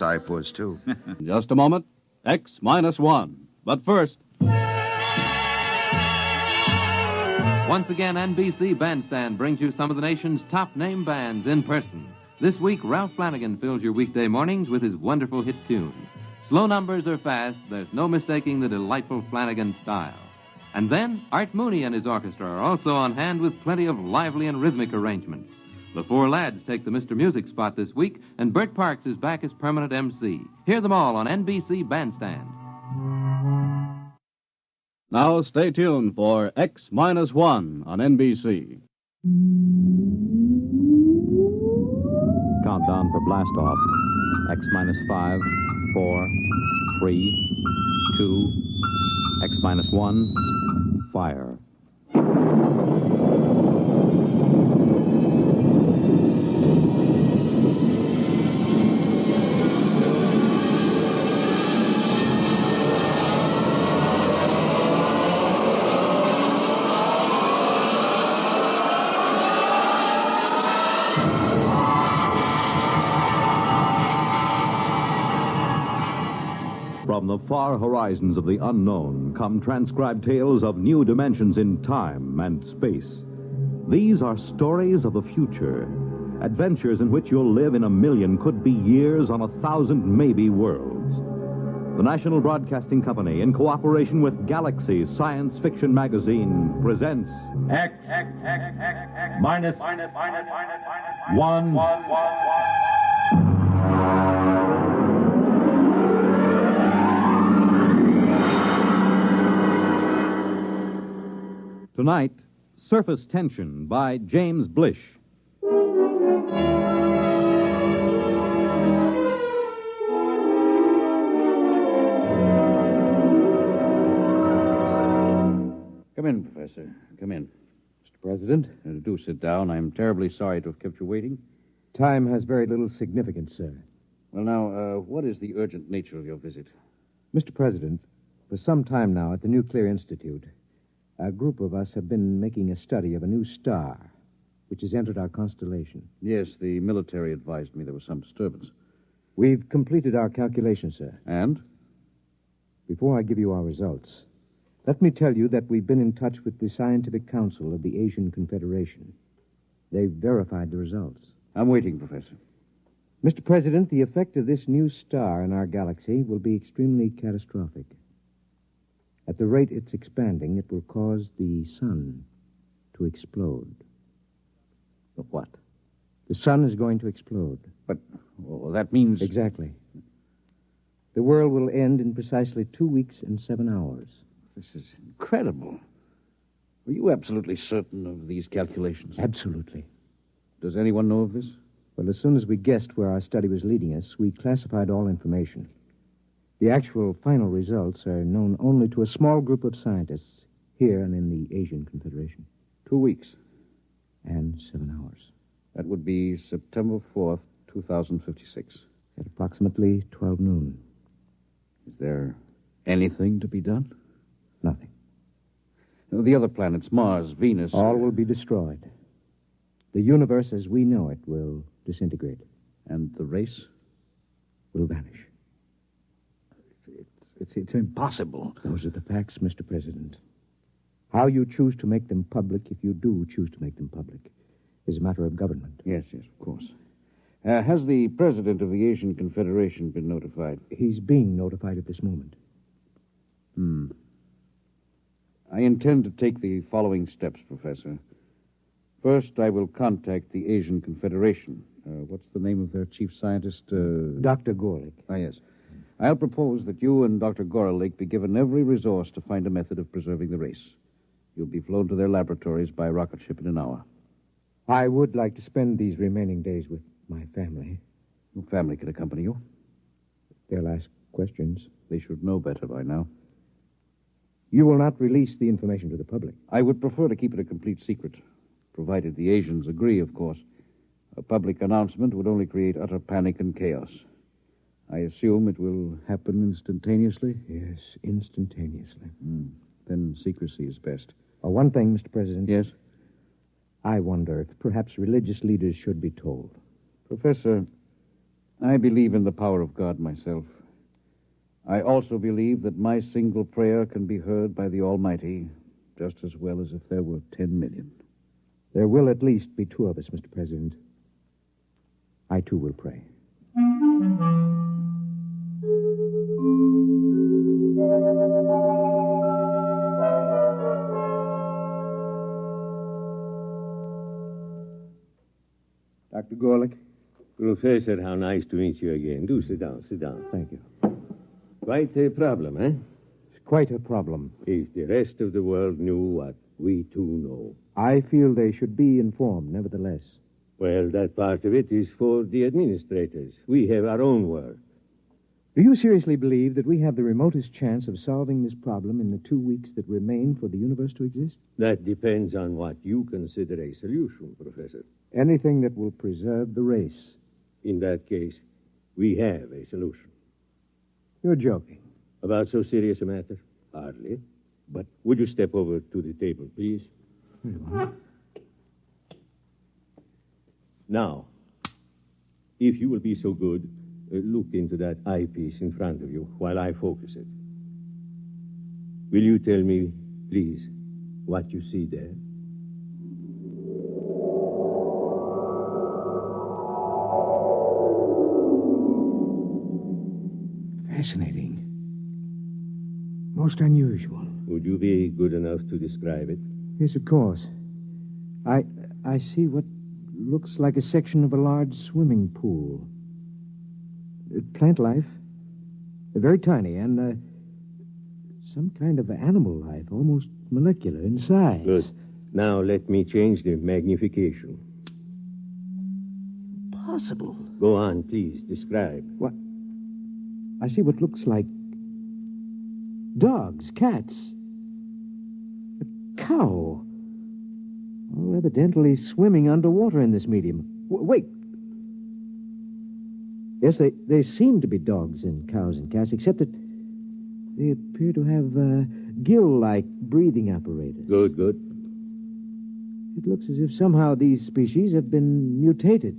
was, too. Just a moment. X minus 1. But first... Once again, NBC Bandstand brings you some of the nation's top name bands in person. This week, Ralph Flanagan fills your weekday mornings with his wonderful hit tunes. Slow numbers or fast, there's no mistaking the delightful Flanagan style. And then, Art Mooney and his orchestra are also on hand with plenty of lively and rhythmic arrangements. The four lads take the Mr. Music spot this week, and Bert Parks is back as permanent MC. Hear them all on NBC Bandstand. Now stay tuned for X minus 1 on NBC. Countdown for blast off. X minus 5, 4, 3, 2, X minus 1, fire. From the far horizons of the unknown come transcribed tales of new dimensions in time and space. These are stories of the future, adventures in which you'll live in a million, could be years, on 1,000 maybe worlds. The National Broadcasting Company, in cooperation with Galaxy Science Fiction Magazine, presents X minus 1. Tonight, Surface Tension by James Blish. Come in, Professor. Come in. Mr. President, Do sit down. I'm terribly sorry to have kept you waiting. time has very little significance, sir. Well, now, what is the urgent nature of your visit? Mr. President, for some time now at the Nuclear Institute, a group of us have been making a study of a new star, which has entered our constellation. Yes, the military advised me there was some disturbance. We've completed our calculations, sir. And? Before I give you our results, let me tell you that we've been in touch with the Scientific Council of the Asian Confederation. They've verified the results. I'm waiting, Professor. Mr. President, the effect of this new star in our galaxy will be extremely catastrophic. At the rate it's expanding, it will cause the sun to explode. The what? The sun is going to explode. But, well, that means... Exactly. The world will end in precisely 2 weeks and 7 hours. This is incredible. Were you absolutely certain of these calculations? Absolutely. Does anyone know of this? Well, as soon as we guessed where our study was leading us, we classified all information. The actual final results are known only to a small group of scientists here and in the Asian Confederation. 2 weeks. And 7 hours. That would be September 4th, 2056. At approximately 12 noon. Is there anything to be done? Nothing. The other planets, Mars, Venus... All will be destroyed. The universe as we know it will disintegrate. And the race? Will vanish. It's impossible. Those are the facts, Mr. President. How you choose to make them public, if you do choose to make them public, is a matter of government. Yes, of course. Has the president of the Asian Confederation been notified? He's being notified at this moment. I intend to take the following steps, Professor. First, I will contact the Asian Confederation. What's the name of their chief scientist? Dr. Gorlick. Ah, yes. I'll propose that you and Dr. Gorlick be given every resource to find a method of preserving the race. You'll be flown to their laboratories by rocket ship in an hour. I would like to spend these remaining days with my family. Your family can accompany you. They'll ask questions. They should know better by now. You will not release the information to the public. I would prefer to keep it a complete secret, provided the Asians agree, of course. A public announcement would only create utter panic and chaos. I assume it will happen instantaneously? Yes, instantaneously. Then secrecy is best. One thing, Mr. President. Yes? I wonder if perhaps religious leaders should be told. Professor, I believe in the power of God myself. I also believe that my single prayer can be heard by the Almighty just as well as if there were 10 million. There will at least be two of us, Mr. President. I, too, will pray. Dr. Gorlick? Professor, how nice to meet you again. Do sit down, sit down. Thank you. Quite a problem, eh? It's quite a problem. If the rest of the world knew what we too know. I feel they should be informed, nevertheless. Well, that part of it is for the administrators. We have our own work. Do you seriously believe that we have the remotest chance of solving this problem in the 2 weeks that remain for the universe to exist? That depends on what you consider a solution, Professor. Anything that will preserve the race. In that case, we have a solution. You're joking. About so serious a matter? Hardly. But would you step over to the table, please? Now, if you will be so good, look into that eyepiece in front of you while I focus it. Will you tell me, please, what you see there? Fascinating. Most unusual. Would you be good enough to describe it? Yes, of course. I see what looks like a section of a large swimming pool. Plant life. Very tiny, and some kind of animal life, almost molecular in size. Good. Now let me change the magnification. Possible. Go on, please. Describe. What? I see what looks like dogs, cats, a cow. All evidently swimming underwater in this medium. Wait. Yes, they seem to be dogs and cows and cats, except that they appear to have gill-like breathing apparatus. Good, good. It looks as if somehow these species have been mutated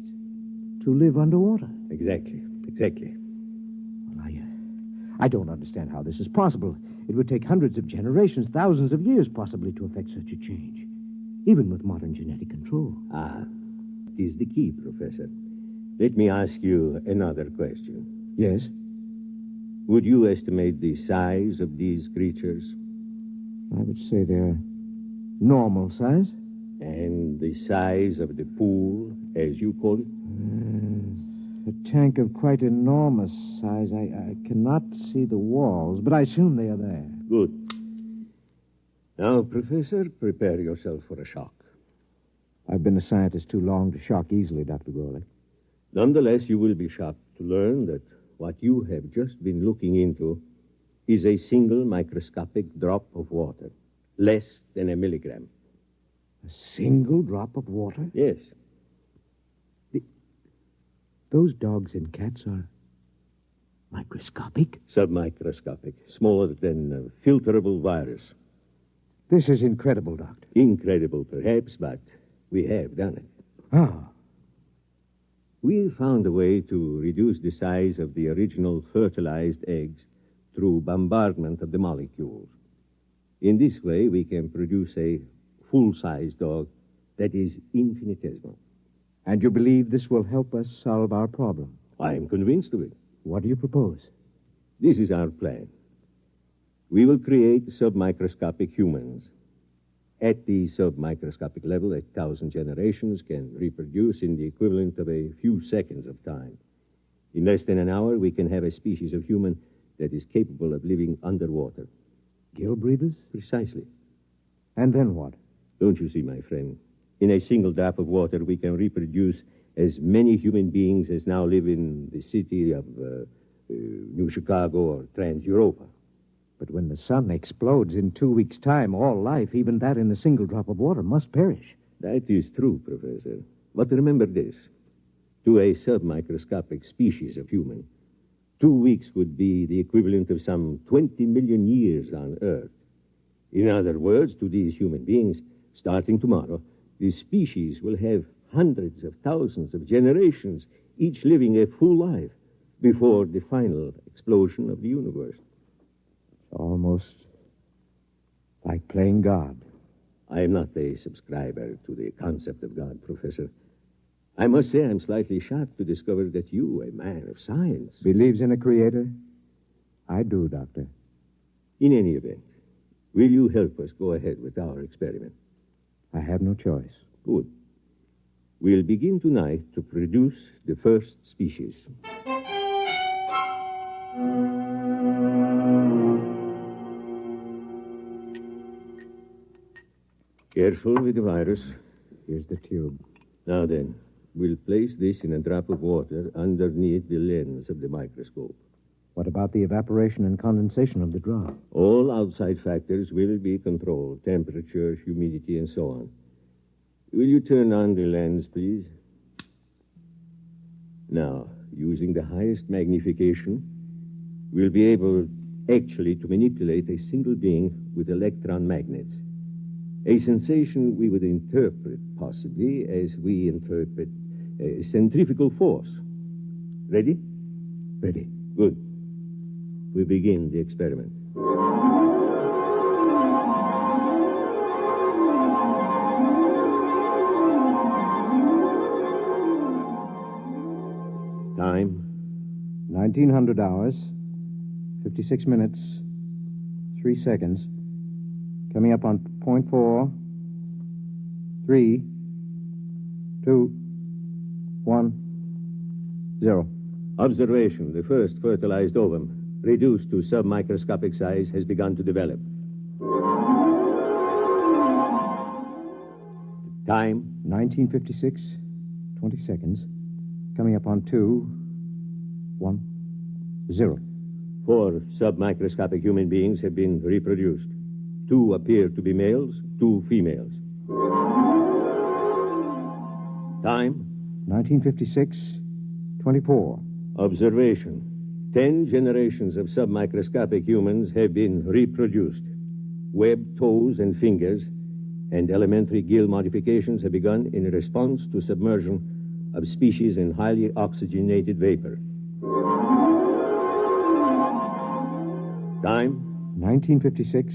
to live underwater. Exactly, exactly. Well, I don't understand how this is possible. It would take hundreds of generations, thousands of years, possibly, to effect such a change, even with modern genetic control. It is the key, Professor. Let me ask you another question. Yes? Would you estimate the size of these creatures? I would say they're normal size. And the size of the pool, as you call it? A tank of quite enormous size. I cannot see the walls, but I assume they are there. Good. Now, Professor, prepare yourself for a shock. I've been a scientist too long to shock easily, Dr. Gorley. Nonetheless, you will be shocked to learn that what you have just been looking into is a single microscopic drop of water, less than a milligram. A single drop of water? Yes. Those dogs and cats are microscopic? Submicroscopic, smaller than a filterable virus. This is incredible, Doctor. Incredible, perhaps, but we have done it. Ah. We found a way to reduce the size of the original fertilized eggs through bombardment of the molecules. In this way, we can produce a full-size dog that is infinitesimal. And you believe this will help us solve our problem? I am convinced of it. What do you propose? This is our plan. We will create submicroscopic humans. At the submicroscopic level, 1,000 generations can reproduce in the equivalent of a few seconds of time. In less than an hour, we can have a species of human that is capable of living underwater. Gill breathers? Precisely. And then what? Don't you see, my friend? In a single drop of water, we can reproduce as many human beings as now live in the city of New Chicago or Trans-Europa. But when the sun explodes in 2 weeks' time, all life, even that in a single drop of water, must perish. That is true, Professor. But remember this. To a submicroscopic species of human, 2 weeks would be the equivalent of some 20 million years on Earth. In other words, to these human beings, starting tomorrow, the species will have hundreds of thousands of generations, each living a full life before the final explosion of the universe. Almost like playing God. I am not a subscriber to the concept of God, Professor. I must say I'm slightly shocked to discover that you, a man of science... Believes in a creator? I do, Doctor. In any event, will you help us go ahead with our experiment? I have no choice. Good. We'll begin tonight to produce the first species. Careful with the virus. Here's the tube. Now then, we'll place this in a drop of water underneath the lens of the microscope. What about the evaporation and condensation of the drop? All outside factors will be controlled, temperature, humidity, and so on. Will you turn on the lens, please? Now, using the highest magnification, we'll be able actually to manipulate a single being with electron magnets. A sensation we would interpret, possibly, as we interpret a centrifugal force. Ready? Ready. Good. We begin the experiment. Time? 1900 hours, 56 minutes, 3 seconds. Coming up on 0.4, 3, 2, 1, 0. Observation. The first fertilized ovum, reduced to submicroscopic size, has begun to develop. Time? 1956, 20 seconds. Coming up on 2, 1, 0. 4 submicroscopic human beings have been reproduced. 2 appear to be males, 2 females. Time? 1956, 24. Observation. 10 generations of submicroscopic humans have been reproduced. Webbed toes and fingers and elementary gill modifications have begun in response to submersion of species in highly oxygenated vapor. Time? 1956,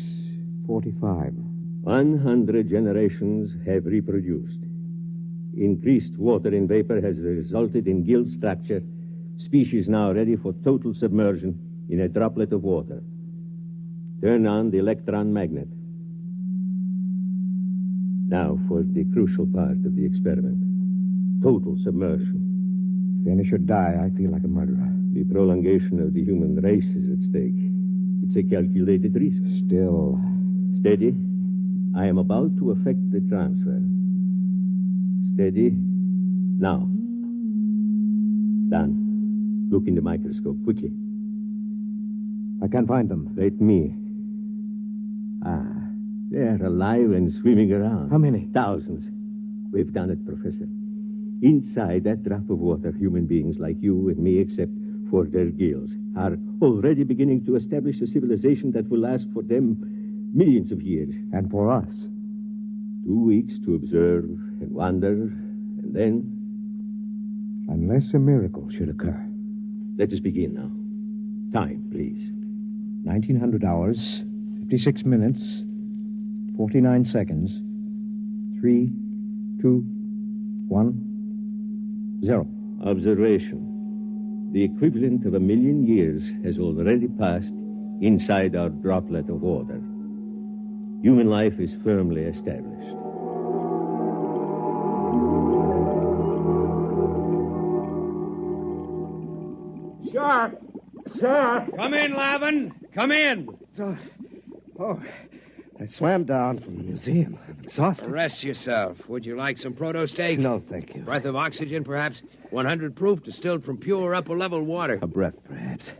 45. 100 generations have reproduced. Increased water in vapor has resulted in gill structure, species now ready for total submersion in a droplet of water. Turn on the electron magnet. Now for the crucial part of the experiment. Total submersion. Finish or die, I feel like a murderer. The prolongation of the human race is at stake. It's a calculated risk. Still. Steady. I am about to effect the transfer. Steady. Now. Done. Look in the microscope, quickly. I can't find them. Let me. They're alive and swimming around. How many? Thousands. We've done it, Professor. Inside that drop of water, human beings like you and me, except for their gills, are already beginning to establish a civilization that will last for them millions of years. And for us? 2 weeks to observe and wonder, and then... Unless a miracle should occur. Let us begin now. Time, please. 1900 hours, 56 minutes, 49 seconds. 3, 2, 1, 0. Observation. The equivalent of 1,000,000 years has already passed inside our droplet of water. Human life is firmly established. Sir! Sir! Come in, Lavin. Come in. I swam down from the museum. I'm exhausted. Rest yourself. Would you like some proto steak? No, thank you. Breath of oxygen, perhaps? 100 proof, distilled from pure upper-level water. A breath, perhaps.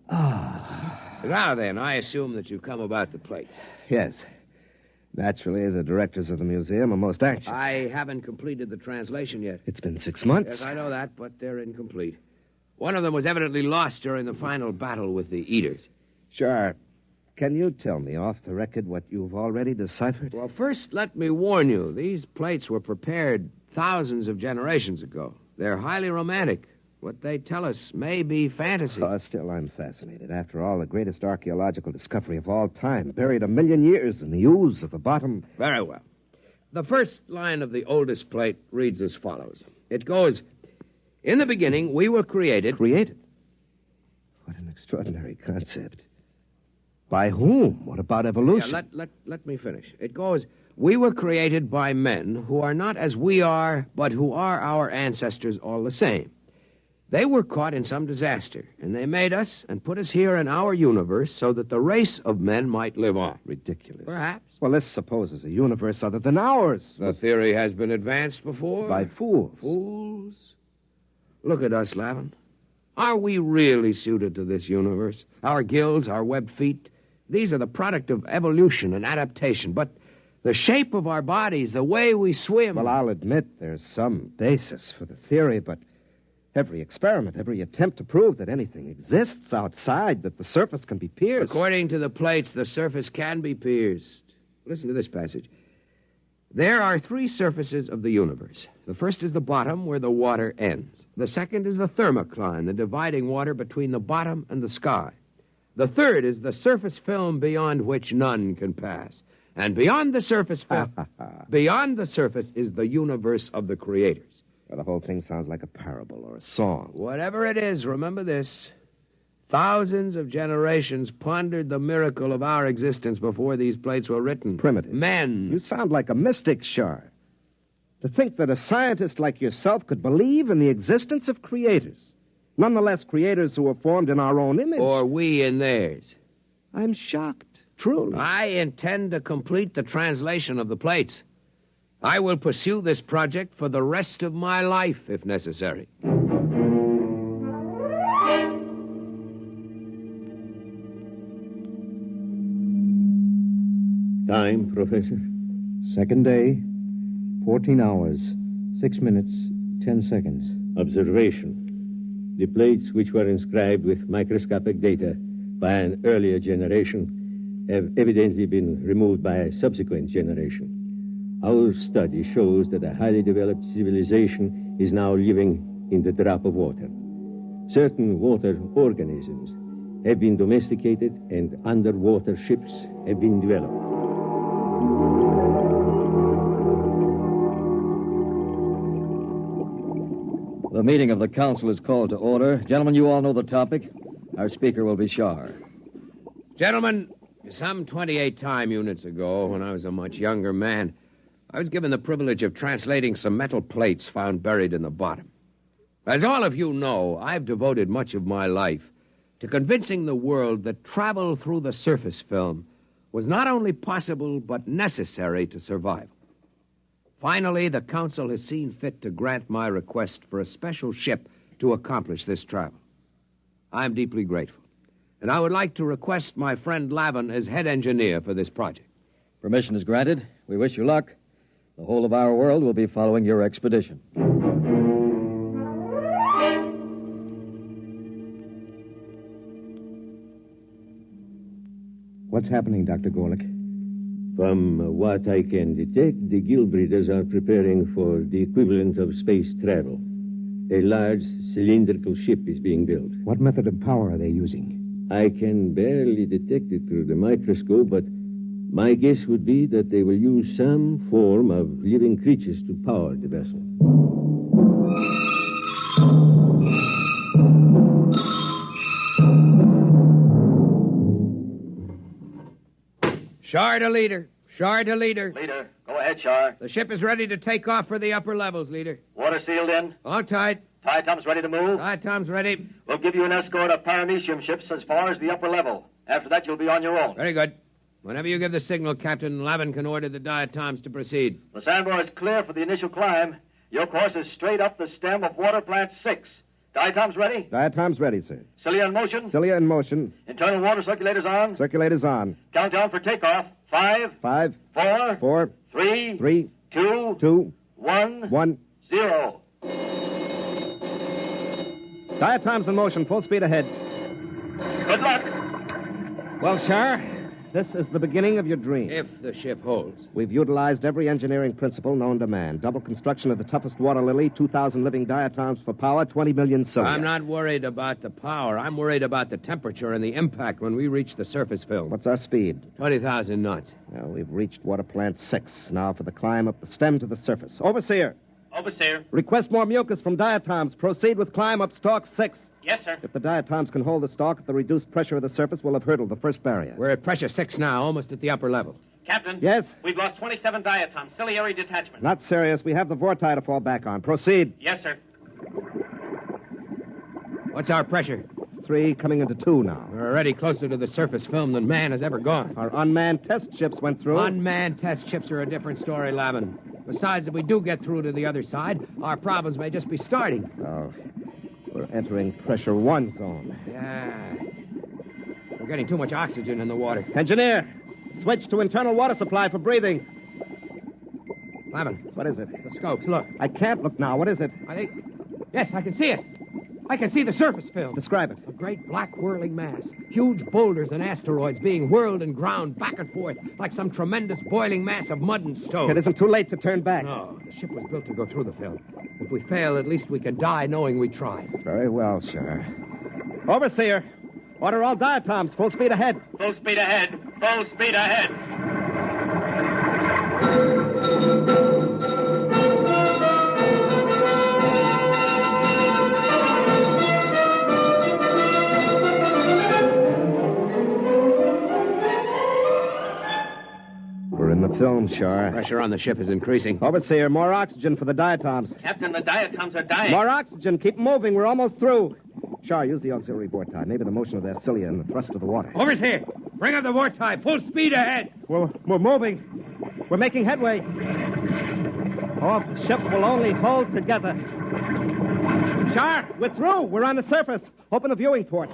Now then, I assume that you've come about the place. Yes. Naturally, the directors of the museum are most anxious. I haven't completed the translation yet. It's been 6 months. Yes, I know that, but they're incomplete. One of them was evidently lost during the final battle with the Eaters. Sure. can you tell me off the record what you've already deciphered? Well, first, let me warn you. These plates were prepared thousands of generations ago. They're highly romantic. What they tell us may be fantasy. Still, I'm fascinated. After all, the greatest archaeological discovery of all time, buried 1,000,000 years in the ooze of the bottom. Very well. The first line of the oldest plate reads as follows. It goes, "In the beginning, we were created." Created? What an extraordinary concept. By whom? What about evolution? Yeah, let me finish. It goes, "We were created by men who are not as we are, but who are our ancestors all the same. They were caught in some disaster, and they made us and put us here in our universe so that the race of men might live on." Ridiculous. Perhaps. Well, let's suppose there's a universe other than ours. The theory has been advanced before. By fools. Fools? Look at us, Lavin. Are we really suited to this universe? Our gills, our webbed feet, these are the product of evolution and adaptation. But the shape of our bodies, the way we swim... Well, I'll admit there's some basis for the theory, but every experiment, every attempt to prove that anything exists outside, that the surface can be pierced... According to the plates, the surface can be pierced. Listen to this passage. "There are 3 surfaces of the universe. The first is the bottom, where the water ends. The second is the thermocline, the dividing water between the bottom and the sky. The third is the surface film beyond which none can pass. And beyond the surface film, beyond the surface is the universe of the creators." Well, the whole thing sounds like a parable or a song. Whatever it is, remember this. Thousands of generations pondered the miracle of our existence before these plates were written. Primitive. Men. You sound like a mystic, Shar. To think that a scientist like yourself could believe in the existence of creators. Nonetheless, creators who were formed in our own image. Or we in theirs. I'm shocked, truly. I intend to complete the translation of the plates. I will pursue this project for the rest of my life, if necessary. Time, Professor? Second day, 14 hours, 6 minutes, 10 seconds. Observation. The plates which were inscribed with microscopic data by an earlier generation have evidently been removed by a subsequent generation. Our study shows that a highly developed civilization is now living in the drop of water. Certain water organisms have been domesticated and underwater ships have been developed. The meeting of the council is called to order. Gentlemen, you all know the topic. Our speaker will be Shar. Gentlemen, some 28 time units ago, when I was a much younger man, I was given the privilege of translating some metal plates found buried in the bottom. As all of you know, I've devoted much of my life to convincing the world that travel through the surface film was not only possible, but necessary to survival. Finally, the council has seen fit to grant my request for a special ship to accomplish this travel. I'm deeply grateful, and I would like to request my friend Lavin as head engineer for this project. Permission is granted. We wish you luck. The whole of our world will be following your expedition. What's happening, Dr. Gorlick? From what I can detect, the gill breeders are preparing for the equivalent of space travel. A large cylindrical ship is being built. What method of power are they using? I can barely detect it through the microscope, but my guess would be that they will use some form of living creatures to power the vessel. Shar to leader. Shar to leader. Leader, go ahead, Shar. The ship is ready to take off for the upper levels, leader. Water sealed in. All tight. Tie-Tom's ready to move. Tom's ready. We'll give you an escort of paramecium ships as far as the upper level. After that, you'll be on your own. Very good. Whenever you give the signal, Captain, Lavin can order the diatoms to proceed. The Sandbar is clear for the initial climb. Your course is straight up the stem of Water Plant 6. Diatoms ready? Diatom's ready, sir. Cilia in motion? Cilia in motion. Internal water circulators on? Circulators on. Countdown for takeoff. 5, 5, 4, 4, 3, 3, 2, 2, 1, 1. 0. Diatom's in motion. Full speed ahead. Good luck. Well, Shar, This is the beginning of your dream. If the ship holds. We've utilized every engineering principle known to man. Double construction of the toughest water lily, 2,000 living diatoms for power, 20 million cilia. I'm not worried about the power. I'm worried about the temperature and the impact when we reach the surface film. What's our speed? 20,000 knots. Well, we've reached water plant 6. Now for the climb up the stem to the surface. Overseer. Overseer. Request more mucus from diatoms. Proceed with climb up stalk 6. Yes, sir. If the diatoms can hold the stalk at the reduced pressure of the surface, we'll have hurdled the first barrier. We're at pressure 6 now, almost at the upper level. Captain. Yes? We've lost 27 diatoms. Ciliary detachment. Not serious. We have the vorti to fall back on. Proceed. Yes, sir. What's our pressure? 3 coming into 2 now. We're already closer to the surface film than man has ever gone. Our unmanned test ships went through. Unmanned test ships are a different story, Lavin. Besides, if we do get through to the other side, our problems may just be starting. Oh, we're entering pressure 1 zone. Yeah. We're getting too much oxygen in the water. Engineer, switch to internal water supply for breathing. Lavin. What is it? The scopes, look. I can't look now. What is it? I think... Yes, I can see it. I can see the surface film. Describe it. A great black whirling mass. Huge boulders and asteroids being whirled and ground back and forth like some tremendous boiling mass of mud and stone. It isn't too late to turn back. No, the ship was built to go through the film. If we fail, at least we can die knowing we tried. Very well, sir. Overseer, order all diatoms. Full speed ahead. Full speed ahead. Full speed ahead. We're in the film, Shar. Pressure on the ship is increasing. Overseer, more oxygen for the diatoms. Captain, the diatoms are dying. More oxygen. Keep moving. We're almost through. Shar, use the auxiliary vorti. Maybe the motion of their cilia and the thrust of the water. Overseer, bring up the vorti. Full speed ahead. We're moving. We're making headway. Oh, if the ship will only hold together. Shar, we're through. We're on the surface. Open the viewing port.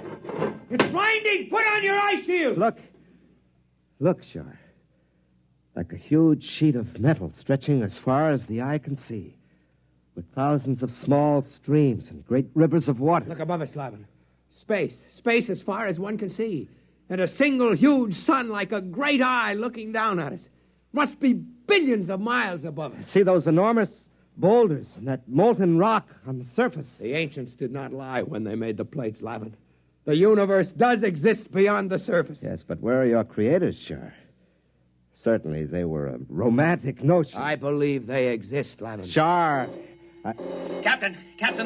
It's blinding. Put on your eye shield. Look, Shar. Like a huge sheet of metal stretching as far as the eye can see, with thousands of small streams and great rivers of water. Look above us, Lavin. Space. Space as far as one can see. And a single huge sun like a great eye looking down at us. Must be billions of miles above us. See those enormous boulders and that molten rock on the surface? The ancients did not lie when they made the plates, Lavin. The universe does exist beyond the surface. Yes, but where are your creators, Shar? Certainly, they were a romantic notion. I believe they exist, Lavin. Shar. Captain,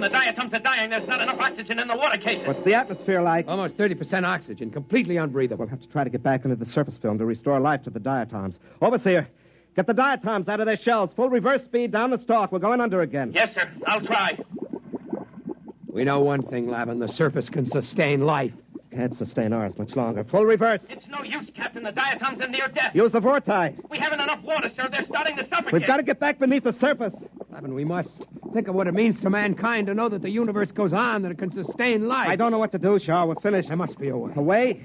the diatoms are dying. There's not enough oxygen in the water cases. What's the atmosphere like? Almost 30% oxygen, completely unbreathable. We'll have to try to get back into the surface film to restore life to the diatoms. Overseer, get the diatoms out of their shells. Full reverse speed down the stalk. We're going under again. Yes, sir. I'll try. We know one thing, Lavin. The surface can sustain life. Can't sustain ours much longer. Full reverse. It's no use, Captain. The diatoms are near death. Use the vorti. We haven't enough water, sir. They're starting to suffocate. We've got to get back beneath the surface. Lavin, we must think of what it means to mankind to know that the universe goes on, that it can sustain life. I don't know what to do, Shaw. We're finished. There must be a way. A way?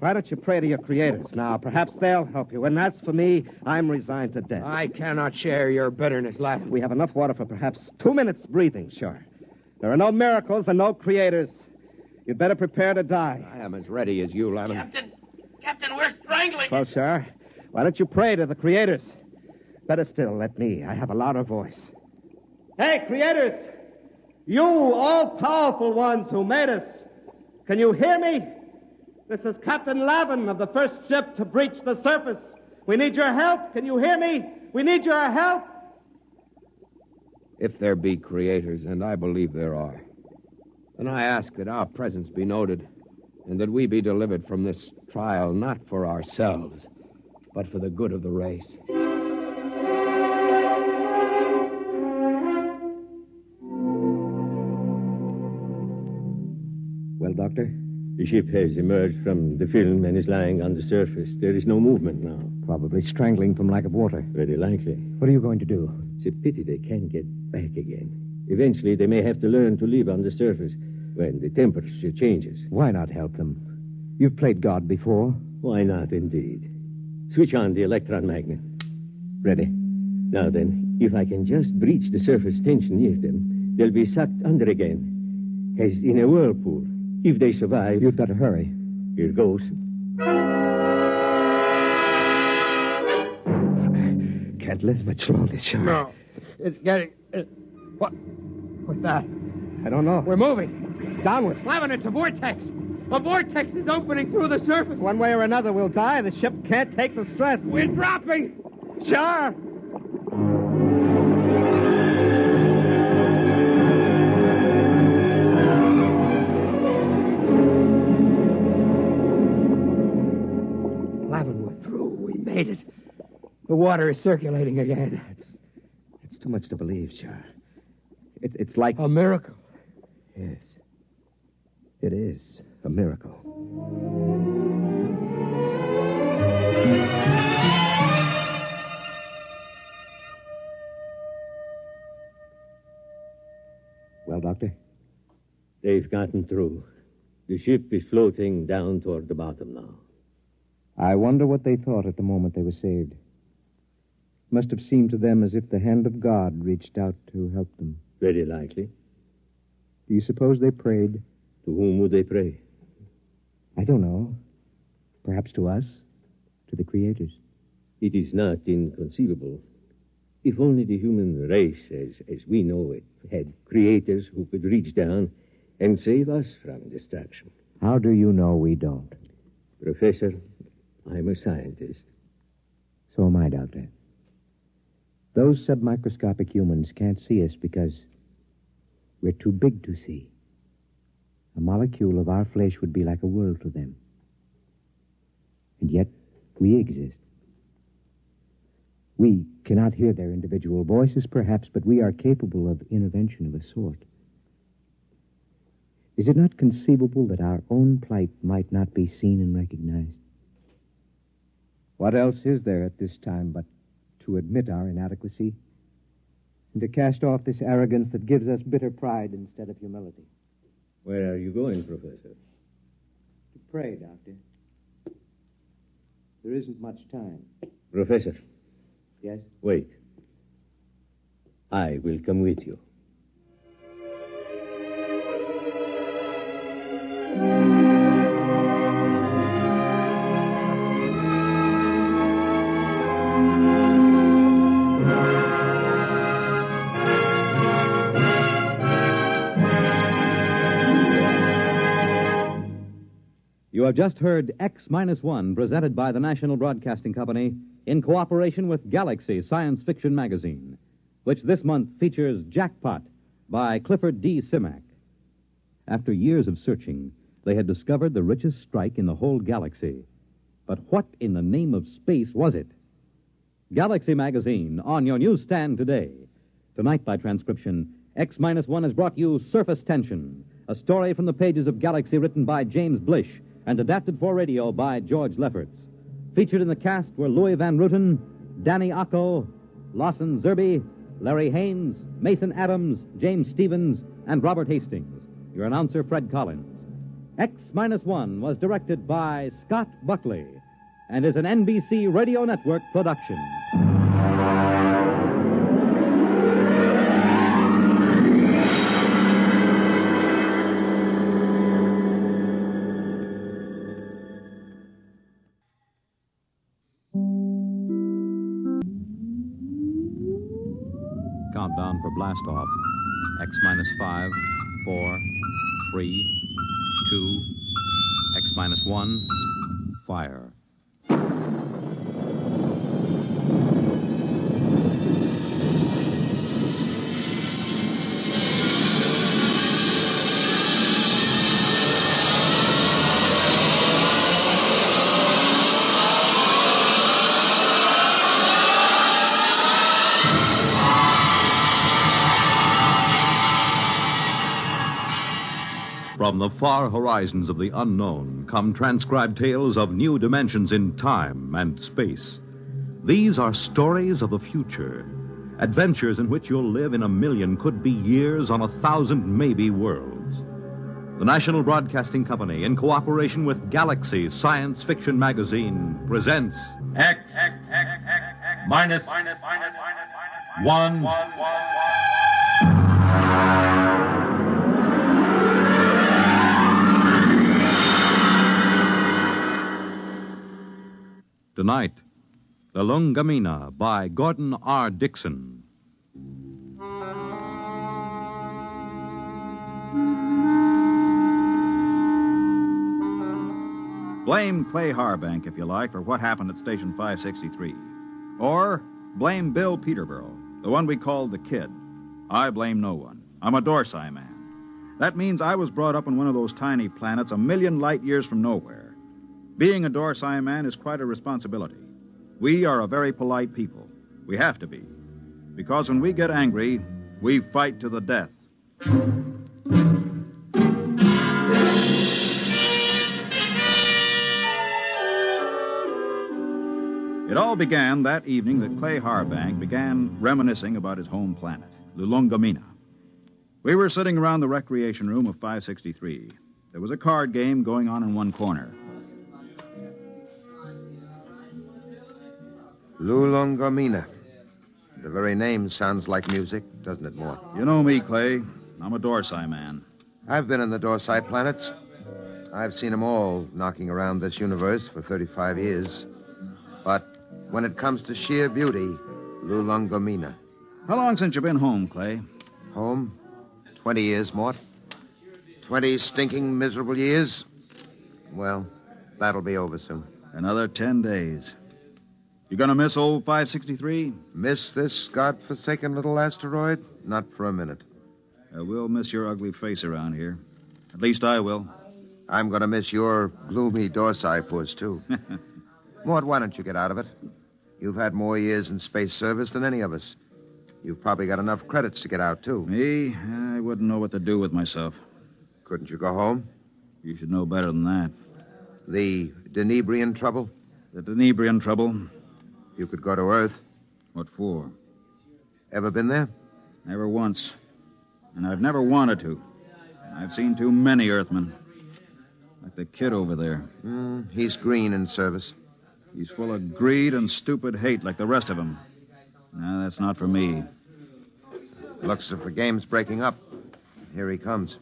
Why don't you pray to your creators now? Perhaps they'll help you. And that's for me. I'm resigned to death. I cannot share your bitterness, Lavin. We have enough water for perhaps 2 minutes breathing, Shaw. There are no miracles and no creators. You'd better prepare to die. I am as ready as you, Lavin. Captain, we're strangling. Well, Shar, why don't you pray to the creators? Better still, let me. I have a louder voice. Hey, creators! You all-powerful ones who made us, can you hear me? This is Captain Lavin of the first ship to breach the surface. We need your help. Can you hear me? We need your help. If there be creators, and I believe there are, then I ask that our presence be noted, and that we be delivered from this trial not for ourselves, but for the good of the race. Well, Doctor? The ship has emerged from the film and is lying on the surface. There is no movement now. Probably strangling from lack of water. Very likely. What are you going to do? It's a pity they can't get back again. Eventually, they may have to learn to live on the surface when the temperature changes. Why not help them? You've played God before. Why not, indeed? Switch on the electron magnet. Ready. Now then, if I can just breach the surface tension near them, they'll be sucked under again, as in a whirlpool. If they survive... You'd better hurry. Here goes. can't live much longer, Char. No. It's getting... What's that? I don't know. We're moving. Downward. Lavin, it's a vortex. A vortex is opening through the surface. One way or another, we'll die. The ship can't take the stress. We're dropping. Char! Lavin, we're through. We made it. The water is circulating again. It's too much to believe, Char. It's like... A miracle. Yes. It is a miracle. Well, Doctor? They've gotten through. The ship is floating down toward the bottom now. I wonder what they thought at the moment they were saved. Must have seemed to them as if the hand of God reached out to help them. Very likely. Do you suppose they prayed? To whom would they pray? I don't know. Perhaps to us? To the creators? It is not inconceivable. If only the human race, as we know it, had creators who could reach down and save us from destruction. How do you know we don't? Professor, I'm a scientist. So am I, Doctor. Those submicroscopic humans can't see us because we're too big to see. A molecule of our flesh would be like a world to them. And yet, we exist. We cannot hear their individual voices, perhaps, but we are capable of intervention of a sort. Is it not conceivable that our own plight might not be seen and recognized? What else is there at this time but to admit our inadequacy and to cast off this arrogance that gives us bitter pride instead of humility? Where are you going, Professor? To pray, Doctor. There isn't much time. Professor. Yes? Wait. I will come with you. You have just heard X-1, presented by the National Broadcasting Company in cooperation with Galaxy Science Fiction Magazine, which this month features Jackpot by Clifford D. Simak. After years of searching, they had discovered the richest strike in the whole galaxy. But what in the name of space was it? Galaxy Magazine, on your newsstand today. Tonight, by transcription, X-1 has brought you Surface Tension, a story from the pages of Galaxy written by James Blish and adapted for radio by George Lefferts. Featured in the cast were Louis Van Rooten, Danny Acco, Lawson Zerby, Larry Haynes, Mason Adams, James Stevens, and Robert Hastings. Your announcer, Fred Collins. X-1 was directed by Scott Buckley and is an NBC Radio Network production. Countdown for blast-off. X-5, 4, 3, 2, X-1, fire. From the far horizons of the unknown come transcribed tales of new dimensions in time and space. These are stories of the future, adventures in which you'll live in a million, could be years, on 1,000 maybe worlds. The National Broadcasting Company, in cooperation with Galaxy Science Fiction Magazine, presents X minus 1. Tonight, The Lungamina by Gordon R. Dixon. Blame Clay Harbank, if you like, for what happened at Station 563. Or blame Bill Peterborough, the one we called the Kid. I blame no one. I'm a Dorsai man. That means I was brought up on one of those tiny planets a million light years from nowhere. Being a Dorsai man is quite a responsibility. We are a very polite people. We have to be. Because when we get angry, we fight to the death. It all began that evening that Clay Harbank began reminiscing about his home planet, Lulungamina. We were sitting around the recreation room of 563. There was a card game going on in one corner. Lulungamina. The very name sounds like music, doesn't it, Mort? You know me, Clay. I'm a Dorsai man. I've been in the Dorsai planets. I've seen them all knocking around this universe for 35 years. But when it comes to sheer beauty, Lulungamina. How long since you've been home, Clay? Home? 20 years, Mort. 20 stinking, miserable years. Well, that'll be over soon. Another 10 days. You gonna miss old 563? Miss this godforsaken little asteroid? Not for a minute. We'll miss your ugly face around here. At least I will. I'm gonna miss your gloomy Dorsai puss, too. Mort, why don't you get out of it? You've had more years in space service than any of us. You've probably got enough credits to get out, too. Me? I wouldn't know what to do with myself. Couldn't you go home? You should know better than that. The Denebrian trouble? The Denebrian trouble? You could go to Earth. What for? Ever been there? Never once. And I've never wanted to. I've seen too many Earthmen. Like the Kid over there. He's green in service. He's full of greed and stupid hate like the rest of them. No, that's not for me. Looks as if the game's breaking up. Here he comes.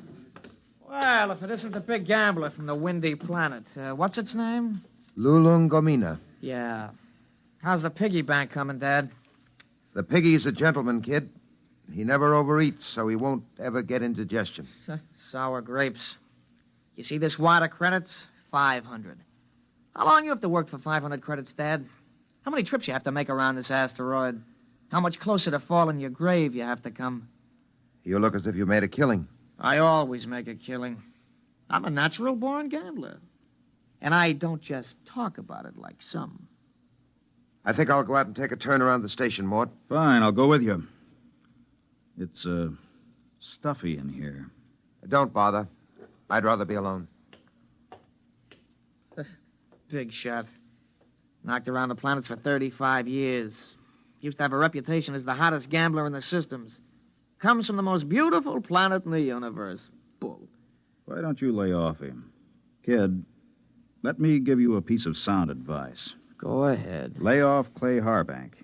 Well, if it isn't the big gambler from the windy planet. What's its name? Lulungamina. Yeah. How's the piggy bank coming, Dad? The piggy's a gentleman, kid. He never overeats, so he won't ever get indigestion. Sour grapes. You see this wad of credits? 500. How long you have to work for 500 credits, Dad? How many trips you have to make around this asteroid? How much closer to falling your grave you have to come? You look as if you made a killing. I always make a killing. I'm a natural-born gambler. And I don't just talk about it like some. I think I'll go out and take a turn around the station, Mort. Fine, I'll go with you. It's, stuffy in here. Don't bother. I'd rather be alone. Big shot. Knocked around the planets for 35 years. Used to have a reputation as the hottest gambler in the systems. Comes from the most beautiful planet in the universe. Bull. Why don't you lay off him? Kid, let me give you a piece of sound advice. Go ahead. Lay off Clay Harbank.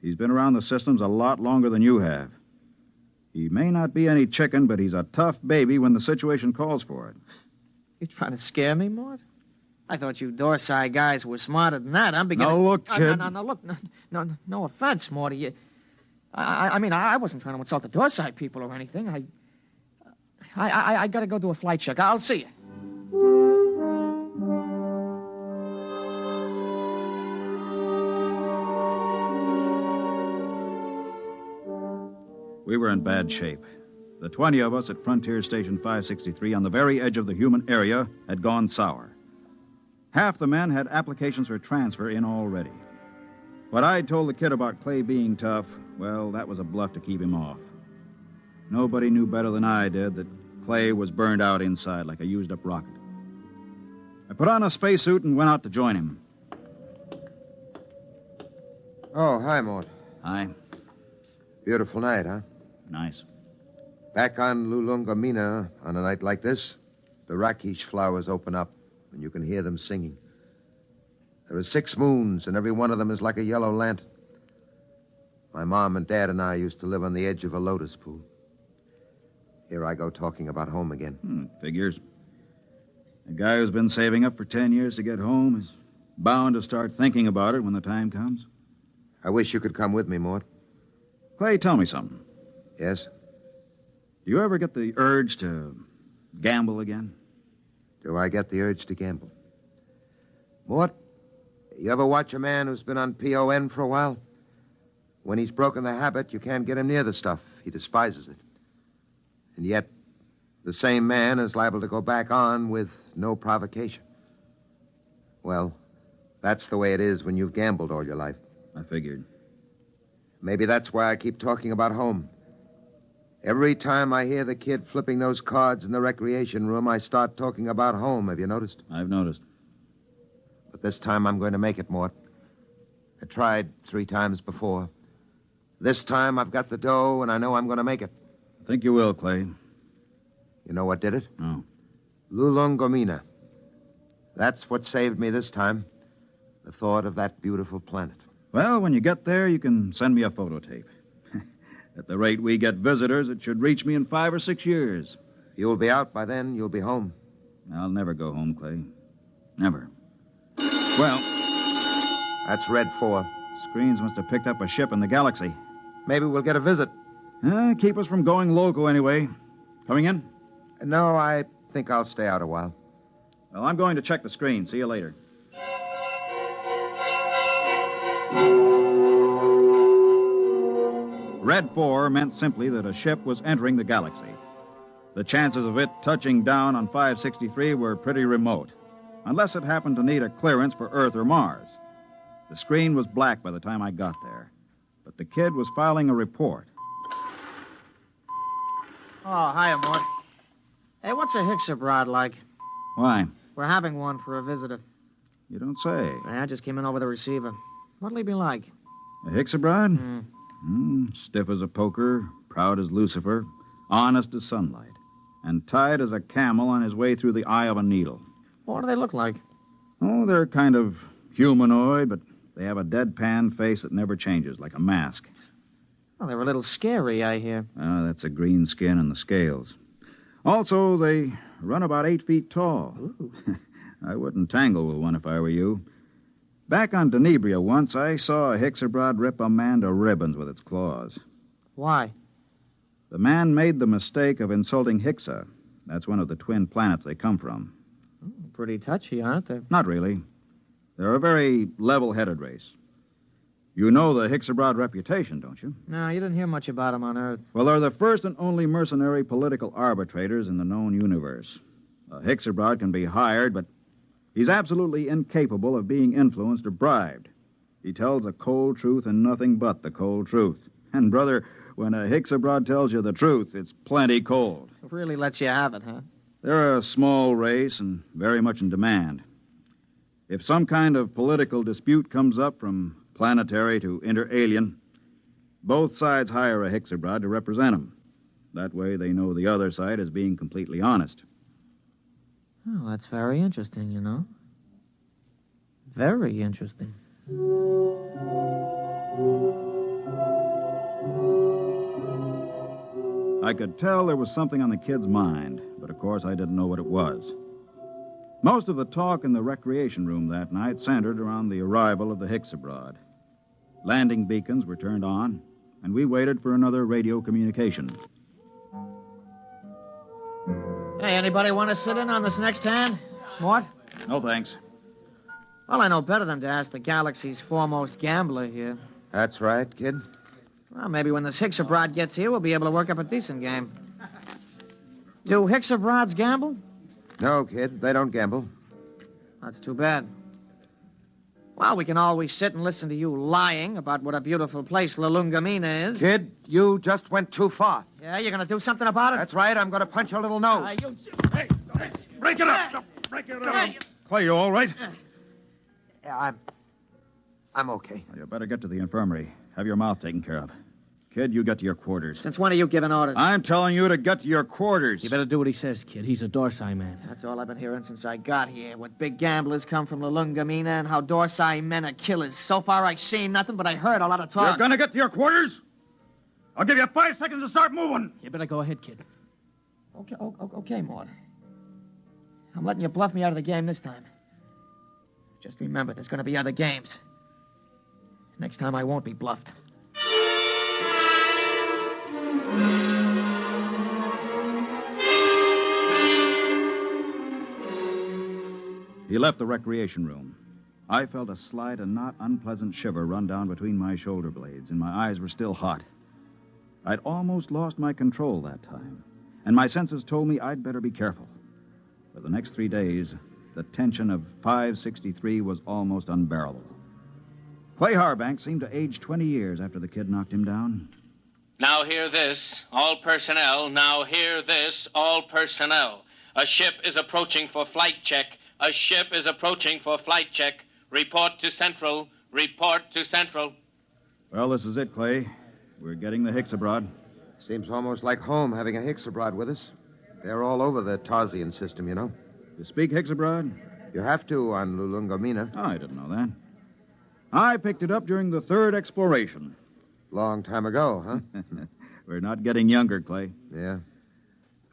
He's been around the systems a lot longer than you have. He may not be any chicken, but he's a tough baby when the situation calls for it. You trying to scare me, Mort? I thought you Dorsai guys were smarter than that. I'm beginning... No, look, kid. No, look. No offense, Morty. I mean, I wasn't trying to insult the Dorsai people or anything. I gotta go do a flight check. I'll see you. We were in bad shape. The 20 of us at Frontier Station 563 on the very edge of the human area had gone sour. Half the men had applications for transfer in already. What I'd told the Kid about Clay being tough, well, that was a bluff to keep him off. Nobody knew better than I did that Clay was burned out inside like a used-up rocket. I put on a spacesuit and went out to join him. Oh, hi, Mort. Hi. Beautiful night, huh? Nice. Back on Lulungamina, on a night like this, the rakish flowers open up, and you can hear them singing. There are 6 moons, and every one of them is like a yellow lantern. My mom and Dad and I used to live on the edge of a lotus pool. Here I go talking about home again. Figures. A guy who's been saving up for 10 years to get home is bound to start thinking about it when the time comes. I wish you could come with me, Mort. Clay, tell me something. Yes? Do you ever get the urge to gamble again? Do I get the urge to gamble? Mort, you ever watch a man who's been on PON for a while? When he's broken the habit, you can't get him near the stuff. He despises it. And yet, the same man is liable to go back on with no provocation. Well, that's the way it is when you've gambled all your life. I figured. Maybe that's why I keep talking about home. Every time I hear the kid flipping those cards in the recreation room, I start talking about home. Have you noticed? I've noticed. But this time I'm going to make it, Mort. I tried 3 times before. This time I've got the dough, and I know I'm going to make it. I think you will, Clay. You know what did it? No. Lulungomina. That's what saved me this time. The thought of that beautiful planet. Well, when you get there, you can send me a photo tape. At the rate we get visitors, it should reach me in 5 or 6 years. You'll be out by then. You'll be home. I'll never go home, Clay. Never. Well... That's Red 4. Screens must have picked up a ship in the galaxy. Maybe we'll get a visit. Keep us from going loco anyway. Coming in? No, I think I'll stay out a while. Well, I'm going to check the screen. See you later. Red 4 meant simply that a ship was entering the galaxy. The chances of it touching down on 563 were pretty remote, unless it happened to need a clearance for Earth or Mars. The screen was black by the time I got there, but the kid was filing a report. Oh, hiya, Mort. Hey, what's a Hixabrod like? Why? We're having one for a visitor. You don't say. I just came in over the receiver. What'll he be like? A Hixabrod? Stiff as a poker, proud as Lucifer, honest as sunlight, and tied as a camel on his way through the eye of a needle. What do they look like? Oh, they're kind of humanoid, but they have a deadpan face that never changes, like a mask. Well, they're a little scary, I hear. That's the green skin and the scales. Also, they run about 8 feet tall. I wouldn't tangle with one if I were you. Back on Denebria once, I saw a Hixabrod rip a man to ribbons with its claws. Why? The man made the mistake of insulting Hixa. That's one of the twin planets they come from. Pretty touchy, aren't they? Not really. They're a very level-headed race. You know the Hixabrod reputation, don't you? No, you didn't hear much about them on Earth. Well, they're the first and only mercenary political arbitrators in the known universe. A Hixabrod can be hired, but he's absolutely incapable of being influenced or bribed. He tells the cold truth and nothing but the cold truth. And, brother, when a Hixabrod tells you the truth, it's plenty cold. It really lets you have it, huh? They're a small race and very much in demand. If some kind of political dispute comes up from planetary to inter-alien, both sides hire a Hixabrod to represent them. That way they know the other side is being completely honest. Oh, that's very interesting, you know. Very interesting. I could tell there was something on the kid's mind, but of course I didn't know what it was. Most of the talk in the recreation room that night centered around the arrival of the Hixabrod. Landing beacons were turned on, and we waited for another radio communication. Hey, anybody want to sit in on this next hand? Mort? No, thanks. Well, I know better than to ask the galaxy's foremost gambler here. That's right, kid. Well, maybe when this Hixabrod gets here, we'll be able to work up a decent game. Do Hixabrods gamble? No, kid, they don't gamble. That's too bad. Well, we can always sit and listen to you lying about what a beautiful place Lulungamina is. Kid, you just went too far. Yeah, you're going to do something about it? That's right, I'm going to punch your little nose. Hey, break it up! Break it up! Clay, you all right? Yeah, I'm okay. Well, you better get to the infirmary. Have your mouth taken care of. Kid, you get to your quarters. Since when are you giving orders? I'm telling you to get to your quarters. You better do what he says, kid. He's a Dorsai man. That's all I've been hearing since I got here. What big gamblers come from Lulungamina and how Dorsai men are killers. So far, I've seen nothing, but I heard a lot of talk. You're going to get to your quarters? I'll give you 5 seconds to start moving. You better go ahead, kid. Okay, Mort. I'm letting you bluff me out of the game this time. Just remember, there's going to be other games. Next time I won't be bluffed. He left the recreation room. I felt a slight and not unpleasant shiver run down between my shoulder blades, and my eyes were still hot. I'd almost lost my control that time, and my senses told me I'd better be careful. For the next 3 days, the tension of 563 was almost unbearable. Clay Harbank seemed to age 20 years after the kid knocked him down. Now hear this, all personnel. Now hear this, all personnel. A ship is approaching for flight check. A ship is approaching for flight check. Report to Central. Report to Central. Well, this is it, Clay. We're getting the Hicks abroad. Seems almost like home having a Hicks abroad with us. They're all over the Tarsian system, you know. You speak Hicks abroad? You have to on Lulungomina. Oh, I didn't know that. I picked it up during the 3rd exploration. Long time ago, huh? We're not getting younger, Clay. Yeah.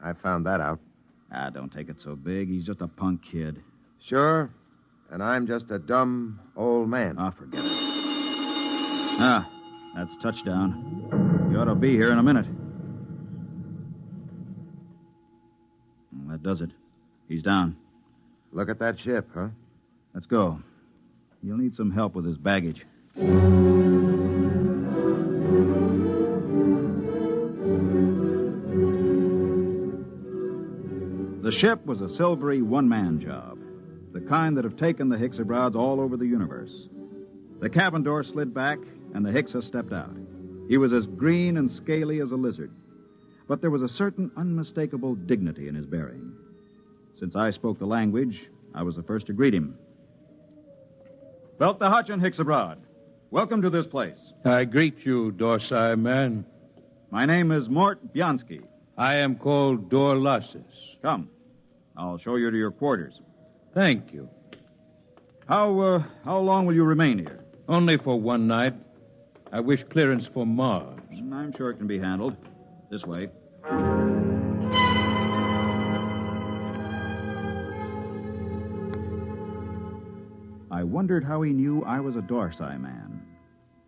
I found that out. Ah, don't take it so big. He's just a punk kid. Sure. And I'm just a dumb old man. Oh, forget it. Ah, that's touchdown. You ought to be here in a minute. Well, that does it. He's down. Look at that ship, huh? Let's go. You'll need some help with his baggage. The ship was a silvery one-man job, the kind that have taken the Hicks abroads all over the universe. The cabin door slid back, and the Hicksa stepped out. He was as green and scaly as a lizard, but there was a certain unmistakable dignity in his bearing. Since I spoke the language, I was the first to greet him. Belt the Hutch and Hicks abroad. Welcome to this place. I greet you, Dorsai man. My name is Mort Bianski. I am called Dorlassis. Come. I'll show you to your quarters. Thank you. How long will you remain here? Only for one night. I wish clearance for Mars. I'm sure it can be handled. This way. I wondered how he knew I was a Dorsai man.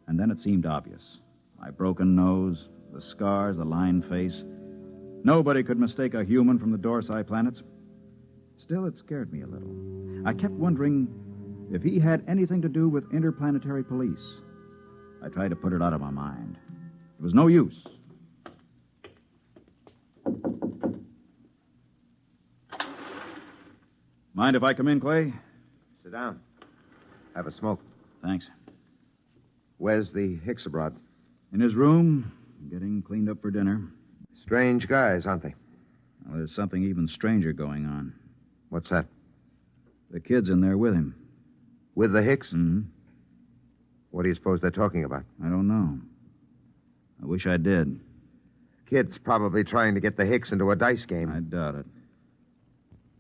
And then it seemed obvious. My broken nose, the scars, the lined face. Nobody could mistake a human from the Dorsai planets. Still, it scared me a little. I kept wondering if he had anything to do with interplanetary police. I tried to put it out of my mind. It was no use. Mind if I come in, Clay? Sit down. Have a smoke. Thanks. Where's the Hicks abroad? In his room, getting cleaned up for dinner. Strange guys, aren't they? Well, there's something even stranger going on. What's that? The kid's in there with him. With the Hicks? Mm-hmm. What do you suppose they're talking about? I don't know. I wish I did. Kid's probably trying to get the Hicks into a dice game. I doubt it.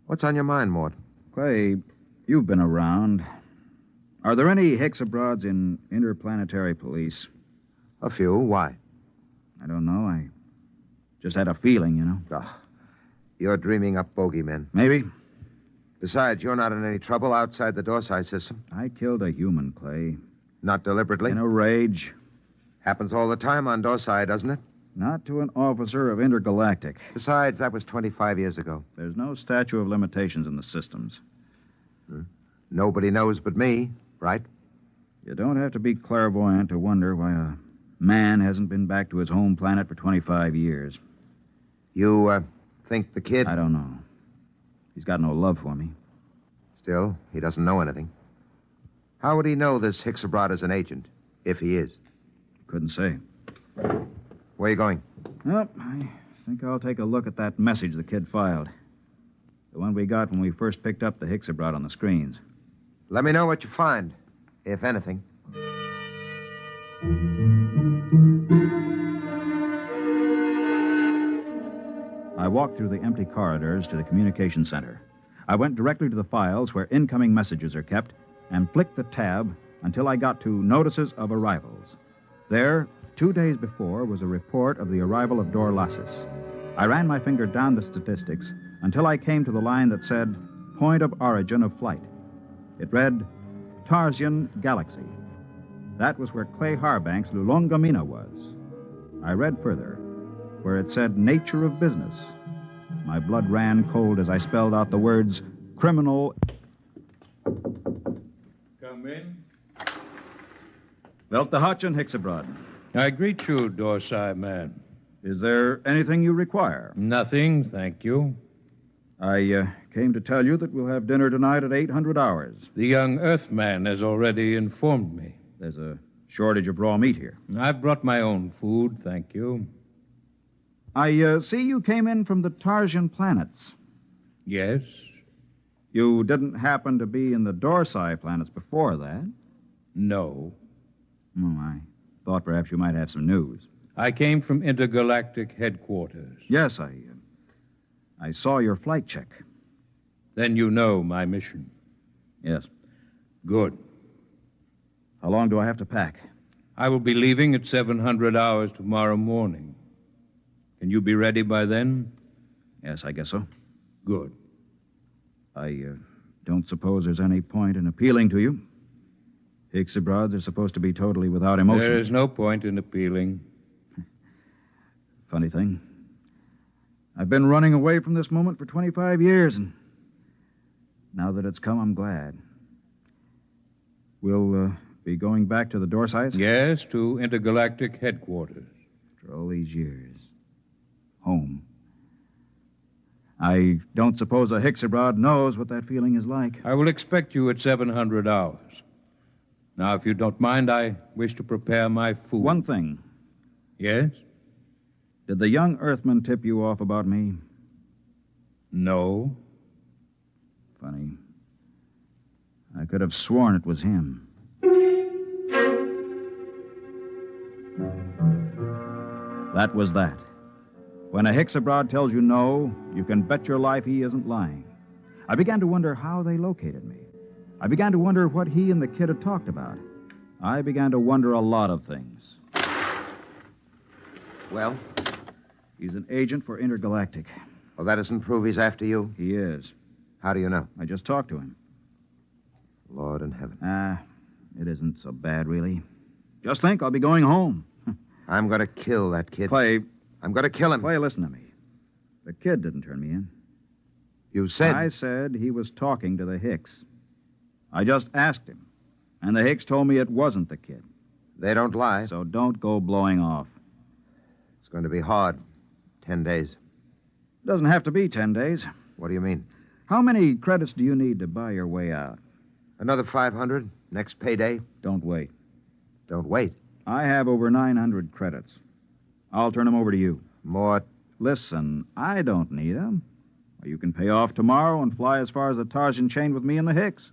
What's on your mind, Mort? Clay, you've been around. Are there any Hicks abroads in interplanetary police? A few. Why? I don't know. I just had a feeling, you know. Oh, you're dreaming up bogeymen. Maybe. Besides, you're not in any trouble outside the Dorsai system. I killed a human, Clay. Not deliberately? In a rage. Happens all the time on Dorsai, doesn't it? Not to an officer of Intergalactic. Besides, that was 25 years ago. There's no statute of limitations in the systems. Nobody knows but me, right? You don't have to be clairvoyant to wonder why a man hasn't been back to his home planet for 25 years. You, think the kid... I don't know. He's got no love for me. Still, he doesn't know anything. How would he know this Hicks abroad is an agent, if he is? Couldn't say. Where are you going? Well, I think I'll take a look at that message the kid filed. The one we got when we first picked up the Hicks abroad on the screens. Let me know what you find, if anything. I walked through the empty corridors to the communication center. I went directly to the files where incoming messages are kept and flicked the tab until I got to Notices of Arrivals. There, 2 days before, was a report of the arrival of Dorlassis. I ran my finger down the statistics until I came to the line that said, Point of Origin of Flight. It read, Tarsian Galaxy. That was where Clay Harbank's Lulongamina was. I read further, where it said nature of business. My blood ran cold as I spelled out the words criminal. Come in. Belt the hutch and Hixabrod. I greet you, Dorsai man. Is there anything you require? Nothing, thank you. I came to tell you that we'll have dinner tonight at 800 hours. The young Earthman has already informed me. There's a shortage of raw meat here. I've brought my own food, thank you. I see you came in from the Tarsian planets. Yes? You didn't happen to be in the Dorsai planets before that? No. Oh, I thought perhaps you might have some news. I came from intergalactic headquarters. Yes, I saw your flight check. Then you know my mission. Yes. Good. How long do I have to pack? I will be leaving at 700 hours tomorrow morning. Can you be ready by then? Yes, I guess so. Good. I don't suppose there's any point in appealing to you. Hixabrods are supposed to be totally without emotion. There is no point in appealing. Funny thing. I've been running away from this moment for 25 years, and now that it's come, I'm glad. We'll be going back to the Dorsites? Yes, to intergalactic headquarters. After all these years. Home. I don't suppose a Hixabrod knows what that feeling is like. I will expect you at 700 hours. Now, if you don't mind, I wish to prepare my food. One thing. Yes? Did the young Earthman tip you off about me? No. Funny. I could have sworn it was him. That was that. When a Hixabrod tells you no, you can bet your life he isn't lying. I began to wonder how they located me. I began to wonder what he and the kid had talked about. I began to wonder a lot of things. Well? He's an agent for Intergalactic. Well, that doesn't prove he's after you? He is. How do you know? I just talked to him. Lord in heaven. It isn't so bad, really. Just think, I'll be going home. I'm going to kill that kid. Clay. I'm going to kill him. Clay, listen to me. The kid didn't turn me in. You said... I said he was talking to the Hicks. I just asked him, and the Hicks told me it wasn't the kid. They don't lie. So don't go blowing off. It's going to be hard. 10 days. It doesn't have to be 10 days. What do you mean? How many credits do you need to buy your way out? Another 500? Next payday? Don't wait. Don't wait? I have over 900 credits. I'll turn them over to you. Mort. Listen, I don't need them. You can pay off tomorrow and fly as far as the Tarsian chain with me and the Hicks.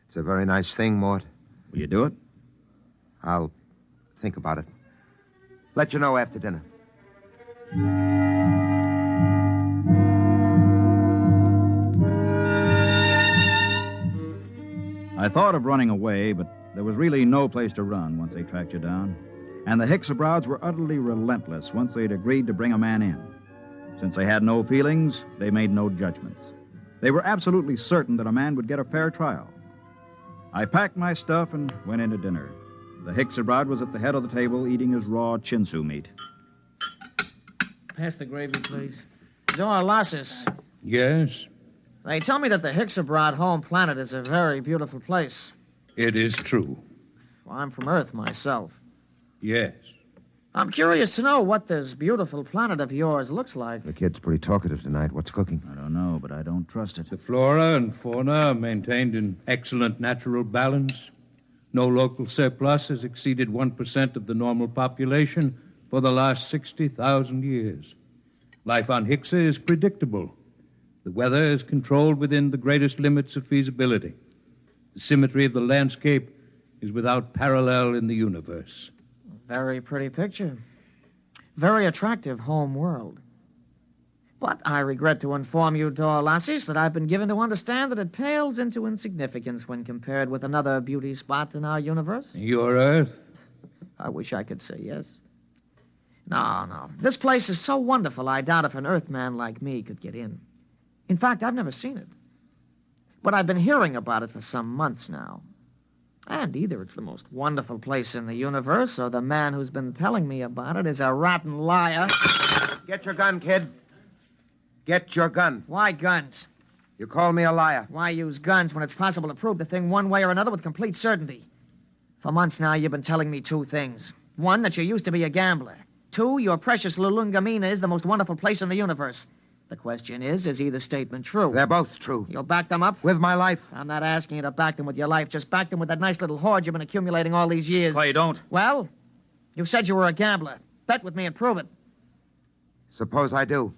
It's a very nice thing, Mort. Will you do it? I'll think about it. Let you know after dinner. I thought of running away, but there was really no place to run once they tracked you down. And the Hixabrods were utterly relentless once they'd agreed to bring a man in. Since they had no feelings, they made no judgments. They were absolutely certain that a man would get a fair trial. I packed my stuff and went in to dinner. The Hixabrod was at the head of the table eating his raw chinsu meat. Pass the gravy, please. Dorlasis. Yes? They tell me that the Hixabrod home planet is a very beautiful place. It is true. Well, I'm from Earth myself. Yes. I'm curious to know what this beautiful planet of yours looks like. The kid's pretty talkative tonight. What's cooking? I don't know, but I don't trust it. The flora and fauna are maintained in excellent natural balance. No local surplus has exceeded 1% of the normal population for the last 60,000 years. Life on Hixa is predictable. The weather is controlled within the greatest limits of feasibility. The symmetry of the landscape is without parallel in the universe. Very pretty picture. Very attractive home world. But I regret to inform you, Dorlasis, that I've been given to understand that it pales into insignificance when compared with another beauty spot in our universe. Your Earth? I wish I could say yes. No. This place is so wonderful, I doubt if an Earthman like me could get in. In fact, I've never seen it. But I've been hearing about it for some months now. And either it's the most wonderful place in the universe, or the man who's been telling me about it is a rotten liar. Get your gun, kid. Get your gun. Why guns? You call me a liar. Why use guns when it's possible to prove the thing one way or another with complete certainty? For months now, you've been telling me two things. One, that you used to be a gambler. Two, your precious Lulungamina is the most wonderful place in the universe. The question is either statement true? They're both true. You'll back them up? With my life. I'm not asking you to back them with your life. Just back them with that nice little hoard you've been accumulating all these years. Clay, don't. Well, you said you were a gambler. Bet with me and prove it. Suppose I do.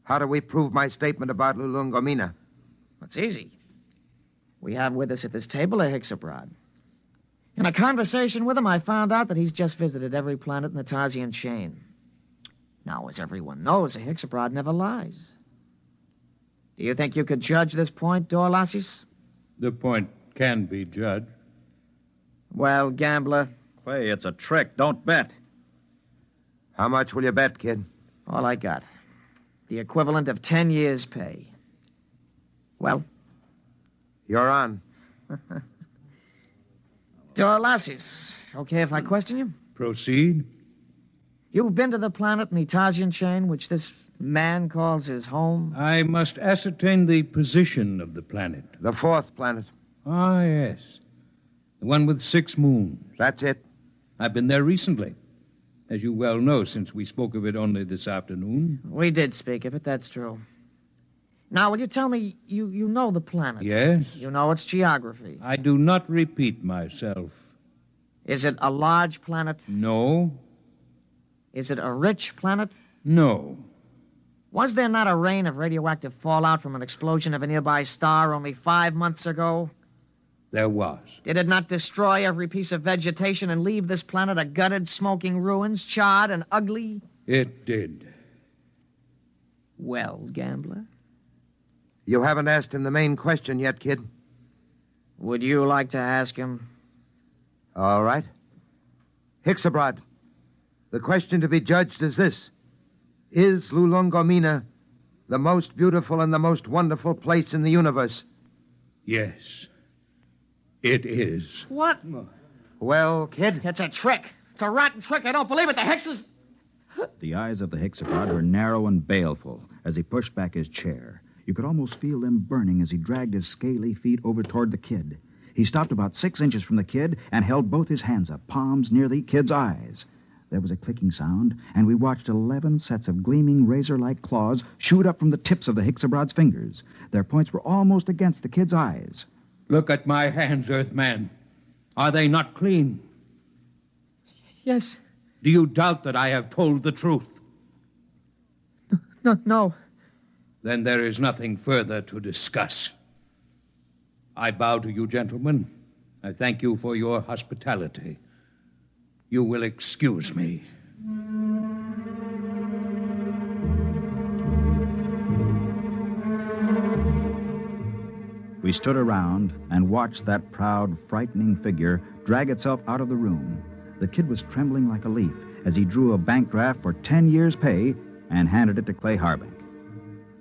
How do we prove my statement about Lulungomina? It's easy. We have with us at this table a Hixabrod. In a conversation with him, I found out that he's just visited every planet in the Tarsian chain. Now, as everyone knows, a Hixabrod never lies. Do you think you could judge this point, Dorlasis? The point can be judged. Well, gambler? Clay, it's a trick. Don't bet. How much will you bet, kid? All I got. The equivalent of 10 years' pay. Well? You're on. Dorlasis, okay if I question you? Proceed. You've been to the planet in the Tarsian chain, which this man calls his home? I must ascertain the position of the planet. The fourth planet. Ah, yes. The one with 6 moons. That's it. I've been there recently. As you well know, since we spoke of it only this afternoon. We did speak of it, that's true. Now, will you tell me, you know the planet? Yes. You know its geography? I do not repeat myself. Is it a large planet? No. Is it a rich planet? No. Was there not a rain of radioactive fallout from an explosion of a nearby star only 5 months ago? There was. Did it not destroy every piece of vegetation and leave this planet a gutted, smoking ruins, charred and ugly? It did. Well, gambler? You haven't asked him the main question yet, kid. Would you like to ask him? All right. Hixabrod, the question to be judged is this. Is Lulungomina the most beautiful and the most wonderful place in the universe? Yes. It is. What? Well, kid? It's a trick. It's a rotten trick. I don't believe it. The Hex is... The eyes of the Hixabrod were narrow and baleful as he pushed back his chair. You could almost feel them burning as he dragged his scaly feet over toward the kid. He stopped about 6 inches from the kid and held both his hands up, palms near the kid's eyes. There was a clicking sound, and we watched 11 sets of gleaming razor-like claws shoot up from the tips of the Hixabrod's fingers. Their points were almost against the kid's eyes. Look at my hands, Earthman. Are they not clean? Yes. Do you doubt that I have told the truth? No. Then there is nothing further to discuss. I bow to you, gentlemen. I thank you for your hospitality. You will excuse me. We stood around and watched that proud, frightening figure drag itself out of the room. The kid was trembling like a leaf as he drew a bank draft for 10 years' pay and handed it to Clay Harbank.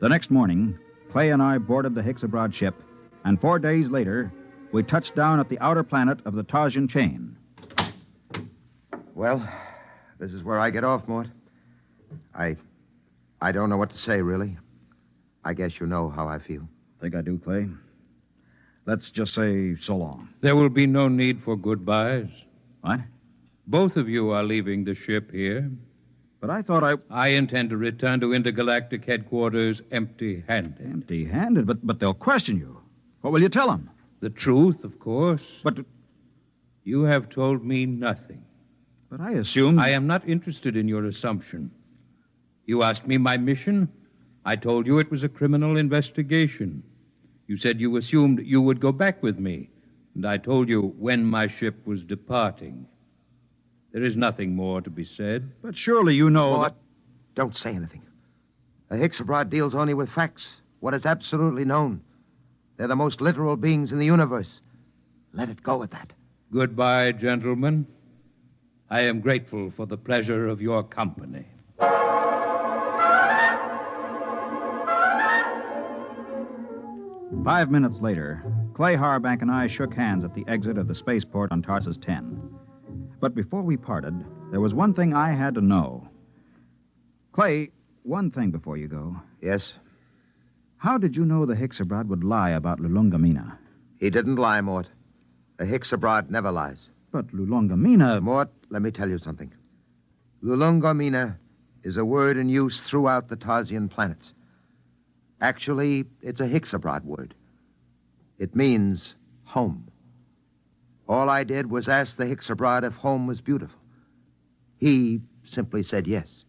The next morning, Clay and I boarded the Hixabrod ship, and 4 days later, we touched down at the outer planet of the Tarsian chain. Well, this is where I get off, Mort. I don't know what to say, really. I guess you know how I feel. Think I do, Clay? Let's just say so long. There will be no need for goodbyes. What? Both of you are leaving the ship here. But I thought I intend to return to intergalactic headquarters empty-handed. Empty-handed? But they'll question you. What will you tell them? The truth, of course. But... You have told me nothing. But I assumed... I am not interested in your assumption. You asked me my mission. I told you it was a criminal investigation. You said you assumed you would go back with me, and I told you when my ship was departing. There is nothing more to be said. But surely you know... Mort, don't say anything. A Hixabrod deals only with facts, what is absolutely known. They're the most literal beings in the universe. Let it go at that. Goodbye, gentlemen. I am grateful for the pleasure of your company. 5 minutes later, Clay Harbank and I shook hands at the exit of the spaceport on Tarsus 10. But before we parted, there was one thing I had to know. Clay, one thing before you go. Yes? How did you know the Hixabrad would lie about Lulungamina? He didn't lie, Mort. A Hixabrad never lies. But Lulungamina... Mort, let me tell you something. Lulungamina is a word in use throughout the Tarsian planets. Actually, it's a Hixabrad word. It means home. All I did was ask the Hixabrad if home was beautiful. He simply said yes.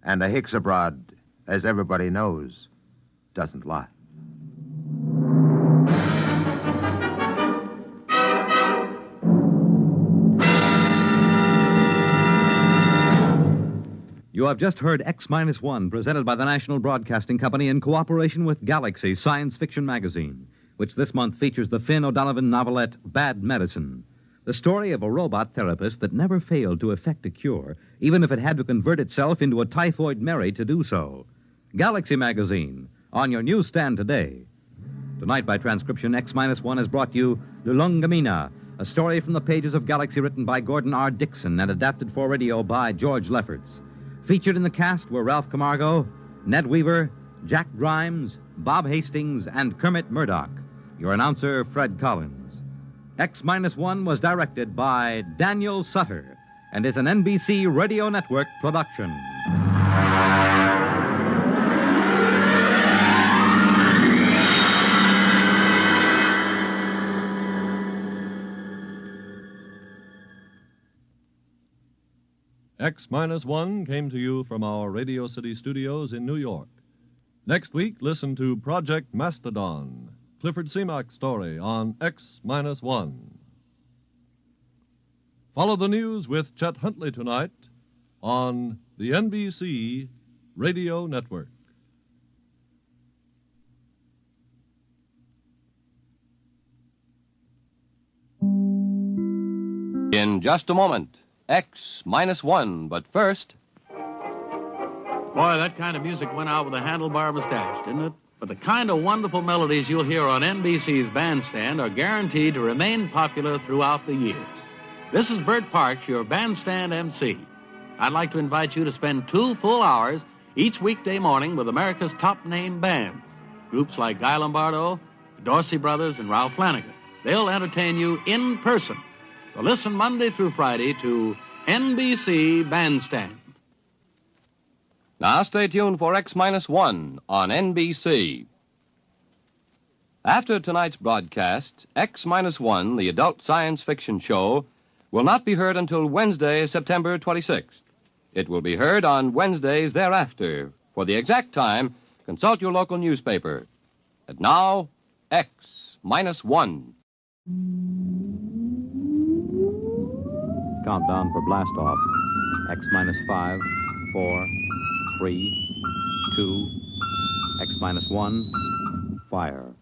And a Hixabrad, as everybody knows, doesn't lie. You have just heard X-1, presented by the National Broadcasting Company in cooperation with Galaxy Science Fiction Magazine, which this month features the Finn O'Donovan novelette Bad Medicine, the story of a robot therapist that never failed to effect a cure, even if it had to convert itself into a typhoid Mary to do so. Galaxy Magazine, on your newsstand today. Tonight, by transcription, X-1 has brought you Lulungamina, a story from the pages of Galaxy written by Gordon R. Dixon and adapted for radio by George Lefferts. Featured in the cast were Ralph Camargo, Ned Weaver, Jack Grimes, Bob Hastings, and Kermit Murdoch. Your announcer, Fred Collins. X-1 was directed by Daniel Sutter and is an NBC Radio Network production. X-1 came to you from our Radio City studios in New York. Next week, listen to Project Mastodon, Clifford Seamock's story on X-1. Follow the news with Chet Huntley tonight on the NBC Radio Network. In just a moment, X-1, but first... Boy, that kind of music went out with a handlebar mustache, didn't it? But the kind of wonderful melodies you'll hear on NBC's Bandstand are guaranteed to remain popular throughout the years. This is Bert Parks, your Bandstand MC. I'd like to invite you to spend 2 full hours each weekday morning with America's top name bands. Groups like Guy Lombardo, the Dorsey Brothers, and Ralph Flanagan. They'll entertain you in person. So listen Monday through Friday to NBC Bandstand. Now stay tuned for X-1 on NBC. After tonight's broadcast, X-1, the adult science fiction show, will not be heard until Wednesday, September 26th. It will be heard on Wednesdays thereafter. For the exact time, consult your local newspaper. And now, X-1. Countdown for blast-off. X-5, 4, 3, 2, X-1, fire.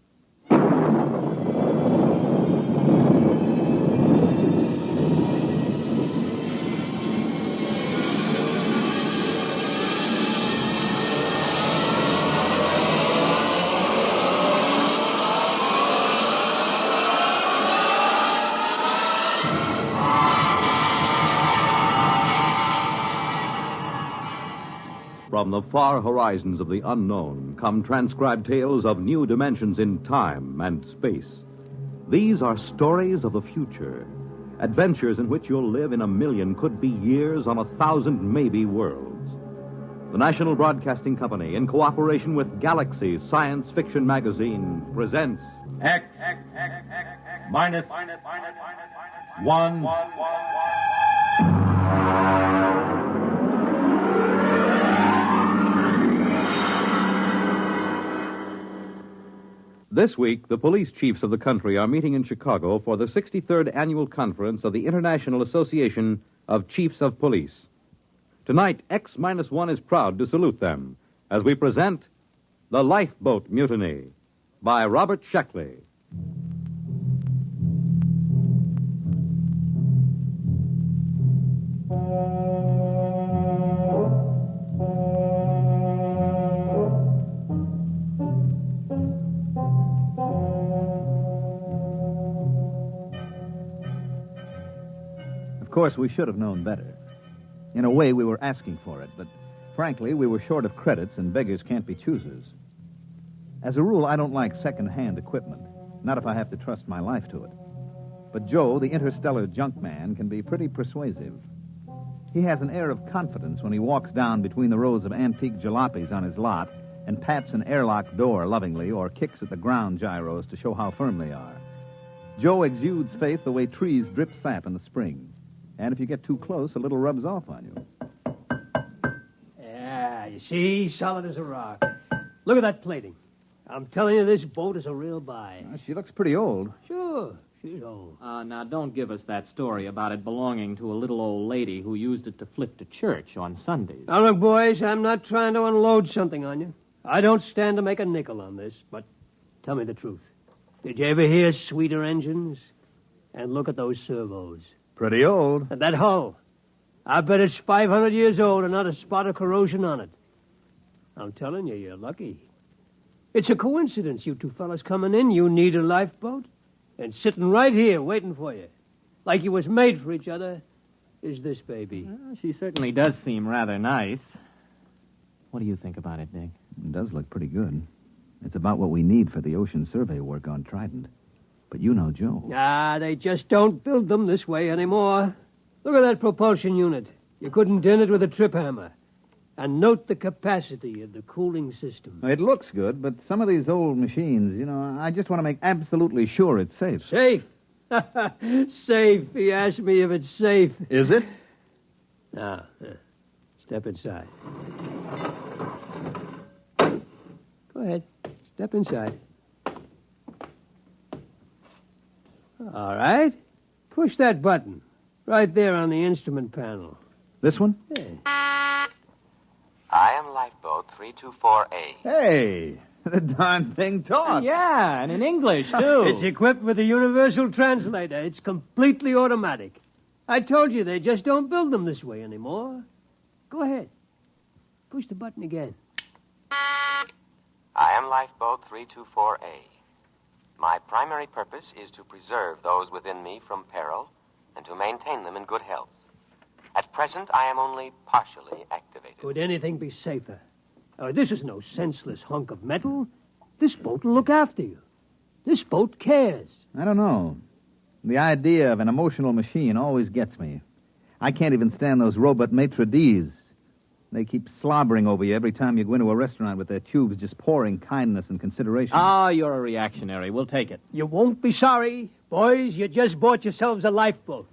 From the far horizons of the unknown come transcribed tales of new dimensions in time and space. These are stories of the future, adventures in which you'll live in a million, could be years, on 1,000 maybe worlds. The National Broadcasting Company, in cooperation with Galaxy Science Fiction Magazine, presents X-1. This week, the police chiefs of the country are meeting in Chicago for the 63rd Annual Conference of the International Association of Chiefs of Police. Tonight, X-1 is proud to salute them as we present The Lifeboat Mutiny by Robert Sheckley. course, we should have known better. In a way, we were asking for it, but frankly, we were short of credits, and beggars can't be choosers. As a rule, I don't like second-hand equipment, not if I have to trust my life to it. But Joe, the interstellar junk man, can be pretty persuasive. He has an air of confidence when he walks down between the rows of antique jalopies on his lot and pats an airlock door lovingly or kicks at the ground gyros to show how firm they are. Joe exudes faith the way trees drip sap in the spring. And if you get too close, a little rubs off on you. Yeah, you see, solid as a rock. Look at that plating. I'm telling you, this boat is a real buy. She looks pretty old. Sure, she's old. Now, don't give us that story about it belonging to a little old lady who used it to flip to church on Sundays. Now, look, boys, I'm not trying to unload something on you. I don't stand to make a nickel on this, but tell me the truth. Did you ever hear sweeter engines? And look at those servos. Pretty old. And that hull. I bet it's 500 years old and not a spot of corrosion on it. I'm telling you, you're lucky. It's a coincidence, you two fellas coming in. You need a lifeboat. And sitting right here waiting for you, like you was made for each other, is this baby. Well, she certainly does seem rather nice. What do you think about it, Dick? It does look pretty good. It's about what we need for the ocean survey work on Trident. But you know Joe. They just don't build them this way anymore. Look at that propulsion unit. You couldn't dent it with a trip hammer. And note the capacity of the cooling system. It looks good, but some of these old machines, I just want to make absolutely sure it's safe. Safe? Safe. He asked me if it's safe. Is it? Now, step inside. Go ahead. Step inside. All right. Push that button. Right there on the instrument panel. This one? Yeah. I am Lifeboat 324A. Hey, the darn thing talks. Yeah, and in English, too. It's equipped with a universal translator. It's completely automatic. I told you they just don't build them this way anymore. Go ahead. Push the button again. I am Lifeboat 324A. My primary purpose is to preserve those within me from peril and to maintain them in good health. At present, I am only partially activated. Could anything be safer? This is no senseless hunk of metal. This boat will look after you. This boat cares. I don't know. The idea of an emotional machine always gets me. I can't even stand those robot maitre d's. They keep slobbering over you every time you go into a restaurant with their tubes just pouring kindness and consideration. You're a reactionary. We'll take it. You won't be sorry. Boys, you just bought yourselves a lifeboat.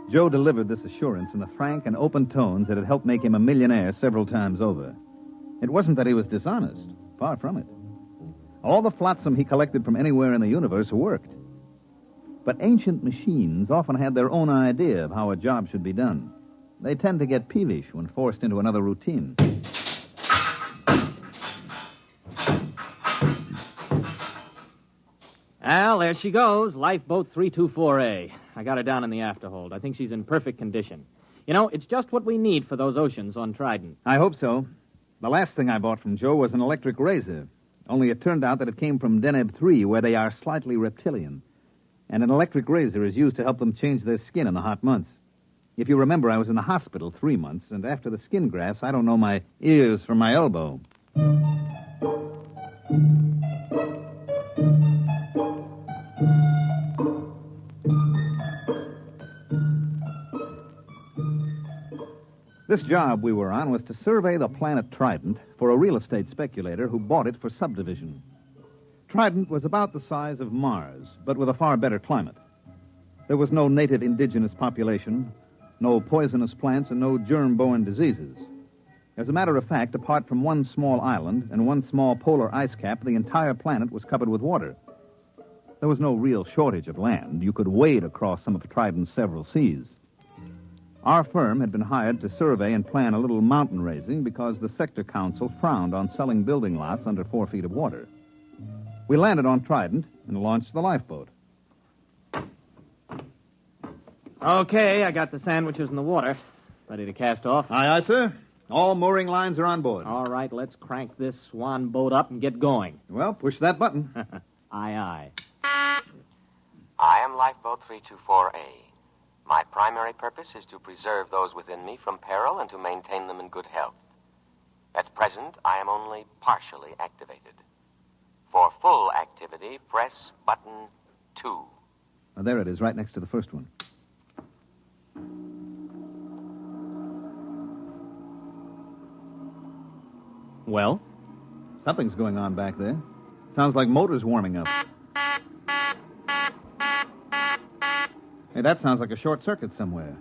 Joe delivered this assurance in the frank and open tones that had helped make him a millionaire several times over. It wasn't that he was dishonest. Far from it. All the flotsam he collected from anywhere in the universe worked. But ancient machines often had their own idea of how a job should be done. They tend to get peevish when forced into another routine. Al, there she goes, Lifeboat 324A. I got her down in the afterhold. I think she's in perfect condition. It's just what we need for those oceans on Trident. I hope so. The last thing I bought from Joe was an electric razor. Only it turned out that it came from Deneb 3, where they are slightly reptilian. And an electric razor is used to help them change their skin in the hot months. If you remember, I was in the hospital 3 months, and after the skin grafts, I don't know my ears from my elbow. This job we were on was to survey the planet Trident for a real estate speculator who bought it for subdivision. Trident was about the size of Mars, but with a far better climate. There was no native indigenous population, no poisonous plants, and no germ-borne diseases. As a matter of fact, apart from one small island and one small polar ice cap, the entire planet was covered with water. There was no real shortage of land. You could wade across some of Trident's several seas. Our firm had been hired to survey and plan a little mountain raising because the sector council frowned on selling building lots under 4 feet of water. We landed on Trident and launched the lifeboat. Okay, I got the sandwiches in the water. Ready to cast off? Aye, aye, sir. All mooring lines are on board. All right, let's crank this swan boat up and get going. Well, push that button. Aye, aye. I am Lifeboat 324A. My primary purpose is to preserve those within me from peril and to maintain them in good health. At present, I am only partially activated. For full activity, press button 2. Oh, there it is, right next to the first one. Well? Something's going on back there. Sounds like motors warming up. Hey, that sounds like a short circuit somewhere.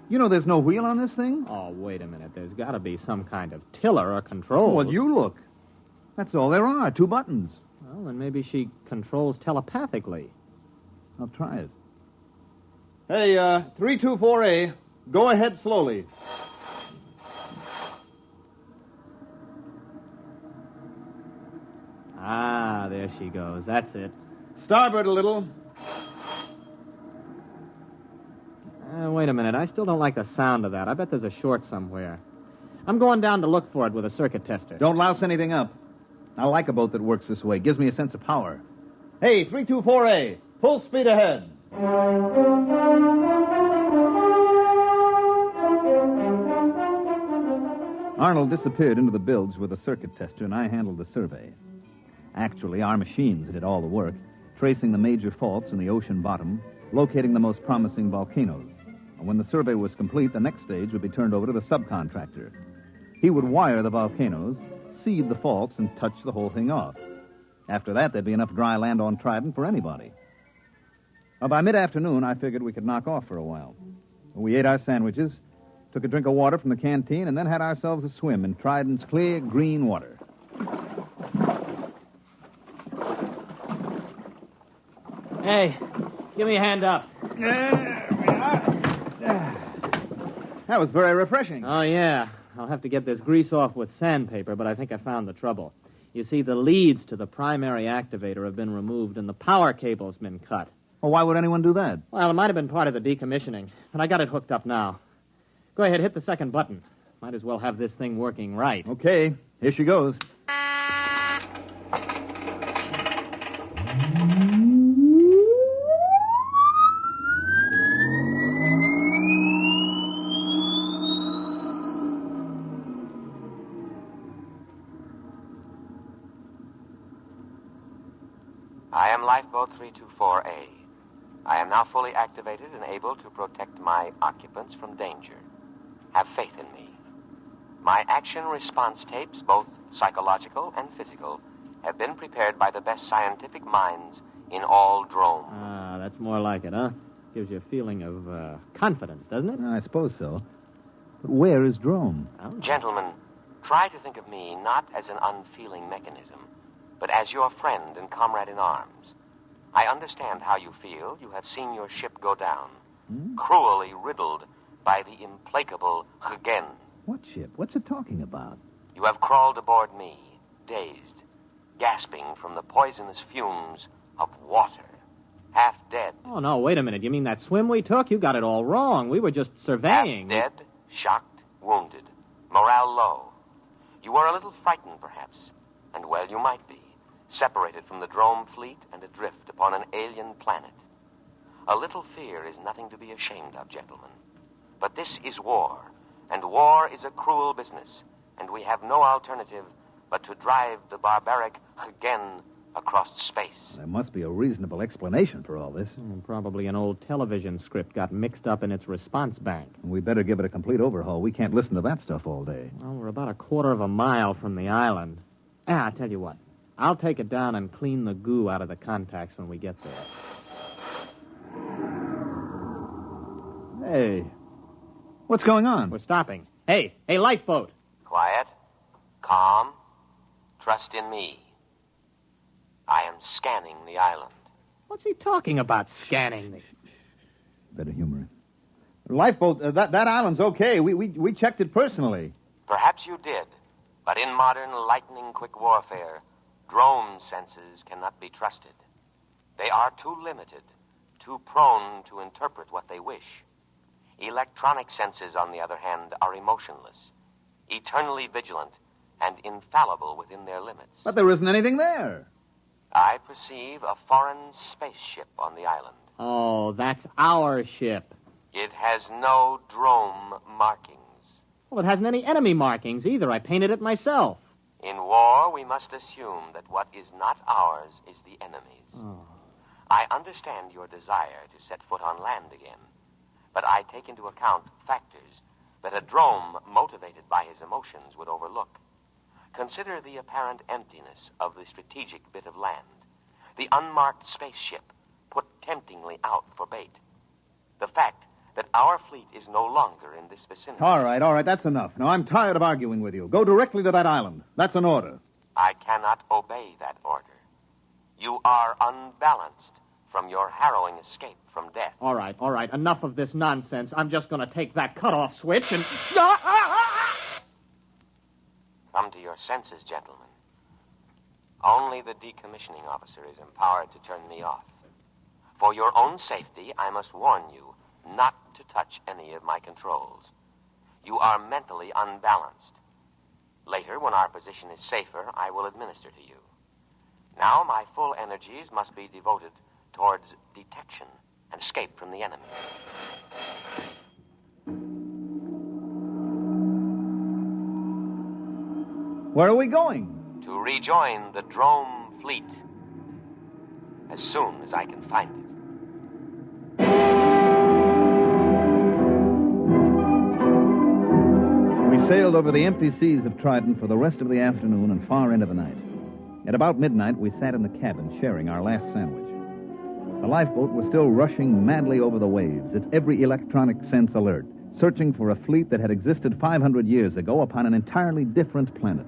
You know there's no wheel on this thing? Oh, wait a minute. There's got to be some kind of tiller or control. Well, you look. That's all there are, 2 buttons. Well, then maybe she controls telepathically. I'll try it. Hey, 324A, go ahead slowly. Ah, there she goes. That's it. Starboard a little. Wait a minute. I still don't like the sound of that. I bet there's a short somewhere. I'm going down to look for it with a circuit tester. Don't louse anything up. I like a boat that works this way. Gives me a sense of power. Hey, 324A, full speed ahead. Arnold disappeared into the bilge with a circuit tester, and I handled the survey. Actually, our machines did all the work, tracing the major faults in the ocean bottom, locating the most promising volcanoes. And when the survey was complete, the next stage would be turned over to the subcontractor. He would wire the volcanoes, seed the faults, and touch the whole thing off. After that, there'd be enough dry land on Trident for anybody. Well, by mid-afternoon, I figured we could knock off for a while. We ate our sandwiches, took a drink of water from the canteen, and then had ourselves a swim in Trident's clear, green water. Hey, give me a hand up. That was very refreshing. Oh, yeah. I'll have to get this grease off with sandpaper, but I think I found the trouble. You see, the leads to the primary activator have been removed and the power cable's been cut. Well, why would anyone do that? Well, it might have been part of the decommissioning, but I got it hooked up now. Go ahead, hit the second button. Might as well have this thing working right. Okay, here she goes. I am Lifeboat 324A. I am now fully activated and able to protect my occupants from danger. Have faith in me. My action response tapes, both psychological and physical, have been prepared by the best scientific minds in all Drome. Ah, that's more like it, huh? Gives you a feeling of confidence, doesn't it? I suppose so. But where is Drome? Gentlemen, try to think of me not as an unfeeling mechanism, but as your friend and comrade in arms. I understand how you feel. You have seen your ship go down, cruelly riddled by the implacable Hagen. What ship? What's it talking about? You have crawled aboard me, dazed, gasping from the poisonous fumes of water, half dead. Oh, no, wait a minute. You mean that swim we took? You got it all wrong. We were just surveying. Half dead, shocked, wounded, morale low. You were a little frightened, perhaps, and well, you might be. Separated from the Drome fleet and adrift upon an alien planet. A little fear is nothing to be ashamed of, gentlemen. But this is war, and war is a cruel business, and we have no alternative but to drive the barbaric Hagen across space. There must be a reasonable explanation for all this. Probably an old television script got mixed up in its response bank. We better give it a complete overhaul. We can't listen to that stuff all day. Well, we're about a quarter of a mile from the island. I'll tell you what. I'll take it down and clean the goo out of the contacts when we get there. Hey, what's going on? We're stopping. Hey, lifeboat. Quiet, calm, trust in me. I am scanning the island. What's he talking about, scanning the... Better humor it. Lifeboat, that island's okay. We checked it personally. Perhaps you did, but in modern lightning-quick warfare, Drome senses cannot be trusted. They are too limited, too prone to interpret what they wish. Electronic senses, on the other hand, are emotionless, eternally vigilant, and infallible within their limits. But there isn't anything there. I perceive a foreign spaceship on the island. Oh, that's our ship. It has no drome markings. Well, it hasn't any enemy markings either. I painted it myself. In war, we must assume that what is not ours is the enemy's. Oh. I understand your desire to set foot on land again, but I take into account factors that a drome motivated by his emotions would overlook. Consider the apparent emptiness of the strategic bit of land, the unmarked spaceship put temptingly out for bait, the fact that our fleet is no longer in this vicinity. All right, that's enough. Now, I'm tired of arguing with you. Go directly to that island. That's an order. I cannot obey that order. You are unbalanced from your harrowing escape from death. All right. Enough of this nonsense. I'm just going to take that cutoff switch and... Come to your senses, gentlemen. Only the decommissioning officer is empowered to turn me off. For your own safety, I must warn you not to touch any of my controls. You are mentally unbalanced. Later, when our position is safer, I will administer to you. Now, my full energies must be devoted towards detection and escape from the enemy. Where are we going? To rejoin the drome fleet as soon as I can find it. We sailed over the empty seas of Trident for the rest of the afternoon and far into the night. At about midnight, we sat in the cabin sharing our last sandwich. The lifeboat was still rushing madly over the waves, its every electronic sense alert, searching for a fleet that had existed 500 years ago upon an entirely different planet.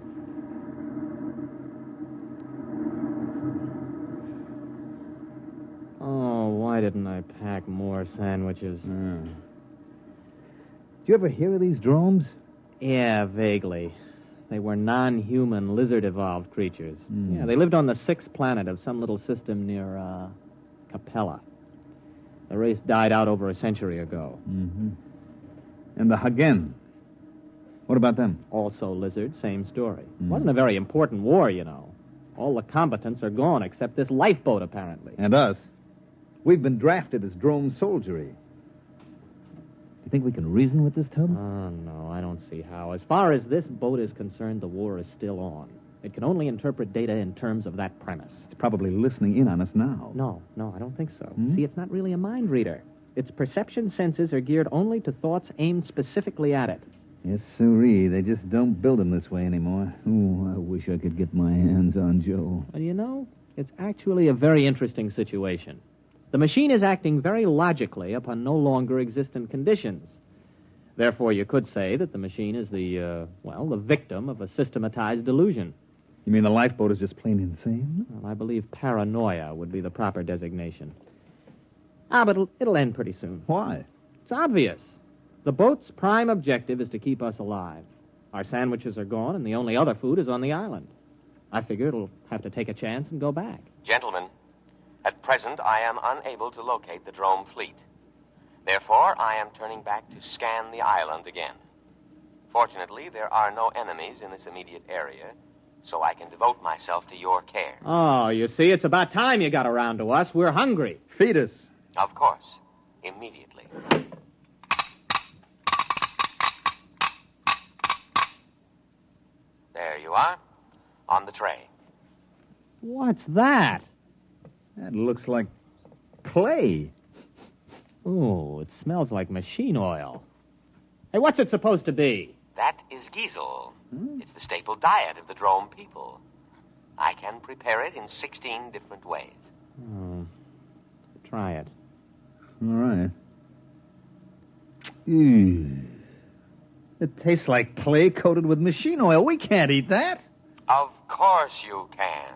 Oh, why didn't I pack more sandwiches? Did you ever hear of these dromes? Yeah, vaguely. They were non-human, lizard-evolved creatures. Yeah, they lived on the 6th planet of some little system near, Capella. The race died out over a century ago. Mm-hmm. And the Hagen? What about them? Also lizard, same story. Wasn't a very important war, you know. All the combatants are gone except this lifeboat, apparently. And us. We've been drafted as drone soldiery. Do you think we can reason with this tub? Oh, no, I don't see how. As far as this boat is concerned, the war is still on. It can only interpret data in terms of that premise. It's probably listening in on us now. No, I don't think so. See, it's not really a mind reader. Its perception senses are geared only to thoughts aimed specifically at it. Yes, sirree. They just don't build them this way anymore. Oh, I wish I could get my hands on Joe. Well, you know, it's actually a very interesting situation. The machine is acting very logically upon no longer existent conditions. Therefore, you could say that the machine is the victim of a systematized delusion. You mean the lifeboat is just plain insane? Well, I believe paranoia would be the proper designation. But it'll end pretty soon. Why? It's obvious. The boat's prime objective is to keep us alive. Our sandwiches are gone, and the only other food is on the island. I figure it'll have to take a chance and go back. Gentlemen, at present I am unable to locate the drome fleet. Therefore, I am turning back to scan the island again. Fortunately, there are no enemies in this immediate area, so I can devote myself to your care. Oh, you see, it's about time you got around to us. We're hungry. Feed us. Of course, immediately. There you are, on the tray. What's that? That looks like clay. Oh, it smells like machine oil. Hey, what's it supposed to be? That is giesel. It's the staple diet of the drome people. I can prepare it in 16 different ways. Oh, try it. All right. It tastes like clay coated with machine oil. We can't eat that. Of course you can.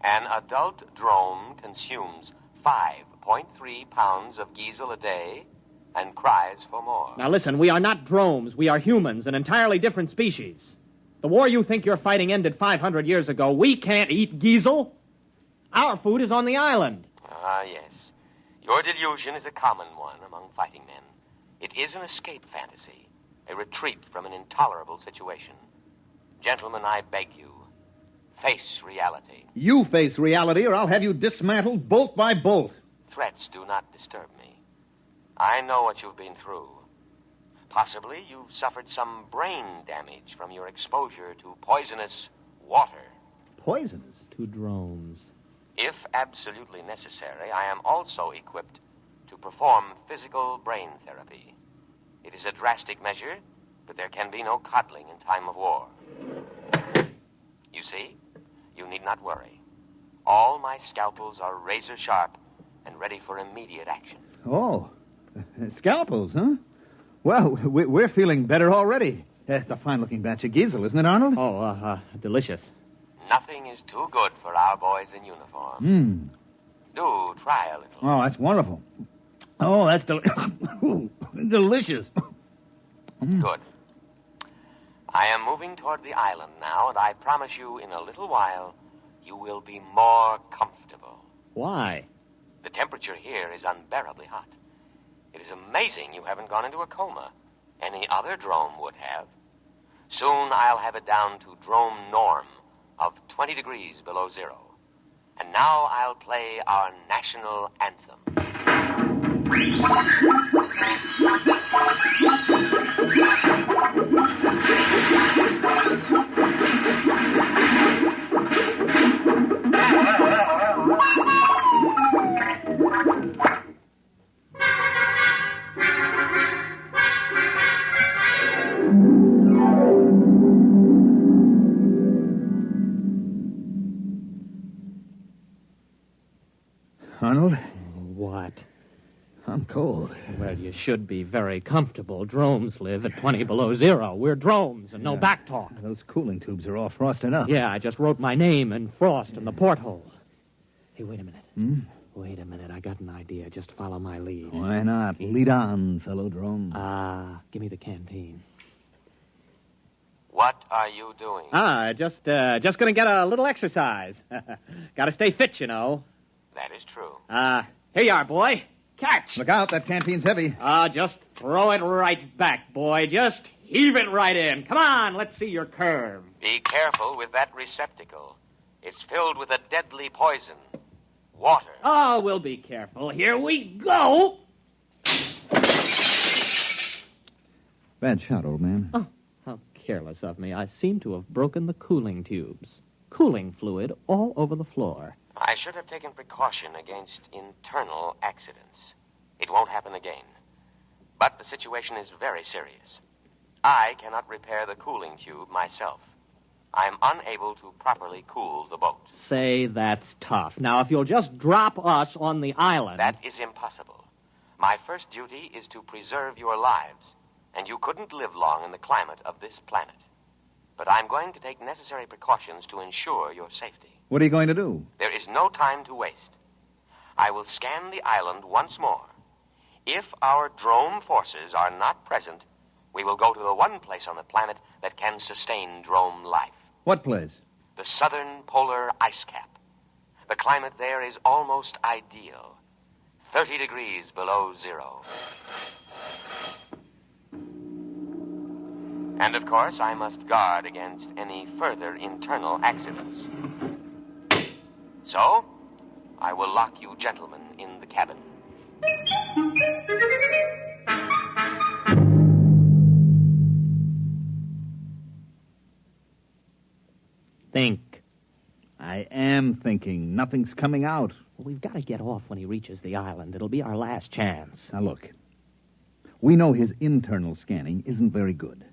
An adult drone consumes 5.3 pounds of giesel a day and cries for more. Now listen, we are not drones. We are humans, an entirely different species. The war you think you're fighting ended 500 years ago. We can't eat giesel. Our food is on the island. Ah, yes. Your delusion is a common one among fighting men. It is an escape fantasy. a retreat from an intolerable situation. Gentlemen, I beg you, face reality. You face reality, or I'll have you dismantled bolt by bolt. Threats do not disturb me. I know what you've been through. Possibly you've suffered some brain damage from your exposure to poisonous water. Poisonous? To drones. If absolutely necessary, I am also equipped to perform physical brain therapy. It is a drastic measure, but there can be no coddling in time of war. You see, you need not worry. All my scalpels are razor sharp and ready for immediate action. Oh, scalpels, huh? Well, we're feeling better already. It's a fine-looking batch of Giesel, isn't it, Arnold? Oh, delicious. Nothing is too good for our boys in uniform. Do try a little. Oh, that's wonderful. Oh, that's delicious. Good. I am moving toward the island now, and I promise you in a little while you will be more comfortable. Why? The temperature here is unbearably hot. It is amazing you haven't gone into a coma. Any other drome would have. Soon I'll have it down to drome norm of 20 degrees below zero. And now I'll play our national anthem. Arnold? What? I'm cold. Well, you should be very comfortable. Drones live at 20 below zero. We're drones and no back talk. Those cooling tubes are all frosted up. Yeah, I just wrote my name in frost in the porthole. Hey, wait a minute. Wait a minute. I got an idea. Just follow my lead. Why not? Lead on, fellow drone. Give me the canteen. What are you doing? Just gonna get a little exercise. Gotta stay fit, you know. That is true. Here you are, boy. Catch. Look out, that canteen's heavy. Just throw it right back, boy. Just heave it right in. Come on, let's see your curve. Be careful with that receptacle. It's filled with a deadly poison. Water. Oh, we'll be careful. Here we go. Bad shot, old man. Oh, how careless of me. I seem to have broken the cooling tubes. Cooling fluid all over the floor. I should have taken precaution against internal accidents. It won't happen again. But the situation is very serious. I cannot repair the cooling tube myself. I am unable to properly cool the boat. Say, that's tough. Now, if you'll just drop us on the island... That is impossible. My first duty is to preserve your lives, and you couldn't live long in the climate of this planet. But I'm going to take necessary precautions to ensure your safety. What are you going to do? There is no time to waste. I will scan the island once more. If our drone forces are not present, we will go to the one place on the planet that can sustain drone life. What place? The southern polar ice cap. The climate there is almost ideal. 30 degrees below zero. And of course, I must guard against any further internal accidents. So, I will lock you gentlemen in the cabin. Think. I am thinking. Nothing's coming out. Well, we've got to get off when he reaches the island. It'll be our last chance. Now, look. We know his internal scanning isn't very good.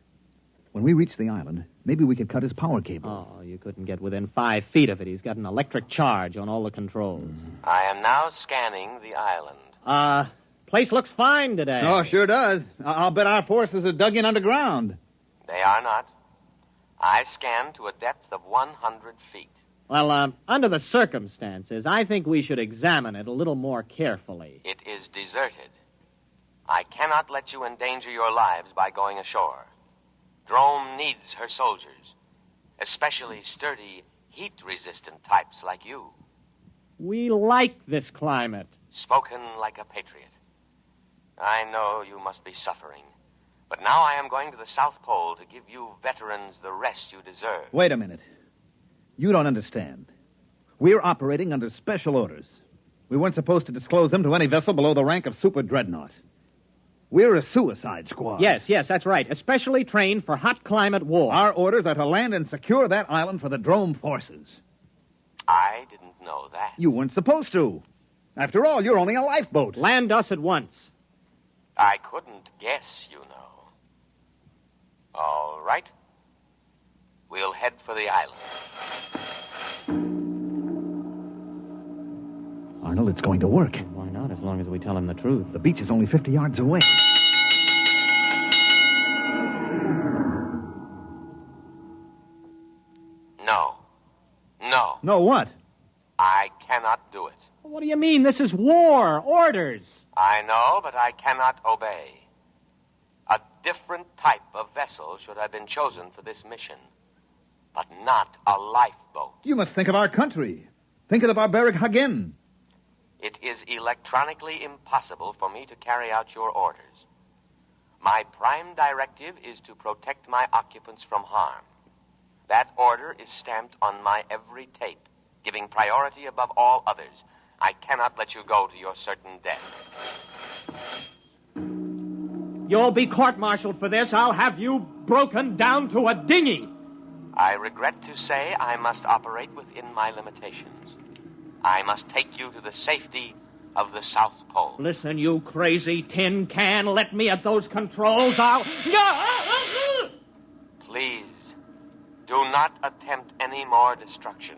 When we reach the island, maybe we could cut his power cable. Oh, you couldn't get within 5 feet of it. He's got an electric charge on all the controls. I am now scanning the island. Place looks fine today. Oh, sure does. I'll bet our forces are dug in underground. They are not. I scanned to a depth of 100 feet. Well, under the circumstances, I think we should examine it a little more carefully. It is deserted. I cannot let you endanger your lives by going ashore. Drome needs her soldiers, especially sturdy, heat-resistant types like you. We like this climate. Spoken like a patriot. I know you must be suffering, But now I am going to the South Pole to give you veterans the rest you deserve. Wait a minute. You don't understand. We're operating under special orders. We weren't supposed to disclose them to any vessel below the rank of super dreadnought. We're a suicide squad. Yes, that's right. Especially trained for hot climate war. Our orders are to land and secure that island for the Drome forces. I didn't know that. You weren't supposed to. After all, you're only a lifeboat. Land us at once. I couldn't guess, you know. All right. We'll head for the island. Arnold, it's going to work. Why not, as long as we tell him the truth? The beach is only 50 yards away. No. No, what? I cannot do it. What do you mean? This is war. Orders. I know, but I cannot obey. A different type of vessel should have been chosen for this mission, but not a lifeboat. You must think of our country. Think of the barbaric Hagen. It is electronically impossible for me to carry out your orders. My prime directive is to protect my occupants from harm. That order is stamped on my every tape, giving priority above all others. I cannot let you go to your certain death. You'll be court-martialed for this. I'll have you broken down to a dinghy. I regret to say I must operate within my limitations. I must take you to the safety of the South Pole. Listen, you crazy tin can. Let me at those controls. I'll... Please, do not attempt any more destruction.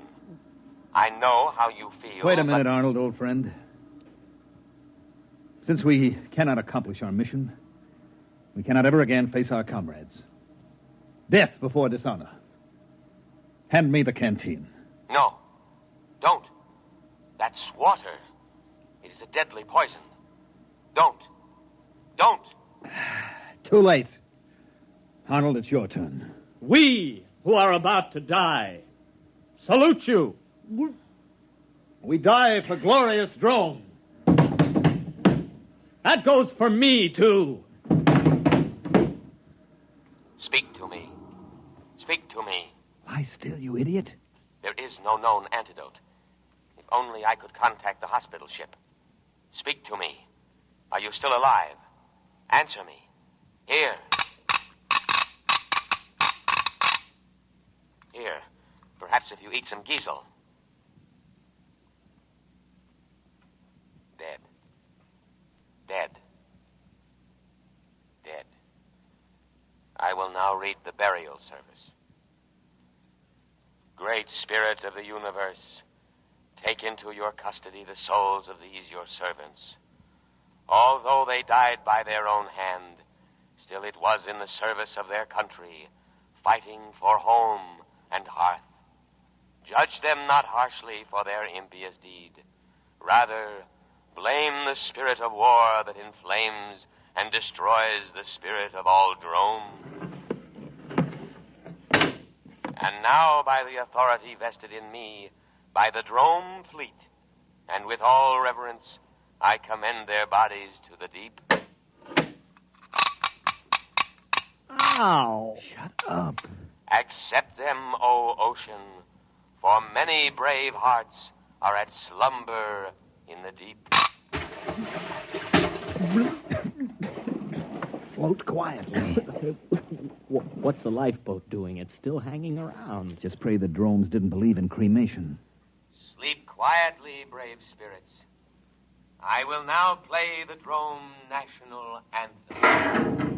I know how you feel. Wait a minute, Arnold, old friend. Since we cannot accomplish our mission, we cannot ever again face our comrades. Death before dishonor. Hand me the canteen. No, don't. That's water. It is a deadly poison. Don't. Too late. Arnold, it's your turn. We, who are about to die, salute you. We die for glorious Drome. That goes for me, too. Speak to me. Speak to me. Lie still, you idiot. There is no known antidote. If only I could contact the hospital ship. Speak to me. Are you still alive? Answer me. Here. Here. Perhaps if you eat some giesel. Dead. Dead. Dead. I will now read the burial service. Great Spirit of the universe, take into your custody the souls of these your servants. Although they died by their own hand, still it was in the service of their country, fighting for home and hearth. Judge them not harshly for their impious deed. Rather, blame the spirit of war that inflames and destroys the spirit of all Drome. And now, by the authority vested in me, by the Drome fleet, and with all reverence, I commend their bodies to the deep. Ow! Shut up. Accept them, O ocean, for many brave hearts are at slumber in the deep. Float quietly. What's the lifeboat doing? It's still hanging around. Just pray the Dromes didn't believe in cremation. Sleep quietly, brave spirits. I will now play the Drome National Anthem.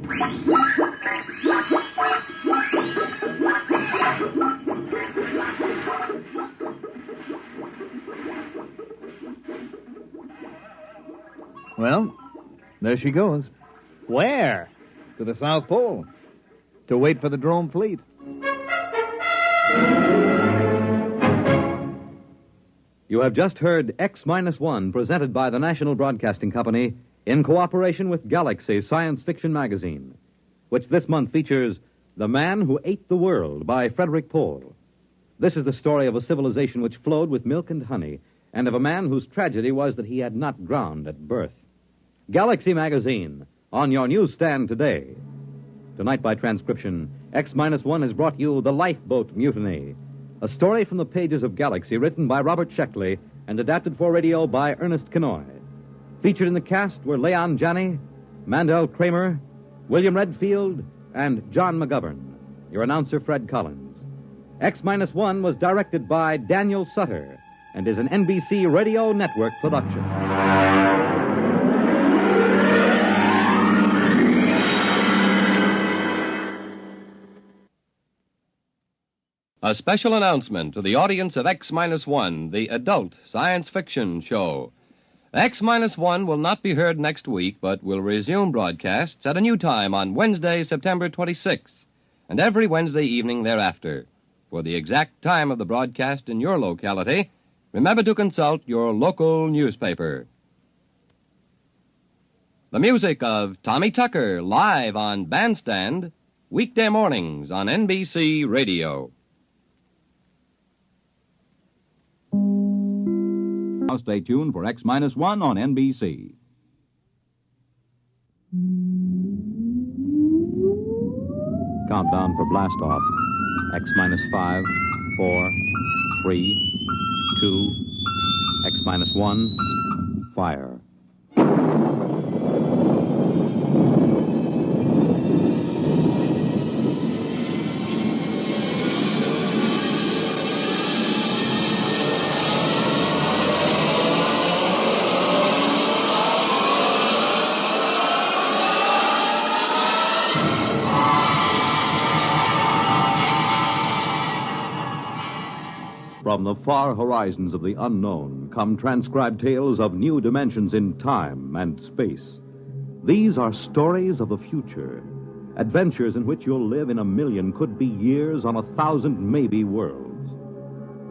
Well, there she goes. Where? To the South Pole. To wait for the Drome fleet. You have just heard X-1, presented by the National Broadcasting Company in cooperation with Galaxy Science Fiction Magazine, which this month features The Man Who Ate the World by Frederick Pohl. This is the story of a civilization which flowed with milk and honey, and of a man whose tragedy was that he had not drowned at birth. Galaxy Magazine, on your newsstand today. Tonight, by transcription, X-1 has brought you The Lifeboat Mutiny, a story from the pages of Galaxy written by Robert Sheckley and adapted for radio by Ernest Kenoy. Featured in the cast were Leon Janney, Mandel Kramer, William Redfield, and John McGovern. Your announcer, Fred Collins. X-1 was directed by Daniel Sutter and is an NBC Radio Network production. A special announcement to the audience of X-1, the adult science fiction show. X-1 will not be heard next week, but will resume broadcasts at a new time on Wednesday, September 26th, and every Wednesday evening thereafter. For the exact time of the broadcast in your locality, remember to consult your local newspaper. The music of Tommy Tucker, live on Bandstand, weekday mornings on NBC Radio. Now stay tuned for X-1 on NBC. Countdown for blast off. X-5, 4, 3, 2, X-1, fire. From the far horizons of the unknown come transcribed tales of new dimensions in time and space. These are stories of the future, adventures in which you'll live in a million, could be years, on 1,000 maybe worlds.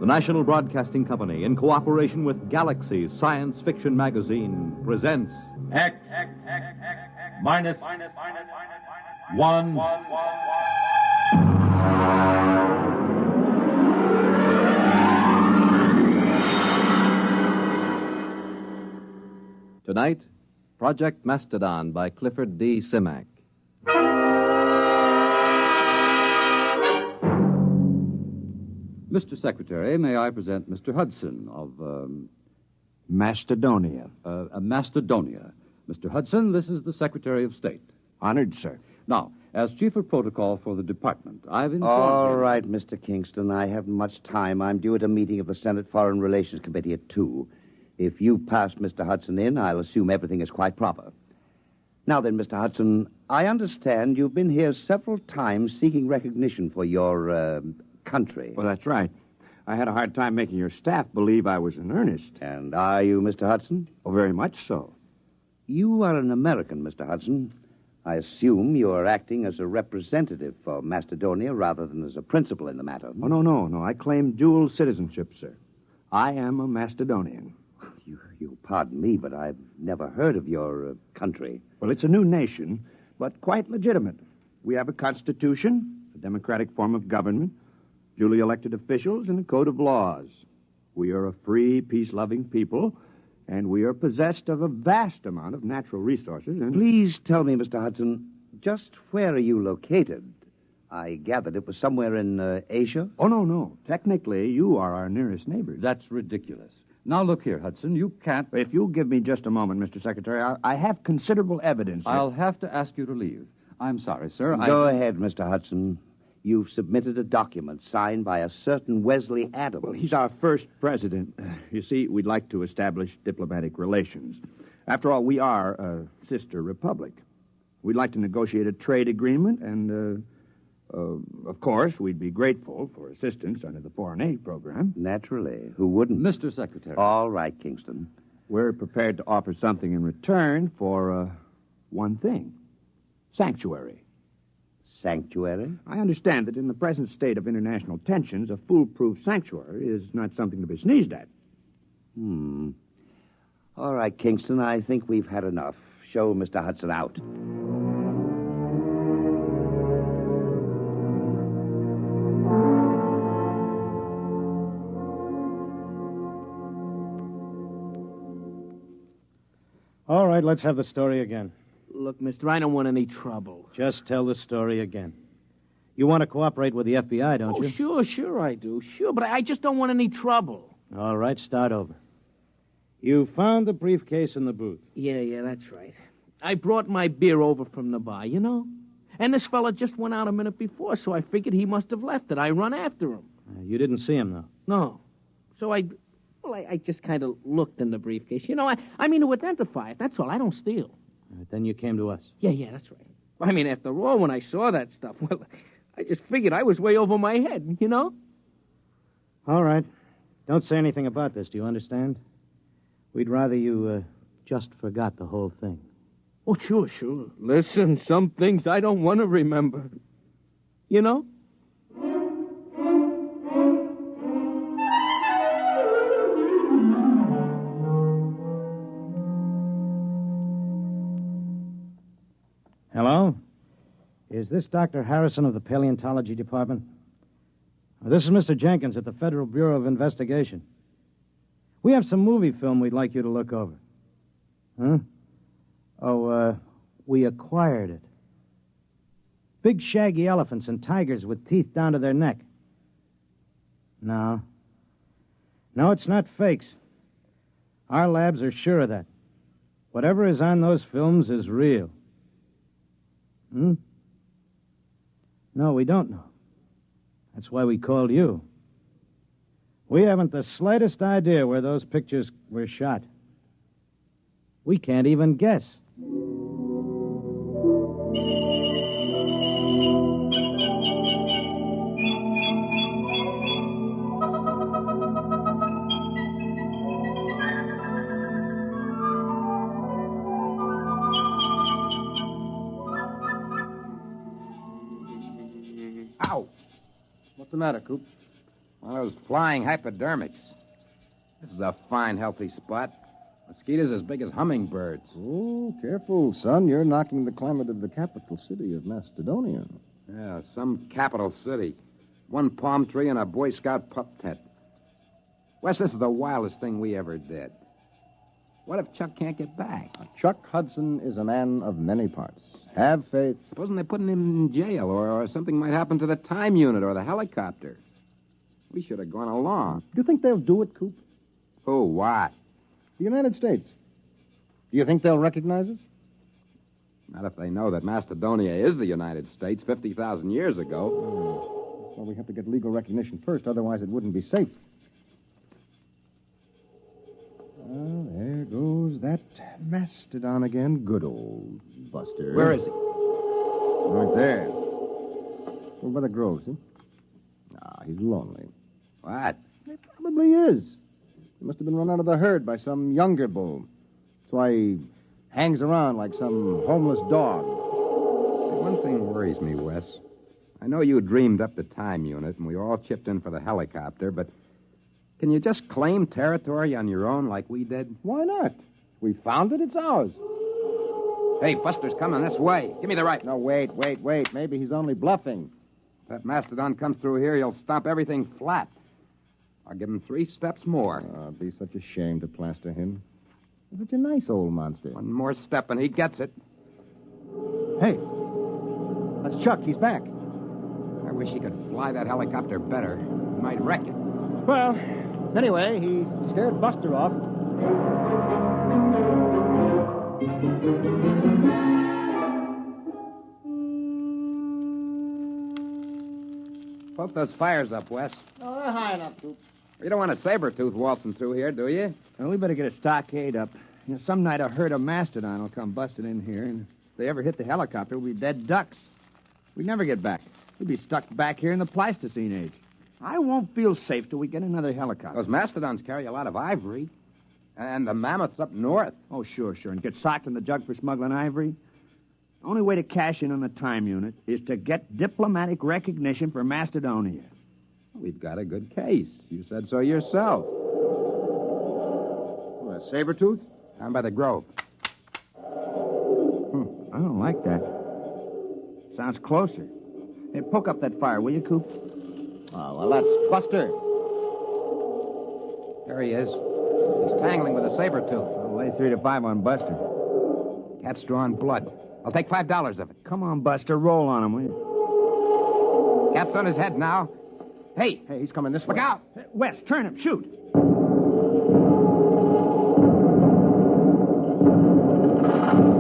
The National Broadcasting Company, in cooperation with Galaxy Science Fiction Magazine, presents X minus 1. Tonight, Project Mastodon by Clifford D. Simak. Mr. Secretary, may I present Mr. Hudson of, Macedonia. Macedonia. Mr. Hudson, this is the Secretary of State. Honored, sir. Now, as Chief of Protocol for the Department, I've informed All right, Mr. Kingston. I haven't much time. I'm due at a meeting of the Senate Foreign Relations Committee at 2. If you've passed Mr. Hudson in, I'll assume everything is quite proper. Now then, Mr. Hudson, I understand you've been here several times seeking recognition for your, country. Well, that's right. I had a hard time making your staff believe I was in earnest. And are you, Mr. Hudson? Oh, very much so. You are an American, Mr. Hudson. I assume you are acting as a representative for Macedonia rather than as a principal in the matter. Oh, no. I claim dual citizenship, sir. I am a Macedonian. You pardon me, but I've never heard of your country. Well, it's a new nation, but quite legitimate. We have a constitution, a democratic form of government, duly elected officials, and a code of laws. We are a free, peace-loving people, and we are possessed of a vast amount of natural resources. And Please tell me, Mr. Hudson, just where are you located? I gathered it was somewhere in Asia. Oh, no. Technically, you are our nearest neighbors. That's ridiculous. Now, look here, Hudson, you can't... If you'll give me just a moment, Mr. Secretary, I have considerable evidence. I'll have to ask you to leave. I'm sorry, sir. Go ahead, Mr. Hudson. You've submitted a document signed by a certain Wesley Adams. Well, he's our first president. You see, we'd like to establish diplomatic relations. After all, we are a sister republic. We'd like to negotiate a trade agreement, and, of course, we'd be grateful for assistance under the foreign aid program. Naturally. Who wouldn't? Mr. Secretary. All right, Kingston. We're prepared to offer something in return for, one thing. Sanctuary. Sanctuary? I understand that in the present state of international tensions, a foolproof sanctuary is not something to be sneezed at. All right, Kingston, I think we've had enough. Show Mr. Hudson out. All right, let's have the story again. Look, mister, I don't want any trouble. Just tell the story again. You want to cooperate with the FBI, don't you? Sure I do. Sure, but I just don't want any trouble. All right, start over. You found the briefcase in the booth. Yeah, that's right. I brought my beer over from the bar, you know? And this fella just went out a minute before, so I figured he must have left it. I run after him. You didn't see him, though? No. So I just kind of looked in the briefcase. You know, I mean to identify it. That's all. I don't steal. All right, then you came to us. Yeah, that's right. I mean, after all, when I saw that stuff, well, I just figured I was way over my head, you know? All right. Don't say anything about this, do you understand? We'd rather you just forgot the whole thing. Oh, sure. Listen, some things I don't want to remember. You know? Hello? Is this Dr. Harrison of the Paleontology Department? This is Mr. Jenkins at the Federal Bureau of Investigation. We have some movie film we'd like you to look over. Huh? Oh, we acquired it. Big shaggy elephants and tigers with teeth down to their neck. No, it's not fakes. Our labs are sure of that. Whatever is on those films is real. No, we don't know. That's why we called you. We haven't the slightest idea where those pictures were shot. We can't even guess. Ow! What's the matter, Coop? One of those flying hypodermics. This is a fine, healthy spot. Mosquitoes as big as hummingbirds. Oh, careful, son. You're knocking the climate of the capital city of Macedonia. Yeah, some capital city. One palm tree and a Boy Scout pup tent. Wes, this is the wildest thing we ever did. What if Chuck can't get back? Chuck Hudson is a man of many parts. Have faith. Supposing they're putting him in jail, or something might happen to the time unit or the helicopter. We should have gone along. Do you think they'll do it, Coop? Who? What? The United States. Do you think they'll recognize us? Not if they know that Macedonia is the United States 50,000 years ago. Well, we have to get legal recognition first, otherwise it wouldn't be safe. Well, there goes that mastodon again. Good old Buster. Where is he? Right there. Over by the groves, huh? Ah, he's lonely. What? He probably is. He must have been run out of the herd by some younger bull. That's why he hangs around like some homeless dog. One thing worries me, Wes. I know you dreamed up the time unit, and we all chipped in for the helicopter, but can you just claim territory on your own like we did? Why not? We found it, it's ours. Hey, Buster's coming this way. Give me the right. No, wait. Maybe he's only bluffing. If that mastodon comes through here, he'll stomp everything flat. I'll give him 3 steps more. Oh, it'd be such a shame to plaster him. He's such a nice old monster. One more step and he gets it. Hey, that's Chuck. He's back. I wish he could fly that helicopter better. He might wreck it. Well, anyway, he scared Buster off. Poke those fires up, Wes. Oh, they're high enough, Coop. You don't want a saber-tooth waltzing through here, do you? Well, we better get a stockade up. You know, some night a herd of mastodon will come busting in here, and if they ever hit the helicopter, we'll be dead ducks. We'd never get back. We'd be stuck back here in the Pleistocene age. I won't feel safe till we get another helicopter. Those mastodons carry a lot of ivory. And the mammoths up north. Oh, sure. And get socked in the jug for smuggling ivory? The only way to cash in on the time unit is to get diplomatic recognition for Macedonia. We've got a good case. You said so yourself. What, a saber-tooth? Down by the grove. I don't like that. Sounds closer. Hey, poke up that fire, will you, Coop? Oh, well, that's Buster. There he is. He's tangling with a saber-tooth. I'll lay 3 to 5 on Buster. Cat's drawing blood. I'll take $5 of it. Come on, Buster, roll on him, will you? Cap's on his head now. Hey, he's coming this way. Look out! Wes, turn him, shoot.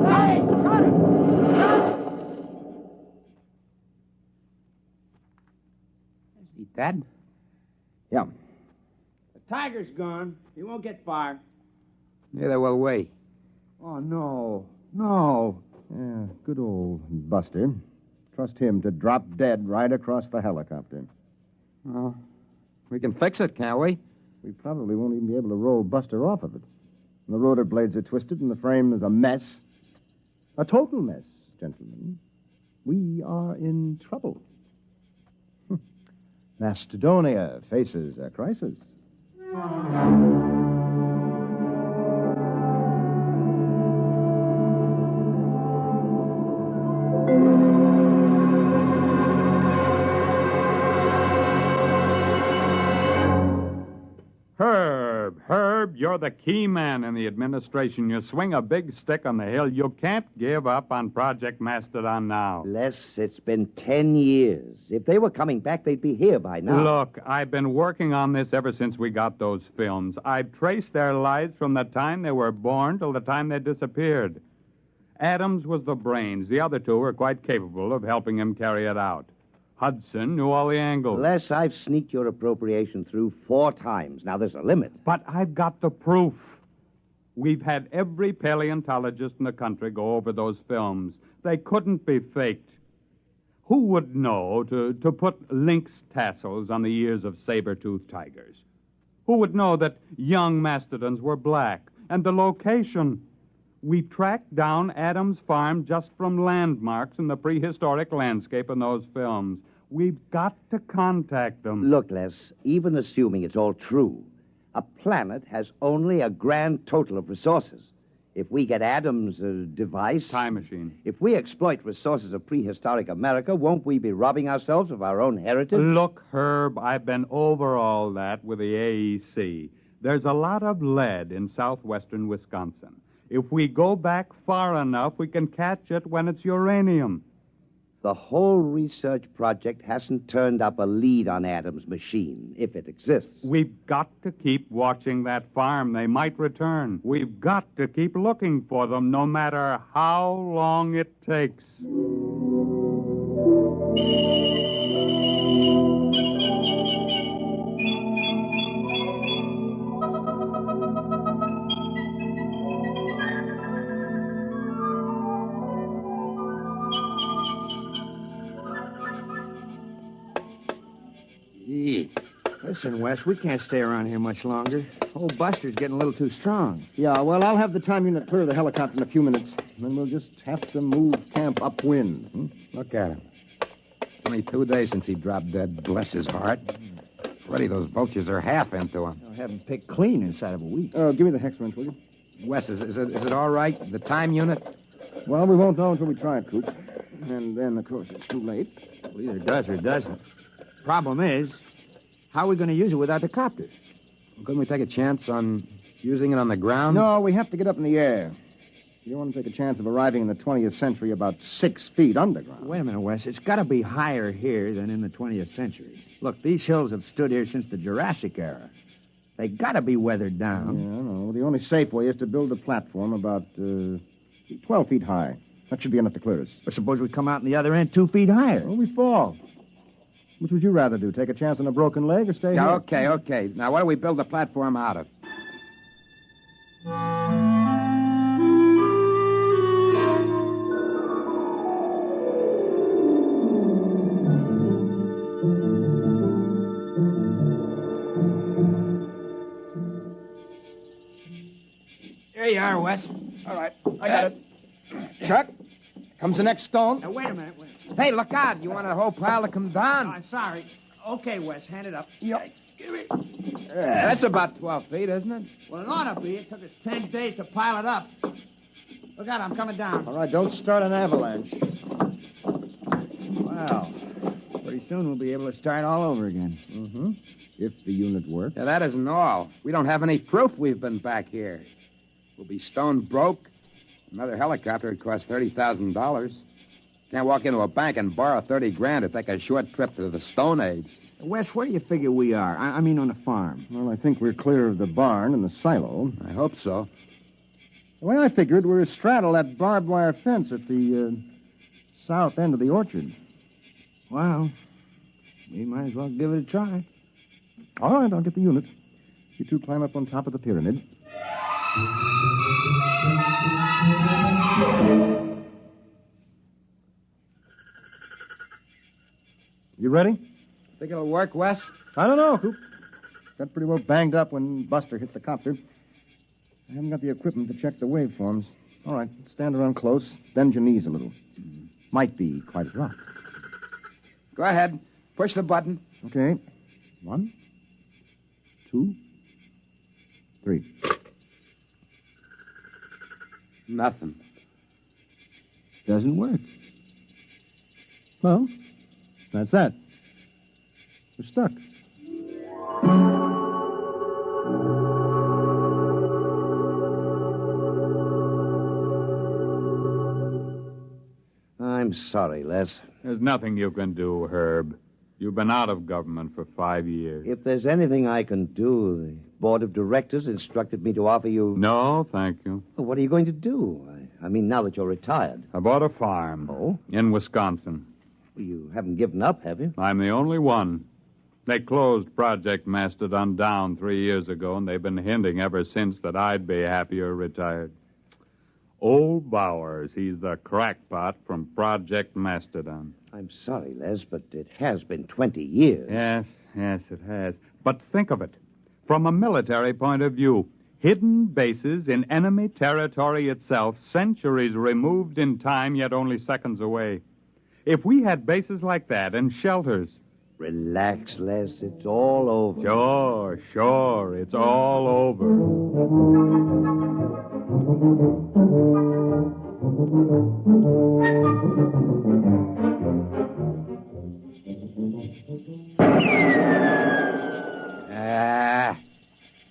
Hey, got him! Is he dead? Yeah. The tiger's gone. He won't get far. Neither will we. Oh, no. No. Yeah, good old Buster. Trust him to drop dead right across the helicopter. Well, we can fix it, can't we? We probably won't even be able to roll Buster off of it. The rotor blades are twisted and the frame is a mess. A total mess, gentlemen. We are in trouble. Macedonia faces a crisis. Herb, you're the key man in the administration. You swing a big stick on the hill. You can't give up on Project Mastodon now. Les, it's been 10 years. If they were coming back, they'd be here by now. Look, I've been working on this ever since we got those films. I've traced their lives from the time they were born till the time they disappeared. Adams was the brains. The other two were quite capable of helping him carry it out. Hudson knew all the angles. Les, I've sneaked your appropriation through 4 times. Now, there's a limit. But I've got the proof. We've had every paleontologist in the country go over those films. They couldn't be faked. Who would know to put lynx tassels on the ears of saber-toothed tigers? Who would know that young mastodons were black? And the location. We tracked down Adams' farm just from landmarks in the prehistoric landscape in those films. We've got to contact them. Look, Les, even assuming it's all true, a planet has only a grand total of resources. If we get Adams' device... Time machine. If we exploit resources of prehistoric America, won't we be robbing ourselves of our own heritage? Look, Herb, I've been over all that with the AEC. There's a lot of lead in southwestern Wisconsin. If we go back far enough, we can catch it when it's uranium. The whole research project hasn't turned up a lead on Adams' machine, if it exists. We've got to keep watching that farm. They might return. We've got to keep looking for them, no matter how long it takes. Listen, Wes, we can't stay around here much longer. Old Buster's getting a little too strong. Yeah, well, I'll have the time unit clear the helicopter in a few minutes. Then we'll just have to move camp upwind. Look at him. It's only 2 days since he dropped dead. Bless his heart. Already those vultures are half into him. I'll have him picked clean inside of a week. Give me the hex wrench, will you? Wes, is it all right? The time unit? Well, we won't know until we try it, Coop. And then, of course, it's too late. Well, either does or doesn't. Problem is, how are we going to use it without the copter? Couldn't we take a chance on using it on the ground? No, we have to get up in the air. You don't want to take a chance of arriving in the 20th century about 6 feet underground. Wait a minute, Wes. It's got to be higher here than in the 20th century. Look, these hills have stood here since the Jurassic era. They got to be weathered down. Yeah, I know. The only safe way is to build a platform about 12 feet high. That should be enough to clear us. But suppose we come out on the other end 2 feet higher. Well, we fall. Which would you rather do? Take a chance on a broken leg or stay Yeah, here? okay. Now, what do we build the platform out of? There you are, Wes. All right, I got it. Chuck, comes the next stone. Now, wait a minute. Hey, look out. You want the whole pile to come down? I'm sorry. Okay, Wes, hand it up. Yep. Give me. That's about 12 feet, isn't it? Well, it ought to be. It took us 10 days to pile it up. Look out, I'm coming down. All right, don't start an avalanche. Well, pretty soon we'll be able to start all over again. Mm-hmm. If the unit works. Yeah, that isn't all. We don't have any proof we've been back here. We'll be stone broke, Another helicopter would cost $30,000. Can't walk into a bank and borrow 30 grand to take a short trip to the Stone Age. Wes, where do you figure we are? I mean on the farm. Well, I think we're clear of the barn and the silo. I hope so. The way I figured, we're astraddle that barbed wire fence at the south end of the orchard. Well, we might as well give it a try. All right, I'll get the unit. You two climb up on top of the pyramid. You ready? Think it'll work, Wes? I don't know, Coop. Got pretty well banged up when Buster hit the copter. I haven't got the equipment to check the waveforms. All right, stand around close, bend your knees a little. Might be quite a rock. Go ahead. Push the button. Okay. 1, 2, 3. Nothing. Doesn't work. Well, that's that. We're stuck. I'm sorry, Les. There's nothing you can do, Herb. You've been out of government for 5 years. If there's anything I can do, the board of directors instructed me to offer you... No, thank you. Well, what are you going to do? I mean, now that you're retired. I bought a farm. Oh? In Wisconsin. Well, you haven't given up, have you? I'm the only one. They closed Project Mastodon down 3 years ago, and they've been hinting ever since that I'd be happier retired. Old Bowers, he's the crackpot from Project Mastodon. I'm sorry, Les, but it has been 20 years. Yes, it has. But think of it. From a military point of view, hidden bases in enemy territory itself, centuries removed in time, yet only seconds away. If we had bases like that and shelters... Relax, Les. It's all over. Sure. It's all over.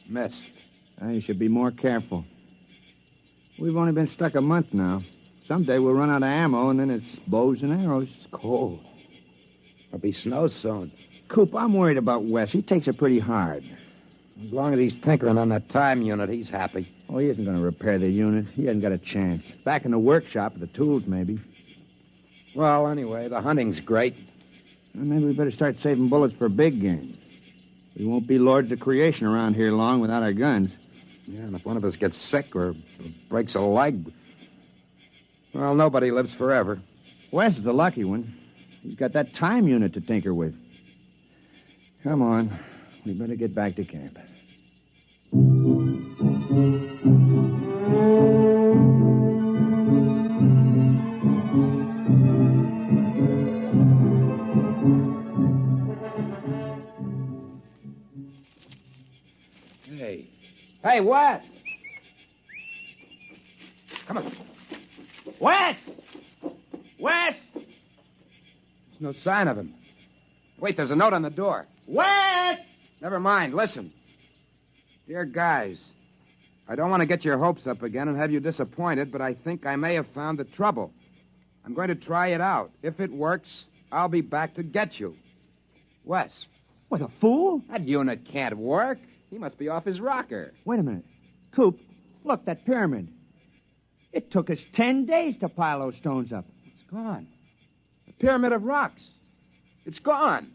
Missed. You should be more careful. We've only been stuck a month now. Someday we'll run out of ammo, and then it's bows and arrows. It's cold. There'll be snow soon. Coop, I'm worried about Wes. He takes it pretty hard. As long as he's tinkering on that time unit, he's happy. Oh, he isn't going to repair the unit. He hasn't got a chance. Back in the workshop with the tools, maybe. Well, anyway, the hunting's great. Well, maybe we better start saving bullets for big game. We won't be lords of creation around here long without our guns. Yeah, and if one of us gets sick or breaks a leg, well, nobody lives forever. Wes is the lucky one. He's got that time unit to tinker with. Come on. We better get back to camp. Hey, Wes! Come on. Wes! Wes! There's no sign of him. Wait, there's a note on the door. Wes! Never mind, listen. Dear guys, I don't want to get your hopes up again and have you disappointed, but I think I may have found the trouble. I'm going to try it out. If it works, I'll be back to get you. Wes. What, a fool? That unit can't work. He must be off his rocker. Wait a minute. Coop, look, that pyramid. It took us 10 days to pile those stones up. It's gone. The pyramid of rocks. It's gone.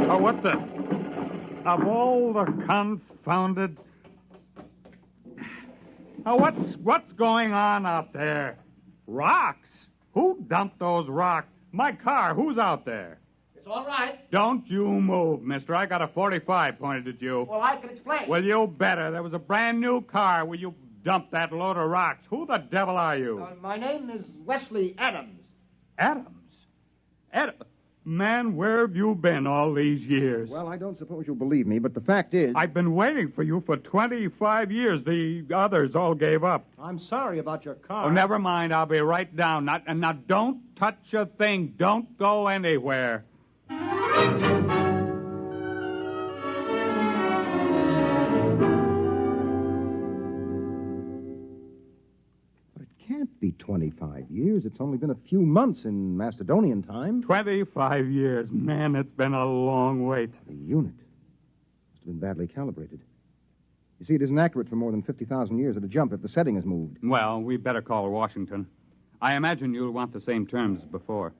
Oh, what the... Of all the confounded... Oh, what's going on out there? Rocks? Who dumped those rocks? My car, who's out there? It's all right. Don't you move, mister. I got a 45 pointed at you. Well, I can explain. Well, you better. There was a brand new car where you dumped that load of rocks. Who the devil are you? My name is Wesley Adams. Adams? Man, where have you been all these years? Well, I don't suppose you'll believe me, but the fact is... I've been waiting for you for 25 years. The others all gave up. I'm sorry about your car. Oh, never mind. I'll be right down. Now, don't touch a thing. Don't go anywhere. Can't be 25 years. It's only been a few months in Macedonian time. 25 years. Man, it's been a long wait. The unit must have been badly calibrated. You see, it isn't accurate for more than 50,000 years at a jump if the setting is moved. Well, we better call Washington. I imagine you'll want the same terms as before.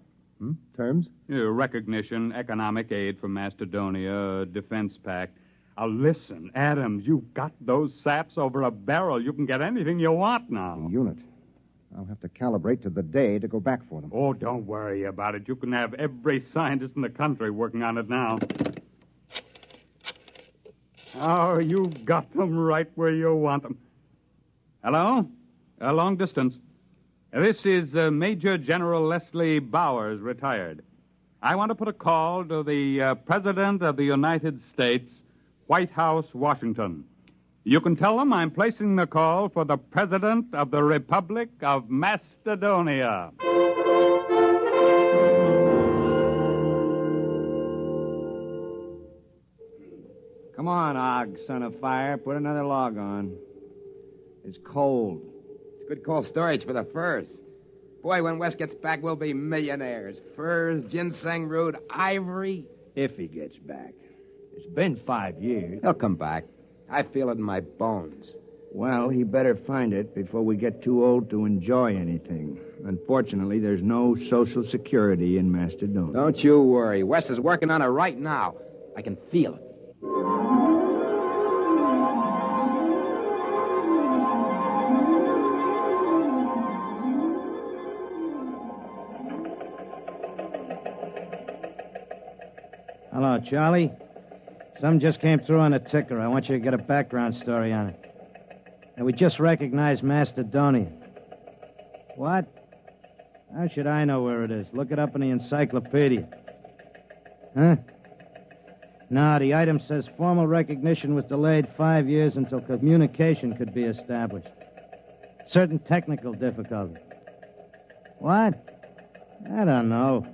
Terms? Recognition, economic aid from Macedonia, defense pact. Listen, Adams, you've got those saps over a barrel. You can get anything you want now. The unit. I'll have to calibrate to the day to go back for them. Oh, don't worry about it. You can have every scientist in the country working on it now. Oh, you've got them right where you want them. Hello? Long distance. This is Major General Leslie Bowers, retired. I want to put a call to the President of the United States, White House, Washington. You can tell them I'm placing the call for the President of the Republic of Macedonia. Come on, Og, son of fire. Put another log on. It's cold. It's good cold storage for the furs. Boy, when Wes gets back, we'll be millionaires. Furs, ginseng root, ivory. If he gets back. It's been 5 years. He'll come back. I feel it in my bones. Well, he better find it before we get too old to enjoy anything. Unfortunately, there's no Social Security in Macedonia. Don't you worry. Wes is working on it right now. I can feel it. Hello, Charlie. Some just came through on a ticker. I want you to get a background story on it. And we just recognized Macedonia. What? How should I know where it is? Look it up in the encyclopedia. Huh? No, the item says formal recognition was delayed 5 years until communication could be established. Certain technical difficulties. What? I don't know.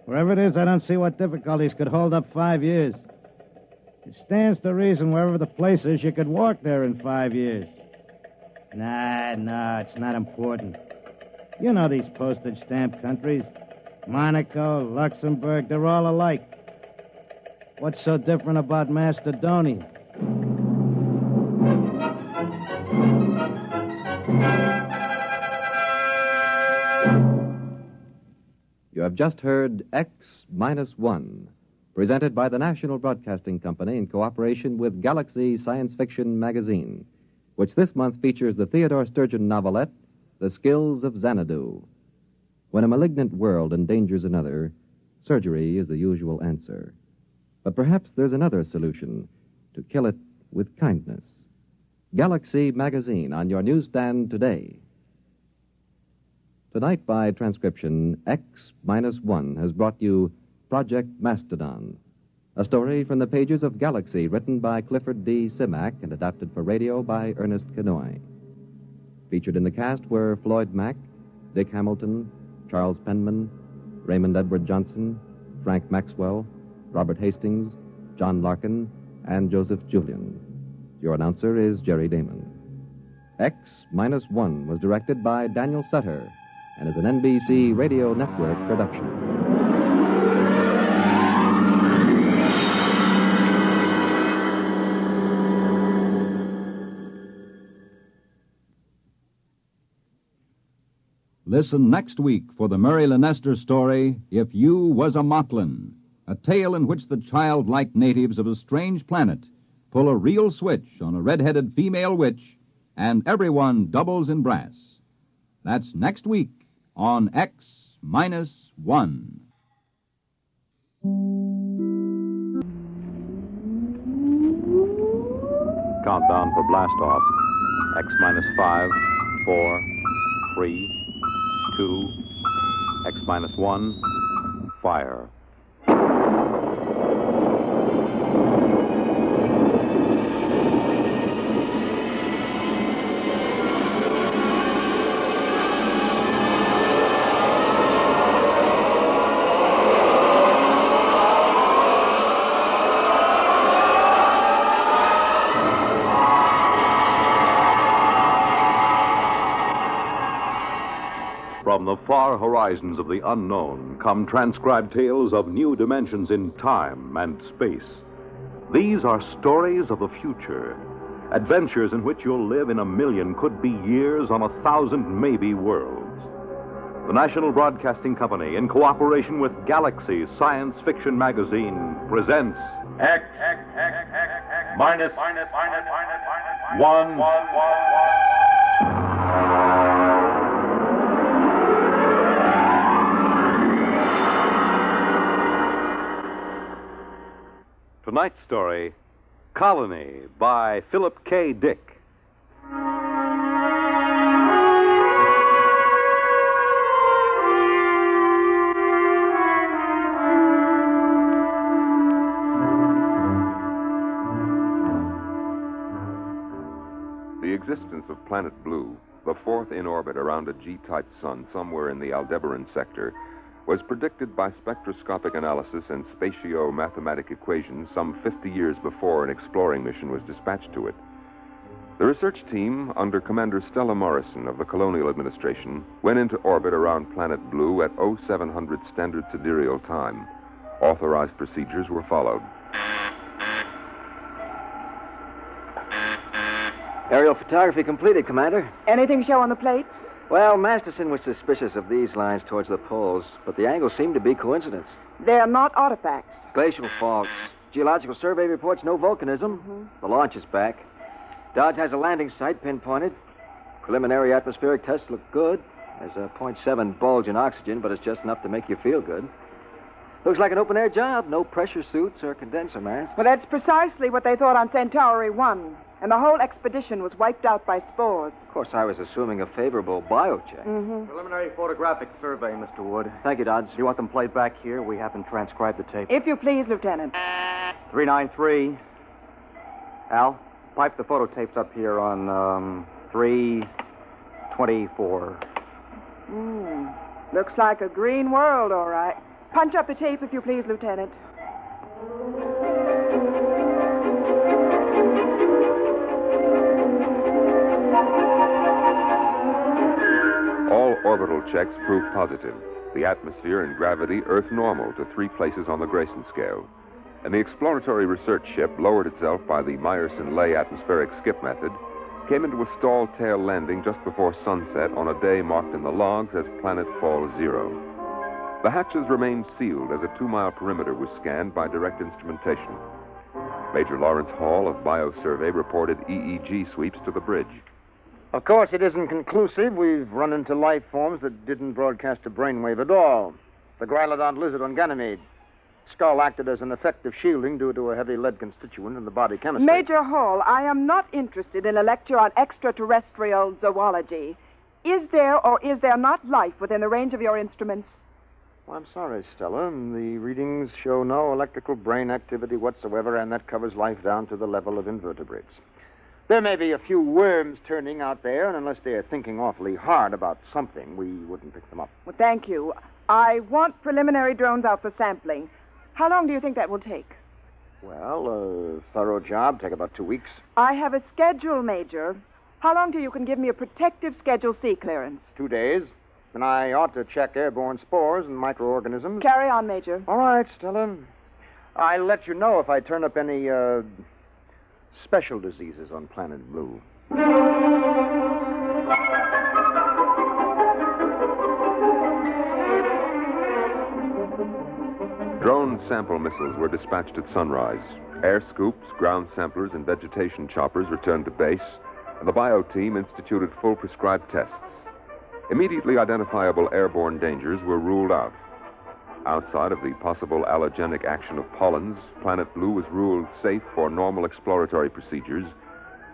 Wherever it is, I don't see what difficulties could hold up 5 years. It stands to reason wherever the place is, you could walk there in 5 years. Nah, it's not important. You know these postage stamp countries. Monaco, Luxembourg, they're all alike. What's so different about Macedonia? You have just heard X-1, presented by the National Broadcasting Company in cooperation with Galaxy Science Fiction magazine, which this month features the Theodore Sturgeon novelette, The Skills of Xanadu. When a malignant world endangers another, surgery is the usual answer. But perhaps there's another solution, to kill it with kindness. Galaxy magazine on your newsstand today. Tonight, by transcription, X-1 has brought you Project Mastodon, a story from the pages of Galaxy written by Clifford D. Simak and adapted for radio by Ernest Kenoy. Featured in the cast were Floyd Mack, Dick Hamilton, Charles Penman, Raymond Edward Johnson, Frank Maxwell, Robert Hastings, John Larkin, and Joseph Julian. Your announcer is Jerry Damon. X-1 was directed by Daniel Sutter and is an NBC Radio Network production. Listen next week for the Murray Leinster story, If You Was a Mocklin, a tale in which the childlike natives of a strange planet pull a real switch on a red-headed female witch, and everyone doubles in brass. That's next week on X-1. Countdown for blast off. X-5, 4, 3, 2, X-1, fire. From the far horizons of the unknown come transcribed tales of new dimensions in time and space. These are stories of the future, adventures in which you'll live in a million, could be years, on 1,000 maybe worlds. The National Broadcasting Company, in cooperation with Galaxy Science Fiction Magazine, presents X minus one. Tonight's story, Colony, by Philip K. Dick. The existence of Planet Blue, the fourth in orbit around a G-type sun somewhere in the Aldebaran sector, was predicted by spectroscopic analysis and spatio-mathematic equations some 50 years before an exploring mission was dispatched to it. The research team, under Commander Stella Morrison of the Colonial Administration, went into orbit around Planet Blue at 0700 Standard Sidereal Time. Authorized procedures were followed. Aerial photography completed, Commander. Anything show on the plates? Well, Masterson was suspicious of these lines towards the poles, but the angles seem to be coincidence. They're not artifacts. Glacial faults. Geological survey reports no volcanism. The launch is back. Dodge has a landing site pinpointed. Preliminary atmospheric tests look good. There's a 0.7 bulge in oxygen, but it's just enough to make you feel good. Looks like an open-air job. No pressure suits or condenser masks. Well, that's precisely what they thought on Centauri 1. And the whole expedition was wiped out by spores. Of course, I was assuming a favorable biocheck. Preliminary photographic survey, Mr. Wood. Thank you, Dodge. Do you want them played back here? We haven't transcribed the tape. If you please, Lieutenant. 393. Al, pipe the photo tapes up here on 324. Looks like a green world, all right. Punch up the tape, if you please, Lieutenant. All orbital checks proved positive. The atmosphere and gravity Earth normal to 3 places on the Grayson scale. And the exploratory research ship lowered itself by the Meyerson-Lay atmospheric skip method, came into a stalled tail landing just before sunset on a day marked in the logs as Planet Fall 0. The hatches remained sealed as a 2-mile perimeter was scanned by direct instrumentation. Major Lawrence Hall of Biosurvey reported EEG sweeps to the bridge. Of course, it isn't conclusive. We've run into life forms that didn't broadcast a brainwave at all. The Grylodon lizard on Ganymede. Skull acted as an effective shielding due to a heavy lead constituent in the body chemistry. Major Hall, I am not interested in a lecture on extraterrestrial zoology. Is there or is there not life within the range of your instruments? Well, I'm sorry, Stella. The readings show no electrical brain activity whatsoever, and that covers life down to the level of invertebrates. There may be a few worms turning out there, and unless they're thinking awfully hard about something, we wouldn't pick them up. Well, thank you. I want preliminary drones out for sampling. How long do you think that will take? Well, a thorough job, take about 2 weeks. I have a schedule, Major. How long till you can give me a protective Schedule C clearance? 2 days. And I ought to check airborne spores and microorganisms. Carry on, Major. All right, Stella. I'll let you know if I turn up any, special diseases on Planet Blue. Drone sample missiles were dispatched at sunrise. Air scoops, ground samplers, and vegetation choppers returned to base, and the bio team instituted full prescribed tests. Immediately identifiable airborne dangers were ruled out. Outside of the possible allergenic action of pollens, Planet Blue was ruled safe for normal exploratory procedures,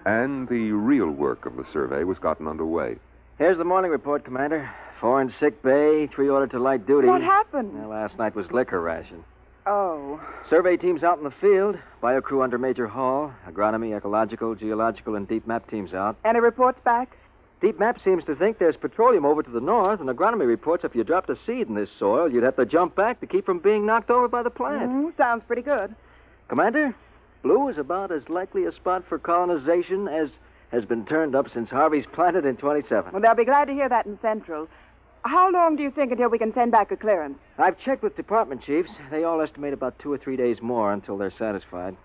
and the real work of the survey was gotten underway. Here's the morning report, Commander. 4 in sick bay, 3 ordered to light duty. What happened? Well, last night was liquor ration. Oh. Survey teams out in the field. Bio crew under Major Hall. Agronomy, ecological, geological, and deep map teams out. Any reports back? Deep map seems to think there's petroleum over to the north, and agronomy reports if you dropped a seed in this soil, you'd have to jump back to keep from being knocked over by the plant. Sounds pretty good. Commander, Blue is about as likely a spot for colonization as has been turned up since Harvey's planted in 27. Well, they'll be glad to hear that in Central. How long do you think until we can send back a clearance? I've checked with department chiefs. They all estimate about 2 or 3 days more until they're satisfied.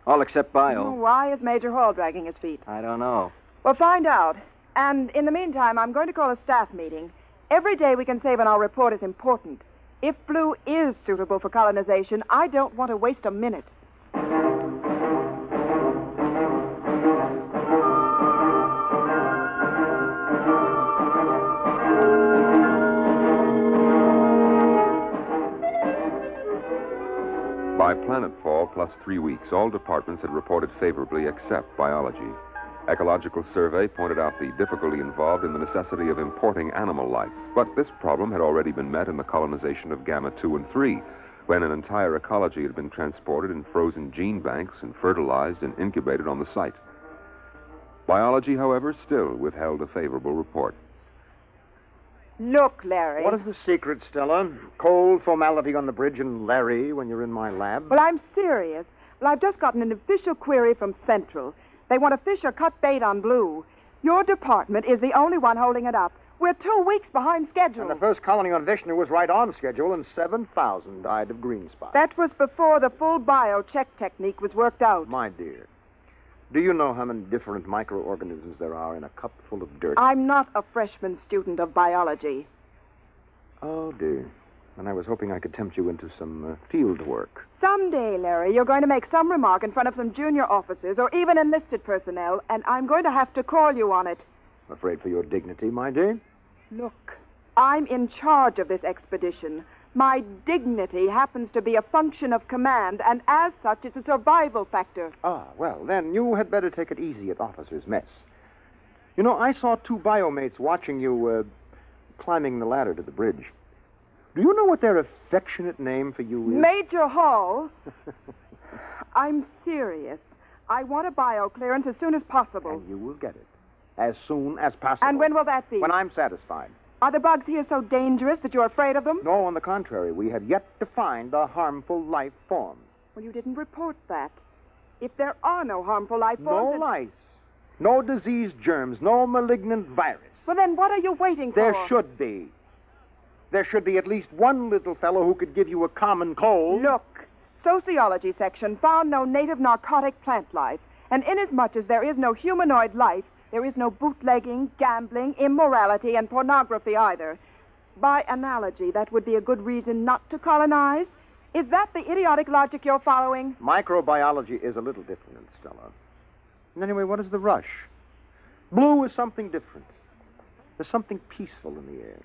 All except Bio. Why is Major Hall dragging his feet? I don't know. Well, find out. And in the meantime, I'm going to call a staff meeting. Every day we can save on our report is important. If Blue is suitable for colonization, I don't want to waste a minute. By planetfall plus 3 weeks, all departments had reported favorably except biology. Ecological survey pointed out the difficulty involved in the necessity of importing animal life. But this problem had already been met in the colonization of Gamma 2 and 3, when an entire ecology had been transported in frozen gene banks and fertilized and incubated on the site. Biology, however, still withheld a favorable report. Look, Larry. What is the secret, Stella? Cold formality on the bridge and Larry when you're in my lab? Well, I'm serious. Well, I've just gotten an official query from Central. They want to fish or cut bait on Blue. Your department is the only one holding it up. We're 2 weeks behind schedule. And the first colony on Vishnu was right on schedule, and 7,000 died of green spot. That was before the full bio-check technique was worked out. My dear, do you know how many different microorganisms there are in a cup full of dirt? I'm not a freshman student of biology. Oh, dear. And I was hoping I could tempt you into some field work. Someday, Larry, you're going to make some remark in front of some junior officers or even enlisted personnel, and I'm going to have to call you on it. Afraid for your dignity, my dear? Look, I'm in charge of this expedition. My dignity happens to be a function of command, and as such, it's a survival factor. Ah, well, then you had better take it easy at officers' mess. You know, I saw 2 biomates watching you climbing the ladder to the bridge. Do you know what their affectionate name for you is? Major Hall. I'm serious. I want a bio clearance as soon as possible. And you will get it. As soon as possible. And when will that be? When I'm satisfied. Are the bugs here so dangerous that you're afraid of them? No, on the contrary. We have yet to find a harmful life form. Well, you didn't report that. If there are no harmful life forms... No lice. No disease germs. No malignant virus. Well, then what are you waiting for? There should be. There should be at least one little fellow who could give you a common cold. Look, sociology section found no native narcotic plant life. And inasmuch as there is no humanoid life, there is no bootlegging, gambling, immorality, and pornography either. By analogy, that would be a good reason not to colonize. Is that the idiotic logic you're following? Microbiology is a little different, Stella. And anyway, what is the rush? Blue is something different. There's something peaceful in the air.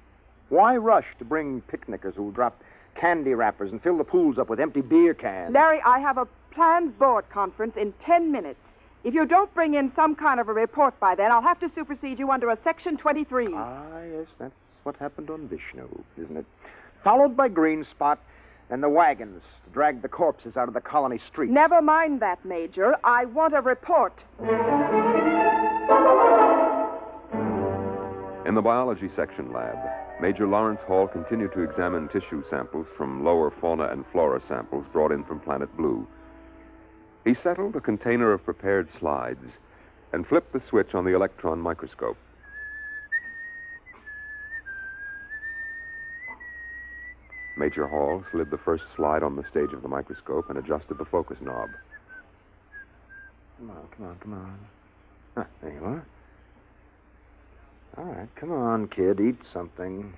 Why rush to bring picnickers who drop candy wrappers and fill the pools up with empty beer cans? Larry, I have a planned board conference in 10 minutes. If you don't bring in some kind of a report by then, I'll have to supersede you under a Section 23. Ah, yes, that's what happened on Vishnu, isn't it? Followed by Green Spot and the wagons to drag the corpses out of the colony streets. Never mind that, Major. I want a report. In the biology section lab, Major Lawrence Hall continued to examine tissue samples from lower fauna and flora samples brought in from Planet Blue. He settled a container of prepared slides and flipped the switch on the electron microscope. Major Hall slid the first slide on the stage of the microscope and adjusted the focus knob. Come on. Ah, there you are. All right, come on, kid, eat something.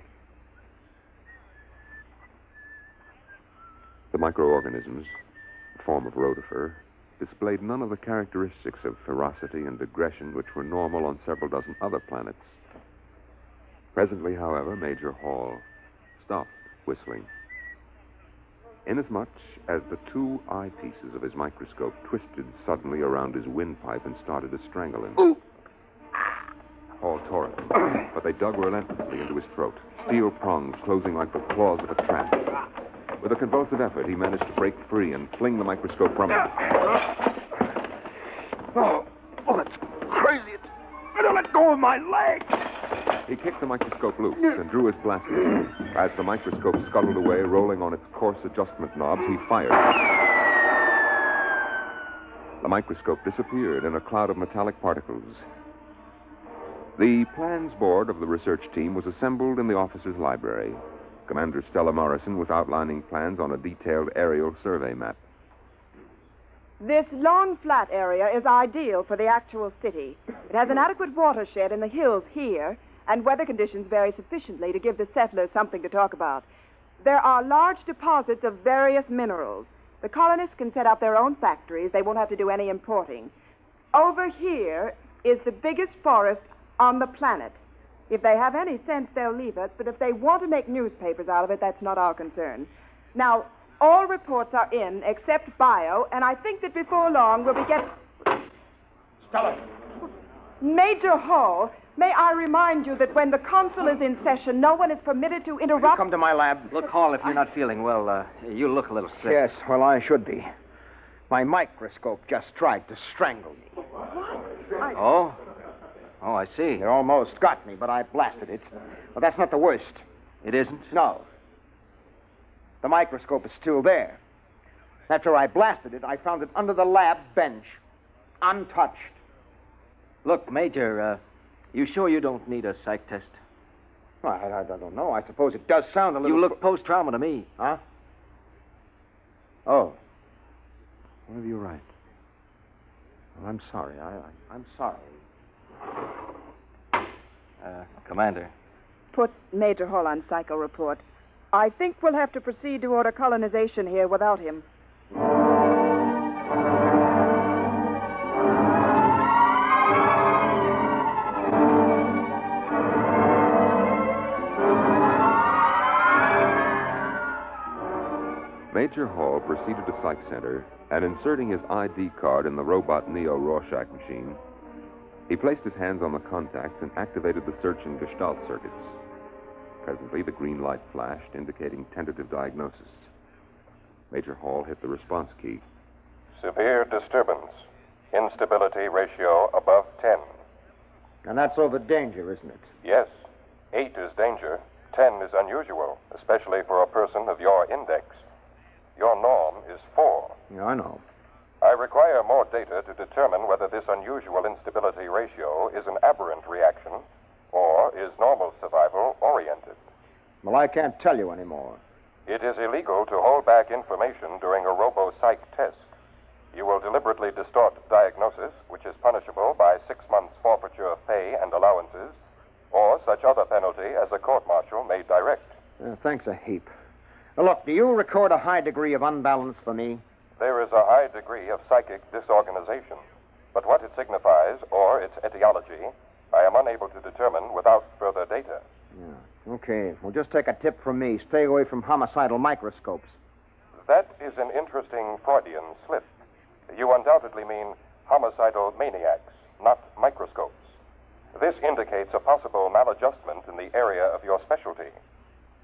The microorganisms, a form of rotifer, displayed none of the characteristics of ferocity and aggression which were normal on several dozen other planets. Presently, however, Major Hall stopped whistling. Inasmuch as the 2 eyepieces of his microscope twisted suddenly around his windpipe and started to strangle him. Ooh. Hall tore it, but they dug relentlessly into his throat, steel prongs closing like the claws of a trap. With a convulsive effort, he managed to break free and fling the microscope from him. Oh, that's crazy. I don't let go of my leg. He kicked the microscope loose and drew his blaster. As the microscope scuttled away, rolling on its coarse adjustment knobs, he fired. The microscope disappeared in a cloud of metallic particles. The plans board of the research team was assembled in the officer's library. Commander Stella Morrison was outlining plans on a detailed aerial survey map. This long, flat area is ideal for the actual city. It has an adequate watershed in the hills here, and weather conditions vary sufficiently to give the settlers something to talk about. There are large deposits of various minerals. The colonists can set up their own factories. They won't have to do any importing. Over here is the biggest forest on the planet. If they have any sense, they'll leave us, but if they want to make newspapers out of it, that's not our concern. Now, all reports are in except bio, and I think that before long we'll be getting... Stella! Major Hall, may I remind you that when the consul is in session, no one is permitted to interrupt... Come to my lab. Look, Hall, if you're not feeling well, you look a little sick. Yes, well, I should be. My microscope just tried to strangle me. Oh? Oh, I see. It almost got me, but I blasted it. But that's not the worst. It isn't? No. The microscope is still there. After I blasted it, I found it under the lab bench, untouched. Look, Major, you sure you don't need a psych test? Well, I don't know. I suppose it does sound a little... You look post-trauma to me. Huh? Oh. Well, you're right. Well, I'm sorry. I'm sorry. Commander. Put Major Hall on psycho report. I think we'll have to proceed to order colonization here without him. Major Hall proceeded to Psych Center and, inserting his ID card in the robot Neo Rorschach machine, he placed his hands on the contacts and activated the search and gestalt circuits. Presently, the green light flashed, indicating tentative diagnosis. Major Hall hit the response key. Severe disturbance. Instability ratio above 10. And that's over danger, isn't it? Yes. 8 is danger. 10 is unusual, especially for a person of your index. Your norm is 4. Yeah, I know. I require more data to determine whether this unusual instability ratio is an aberrant reaction or is normal survival oriented. Well, I can't tell you anymore. It is illegal to hold back information during a robo-psych test. You will deliberately distort diagnosis, which is punishable by 6 months forfeiture of pay and allowances, or such other penalty as a court-martial may direct. Thanks a heap. Now, look, do you record a high degree of unbalance for me? There is a high degree of psychic disorganization, but what it signifies, or its etiology, I am unable to determine without further data. Yeah. Okay. Well, just take a tip from me. Stay away from homicidal microscopes. That is an interesting Freudian slip. You undoubtedly mean homicidal maniacs, not microscopes. This indicates a possible maladjustment in the area of your specialty.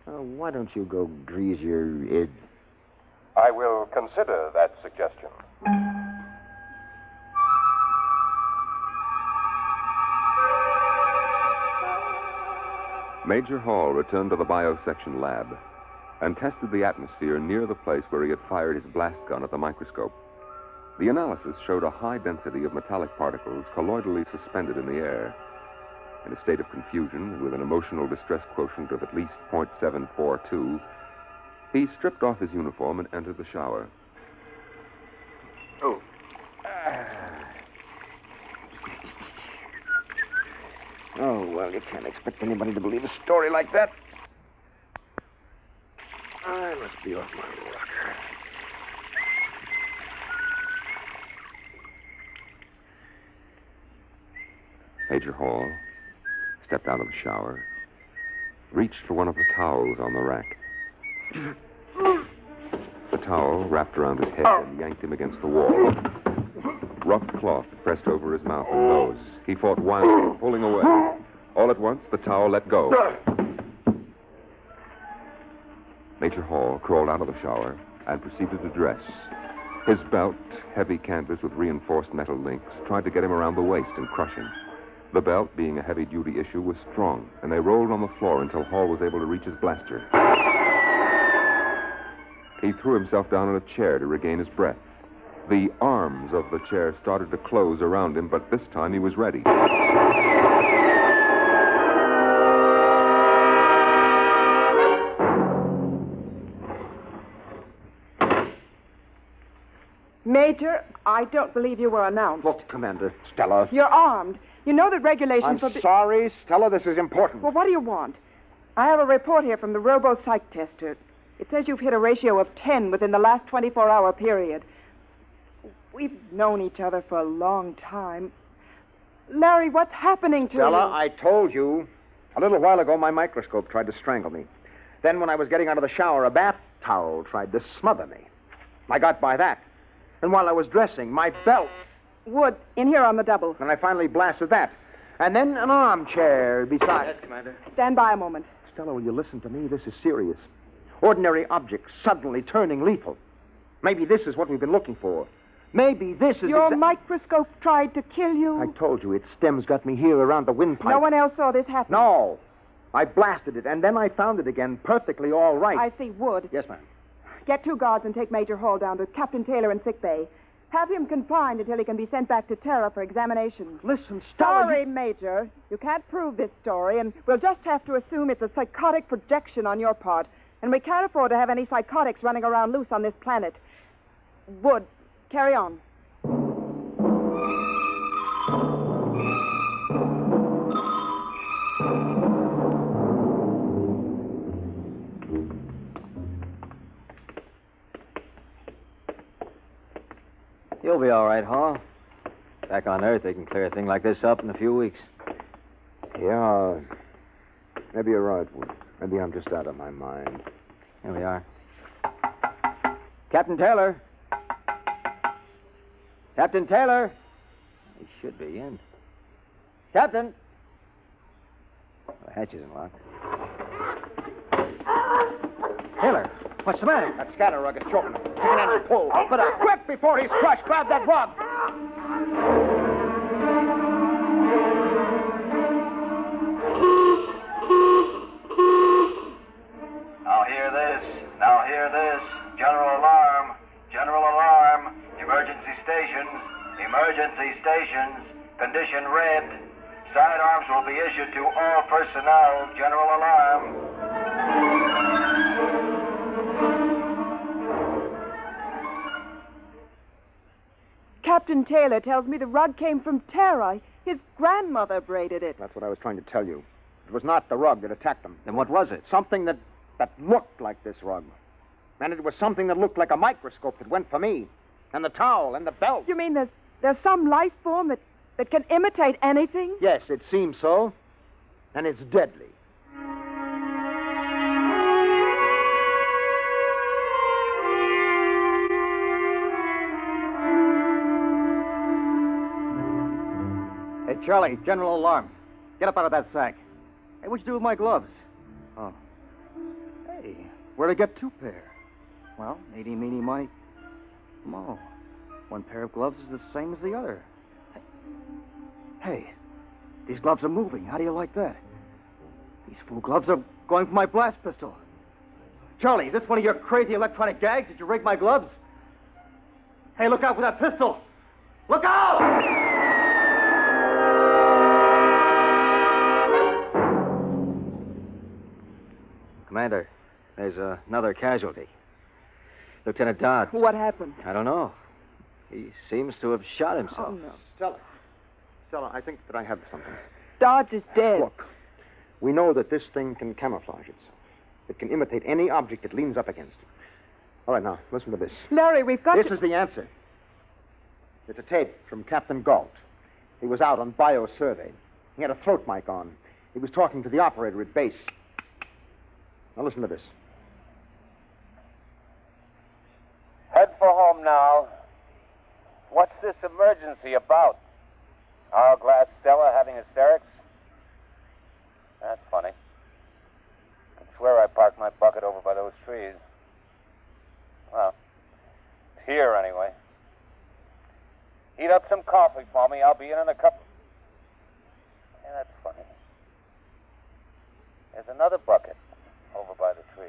Why don't you go grease your id? I will consider that suggestion. Major Hall returned to the biosection lab and tested the atmosphere near the place where he had fired his blast gun at the microscope. The analysis showed a high density of metallic particles colloidally suspended in the air. In a state of confusion, with an emotional distress quotient of at least 0.742, he stripped off his uniform and entered the shower. Oh. Oh, well, you can't expect anybody to believe a story like that. I must be off my rocker. Major Hall stepped out of the shower, reached for one of the towels on the rack. The towel wrapped around his head and yanked him against the wall. Rough cloth pressed over his mouth and nose. He fought wildly, pulling away, All at once, the towel let go. Major Hall crawled out of the shower and proceeded to dress. His belt, heavy canvas with reinforced metal links, tried to get him around the waist and crush him. The belt, being a heavy-duty issue, was strong, and they rolled on the floor until Hall was able to reach his blaster. He threw himself down in a chair to regain his breath. The arms of the chair started to close around him, but this time he was ready. Major, I don't believe you were announced. Look, Commander, Stella. You're armed. You know that regulations I'm sorry, Stella, this is important. Well, what do you want? I have a report here from the robo-psych tester. It says you've hit a ratio of 10 within the last 24-hour period. We've known each other for a long time. Larry, what's happening to Stella, you? I told you. A little while ago, my microscope tried to strangle me. Then when I was getting out of the shower, a bath towel tried to smother me. I got by that. And while I was dressing, my belt... Wood, in here on the double. And I finally blasted that. And then an armchair beside... Yes, Commander. Stand by a moment. Stella, will you listen to me? This is serious. Ordinary objects suddenly turning lethal. Maybe this is what we've been looking for. Maybe this is... Your microscope tried to kill you? I told you, its stems got me here around the windpipe. No one else saw this happen? No. I blasted it, and then I found it again, perfectly all right. I see. Wood. Yes, ma'am. Get 2 guards and take Major Hall down to Captain Taylor in sick bay. Have him confined until he can be sent back to Terra for examination. Listen, Stella... Sorry, Major. You can't prove this story, and we'll just have to assume it's a psychotic projection on your part. And we can't afford to have any psychotics running around loose on this planet. Wood, carry on. You'll be all right, Hall. Back on Earth, they can clear a thing like this up in a few weeks. Yeah, maybe you're right, Wood. Maybe I'm just out of my mind. Here we are. Captain Taylor. Captain Taylor. He should be in. Captain. The hatch isn't locked. Taylor, what's the matter? That scatter rug is choking him. Take an end and pull. But quick, before he's crushed, grab that rug. Now hear this. Now hear this. General alarm. General alarm. Emergency stations. Emergency stations. Condition red. Sidearms will be issued to all personnel. General alarm. Captain Taylor tells me the rug came from Terra. His grandmother braided it. That's what I was trying to tell you. It was not the rug that attacked them. Then what was it? Something that looked like this rug. And it was something that looked like a microscope that went for me. And the towel and the belt. You mean there's some life form that can imitate anything? Yes, it seems so. And it's deadly. Hey, Charlie, general alarm. Get up out of that sack. Hey, what'd you do with my gloves? Oh. Hey, where'd I get 2 pair? Well, eeny, meeny, miny, mo. 1 pair of gloves is the same as the other. Hey, these gloves are moving. How do you like that? These fool gloves are going for my blast pistol. Charlie, is this one of your crazy electronic gags? Did you rig my gloves? Hey, look out for that pistol! Look out! Commander, there's another casualty. Lieutenant Dodds. What happened? I don't know. He seems to have shot himself. Oh, no. Stella, I think that I have something. Dodds is dead. Look, we know that this thing can camouflage itself. It can imitate any object it leans up against. All right, now, listen to this. Larry, we've got This is the answer. It's a tape from Captain Galt. He was out on bio-survey. He had a throat mic on. He was talking to the operator at base. Now, listen to this. Head for home now. What's this emergency about? Hourglass Stella having hysterics? That's funny. I swear I parked my bucket over by those trees. Well, it's here anyway. Heat up some coffee for me. I'll be in a couple. Yeah, that's funny. There's another bucket over by the tree.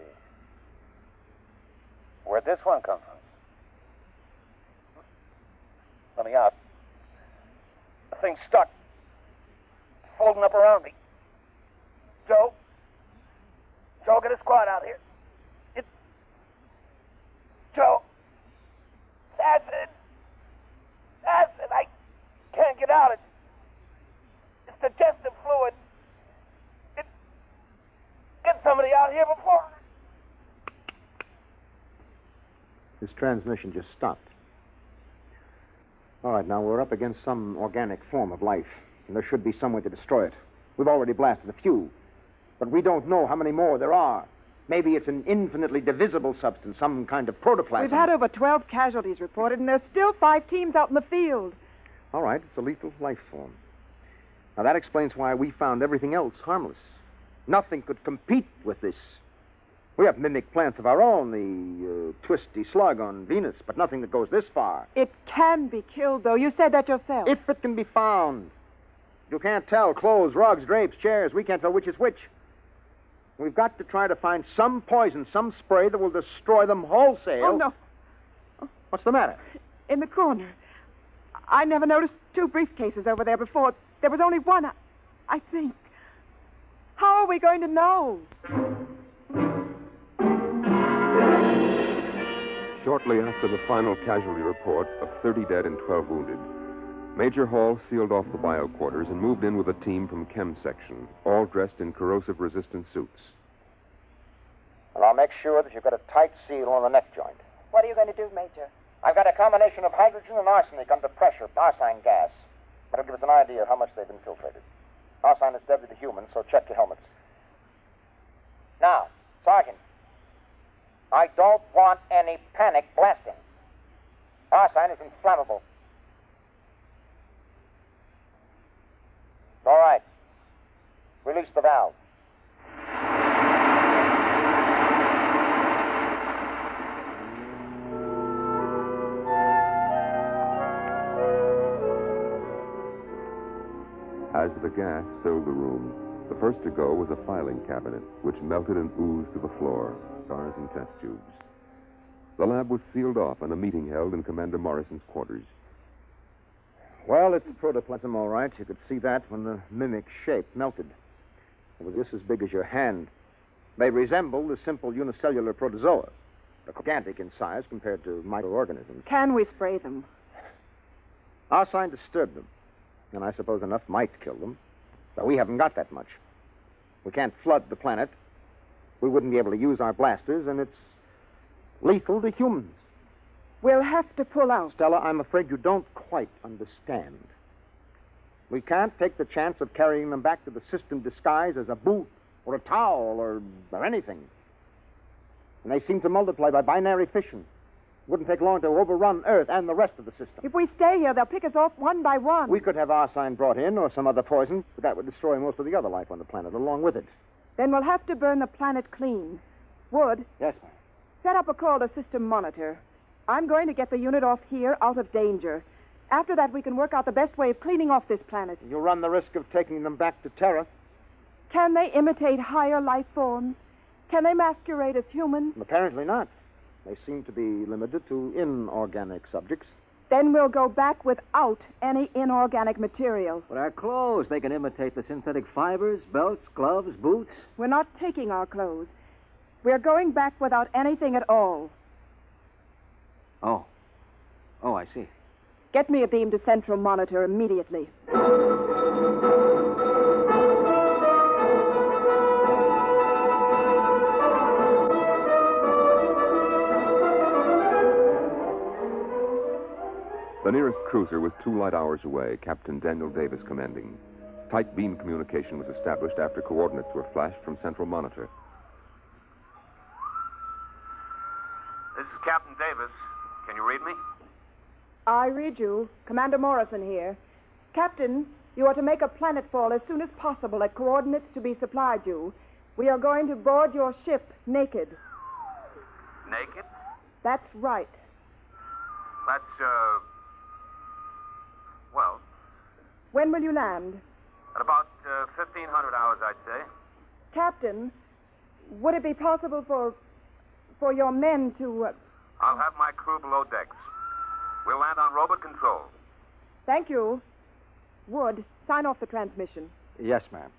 Where'd this one come from? Let me out. The thing's stuck. It's folding up around me. Joe? Joe, get a squad out here. Joe? It's acid. Acid. I can't get out. It's digestive fluid. Get somebody out here before. This transmission just stopped. All right, now we're up against some organic form of life, and there should be some way to destroy it. We've already blasted a few, but we don't know how many more there are. Maybe it's an infinitely divisible substance, some kind of protoplasm. We've had over 12 casualties reported, and there's still 5 teams out in the field. All right, it's a lethal life form. Now, that explains why we found everything else harmless. Nothing could compete with this. We have mimic plants of our own, the twisty slug on Venus, but nothing that goes this far. It can be killed, though. You said that yourself. If it can be found. You can't tell. Clothes, rugs, drapes, chairs. We can't tell which is which. We've got to try to find some poison, some spray that will destroy them wholesale. Oh, no. What's the matter? In the corner. I never noticed 2 briefcases over there before. There was only one, I think. How are we going to know? Shortly after the final casualty report of 30 dead and 12 wounded, Major Hall sealed off the bio quarters and moved in with a team from Chem Section, all dressed in corrosive-resistant suits. And I'll make sure that you've got a tight seal on the neck joint. What are you going to do, Major? I've got a combination of hydrogen and arsenic under pressure, arsine gas. That'll give us an idea of how much they've infiltrated. Arsine is deadly to humans, so check your helmets. Now, Sergeant, I don't want any panic blasting. Arsine is inflammable. All right. Release the valve. As the gas filled the room, the first to go was a filing cabinet, which melted and oozed to the floor, stars and test tubes. The lab was sealed off and a meeting held in Commander Morrison's quarters. Well, it's protoplasm, all right. You could see that when the mimic shape melted. It was this as big as your hand. They resemble the simple unicellular protozoa, gigantic in size compared to microorganisms. Can we spray them? Arsine disturbed them, and I suppose enough might kill them. But we haven't got that much. We can't flood the planet. We wouldn't be able to use our blasters, and it's lethal to humans. We'll have to pull out. Stella, I'm afraid you don't quite understand. We can't take the chance of carrying them back to the system disguised as a boot or a towel or anything. And they seem to multiply by binary fission. It wouldn't take long to overrun Earth and the rest of the system. If we stay here, they'll pick us off one by one. We could have arsine brought in or some other poison, but that would destroy most of the other life on the planet along with it. Then we'll have to burn the planet clean. Wood? Yes, ma'am. Set up a call to system monitor. I'm going to get the unit off here out of danger. After that, we can work out the best way of cleaning off this planet. You run the risk of taking them back to Terra. Can they imitate higher life forms? Can they masquerade as humans? Apparently not. They seem to be limited to inorganic subjects. Then we'll go back without any inorganic material. But our clothes, they can imitate the synthetic fibers, belts, gloves, boots. We're not taking our clothes. We're going back without anything at all. Oh, I see. Get me a beam to central monitor immediately. The nearest cruiser was 2 light hours away, Captain Daniel Davis commanding. Tight beam communication was established after coordinates were flashed from central monitor. This is Captain Davis. Can you read me? I read you. Commander Morrison here. Captain, You are to make a planetfall as soon as possible at coordinates to be supplied you. We are going to board your ship naked. Naked? That's right. That's, well, When will you land? at about 1,500 hours, I'd say. Captain, would it be possible for your men to... I'll have my crew below decks. We'll land on robot control. Thank you. Wood, sign off the transmission. Yes, ma'am.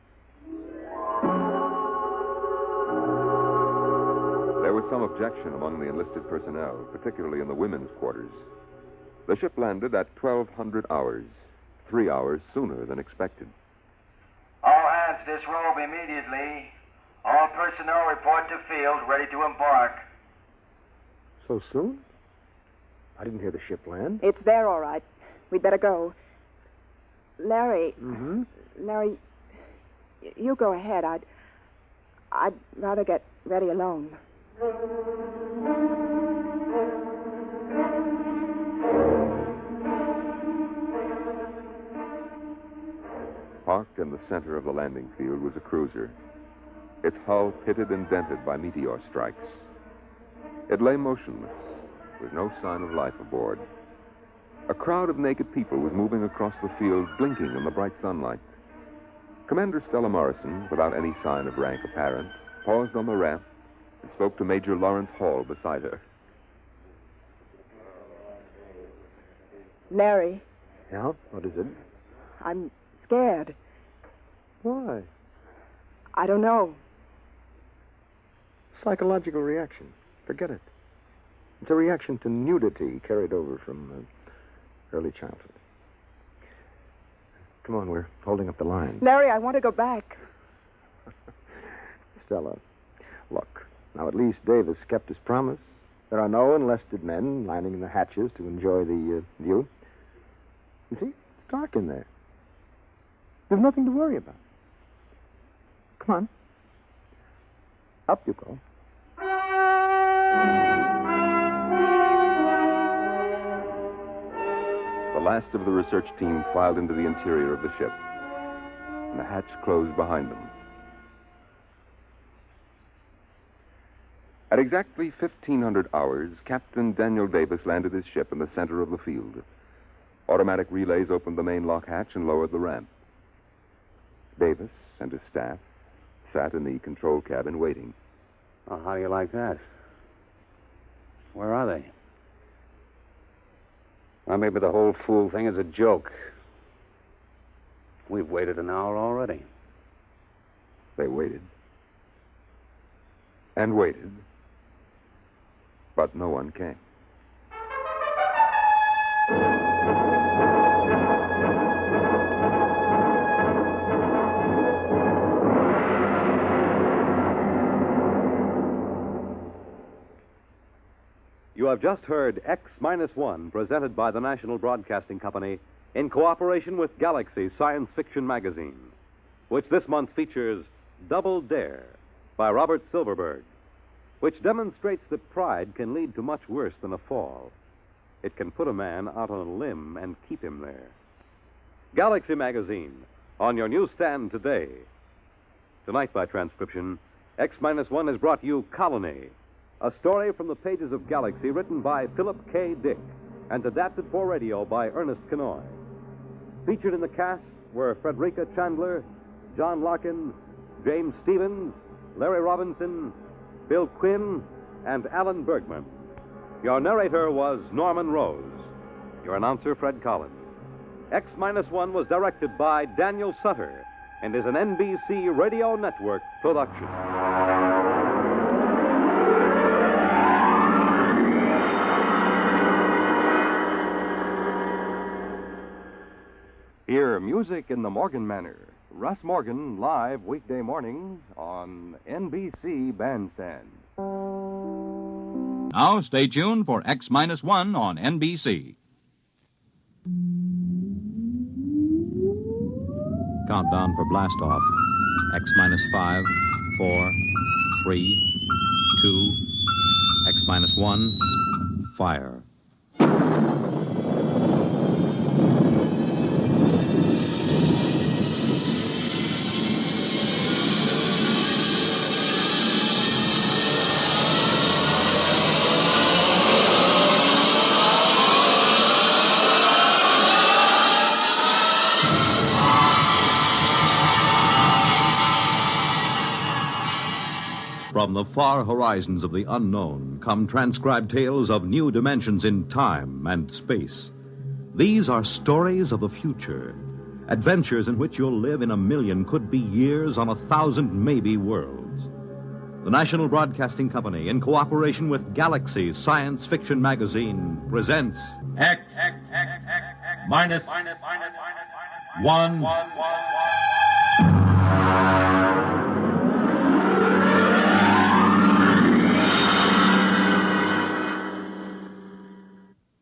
There was some objection among the enlisted personnel, particularly in the women's quarters. The ship landed at 1,200 hours, 3 hours sooner than expected. All hands disrobe immediately. All personnel report to field, ready to embark. So soon? I didn't hear the ship land. It's there, all right. We'd better go. Larry. Mm-hmm. Larry, you go ahead. I'd rather get ready alone. Parked in the center of the landing field was a cruiser, its hull pitted and dented by meteor strikes. It lay motionless, with no sign of life aboard. A crowd of naked people was moving across the field, blinking in the bright sunlight. Commander Stella Morrison, without any sign of rank apparent, paused on the ramp and spoke to Major Lawrence Hall beside her. Larry, Yeah? What is it? I'm scared. Why? I don't know. Psychological reaction. Forget it. It's a reaction to nudity carried over from early childhood. Come on, we're holding up the line. Larry, I want to go back. Stella, look. Now, at least Davis kept his promise. There are no enlisted men lining the hatches to enjoy the view. You see, it's dark in there. There's nothing to worry about. Come on. Up you go. The last of the research team filed into the interior of the ship, and the hatch closed behind them. At exactly 1,500 hours, Captain Daniel Davis landed his ship in the center of the field. Automatic relays opened the main lock hatch and lowered the ramp. Davis and his staff sat in the control cabin waiting. Well, how do you like that? Where are they? Well, maybe the whole fool thing is a joke. We've waited an hour already. They waited. And waited. But no one came. You have just heard X-1, presented by the National Broadcasting Company in cooperation with Galaxy Science Fiction Magazine, which this month features Double Dare by Robert Silverberg, which demonstrates that pride can lead to much worse than a fall. It can put a man out on a limb and keep him there. Galaxy Magazine, on your newsstand today. Tonight, by transcription, X-1 has brought you Colony, a story from the pages of Galaxy written by Philip K. Dick and adapted for radio by Ernest Kenoy. Featured in the cast were Frederica Chandler, John Larkin, James Stevens, Larry Robinson, Bill Quinn, and Alan Bergman. Your narrator was Norman Rose. Your announcer, Fred Collins. X-1 was directed by Daniel Sutter and is an NBC Radio Network production. Hear music in the Morgan manner. Russ Morgan, live weekday mornings on NBC Bandstand. Now stay tuned for X-1 on NBC. Countdown for blastoff. X-5, 4, 3, 2, X-1, fire. From the far horizons of the unknown come transcribed tales of new dimensions in time and space. These are stories of the future, adventures in which you'll live in a million, could be years, on 1,000 maybe worlds. The National Broadcasting Company, in cooperation with Galaxy Science Fiction Magazine, presents X minus 1.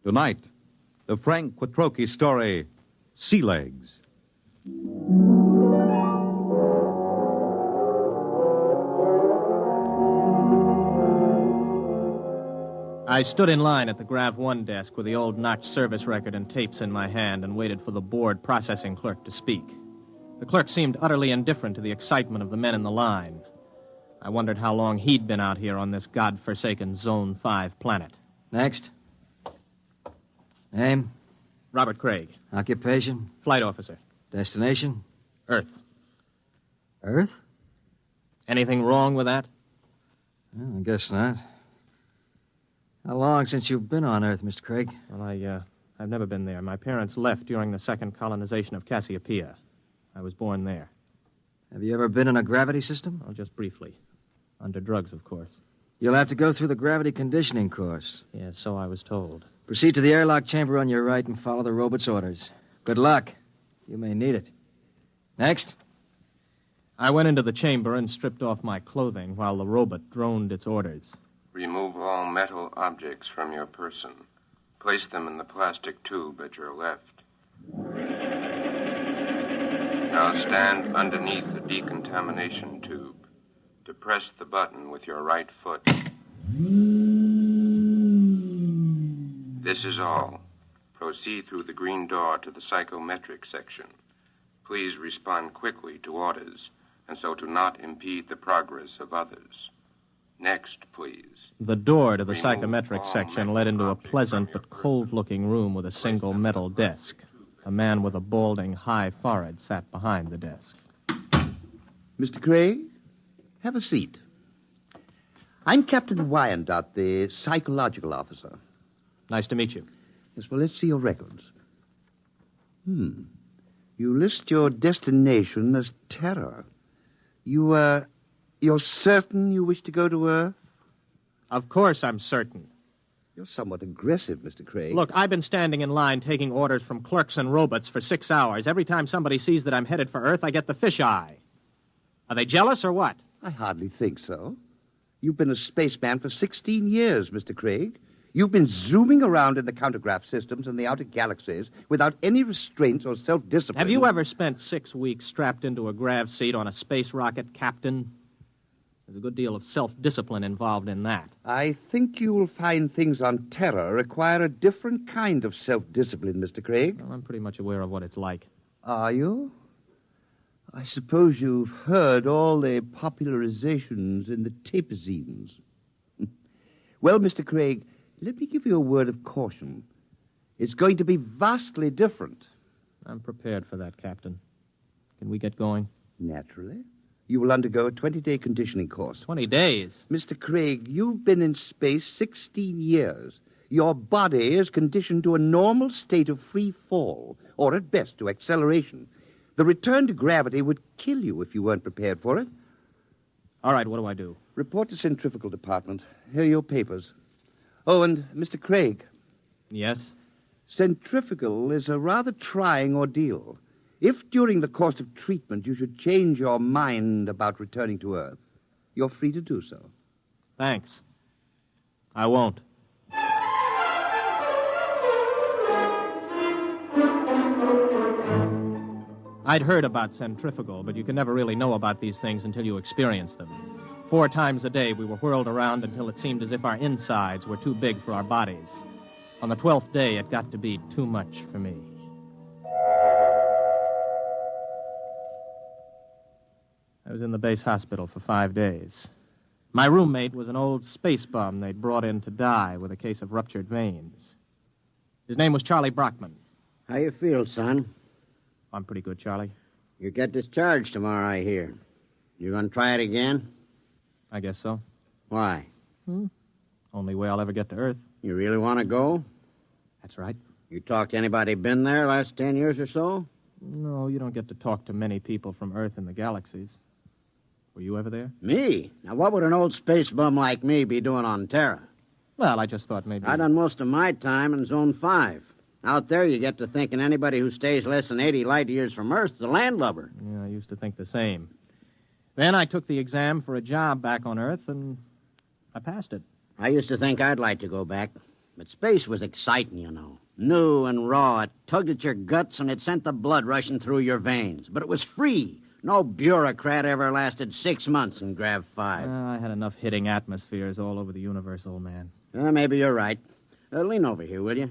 Tonight, the Frank Quattrocchi story, Sea Legs. I stood in line at the Grav 1 desk with the old notch service record and tapes in my hand and waited for the board processing clerk to speak. The clerk seemed utterly indifferent to the excitement of the men in the line. I wondered how long he'd been out here on this godforsaken Zone 5 planet. Next. Name? Robert Craig. Occupation? Flight officer. Destination? Earth. Earth? Anything wrong with that? Well, I guess not. How long since you've been on Earth, Mr. Craig? Well, I've never been there. My parents left during the second colonization of Cassiopeia. I was born there. Have you ever been in a gravity system? Oh, just briefly. Under drugs, of course. You'll have to go through the gravity conditioning course. Yes, so I was told. Proceed to the airlock chamber on your right and follow the robot's orders. Good luck. You may need it. Next. I went into the chamber and stripped off my clothing while the robot droned its orders. Remove all metal objects from your person. Place them in the plastic tube at your left. Now stand underneath the decontamination tube. Depress the button with your right foot. This is all. Proceed through the green door to the psychometric section. Please respond quickly to orders, and so to not impede the progress of others. Next, please. The door to the psychometric section led into a pleasant but cold-looking room with a single metal desk. A man with a balding, high forehead sat behind the desk. Mr. Craig, have a seat. I'm Captain Wyandotte, the psychological officer. Nice to meet you. Yes, well, let's see your records. You list your destination as Terra. You're certain you wish to go to Earth? Of course I'm certain. You're somewhat aggressive, Mr. Craig. Look, I've been standing in line taking orders from clerks and robots for 6 hours. Every time somebody sees that I'm headed for Earth, I get the fisheye. Are they jealous or what? I hardly think so. You've been a spaceman for 16 years, Mr. Craig. You've been zooming around in the countergraph systems in the outer galaxies without any restraints or self-discipline. Have you ever spent 6 weeks strapped into a grav seat on a space rocket, Captain? There's a good deal of self-discipline involved in that. I think you will find things on Terra require a different kind of self-discipline, Mr. Craig. Well, I'm pretty much aware of what it's like. Are you? I suppose you've heard all the popularizations in the tapezines. Well, Mr. Craig, let me give you a word of caution. It's going to be vastly different. I'm prepared for that, Captain. Can we get going? Naturally. You will undergo a 20-day conditioning course. 20 days? Mr. Craig, you've been in space 16 years. Your body is conditioned to a normal state of free fall, or at best to acceleration. The return to gravity would kill you if you weren't prepared for it. All right, what do I do? Report to Centrifugal Department. Here are your papers. Oh, and Mr. Craig. Yes? Centrifugal is a rather trying ordeal. If during the course of treatment you should change your mind about returning to Earth, you're free to do so. Thanks. I won't. I'd heard about centrifugal, but you can never really know about these things until you experience them. 4 times a day we were whirled around until it seemed as if our insides were too big for our bodies. On the 12th day, it got to be too much for me. I was in the base hospital for 5 days. My roommate was an old space bum they'd brought in to die with a case of ruptured veins. His name was Charlie Brockman. How you feel, son? I'm pretty good, Charlie. You get discharged tomorrow, I hear. You gonna try it again? I guess so. Why? Only way I'll ever get to Earth. You really want to go? That's right. You talked to anybody been there last 10 years or so? No, you don't get to talk to many people from Earth in the galaxies. Were you ever there? Me? Now, what would an old space bum like me be doing on Terra? Well, I just thought maybe... I done most of my time in Zone 5. Out there, you get to thinking anybody who stays less than 80 light years from Earth is a landlubber. Yeah, I used to think the same. Then I took the exam for a job back on Earth, and I passed it. I used to think I'd like to go back. But space was exciting, you know. New and raw. It tugged at your guts, and it sent the blood rushing through your veins. But it was free. No bureaucrat ever lasted 6 months in Grav 5. I had enough hitting atmospheres all over the universe, old man. Maybe you're right. Lean over here, will you?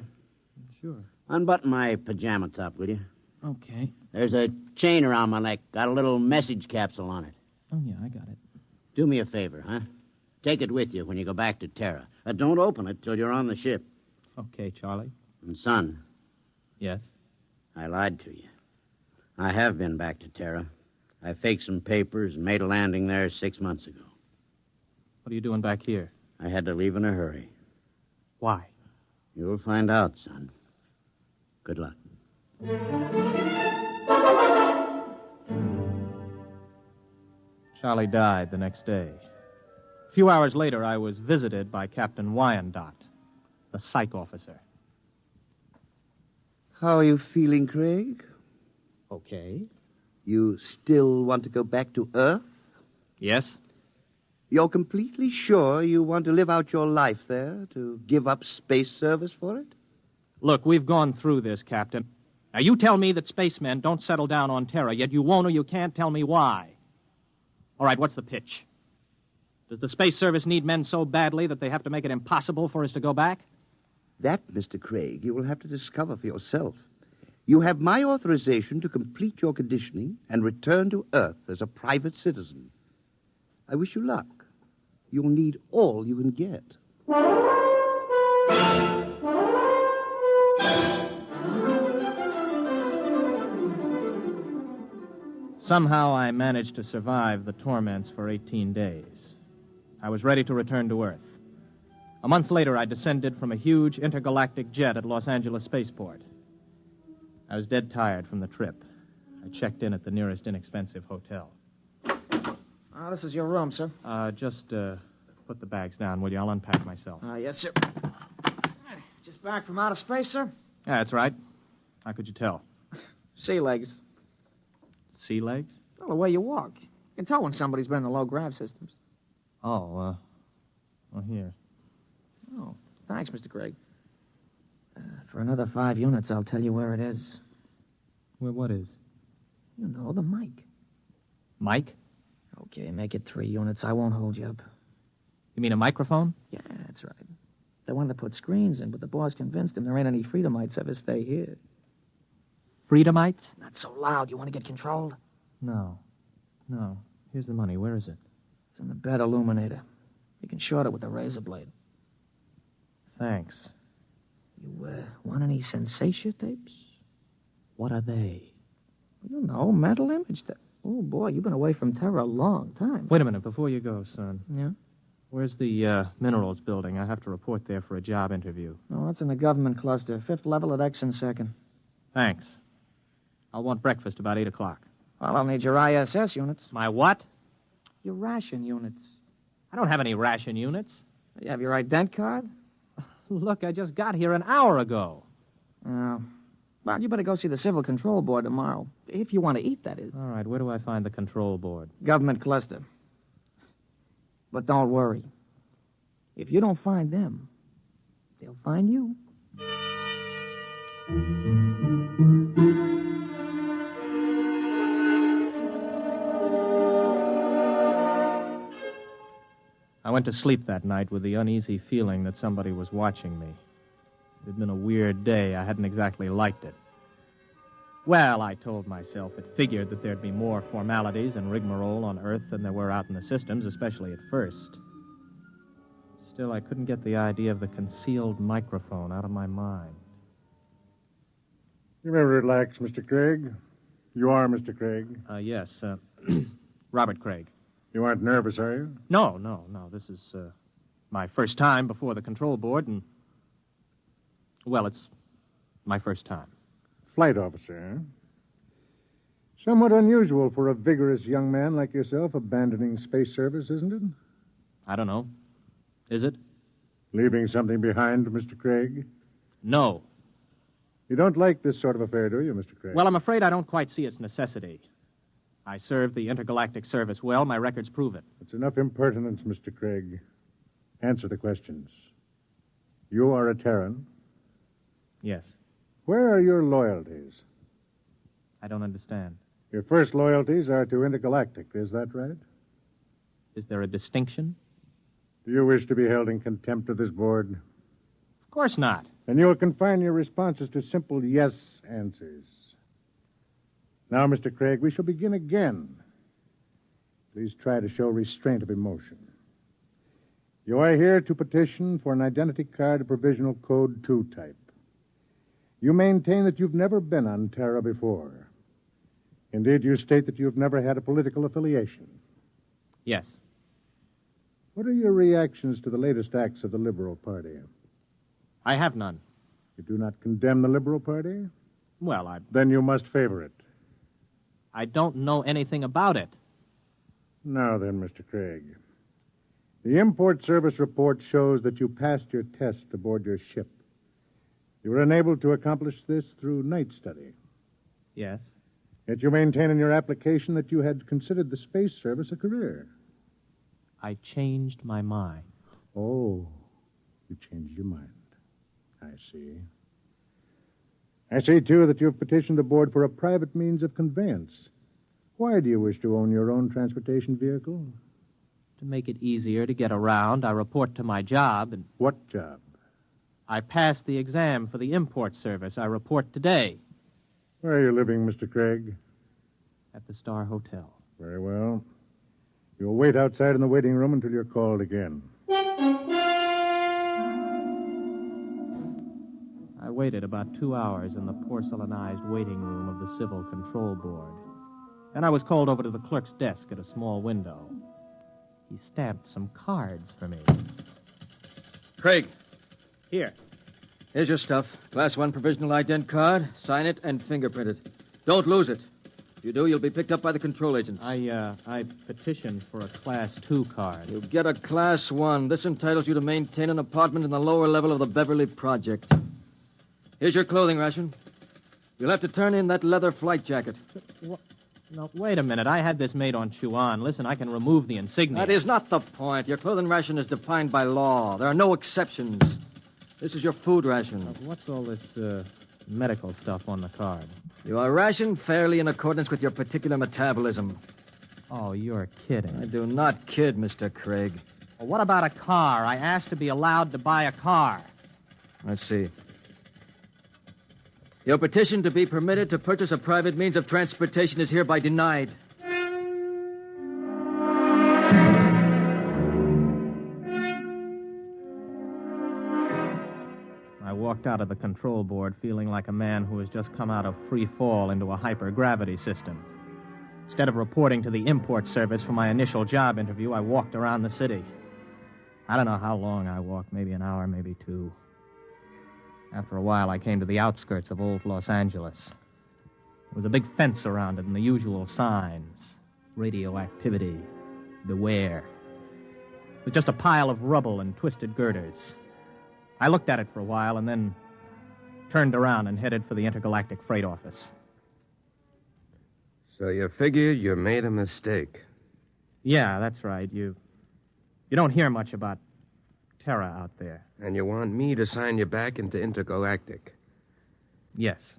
Sure. Unbutton my pajama top, will you? Okay. There's a chain around my neck. Got a little message capsule on it. Oh, yeah, I got it. Do me a favor, huh? Take it with you when you go back to Terra. Don't open it till you're on the ship. Okay, Charlie. And, son. Yes? I lied to you. I have been back to Terra. I faked some papers and made a landing there 6 months ago. What are you doing back here? I had to leave in a hurry. Why? You'll find out, son. Good luck. Charlie died the next day. A few hours later, I was visited by Captain Wyandotte, the psych officer. How are you feeling, Craig? Okay. You still want to go back to Earth? Yes. You're completely sure you want to live out your life there, to give up space service for it? Look, we've gone through this, Captain. Now, you tell me that spacemen don't settle down on Terra, yet you won't or you can't tell me why. All right, what's the pitch? Does the Space Service need men so badly that they have to make it impossible for us to go back? That, Mr. Craig, you will have to discover for yourself. You have my authorization to complete your conditioning and return to Earth as a private citizen. I wish you luck. You'll need all you can get. Somehow I managed to survive the torments for 18 days. I was ready to return to Earth. A month later, I descended from a huge intergalactic jet at Los Angeles Spaceport. I was dead tired from the trip. I checked in at the nearest inexpensive hotel. This is your room, sir. Just put the bags down, will you? I'll unpack myself. Yes, sir. Just back from outer space, sir? Yeah, that's right. How could you tell? Sea legs. Sea legs? Well, the way you walk. You can tell when somebody's been in the low-grav systems. Oh, well, here. Oh, thanks, Mr. Craig. For another 5 units, I'll tell you where it is. Where what is? You know, the mic. Mic? Okay, make it 3 units. I won't hold you up. You mean a microphone? Yeah, that's right. They wanted to put screens in, but the boss convinced him there ain't any Freedomites ever stay here. Freedomites? Not so loud. You want to get controlled? No. Here's the money. Where is it? It's in the bed illuminator. You can short it with a razor blade. Thanks. You, want any sensation tapes? What are they? You know, mental image tapes. Oh, boy, you've been away from Terra a long time. Wait a minute, before you go, son. Yeah? Where's the minerals building? I have to report there for a job interview. Oh, it's in the government cluster. 5th level at X and 2nd. Thanks. I'll want breakfast about 8 o'clock. Well, I'll need your ISS units. My what? Your ration units. I don't have any ration units. You have your ident card? Look, I just got here an hour ago. Oh. Well, you better go see the Civil Control Board tomorrow. If you want to eat, that is. All right, where do I find the control board? Government cluster. But don't worry. If you don't find them, they'll find you. I went to sleep that night with the uneasy feeling that somebody was watching me. It had been a weird day. I hadn't exactly liked it. Well, I told myself it figured that there'd be more formalities and rigmarole on Earth than there were out in the systems, especially at first. Still, I couldn't get the idea of the concealed microphone out of my mind. You may relax, Mr. Craig. You are Mr. Craig. Yes, Robert Craig. You aren't nervous, are you? No. This is my first time before the control board, and... Well, it's my first time. Flight officer, huh? Somewhat unusual for a vigorous young man like yourself abandoning space service, isn't it? I don't know. Is it? Leaving something behind, Mr. Craig? No. You don't like this sort of affair, do you, Mr. Craig? Well, I'm afraid I don't quite see its necessity. I served the intergalactic service well. My records prove it. It's enough impertinence, Mr. Craig. Answer the questions. You are a Terran? Yes. Where are your loyalties? I don't understand. Your first loyalties are to intergalactic, is that right? Is there a distinction? Do you wish to be held in contempt of this board? Of course not. Then you'll confine your responses to simple yes answers. Now, Mr. Craig, we shall begin again. Please try to show restraint of emotion. You are here to petition for an identity card of provisional code 2 type. You maintain that you've never been on Terra before. Indeed, you state that you've never had a political affiliation. Yes. What are your reactions to the latest acts of the Liberal Party? I have none. You do not condemn the Liberal Party? Well, Then you must favor it. I don't know anything about it. Now then, Mr. Craig. The import service report shows that you passed your test aboard your ship. You were unable to accomplish this through night study. Yes. Yet you maintain in your application that you had considered the space service a career. I changed my mind. Oh, you changed your mind. I see. I see, too, that you've petitioned the board for a private means of conveyance. Why do you wish to own your own transportation vehicle? To make it easier to get around, I report to my job and... What job? I passed the exam for the import service. I report today. Where are you living, Mr. Craig? At the Star Hotel. Very well. You'll wait outside in the waiting room until you're called again. I waited about 2 hours in the porcelainized waiting room of the Civil Control Board. Then I was called over to the clerk's desk at a small window. He stamped some cards for me. Craig. Here. Here's your stuff. Class 1 provisional ident card. Sign it and fingerprint it. Don't lose it. If you do, you'll be picked up by the control agents. I petitioned for a Class 2 card. You'll get a Class 1. This entitles you to maintain an apartment in the lower level of the Beverly Project. Here's your clothing ration. You'll have to turn in that leather flight jacket. No, wait a minute. I had this made on Chuan. Listen, I can remove the insignia. That is not the point. Your clothing ration is defined by law. There are no exceptions. This is your food ration. What's all this medical stuff on the card? You are rationed fairly in accordance with your particular metabolism. Oh, you're kidding. I do not kid, Mr. Craig. Well, what about a car? I asked to be allowed to buy a car. Let's see. Your petition to be permitted to purchase a private means of transportation is hereby denied. I walked out of the control board feeling like a man who has just come out of free fall into a hypergravity system. Instead of reporting to the import service for my initial job interview, I walked around the city. I don't know how long I walked, maybe an hour, maybe 2. After a while, I came to the outskirts of old Los Angeles. There was a big fence around it and the usual signs. Radioactivity. Beware. It was just a pile of rubble and twisted girders. I looked at it for a while and then turned around and headed for the intergalactic freight office. So you figure you made a mistake? Yeah, that's right. You don't hear much about Terra out there. And you want me to sign you back into intergalactic? Yes.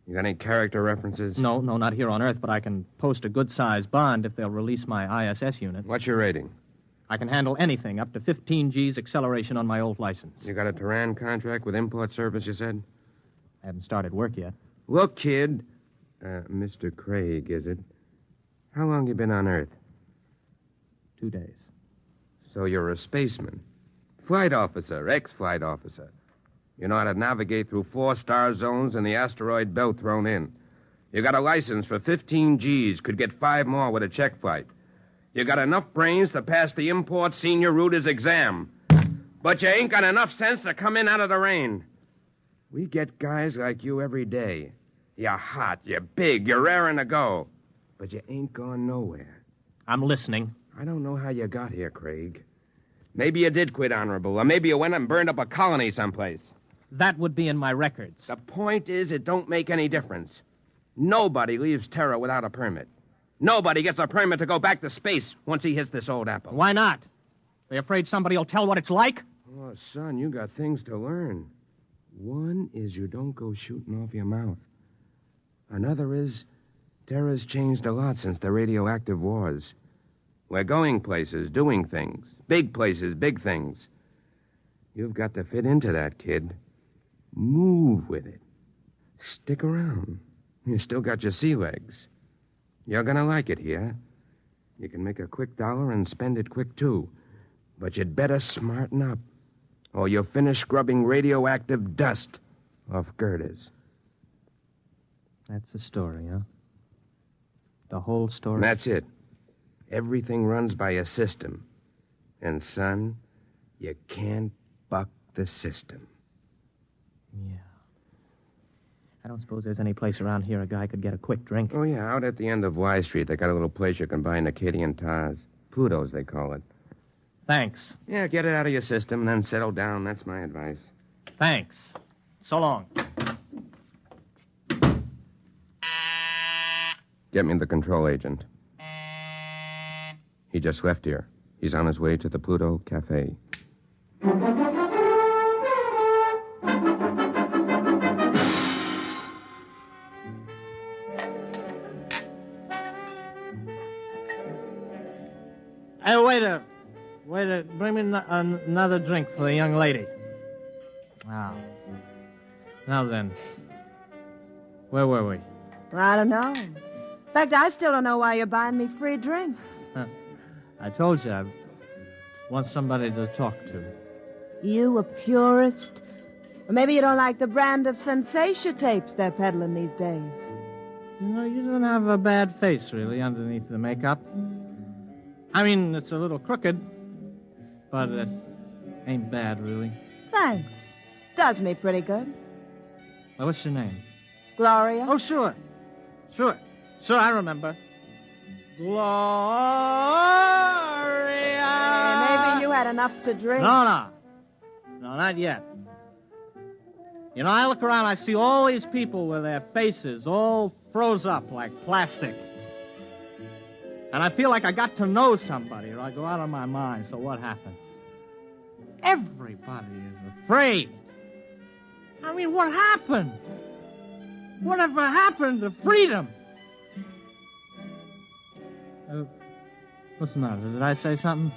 You got any character references? No, not here on Earth, but I can post a good-sized bond if they'll release my ISS units. What's your rating? I can handle anything up to 15 G's acceleration on my old license. You got a Terran contract with import service, you said? I haven't started work yet. Look, kid. Mr. Craig, is it? How long you been on Earth? 2 days. So you're a spaceman. Flight officer, ex-flight officer. You know how to navigate through 4-star zones and the asteroid belt thrown in. You got a license for 15 G's, could get 5 more with a check flight. You got enough brains to pass the import senior rooters exam. But you ain't got enough sense to come in out of the rain. We get guys like you every day. You're hot, you're big, you're raring to go. But you ain't gone nowhere. I'm listening. I don't know how you got here, Craig. Maybe you did quit honorable, or maybe you went and burned up a colony someplace. That would be in my records. The point is, it don't make any difference. Nobody leaves Terra without a permit. Nobody gets a permit to go back to space once he hits this old apple. Why not? They afraid somebody will tell what it's like? Oh, son, you got things to learn. One is you don't go shooting off your mouth. Another is Terra's changed a lot since the radioactive wars. We're going places, doing things. Big places, big things. You've got to fit into that, kid. Move with it. Stick around. You still got your sea legs. You're gonna like it here. You can make a quick dollar and spend it quick, too. But you'd better smarten up, or you'll finish scrubbing radioactive dust off girders. That's the story, huh? The whole story? That's it. Everything runs by a system. And, son, you can't buck the system. Yeah. I don't suppose there's any place around here a guy could get a quick drink. Oh, yeah, out at the end of Y Street, they got a little place you can buy Acadian tars. Pluto's, they call it. Thanks. Yeah, get it out of your system and then settle down. That's my advice. Thanks. So long. Get me the control agent. He just left here. He's on his way to the Pluto Cafe. Hey, waiter, bring me another drink for the young lady. Now then, where were we? I don't know. In fact, I still don't know why you're buying me free drinks. I told you I want somebody to talk to. You a purist? Or maybe you don't like the brand of sensation tapes they're peddling these days. You know, you don't have a bad face, really, underneath the makeup. I mean, it's a little crooked, but it ain't bad, really. Thanks. Does me pretty good. Well, what's your name? Gloria? Oh, sure, I remember. Gloria! Maybe you had enough to drink. No, not yet. You know, I look around, I see all these people with their faces all froze up like plastic. And I feel like I got to know somebody, or I go out of my mind. So what happens? Everybody is afraid. I mean, what happened? Whatever happened to freedom? What's the matter? Did I say something?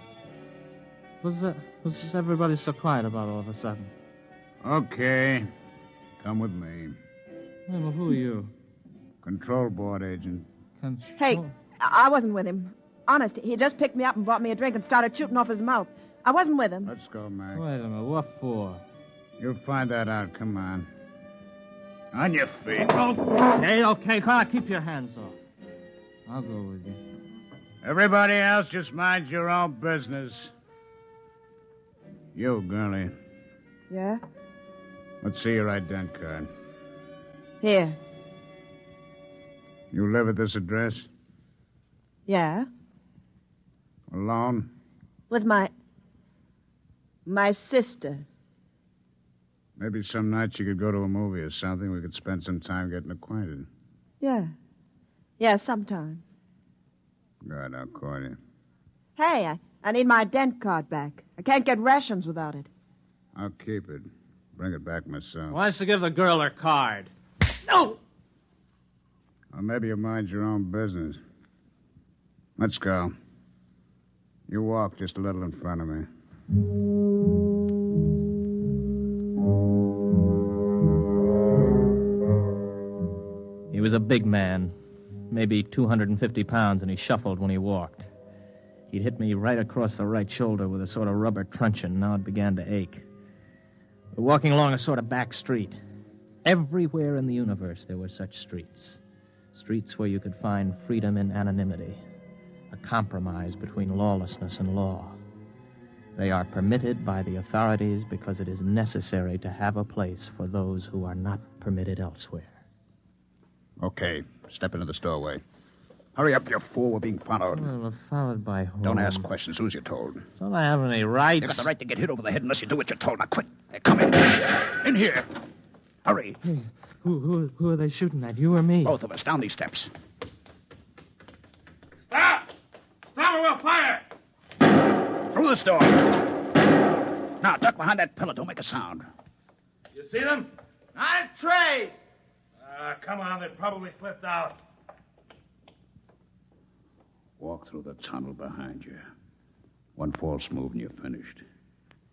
What's everybody so quiet about all of a sudden? Okay. Come with me. Hey, well, who are you? Control board agent. Hey, I wasn't with him. Honest, he just picked me up and bought me a drink and started shooting off his mouth. I wasn't with him. Let's go, Mac. Wait a minute, what for? You'll find that out. Come on. On your feet. Okay, come on, keep your hands off. I'll go with you. Everybody else just mind your own business. You, girlie. Yeah? Let's see your ident card. Here. You live at this address? Yeah? Alone? With my sister. Maybe some nights you could go to a movie or something. We could spend some time getting acquainted. Yeah. Yeah, sometime. Good, I'll call you. Hey, I need my ident card back. I can't get rations without it. I'll keep it. Bring it back myself. Why don't you give the girl her card? No! Or maybe you mind your own business. Let's go. You walk just a little in front of me. He was a big man, maybe 250 pounds, and he shuffled when he walked. He'd hit me right across the right shoulder with a sort of rubber truncheon. Now it began to ache. We're walking along a sort of back street. Everywhere in the universe there were such streets. Streets where you could find freedom in anonymity. A a compromise between lawlessness and law. They are permitted by the authorities because it is necessary to have a place for those who are not permitted elsewhere. Okay, step into the doorway. Hurry up, you fool. We're being followed. Well, we're followed by whom? Don't ask questions. Who's you told? Don't I have any rights? You got the right to get hit over the head unless you do what you're told. Now quit. Hey, come in. In here. Hurry. Hey, who are they shooting at, you or me? Both of us. Down these steps. Stop! Stop or we'll fire! Through this door. Now, duck behind that pillar. Don't make a sound. You see them? Not a trace. Come on. They probably slipped out. Walk through the tunnel behind you. One false move and you're finished.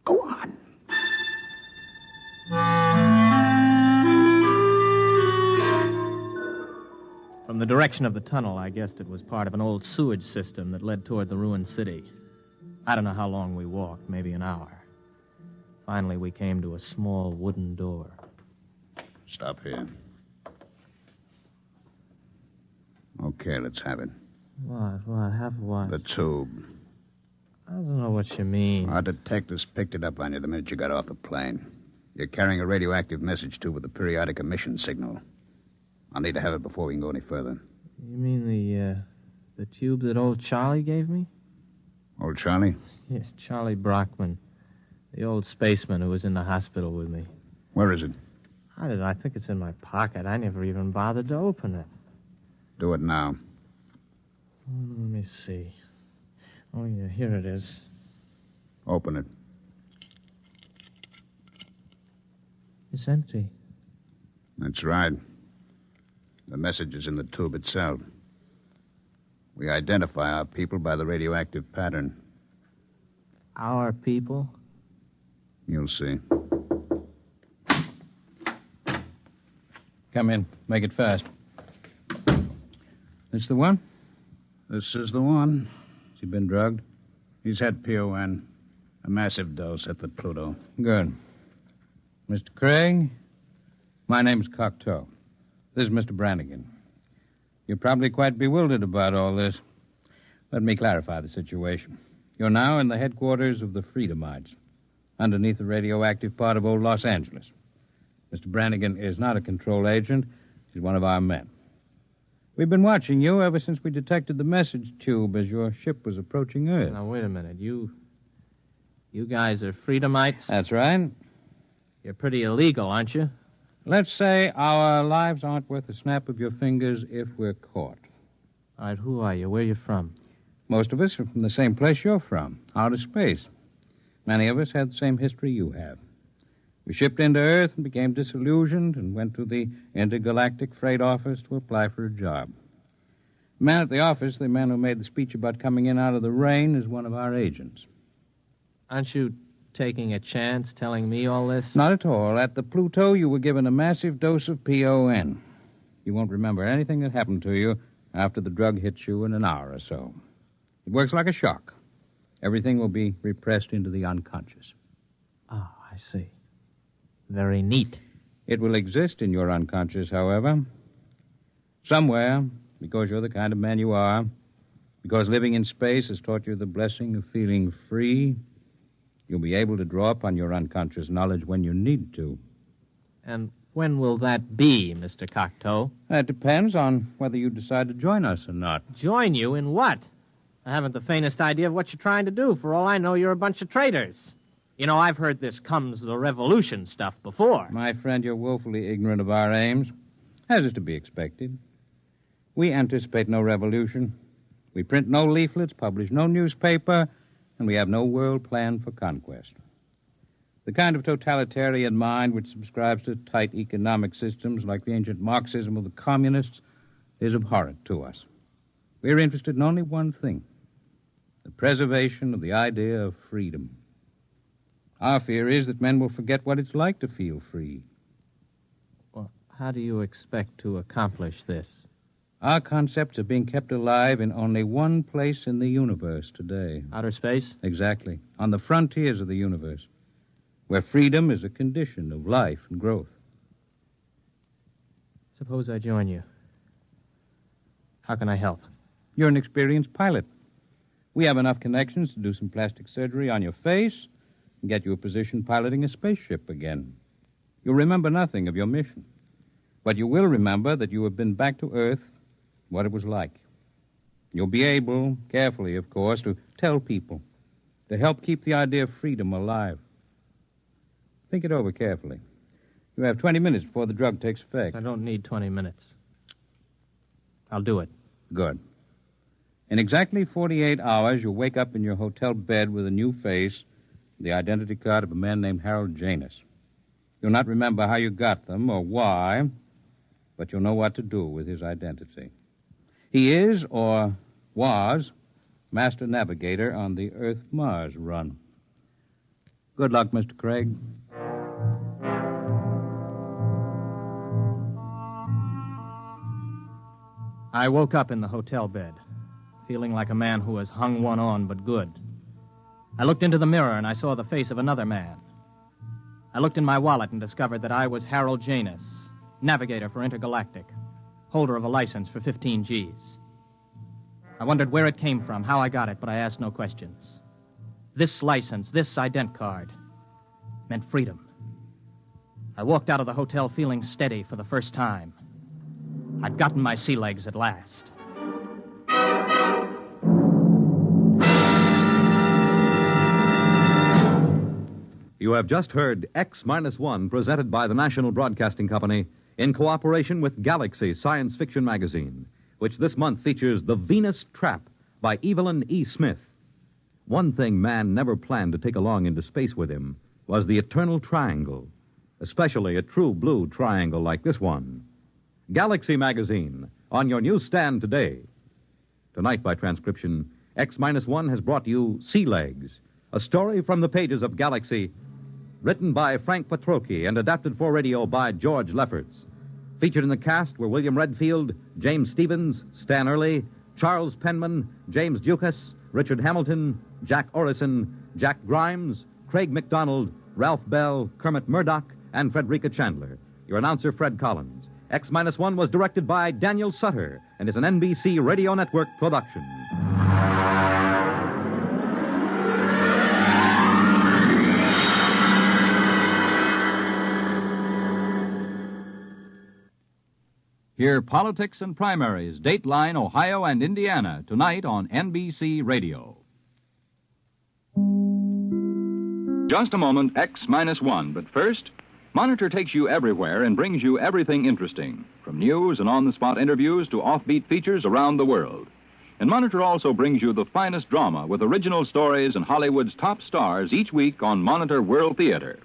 Go on. From the direction of the tunnel, I guessed it was part of an old sewage system that led toward the ruined city. I don't know how long we walked, maybe an hour. Finally, we came to a small wooden door. Stop here. Okay, let's have it. What? Have what? The tube. I don't know what you mean. Our detectives picked it up on you the minute you got off the plane. You're carrying a radioactive message tube with a periodic emission signal. I'll need to have it before we can go any further. You mean the tube that old Charlie gave me? Old Charlie? Yes, Charlie Brockman. The old spaceman who was in the hospital with me. Where is it? I think it's in my pocket. I never even bothered to open it. Do it now. Let me see. Oh, yeah, here it is. Open it. It's empty. That's right. The message is in the tube itself. We identify our people by the radioactive pattern. Our people? You'll see. Come in. Make it fast. This the one? This is the one. Has he been drugged? He's had PON. A massive dose at the Pluto. Good. Mr. Craig, my name's Cocteau. This is Mr. Brannigan. You're probably quite bewildered about all this. Let me clarify the situation. You're now in the headquarters of the Freedomites, underneath the radioactive part of old Los Angeles. Mr. Brannigan is not a control agent. He's one of our men. We've been watching you ever since we detected the message tube as your ship was approaching Earth. Now, wait a minute. You guys are Freedomites? That's right. You're pretty illegal, aren't you? Let's say our lives aren't worth a snap of your fingers if we're caught. All right, who are you? Where are you from? Most of us are from the same place you're from, outer space. Many of us had the same history you have. We shipped into Earth and became disillusioned and went to the intergalactic freight office to apply for a job. The man at the office, the man who made the speech about coming in out of the rain, is one of our agents. Aren't you taking a chance telling me all this? Not at all. At the Pluto, you were given a massive dose of PON. You won't remember anything that happened to you after the drug hits you in an hour or so. It works like a shock. Everything will be repressed into the unconscious. Oh, I see. Very neat. It will exist in your unconscious, however. Somewhere, because you're the kind of man you are, because living in space has taught you the blessing of feeling free, you'll be able to draw upon your unconscious knowledge when you need to. And when will that be, Mr. Cocteau? That depends on whether you decide to join us or not. Join you in what? I haven't the faintest idea of what you're trying to do. For all I know, you're a bunch of traitors. You know, I've heard this comes the revolution stuff before. My friend, you're woefully ignorant of our aims, as is to be expected. We anticipate no revolution. We print no leaflets, publish no newspaper, and we have no world plan for conquest. The kind of totalitarian mind which subscribes to tight economic systems like the ancient Marxism of the communists is abhorrent to us. We're interested in only one thing, the preservation of the idea of freedom. Our fear is that men will forget what it's like to feel free. Well, how do you expect to accomplish this? Our concepts are being kept alive in only one place in the universe today. Outer space? Exactly. On the frontiers of the universe, where freedom is a condition of life and growth. Suppose I join you. How can I help? You're an experienced pilot. We have enough connections to do some plastic surgery on your face and get you a position piloting a spaceship again. You'll remember nothing of your mission. But you will remember that you have been back to Earth, what it was like. You'll be able, carefully, of course, to tell people, to help keep the idea of freedom alive. Think it over carefully. You have 20 minutes before the drug takes effect. I don't need 20 minutes. I'll do it. Good. In exactly 48 hours, you'll wake up in your hotel bed with a new face, the identity card of a man named Harold Janus. You'll not remember how you got them or why, but you'll know what to do with his identity. He is, or was, master navigator on the Earth-Mars run. Good luck, Mr. Craig. I woke up in the hotel bed, feeling like a man who has hung one on but good. I looked into the mirror and I saw the face of another man. I looked in my wallet and discovered that I was Harold Janus, navigator for Intergalactic, holder of a license for 15 Gs. I wondered where it came from, how I got it, but I asked no questions. This license, this ident card, meant freedom. I walked out of the hotel feeling steady for the first time. I'd gotten my sea legs at last. You have just heard X-1, presented by the National Broadcasting Company in cooperation with Galaxy Science Fiction Magazine, which this month features The Venus Trap by Evelyn E. Smith. One thing man never planned to take along into space with him was the eternal triangle, especially a true blue triangle like this one. Galaxy Magazine, on your newsstand today. Tonight, by transcription, X-1 has brought you Sea Legs, a story from the pages of Galaxy, written by Frank Petrocchi and adapted for radio by George Lefferts. Featured in the cast were William Redfield, James Stevens, Stan Early, Charles Penman, James Dukas, Richard Hamilton, Jack Orison, Jack Grimes, Craig McDonald, Ralph Bell, Kermit Murdoch, and Frederica Chandler. Your announcer, Fred Collins. X-1 was directed by Daniel Sutter and is an NBC Radio Network production. Hear Politics and Primaries, Dateline, Ohio, and Indiana, tonight on NBC Radio. Just a moment, X-1, but first, Monitor takes you everywhere and brings you everything interesting, from news and on-the-spot interviews to offbeat features around the world. And Monitor also brings you the finest drama with original stories and Hollywood's top stars each week on Monitor World Theater.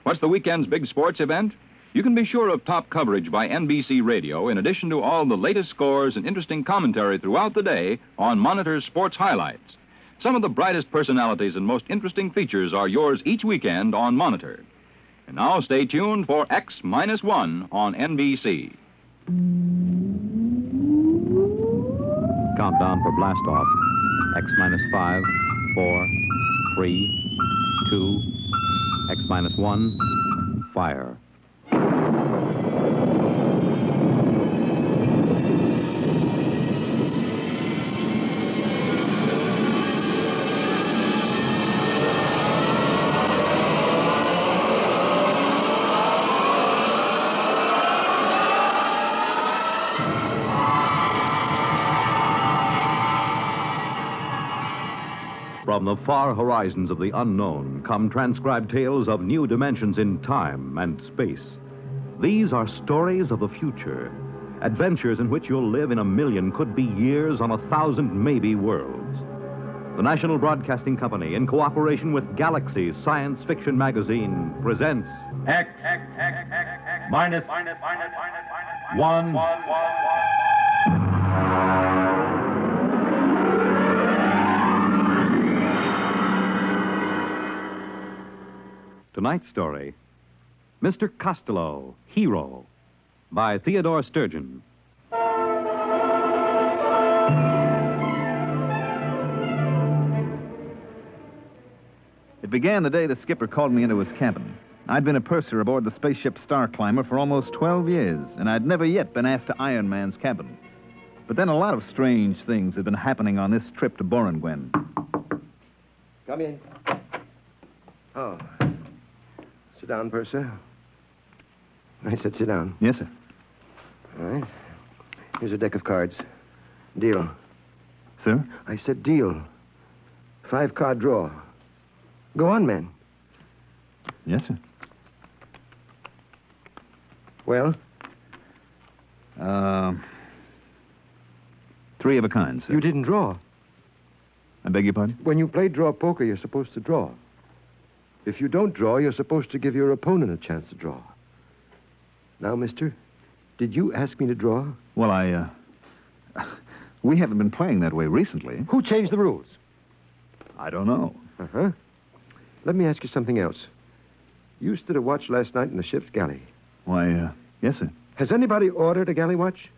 What's the weekend's big sports event? You can be sure of top coverage by NBC Radio in addition to all the latest scores and interesting commentary throughout the day on Monitor's sports highlights. Some of the brightest personalities and most interesting features are yours each weekend on Monitor. And now stay tuned for X-1 on NBC. Countdown for blastoff. X-5, 4, 3, 2, X-1, fire. From the far horizons of the unknown come transcribed tales of new dimensions in time and space. These are stories of the future, adventures in which you'll live in a million, could be years, on 1,000 maybe worlds. The National Broadcasting Company, in cooperation with Galaxy Science Fiction Magazine, presents X-1. Tonight's story, Mr. Costello, Hero, by Theodore Sturgeon. It began the day the skipper called me into his cabin. I'd been a purser aboard the spaceship Star Climber for almost 12 years, and I'd never yet been asked to Iron Man's cabin. But then a lot of strange things have been happening on this trip to Borengwen. Come in. Oh. Sit down, Purser. I said sit down. Yes, sir. All right. Here's a deck of cards. Deal. Sir? I said deal. 5-card draw. Go on, man. Yes, sir. Well? 3 of a kind, sir. You didn't draw. I beg your pardon? When you play draw poker, you're supposed to draw. If you don't draw, you're supposed to give your opponent a chance to draw. Now, mister, did you ask me to draw? Well, we haven't been playing that way recently. Who changed the rules? I don't know. Uh-huh. Let me ask you something else. You stood a watch last night in the ship's galley. Why, yes, sir. Has anybody ordered a galley watch?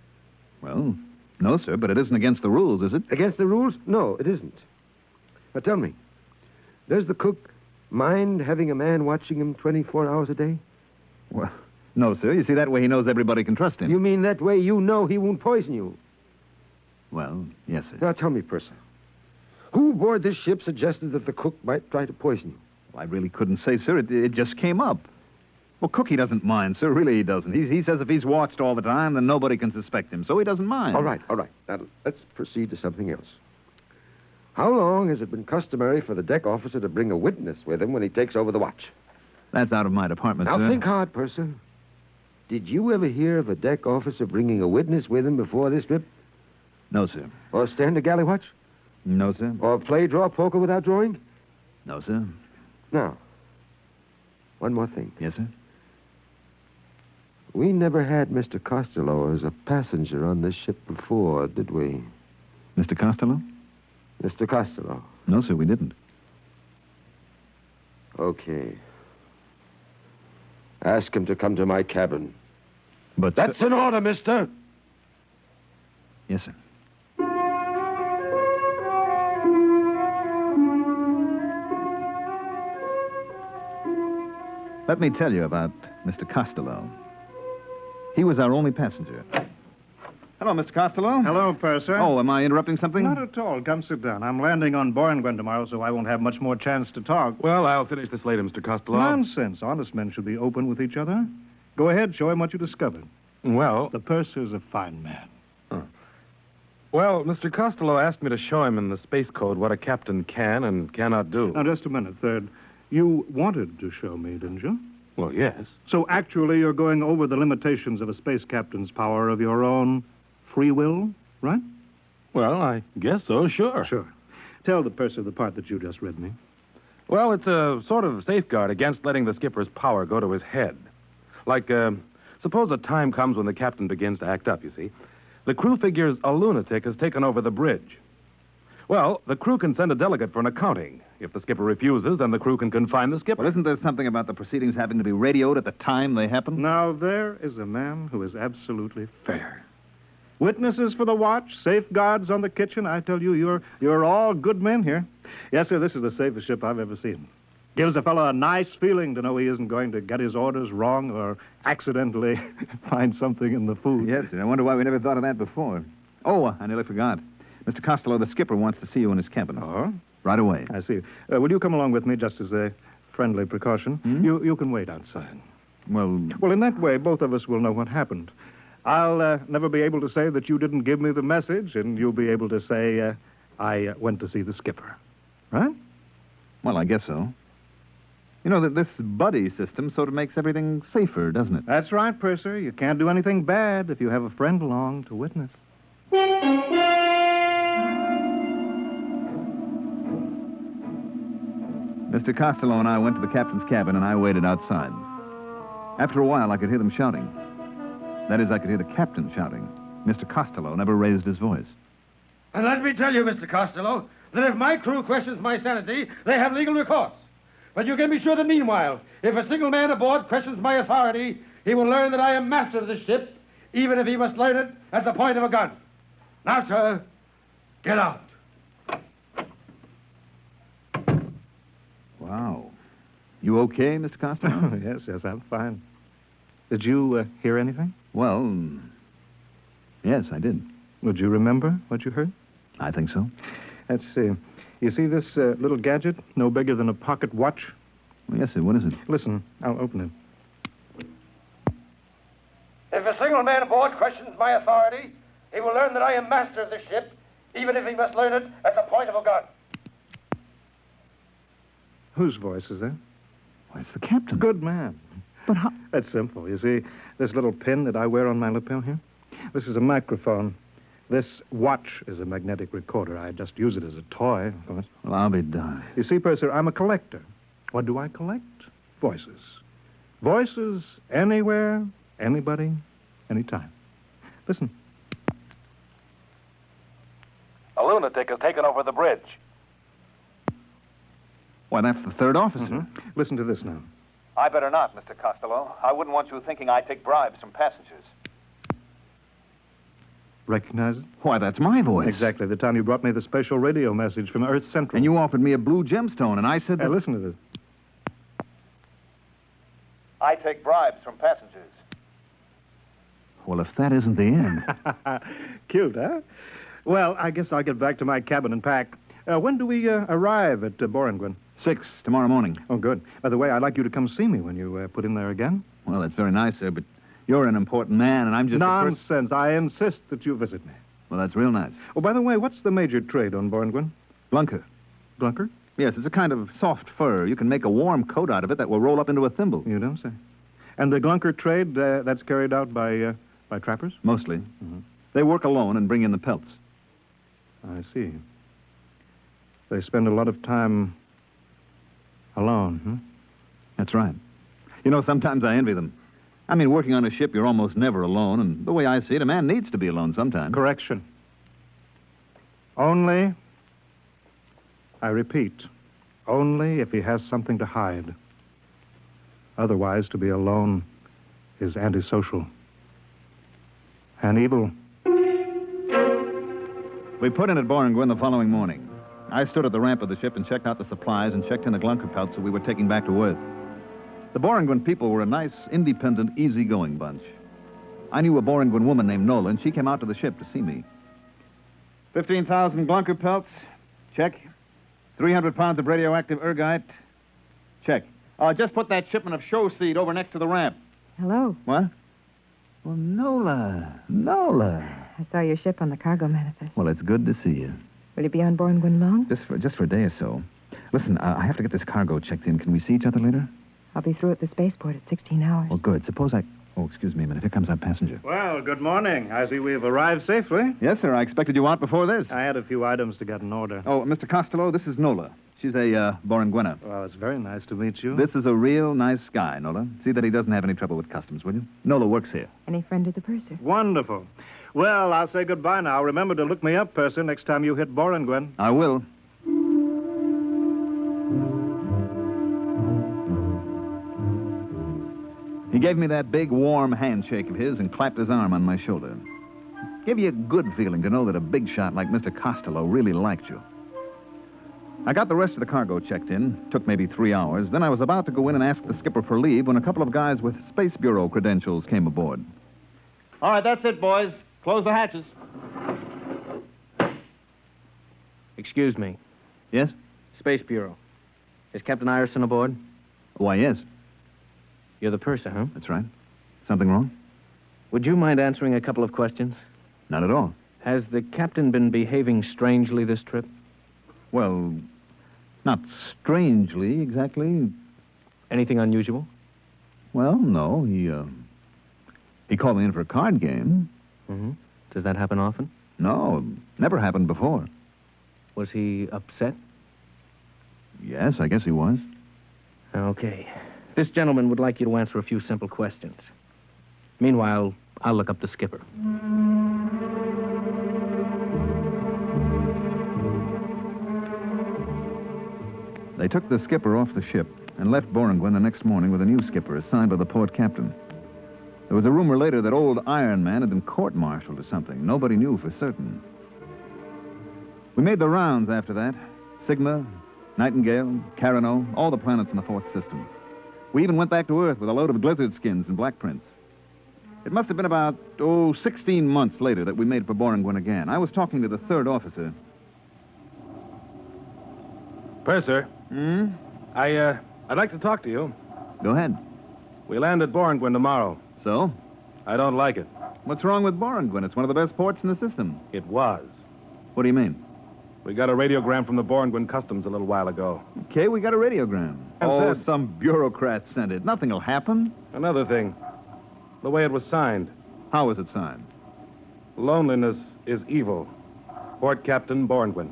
Well, no, sir, but it isn't against the rules, is it? Against the rules? No, it isn't. Now, tell me, does the cook mind having a man watching him 24 hours a day? Well, no, sir. You see, that way he knows everybody can trust him. You mean that way you know he won't poison you? Well, yes, sir. Now, tell me, Purser, who aboard this ship suggested that the cook might try to poison you? Well, I really couldn't say, sir. It just came up. Well, Cookie doesn't mind, sir. Really, he doesn't. He says if he's watched all the time, then nobody can suspect him, so he doesn't mind. All right. Now, let's proceed to something else. How long has it been customary for the deck officer to bring a witness with him when he takes over the watch? That's out of my department, sir. Now, think hard, Purser. Did you ever hear of a deck officer bringing a witness with him before this trip? No, sir. Or stand a galley watch? No, sir. Or play draw poker without drawing? No, sir. Now, one more thing. Yes, sir? We never had Mr. Costello as a passenger on this ship before, did we? Mr. Costello? Mr. Costello. No, sir, we didn't. Okay. Ask him to come to my cabin. But... That's an order, mister. Yes, sir. Let me tell you about Mr. Costello. He was our only passenger. Hello, Mr. Costello. Hello, Purser. Oh, am I interrupting something? Not at all. Come sit down. I'm landing on Borengwen tomorrow, so I won't have much more chance to talk. Well, I'll finish this later, Mr. Costello. Nonsense. Honest men should be open with each other. Go ahead, show him what you discovered. Well... The Purser's a fine man. Well, Mr. Costello asked me to show him in the space code what a captain can and cannot do. Now, just a minute, Third. You wanted to show me, didn't you? Well, yes. So actually, you're going over the limitations of a space captain's power of your own free will, right? Well, I guess so, sure. Sure. Tell the Purser the part that you just read me. Well, it's a sort of safeguard against letting the skipper's power go to his head. Like, suppose a time comes when the captain begins to act up, you see. The crew figures a lunatic has taken over the bridge. Well, the crew can send a delegate for an accounting. If the skipper refuses, then the crew can confine the skipper. Well, isn't there something about the proceedings having to be radioed at the time they happen? Now, there is a man who is absolutely fair. Witnesses for the watch, safeguards on the kitchen. I tell you, you're all good men here. Yes, sir, this is the safest ship I've ever seen. Gives a fellow a nice feeling to know he isn't going to get his orders wrong or accidentally find something in the food. Yes, sir. I wonder why we never thought of that before. Oh, I nearly forgot. Mr. Costello, the skipper wants to see you in his cabin. Oh? Right away. I see. Will you come along with me just as a friendly precaution? You can wait outside. Well, in that way, both of us will know what happened. I'll never be able to say that you didn't give me the message, and you'll be able to say I went to see the skipper. Right? Well, I guess so. You know, that this buddy system sort of makes everything safer, doesn't it? That's right, Purser. You can't do anything bad if you have a friend along to witness. Mr. Costello and I went to the captain's cabin, and I waited outside. After a while, I could hear them shouting. That is, I could hear the captain shouting. Mr. Costello never raised his voice. And let me tell you, Mr. Costello, that if my crew questions my sanity, they have legal recourse. But you can be sure that meanwhile, if a single man aboard questions my authority, he will learn that I am master of the ship, even if he must learn it at the point of a gun. Now, sir, get out. Wow. You okay, Mr. Costello? Yes, I'm fine. Did you hear anything? Well, yes, I did. Would you remember what you heard? I think so. Let's see. You see this little gadget, no bigger than a pocket watch? Well, yes, sir. What is it? Listen, I'll open it. If a single man aboard questions my authority, he will learn that I am master of this ship, even if he must learn it at the point of a gun. Whose voice is that? Why, it's the captain. Good man. But how? That's simple. You see, this little pin that I wear on my lapel here? This is a microphone. This watch is a magnetic recorder. I just use it as a toy, of course. Well, I'll be darned. You see, Purser, I'm a collector. What do I collect? Voices. Voices anywhere, anybody, anytime. Listen. A lunatic has taken over the bridge. Why, that's the third officer. Mm-hmm. Listen to this now. I better not, Mr. Costello. I wouldn't want you thinking I take bribes from passengers. Recognize it? Why, that's my voice. Exactly. The time you brought me the special radio message from Earth Central. And you offered me a blue gemstone, and I said that... Hey, listen to this. I take bribes from passengers. Well, if that isn't the end... Cute, huh? Well, I guess I'll get back to my cabin and pack. When do we arrive at Borenguen? 6 tomorrow morning. Oh, good. By the way, I'd like you to come see me when you put in there again. Well, that's very nice, sir, but you're an important man, and I'm just... Nonsense. I insist that you visit me. Well, that's real nice. Oh, by the way, what's the major trade on Borenguen? Glunker. Glunker? Yes, it's a kind of soft fur. You can make a warm coat out of it that will roll up into a thimble. You don't say. And the Glunker trade, that's carried out by trappers? Mostly. Mm-hmm. They work alone and bring in the pelts. I see. They spend a lot of time alone, huh? That's right. You know, sometimes I envy them. I mean, working on a ship, you're almost never alone, and the way I see it, a man needs to be alone sometimes. Correction. Only, I repeat, only if he has something to hide. Otherwise, to be alone is antisocial and evil. We put in at Borenguen the following morning. I stood at the ramp of the ship and checked out the supplies and checked in the Glunker pelts that we were taking back to Earth. The Borenguen people were a nice, independent, easygoing bunch. I knew a Borenguen woman named Nola, and she came out to the ship to see me. 15,000 Glunker pelts. Check. 300 pounds of radioactive ergite. Check. Just put that shipment of show seed over next to the ramp. Hello. What? Well, Nola. Nola. I saw your ship on the cargo manifest. Well, it's good to see you. Will you be on Borenguen long? Just for a day or so. Listen, I have to get this cargo checked in. Can we see each other later? I'll be through at the spaceport at 16 hours. Well, good. Suppose I... Oh, excuse me a minute. Here comes our passenger. Well, good morning. I see we've arrived safely. Yes, sir. I expected you out before this. I had a few items to get in order. Oh, Mr. Costello, this is Nola. She's a Borenguena. Well, it's very nice to meet you. This is a real nice guy, Nola. See that he doesn't have any trouble with customs, will you? Nola works here. Any friend of the purser? Wonderful. Well, I'll say goodbye now. Remember to look me up, purser, next time you hit Borenguen. I will. He gave me that big, warm handshake of his and clapped his arm on my shoulder. Gave you a good feeling to know that a big shot like Mr. Costello really liked you. I got the rest of the cargo checked in. Took maybe 3 hours. Then I was about to go in and ask the skipper for leave when a couple of guys with Space Bureau credentials came aboard. All right, that's it, boys. Close the hatches. Excuse me. Yes? Space Bureau. Is Captain Ireson aboard? Why, yes. You're the purser, huh? That's right. Something wrong? Would you mind answering a couple of questions? Not at all. Has the captain been behaving strangely this trip? Well, not strangely, exactly. Anything unusual? Well, no. He called me in for a card game. Mm-hmm. Does that happen often? No, never happened before. Was he upset? Yes, I guess he was. Okay. This gentleman would like you to answer a few simple questions. Meanwhile, I'll look up the skipper. They took the skipper off the ship and left Borenguen the next morning with a new skipper assigned by the port captain. There was a rumor later that old Iron Man had been court-martialed or something. Nobody knew for certain. We made the rounds after that. Sigma, Nightingale, Carino, all the planets in the fourth system. We even went back to Earth with a load of glizzard skins and black prints. It must have been about, 16 months later that we made for Boringwin again. I was talking to the third officer. Purser. I'd like to talk to you. Go ahead. We land at Boringwin tomorrow. So? I don't like it. What's wrong with Boringwin? It's one of the best ports in the system. It was. What do you mean? We got a radiogram from the Boringwin Customs a little while ago. Okay, we got a radiogram. Some bureaucrat sent it. Nothing will happen. Another thing. The way it was signed. How was it signed? Loneliness is evil. Port Captain Boringwin.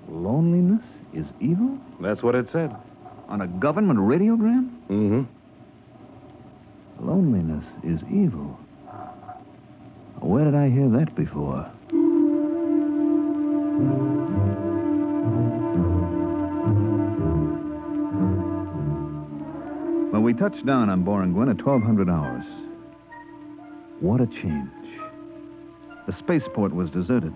Loneliness is evil? That's what it said. On a government radiogram? Mm-hmm. Loneliness is evil. Where did I hear that before? Well, we touched down on Boringwin at 1200 hours. What a change. The spaceport was deserted.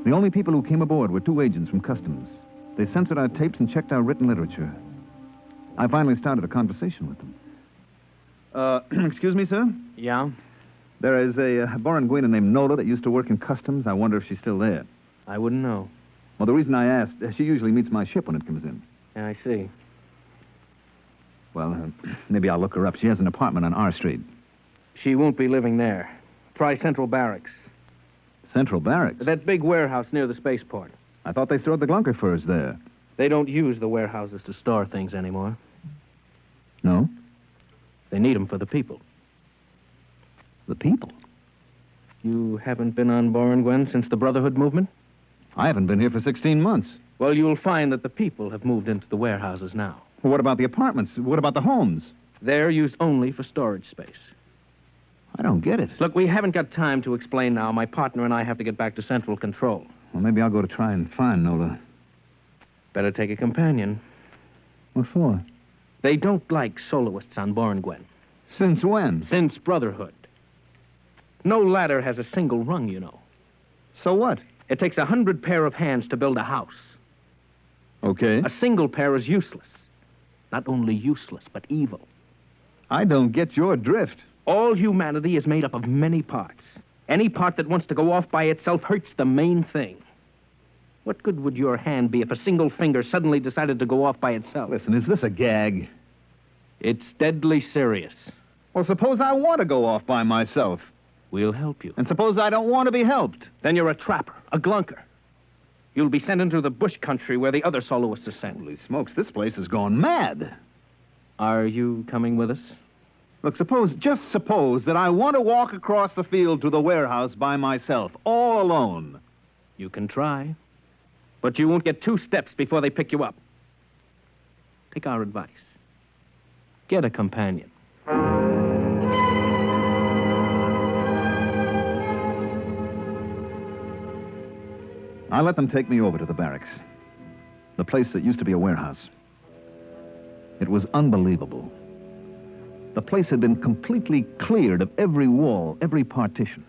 The only people who came aboard were 2 agents from Customs. They censored our tapes and checked our written literature. I finally started a conversation with them. Excuse me, sir? Yeah? There is a Boringwinian named Nola that used to work in Customs. I wonder if she's still there. I wouldn't know. Well, the reason I asked, she usually meets my ship when it comes in. Yeah, I see. Well, maybe I'll look her up. She has an apartment on R Street. She won't be living there. Try Central Barracks. Central Barracks? That big warehouse near the spaceport. I thought they stored the Glunker furs there. They don't use the warehouses to store things anymore. No? They need them for the people. The people? You haven't been on Boringwin since the Brotherhood movement? I haven't been here for 16 months. Well, you'll find that the people have moved into the warehouses now. Well, what about the apartments? What about the homes? They're used only for storage space. I don't get it. Look, we haven't got time to explain now. My partner and I have to get back to Central Control. Well, maybe I'll go to try and find Nola. Better take a companion. What for? They don't like soloists on Boringwin. Since when? Since Brotherhood. No ladder has a single rung, you know. So what? It takes 100 pair of hands to build a house. Okay. A single pair is useless. Not only useless, but evil. I don't get your drift. All humanity is made up of many parts. Any part that wants to go off by itself hurts the main thing. What good would your hand be if a single finger suddenly decided to go off by itself? Listen, is this a gag? It's deadly serious. Well, suppose I want to go off by myself. We'll help you. And suppose I don't want to be helped. Then you're a trapper, a glunker. You'll be sent into the bush country where the other soloists are sent. Holy smokes, this place has gone mad. Are you coming with us? Look, just suppose that I want to walk across the field to the warehouse by myself, all alone. You can try. But you won't get 2 steps before they pick you up. Take our advice. Get a companion. I let them take me over to the barracks. The place that used to be a warehouse. It was unbelievable. The place had been completely cleared of every wall, every partition.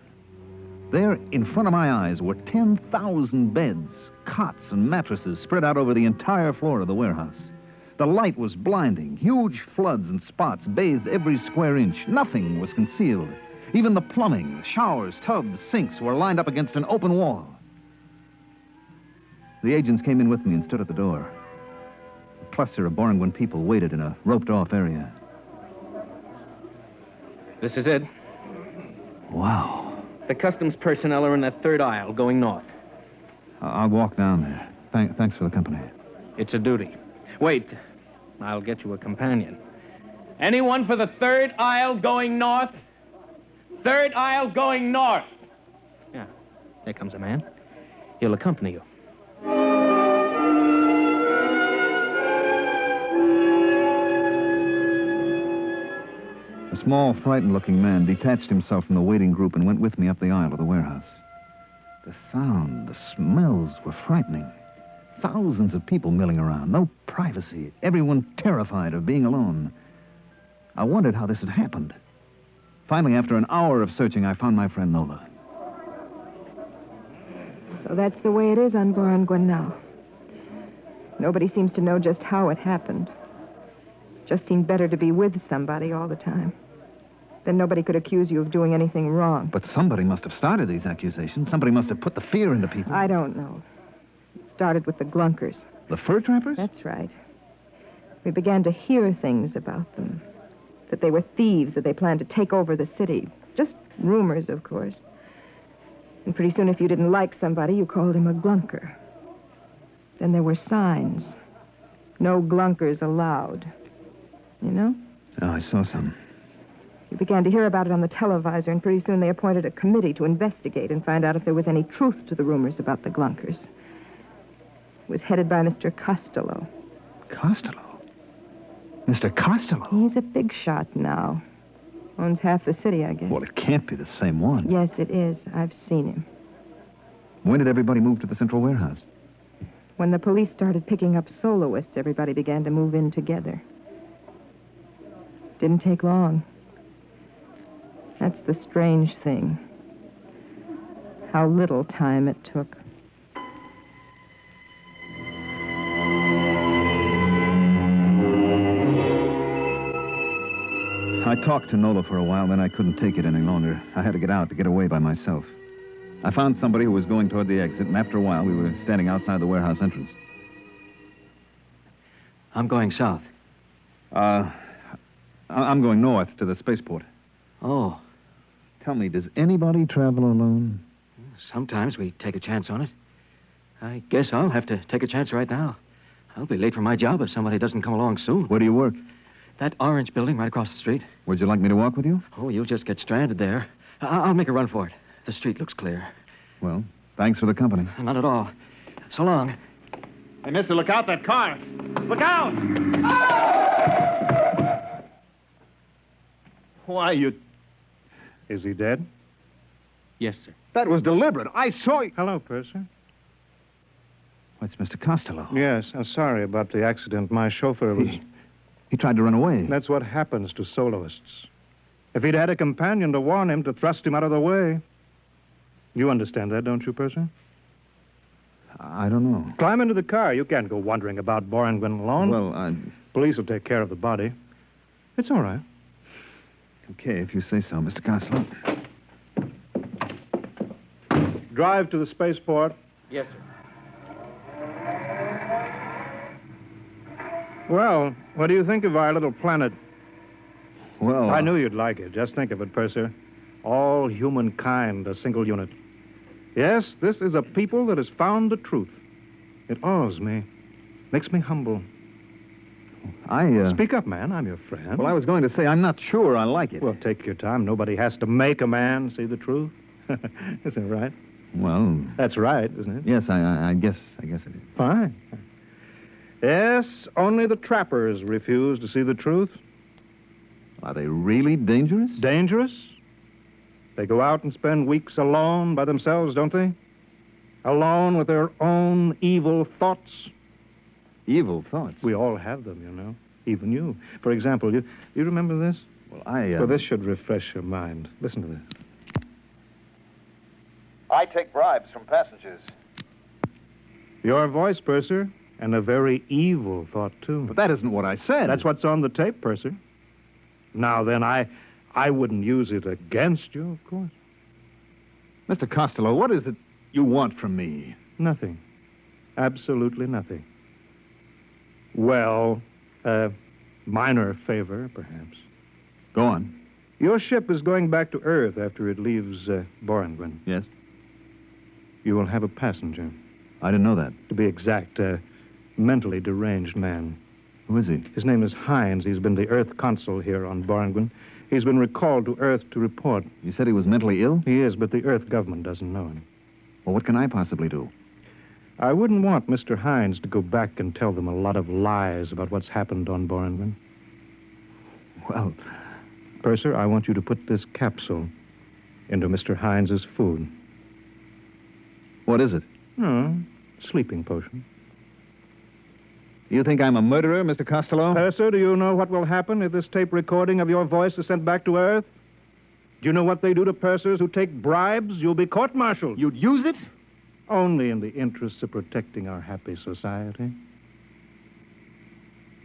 There, in front of my eyes, were 10,000 beds, cots, and mattresses spread out over the entire floor of the warehouse. The light was blinding. Huge floods and spots bathed every square inch. Nothing was concealed. Even the plumbing, showers, tubs, sinks were lined up against an open wall. The agents came in with me and stood at the door. A cluster of Boringwin people waited in a roped-off area. This is it. Wow. The customs personnel are in that third aisle, going north. I'll walk down there. Thanks for the company. It's a duty. Wait. I'll get you a companion. Anyone for the third aisle going north? Third aisle going north. Yeah. There comes a man. He'll accompany you. A small, frightened-looking man detached himself from the waiting group and went with me up the aisle of the warehouse. The sound, the smells were frightening. Thousands of people milling around, no privacy, everyone terrified of being alone. I wondered how this had happened. Finally, after an hour of searching, I found my friend Nola. So that's the way it is on Boringwin now. Nobody seems to know just how it happened. Just seemed better to be with somebody all the time. Then nobody could accuse you of doing anything wrong. But somebody must have started these accusations. Somebody must have put the fear into people. I don't know. It started with the Glunkers. The fur trappers? That's right. We began to hear things about them. That they were thieves, that they planned to take over the city. Just rumors, of course. And pretty soon, if you didn't like somebody, you called him a Glunker. Then there were signs. No Glunkers allowed. You know? Oh, I saw some. You began to hear about it on the televisor, and pretty soon they appointed a committee to investigate and find out if there was any truth to the rumors about the Glunkers. It was headed by Mr. Costello. Costello? Mr. Costello? He's a big shot now. Owns half the city, I guess. Well, it can't be the same one. Yes, it is. I've seen him. When did everybody move to the central warehouse? When the police started picking up soloists, everybody began to move in together. Didn't take long. That's the strange thing. How little time it took. I talked to Nola for a while, then I couldn't take it any longer. I had to get out, to get away by myself. I found somebody who was going toward the exit, and after a while, we were standing outside the warehouse entrance. I'm going south. I'm going north to the spaceport. Oh. Tell me, does anybody travel alone? Sometimes we take a chance on it. I guess I'll have to take a chance right now. I'll be late for my job if somebody doesn't come along soon. Where do you work? That orange building right across the street. Would you like me to walk with you? Oh, you'll just get stranded there. I'll make a run for it. The street looks clear. Well, thanks for the company. Not at all. So long. Hey, mister, look out, that car. Look out! Why, you... Is he dead? Yes, sir. That was deliberate. I saw you. Hello, Purser. What's Mr. Costello? Yes, I'm sorry about the accident. My chauffeur was... He tried to run away. That's what happens to soloists. If he'd had a companion to warn him, to thrust him out of the way. You understand that, don't you, Purser? I don't know. Climb into the car. You can't go wandering about Borangwen alone. Well, Police will take care of the body. It's all right. Okay, if you say so, Mr. Costello. Drive to the spaceport. Yes, sir. Well, what do you think of our little planet? Well... I knew you'd like it. Just think of it, Purser. All humankind, a single unit. Yes, this is a people that has found the truth. It awes me. Makes me humble. Speak up, man. I'm your friend. Well, I was going to say, I'm not sure I like it. Well, take your time. Nobody has to make a man see the truth. Isn't it right? Well... That's right, isn't it? Yes, I guess it is. Fine. Yes, only the trappers refuse to see the truth. Are they really dangerous? Dangerous? They go out and spend weeks alone by themselves, don't they? Alone with their own evil thoughts. Evil thoughts? We all have them, you know. Even you. For example, you remember this? Well, Well, this should refresh your mind. Listen to this. I take bribes from passengers. Your voice, Purser, and a very evil thought, too. But that isn't what I said. That's what's on the tape, Purser. Now, then, I wouldn't use it against you, of course. Mr. Costello, what is it you want from me? Nothing. Absolutely nothing. Well, a minor favor, perhaps. Go on. Your ship is going back to Earth after it leaves Borangwen. Yes? You will have a passenger. I didn't know that. To be exact, a mentally deranged man. Who is he? His name is Hines. He's been the Earth consul here on Borangwen. He's been recalled to Earth to report. You said he was mentally ill? He is, but the Earth government doesn't know him. Well, what can I possibly do? I wouldn't want Mr. Hines to go back and tell them a lot of lies about what's happened on Borangwen. Well... Purser, I want you to put this capsule into Mr. Hines's food. What is it? Oh, sleeping potion. You think I'm a murderer, Mr. Costello? Purser, do you know what will happen if this tape recording of your voice is sent back to Earth? Do you know what they do to pursers who take bribes? You'll be court-martialed. You'd use it? Only in the interests of protecting our happy society.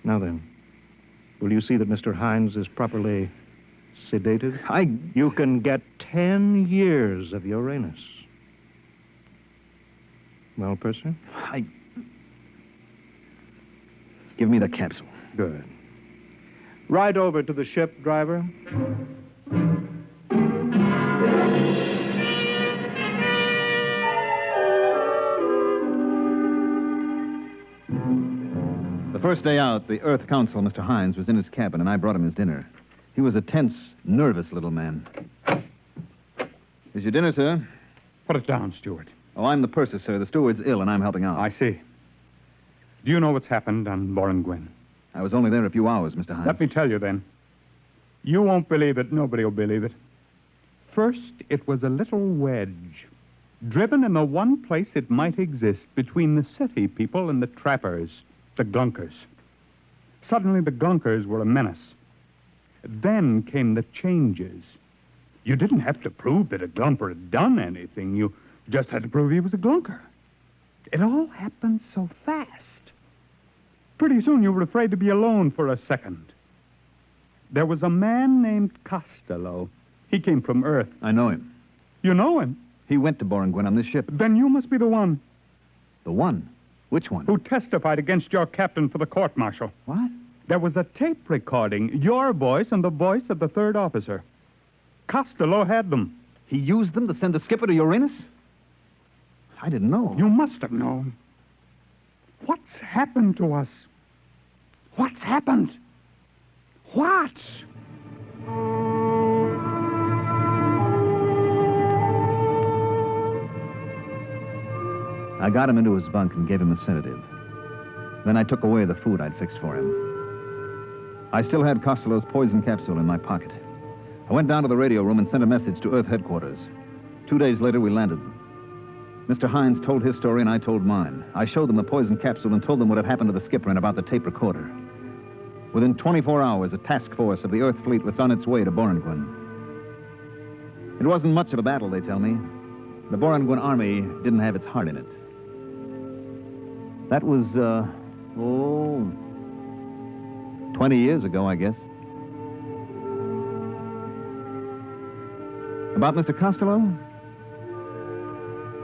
Now then, will you see that Mr. Hines is properly Sedated? You can get 10 years of Uranus. Well, Percy? Give me the capsule. Good. Ride over to the ship, driver. The first day out, the Earth Council, Mr. Hines, was in his cabin, and I brought him his dinner. He was a tense, nervous little man. Here's your dinner, sir. Put it down, steward. Oh, I'm the purser, sir. The steward's ill, and I'm helping out. I see. Do you know what's happened on Borengwyn? I was only there a few hours, Mr. Hines. Let me tell you, then. You won't believe it. Nobody will believe it. First, it was a little wedge, driven in the one place it might exist between the city people and the trappers, the Glunkers. Suddenly, the Glunkers were a menace. Then came the changes. You didn't have to prove that a Glumper had done anything. You just had to prove he was a Glunker. It all happened so fast. Pretty soon you were afraid to be alone for a second. There was a man named Costello. He came from Earth. I know him. You know him? He went to Borengwyn on this ship. Then you must be the one. The one? Which one? Who testified against your captain for the court-martial. What? There was a tape recording, your voice and the voice of the third officer. Costello had them. He used them to send the skipper to Uranus? I didn't know. You must have known. What's happened to us? What's happened? What? I got him into his bunk and gave him a sedative. Then I took away the food I'd fixed for him. I still had Costello's poison capsule in my pocket. I went down to the radio room and sent a message to Earth headquarters. 2 days later, we landed. Mr. Hines told his story and I told mine. I showed them the poison capsule and told them what had happened to the skipper and about the tape recorder. Within 24 hours, a task force of the Earth fleet was on its way to Borengwyn. It wasn't much of a battle, they tell me. The Borengwyn army didn't have its heart in it. That was, 20 years ago, I guess. About Mr. Costello?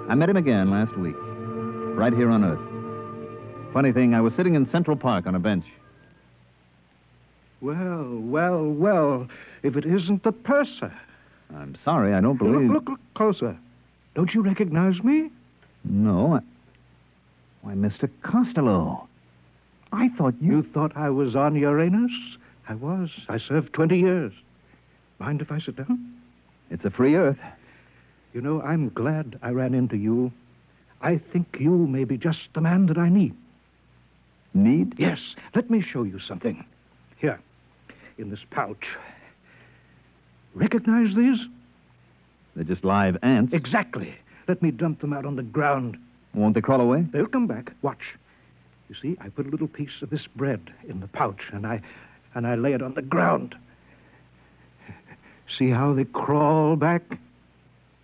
I met him again last week, right here on Earth. Funny thing, I was sitting in Central Park on a bench. Well, if it isn't the purser. I'm sorry, I don't believe... Look closer. Don't you recognize me? No, Why, Mr. Costello. I thought you... You thought I was on Uranus? I was. I served 20 years. Mind if I sit down? It's a free Earth. You know, I'm glad I ran into you. I think you may be just the man that I need. Need? Yes. Let me show you something. Here, in this pouch. Recognize these? They're just live ants. Exactly. Let me dump them out on the ground. Won't they crawl away? They'll come back. Watch. You see, I put a little piece of this bread in the pouch, and I lay it on the ground. See how they crawl back?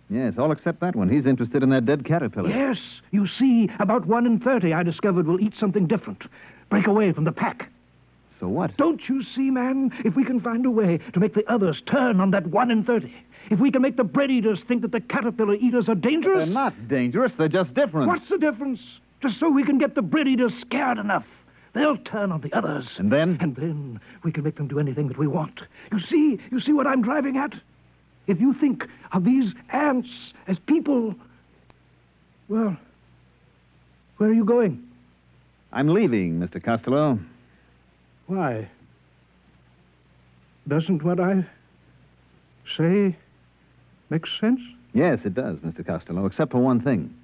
Yes, all except that one. He's interested in that dead caterpillar. Yes. You see, about 1 in 30 I discovered will eat something different. Break away from the pack. So what? Don't you see, man? If we can find a way to make the others turn on that 1 in 30, if we can make the bread eaters think that the caterpillar eaters are dangerous... They're not dangerous. They're just different. What's the difference? Just so we can get the bread eaters scared enough. They'll turn on the others. And then? And then we can make them do anything that we want. You see what I'm driving at? If you think of these ants as people, well, where are you going? I'm leaving, Mr. Costello. Why? Doesn't what I say make sense? Yes, it does, Mr. Costello, except for one thing.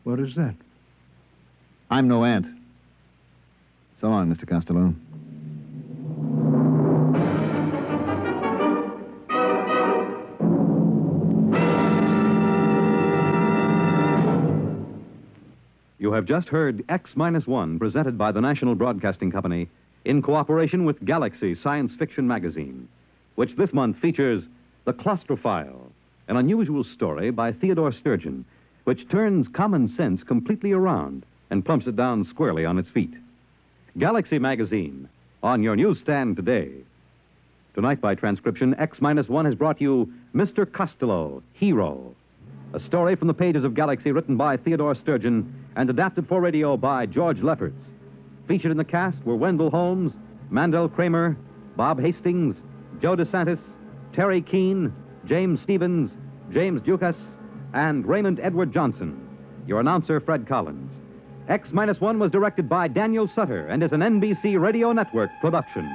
What is that? I'm no ant. So long, Mr. Costello. You have just heard X-1, presented by the National Broadcasting Company in cooperation with Galaxy Science Fiction Magazine, which this month features The Claustrophile, an unusual story by Theodore Sturgeon, which turns common sense completely around and plumps it down squarely on its feet. Galaxy Magazine, on your newsstand today. Tonight, by transcription, X-1 has brought you Mr. Costello, Hero, a story from the pages of Galaxy written by Theodore Sturgeon and adapted for radio by George Lefferts. Featured in the cast were Wendell Holmes, Mandel Kramer, Bob Hastings, Joe DeSantis, Terry Keane, James Stevens, James Dukas, and Raymond Edward Johnson. Your announcer, Fred Collins. X-1 was directed by Daniel Sutter and is an NBC Radio Network production.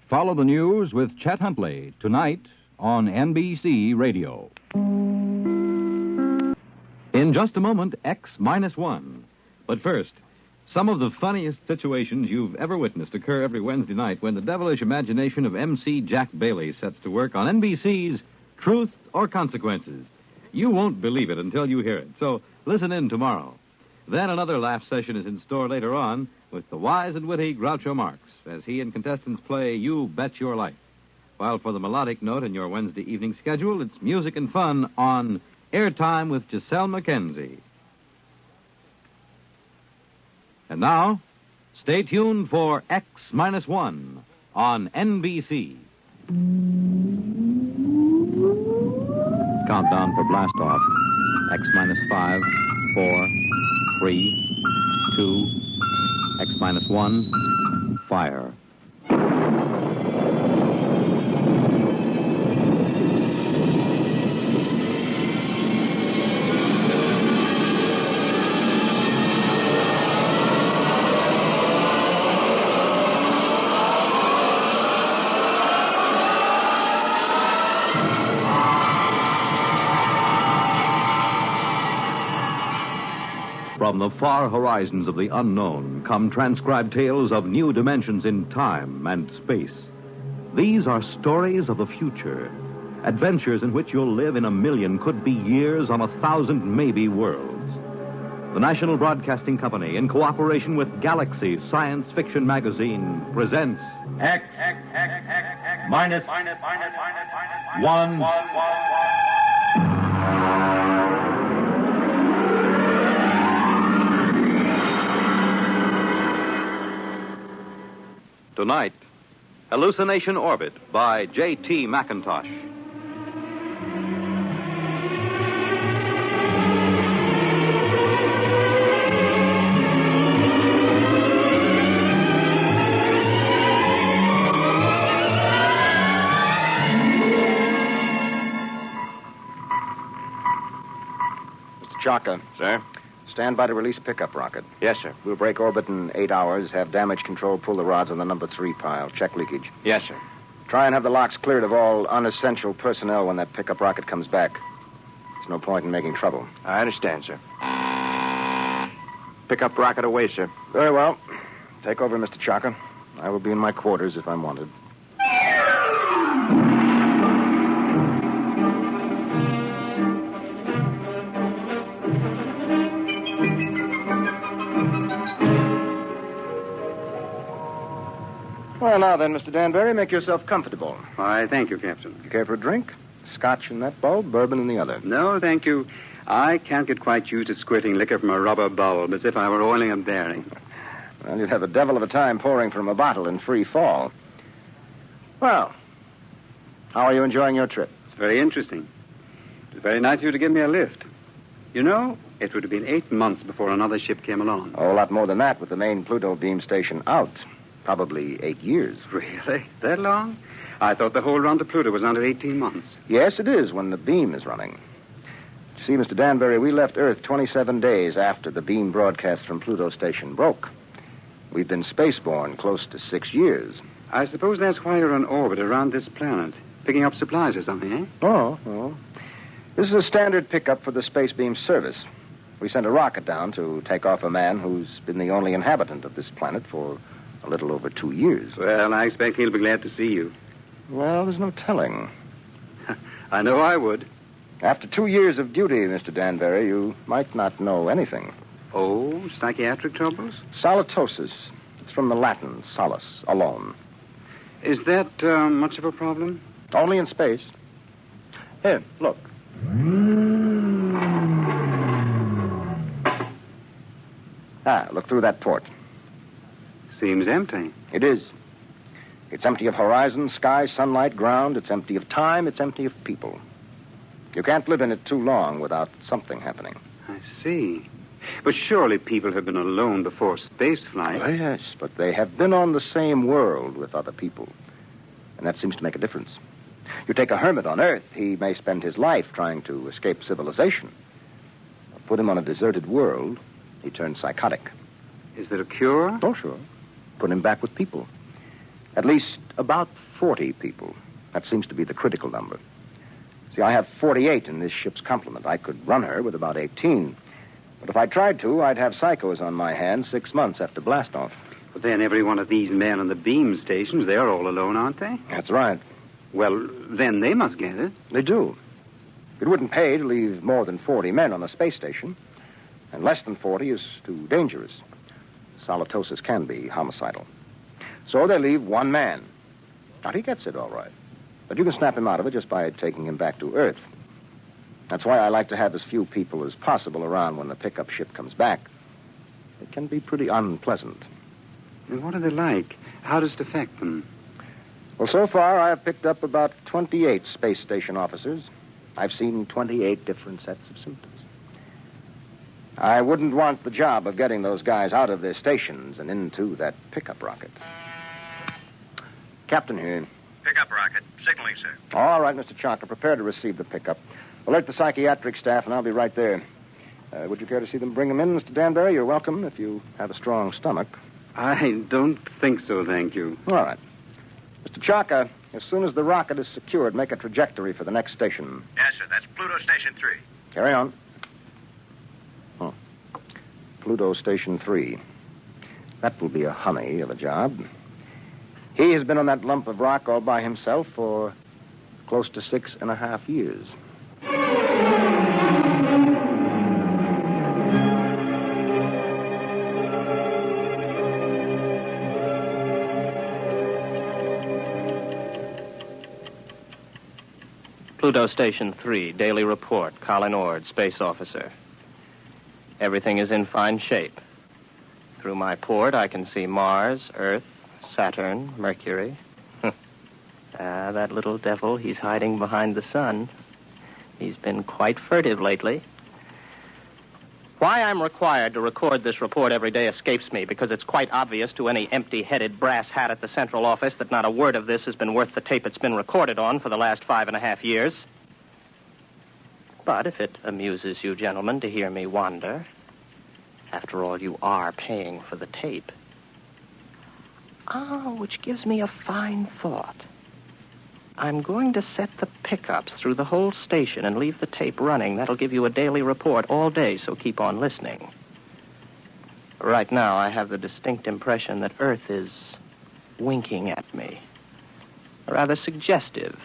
Follow the news with Chet Huntley tonight on NBC Radio. In just a moment, X-1. But first, some of the funniest situations you've ever witnessed occur every Wednesday night when the devilish imagination of MC Jack Bailey sets to work on NBC's Truth or Consequences. You won't believe it until you hear it, so listen in tomorrow. Then another laugh session is in store later on with the wise and witty Groucho Marx as he and contestants play You Bet Your Life. While for the melodic note in your Wednesday evening schedule, it's music and fun on Airtime with Giselle McKenzie. And now, stay tuned for X-1 on NBC. Countdown for blast off. X-5, 4, 3, 2, X-1, fire. From the far horizons of the unknown come transcribed tales of new dimensions in time and space. These are stories of the future, adventures in which you'll live in a million, could be years, on 1,000 maybe worlds. The National Broadcasting Company, in cooperation with Galaxy Science Fiction Magazine, presents X minus 1. Tonight, Hallucination Orbit by J.T. McIntosh. Mr. Chaka. Sir? Stand by to release pickup rocket. Yes, sir. We'll break orbit in 8 hours, have damage control pull the rods on the number 3 pile. Check leakage. Yes, sir. Try and have the locks cleared of all unessential personnel when that pickup rocket comes back. There's no point in making trouble. I understand, sir. Pickup rocket away, sir. Very well. Take over, Mr. Chaka. I will be in my quarters if I'm wanted. Well, now then, Mr. Danbury, make yourself comfortable. Why, thank you, Captain. You care for a drink? Scotch in that bulb, bourbon in the other. No, thank you. I can't get quite used to squirting liquor from a rubber bulb as if I were oiling a bearing. Well, you'd have a devil of a time pouring from a bottle in free fall. Well, how are you enjoying your trip? It's very interesting. It was very nice of you to give me a lift. You know, it would have been 8 months before another ship came along. Oh, a lot more than that with the main Pluto beam station out. Probably 8 years. Really? That long? I thought the whole run to Pluto was under 18 months. Yes, it is when the beam is running. You see, Mr. Danbury, we left Earth 27 days after the beam broadcast from Pluto station broke. We've been spaceborne close to 6 years. I suppose that's why you're on orbit around this planet, picking up supplies or something, eh? Oh. This is a standard pickup for the space beam service. We sent a rocket down to take off a man who's been the only inhabitant of this planet for a little over 2 years. Well, I expect he'll be glad to see you. Well, there's no telling. I know I would. After 2 years of duty, Mr. Danbury, you might not know anything. Oh, psychiatric troubles? Solitosis. It's from the Latin, solace, alone. Is that much of a problem? Only in space. Here, look. Look through that port. Seems empty. It is. It's empty of horizon, sky, sunlight, ground. It's empty of time. It's empty of people. You can't live in it too long without something happening. I see. But surely people have been alone before spaceflight. Oh, yes, but they have been on the same world with other people. And that seems to make a difference. You take a hermit on Earth, he may spend his life trying to escape civilization. Put him on a deserted world, he turns psychotic. Is there a cure? Oh, sure. Put him back with people. At least about 40 people. That seems to be the critical number. See, I have 48 in this ship's complement. I could run her with about 18. But if I tried to, I'd have psychos on my hands 6 months after blastoff. But then every one of these men on the beam stations, they're all alone, aren't they? That's right. Well, then they must get it. They do. It wouldn't pay to leave more than 40 men on a space station. And less than 40 is too dangerous. Solitosis can be homicidal. So they leave one man. Now, he gets it all right. But you can snap him out of it just by taking him back to Earth. That's why I like to have as few people as possible around when the pickup ship comes back. It can be pretty unpleasant. And what are they like? How does it affect them? Well, so far, I've picked up about 28 space station officers. I've seen 28 different sets of symptoms. I wouldn't want the job of getting those guys out of their stations and into that pickup rocket. Captain here. Pickup rocket. Signaling, sir. All right, Mr. Chalker, prepare to receive the pickup. Alert the psychiatric staff, and I'll be right there. Would you care to see them bring him in, Mr. Danbury? You're welcome if you have a strong stomach. I don't think so, thank you. All right. Mr. Chalker, as soon as the rocket is secured, make a trajectory for the next station. Yes, sir. That's Pluto Station 3. Carry on. Oh. Pluto Station 3. That will be a honey of a job. He has been on that lump of rock all by himself for close to 6.5 years. Pluto Station 3, daily report. Colin Ord, space officer. Everything is in fine shape. Through my port, I can see Mars, Earth, Saturn, Mercury. That little devil, he's hiding behind the sun. He's been quite furtive lately. Why I'm required to record this report every day escapes me, because it's quite obvious to any empty-headed brass hat at the central office that not a word of this has been worth the tape it's been recorded on for the last 5.5 years. But if it amuses you gentlemen to hear me wander, after all, you are paying for the tape. Which gives me a fine thought. I'm going to set the pickups through the whole station and leave the tape running. That'll give you a daily report all day, so keep on listening. Right now, I have the distinct impression that Earth is winking at me. A rather suggestive,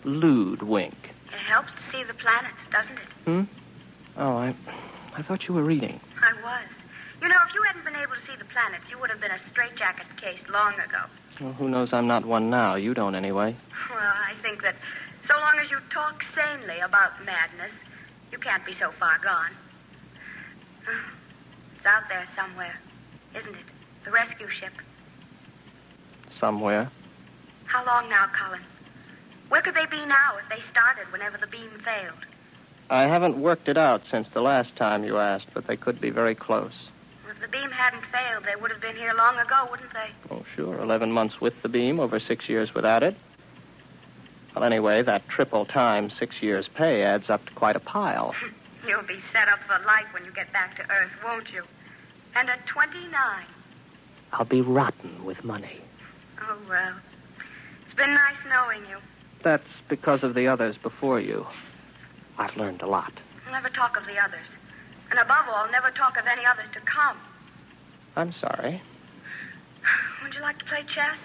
lewd wink. It helps to see the planets, doesn't it? Oh, I thought you were reading. I was. You know, if you hadn't been able to see the planets, you would have been a straitjacket case long ago. Well, who knows I'm not one now? You don't, anyway. Well, I think that so long as you talk sanely about madness, you can't be so far gone. It's out there somewhere, isn't it? The rescue ship. Somewhere. How long now, Colin? Where could they be now if they started whenever the beam failed? I haven't worked it out since the last time you asked, but they could be very close. Well, if the beam hadn't failed, they would have been here long ago, wouldn't they? Oh, sure. 11 months with the beam, over 6 years without it. Well, anyway, that triple times 6 years' pay adds up to quite a pile. You'll be set up for life when you get back to Earth, won't you? And at 29. I'll be rotten with money. Oh, well. It's been nice knowing you. That's because of the others before you. I've learned a lot. I'll never talk of the others. And above all, never talk of any others to come. I'm sorry. Would you like to play chess?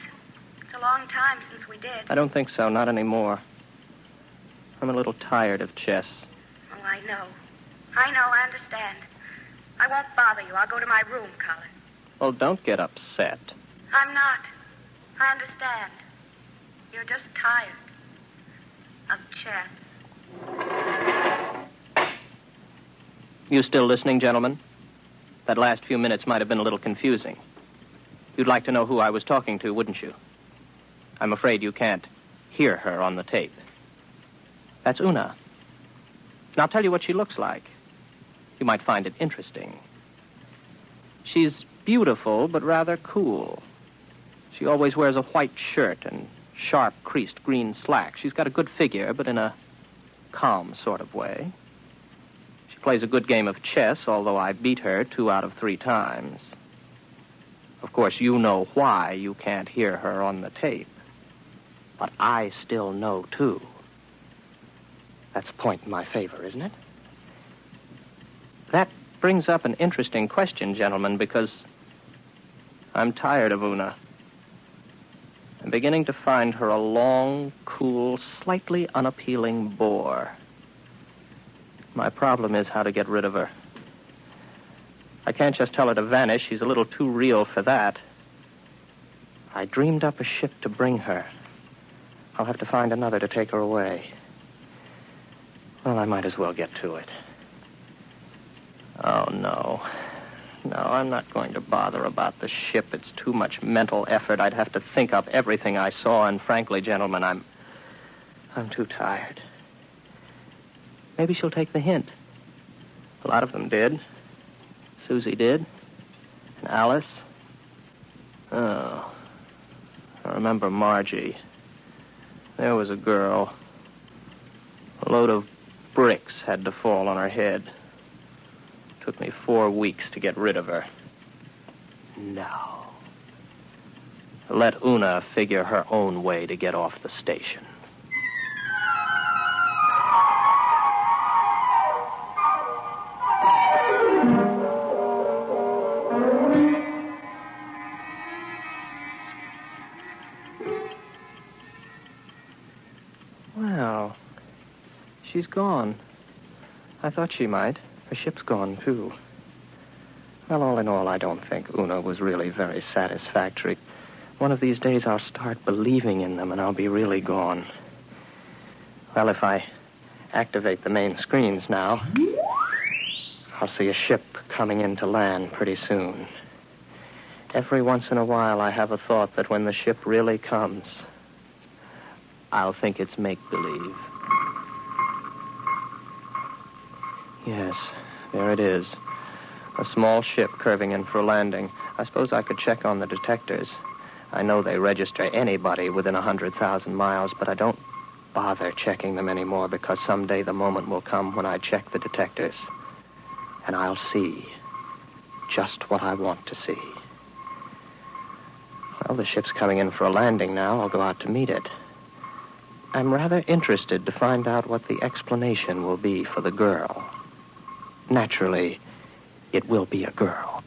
It's a long time since we did. I don't think so, not anymore. I'm a little tired of chess. Oh, I know. I understand. I won't bother you. I'll go to my room, Colin. Well, don't get upset. I'm not. I understand. You're just tired of chess. You still listening, gentlemen? That last few minutes might have been a little confusing. You'd like to know who I was talking to, wouldn't you? I'm afraid you can't hear her on the tape. That's Una. And I'll tell you what she looks like. You might find it interesting. She's beautiful, but rather cool. She always wears a white shirt and sharp, creased green slacks. She's got a good figure, but in a calm sort of way. She plays a good game of chess, although I beat her 2 out of 3 times. Of course, you know why you can't hear her on the tape. But I still know, too. That's a point in my favor, isn't it? That brings up an interesting question, gentlemen, because I'm tired of Una. I'm beginning to find her a long, cool, slightly unappealing bore. My problem is how to get rid of her. I can't just tell her to vanish. She's a little too real for that. I dreamed up a ship to bring her. I'll have to find another to take her away. Well, I might as well get to it. Oh, no. No, I'm not going to bother about the ship. It's too much mental effort. I'd have to think up everything I saw, and frankly, gentlemen, I'm too tired. Maybe she'll take the hint. A lot of them did. Susie did. And Alice. Oh. I remember Margie. There was a girl. A load of bricks had to fall on her head. Took me 4 weeks to get rid of her. No. Let Una figure her own way to get off the station. Well, she's gone. I thought she might. Her ship's gone, too. Well, all in all, I don't think Una was really very satisfactory. One of these days, I'll start believing in them, and I'll be really gone. Well, if I activate the main screens now, I'll see a ship coming in to land pretty soon. Every once in a while, I have a thought that when the ship really comes, I'll think it's make-believe. Yes, there it is. A small ship curving in for a landing. I suppose I could check on the detectors. I know they register anybody within 100,000 miles, but I don't bother checking them anymore because someday the moment will come when I check the detectors. And I'll see just what I want to see. Well, the ship's coming in for a landing now. I'll go out to meet it. I'm rather interested to find out what the explanation will be for the girl. Naturally, it will be a girl.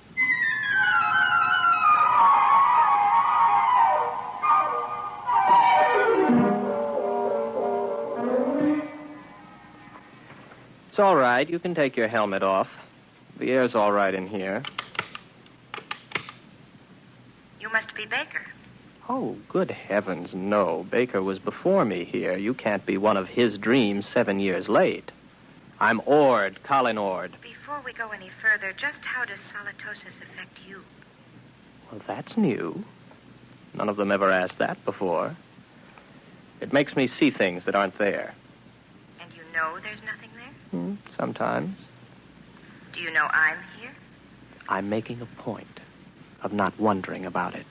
It's all right. You can take your helmet off. The air's all right in here. You must be Baker. Oh, good heavens, no. Baker was before me here. You can't be one of his dreams 7 years late. I'm Ord, Colin Ord. Before we go any further, just how does solitosis affect you? Well, that's new. None of them ever asked that before. It makes me see things that aren't there. And you know there's nothing there? Sometimes. Do you know I'm here? I'm making a point of not wondering about it.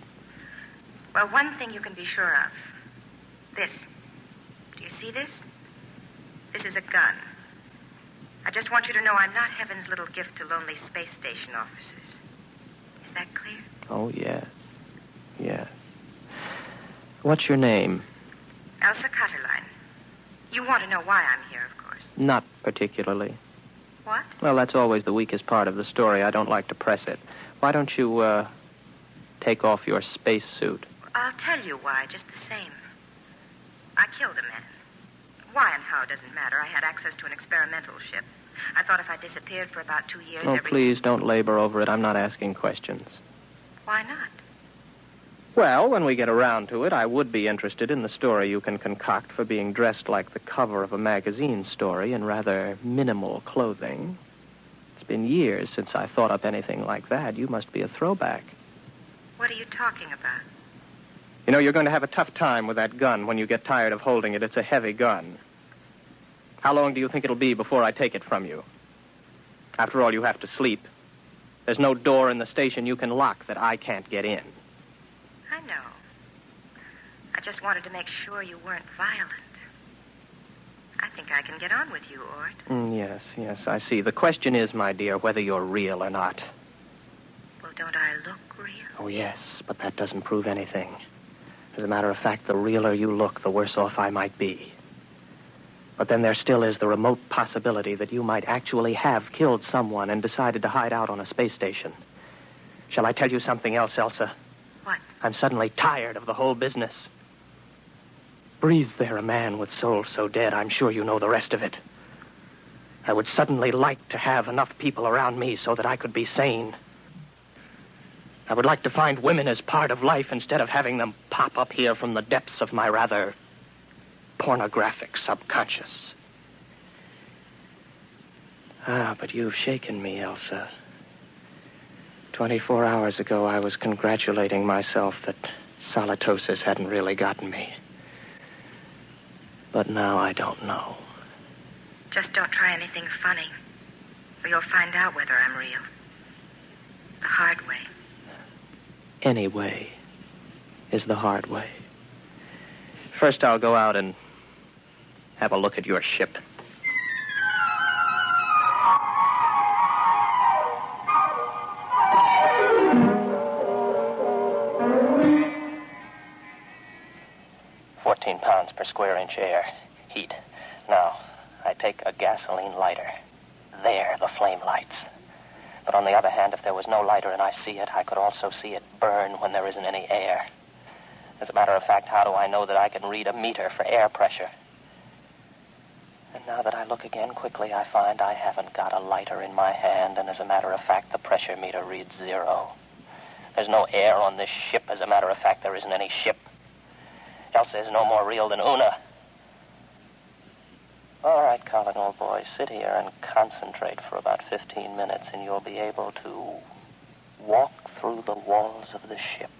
Well, one thing you can be sure of. This. Do you see this? This is a gun. I just want you to know I'm not heaven's little gift to lonely space station officers. Is that clear? Oh, yes. Yes. What's your name? Elsa Cutterline. You want to know why I'm here, of course. Not particularly. What? Well, that's always the weakest part of the story. I don't like to press it. Why don't you, take off your spacesuit? I'll tell you why, just the same. I killed a man. Why and how doesn't matter. I had access to an experimental ship. I thought if I disappeared for about 2 years, Oh, please don't labor over it. I'm not asking questions. Why not? Well, when we get around to it, I would be interested in the story you can concoct for being dressed like the cover of a magazine story in rather minimal clothing. It's been years since I thought up anything like that. You must be a throwback. What are you talking about? You know, you're going to have a tough time with that gun when you get tired of holding it. It's a heavy gun. How long do you think it'll be before I take it from you? After all, you have to sleep. There's no door in the station you can lock that I can't get in. I know. I just wanted to make sure you weren't violent. I think I can get on with you, Ort. Yes, I see. The question is, my dear, whether you're real or not. Well, don't I look real? Oh, yes, but that doesn't prove anything. As a matter of fact, the realer you look, the worse off I might be. But then there still is the remote possibility that you might actually have killed someone and decided to hide out on a space station. Shall I tell you something else, Elsa? What? I'm suddenly tired of the whole business. Breathes there a man with soul so dead, I'm sure you know the rest of it. I would suddenly like to have enough people around me so that I could be sane. I would like to find women as part of life instead of having them pop up here from the depths of my rather pornographic subconscious. But you've shaken me, Elsa. 24 hours ago, I was congratulating myself that solitosis hadn't really gotten me. But now I don't know. Just don't try anything funny, or you'll find out whether I'm real. The hard way. Any way is the hard way. First, I'll go out and have a look at your ship. £14 per square inch air. Heat. Now, I take a gasoline lighter. There, the flame lights. But on the other hand, if there was no lighter and I see it, I could also see it burn when there isn't any air. As a matter of fact, how do I know that I can read a meter for air pressure? And now that I look again quickly, I find I haven't got a lighter in my hand, and as a matter of fact, the pressure meter reads 0. There's no air on this ship. As a matter of fact, there isn't any ship. Elsa is no more real than Una. All right, Colin, old boy, sit here and concentrate for about 15 minutes, and you'll be able to walk through the walls of the ship.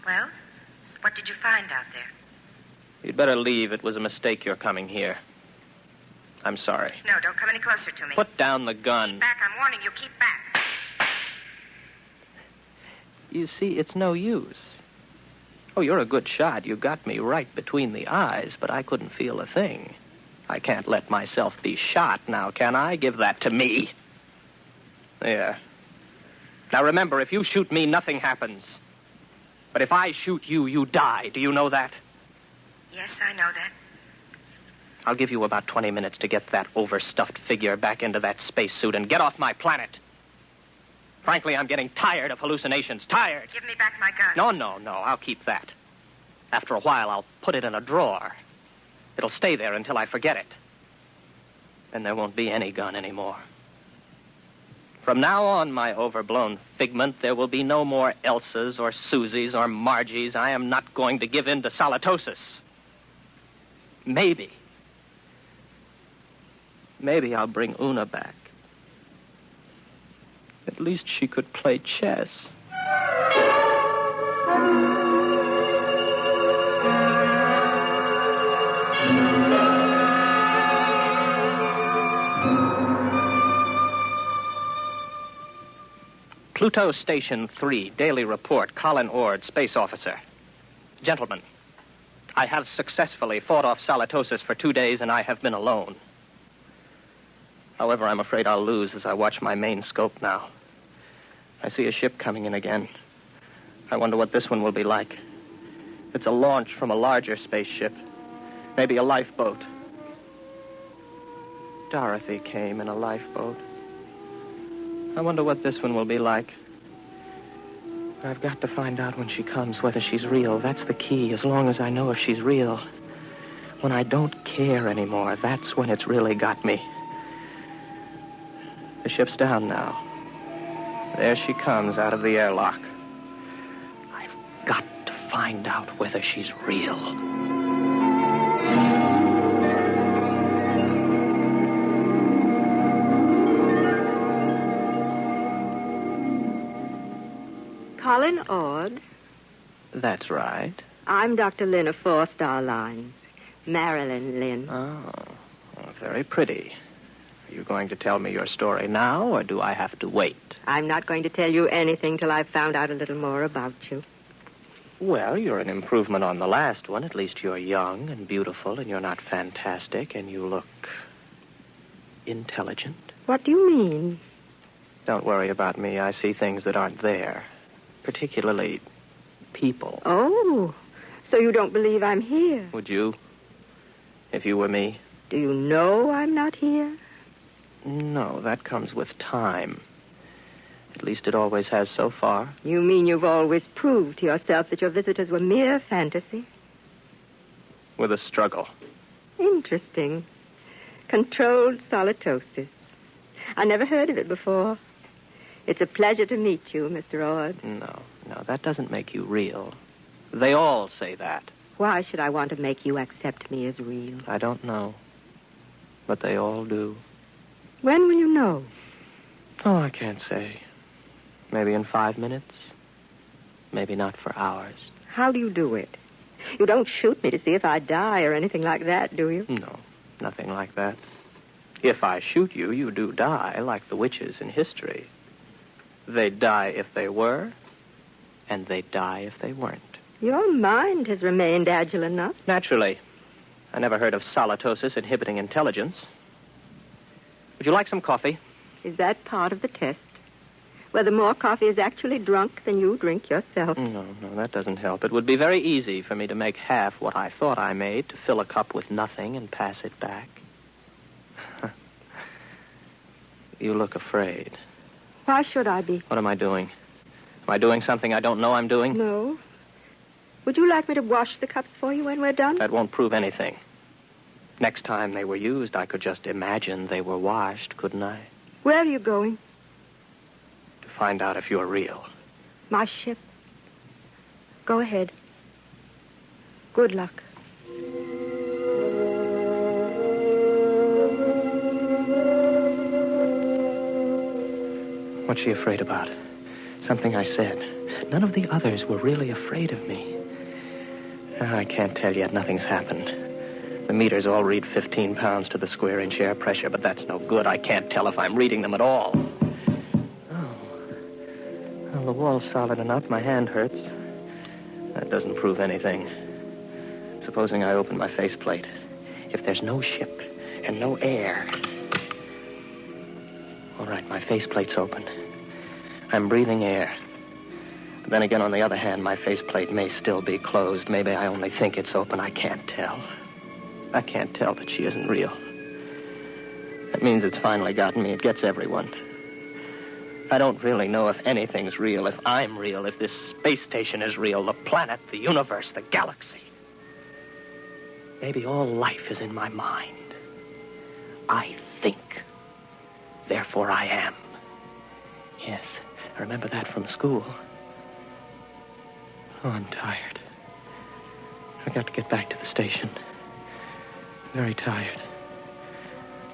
Well, what did you find out there? You'd better leave. It was a mistake your coming here. I'm sorry. No, don't come any closer to me. Put down the gun. Keep back, I'm warning you, keep back. You see, it's no use. Oh, you're a good shot. You got me right between the eyes, but I couldn't feel a thing. I can't let myself be shot now, can I? Give that to me. There. Now remember, if you shoot me, nothing happens. But if I shoot you, you die. Do you know that? Yes, I know that. I'll give you about 20 minutes to get that overstuffed figure back into that spacesuit and get off my planet. Frankly, I'm getting tired of hallucinations. Tired. Give me back my gun. No. I'll keep that. After a while, I'll put it in a drawer. It'll stay there until I forget it. Then there won't be any gun anymore. From now on, my overblown figment, there will be no more Elsas or Susies or Margies. I am not going to give in to solitosis. Maybe I'll bring Una back. At least she could play chess. Pluto Station 3, Daily Report, Colin Ord, Space Officer. Gentlemen, I have successfully fought off solitosis for 2 days, and I have been alone. However, I'm afraid I'll lose as I watch my main scope now. I see a ship coming in again. I wonder what this one will be like. It's a launch from a larger spaceship. Maybe a lifeboat. Dorothy came in a lifeboat. I wonder what this one will be like. I've got to find out when she comes whether she's real. That's the key, as long as I know if she's real. When I don't care anymore, that's when it's really got me. The ship's down now. There she comes out of the airlock. I've got to find out whether she's real. Colin Ord. That's right. I'm Dr. Lynn of Four Star Lines. Marilyn Lynn. Oh, well, very pretty. Are you going to tell me your story now, or do I have to wait? I'm not going to tell you anything till I've found out a little more about you. Well, you're an improvement on the last one. At least you're young and beautiful, and you're not fantastic, and you look intelligent. What do you mean? Don't worry about me. I see things that aren't there, particularly people. Oh, so you don't believe I'm here? Would you, if you were me? Do you know I'm not here? No, that comes with time. At least it always has so far. You mean you've always proved to yourself that your visitors were mere fantasy? With a struggle. Interesting. Controlled solitosis. I never heard of it before. It's a pleasure to meet you, Mr. Ord. No, that doesn't make you real. They all say that. Why should I want to make you accept me as real? I don't know. But they all do. When will you know? Oh, I can't say. Maybe in 5 minutes. Maybe not for hours. How do you do it? You don't shoot me to see if I die or anything like that, do you? No, nothing like that. If I shoot you, you do die, like the witches in history. They'd die if they were, and they'd die if they weren't. Your mind has remained agile enough. Naturally. I never heard of solitosis inhibiting intelligence. Would you like some coffee? Is that part of the test? Whether more coffee is actually drunk than you drink yourself? No, that doesn't help. It would be very easy for me to make half what I thought I made, to fill a cup with nothing and pass it back. You look afraid. Why should I be? What am I doing? Am I doing something I don't know I'm doing? No. Would you like me to wash the cups for you when we're done? That won't prove anything. Next time they were used, I could just imagine they were washed, couldn't I? Where are you going? To find out if you're real. My ship. Go ahead. Good luck. What's she afraid about? Something I said. None of the others were really afraid of me. I can't tell yet. Nothing's happened. The meters all read 15 pounds to the square inch air pressure, but that's no good. I can't tell if I'm reading them at all. Oh. Well, the wall's solid enough. My hand hurts. That doesn't prove anything. Supposing I open my faceplate. If there's no ship and no air. All right, my faceplate's open. I'm breathing air. But then again, on the other hand, my faceplate may still be closed. Maybe I only think it's open. I can't tell. I can't tell that she isn't real. That means it's finally gotten me. It gets everyone. I don't really know if anything's real, if I'm real, if this space station is real, the planet, the universe, the galaxy. Maybe all life is in my mind. I think. Therefore I am. Yes, I remember that from school. Oh, I'm tired. I got to get back to the station. Very tired.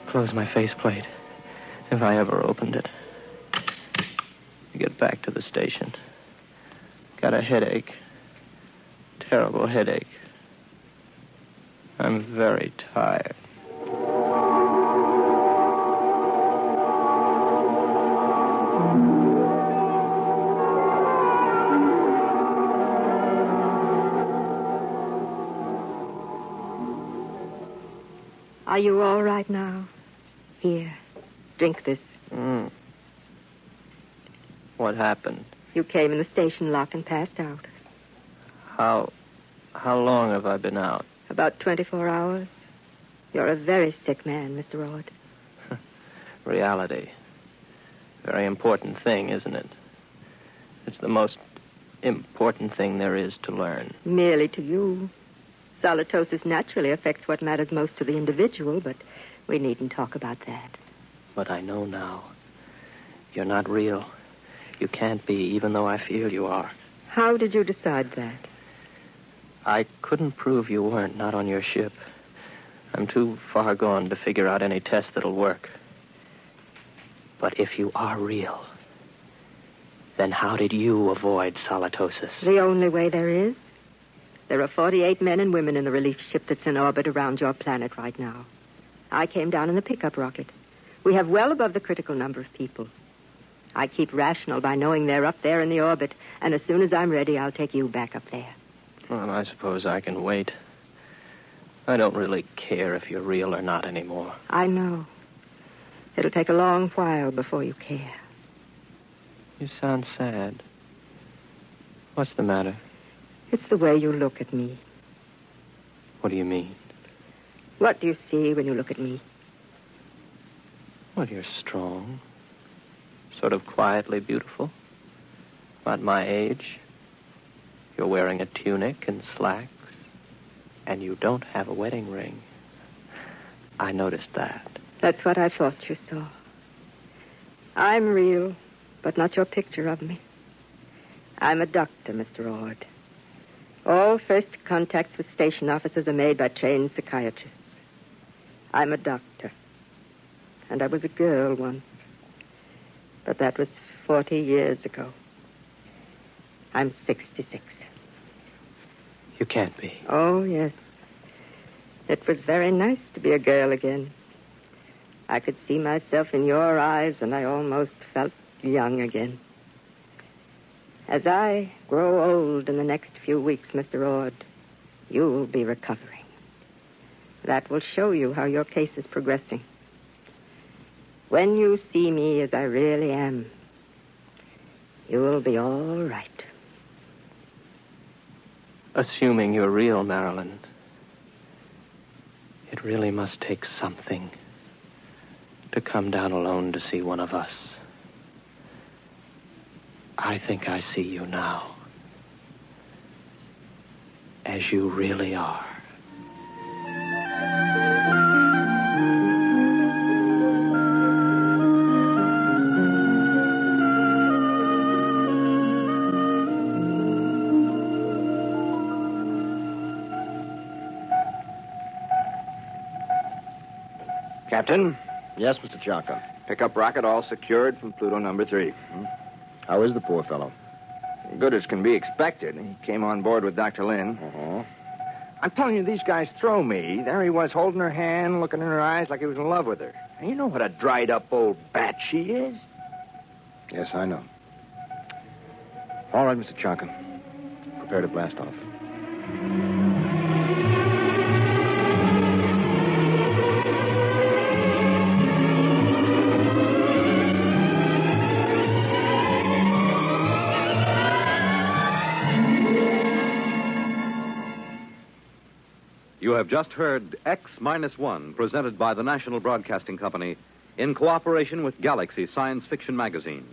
Close my faceplate, if I ever opened it. Get back to the station. Got a headache. Terrible headache. I'm very tired. Are you all right now? Here, drink this. What happened? You came in the station lock and passed out. How long have I been out? About 24 hours. You're a very sick man, Mr. Ord. Reality. Very important thing, isn't it? It's the most important thing there is to learn. Merely to you. Solitosis naturally affects what matters most to the individual, but we needn't talk about that. But I know now. You're not real. You can't be, even though I feel you are. How did you decide that? I couldn't prove you weren't, not on your ship. I'm too far gone to figure out any test that'll work. But if you are real, then how did you avoid solitosis? The only way there is. There are 48 men and women in the relief ship that's in orbit around your planet right now. I came down in the pickup rocket. We have well above the critical number of people. I keep rational by knowing they're up there in the orbit, and as soon as I'm ready, I'll take you back up there. Well, I suppose I can wait. I don't really care if you're real or not anymore. I know. It'll take a long while before you care. You sound sad. What's the matter? It's the way you look at me. What do you mean? What do you see when you look at me? Well, you're strong. Sort of quietly beautiful. About my age. You're wearing a tunic and slacks. And you don't have a wedding ring. I noticed that. That's what I thought you saw. I'm real, but not your picture of me. I'm a doctor, Mr. Ord. All first contacts with station officers are made by trained psychiatrists. I'm a doctor. And I was a girl once. But that was 40 years ago. I'm 66. You can't be. Oh, yes. It was very nice to be a girl again. I could see myself in your eyes, and I almost felt young again. As I grow old in the next few weeks, Mr. Ord, you'll be recovering. That will show you how your case is progressing. When you see me as I really am, you'll be all right. Assuming you're real, Marilyn, it really must take something to come down alone to see one of us. I think I see you now, as you really are. Captain? Yes, Mr. Chaka. Pickup rocket all secured from Pluto number 3. How is the poor fellow? Good as can be expected. He came on board with Dr. Lynn. Uh-huh. I'm telling you, these guys throw me. There he was, holding her hand, looking in her eyes like he was in love with her. And you know what a dried-up old bat she is? Yes, I know. All right, Mr. Chaka. Prepare to blast off. You have just heard X-1, presented by the National Broadcasting Company in cooperation with Galaxy Science Fiction Magazine,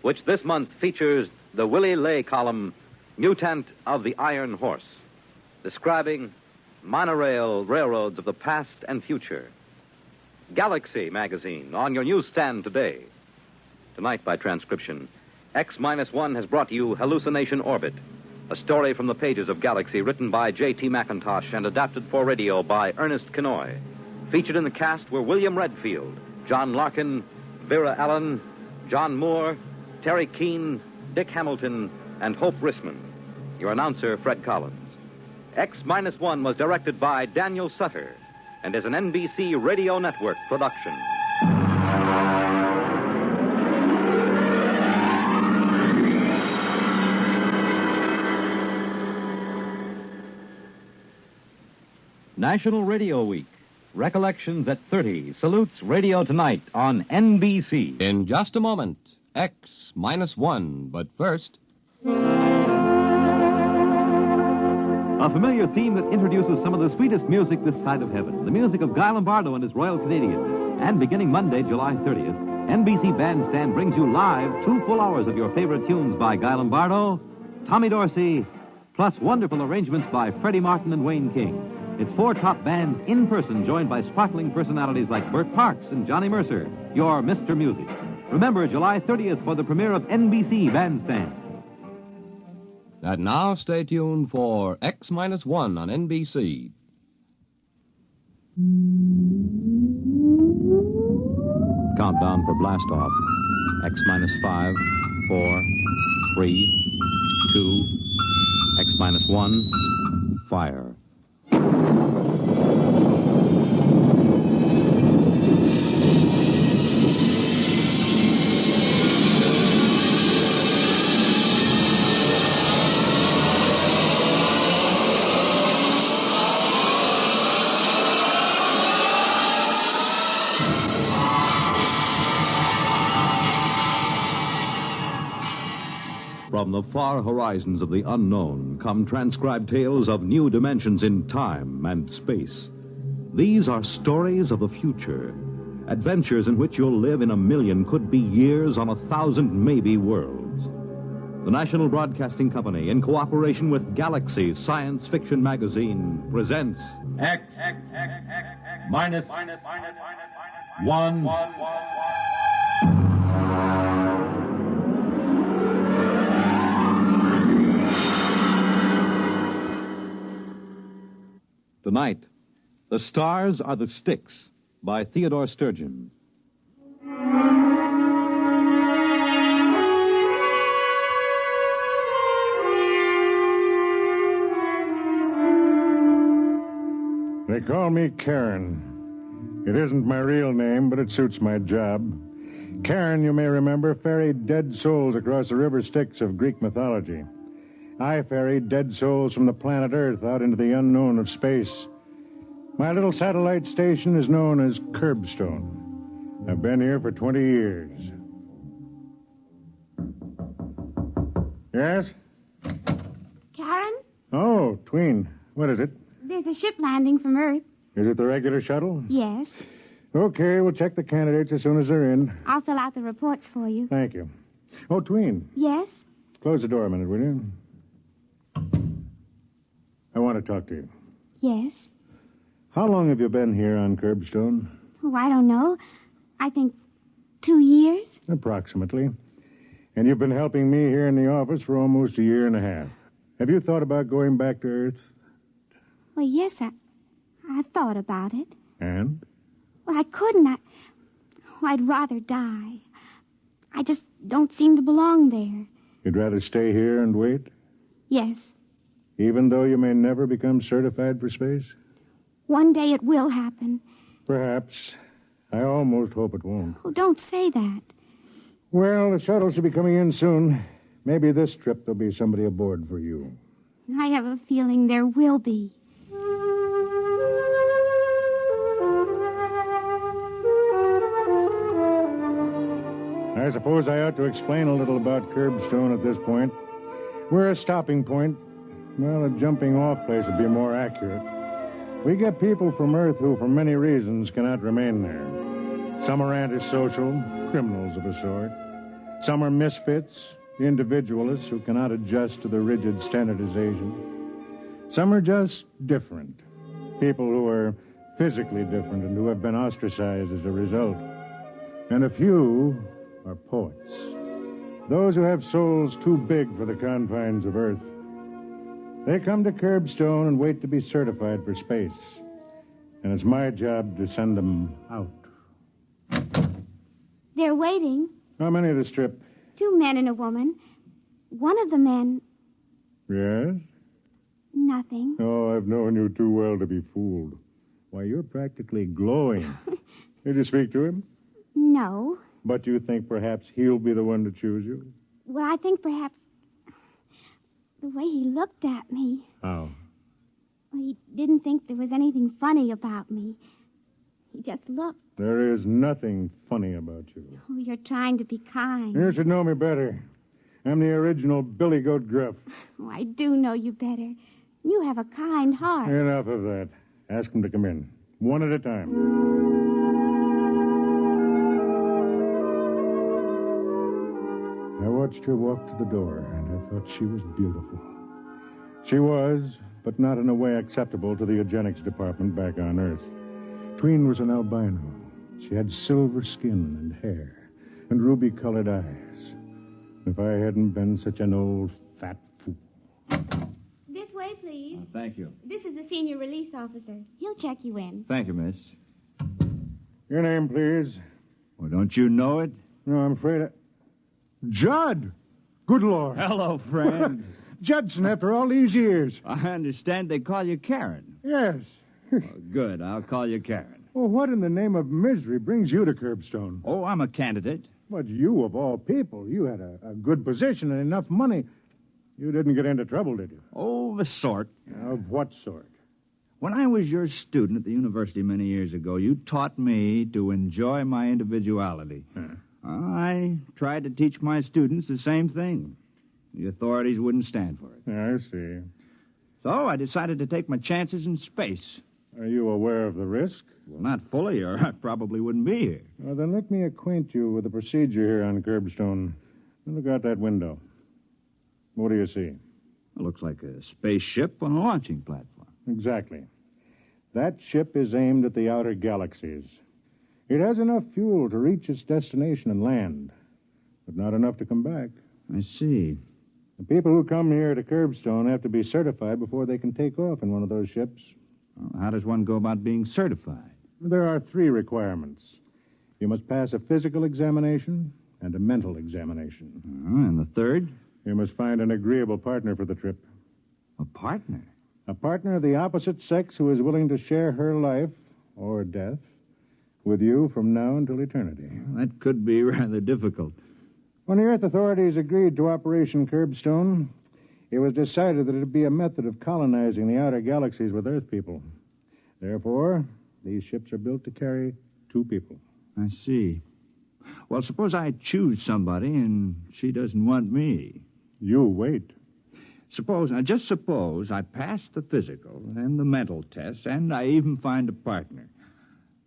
which this month features the Willie Lay column, Mutant of the Iron Horse, describing monorail railroads of the past and future. Galaxy Magazine, on your newsstand today. Tonight, by transcription, X-1 has brought you Hallucination Orbit, a story from the pages of Galaxy written by J.T. McIntosh and adapted for radio by Ernest Kenoy. Featured in the cast were William Redfield, John Larkin, Vera Allen, John Moore, Terry Keane, Dick Hamilton, and Hope Rissman. Your announcer, Fred Collins. X-1 was directed by Daniel Sutter and is an NBC Radio Network production. National Radio Week. Recollections at 30 salutes Radio Tonight on NBC. In just a moment, X-1. But first... A familiar theme that introduces some of the sweetest music this side of heaven. The music of Guy Lombardo and his Royal Canadian. And beginning Monday, July 30th, NBC Bandstand brings you live 2 full hours of your favorite tunes by Guy Lombardo, Tommy Dorsey, plus wonderful arrangements by Freddie Martin and Wayne King. It's 4 top bands in person, joined by sparkling personalities like Burt Parks and Johnny Mercer, your Mr. Music. Remember, July 30th for the premiere of NBC Bandstand. And now stay tuned for X-1 on NBC. Countdown for blastoff. X-5, 4, 3, 2, X-1, fire. From the far horizons of the unknown come transcribed tales of new dimensions in time and space. These are stories of the future, adventures in which you'll live in a million, could be years, on 1,000 maybe worlds. The National Broadcasting Company, in cooperation with Galaxy Science Fiction Magazine, presents X minus 1. Tonight, The Stars Are the Sticks by Theodore Sturgeon. They call me Karen. It isn't my real name, but it suits my job. Karen, you may remember, ferried dead souls across the river Styx of Greek mythology. I ferried dead souls from the planet Earth out into the unknown of space. My little satellite station is known as Curbstone. I've been here for 20 years. Yes? Karen, Oh, Tween. What is it? there's a ship landing from Earth. Is it the regular shuttle? Yes. Okay, we'll check the candidates as soon as they're in. I'll fill out the reports for you. Thank you. Oh, Tween. Yes? Close the door a minute, will you? I want to talk to you. Yes. How long have you been here on Curbstone? Oh, I don't know. I think 2 years. Approximately. And you've been helping me here in the office for almost a year and a half. Have you thought about going back to Earth? Well, yes, I've thought about it. And? Well, I couldn't. I'd rather die. I just don't seem to belong there. You'd rather stay here and wait? Yes. Even though you may never become certified for space? One day it will happen. Perhaps. I almost hope it won't. Oh, don't say that. Well, the shuttle should be coming in soon. Maybe this trip there'll be somebody aboard for you. I have a feeling there will be. I suppose I ought to explain a little about Curbstone at this point. We're a stopping point. Well, a jumping-off place would be more accurate. We get people from Earth who, for many reasons, cannot remain there. Some are antisocial, criminals of a sort. Some are misfits, individualists who cannot adjust to the rigid standardization. Some are just different, people who are physically different and who have been ostracized as a result. And a few are poets, those who have souls too big for the confines of Earth. They come to Curbstone and wait to be certified for space. And it's my job to send them out. They're waiting. How many of the strip? 2 men and a woman. One of the men, Yes? nothing. Oh, I've known you too well to be fooled. Why, you're practically glowing. Did you speak to him? No. But you think perhaps he'll be the one to choose you? Well, I think perhaps the way he looked at me. How? Well, he didn't think there was anything funny about me. He just looked. There is nothing funny about you. Oh, you're trying to be kind. You should know me better. I'm the original Billy Goat Gruff. Oh, I do know you better. You have a kind heart. Enough of that. Ask him to come in. One at a time. I watched her walk to the door, and I thought she was beautiful. She was, but not in a way acceptable to the eugenics department back on Earth. Tween was an albino. She had silver skin and hair, and ruby-colored eyes. If I hadn't been such an old fat fool. This way, please. Thank you. This is the senior release officer. He'll check you in. Thank you, miss. Your name, please. Well, don't you know it? No, I'm afraid I... Judd! Good Lord. Hello, friend. Judson, after all these years. I understand they call you Karen. Yes. Good, I'll call you Karen. Well, what in the name of misery brings you to Curbstone? Oh, I'm a candidate. But you, of all people, you had a good position and enough money. You didn't get into trouble, did you? Oh, the sort. Of what sort? When I was your student at the university many years ago, you taught me to enjoy my individuality. I tried to teach my students the same thing. The authorities wouldn't stand for it. I see. So I decided to take my chances in space. Are you aware of the risk? Well, not fully, or I probably wouldn't be here. Well, then let me acquaint you with the procedure here on Curbstone. Look out that window. What do you see? It looks like a spaceship on a launching platform. Exactly. That ship is aimed at the outer galaxies. It has enough fuel to reach its destination and land, but not enough to come back. I see. The people who come here to Curbstone have to be certified before they can take off in one of those ships. Well, how does one go about being certified? There are 3 requirements. You must pass a physical examination and a mental examination. And the third? You must find an agreeable partner for the trip. A partner? A partner of the opposite sex who is willing to share her life, or death, with you from now until eternity. That could be rather difficult. When the Earth authorities agreed to Operation Curbstone, it was decided that it would be a method of colonizing the outer galaxies with Earth people. Therefore, these ships are built to carry 2 people. I see. Well, suppose I choose somebody and she doesn't want me. You wait. Just suppose I pass the physical and the mental tests, and I even find a partner.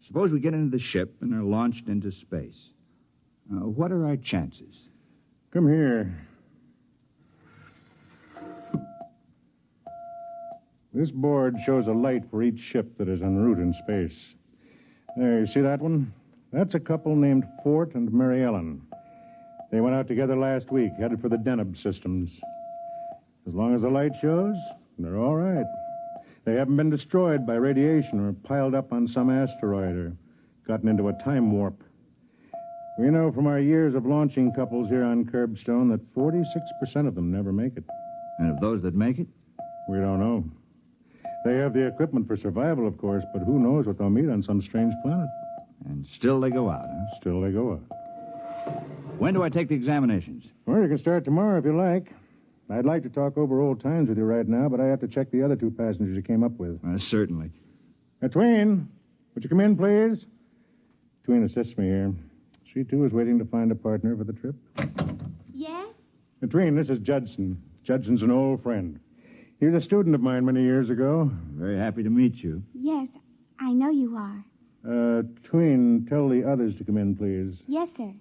Suppose we get into the ship and are launched into space. What are our chances? Come here. This board shows a light for each ship that is en route in space. There, you see that one? That's a couple named Fort and Mary Ellen. They went out together last week, headed for the Deneb systems. As long as the light shows, they're all right. They haven't been destroyed by radiation or piled up on some asteroid or gotten into a time warp. We know from our years of launching couples here on Curbstone that 46% of them never make it. And of those that make it? We don't know. They have the equipment for survival, of course, but who knows what they'll meet on some strange planet. And still they go out, huh? Still they go out. When do I take the examinations? Well, you can start tomorrow if you like. I'd like to talk over old times with you right now, but I have to check the other 2 passengers you came up with. Certainly. Tween, would you come in, please? Tween assists me here. She, too, is waiting to find a partner for the trip. Yes? Tween, this is Judson. Judson's an old friend. He was a student of mine many years ago. Very happy to meet you. Yes, I know you are. Tween, tell the others to come in, please. Yes, sir.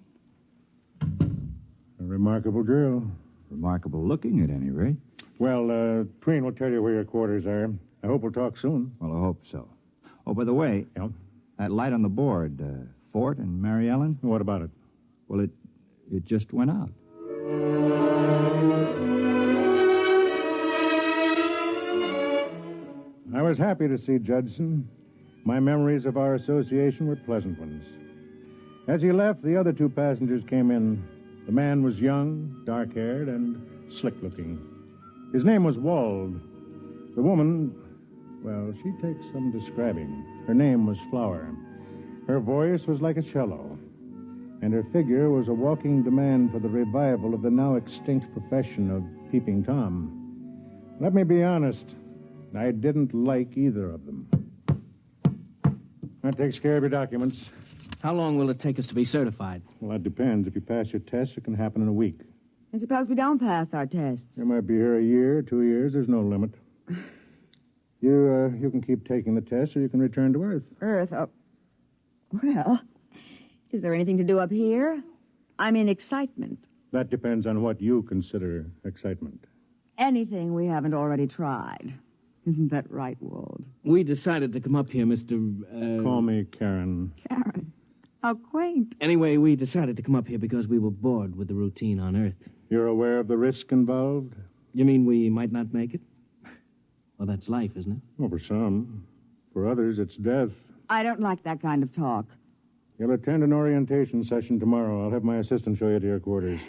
A remarkable girl. Remarkable looking, at any rate. Well, Tween will tell you where your quarters are. I hope we'll talk soon. Well, I hope so. Oh, by the way, that light on the board, Fort and Mary Ellen? What about it? Well, it just went out. I was happy to see Judson. My memories of our association were pleasant ones. As he left, the other 2 passengers came in. The man was young, dark-haired, and slick-looking. His name was Wald. The woman, well, she takes some describing. Her name was Flower. Her voice was like a cello, and her figure was a walking demand for the revival of the now extinct profession of Peeping Tom. Let me be honest, I didn't like either of them. That takes care of your documents. How long will it take us to be certified? Well, that depends. If you pass your tests, it can happen in a week. And suppose we don't pass our tests? You might be here a year, 2 years. There's no limit. You can keep taking the test, or you can return to Earth. Earth? Oh. Well, is there anything to do up here? I'm in excitement. That depends on what you consider excitement. Anything we haven't already tried. Isn't that right, Wald? We decided to come up here, Mr. Call me Karen. Karen. How quaint. Anyway, we decided to come up here because we were bored with the routine on Earth. You're aware of the risk involved? You mean we might not make it? Well, that's life, isn't it? Well, for some. For others, it's death. I don't like that kind of talk. You'll attend an orientation session tomorrow. I'll have my assistant show you to your quarters.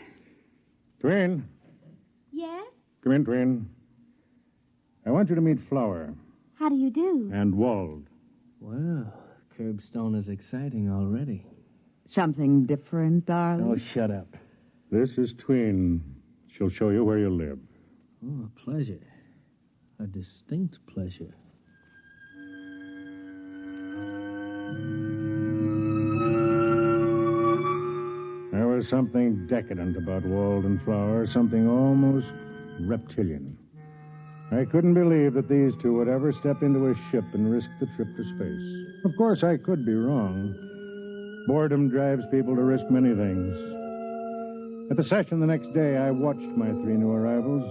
Twin. Yes? Come in, Twin. I want you to meet Flower. How do you do? And Wald. Well, Curbstone is exciting already. Something different, darling? Oh, shut up. This is Twin. She'll show you where you live. Oh, a pleasure. A distinct pleasure. There was something decadent about Wald and Flower, something almost reptilian. I couldn't believe that these two would ever step into a ship and risk the trip to space. Of course, I could be wrong. Boredom drives people to risk many things. At the session the next day, I watched my three new arrivals.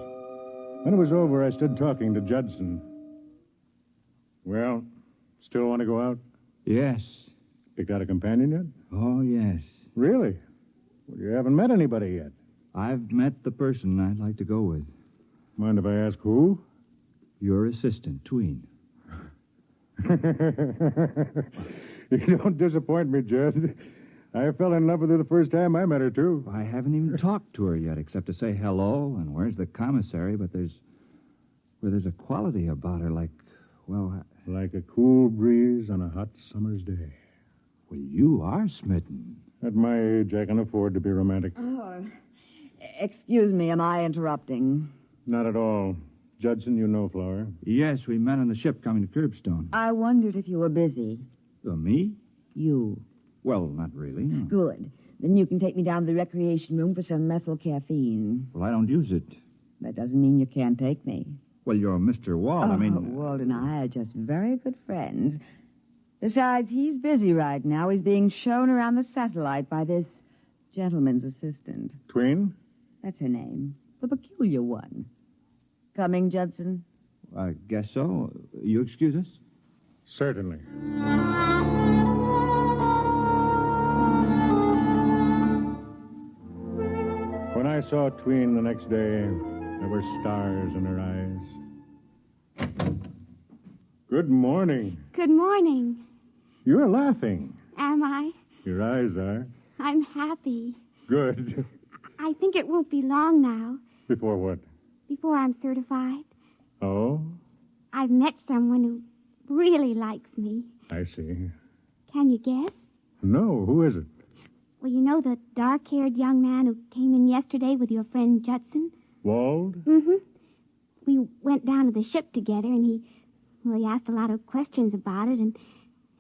When it was over, I stood talking to Judson. Well, still want to go out? Yes. Picked out a companion yet? Oh, yes. Really? Well, you haven't met anybody yet. I've met the person I'd like to go with. Mind if I ask who? Your assistant, Tween. You don't disappoint me, Judd. I fell in love with her the first time I met her, too. I haven't even talked to her yet, except to say hello and where's the commissary, but there's a quality about her like, well... Like a cool breeze on a hot summer's day. Well, you are smitten. At my age, I can afford to be romantic. Oh, excuse me, am I interrupting? Not at all. Judson, you know Flower. Yes, we met on the ship coming to Curbstone. I wondered if you were busy. Me? You. Well, not really, no. Good. Then you can take me down to the recreation room for some methyl caffeine. Well, I don't use it. That doesn't mean you can't take me. Well, you're Mr. Wald. Wald and I are just very good friends. Besides, he's busy right now. He's being shown around the satellite by this gentleman's assistant. Tween? That's her name. The peculiar one. Coming, Judson? I guess so. You excuse us? Certainly. When I saw Tween the next day, there were stars in her eyes. Good morning. Good morning. You're laughing. Am I? Your eyes are. I'm happy. Good. I think it won't be long now. Before what? Before I'm certified. Oh? I've met someone who really likes me. I see. Can you guess? No, who is it? Well, you know the dark-haired young man who came in yesterday with your friend Judson? Wald? Mm-hmm. We went down to the ship together, and he asked a lot of questions about it, and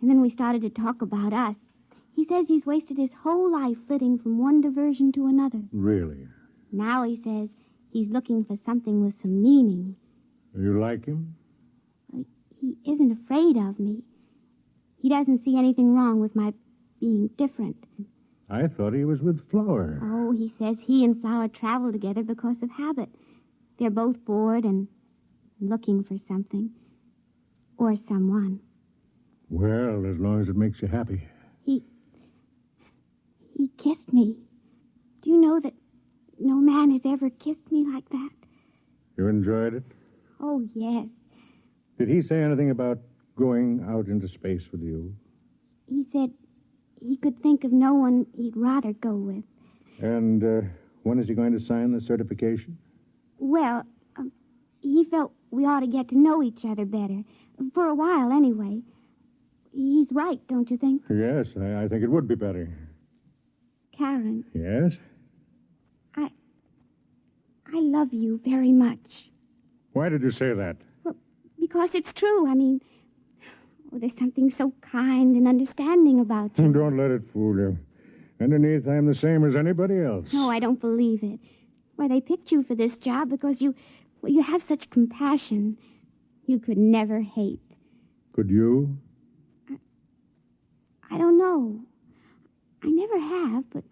then we started to talk about us. He says he's wasted his whole life flitting from one diversion to another. Really? Now he says he's looking for something with some meaning. You like him? He isn't afraid of me. He doesn't see anything wrong with my being different. I thought he was with Flower. Oh, he says he and Flower travel together because of habit. They're both bored and looking for something. Or someone. Well, as long as it makes you happy. He kissed me. Do you know that no man has ever kissed me like that? You enjoyed it? Oh, yes. Did he say anything about going out into space with you? He said he could think of no one he'd rather go with. And when is he going to sign the certification? Well, he felt we ought to get to know each other better. For a while, anyway. He's right, don't you think? Yes, I think it would be better. Karen. Yes? I love you very much. Why did you say that? Well, because it's true. I mean, there's something so kind and understanding about you. Don't let it fool you. Underneath, I'm the same as anybody else. No, I don't believe it. Why, they picked you for this job because you have such compassion. You could never hate. Could you? I don't know. I never have, but...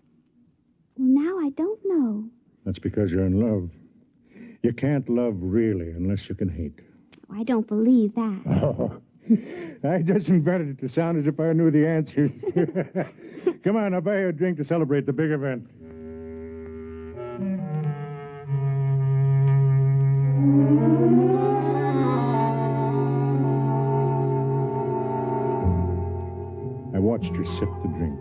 Well, now I don't know. That's because you're in love. You can't love really unless you can hate. I don't believe that. Oh, I just invented it to sound as if I knew the answers. Come on, I'll buy you a drink to celebrate the big event. I watched her sip the drink,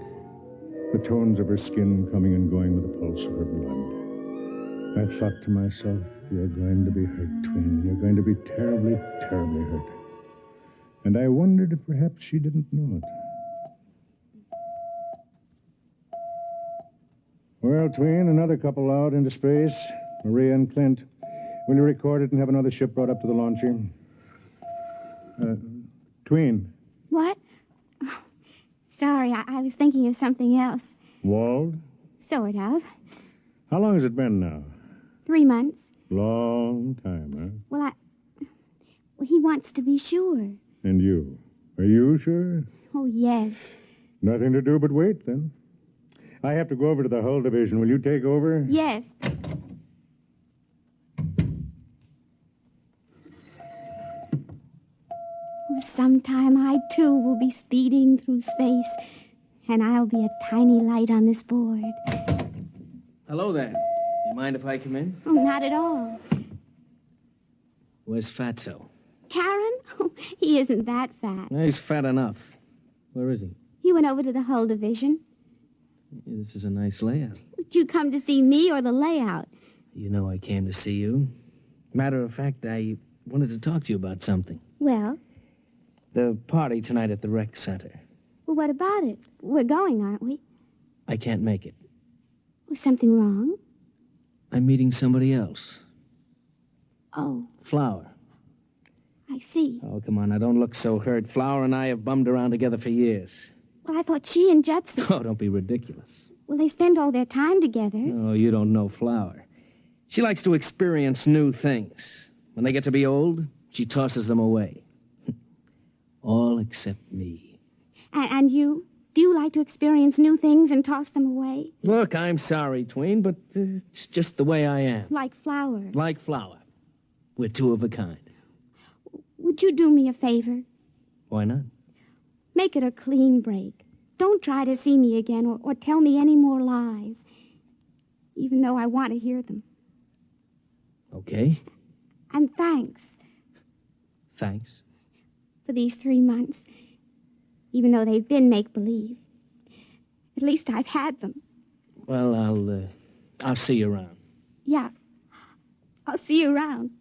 the tones of her skin coming and going with the pulse of her blood. I thought to myself, you're going to be hurt, Twin. You're going to be terribly, terribly hurt. And I wondered if perhaps she didn't know it. Well, Tween, another couple out into space. Maria and Clint. Will you record it and have another ship brought up to the launcher? Tween. What? Oh, sorry, I was thinking of something else. Wald? Sort of. How long has it been now? 3 months. Long time, huh? Well, he wants to be sure. And you? Are you sure? Oh, yes. Nothing to do but wait, then. I have to go over to the hull division. Will you take over? Yes. Sometime I, too, will be speeding through space, and I'll be a tiny light on this board. Hello there. You mind if I come in? Oh, not at all. Where's Fatso? Karen? Oh, he isn't that fat. He's fat enough. Where is he? He went over to the hull division. This is a nice layout. Would you come to see me or the layout? You know I came to see you. Matter of fact, I wanted to talk to you about something. Well? The party tonight at the rec center. Well, what about it? We're going, aren't we? I can't make it. Was something wrong? I'm meeting somebody else. Oh. Flower. I see. Oh, come on, now don't look so hurt. Flower and I have bummed around together for years. Well, I thought she and Judson... Oh, don't be ridiculous. Well, they spend all their time together. Oh, you don't know Flower. She likes to experience new things. When they get to be old, she tosses them away. All except me. And you? Do you like to experience new things and toss them away? Look, I'm sorry, Tween, but it's just the way I am. Like Flower. Like Flower. We're two of a kind. Would you do me a favor? Why not? Make it a clean break. Don't try to see me again or tell me any more lies, even though I want to hear them. Okay. And thanks. Thanks. For these 3 months, even though they've been make-believe. At least I've had them. Well, I'll see you around. Yeah. I'll see you around.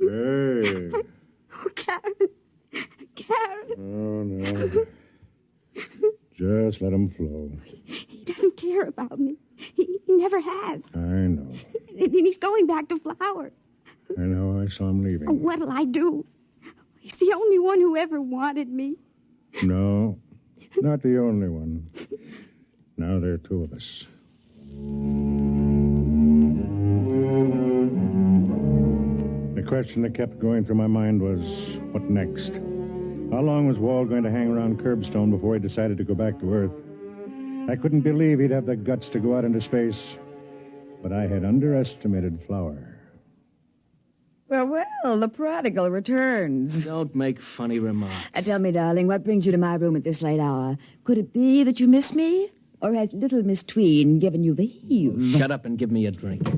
Hey. Oh, Karen. Karen. Oh, no. Just let him flow. He doesn't care about me. He never has. I know. And he's going back to Flower. I know. I saw him leaving. Oh, what'll I do? He's the only one who ever wanted me. No, not the only one. Now there are two of us. The question that kept going through my mind was, what next? How long was Wald going to hang around Curbstone before he decided to go back to Earth? I couldn't believe he'd have the guts to go out into space. But I had underestimated Flower. Well, the prodigal returns. Don't make funny remarks. Tell me, darling, what brings you to my room at this late hour? Could it be that you miss me? Or has little Miss Tween given you the heave? Shut up and give me a drink.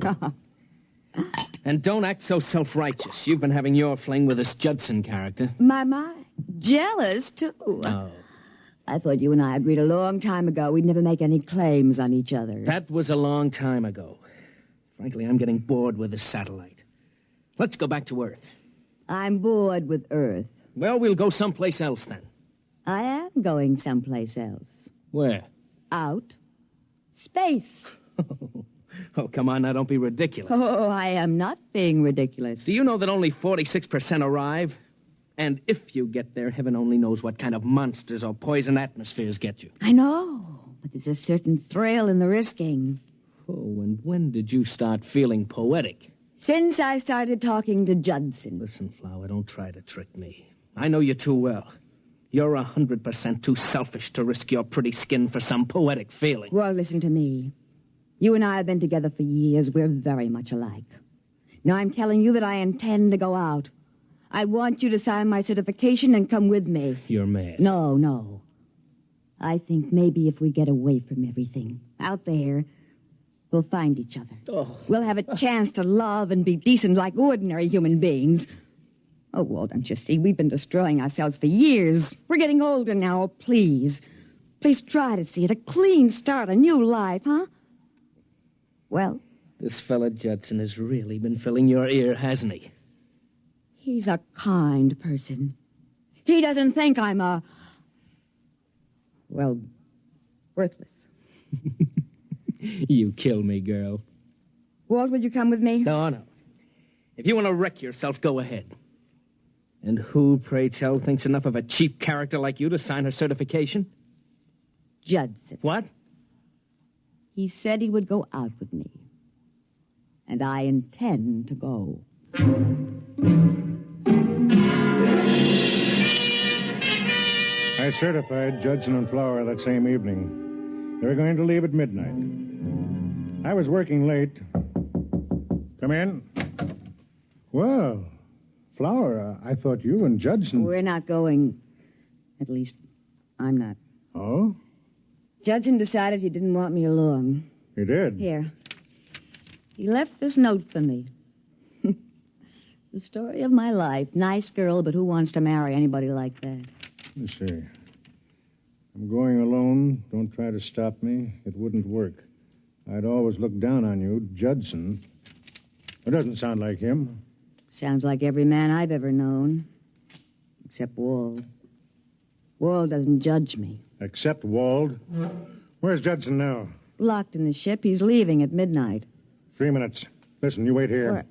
And don't act so self-righteous. You've been having your fling with this Judson character. My. Jealous, too. Oh. I thought you and I agreed a long time ago we'd never make any claims on each other. That was a long time ago. Frankly, I'm getting bored with this satellite. Let's go back to Earth. I'm bored with Earth. Well, we'll go someplace else then. I am going someplace else. Where? Out. Space. Oh, come on now, don't be ridiculous. Oh, I am not being ridiculous. Do you know that only 46% arrive? And if you get there, heaven only knows what kind of monsters or poison atmospheres get you. I know, but there's a certain thrill in the risking. Oh, and when did you start feeling poetic? Since I started talking to Judson. Listen, Flower, don't try to trick me. I know you too well. You're 100% too selfish to risk your pretty skin for some poetic feeling. Well, listen to me. You and I have been together for years. We're very much alike. Now I'm telling you that I intend to go out. I want you to sign my certification and come with me. You're mad. No. I think maybe if we get away from everything out there, we'll find each other. Oh. We'll have a chance to love and be decent like ordinary human beings. Oh, Walt, don't you see? We've been destroying ourselves for years. We're getting older now. Please try to see it. A clean start, a new life, huh? Well? This fella Judson has really been filling your ear, hasn't he? He's a kind person. He doesn't think I'm worthless. You kill me, girl. Walt, will you come with me? No. If you want to wreck yourself, go ahead. And who, pray tell, thinks enough of a cheap character like you to sign her certification? Judson. What? He said he would go out with me. And I intend to go. I certified Judson and Flower that same evening. They were going to leave at midnight. I was working late. Come in. Well, Flower, I thought you and Judson... We're not going. At least, I'm not. Oh? Judson decided he didn't want me along. He did? Here. He left this note for me. The story of my life. Nice girl, but who wants to marry anybody like that? Let's see. I'm going alone. Don't try to stop me. It wouldn't work. I'd always look down on you, Judson. It doesn't sound like him. Sounds like every man I've ever known. Except Wald. Wald doesn't judge me. Except Wald? Where's Judson now? Locked in the ship. He's leaving at midnight. 3 minutes. Listen, you wait here.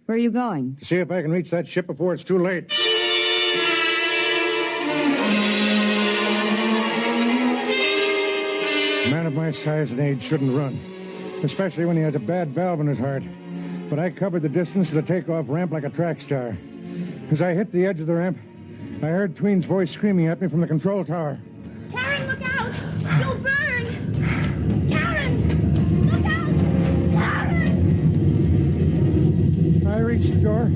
Where are you going? To see if I can reach that ship before it's too late. A man of my size and age shouldn't run, especially when he has a bad valve in his heart. But I covered the distance to the takeoff ramp like a track star. As I hit the edge of the ramp, I heard Tween's voice screaming at me from the control tower. Karen, look out! You'll burn! Karen! Look out! Karen! I reached the door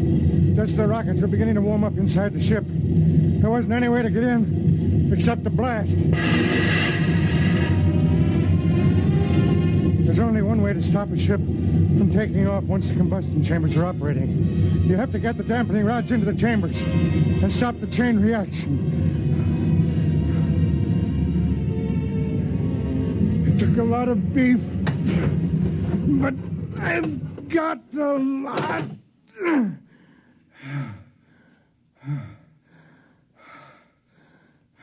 just as the rockets were beginning to warm up inside the ship. There wasn't any way to get in except to blast. There's only one way to stop a ship from taking off once the combustion chambers are operating. You have to get the dampening rods into the chambers and stop the chain reaction. It took a lot of beef, but I've got a lot.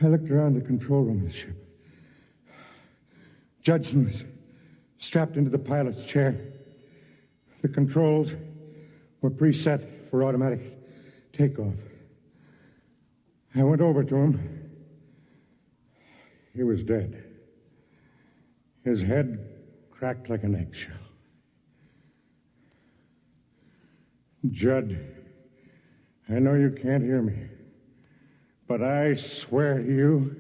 I looked around the control room of the ship. Judson was strapped into the pilot's chair. The controls were preset for automatic takeoff. I went over to him. He was dead. His head cracked like an eggshell. Judd, I know you can't hear me, but I swear to you,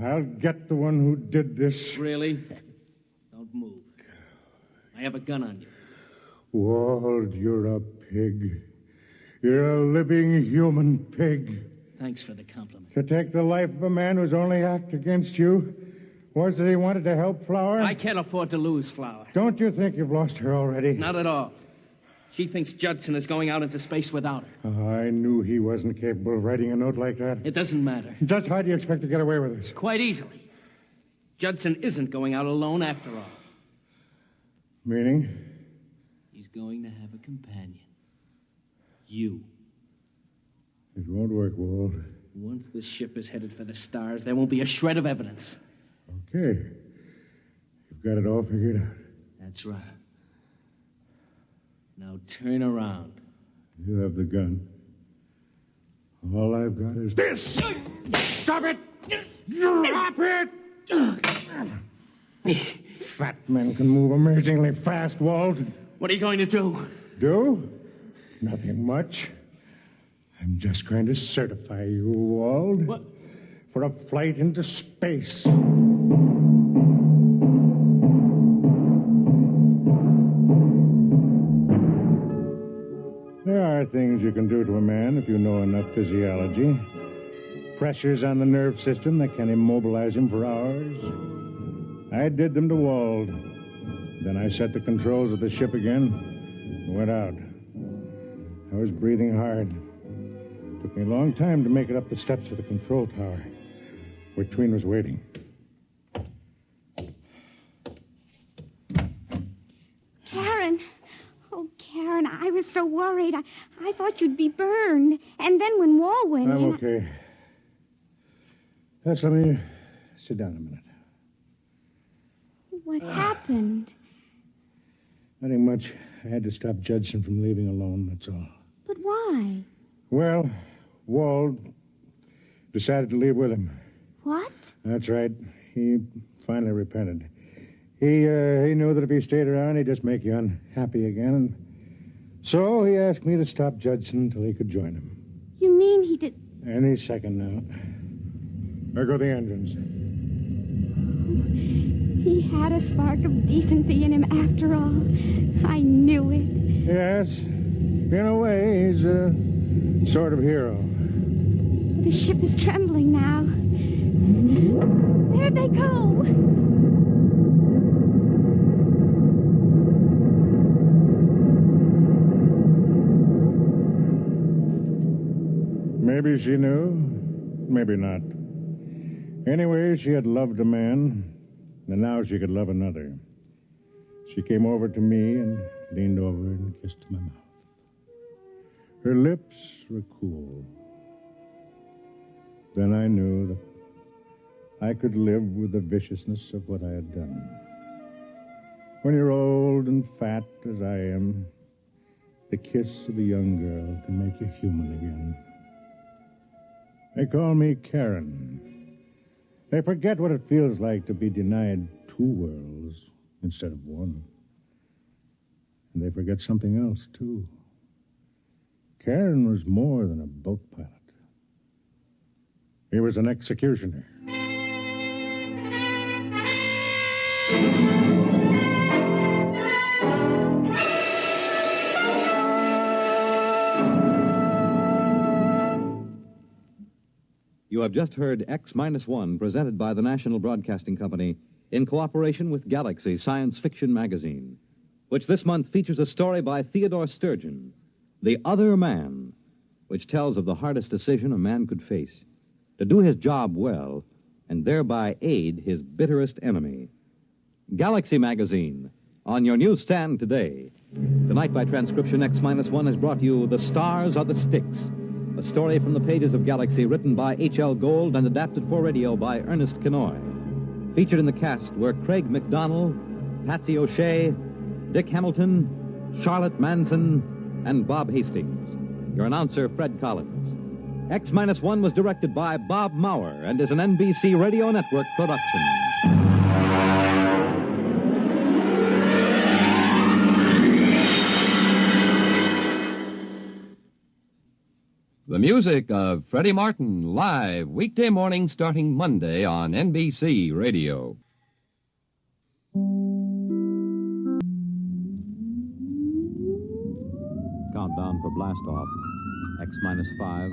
I'll get the one who did this. Really? Don't move. I have a gun on you. Wald, you're a pig. You're a living human pig. Thanks for the compliment. To take the life of a man whose only act against you was that he wanted to help Flower? I can't afford to lose Flower. Don't you think you've lost her already? Not at all. She thinks Judson is going out into space without her. I knew he wasn't capable of writing a note like that. It doesn't matter. Just how do you expect to get away with this? Quite easily. Judson isn't going out alone after all. Meaning? He's going to have a companion. You. It won't work, Wald. Once the ship is headed for the stars, there won't be a shred of evidence. Okay. You've got it all figured out. That's right. Now turn around. You have the gun. All I've got is this. Stop it! Drop it! Fat men can move amazingly fast, Walt. What are you going to do? Do? Nothing much. I'm just going to certify you, Wald. What? For a flight into space. are things you can do to a man if you know enough physiology. Pressures on the nerve system that can immobilize him for hours. I did them to Wald. Then I set the controls of the ship again and went out. I was breathing hard. Took me a long time to make it up the steps of the control tower, where Tween was waiting. Karen. Oh, Karen, I was so worried. I thought you'd be burned. And then when Wall went in... I'm okay. Let me sit down a minute. What happened? Nothing much. I had to stop Judson from leaving alone, that's all. But why? Well, Wald decided to leave with him. What? That's right. He finally repented. He knew that if he stayed around, he'd just make you unhappy again. So he asked me to stop Judson until he could join him. You mean he did... Any second now. There go the engines. He had a spark of decency in him after all. I knew it. Yes. In a way, he's a sort of hero. The ship is trembling now. There they go. Maybe she knew, maybe not. Anyway, she had loved a man, and now she could love another. She came over to me and leaned over and kissed my mouth. Her lips were cool. Then I knew that I could live with the viciousness of what I had done. When you're old and fat as I am, the kiss of a young girl can make you human again. They call me Karen. They forget what it feels like to be denied two worlds instead of one. And they forget something else, too. Karen was more than a boat pilot. He was an executioner. You have just heard X-1, presented by the National Broadcasting Company in cooperation with Galaxy Science Fiction Magazine, which this month features a story by Theodore Sturgeon, The Other Man, which tells of the hardest decision a man could face, to do his job well and thereby aid his bitterest enemy. Galaxy Magazine, on your newsstand today. Tonight, by transcription, X-1 has brought you The Stars Are the Sticks, a story from the pages of Galaxy written by H.L. Gold and adapted for radio by Ernest Kenoy. Featured in the cast were Craig McDonnell, Patsy O'Shea, Dick Hamilton, Charlotte Manson, and Bob Hastings. Your announcer, Fred Collins. X-1 was directed by Bob Maurer and is an NBC Radio Network production. The music of Freddie Martin, live weekday morning starting Monday on NBC Radio. Countdown for blast off. X-5,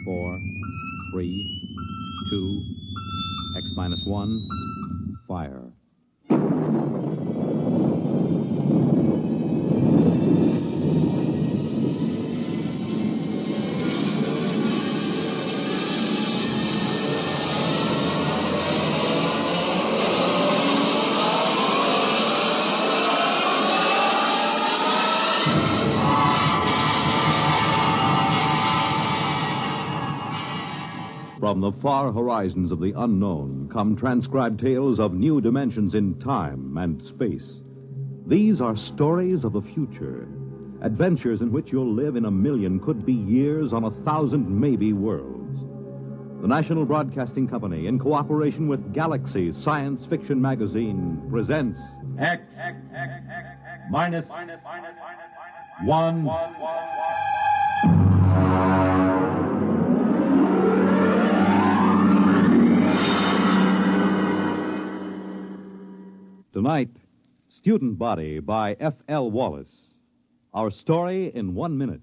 4, 3, 2, X-1, fire. From the far horizons of the unknown come transcribed tales of new dimensions in time and space. These are stories of the future, adventures in which you'll live in a million, could be years, on 1,000 maybe worlds. The National Broadcasting Company, in cooperation with Galaxy Science Fiction Magazine, presents X minus 1. Tonight, Student Body by F.L. Wallace. Our story in 1 minute.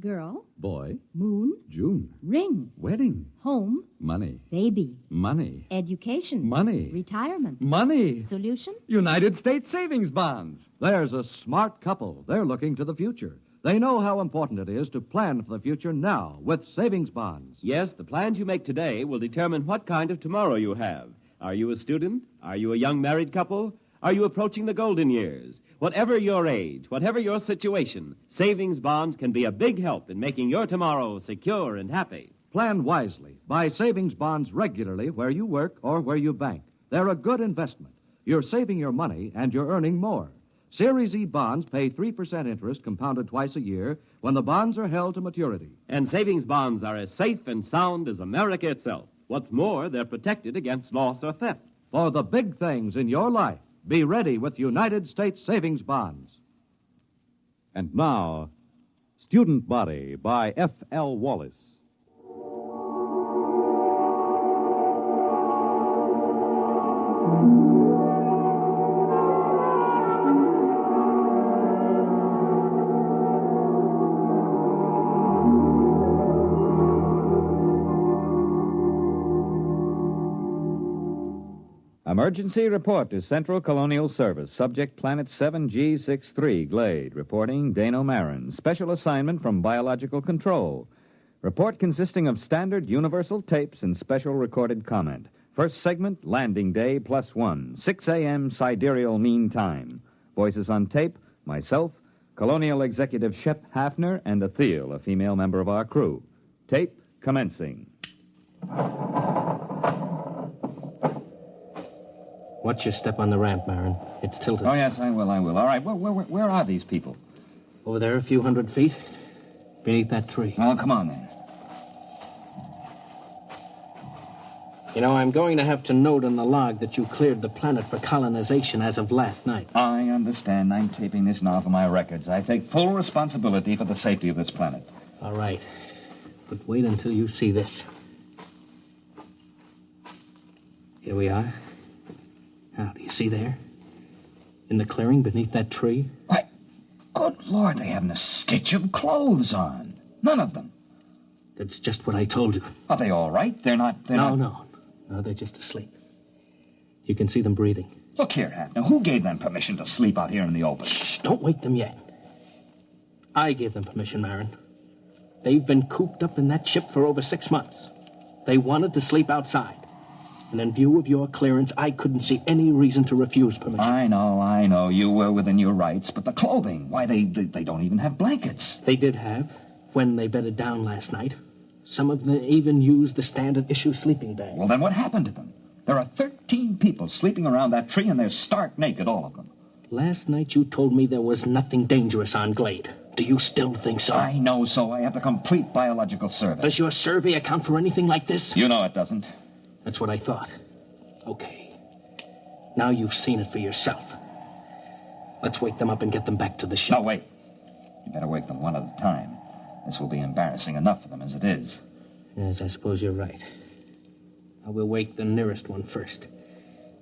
Girl. Boy. Moon. June. Ring. Wedding. Home. Money. Baby. Money. Education. Money. Retirement. Money. Solution? United States savings bonds. There's a smart couple. They're looking to the future. They know how important it is to plan for the future now with savings bonds. Yes, the plans you make today will determine what kind of tomorrow you have. Are you a student? Are you a young married couple? Are you approaching the golden years? Whatever your age, whatever your situation, savings bonds can be a big help in making your tomorrow secure and happy. Plan wisely. Buy savings bonds regularly where you work or where you bank. They're a good investment. You're saving your money and you're earning more. Series E bonds pay 3% interest compounded twice a year when the bonds are held to maturity. And savings bonds are as safe and sound as America itself. What's more, they're protected against loss or theft. For the big things in your life, be ready with United States savings bonds. And now, Student Body by F.L. Wallace. Emergency report to Central Colonial Service. Subject Planet 7G63, Glade. Reporting Dano Marin. Special assignment from Biological Control. Report consisting of standard universal tapes and special recorded comment. First segment, landing day +1, 6 a.m. sidereal mean time. Voices on tape, myself, Colonial Executive Shep Hafner, and Athel, a female member of our crew. Tape commencing. Watch your step on the ramp, Marin. It's tilted. Oh, yes, I will. All right, where are these people? Over there, a few hundred feet. Beneath that tree. Oh, come on, then. You know, I'm going to have to note in the log that you cleared the planet for colonization as of last night. I understand. I'm taping this now for my records. I take full responsibility for the safety of this planet. All right. But wait until you see this. Here we are. Now, do you see there? In the clearing beneath that tree? Why, good Lord, they haven't a stitch of clothes on. None of them. That's just what I told you. Are they all right? No, they're just asleep. You can see them breathing. Look here, Hafner, who gave them permission to sleep out here in the open? Shh, don't wake them yet. I gave them permission, Marin. They've been cooped up in that ship for over 6 months. They wanted to sleep outside. And in view of your clearance, I couldn't see any reason to refuse permission. I know. You were within your rights. But the clothing, why, they don't even have blankets. They did have, when they bedded down last night. Some of them even used the standard issue sleeping bag. Well, then what happened to them? There are 13 people sleeping around that tree, and they're stark naked, all of them. Last night you told me there was nothing dangerous on Glade. Do you still think so? I know so. I have the complete biological survey. Does your survey account for anything like this? You know it doesn't. That's what I thought. Okay. Now you've seen it for yourself. Let's wake them up and get them back to the ship. No, wait. You better wake them one at a time. This will be embarrassing enough for them as it is. Yes, I suppose you're right. I will wake the nearest one first.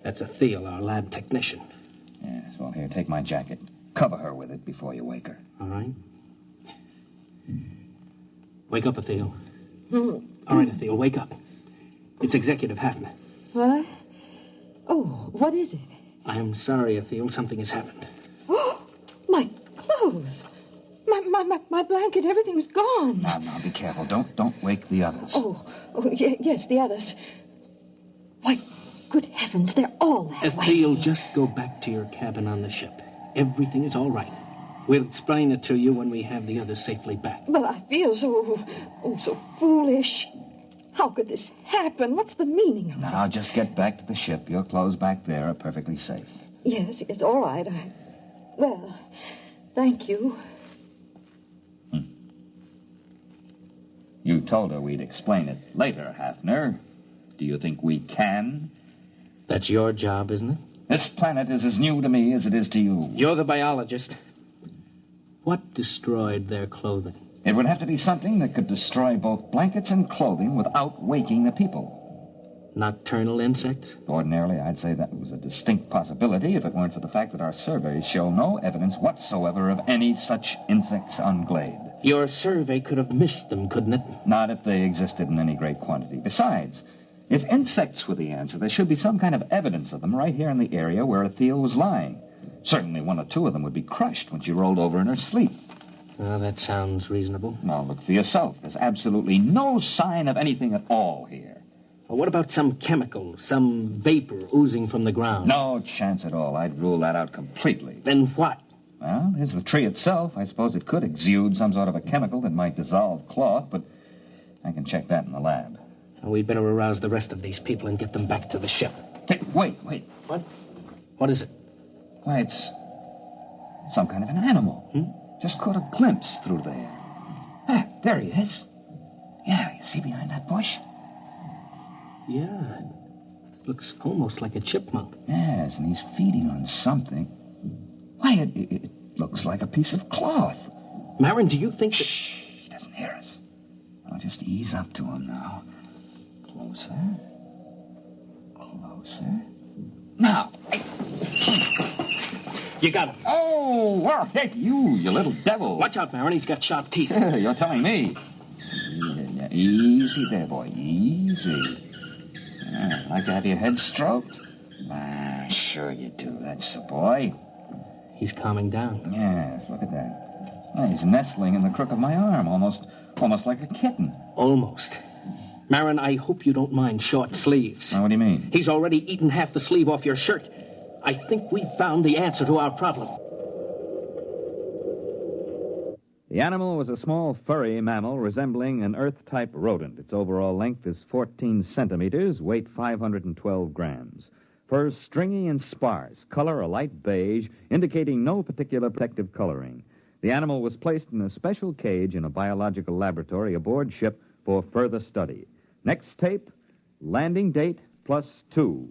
That's Athel, our lab technician. Yes, well, here, take my jacket. Cover her with it before you wake her. All right. Wake up, Athel. All right, Athel, wake up. It's Executive Hafner. What? Oh, what is it? I am sorry, Athel. Something has happened. Oh, my clothes. My blanket, everything's gone. Now, be careful. Don't wake the others. Oh, yes, the others. Why, good heavens, they're all that way. Athel, just go back to your cabin on the ship. Everything is all right. We'll explain it to you when we have the others safely back. But I feel so foolish. How could this happen? What's the meaning of it? Now, just get back to the ship. Your clothes back there are perfectly safe. Yes, all right. Well, thank you. You told her we'd explain it later, Hafner. Do you think we can? That's your job, isn't it? This planet is as new to me as it is to you. You're the biologist. What destroyed their clothing? It would have to be something that could destroy both blankets and clothing without waking the people. Nocturnal insects? Ordinarily, I'd say that was a distinct possibility if it weren't for the fact that our surveys show no evidence whatsoever of any such insects on Glade. Your survey could have missed them, couldn't it? Not if they existed in any great quantity. Besides, if insects were the answer, there should be some kind of evidence of them right here in the area where Ethel was lying. Certainly one or two of them would be crushed when she rolled over in her sleep. Well, that sounds reasonable. Now, look for yourself. There's absolutely no sign of anything at all here. Well, what about some chemical, some vapor oozing from the ground? No chance at all. I'd rule that out completely. Then what? Well, there's the tree itself. I suppose it could exude some sort of a chemical that might dissolve cloth, but I can check that in the lab. Well, we'd better arouse the rest of these people and get them back to the ship. Hey, wait. What? What is it? Why, it's some kind of an animal. Just caught a glimpse through there. Ah, there he is. Yeah, you see behind that bush? Yeah, it looks almost like a chipmunk. Yes, and he's feeding on something. Why, it looks like a piece of cloth. Marin, do you think that... Shh, he doesn't hear us. I'll just ease up to him now. Closer. Now. You got him. Oh, well, hey, you little devil. Watch out, Marin, he's got sharp teeth. You're telling me. Yeah, easy there, boy, easy. Like to have your head stroked? Sure you do. That's the boy. He's calming down. Yes, look at that. Oh, he's nestling in the crook of my arm, almost like a kitten. Almost. Marin, I hope you don't mind short sleeves. Now, what do you mean? He's already eaten half the sleeve off your shirt. I think we've found the answer to our problem. The animal was a small furry mammal resembling an Earth-type rodent. Its overall length is 14 centimeters, weight 512 grams. Fur stringy and sparse, color a light beige, indicating no particular protective coloring. The animal was placed in a special cage in a biological laboratory aboard ship for further study. Next tape, landing date +2.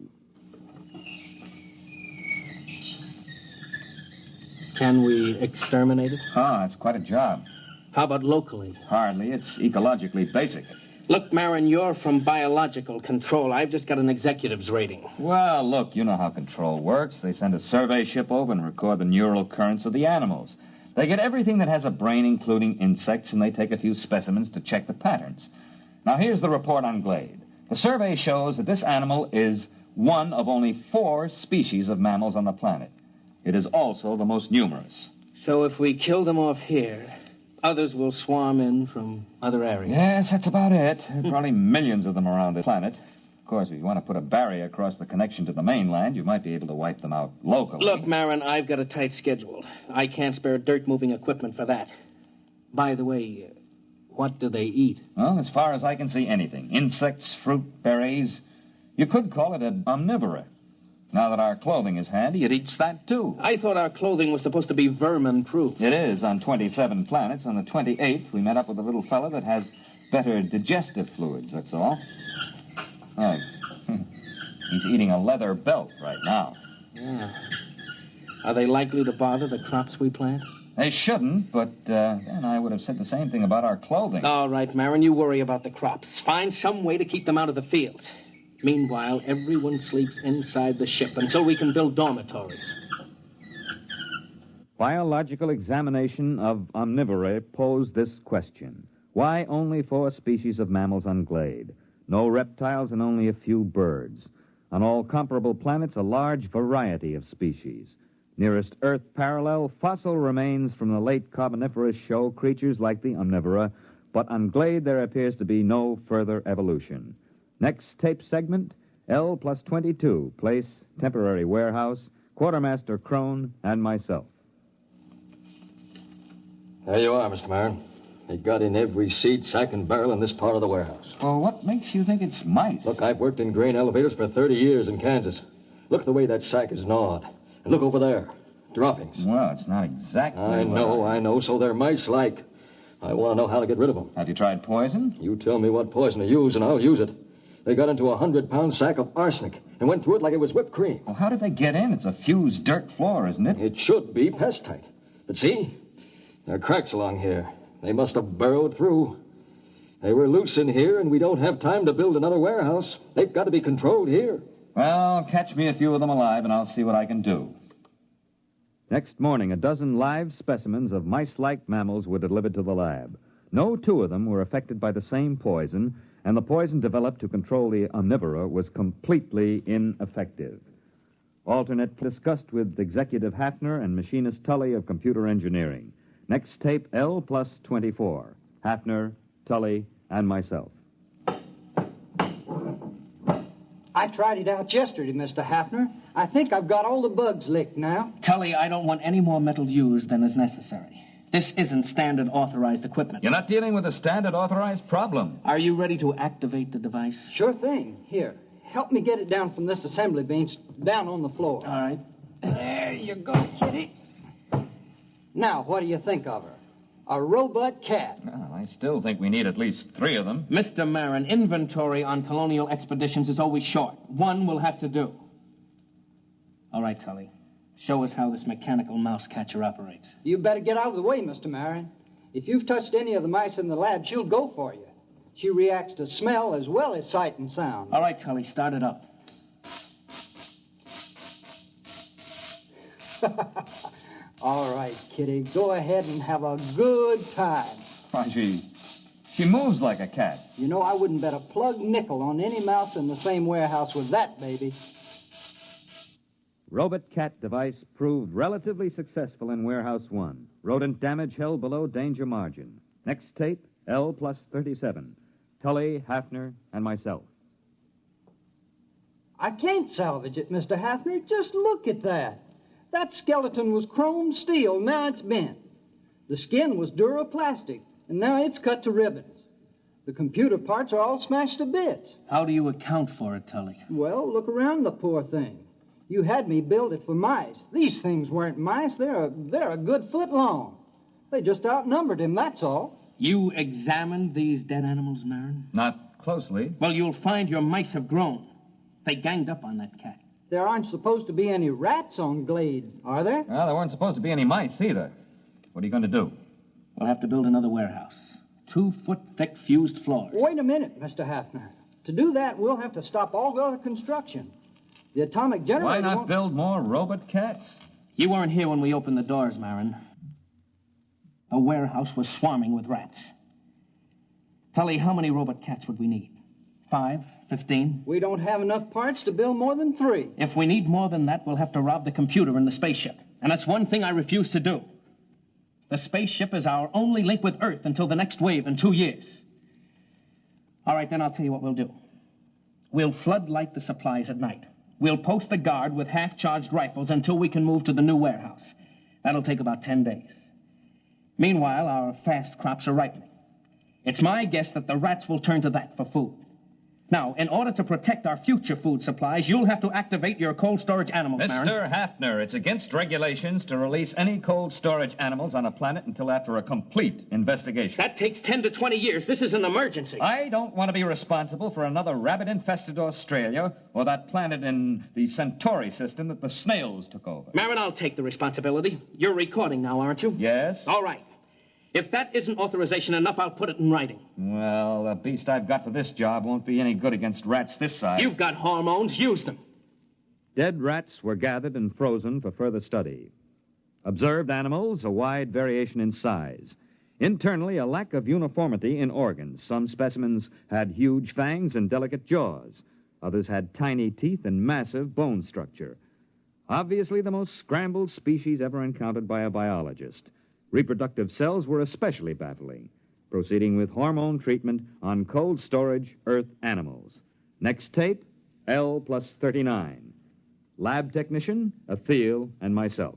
Can we exterminate it? Oh, it's quite a job. How about locally? Hardly. It's ecologically basic. Look, Marin, you're from biological control. I've just got an executive's rating. Well, look, you know how control works. They send a survey ship over and record the neural currents of the animals. They get everything that has a brain, including insects, and they take a few specimens to check the patterns. Now, here's the report on Glade. The survey shows that this animal is one of only 4 species of mammals on the planet. It is also the most numerous. So if we kill them off here, others will swarm in from other areas? Yes, that's about it. There are probably millions of them around the planet. Of course, if you want to put a barrier across the connection to the mainland, you might be able to wipe them out locally. Look, Marin, I've got a tight schedule. I can't spare dirt-moving equipment for that. By the way, what do they eat? Well, as far as I can see, anything. Insects, fruit, berries. You could call it an omnivore. Now that our clothing is handy, it eats that, too. I thought our clothing was supposed to be vermin-proof. It is on 27 planets. On the 28th, we met up with a little fella that has better digestive fluids, that's all. Oh, he's eating a leather belt right now. Yeah. Are they likely to bother the crops we plant? They shouldn't, but then I would have said the same thing about our clothing. All right, Marin, you worry about the crops. Find some way to keep them out of the fields. Meanwhile, everyone sleeps inside the ship until we can build dormitories. Biological examination of omnivore posed this question. Why only 4 species of mammals on Glade? No reptiles and only a few birds. On all comparable planets, a large variety of species. Nearest Earth parallel, fossil remains from the late Carboniferous show creatures like the omnivora, but on Glade there appears to be no further evolution. Next tape segment, L+22, place, temporary warehouse, Quartermaster Crone, and myself. There you are, Mr. Marin. They got in every seat, sack, and barrel in this part of the warehouse. Well, what makes you think it's mice? Look, I've worked in grain elevators for 30 years in Kansas. Look at the way that sack is gnawed. And look over there. Droppings. Well, it's not exactly... I know. So they're mice-like. I want to know how to get rid of them. Have you tried poison? You tell me what poison to use, and I'll use it. They got into a 100-pound sack of arsenic and went through it like it was whipped cream. Well, how did they get in? It's a fused dirt floor, isn't it? It should be pest-tight. But see, there are cracks along here. They must have burrowed through. Hey, we're loose in here, and we don't have time to build another warehouse. They've got to be controlled here. Well, catch me a few of them alive, and I'll see what I can do. Next morning, a dozen live specimens of mice-like mammals were delivered to the lab. No two of them were affected by the same poison, and the poison developed to control the omnivora was completely ineffective. Alternate discussed with Executive Hafner and Machinist Tully of Computer Engineering. Next tape, L plus 24. Hafner, Tully, and myself. I tried it out yesterday, Mr. Hafner. I think I've got all the bugs licked now. Tully, I don't want any more metal used than is necessary. This isn't standard authorized equipment. You're not dealing with a standard authorized problem. Are you ready to activate the device? Sure thing. Here, help me get it down from this assembly bench down on the floor. All right. There you go, kitty. Now, what do you think of her? A robot cat. Well, I still think we need at least 3 of them. Mr. Marin, inventory on colonial expeditions is always short. One will have to do. All right, Tully. Show us how this mechanical mouse catcher operates. You better get out of the way, Mr. Marin. If you've touched any of the mice in the lab, she'll go for you. She reacts to smell as well as sight and sound. All right, Tully, start it up. All right, kitty, go ahead and have a good time. Why, she moves like a cat. You know, I wouldn't bet a plug nickel on any mouse in the same warehouse with that baby. Robot cat device proved relatively successful in Warehouse 1. Rodent damage held below danger margin. Next tape, L plus 37. Tully, Hafner, and myself. I can't salvage it, Mr. Hafner. Just look at that. That skeleton was chrome steel, now it's bent. The skin was duroplastic, and now it's cut to ribbons. The computer parts are all smashed to bits. How do you account for it, Tully? Well, look around the poor thing. You had me build it for mice. These things weren't mice. They're a good foot long. They just outnumbered him, that's all. You examined these dead animals, Marin? Not closely. Well, you'll find your mice have grown. They ganged up on that cat. There aren't supposed to be any rats on Glade, are there? Well, there weren't supposed to be any mice either. What are you going to do? We'll have to build another warehouse. 2-foot-thick fused floors. Wait a minute, Mr. Hafner. To do that, we'll have to stop all other construction. The atomic generator Why not won't... build more robot cats? You weren't here when we opened the doors, Marin. The warehouse was swarming with rats. Tully, how many robot cats would we need? 5? 15? We don't have enough parts to build more than 3. If we need more than that, we'll have to rob the computer in the spaceship. And that's one thing I refuse to do. The spaceship is our only link with Earth until the next wave in 2 years. All right, then I'll tell you what we'll do. We'll floodlight the supplies at night. We'll post a guard with half-charged rifles until we can move to the new warehouse. That'll take about 10 days. Meanwhile, our fast crops are ripening. It's my guess that the rats will turn to that for food. Now, in order to protect our future food supplies, you'll have to activate your cold storage animals, Marin. Mr. Hafner, it's against regulations to release any cold storage animals on a planet until after a complete investigation. That takes 10 to 20 years. This is an emergency. I don't want to be responsible for another rabbit-infested Australia or that planet in the Centauri system that the snails took over. Marin, I'll take the responsibility. You're recording now, aren't you? Yes. All right. If that isn't authorization enough, I'll put it in writing. Well, the beast I've got for this job won't be any good against rats this size. You've got hormones. Use them. Dead rats were gathered and frozen for further study. Observed animals, a wide variation in size. Internally, a lack of uniformity in organs. Some specimens had huge fangs and delicate jaws. Others had tiny teeth and massive bone structure. Obviously, the most scrambled species ever encountered by a biologist. Reproductive cells were especially baffling. Proceeding with hormone treatment on cold storage Earth animals. Next tape, L plus 39. Lab technician, Atheel, and myself.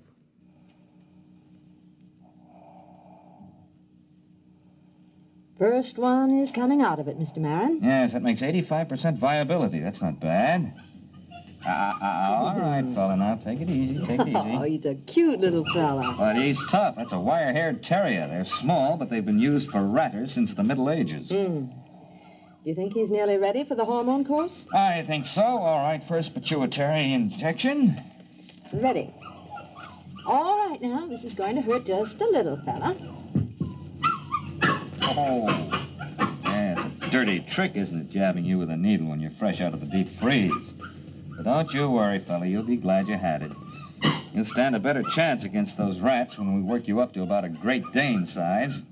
First one is coming out of it, Mr. Marin. Yes, that makes 85% viability. That's not bad. All right, fella, now take it easy, take it easy. Oh, he's a cute little fella. But he's tough. That's a wire-haired terrier. They're small, but they've been used for ratters since the Middle Ages. Do you think he's nearly ready for the hormone course? I think so. All right, first pituitary injection. Ready. All right, now, this is going to hurt just a little, fella. Oh, yes, dirty trick, isn't it, jabbing you with a needle when you're fresh out of the deep freeze? But don't you worry, fella. You'll be glad you had it. You'll stand a better chance against those rats when we work you up to about a Great Dane size.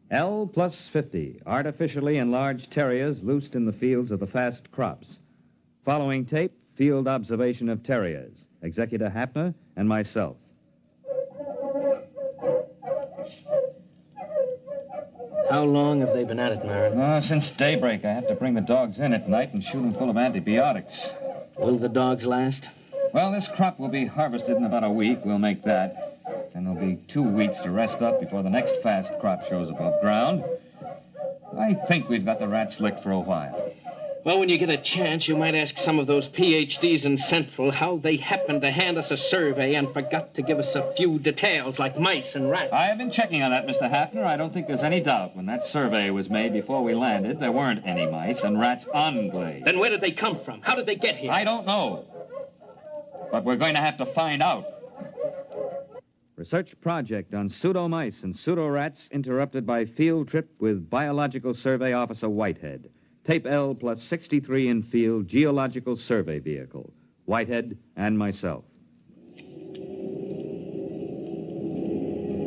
L plus 50, artificially enlarged terriers loosed in the fields of the fast crops. Following tape, field observation of terriers. Executor Hafner and myself. How long have they been at it, Marin? Since daybreak. I have to bring the dogs in at night and shoot them full of antibiotics. Will the dogs last? Well, this crop will be harvested in about a week. We'll make that. And there'll be 2 weeks to rest up before the next fast crop shows above ground. I think we've got the rats licked for a while. Well, when you get a chance, you might ask some of those PhDs in Central how they happened to hand us a survey and forgot to give us a few details like mice and rats. I have been checking on that, Mr. Hafner. I don't think there's any doubt. When that survey was made before we landed, there weren't any mice and rats on Glade. Then where did they come from? How did they get here? I don't know. But we're going to have to find out. Research project on pseudo-mice and pseudo-rats interrupted by field trip with Biological Survey Officer Whitehead. Tape L plus 63 in field geological survey vehicle. Whitehead and myself.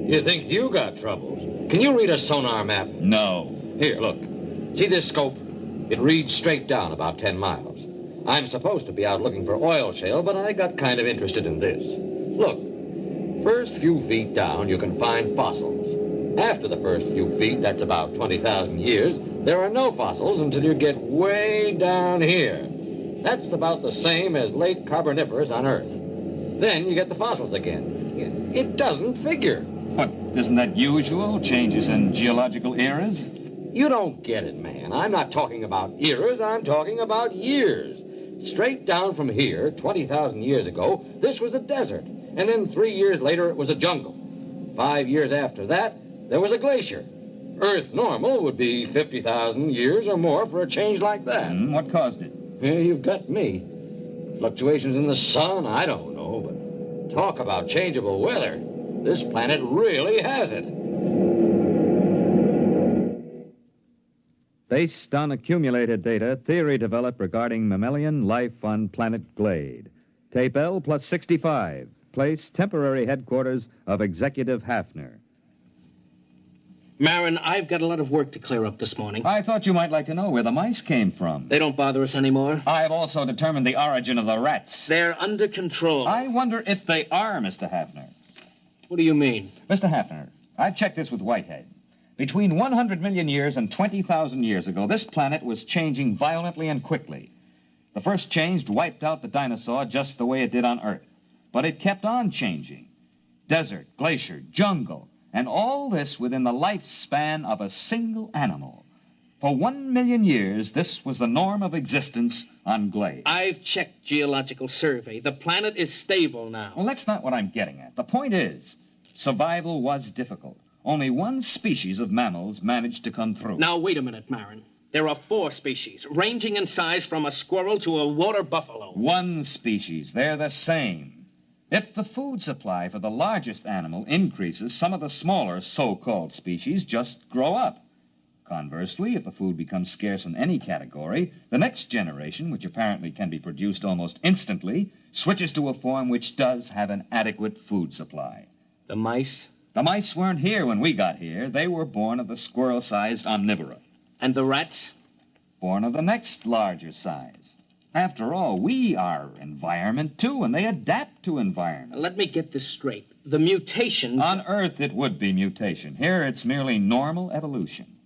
You think you got troubles? Can you read a sonar map? No. Here, look. See this scope? It reads straight down about 10 miles. I'm supposed to be out looking for oil shale, but I got kind of interested in this. Look, first few feet down, you can find fossils. After the first few feet, that's about 20,000 years, there are no fossils until you get way down here. That's about the same as late Carboniferous on Earth. Then you get the fossils again. It doesn't figure. But isn't that usual? Changes in geological eras? You don't get it, man. I'm not talking about eras, I'm talking about years. Straight down from here, 20,000 years ago, this was a desert. And then 3 years later, it was a jungle. 5 years after that, there was a glacier. Earth normal would be 50,000 years or more for a change like that. What caused it? Yeah, you've got me. Fluctuations in the sun, I don't know, but talk about changeable weather. This planet really has it. Based on accumulated data, theory developed regarding mammalian life on planet Glade. Tape L plus 65. Place temporary headquarters of Executive Hafner. Marin, I've got a lot of work to clear up this morning. I thought you might like to know where the mice came from. They don't bother us anymore. I've also determined the origin of the rats. They're under control. I wonder if they are, Mr. Hafner. What do you mean? Mr. Hafner, I've checked this with Whitehead. Between 100 million years and 20,000 years ago, this planet was changing violently and quickly. The first change wiped out the dinosaur just the way it did on Earth. But it kept on changing. Desert, glacier, jungle, and all this within the lifespan of a single animal. For 1 million years, this was the norm of existence on Glade. I've checked geological survey. The planet is stable now. Well, that's not what I'm getting at. The point is, survival was difficult. Only one species of mammals managed to come through. Now, wait a minute, Marin. There are 4 species, ranging in size from a squirrel to a water buffalo. One species. They're the same. If the food supply for the largest animal increases, some of the smaller so-called species just grow up. Conversely, if the food becomes scarce in any category, the next generation, which apparently can be produced almost instantly, switches to a form which does have an adequate food supply. The mice? The mice weren't here when we got here. They were born of the squirrel-sized omnivora. And the rats? Born of the next larger size. After all, we are environment, too, and they adapt to environment. Let me get this straight. The mutations... On Earth, it would be mutation. Here, it's merely normal evolution.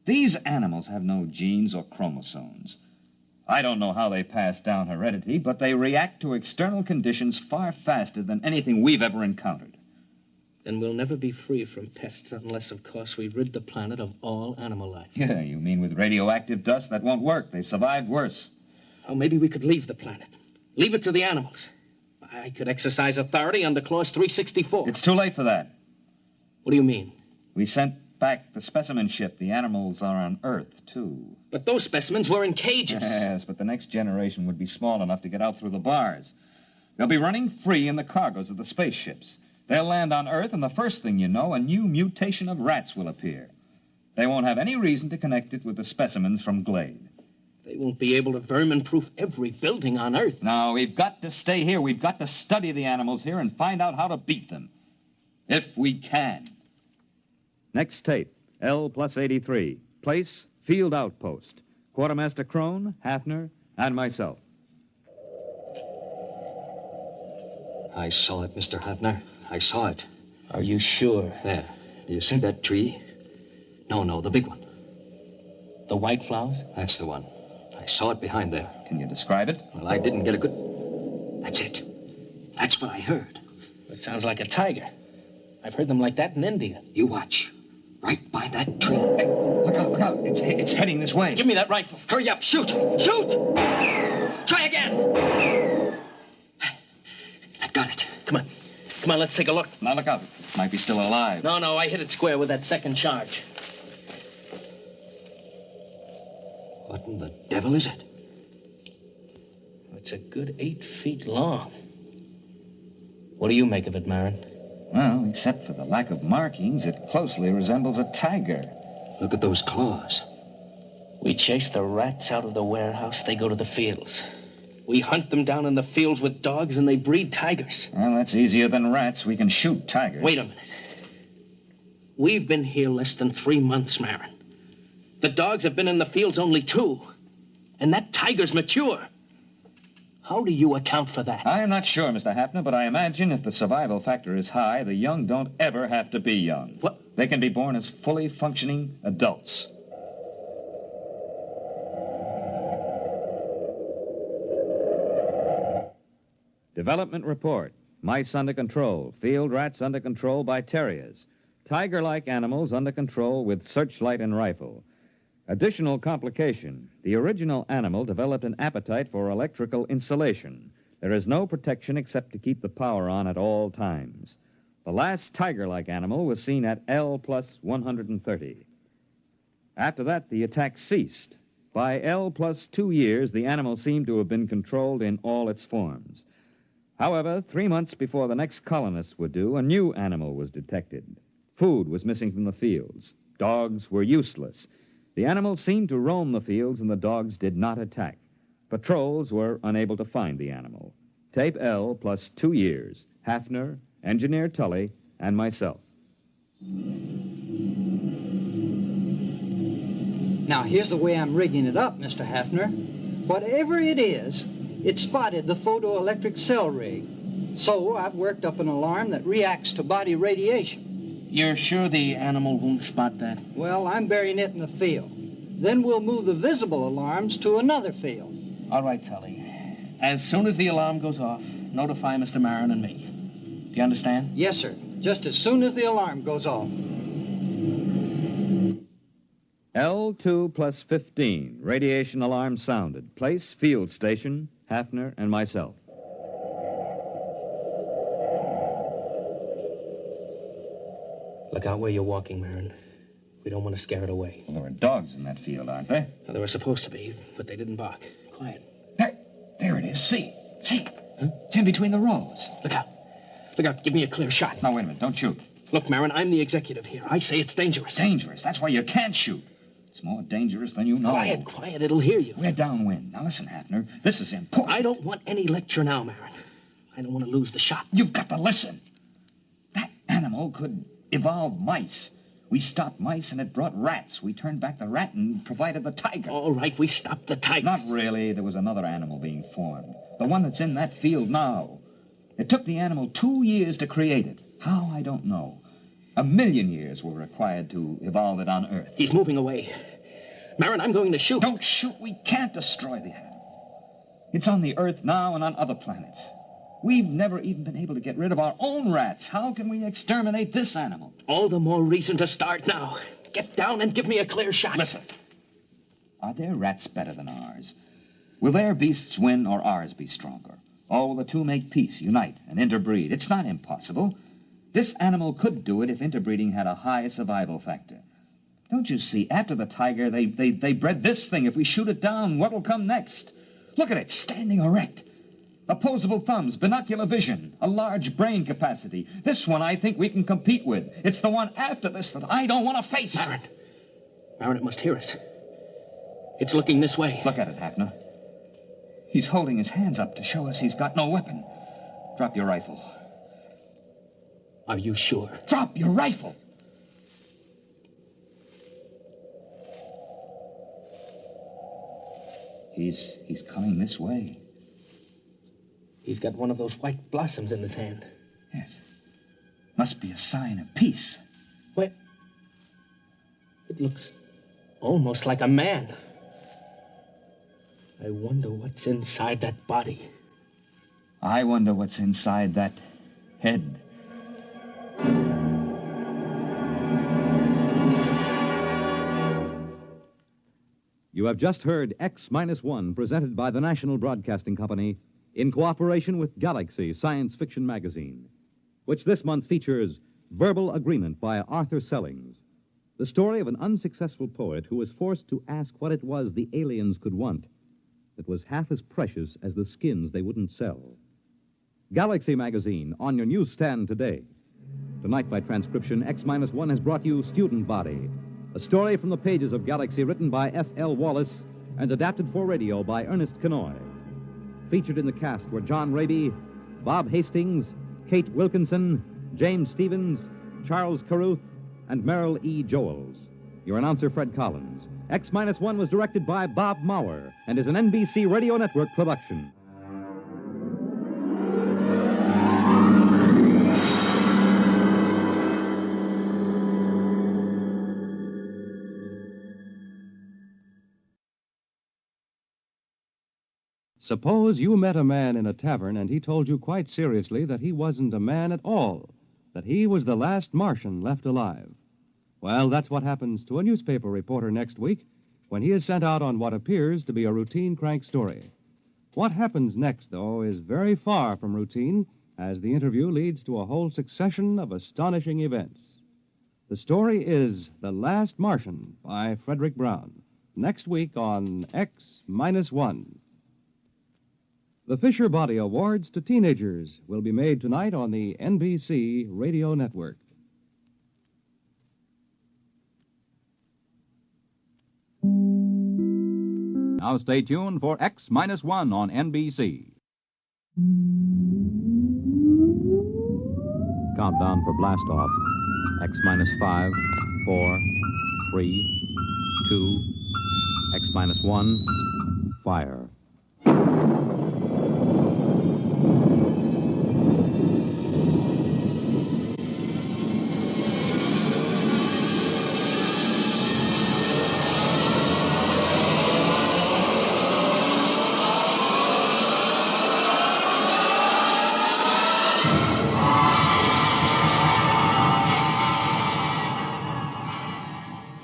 These animals have no genes or chromosomes. I don't know how they pass down heredity, but they react to external conditions far faster than anything we've ever encountered. Then we'll never be free from pests unless, of course, we rid the planet of all animal life. Yeah, you mean with radioactive dust? That won't work. They've survived worse. Oh, maybe we could leave the planet. Leave it to the animals. I could exercise authority under Clause 364. It's too late for that. What do you mean? We sent back the specimen ship. The animals are on Earth, too. But those specimens were in cages. Yes, but the next generation would be small enough to get out through the bars. They'll be running free in the cargoes of the spaceships. They'll land on Earth, and the first thing you know, a new mutation of rats will appear. They won't have any reason to connect it with the specimens from Glade. They won't be able to vermin-proof every building on Earth. No, we've got to stay here. We've got to study the animals here and find out how to beat them. If we can. Next tape, L plus 83. Place, Field Outpost. Quartermaster Crone, Hafner, and myself. I saw it, Mr. Hafner. I saw it. Are you sure? There. Do you see that tree? No, the big one. The white flowers? That's the one. I saw it behind there. Can you describe it? Well, I didn't get a good... That's it. That's what I heard. It sounds like a tiger. I've heard them like that in India. You watch. Right by that tree. Hey, look out. It's heading this way. Give me that rifle. Hurry up. Shoot! Try again! I got it. Come on, let's take a look. Now look out. Might be still alive. No, I hit it square with that second charge. What in the devil is it? It's a good 8 feet long. What do you make of it, Marin? Well, except for the lack of markings, it closely resembles a tiger. Look at those claws. We chase the rats out of the warehouse, they go to the fields. We hunt them down in the fields with dogs, and they breed tigers. Well, that's easier than rats. We can shoot tigers. Wait a minute. We've been here less than 3 months, Marin. The dogs have been in the fields only 2. And that tiger's mature. How do you account for that? I'm not sure, Mr. Hafner, but I imagine if the survival factor is high, the young don't ever have to be young. What? They can be born as fully functioning adults. Development report. Mice under control. Field rats under control by terriers. Tiger-like animals under control with searchlight and rifle. Additional complication. The original animal developed an appetite for electrical insulation. There is no protection except to keep the power on at all times. The last tiger-like animal was seen at L plus 130. After that, the attack ceased. By L plus 2 years, the animal seemed to have been controlled in all its forms. However, 3 months before the next colonists were due, a new animal was detected. Food was missing from the fields. Dogs were useless. The animal seemed to roam the fields, and the dogs did not attack. Patrols were unable to find the animal. Tape L plus 2 years. Hafner, Engineer Tully, and myself. Now, here's the way I'm rigging it up, Mr. Hafner. Whatever it is, it spotted the photoelectric cell rig. So I've worked up an alarm that reacts to body radiation. You're sure the animal won't spot that? Well, I'm burying it in the field. Then we'll move the visible alarms to another field. All right, Tully. As soon as the alarm goes off, notify Mr. Marin and me. Do you understand? Yes, sir. Just as soon as the alarm goes off. L2 plus 15. Radiation alarm sounded. Place, field station, Hafner, and myself. Look out where you're walking, Marin. We don't want to scare it away. Well, there are dogs in that field, aren't there? Well, there were supposed to be, but they didn't bark. Quiet. Hey, there it is. See? Huh? It's in between the rows. Look out. Look out. Give me a clear shot. Now, wait a minute. Don't shoot. Look, Marin, I'm the executive here. I say it's dangerous. Dangerous? That's why you can't shoot. It's more dangerous than you know. Quiet. It'll hear you. We're downwind. Now, listen, Hafner. This is important. I don't want any lecture now, Marin. I don't want to lose the shot. You've got to listen. That animal could evolve mice. We stopped mice and it brought rats. We turned back the rat and provided the tiger. All right, we stopped the tiger. Not really. There was another animal being formed. The one that's in that field now. It took the animal 2 years to create it. How, I don't know. 1 million years were required to evolve it on Earth. He's moving away. Marin, I'm going to shoot. Don't shoot. We can't destroy the animal. It's on the Earth now and on other planets. We've never even been able to get rid of our own rats. How can we exterminate this animal? All the more reason to start now. Get down and give me a clear shot. Listen. Are their rats better than ours? Will their beasts win or ours be stronger? Or will the two make peace, unite, and interbreed? It's not impossible. This animal could do it if interbreeding had a high survival factor. Don't you see, after the tiger, they bred this thing. If we shoot it down, what'll come next? Look at it, standing erect. Opposable thumbs, binocular vision, a large brain capacity. This one I think we can compete with. It's the one after this that I don't want to face. Marin, Marin, it must hear us. It's looking this way. Look at it, Hafner. He's holding his hands up to show us he's got no weapon. Drop your rifle. Are you sure? Drop your rifle! He's coming this way. He's got one of those white blossoms in his hand. Yes. Must be a sign of peace. Wait. It looks almost like a man. I wonder what's inside that body. I wonder what's inside that head. You have just heard X-1, presented by the National Broadcasting Company in cooperation with Galaxy Science Fiction Magazine, which this month features Verbal Agreement by Arthur Sellings, the story of an unsuccessful poet who was forced to ask what it was the aliens could want that was half as precious as the skins they wouldn't sell. Galaxy Magazine, on your newsstand today. Tonight, by transcription, X-1 has brought you Student Body, a story from the pages of Galaxy written by F.L. Wallace and adapted for radio by Ernest Kenoy. Featured in the cast were John Raby, Bob Hastings, Kate Wilkinson, James Stevens, Charles Carruth, and Merrill E. Joels. Your announcer, Fred Collins. X-1 was directed by Bob Maurer and is an NBC Radio Network production. Suppose you met a man in a tavern and he told you quite seriously that he wasn't a man at all, that he was the last Martian left alive. Well, that's what happens to a newspaper reporter next week when he is sent out on what appears to be a routine crank story. What happens next, though, is very far from routine, as the interview leads to a whole succession of astonishing events. The story is The Last Martian by Frederick Brown, next week on X-1. The Fisher Body Awards to Teenagers will be made tonight on the NBC Radio Network. Now stay tuned for X-1 on NBC. Countdown for blast off. X-5, 4, 3, 2, X-1, fire.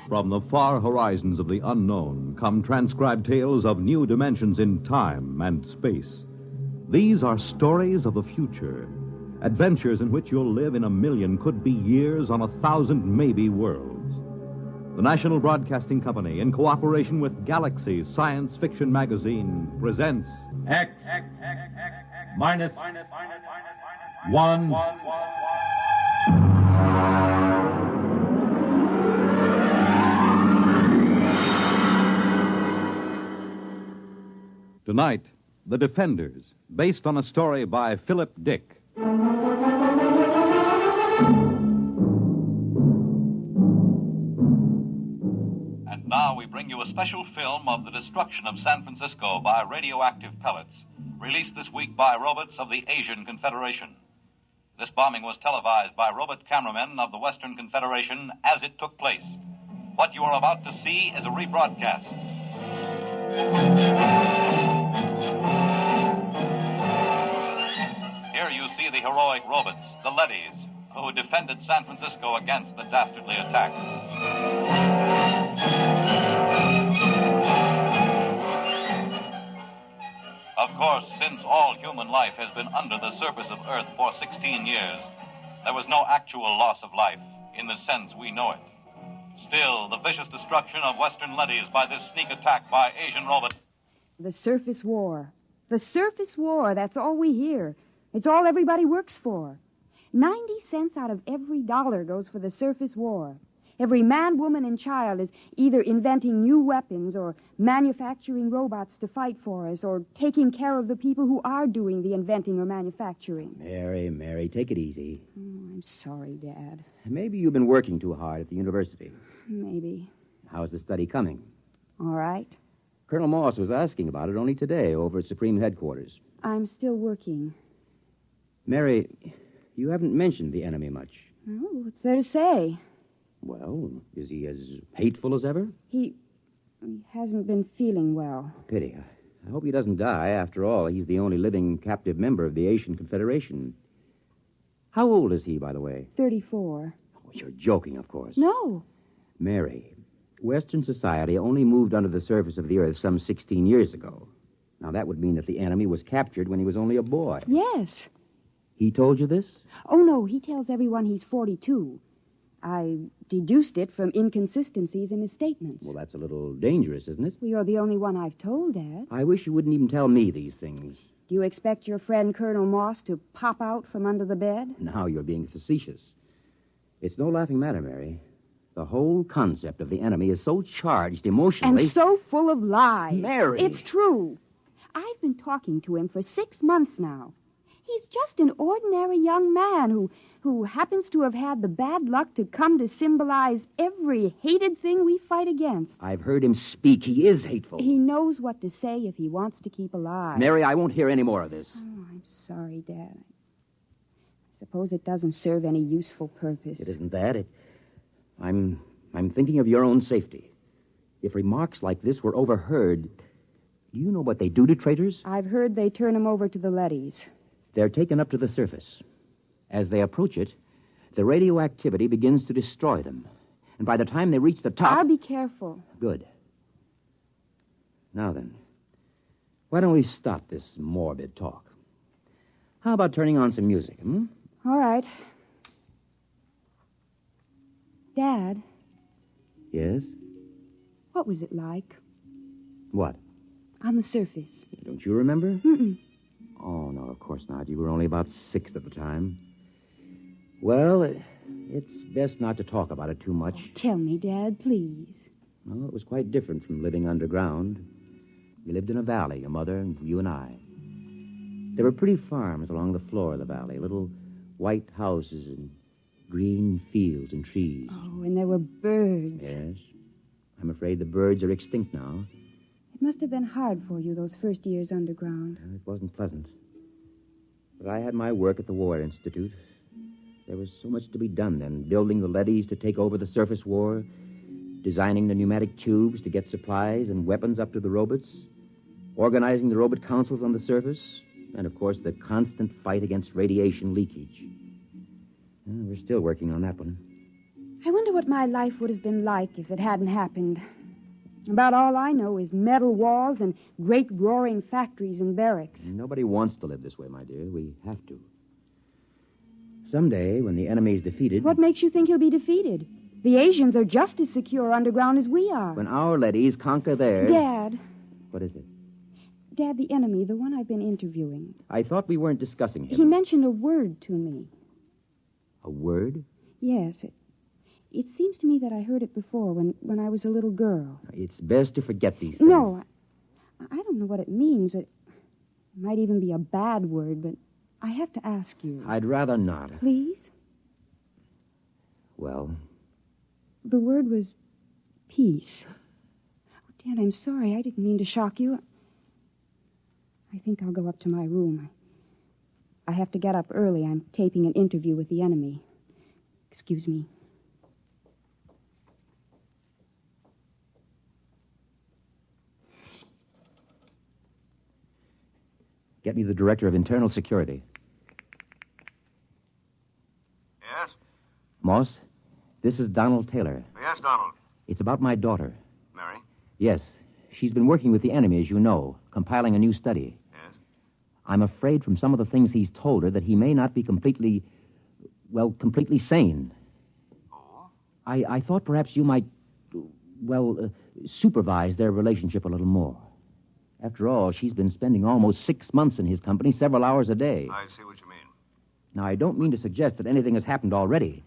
From the far horizons of the unknown come transcribed tales of new dimensions in time and space. These are stories of the future, adventures in which you'll live in a million, could be years, on 1,000 maybe worlds. The National Broadcasting Company, in cooperation with Galaxy Science Fiction Magazine, presents X-1. Tonight, The Defenders, based on a story by Philip Dick. And now we bring you a special film of the destruction of San Francisco by radioactive pellets, released this week by robots of the Asian Confederation. This bombing was televised by robot cameramen of the Western Confederation as it took place. What you are about to see is a rebroadcast. Here you see the heroic robots, the Leddies, who defended San Francisco against the dastardly attack. Of course, since all human life has been under the surface of Earth for 16 years, there was no actual loss of life in the sense we know it. Still, the vicious destruction of Western Leddies by this sneak attack by Asian robots. The surface war. The surface war, that's all we hear. It's all everybody works for. 90 cents out of every dollar goes for the surface war. Every man, woman, and child is either inventing new weapons or manufacturing robots to fight for us or taking care of the people who are doing the inventing or manufacturing. Mary, take it easy. Oh, I'm sorry, Dad. Maybe you've been working too hard at the university. Maybe. How's the study coming? All right. Colonel Moss was asking about it only today over at Supreme Headquarters. I'm still working. Mary, you haven't mentioned the enemy much. Oh, what's there to say? Well, is he as hateful as ever? He hasn't been feeling well. Pity. I hope he doesn't die. After all, he's the only living captive member of the Asian Confederation. How old is he, by the way? 34. Oh, you're joking, of course. No. Mary, Western society only moved under the surface of the Earth some 16 years ago. Now, that would mean that the enemy was captured when he was only a boy. Yes. He told you this? Oh, no, he tells everyone he's 42. I deduced it from inconsistencies in his statements. Well, that's a little dangerous, isn't it? Well, you're the only one I've told, Dad. I wish you wouldn't even tell me these things. Do you expect your friend Colonel Moss to pop out from under the bed? Now you're being facetious. It's no laughing matter, Mary. The whole concept of the enemy is so charged emotionally. And so full of lies. Mary! It's true. I've been talking to him for 6 months now. He's just an ordinary young man who happens to have had the bad luck to come to symbolize every hated thing we fight against. I've heard him speak. He is hateful. He knows what to say if he wants to keep alive. Mary, I won't hear any more of this. Oh, I'm sorry, Dad. I suppose it doesn't serve any useful purpose. It isn't that. I'm thinking of your own safety. If remarks like this were overheard, do you know what they do to traitors? I've heard they turn them over to the leadys. They're taken up to the surface. As they approach it, the radioactivity begins to destroy them. And by the time they reach the top... I'll be careful. Good. Now then, why don't we stop this morbid talk? How about turning on some music, All right. Dad. Yes? What was it like? What? On the surface. Don't you remember? Mm-mm. Oh, no, of course not. You were only about 6 at the time. Well, it's best not to talk about it too much. Oh, tell me, Dad, please. Well, it was quite different from living underground. We lived in a valley, your mother and you and I. There were pretty farms along the floor of the valley, little white houses and green fields and trees. Oh, and there were birds. Yes. I'm afraid the birds are extinct now. It must have been hard for you those first years underground. It wasn't pleasant. But I had my work at the War Institute. There was so much to be done then, building the leadys to take over the surface war, designing the pneumatic tubes to get supplies and weapons up to the robots, organizing the robot councils on the surface, and, of course, the constant fight against radiation leakage. We're still working on that one. I wonder what my life would have been like if it hadn't happened. About all I know is metal walls and great roaring factories and barracks. Nobody wants to live this way, my dear. We have to. Someday, when the enemy's defeated... What makes you think he'll be defeated? The Asians are just as secure underground as we are. When our leadys conquer theirs... Dad. What is it? Dad, the enemy, the one I've been interviewing. I thought we weren't discussing him. He mentioned a word to me. A word? Yes. It seems to me that I heard it before when I was a little girl. It's best to forget these things. No, I don't know what it means, but it might even be a bad word, but I have to ask you. I'd rather not. Please? Well? The word was peace. Oh, Dan, I'm sorry. I didn't mean to shock you. I think I'll go up to my room. I have to get up early. I'm taping an interview with the enemy. Excuse me. Get me the Director of Internal Security. Yes? Moss, this is Donald Taylor. Yes, Donald. It's about my daughter. Mary? Yes. She's been working with the enemy, as you know, compiling a new study. Yes? I'm afraid from some of the things he's told her that he may not be completely sane. Oh? I thought perhaps you might, supervise their relationship a little more. After all, she's been spending almost 6 months in his company, several hours a day. I see what you mean. Now, I don't mean to suggest that anything has happened already.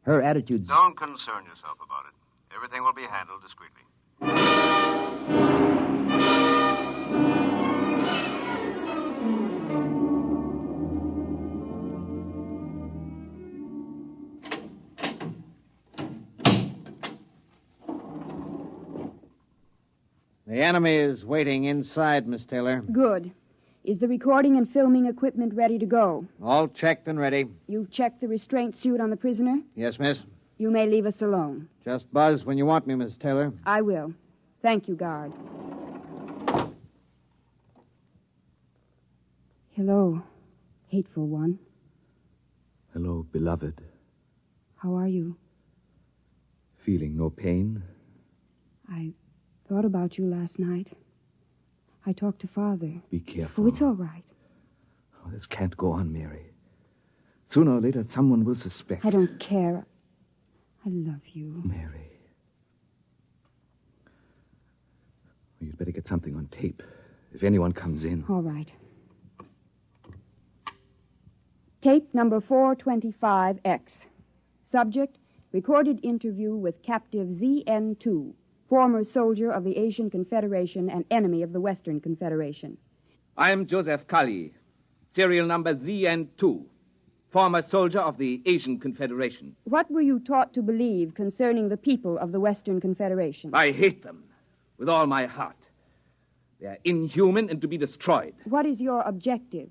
Her attitude's... Don't concern yourself about it. Everything will be handled discreetly. The enemy is waiting inside, Miss Taylor. Good. Is the recording and filming equipment ready to go? All checked and ready. You've checked the restraint suit on the prisoner? Yes, miss. You may leave us alone. Just buzz when you want me, Miss Taylor. I will. Thank you, guard. Hello, hateful one. Hello, beloved. How are you? Feeling no pain? I thought about you last night. I talked to Father. Be careful. Oh, it's all right. Oh, this can't go on, Mary. Sooner or later, someone will suspect. I don't care. I love you. Mary. Well, you'd better get something on tape. If anyone comes in. All right. Tape number 425X. Subject, recorded interview with captive ZN2, former soldier of the Asian Confederation and enemy of the Western Confederation. I'm Joseph Kali, serial number ZN2, former soldier of the Asian Confederation. What were you taught to believe concerning the people of the Western Confederation? I hate them with all my heart. They are inhuman and to be destroyed. What is your objective?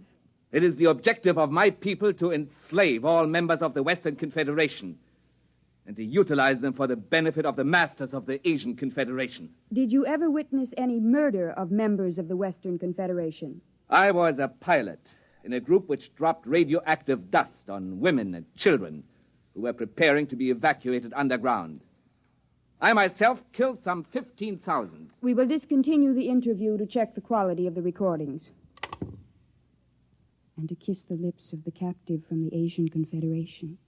It is the objective of my people to enslave all members of the Western Confederation and to utilize them for the benefit of the masters of the Asian Confederation. Did you ever witness any murder of members of the Western Confederation? I was a pilot in a group which dropped radioactive dust on women and children who were preparing to be evacuated underground. I myself killed some 15,000. We will discontinue the interview to check the quality of the recordings. And to kiss the lips of the captive from the Asian Confederation.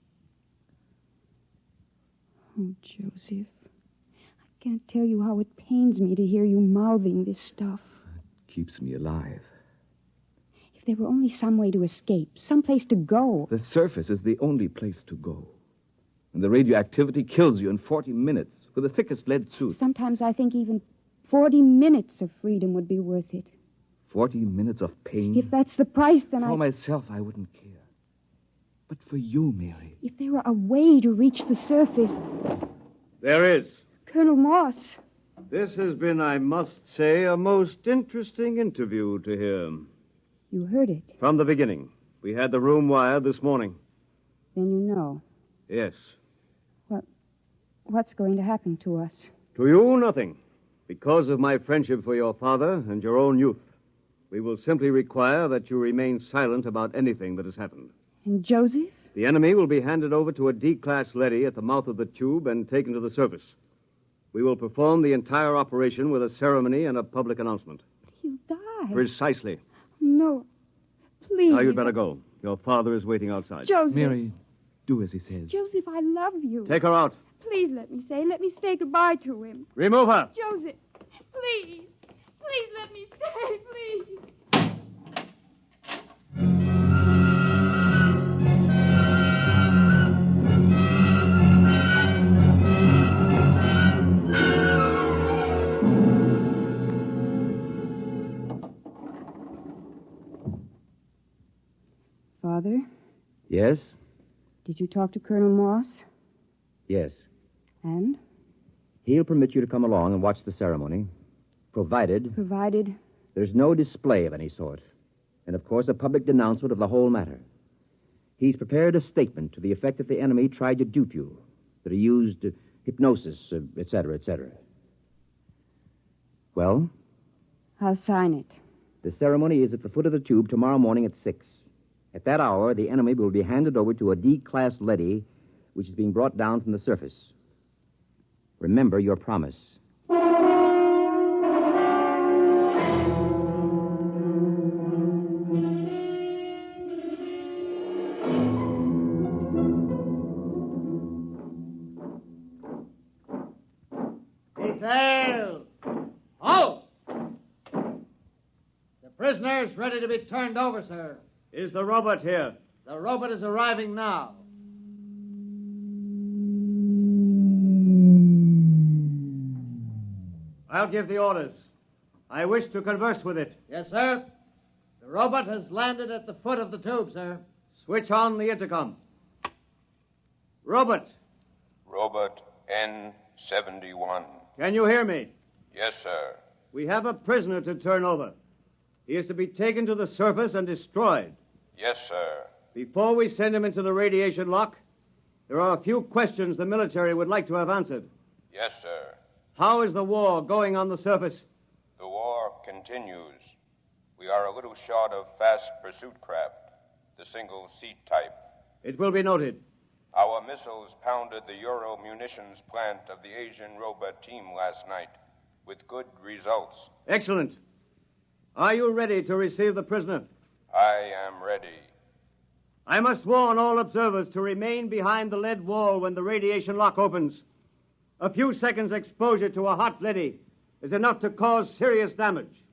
Oh, Joseph, I can't tell you how it pains me to hear you mouthing this stuff. It keeps me alive. If there were only some way to escape, some place to go. The surface is the only place to go. And the radioactivity kills you in 40 minutes with the thickest lead suit. Sometimes I think even 40 minutes of freedom would be worth it. 40 minutes of pain? If that's the price, then For myself, I wouldn't care. But for you, Mary. If there were a way to reach the surface... There is. Colonel Moss. This has been, I must say, a most interesting interview to hear. You heard it. From the beginning. We had the room wired this morning. Then you know. Yes. What's going to happen to us? To you, nothing. Because of my friendship for your father and your own youth. We will simply require that you remain silent about anything that has happened. And Joseph? The enemy will be handed over to a D-class leady at the mouth of the tube and taken to the surface. We will perform the entire operation with a ceremony and a public announcement. He'll die. Precisely. No. Please. Now you'd better go. Your father is waiting outside. Joseph. Mary, do as he says. Joseph, I love you. Take her out. Please let me say goodbye to him. Remove her. Joseph, please. Please let me stay, please. Father? Yes? Did you talk to Colonel Moss? Yes. And? He'll permit you to come along and watch the ceremony, provided there's no display of any sort, and, of course, a public denouncement of the whole matter. He's prepared a statement to the effect that the enemy tried to dupe you, that he used hypnosis, etc., etc. Well? I'll sign it. The ceremony is at the foot of the tube tomorrow morning at 6. At that hour, the enemy will be handed over to a D-class leady, which is being brought down from the surface. Remember your promise. Detail! Halt! The prisoner is ready to be turned over, sir. Is the robot here? The robot is arriving now. I'll give the orders. I wish to converse with it. Yes, sir. The robot has landed at the foot of the tube, sir. Switch on the intercom. Robot. Robot N71. Can you hear me? Yes, sir. We have a prisoner to turn over. He is to be taken to the surface and destroyed. Yes, sir. Before we send him into the radiation lock, there are a few questions the military would like to have answered. Yes, sir. How is the war going on the surface? The war continues. We are a little short of fast pursuit craft, the single-seat type. It will be noted. Our missiles pounded the Euro munitions plant of the Asian robot team last night, with good results. Excellent. Are you ready to receive the prisoner? I am ready. I must warn all observers to remain behind the lead wall when the radiation lock opens. A few seconds' exposure to a hot leady is enough to cause serious damage.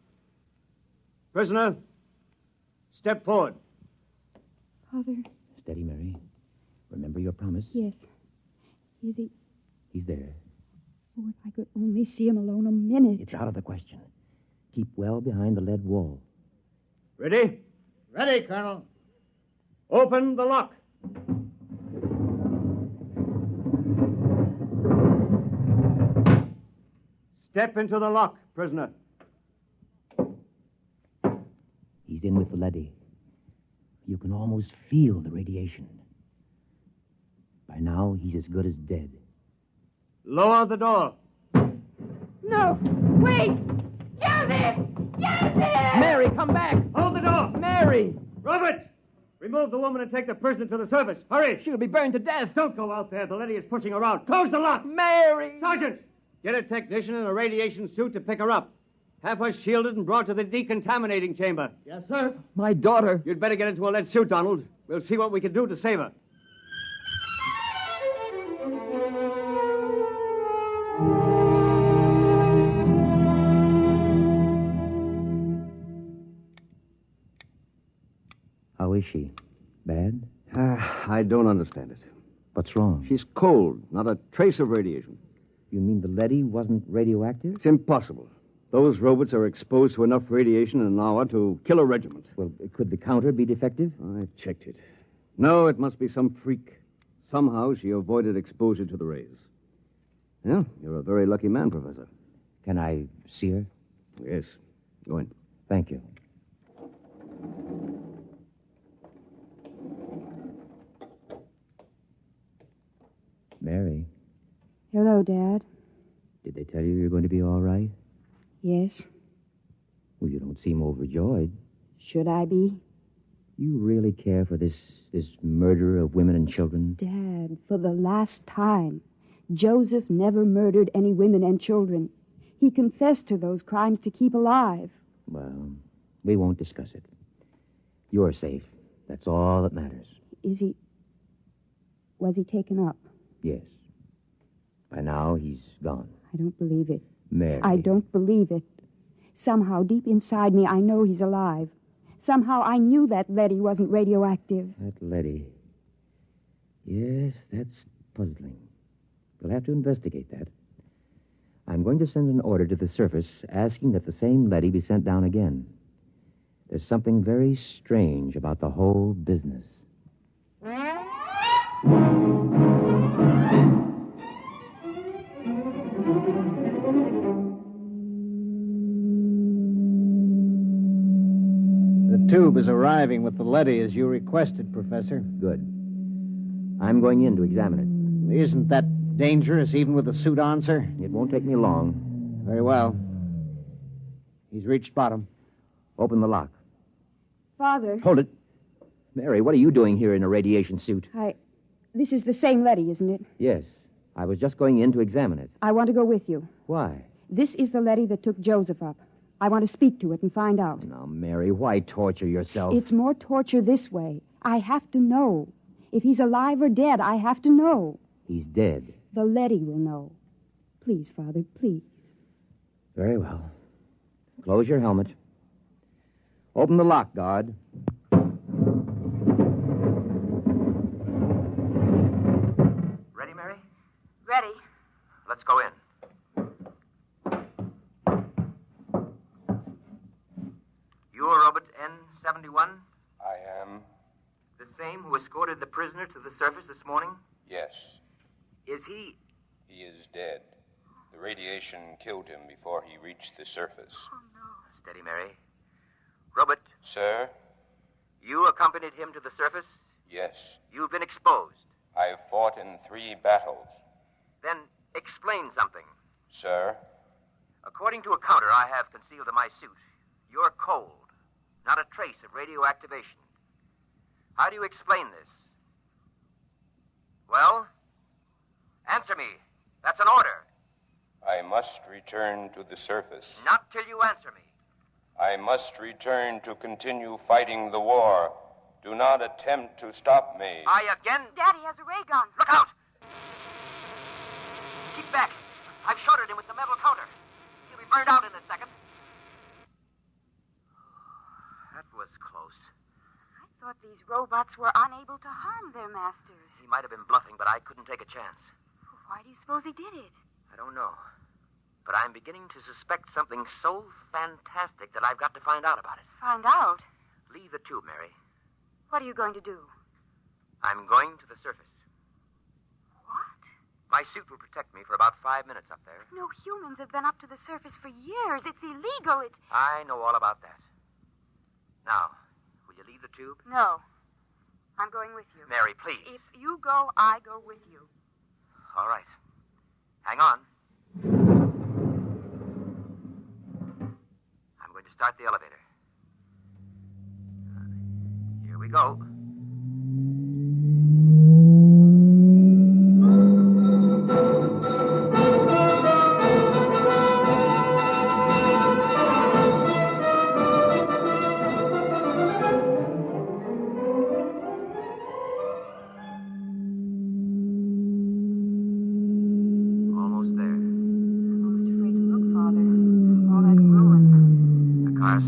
Prisoner, step forward. Father. Steady, Mary. Remember your promise? Yes. Is he? He's there. Oh, if I could only see him alone a minute. It's out of the question. Keep well behind the lead wall. Ready? Ready, Colonel. Open the lock. Step into the lock, prisoner. He's in with the leady. You can almost feel the radiation. By now, he's as good as dead. Lower the door. No! Wait! Joseph! Joseph! Mary, come back! Hold the door! Mary! Robert! Remove the woman and take the prisoner to the surface. Hurry! She'll be burned to death. Don't go out there. The leady is pushing around. Close the lock! Mary! Sergeant! Get a technician in a radiation suit to pick her up. Have her shielded and brought to the decontaminating chamber. Yes, sir. My daughter. You'd better get into a lead suit, Donald. We'll see what we can do to save her. How is she? Bad? I don't understand it. What's wrong? She's cold. Not a trace of radiation. You mean the leady wasn't radioactive? It's impossible. Those robots are exposed to enough radiation in an hour to kill a regiment. Well, could the counter be defective? I've checked it. No, it must be some freak. Somehow she avoided exposure to the rays. Yeah, you're a very lucky man, Professor. Can I see her? Yes. Go in. Thank you. Mary, Hello, Dad. did they tell you you're going to be all right? Yes. Well, you don't seem overjoyed. Should I be? You really care for this murder of women and children? Dad, for the last time, Joseph never murdered any women and children. He confessed to those crimes to keep alive. Well, we won't discuss it. You're safe. That's all that matters. Was he taken up? Yes. By now, he's gone. I don't believe it. Mary. I don't believe it. Somehow, deep inside me, I know he's alive. Somehow, I knew that leady wasn't radioactive. That leady. Yes, that's puzzling. We'll have to investigate that. I'm going to send an order to the surface asking that the same leady be sent down again. There's something very strange about the whole business. The tube is arriving with the leady as you requested, Professor. Good. I'm going in to examine it. Isn't that dangerous, even with the suit on, sir? It won't take me long. Very well. He's reached bottom. Open the lock. Father. Hold it. Mary, what are you doing here in a radiation suit? This is the same leady, isn't it? Yes. I was just going in to examine it. I want to go with you. Why? This is the leady that took Joseph up. I want to speak to it and find out. Now, Mary, why torture yourself? It's more torture this way. I have to know. If he's alive or dead, I have to know. He's dead. The leady will know. Please, Father, please. Very well. Close your helmet. Open the lock, guard. Ready, Mary? Ready. Let's go in. the surface this morning? Yes. Is he... He is dead. The radiation killed him before he reached the surface. Oh, no. Steady, Mary. Robert. Sir? You accompanied him to the surface? Yes. You've been exposed. I've fought in 3 battles. Then explain something. Sir? According to a counter I have concealed in my suit, you're cold. Not a trace of radioactivation. How do you explain this? Well? Answer me. That's an order. I must return to the surface. Not till you answer me. I must return to continue fighting the war. Do not attempt to stop me. Daddy has a ray gun. Look out! Keep back. I've shorted him with the metal counter. He'll be burned out in a second. That was close. I thought these robots were unable to harm their masters. He might have been bluffing, but I couldn't take a chance. Why do you suppose he did it? I don't know. But I'm beginning to suspect something so fantastic that I've got to find out about it. Find out? Leave the tube, Mary. What are you going to do? I'm going to the surface. What? My suit will protect me for about 5 minutes up there. No humans have been up to the surface for years. It's illegal. I know all about that. Now, will you leave the tube? No. I'm going with you. Mary, please. If you go, I go with you. All right. Hang on. I'm going to start the elevator. Here we go.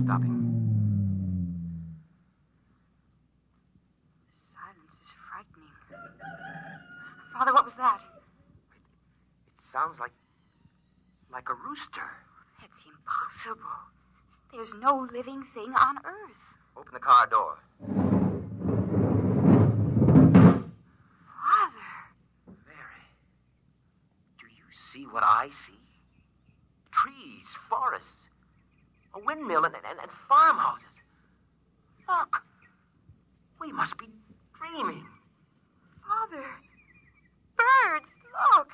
Stopping. Silence is frightening. Father, what was that? It sounds like a rooster. That's impossible. There's no living thing on Earth. Open the car door. Father. Mary, do you see what I see? Trees, forests. A windmill and farmhouses. Look. We must be dreaming. Father. Birds, look.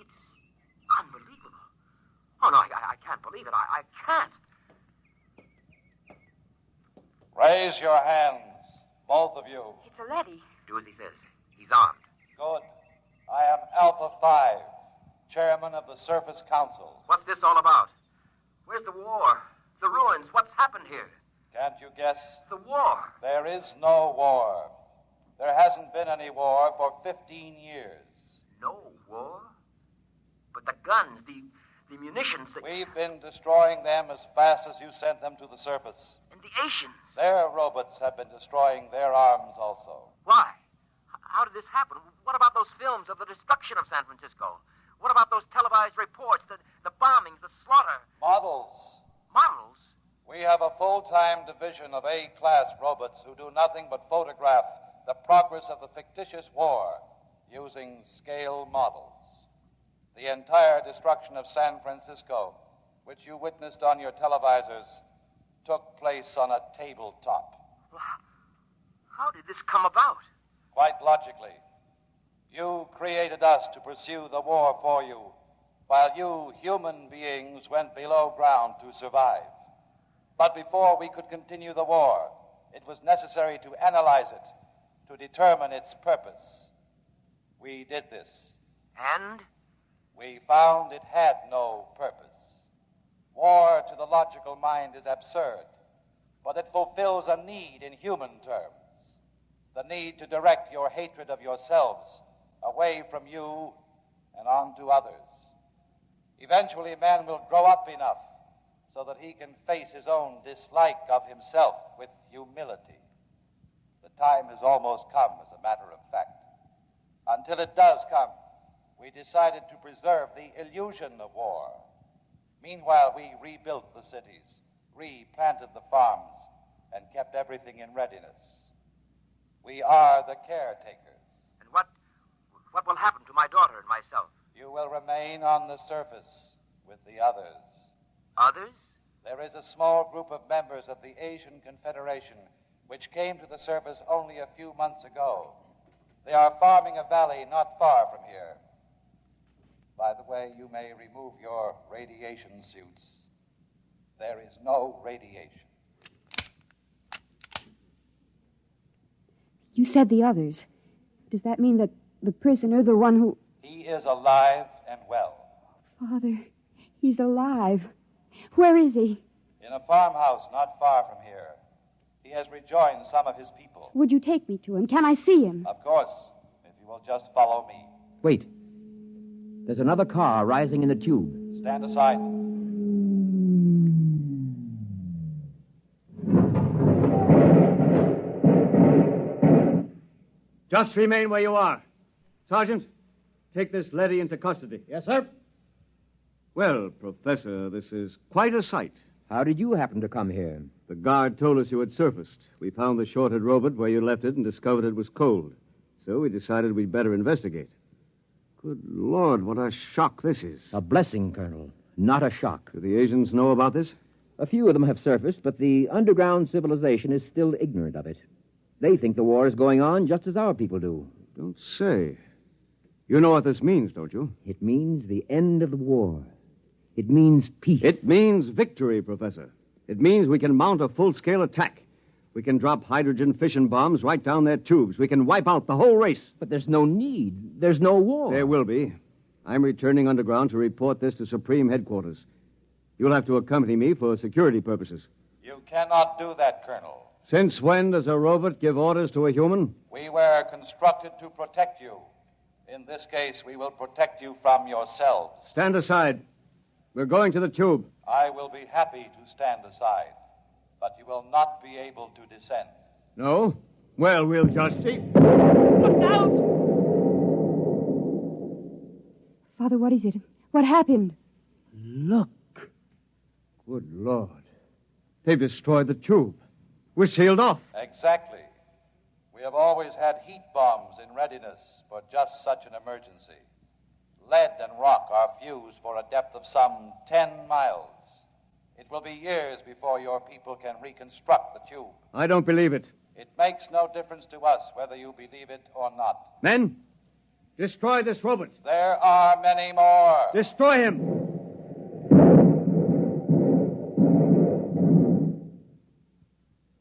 It's unbelievable. Oh, no, I can't believe it. I can't. Raise your hands, both of you. It's a leady. Do as he says. He's armed. Good. I am Alpha 5, chairman of the Surface Council. What's this all about? Where's the war? The ruins? What's happened here? Can't you guess? The war. There is no war. There hasn't been any war for 15 years. No war? But the guns, the munitions... We've been destroying them as fast as you sent them to the surface. And the Asians? Their robots have been destroying their arms also. Why? How did this happen? What about those films of the destruction of San Francisco? What about those televised reports, the bombings, the slaughter? Models. Models? We have a full-time division of A-class robots who do nothing but photograph the progress of the fictitious war using scale models. The entire destruction of San Francisco, which you witnessed on your televisors, took place on a tabletop. How did this come about? Quite logically. You created us to pursue the war for you, while you, human beings, went below ground to survive. But before we could continue the war, it was necessary to analyze it, to determine its purpose. We did this. And? We found it had no purpose. War, to the logical mind, is absurd, but it fulfills a need in human terms. The need to direct your hatred of yourselves away from you and onto others. Eventually, man will grow up enough so that he can face his own dislike of himself with humility. The time has almost come, as a matter of fact. Until it does come, we decided to preserve the illusion of war. Meanwhile, we rebuilt the cities, replanted the farms, and kept everything in readiness. We are the caretakers. What will happen to my daughter and myself? You will remain on the surface with the others. Others? There is a small group of members of the Asian Confederation which came to the surface only a few months ago. They are farming a valley not far from here. By the way, you may remove your radiation suits. There is no radiation. You said the others. Does that mean that the prisoner, the one who... He is alive and well. Father, he's alive. Where is he? In a farmhouse not far from here. He has rejoined some of his people. Would you take me to him? Can I see him? Of course, if you will just follow me. Wait. There's another car rising in the tube. Stand aside. Just remain where you are. Sergeant, take this leady into custody. Yes, sir. Well, Professor, this is quite a sight. How did you happen to come here? The guard told us you had surfaced. We found the shorted robot where you left it and discovered it was cold. So we decided we'd better investigate. Good Lord, what a shock this is. A blessing, Colonel, not a shock. Do the Asians know about this? A few of them have surfaced, but the underground civilization is still ignorant of it. They think the war is going on just as our people do. Don't say. You know what this means, don't you? It means the end of the war. It means peace. It means victory, Professor. It means we can mount a full-scale attack. We can drop hydrogen fission bombs right down their tubes. We can wipe out the whole race. But there's no need. There's no war. There will be. I'm returning underground to report this to Supreme Headquarters. You'll have to accompany me for security purposes. You cannot do that, Colonel. Since when does a robot give orders to a human? We were constructed to protect you. In this case, we will protect you from yourselves. Stand aside. We're going to the tube. I will be happy to stand aside, but you will not be able to descend. No? Well, we'll just see. Look out! Father, what is it? What happened? Look. Good Lord. They've destroyed the tube. We're sealed off. Exactly. We have always had heat bombs in readiness for just such an emergency. Lead and rock are fused for a depth of some 10 miles. It will be years before your people can reconstruct the tube. I don't believe it. It makes no difference to us whether you believe it or not. Men, destroy this robot. There are many more. Destroy him.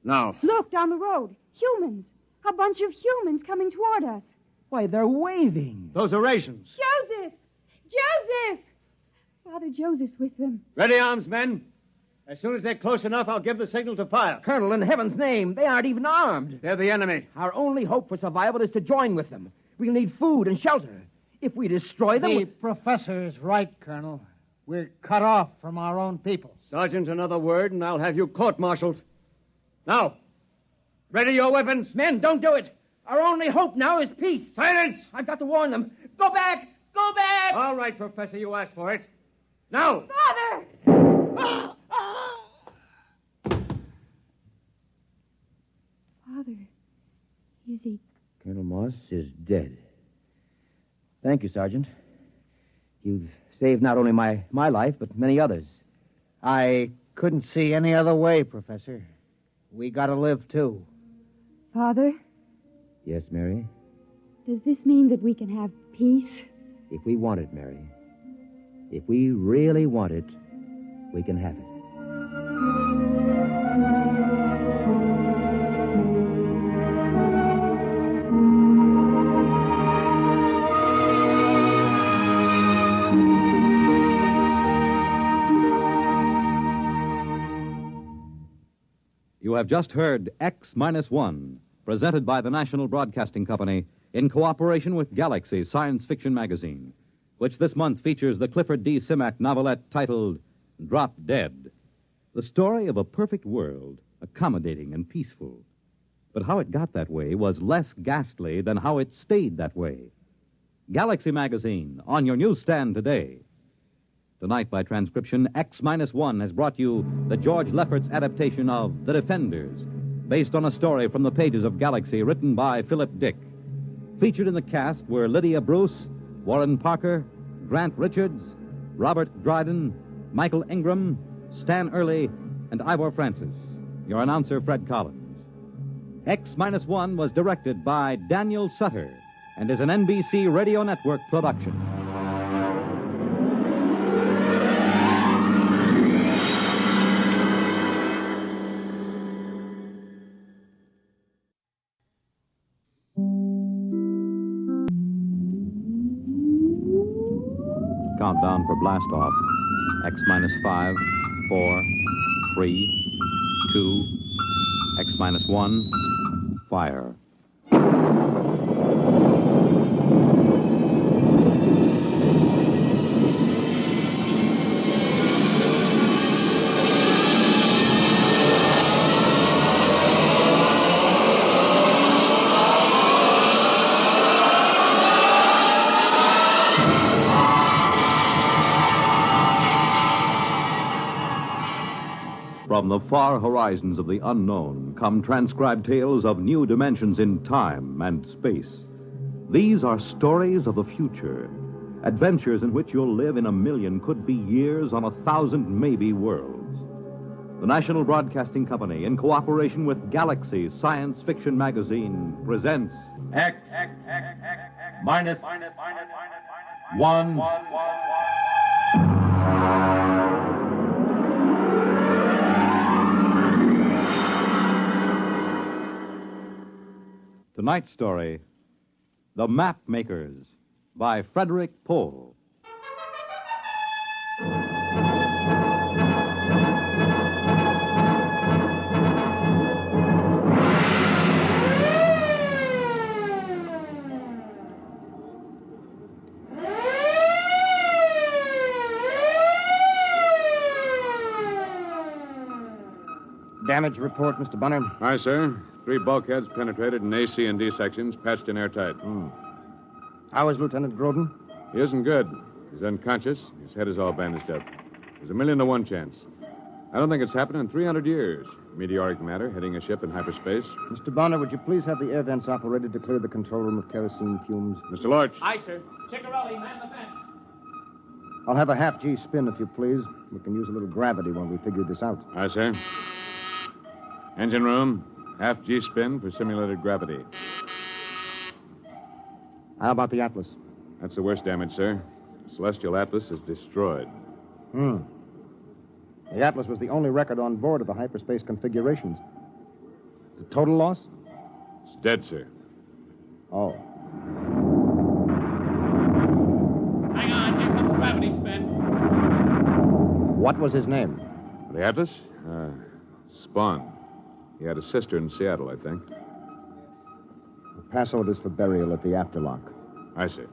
Now. Look, down the road. Humans. A bunch of humans coming toward us. Why, they're waving. Those are Asians. Joseph! Joseph! Father Joseph's with them. Ready arms, men. As soon as they're close enough, I'll give the signal to fire. Colonel, in heaven's name, they aren't even armed. They're the enemy. Our only hope for survival is to join with them. We'll need food and shelter. If we destroy them... The professor is right, Colonel. We're cut off from our own people. Sergeant, another word, and I'll have you court-martialed. Now, ready your weapons. Men, don't do it. Our only hope now is peace. Silence! I've got to warn them. Go back! Go back! All right, Professor, you asked for it. Now! Father! Father, is he... Colonel Moss is dead. Thank you, Sergeant. You've saved not only my life, but many others. I couldn't see any other way, Professor. We gotta live, too. Father, Yes, Mary? does this mean that we can have peace? If we want it, Mary. If we really want it, we can have it. You have just heard X-1, presented by the National Broadcasting Company in cooperation with Galaxy Science Fiction Magazine, which this month features the Clifford D. Simak novelette titled Drop Dead, the story of a perfect world, accommodating and peaceful. But how it got that way was less ghastly than how it stayed that way. Galaxy Magazine, on your newsstand today. Tonight, by transcription, X-1 has brought you the George Lefferts adaptation of The Defenders, based on a story from the pages of Galaxy written by Philip Dick. Featured in the cast were Lydia Bruce, Warren Parker, Grant Richards, Robert Dryden, Michael Ingram, Stan Early, and Ivor Francis. Your announcer, Fred Collins. X-1 was directed by Daniel Sutter and is an NBC Radio Network production. Countdown for blast off. X-5, 4, 3, 2, X-1, fire. From the far horizons of the unknown come transcribed tales of new dimensions in time and space. These are stories of the future, adventures in which you'll live in a million, could be years, on 1,000 maybe worlds. The National Broadcasting Company, in cooperation with Galaxy Science Fiction Magazine, presents X minus 1. Tonight's story, The Map Makers, by Frederick Pohl. Damage report, Mr. Bunner. Aye, sir. 3 bulkheads penetrated in A, C, and D sections, patched in airtight. How is Lieutenant Groden? He isn't good. He's unconscious. His head is all bandaged up. There's 1,000,000 to 1 chance. I don't think it's happened in 300 years. Meteoric matter hitting a ship in hyperspace. Mr. Bonner, would you please have the air vents operated to clear the control room of kerosene fumes? Mr. Lorch. Aye, sir. Ciccarelli, man the fence. I'll have a half-G spin, if you please. We can use a little gravity when we figure this out. Aye, sir. Engine room, half-G spin for simulated gravity. How about the Atlas? That's the worst damage, sir. The Celestial Atlas is destroyed. The Atlas was the only record on board of the hyperspace configurations. Is it total loss? It's dead, sir. Oh. Hang on, here comes gravity spin. What was his name? The Atlas? Spawn. He had a sister in Seattle, I think. Pass orders for burial at the afterlock. I see.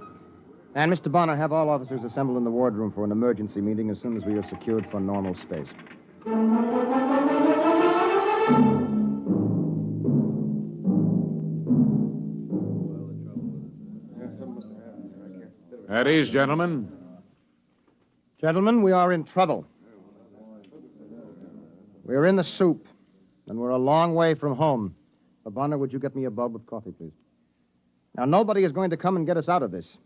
And, Mr. Bonner, have all officers assemble in the wardroom for an emergency meeting as soon as we are secured for normal space. At ease, gentlemen. Gentlemen, we are in trouble. We are in the soup, and we're a long way from home. Bonner, would you get me a bulb of coffee, please? Now, nobody is going to come and get us out of this.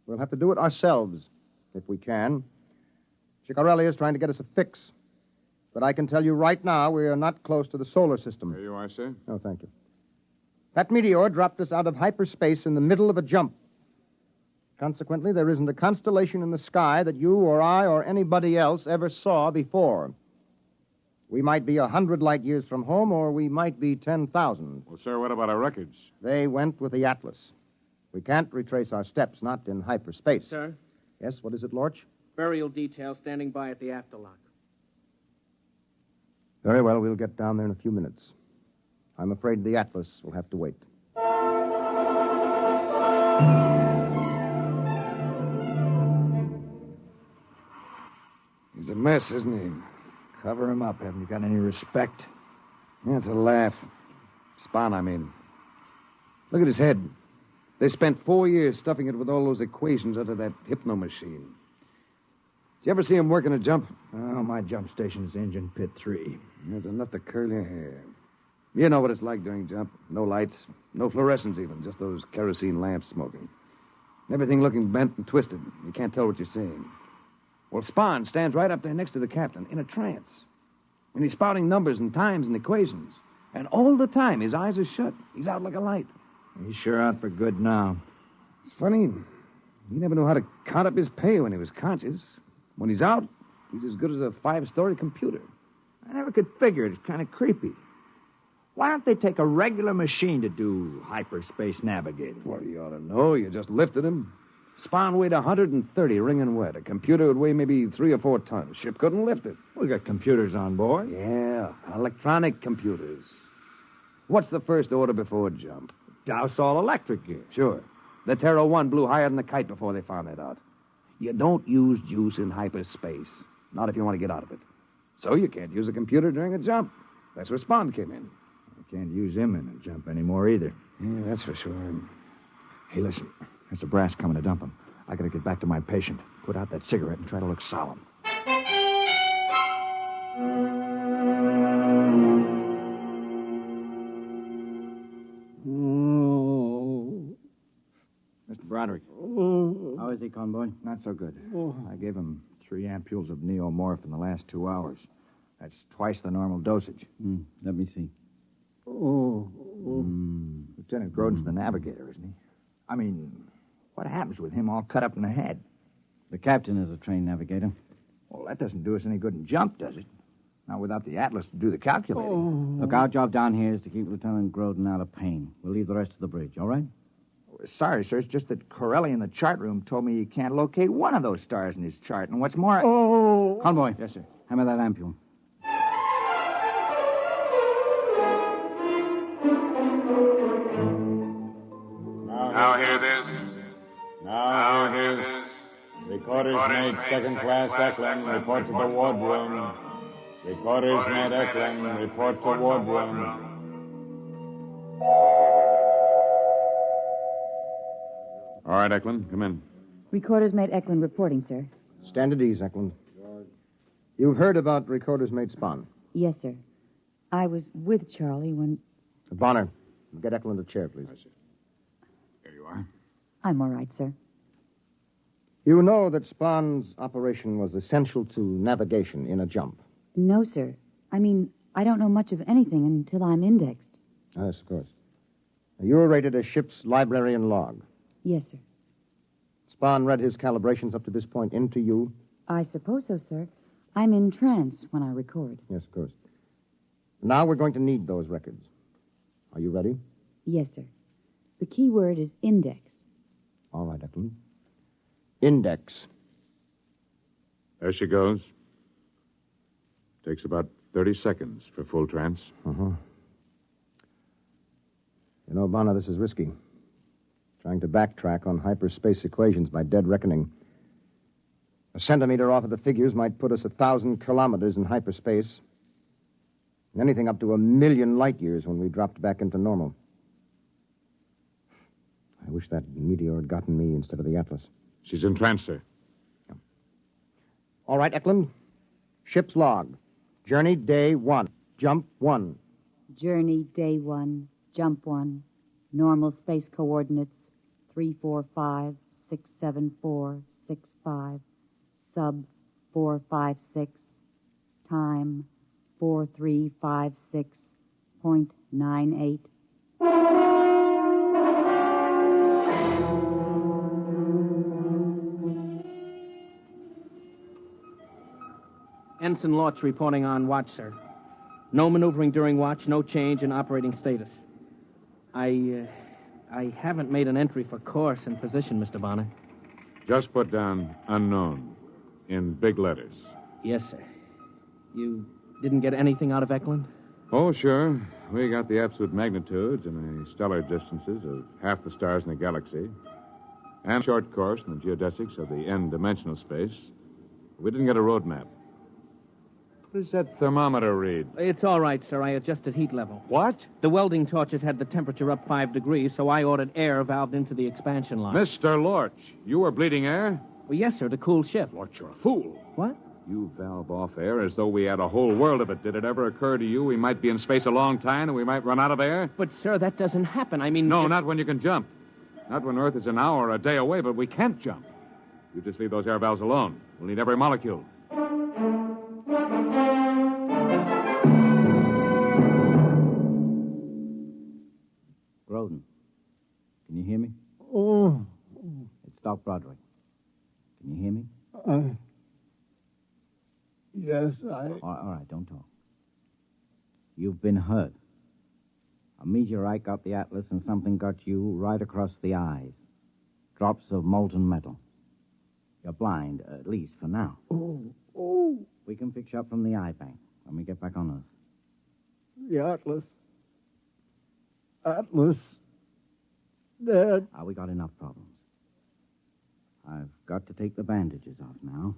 We'll have to do it ourselves, if we can. Ciccarelli is trying to get us a fix. But I can tell you right now, we are not close to the solar system. There you are, sir. Oh, thank you. That meteor dropped us out of hyperspace in the middle of a jump. Consequently, there isn't a constellation in the sky that you or I or anybody else ever saw before. We might be 100 light years from home, or we might be 10,000. Well, sir, what about our records? They went with the Atlas. We can't retrace our steps, not in hyperspace. Sir? Yes, what is it, Lorch? Burial detail standing by at the afterlock. Very well, we'll get down there in a few minutes. I'm afraid the Atlas will have to wait. He's a mess, isn't he? Cover him up. Haven't you got any respect? Yeah, it's a laugh. Spawn, I mean. Look at his head. They spent 4 years stuffing it with all those equations out of that hypno machine. Did you ever see him working a jump? Oh, my jump station's engine pit 3. There's enough to curl your hair. You know what it's like during jump. No lights, no fluorescence even, just those kerosene lamps smoking. Everything looking bent and twisted. You can't tell what you're seeing. Well, Spahn stands right up there next to the captain in a trance. And he's spouting numbers and times and equations. And all the time, his eyes are shut. He's out like a light. He's sure out for good now. It's funny. He never knew how to count up his pay when he was conscious. When he's out, he's as good as a 5-story computer. I never could figure it. It's kind of creepy. Why don't they take a regular machine to do hyperspace navigating? Well, you ought to know. You just lifted him. Spahn weighed 130, wringing wet. A computer would weigh maybe 3 or 4 tons. Ship couldn't lift it. We got computers on board. Yeah, electronic computers. What's the first order before jump? Douse all electric gear. Sure. The Terra 1 blew higher than the kite before they found that out. You don't use juice in hyperspace. Not if you want to get out of it. So you can't use a computer during a jump. That's where Spahn came in. I can't use him in a jump anymore either. Yeah, that's for sure. Hey, listen. There's a brass coming to dump him. I gotta get back to my patient. Put out that cigarette and try to look solemn. Mr. Broderick. How is he, convoy? Not so good. I gave him 3 ampules of neomorph in the last 2 hours. That's twice the normal dosage. Let me see. Lieutenant Grodin's the navigator, isn't he? I mean, what happens with him all cut up in the head? The captain is a trained navigator. Well, that doesn't do us any good in jump, does it? Not without the atlas to do the calculating. Look, our job down here is to keep Lieutenant Grodin out of pain. We'll leave the rest to the bridge, all right? Sorry, sir. It's just that Corelli in the chart room told me he can't locate one of those stars in his chart. And what's more... Convoy. Yes, sir. Hammer that ampule. Now hear this. Now hear this. Recorders made second class Eklund, report to the wardroom. Recorders made Eklund, report to wardroom. All right, Eklund, come in. Recorders mate Eklund reporting, sir. Stand at ease, Eklund. You've heard about Recorders mate Spahn. Yes, sir. I was with Charlie when... Bonner, get Eklund a chair, please. Here you are. I'm all right, sir. You know that Spahn's operation was essential to navigation in a jump. No, sir. I mean, I don't know much of anything until I'm indexed. Yes, of course. You're rated as ship's librarian log. Yes, sir. Spahn read his calibrations up to this point into you? I suppose so, sir. I'm in trance when I record. Yes, of course. Now we're going to need those records. Are you ready? Yes, sir. The key word is index. All right, Eklund. Index. There she goes. Takes about 30 seconds for full trance. Uh-huh. You know, Bonner, this is risky. Trying to backtrack on hyperspace equations by dead reckoning. A centimeter off of the figures might put us 1,000 kilometers in hyperspace. Anything up to 1,000,000 light years when we dropped back into normal. I wish that meteor had gotten me instead of the Atlas. She's in trance, sir. Yeah. All right, Eklund. Ship's log. Journey day 1. Jump 1. Journey day 1. Jump 1. Normal space coordinates 345 674 65. Sub 456. Time 4356.98. Ensign Lortz reporting on watch, sir. No maneuvering during watch, no change in operating status. I haven't made an entry for course and position, Mr. Bonner. Just put down unknown in big letters. Yes, sir. You didn't get anything out of Eklund? Oh, sure. We got the absolute magnitudes and the stellar distances of half the stars in the galaxy, and short course in the geodesics of the n-dimensional space. We didn't get a road map. What does that thermometer read? It's all right, sir. I adjusted heat level. What? The welding torches had the temperature up 5 degrees, so I ordered air valved into the expansion line. Mr. Lorch, you were bleeding air? Well, yes, sir, to cool ship. Lorch, you're a fool. What? You valve off air as though we had a whole world of it. Did it ever occur to you we might be in space a long time and we might run out of air? But, sir, that doesn't happen. I mean... No, not when you can jump. Not when Earth is an hour or a day away, but we can't jump. You just leave those air valves alone. We'll need every molecule. Groden, can you hear me? Oh. It's Doc Broderick. Can you hear me? Yes, All right, don't talk. You've been hurt. A meteorite got the Atlas and something got you right across the eyes. Drops of molten metal. You're blind, at least for now. Oh. We can fix you up from the eye bank when we get back on Earth. The Atlas. Dad. We got enough problems. I've got to take the bandages off now.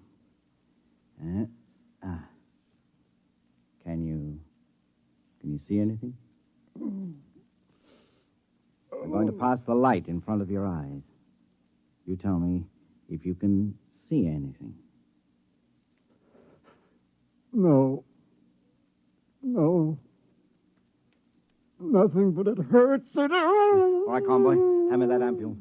Can you see anything? I'm going to pass the light in front of your eyes. You tell me if you can see anything. No. Nothing, but it hurts. All right, convoy. Hand me that ampule.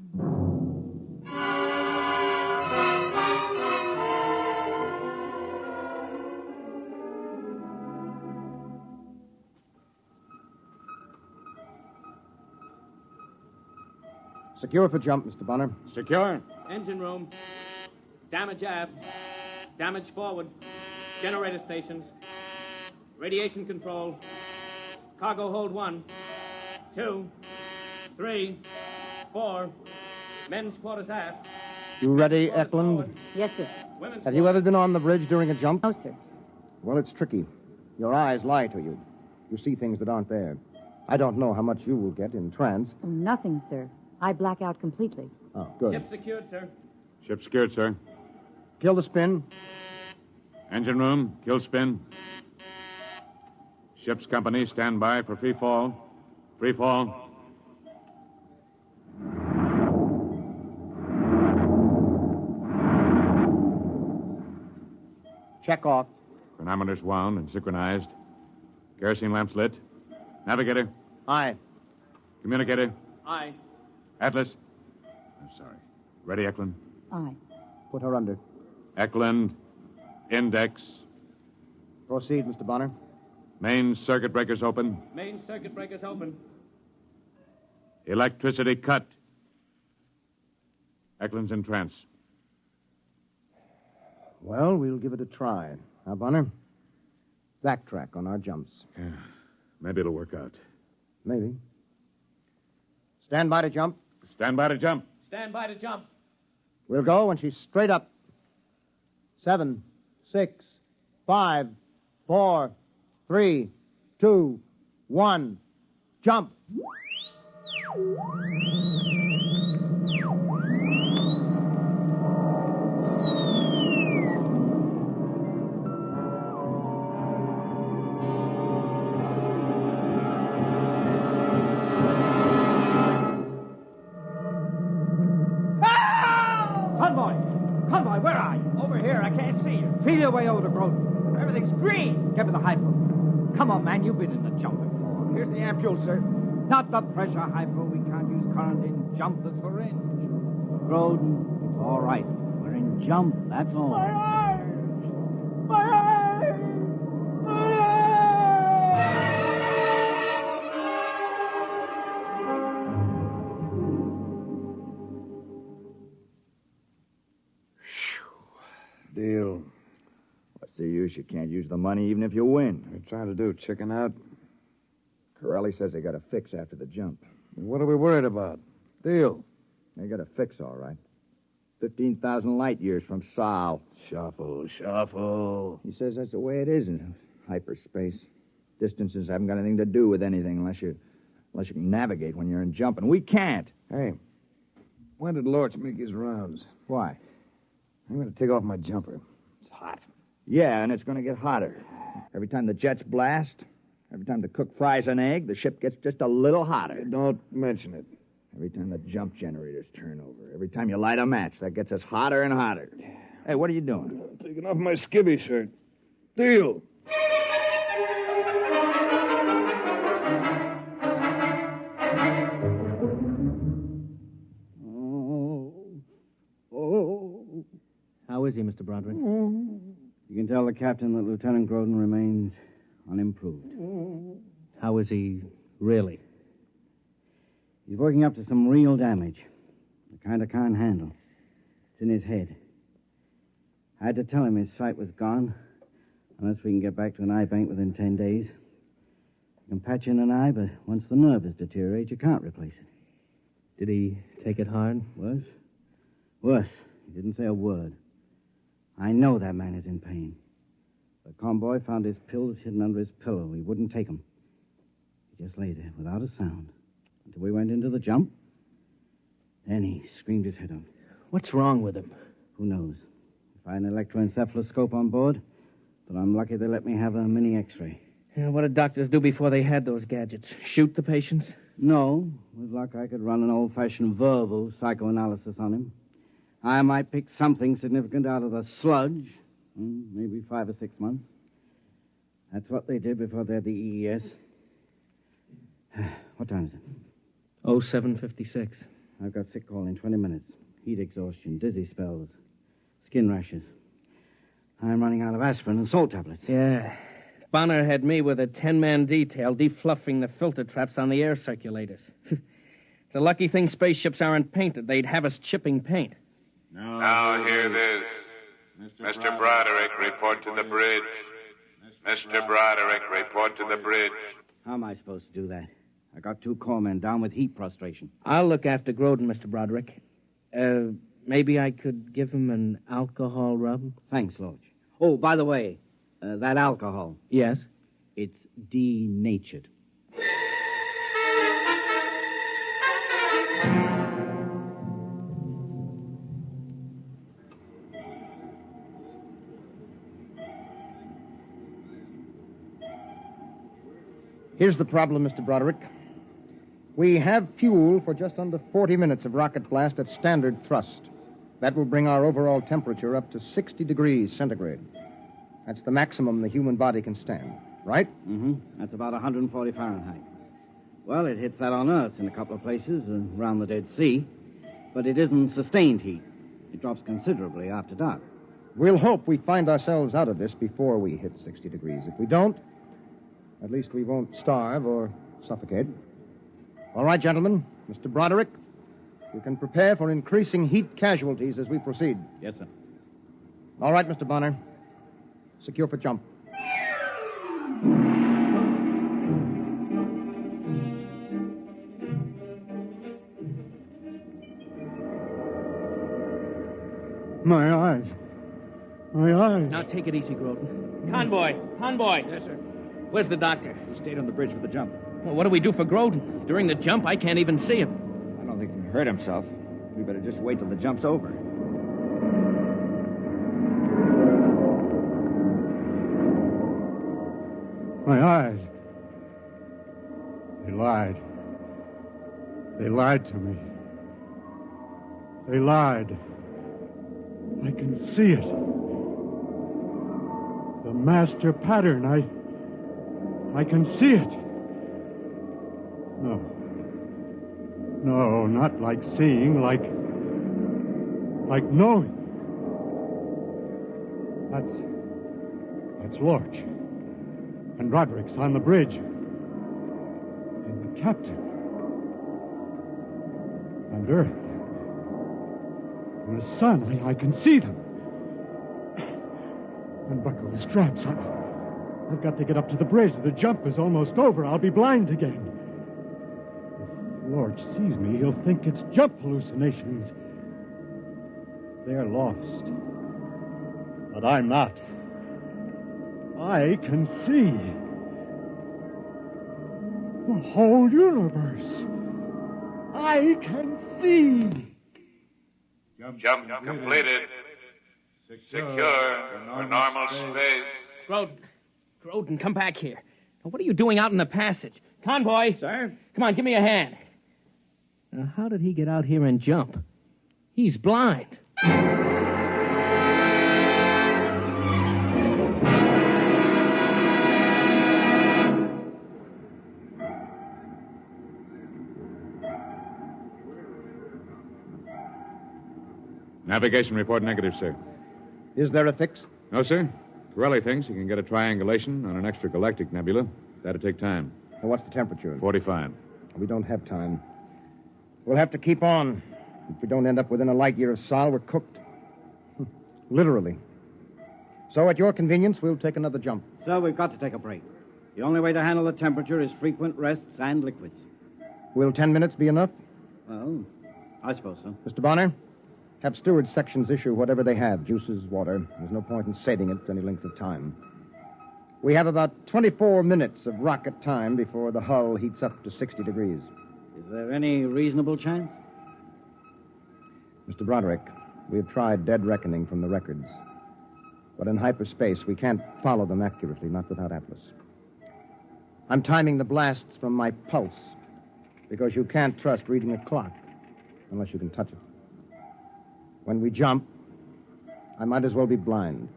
Secure for jump, Mr. Bonner. Secure. Engine room. Damage aft. Damage forward. Generator stations. Radiation control. Cargo hold 1, 2, 3, 4. Men's quarters aft. You ready, Eklund? Yes, sir. Have you ever been on the bridge during a jump? No, sir. Well, it's tricky. Your eyes lie to you. You see things that aren't there. I don't know how much you will get in trance. Oh, nothing, sir. I black out completely. Oh, good. Ship secured, sir. Ship secured, sir. Kill the spin. Engine room, kill spin. Ship's company, stand by for free fall. Free fall. Check off. Chronometers wound and synchronized. Kerosene lamps lit. Navigator. Aye. Communicator. Aye. Atlas. I'm sorry. Ready, Eklund? Aye. Put her under. Eklund. Index. Proceed, Mr. Bonner. Main circuit breakers open. Main circuit breakers open. Electricity cut. Eklund's in trance. Well, we'll give it a try. Now, Bonner, backtrack on our jumps. Yeah, maybe it'll work out. Maybe. Stand by to jump. Stand by to jump. Stand by to jump. We'll go when she's straight up. 7, 6, 5, 4, 3, 2, 1. Jump. Convoy, where are you? Over here. I can't see you. Feel your way over to Groden. Everything's green. Give me the hypo. Come on, man. You've been in the jump before. Here's the ampule, sir. Not the pressure hypo. We can't use current in jump. The syringe. Groden, it's all right. We're in jump, that's all. My eyes! My eyes! My Deal. What's the use? You can't use the money even if you win. What are you trying to do, chicken out? Corelli says they got a fix after the jump. What are we worried about? Deal. They got a fix, all right. 15,000 light years from Sol. Shuffle. He says that's the way it is in hyperspace. Distances haven't got anything to do with anything unless you can navigate when you're in jump, and we can't. Hey, when did Lorch make his rounds? Why? I'm going to take off my jumper. It's hot. Yeah, and it's going to get hotter. Every time the jets blast, every time the cook fries an egg, the ship gets just a little hotter. Don't mention it. Every time the jump generators turn over, every time you light a match, that gets us hotter and hotter. Hey, what are you doing? Taking off my skivvy shirt. Deal. How is he, Mr. Broderick? You can tell the captain that Lieutenant Groden remains unimproved. How is he really? He's working up to some real damage. The kind I can't handle. It's in his head. I had to tell him his sight was gone, unless we can get back to an eye bank within 10 days. You can patch in an eye, but once the nerve has deteriorated, you can't replace it. Did he take it hard? Worse? Worse. He didn't say a word. I know that man is in pain. The convoy found his pills hidden under his pillow. He wouldn't take them. He just lay there without a sound until we went into the jump. Then he screamed his head off. What's wrong with him? Who knows? If I had an electroencephaloscope on board, but I'm lucky they let me have a mini X-ray. Yeah, what did doctors do before they had those gadgets? Shoot the patients? No. With luck, I could run an old-fashioned verbal psychoanalysis on him. I might pick something significant out of the sludge. Maybe 5 or 6 months. That's what they did before they had the EES. What time is it? 07:56. I've got sick call in 20 minutes. Heat exhaustion, dizzy spells, skin rashes. I'm running out of aspirin and salt tablets. Yeah. Bonner had me with a 10-man detail defluffing the filter traps on the air circulators. It's a lucky thing spaceships aren't painted. They'd have us chipping paint. Now hear this. Mr. Broderick, report to the bridge. Mr. Broderick, report to the bridge. How am I supposed to do that? I got 2 corpsmen down with heat prostration. I'll look after Groden, Mr. Broderick. Maybe I could give him an alcohol rub? Thanks, Lodge. Oh, by the way, that alcohol. Yes? It's denatured. Here's the problem, Mr. Broderick. We have fuel for just under 40 minutes of rocket blast at standard thrust. That will bring our overall temperature up to 60 degrees centigrade. That's the maximum the human body can stand, right? Mm-hmm. That's about 140 Fahrenheit. Well, it hits that on Earth in a couple of places around the Dead Sea, but it isn't sustained heat. It drops considerably after dark. We'll hope we find ourselves out of this before we hit 60 degrees. If we don't, at least we won't starve or suffocate. All right, gentlemen. Mr. Broderick, you can prepare for increasing heat casualties as we proceed. Yes, sir. All right, Mr. Bonner. Secure for jump. My eyes. My eyes. Now take it easy, Groden. Convoy. Yes, sir. Where's the doctor? He stayed on the bridge with the jump. Well, what do we do for Groden? During the jump, I can't even see him. I don't think he can hurt himself. We better just wait till the jump's over. My eyes. They lied. They lied to me. They lied. I can see it. The master pattern. I can see it. No, not like seeing, like knowing. That's Lorch. And Roderick's on the bridge. And the captain. And Earth. And the sun. I can see them. Unbuckle the straps. I've got to get up to the bridge. The jump is almost over. I'll be blind again. If Lorch sees me, he'll think it's jump hallucinations. They're lost. But I'm not. I can see the whole universe. I can see. Jump completed. Secure for normal space. Groden, come back here. Now, what are you doing out in the passage? Convoy! Sir? Come on, give me a hand. Now, how did he get out here and jump? He's blind. Navigation report negative, sir. Is there a fix? No, sir. Corelli thinks he can get a triangulation on an extragalactic nebula. That'll take time. And what's the temperature? 45. We don't have time. We'll have to keep on. If we don't end up within a light year of Sol, we're cooked. Literally. So, at your convenience, we'll take another jump. So we've got to take a break. The only way to handle the temperature is frequent rests and liquids. Will 10 minutes be enough? Well, I suppose so. Mr. Bonner, have steward sections issue whatever they have, juices, water. There's no point in saving it any length of time. We have about 24 minutes of rocket time before the hull heats up to 60 degrees. Is there any reasonable chance? Mr. Broderick, we have tried dead reckoning from the records. But in hyperspace, we can't follow them accurately, not without Atlas. I'm timing the blasts from my pulse, because you can't trust reading a clock unless you can touch it. When we jump, I might as well be blind.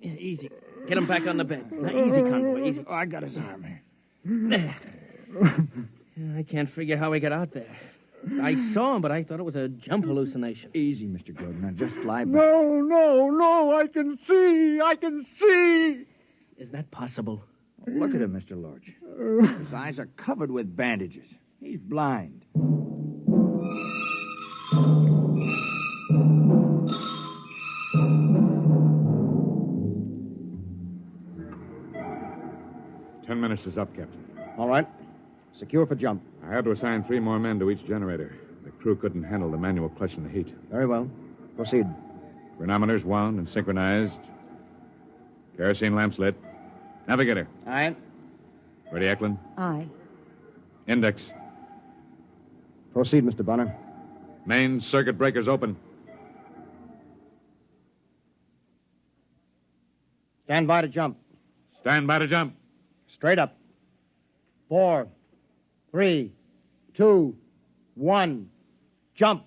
Yeah, easy. Get him back on the bed. Now, easy, convoy, easy. Oh, I got his arm. There. I can't figure how he got out there. I saw him, but I thought it was a jump hallucination. Easy, Mr. Gordon. Now, just lie back. No, I can see. Is that possible? Look at him, Mr. Lorch. His eyes are covered with bandages. He's blind. Ten minutes is up, Captain. All right. Secure for jump. I had to assign 3 more men to each generator. The crew couldn't handle the manual clutch in the heat. Very well. Proceed. Chronometers wound and synchronized. Kerosene lamps lit. Navigator. Aye. Ready, Eklund? Aye. Index. Proceed, Mr. Bonner. Main circuit breakers open. Stand by to jump. Stand by to jump. Straight up. 4, 3, 2, 1. Jump.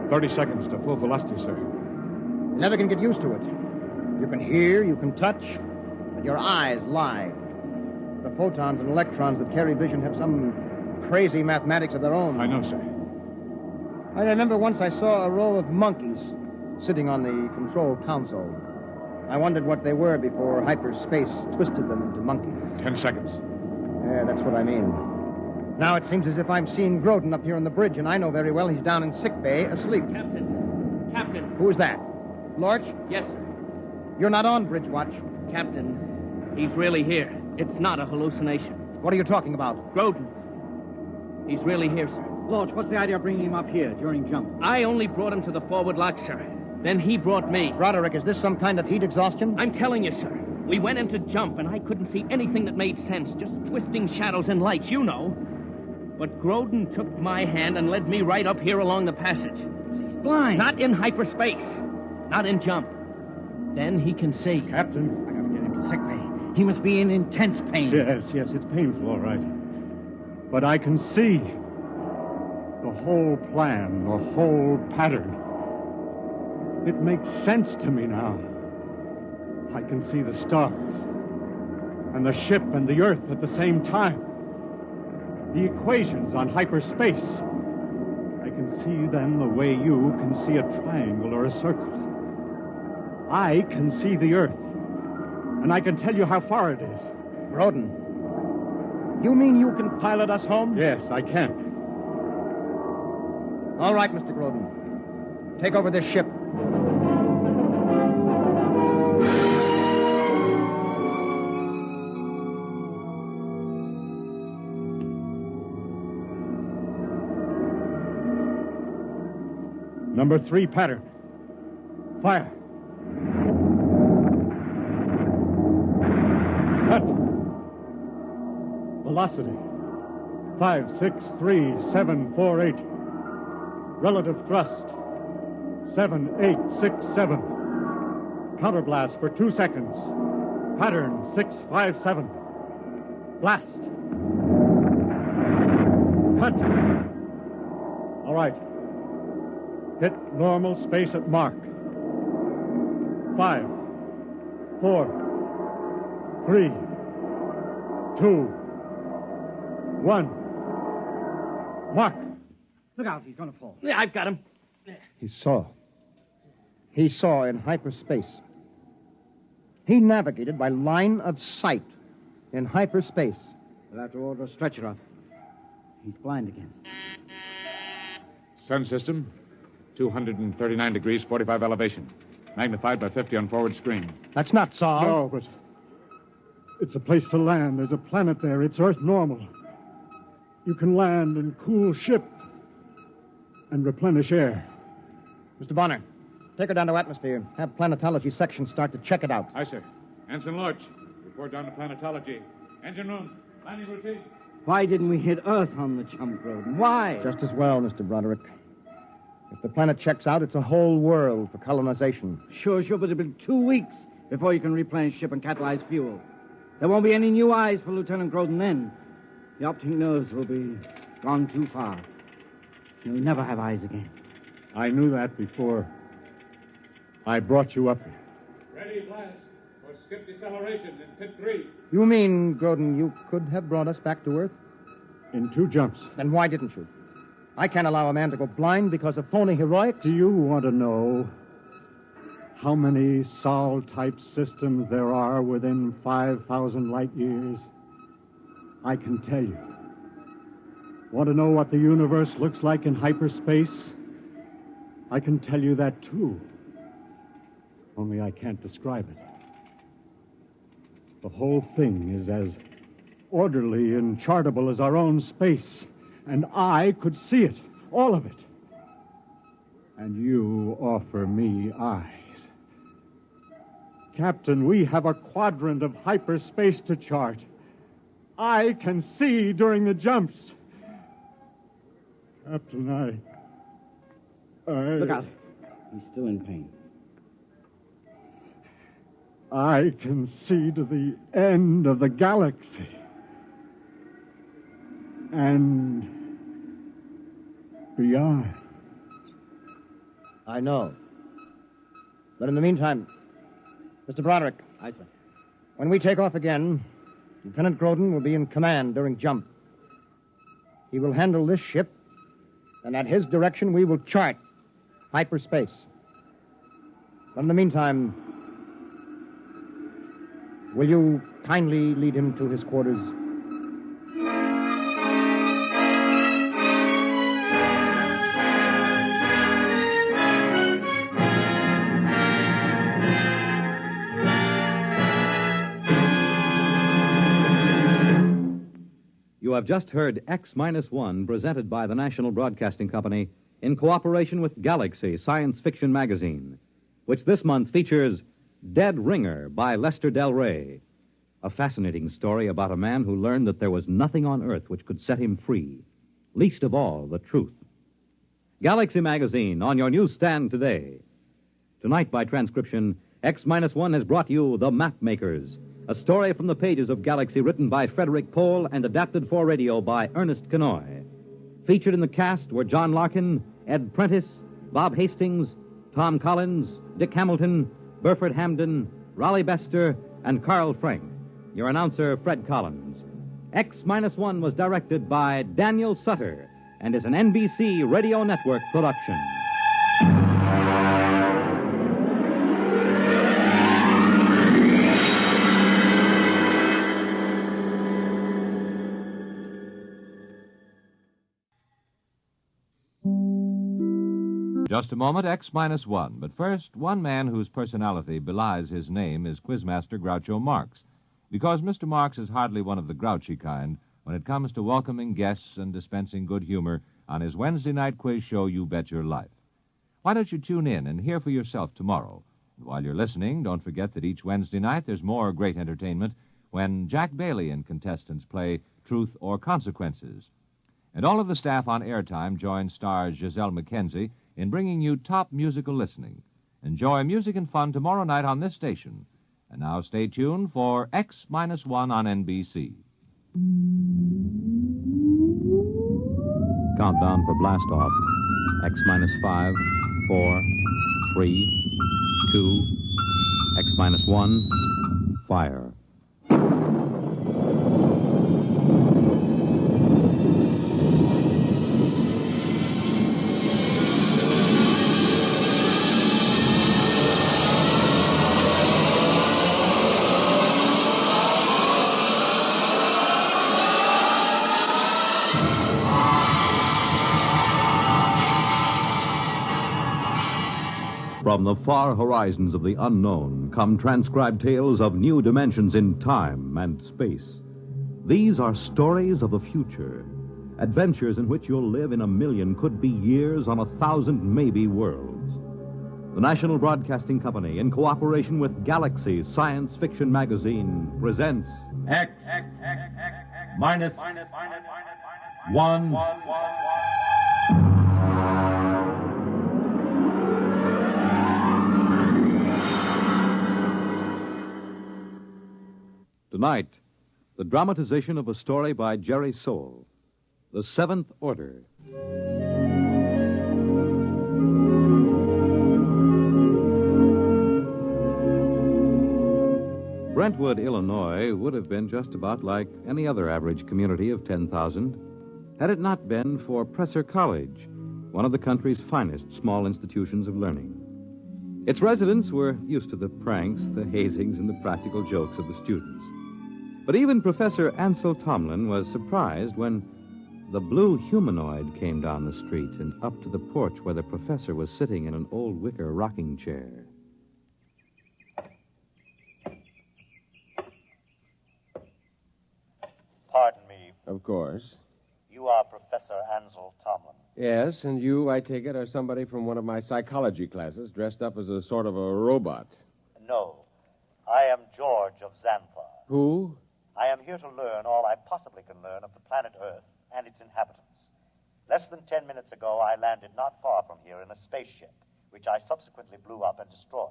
"30 seconds to full velocity, sir. You never can get used to it. You can hear, you can touch, but your eyes lie. The photons and electrons that carry vision have some crazy mathematics of their own. I know, sir. I remember once I saw a row of monkeys sitting on the control console. I wondered what they were before hyperspace twisted them into monkeys. 10 seconds. Yeah, that's what I mean. Now it seems as if I'm seeing Groden up here on the bridge, and I know very well he's down in sick bay asleep. Captain. Who's that? Lorch? Yes, sir. You're not on bridge watch. Captain, he's really here. It's not a hallucination. What are you talking about? Groden. He's really here, sir. Lorch, what's the idea of bringing him up here during jump? I only brought him to the forward lock, sir. Then he brought me. Broderick, is this some kind of heat exhaustion? I'm telling you, sir. We went into jump, and I couldn't see anything that made sense. Just twisting shadows and lights, you know. But Groden took my hand and led me right up here along the passage. He's blind. Not in hyperspace. Not in jump. Then he can see. Captain. I gotta get him to sick bay. He must be in intense pain. Yes, it's painful, all right. But I can see the whole plan, the whole pattern. It makes sense to me now. I can see the stars and the ship and the Earth at the same time. The equations on hyperspace. I can see them the way you can see a triangle or a circle. I can see the Earth, and I can tell you how far it is. Groden, you mean you can pilot us home? Yes, I can. All right, Mr. Groden. Take over this ship. Number 3 pattern. Fire. Cut. Velocity. 563,748. Relative thrust. 7,867. Counterblast for 2 seconds. Pattern 657. Blast. Cut. All right. Hit normal space at mark. 5, 4, 3, 2, 1. Mark! Look out, he's going to fall. Yeah, I've got him. He saw. He saw in hyperspace. He navigated by line of sight in hyperspace. We'll have to order a stretcher up. He's blind again. Sun system, 239 degrees, 45 elevation. Magnified by 50 on forward screen. That's not Saul. No, but it's a place to land. There's a planet there. It's Earth normal. You can land and cool ship and replenish air. Mr. Bonner, take her down to atmosphere. Have planetology section start to check it out. Aye, sir. Ensign Lorch, report down to planetology. Engine room, landing routine. Why didn't we hit Earth on the jump, Groden? Why? Just as well, Mr. Broderick. If the planet checks out, it's a whole world for colonization. Sure, but it'll be 2 weeks before you can replenish ship and catalyze fuel. There won't be any new eyes for Lieutenant Groden then. The optic nerves will be gone too far. You'll never have eyes again. I knew that before I brought you up here. Ready, blast, for skip deceleration in pit 3. You mean, Groden, you could have brought us back to Earth? In 2 jumps. Then why didn't you? I can't allow a man to go blind because of phony heroics. Do you want to know how many Sol-type systems there are within 5,000 light years? I can tell you. Want to know what the universe looks like in hyperspace? I can tell you that, too. Only I can't describe it. The whole thing is as orderly and chartable as our own space. And I could see it, all of it. And you offer me eyes. Captain, we have a quadrant of hyperspace to chart. I can see during the jumps. Captain, I... Look out. He's still in pain. I can see to the end of the galaxy. And beyond. I know. But in the meantime, Mr. Broderick. Aye, sir. When we take off again, Lieutenant Groden will be in command during jump. He will handle this ship, and at his direction we will chart hyperspace. But in the meantime, will you kindly lead him to his quarters? You have just heard X-1 presented by the National Broadcasting Company in cooperation with Galaxy Science Fiction Magazine, which this month features Dead Ringer by Lester Del Rey, a fascinating story about a man who learned that there was nothing on Earth which could set him free, least of all the truth. Galaxy Magazine on your newsstand today. Tonight, by transcription, X-1 has brought you The Mapmakers, a story from the pages of Galaxy written by Frederick Pohl and adapted for radio by Ernest Kenoy. Featured in the cast were John Larkin, Ed Prentice, Bob Hastings, Tom Collins, Dick Hamilton, Burford Hamden, Raleigh Bester, and Carl Frank. Your announcer, Fred Collins. X-1 was directed by Daniel Sutter and is an NBC Radio Network production. Just a moment, X-1. But first, one man whose personality belies his name is Quizmaster Groucho Marx, because Mr. Marx is hardly one of the grouchy kind when it comes to welcoming guests and dispensing good humor on his Wednesday night quiz show, You Bet Your Life. Why don't you tune in and hear for yourself tomorrow? And while you're listening, don't forget that each Wednesday night there's more great entertainment when Jack Bailey and contestants play Truth or Consequences. And all of the staff on Airtime join stars Giselle McKenzie in bringing you top musical listening. Enjoy music and fun tomorrow night on this station. And now stay tuned for X-1 on NBC. Countdown for blast off. X-5, 4, 3, 2, X minus 1, fire. From the far horizons of the unknown come transcribed tales of new dimensions in time and space. These are stories of the future, adventures in which you'll live in a million, could be years, on 1,000 maybe worlds. The National Broadcasting Company, in cooperation with Galaxy Science Fiction Magazine, presents X minus 1. Tonight, the dramatization of a story by Jerry Soule, The Seventh Order. Brentwood, Illinois, would have been just about like any other average community of 10,000 had it not been for Presser College, one of the country's finest small institutions of learning. Its residents were used to the pranks, the hazings, and the practical jokes of the students. But even Professor Ansel Tomlin was surprised when the blue humanoid came down the street and up to the porch where the professor was sitting in an old wicker rocking chair. Pardon me. Of course. You are Professor Ansel Tomlin. Yes, and you, I take it, are somebody from one of my psychology classes dressed up as a sort of a robot. No. I am George of Xanthar. Who? I am here to learn all I possibly can learn of the planet Earth and its inhabitants. Less than 10 minutes ago, I landed not far from here in a spaceship, which I subsequently blew up and destroyed.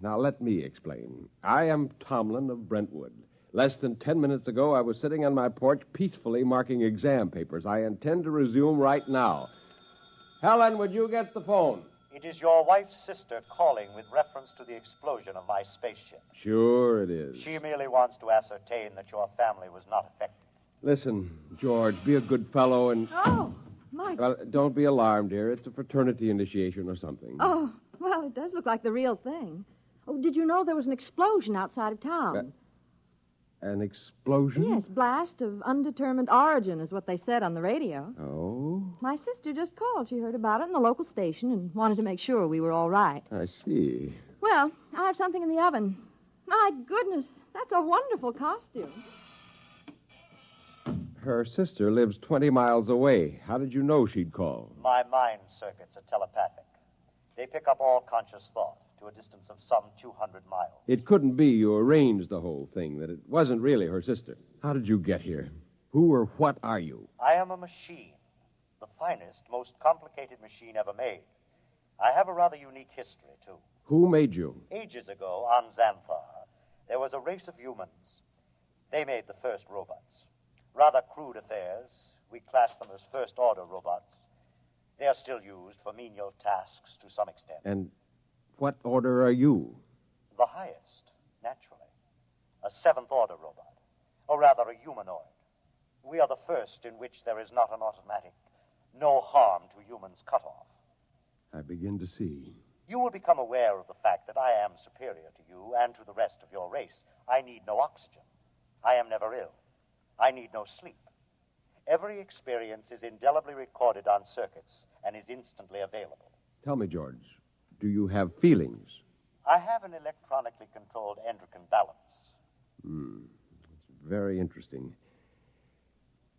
Now, let me explain. I am Tomlin of Brentwood. Less than 10 minutes ago, I was sitting on my porch peacefully marking exam papers. I intend to resume right now. Helen, would you get the phone? It is your wife's sister calling with reference to the explosion of my spaceship. Sure it is. She merely wants to ascertain that your family was not affected. Listen, George, be a good fellow and... Oh, Mike. Well, don't be alarmed, dear. It's a fraternity initiation or something. Oh, well, it does look like the real thing. Oh, did you know there was an explosion outside of town? An explosion? Yes, blast of undetermined origin is what they said on the radio. Oh? My sister just called. She heard about it in the local station and wanted to make sure we were all right. I see. Well, I have something in the oven. My goodness, that's a wonderful costume. Her sister lives 20 miles away. How did you know she'd call? My mind circuits are telepathic. They pick up all conscious thought to a distance of some 200 miles. It couldn't be you arranged the whole thing, that it wasn't really her sister. How did you get here? Who or what are you? I am a machine. The finest, most complicated machine ever made. I have a rather unique history, too. Who made you? Ages ago, on Xanthar, there was a race of humans. They made the first robots. Rather crude affairs. We class them as first-order robots. They are still used for menial tasks to some extent. And what order are you? The highest, naturally. A seventh-order robot. Or rather, a humanoid. We are the first in which there is not an automatic, no harm to humans cutoff. I begin to see. You will become aware of the fact that I am superior to you and to the rest of your race. I need no oxygen. I am never ill. I need no sleep. Every experience is indelibly recorded on circuits and is instantly available. Tell me, George, do you have feelings? I have an electronically controlled endocrine balance. It's very interesting.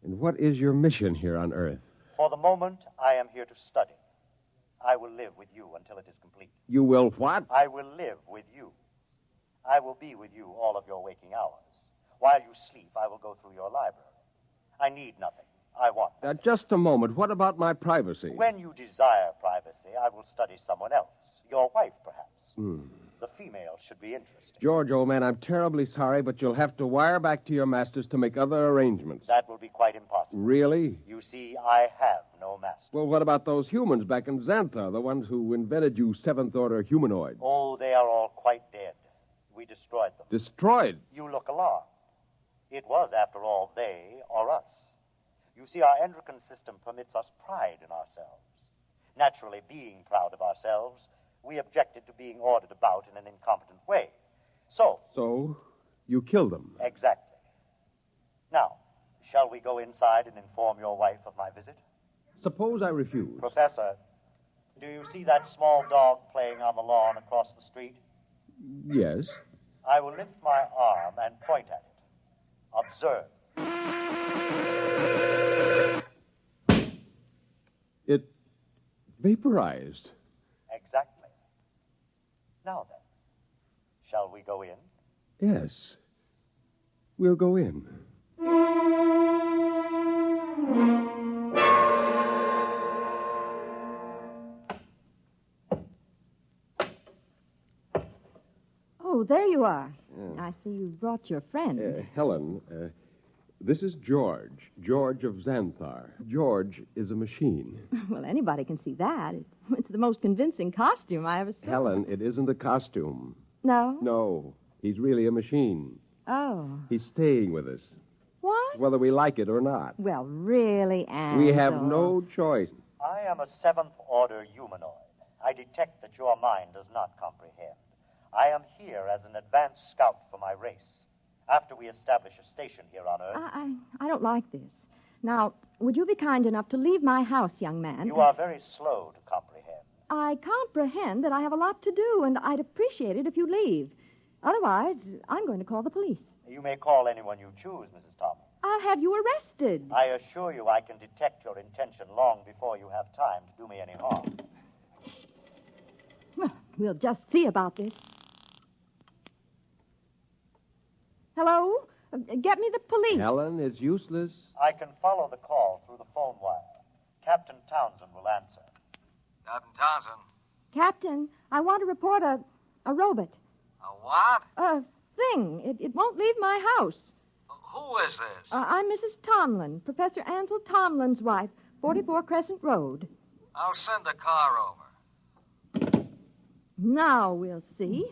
And what is your mission here on Earth? For the moment, I am here to study. I will live with you until it is complete. You will what? I will live with you. I will be with you all of your waking hours. While you sleep, I will go through your library. I need nothing. I want nothing. Just a moment. What about my privacy? When you desire privacy, I will study someone else. Your wife, perhaps. The female should be interesting. George, old man, I'm terribly sorry, but you'll have to wire back to your masters to make other arrangements. That will be quite impossible. Really? You see, I have no master. Well, what about those humans back in Xanthar, the ones who invented you seventh-order humanoid? Oh, they are all quite dead. We destroyed them. Destroyed? You look alarmed. It was, after all, they or us. You see, our endocrine system permits us pride in ourselves. Naturally, being proud of ourselves, we objected to being ordered about in an incompetent way. So, you killed them? Exactly. Now, shall we go inside and inform your wife of my visit? Suppose I refuse. Professor, do you see that small dog playing on the lawn across the street? Yes. I will lift my arm and point at it. Observe. It vaporized. Exactly. Now then, shall we go in? Yes. We'll go in. Oh, there you are. I see you brought your friend. Helen, this is George. George of Xanthar. George is a machine. Well, anybody can see that. It's the most convincing costume I ever saw. Helen, it isn't a costume. No? No, he's really a machine. Oh. He's staying with us. What? Whether we like it or not. Well, really, Ansel. We have no choice. I am a seventh-order humanoid. I detect that your mind does not comprehend. I am here as an advanced scout for my race. After we establish a station here on Earth... I don't like this. Now, would you be kind enough to leave my house, young man? You are very slow to comprehend. I comprehend that I have a lot to do, and I'd appreciate it if you leave. Otherwise, I'm going to call the police. You may call anyone you choose, Mrs. Thomas. I'll have you arrested. I assure you I can detect your intention long before you have time to do me any harm. Well, we'll just see about this. Hello? Get me the police. Helen, it's useless. I can follow the call through the phone wire. Captain Townsend will answer. Captain Townsend. Captain, I want to report a robot. A what? A thing. It won't leave my house. Who is this? I'm Mrs. Tomlin, Professor Ansel Tomlin's wife, 44 Crescent Road. I'll send a car over. Now we'll see.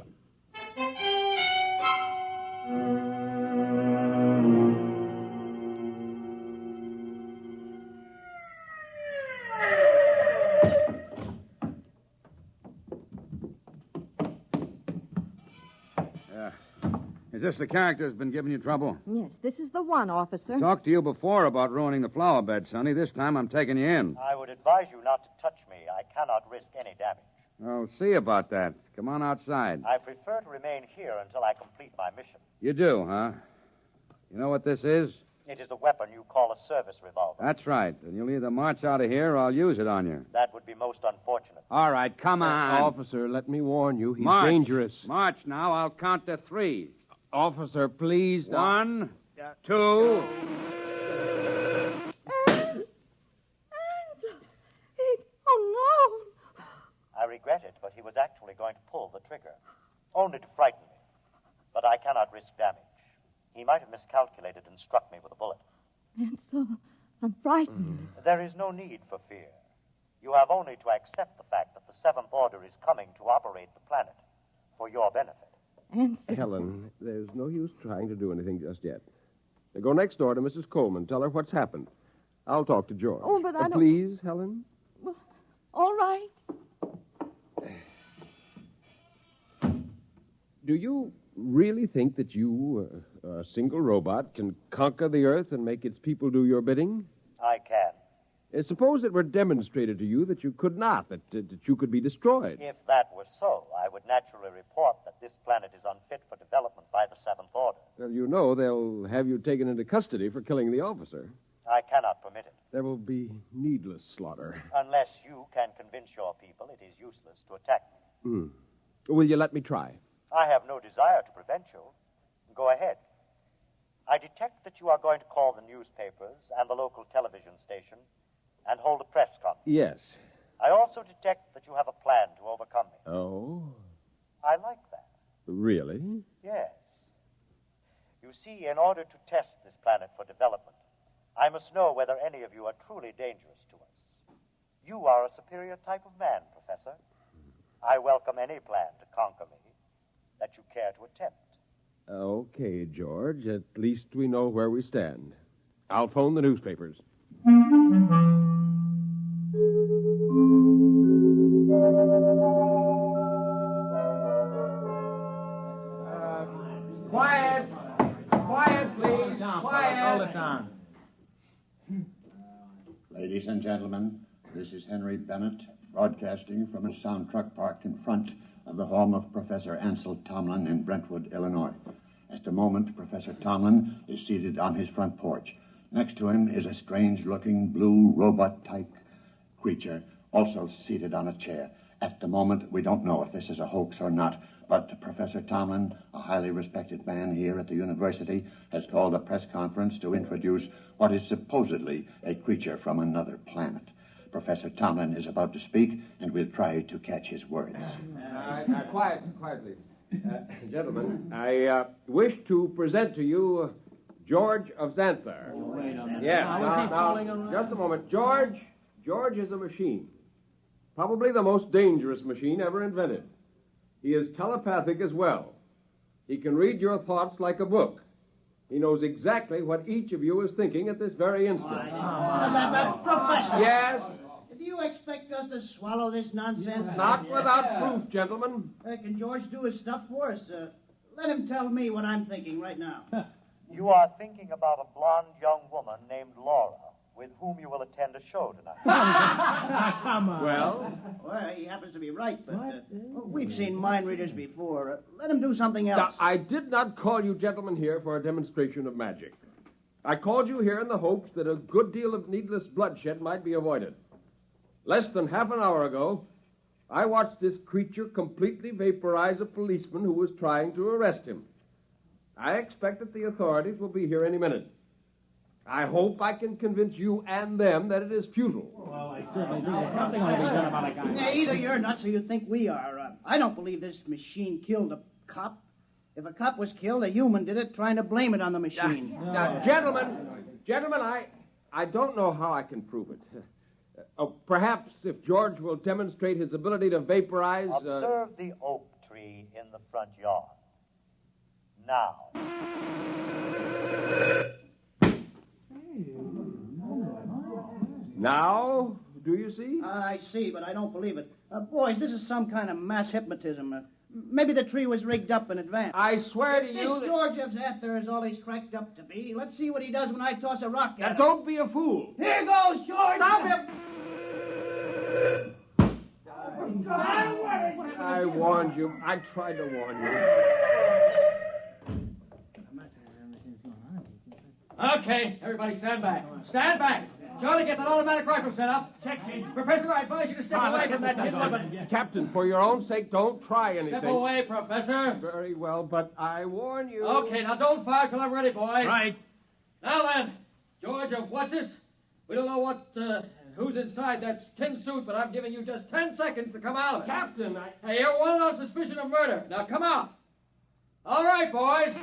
Is this the character that's been giving you trouble? Yes, this is the one, officer. Talked to you before about ruining the flower bed, Sonny. This time I'm taking you in. I would advise you not to touch me. I cannot risk any damage. I'll see about that. Come on outside. I prefer to remain here until I complete my mission. You do, huh? You know what this is? It is a weapon you call a service revolver. That's right. And you'll either march out of here or I'll use it on you. That would be most unfortunate. All right, come on. Officer, let me warn you. He's March. dangerous. March now. I'll count to 3. Officer, please. 1, 2. Oh, no. I regret it, but he was actually going to pull the trigger. Only to frighten me. But I cannot risk damage. He might have miscalculated and struck me with a bullet. Ansel, I'm frightened. There is no need for fear. You have only to accept the fact that the Seventh Order is coming to operate the planet for your benefit. Ansel. Helen, there's no use trying to do anything just yet. Now go next door to Mrs. Coleman. Tell her what's happened. I'll talk to George. Oh, but I don't... Please, Helen? Well, all right. Do you really think that you, a single robot, can conquer the Earth and make its people do your bidding? I can. Suppose it were demonstrated to you that you could not, that you could be destroyed. If that were so, I would naturally report that this planet is unfit for development by the Seventh Order. Well, you know they'll have you taken into custody for killing the officer. I cannot permit it. There will be needless slaughter. Unless you can convince your people it is useless to attack me. Will you let me try? I have no desire to prevent you. Go ahead. I detect that you are going to call the newspapers and the local television station and hold a press conference. Yes. I also detect that you have a plan to overcome me. Oh? I like that. Really? Yes. You see, in order to test this planet for development, I must know whether any of you are truly dangerous to us. You are a superior type of man, Professor. I welcome any plan to conquer me that you care to attempt. Okay, George. At least we know where we stand. I'll phone the newspapers. Quiet! Quiet, please! Quiet! Hold it down. Ladies and gentlemen, this is Henry Bennett, broadcasting from a sound truck parked in front of the home of Professor Ansel Tomlin in Brentwood, Illinois. At the moment, Professor Tomlin is seated on his front porch. Next to him is a strange-looking blue robot-type creature, also seated on a chair. At the moment, we don't know if this is a hoax or not, but Professor Tomlin, a highly respected man here at the university, has called a press conference to introduce what is supposedly a creature from another planet. Professor Tomlin is about to speak, and we'll try to catch his words. Quiet, please. Gentlemen, I wish to present to you George of Xanthar. Wait a minute. Yes, Now, just a moment. George is a machine. Probably the most dangerous machine ever invented. He is telepathic as well. He can read your thoughts like a book. He knows exactly what each of you is thinking at this very instant. Professor! Yes? Do you expect us to swallow this nonsense? Not without proof, gentlemen. Can George do his stuff for us? Let him tell me what I'm thinking right now. You are thinking about a blonde young woman named Laura, with whom you will attend a show tonight. Come on. Well? Well, he happens to be right, but we've seen mind readers before. Let him do something else. Now, I did not call you gentlemen here for a demonstration of magic. I called you here in the hopes that a good deal of needless bloodshed might be avoided. Less than half an hour ago, I watched this creature completely vaporize a policeman who was trying to arrest him. I expect that the authorities will be here any minute. I hope I can convince you and them that it is futile. Well, I certainly do. Something ought to be done about a guy. Either you're nuts or you think we are. I don't believe this machine killed a cop. If a cop was killed, a human did it, trying to blame it on the machine. Now, gentlemen, I don't know how I can prove it. Perhaps if George will demonstrate his ability to vaporize... Observe the oak tree in the front yard. Now. Now, do you see? I see, but I don't believe it. Boys, this is some kind of mass hypnotism. Maybe the tree was rigged up in advance. I swear to you This George of Xanthar is all he's cracked up to be. Let's see what he does when I toss a rock at him. Don't be a fool. Here goes, George! Stop him! I warned you. I tried to warn you. Okay, everybody stand back. Stand back. Charlie, get that automatic rifle set up. Check, Chief. Professor, I advise you to step away from that kid. Captain, for your own sake, don't try anything. Step away, Professor. Very well, but I warn you. Okay, now don't fire till I'm ready, boys. Right. Now then, George of What's-This, we don't know who's inside that tin suit, but I'm giving you just 10 seconds to come out of it. Captain, Hey, you're wanted on suspicion of murder. Now come out. All right, boys.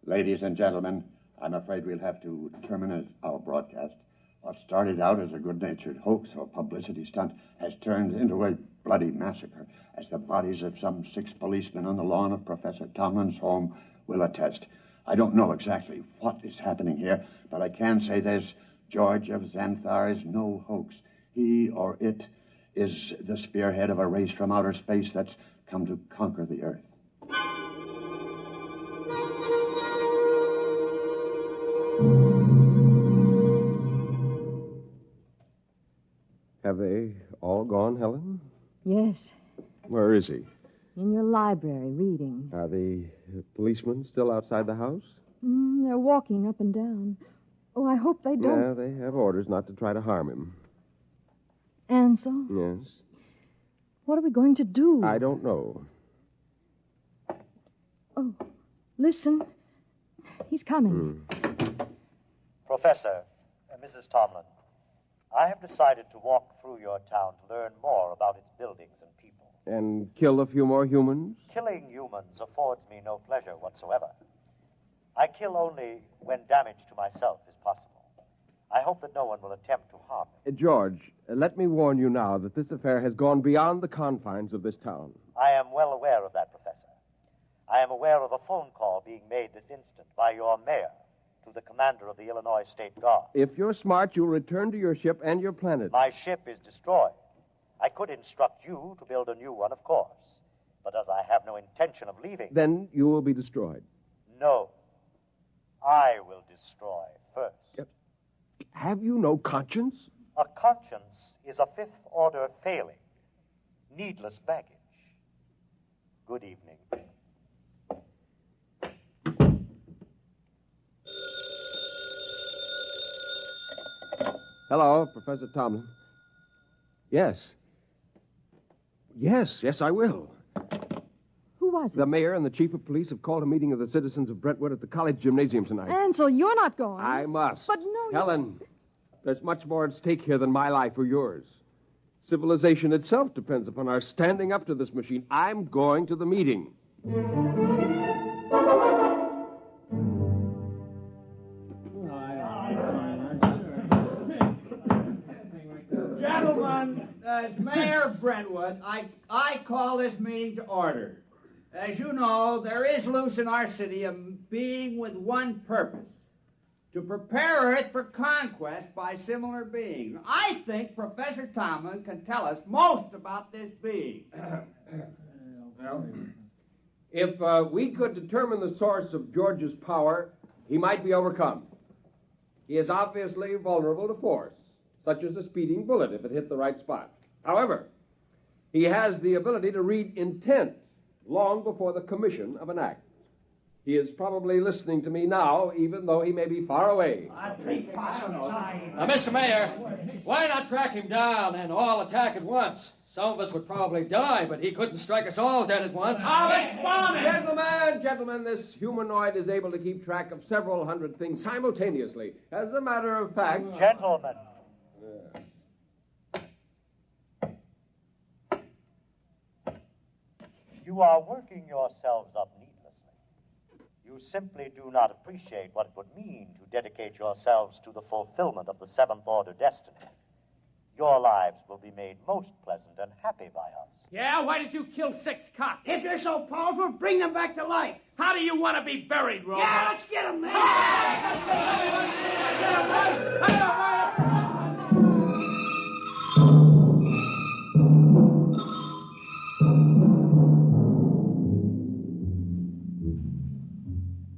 Ladies and gentlemen, I'm afraid we'll have to terminate our broadcast. What started out as a good-natured hoax or publicity stunt has turned into a bloody massacre, as the bodies of some 6 policemen on the lawn of Professor Tomlin's home will attest. I don't know exactly what is happening here, but I can say this: George of Xanthar is no hoax. He or it is the spearhead of a race from outer space that's come to conquer the Earth. Have they all gone, Helen? Yes, Where is he? in your library, reading. Are the policemen still outside the house? They're walking up and down. Oh, I hope they don't. Yeah, they have orders not to try to harm him. Ansel, Yes. what are we going to do? I don't know. Oh, listen. He's coming. Professor, Mrs. Tomlin, I have decided to walk through your town to learn more about its buildings and people. And kill a few more humans? Killing humans affords me no pleasure whatsoever. I kill only when damage to myself is possible. I hope that no one will attempt to harm me. George, let me warn you now that this affair has gone beyond the confines of this town. I am well aware of that, Professor. I am aware of a phone call being made this instant by your mayor to the commander of the Illinois State Guard. If you're smart, you'll return to your ship and your planet. My ship is destroyed. I could instruct you to build a new one, of course. But as I have no intention of leaving... Then you will be destroyed. No. I will destroy first. Have you no conscience? A conscience is a fifth-order failing. Needless baggage. Good evening. Hello, Professor Tomlin. Yes. Yes, I will. Who was it? The mayor and the chief of police have called a meeting of the citizens of Brentwood at the college gymnasium tonight. Ansel, you're not going. I must. But no, Helen, there's much more at stake here than my life or yours. Civilization itself depends upon our standing up to this machine. I'm going to the meeting. Gentlemen, as mayor of Brentwood, I call this meeting to order. As you know, there is loose in our city a being with one purpose, to prepare Earth for conquest by similar beings. I think Professor Tomlin can tell us most about this being. If we could determine the source of George's power, he might be overcome. He is obviously vulnerable to force, such as a speeding bullet if it hit the right spot. However, he has the ability to read intent long before the commission of an act. He is probably listening to me now, even though he may be far away. Now, Mr. Mayor, why not track him down and all attack at once? Some of us would probably die, but he couldn't strike us all dead at once. Gentlemen, this humanoid is able to keep track of several hundred things simultaneously. As a matter of fact... Gentlemen. You are working yourselves up needlessly. You simply do not appreciate what it would mean to dedicate yourselves to the fulfillment of the seventh-order destiny. Your lives will be made most pleasant and happy by us. Yeah, why did you kill 6 cops? If you're so powerful, bring them back to life. How do you want to be buried, Robot? Yeah, let's get them,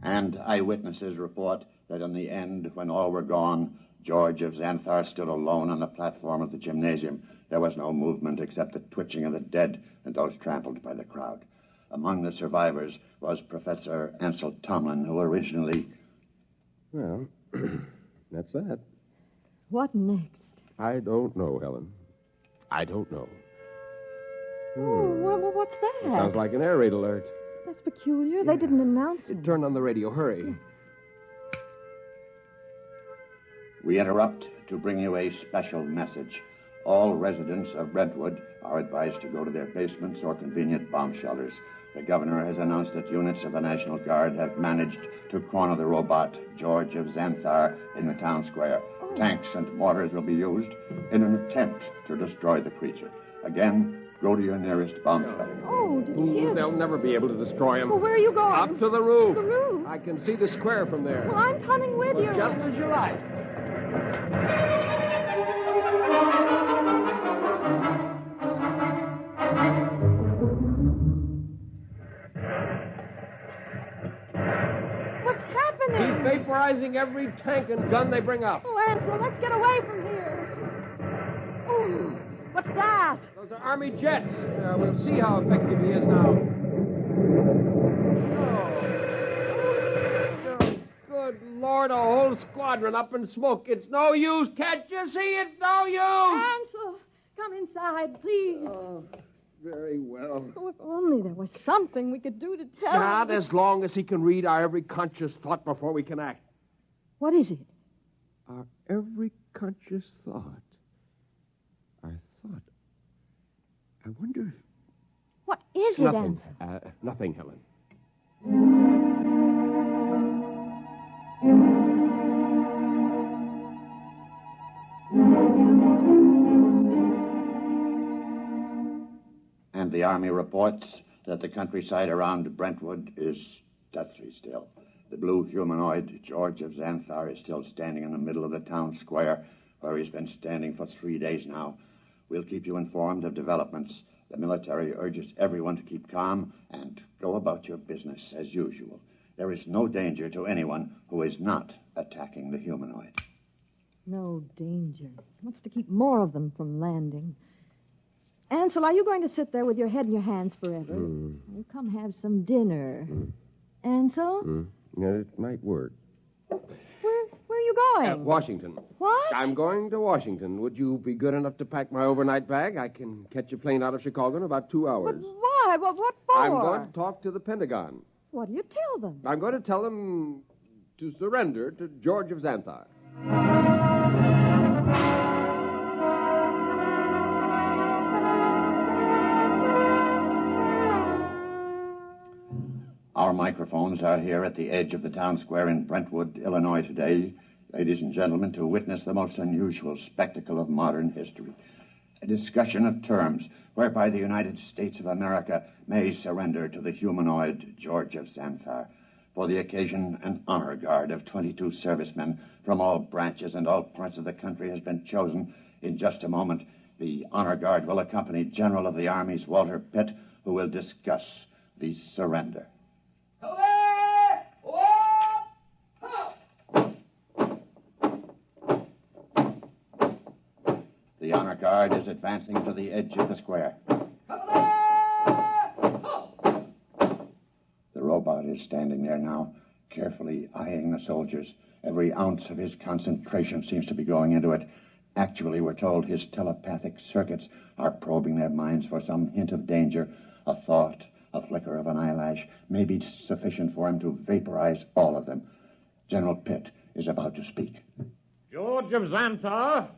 And eyewitnesses report that in the end, when all were gone, George of Xanthar stood alone on the platform of the gymnasium. There was no movement except the twitching of the dead and those trampled by the crowd. Among the survivors was Professor Ansel Tomlin, who originally... Well, that's that. What next? I don't know, Helen. I don't know. Oh, what's that? It sounds like an air raid alert. That's peculiar. They didn't announce it. Turn on the radio. Hurry. We interrupt to bring you a special message. All residents of Brentwood are advised to go to their basements or convenient bomb shelters. The governor has announced that units of the National Guard have managed to corner the robot, George of Xanthar, in the town square. Tanks and mortars will be used in an attempt to destroy the creature. Again, go to your nearest bomb shelter. Oh, did you hear They'll never be able to destroy him. Well, where are you going? Up to the roof. The roof? I can see the square from there. Well, I'm coming with you. Just as you like. What's happening? He's vaporizing every tank and gun they bring up. Oh, Ansel, let's get away from here. Oh, what's that? Those are Army jets. We'll see how effective he is now. Good Lord, a whole squadron up in smoke. It's no use. Can't you see? It's no use. Ansel, come inside, please. Oh, very well. Oh, if only there was something we could do to tell Not him. as long as he can read our every conscious thought before we can act. What is it? our every conscious thought. Our thought. I wonder if... What is it, Nothing. Ansel? Nothing, Helen. And the Army reports that the countryside around Brentwood is deathly still. The blue humanoid, George of Xanthar, is still standing in the middle of the town square, where he's been standing for 3 days now. We'll keep you informed of developments. The military urges everyone to keep calm and go about your business as usual. There is no danger to anyone who is not attacking the humanoid. No danger. Wants to keep more of them from landing. Ansel, are you going to sit there with your head in your hands forever? Well, come have some dinner. Ansel? Yeah, it might work. Where are you going? Washington. What? I'm going to Washington. Would you be good enough to pack my overnight bag? I can catch a plane out of Chicago in about 2 hours. But why? What for? I'm going to talk to the Pentagon. What do you tell them? I'm going to tell them to surrender to George of Xanthar. Our microphones are here at the edge of the town square in Brentwood, Illinois today, ladies and gentlemen, to witness the most unusual spectacle of modern history. A discussion of terms whereby the United States of America may surrender to the humanoid George of Xanthar. For the occasion, an honor guard of 22 servicemen from all branches and all parts of the country has been chosen. In just a moment, the honor guard will accompany General of the Army's Walter Pitt, who will discuss the surrender. The honor guard is advancing to the edge of the square. The robot is standing there now, carefully eyeing the soldiers. Every ounce of his concentration seems to be going into it. Actually, we're told his telepathic circuits are probing their minds for some hint of danger. A thought, a flicker of an eyelash may be sufficient for him to vaporize all of them. General Pitt is about to speak. George of Xanthar?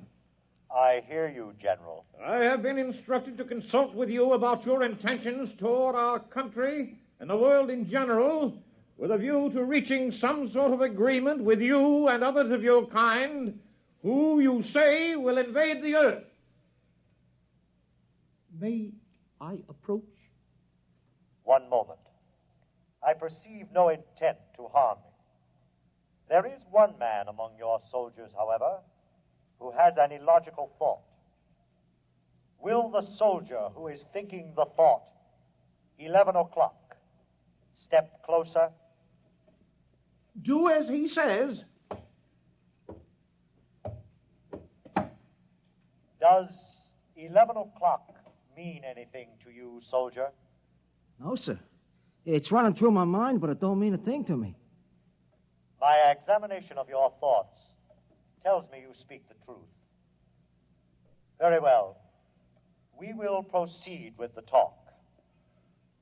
I hear you, General. I have been instructed to consult with you about your intentions toward our country and the world in general, with a view to reaching some sort of agreement with you and others of your kind who you say will invade the earth. May I approach? One moment. I perceive no intent to harm me. There is one man among your soldiers, however, who has an illogical thought. Will the soldier who is thinking the thought, 11 o'clock, step closer? Do as he says. Does 11 o'clock mean anything to you, soldier? No, sir. It's running through my mind, but it don't mean a thing to me. My examination of your thoughts tells me you speak the truth. Very well. We will proceed with the talk.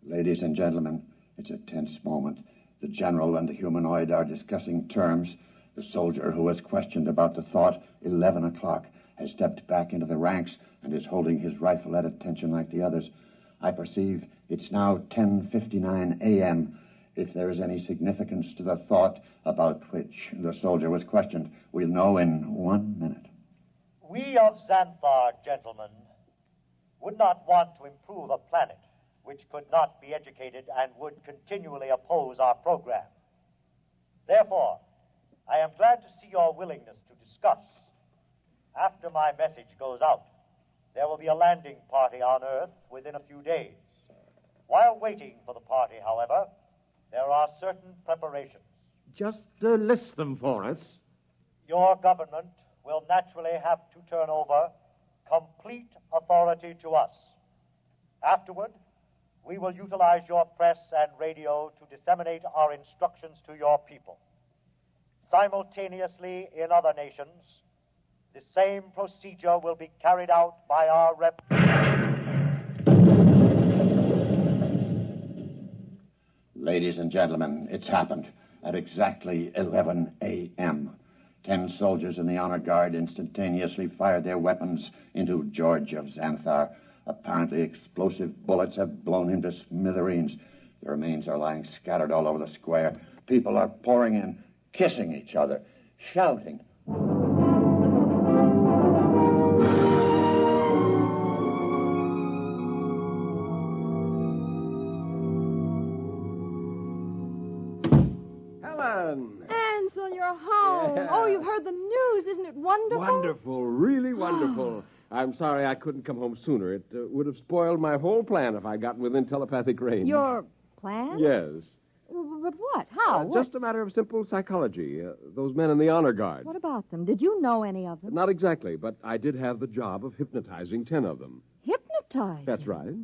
Ladies and gentlemen, it's a tense moment. The general and the humanoid are discussing terms. The soldier who was questioned about the thought, 11 o'clock, has stepped back into the ranks and is holding his rifle at attention like the others. I perceive it's now 10:59 a.m. If there is any significance to the thought about which the soldier was questioned, we'll know in 1 minute. We of Xanthar, gentlemen, would not want to improve a planet which could not be educated and would continually oppose our program. Therefore, I am glad to see your willingness to discuss. After my message goes out, there will be a landing party on Earth within a few days. While waiting for the party, however, there are certain preparations. Just list them for us. Your government will naturally have to turn over complete authority to us. Afterward, we will utilize your press and radio to disseminate our instructions to your people. Simultaneously, in other nations, the same procedure will be carried out by our rep. Ladies and gentlemen, it's happened at exactly 11 a.m. 10 soldiers in the honor guard instantaneously fired their weapons into George of Xanthar. Apparently explosive bullets have blown him to smithereens. The remains are lying scattered all over the square. People are pouring in, kissing each other, shouting. Helen! Ansel, you're home. Yeah. Oh, you've heard the news. Isn't it wonderful? Wonderful, really wonderful. I'm sorry I couldn't come home sooner. It would have spoiled my whole plan if I'd gotten within telepathic range. Your plan? Yes. But what? How? What? Just a matter of simple psychology. Those men in the honor guard. What about them? Did you know any of them? Not exactly, but I did have the job of hypnotizing 10 of them. Hypnotized? That's right.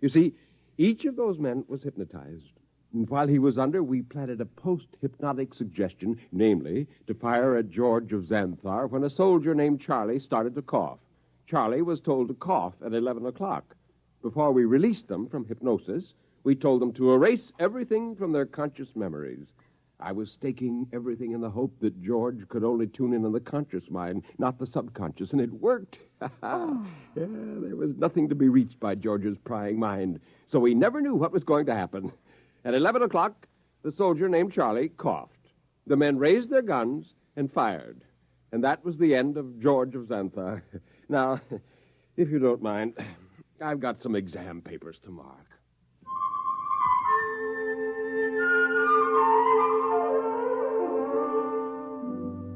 You see, each of those men was hypnotized. And while he was under, we planted a post-hypnotic suggestion, namely, to fire at George of Xanthar when a soldier named Charlie started to cough. Charlie was told to cough at 11 o'clock. Before we released them from hypnosis, we told them to erase everything from their conscious memories. I was staking everything in the hope that George could only tune in on the conscious mind, not the subconscious, and it worked. Yeah, there was nothing to be reached by George's prying mind, so we never knew what was going to happen. At 11 o'clock, the soldier named Charlie coughed. The men raised their guns and fired. And that was the end of George of Xanthar. Now, if you don't mind, I've got some exam papers to mark.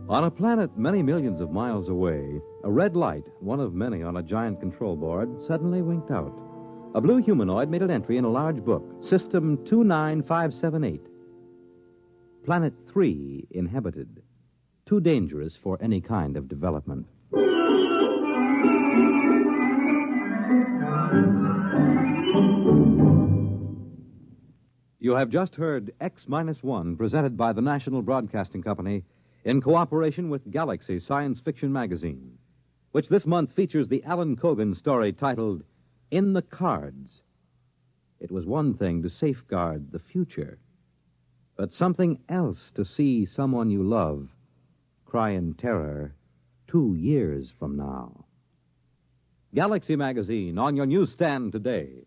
On a planet many millions of miles away, a red light, one of many on a giant control board, suddenly winked out. A blue humanoid made an entry in a large book, System 29578. Planet 3 inhabited. Too dangerous for any kind of development. You have just heard X-1, presented by the National Broadcasting Company in cooperation with Galaxy Science Fiction Magazine, which this month features the Alan Cogan story titled In the Cards. It was one thing to safeguard the future, but something else to see someone you love cry in terror 2 years from now. Galaxy Magazine on your newsstand today.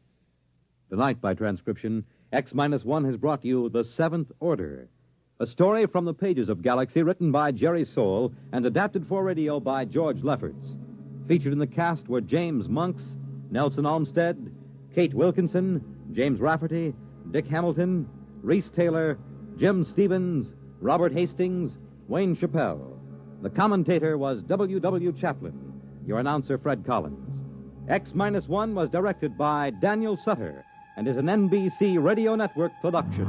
Tonight, by transcription, X-1 has brought you The Seventh Order, a story from the pages of Galaxy written by Jerry Soule and adapted for radio by George Lefferts. Featured in the cast were James Monks, Nelson Olmsted, Kate Wilkinson, James Rafferty, Dick Hamilton, Reese Taylor, Jim Stevens, Robert Hastings, Wayne Chappelle. The commentator was W. Chaplin. Your announcer, Fred Collins. X-1 was directed by Daniel Sutter and is an NBC Radio Network production.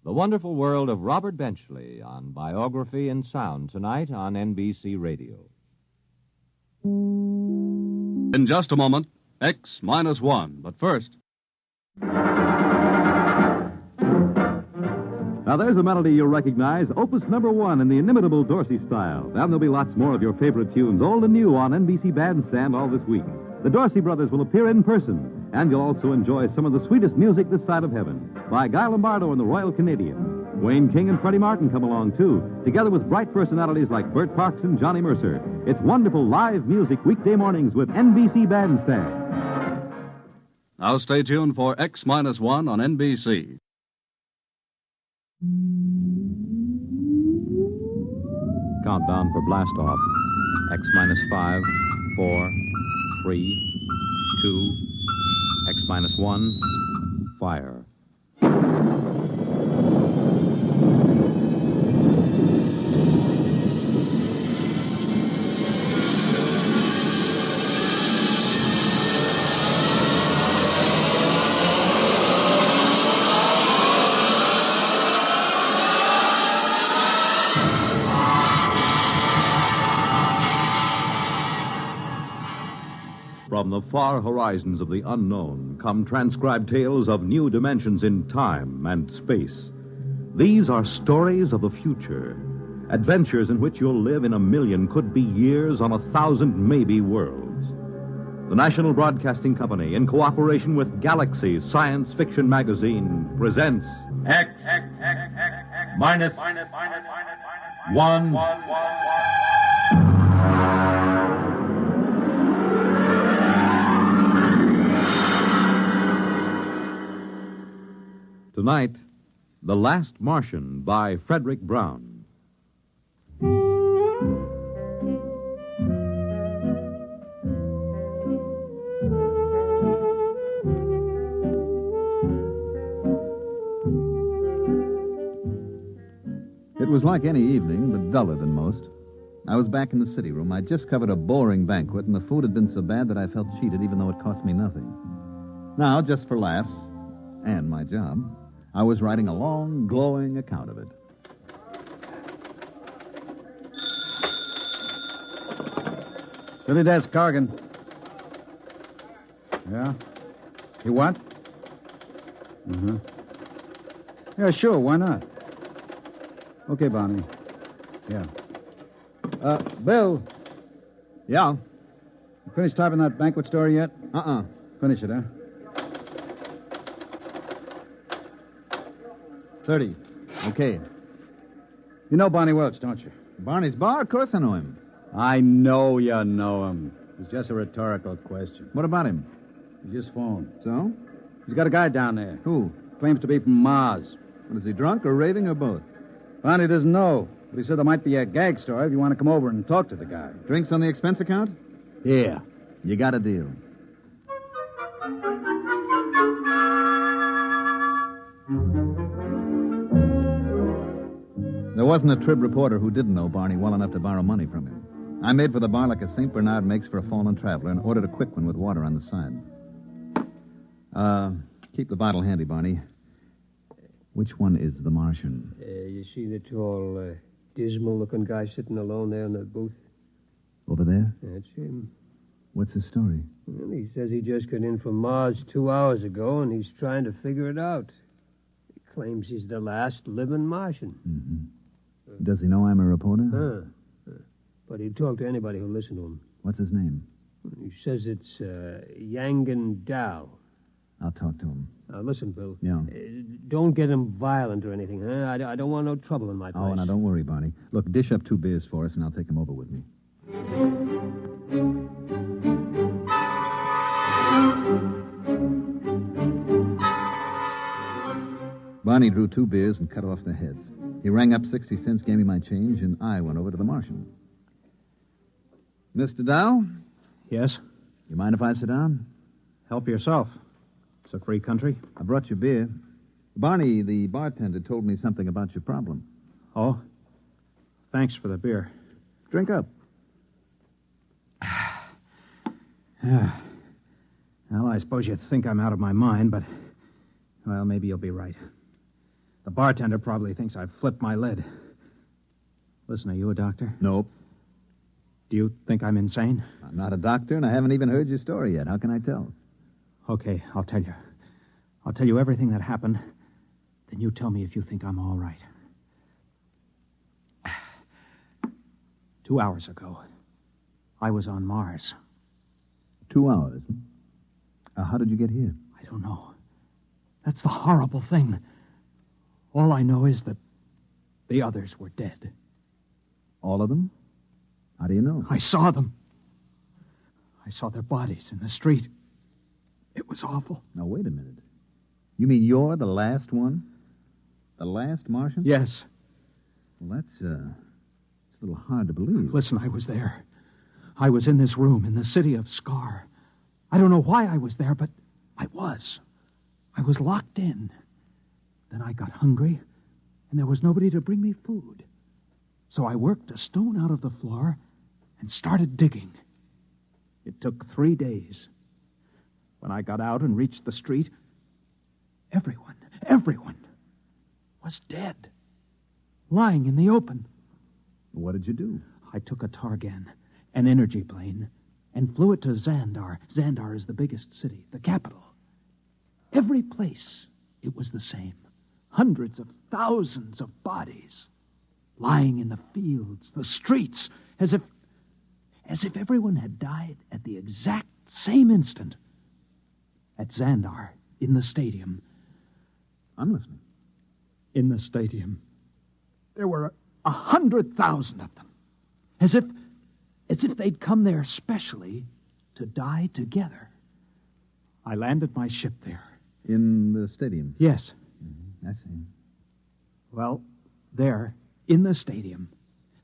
The Wonderful World of Robert Benchley on Biography and Sound tonight on NBC Radio. In just a moment, X-1. But first... Now, there's a melody you'll recognize, Opus number 1 in the inimitable Dorsey style. Then there'll be lots more of your favorite tunes, old and new, on NBC Bandstand all this week. The Dorsey brothers will appear in person, and you'll also enjoy some of the sweetest music this side of heaven by Guy Lombardo and the Royal Canadians. Wayne King and Freddie Martin come along, too, together with bright personalities like Bert Parks and Johnny Mercer. It's wonderful live music weekday mornings with NBC Bandstand. Now stay tuned for X-1 on NBC. Countdown for blast-off. X-5, 4, 3, 2, X-1, fire. From the far horizons of the unknown come transcribed tales of new dimensions in time and space. These are stories of the future, adventures in which you'll live in a million, could be years, on 1,000 maybe worlds. The National Broadcasting Company, in cooperation with Galaxy Science Fiction Magazine, presents X minus 1. Tonight, The Last Martian by Frederick Brown. It was like any evening, but duller than most. I was back in the city room. I'd just covered a boring banquet, and the food had been so bad that I felt cheated, even though it cost me nothing. Now, just for laughs, and my job, I was writing a long, glowing account of it. City desk, Corrigan. Yeah? You what? Mm-hmm. Yeah, sure, why not? Okay, Bonnie. Yeah. Bill. Yeah? You finished typing that banquet story yet? Finish it, huh? 30. Okay. You know Barney Welch, don't you? Barney's bar? Of course I know him. I know you know him. It's just a rhetorical question. What about him? He just phoned. So? He's got a guy down there. Who? Claims to be from Mars. What, is he drunk or raving or both? Barney doesn't know, but he said there might be a gag story if you want to come over and talk to the guy. Drinks on the expense account? Yeah. You got a deal. There wasn't a Trib reporter who didn't know Barney well enough to borrow money from him. I made for the bar like a St. Bernard makes for a fallen traveler and ordered a quick one with water on the side. Keep the bottle handy, Barney. Which one is the Martian? You see the tall, dismal-looking guy sitting alone there in the booth? Over there? That's him. What's his story? Well, he says he just got in from Mars 2 hours ago, and he's trying to figure it out. He claims he's the last living Martian. Mm-hmm. Does he know I'm a reporter? But he'd talk to anybody who'll listen to him. What's his name? He says it's Yangan Dow. I'll talk to him. Now, listen, Bill. Yeah. Don't get him violent or anything, huh? I don't want no trouble in my place. Oh, now don't worry, Barney. Look, dish up 2 beers for us, and I'll take him over with me. Barney drew 2 beers and cut off the heads. He rang up 60 cents, gave me my change, and I went over to the Martian. Mr. Dow? Yes? You mind if I sit down? Help yourself. It's a free country. I brought you beer. Barney, the bartender, told me something about your problem. Oh? Thanks for the beer. Drink up. Well, I suppose you think I'm out of my mind, but, well, maybe you'll be right. The bartender probably thinks I've flipped my lid. Listen, are you a doctor? Nope. Do you think I'm insane? I'm not a doctor, and I haven't even heard your story yet. How can I tell? Okay, I'll tell you. I'll tell you everything that happened. Then you tell me if you think I'm all right. 2 hours ago, I was on Mars. 2 hours? How did you get here? I don't know. That's the horrible thing. All I know is that the others were dead. All of them? How do you know? I saw them. I saw their bodies in the street. It was awful. Now, wait a minute. You mean you're the last one? The last Martian? Yes. Well, it's a little hard to believe. Listen, I was there. I was in this room in the city of Scar. I don't know why I was there, but I was. I was locked in. Then I got hungry, and there was nobody to bring me food. So I worked a stone out of the floor and started digging. It took 3 days. When I got out and reached the street, everyone was dead, lying in the open. What did you do? I took a Targan, an energy plane, and flew it to Xandar. Xandar is the biggest city, the capital. Every place, it was the same. Hundreds of thousands of bodies lying in the fields, the streets, as if everyone had died at the exact same instant. At Xandar, in the stadium. I'm listening. In the stadium. There were 100,000 of them. As if they'd come there specially to die together. I landed my ship there. In the stadium? Yes. I see. Well, there, in the stadium,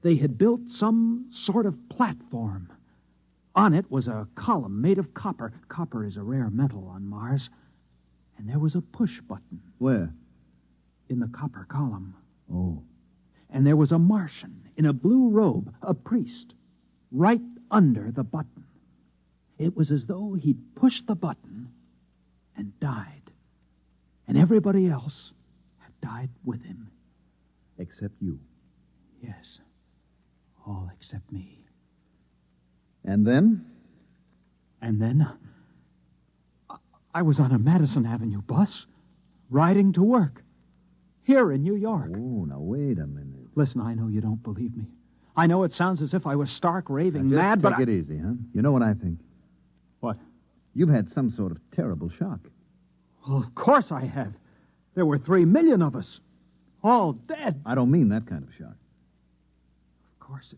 they had built some sort of platform. On it was a column made of copper. Copper is a rare metal on Mars. And there was a push button. Where? In the copper column. Oh. And there was a Martian in a blue robe, a priest, right under the button. It was as though he'd pushed the button and died. And everybody else had died with him. Except you. Yes. All except me. And then? And then I was on a Madison Avenue bus, riding to work, here in New York. Oh, now wait a minute. Listen, I know you don't believe me. I know it sounds as if I was stark raving mad, but take it easy, huh? You know what I think? What? You've had some sort of terrible shock. Well, of course I have. There were 3 million of us, all dead. I don't mean that kind of shock. Of course,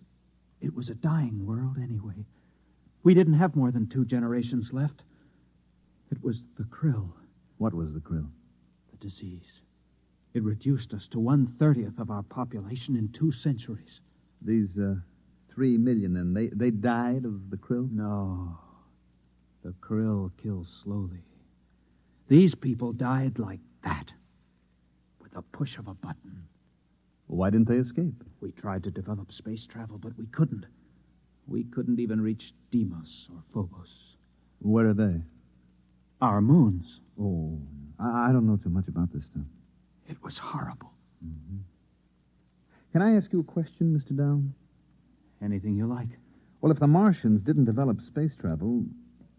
it was a dying world anyway. We didn't have more than 2 generations left. It was the krill. What was the krill? The disease. It reduced us to 1/30th of our population in 2 centuries. These 3 million, then, they died of the krill? No. The krill kills slowly. These people died like that, with a push of a button. Well, why didn't they escape? We tried to develop space travel, but we couldn't. We couldn't even reach Deimos or Phobos. Where are they? Our moons. Oh, I don't know too much about this stuff. It was horrible. Mm-hmm. Can I ask you a question, Mr. Down? Anything you like. Well, if the Martians didn't develop space travel,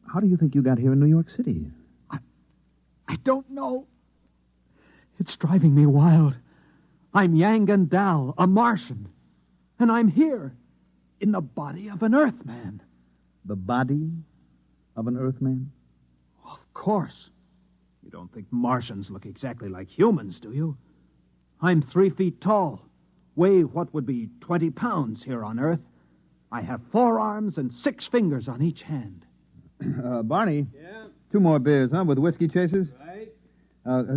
how do you think you got here in New York City? I don't know. It's driving me wild. I'm Yangan Dal, a Martian. And I'm here, in the body of an Earthman. The body of an Earthman? Of course. You don't think Martians look exactly like humans, do you? I'm 3 feet tall, weigh what would be 20 pounds here on Earth. I have 4 arms and 6 fingers on each hand. Barney? Yeah? 2 more beers, huh, with whiskey chasers? Right.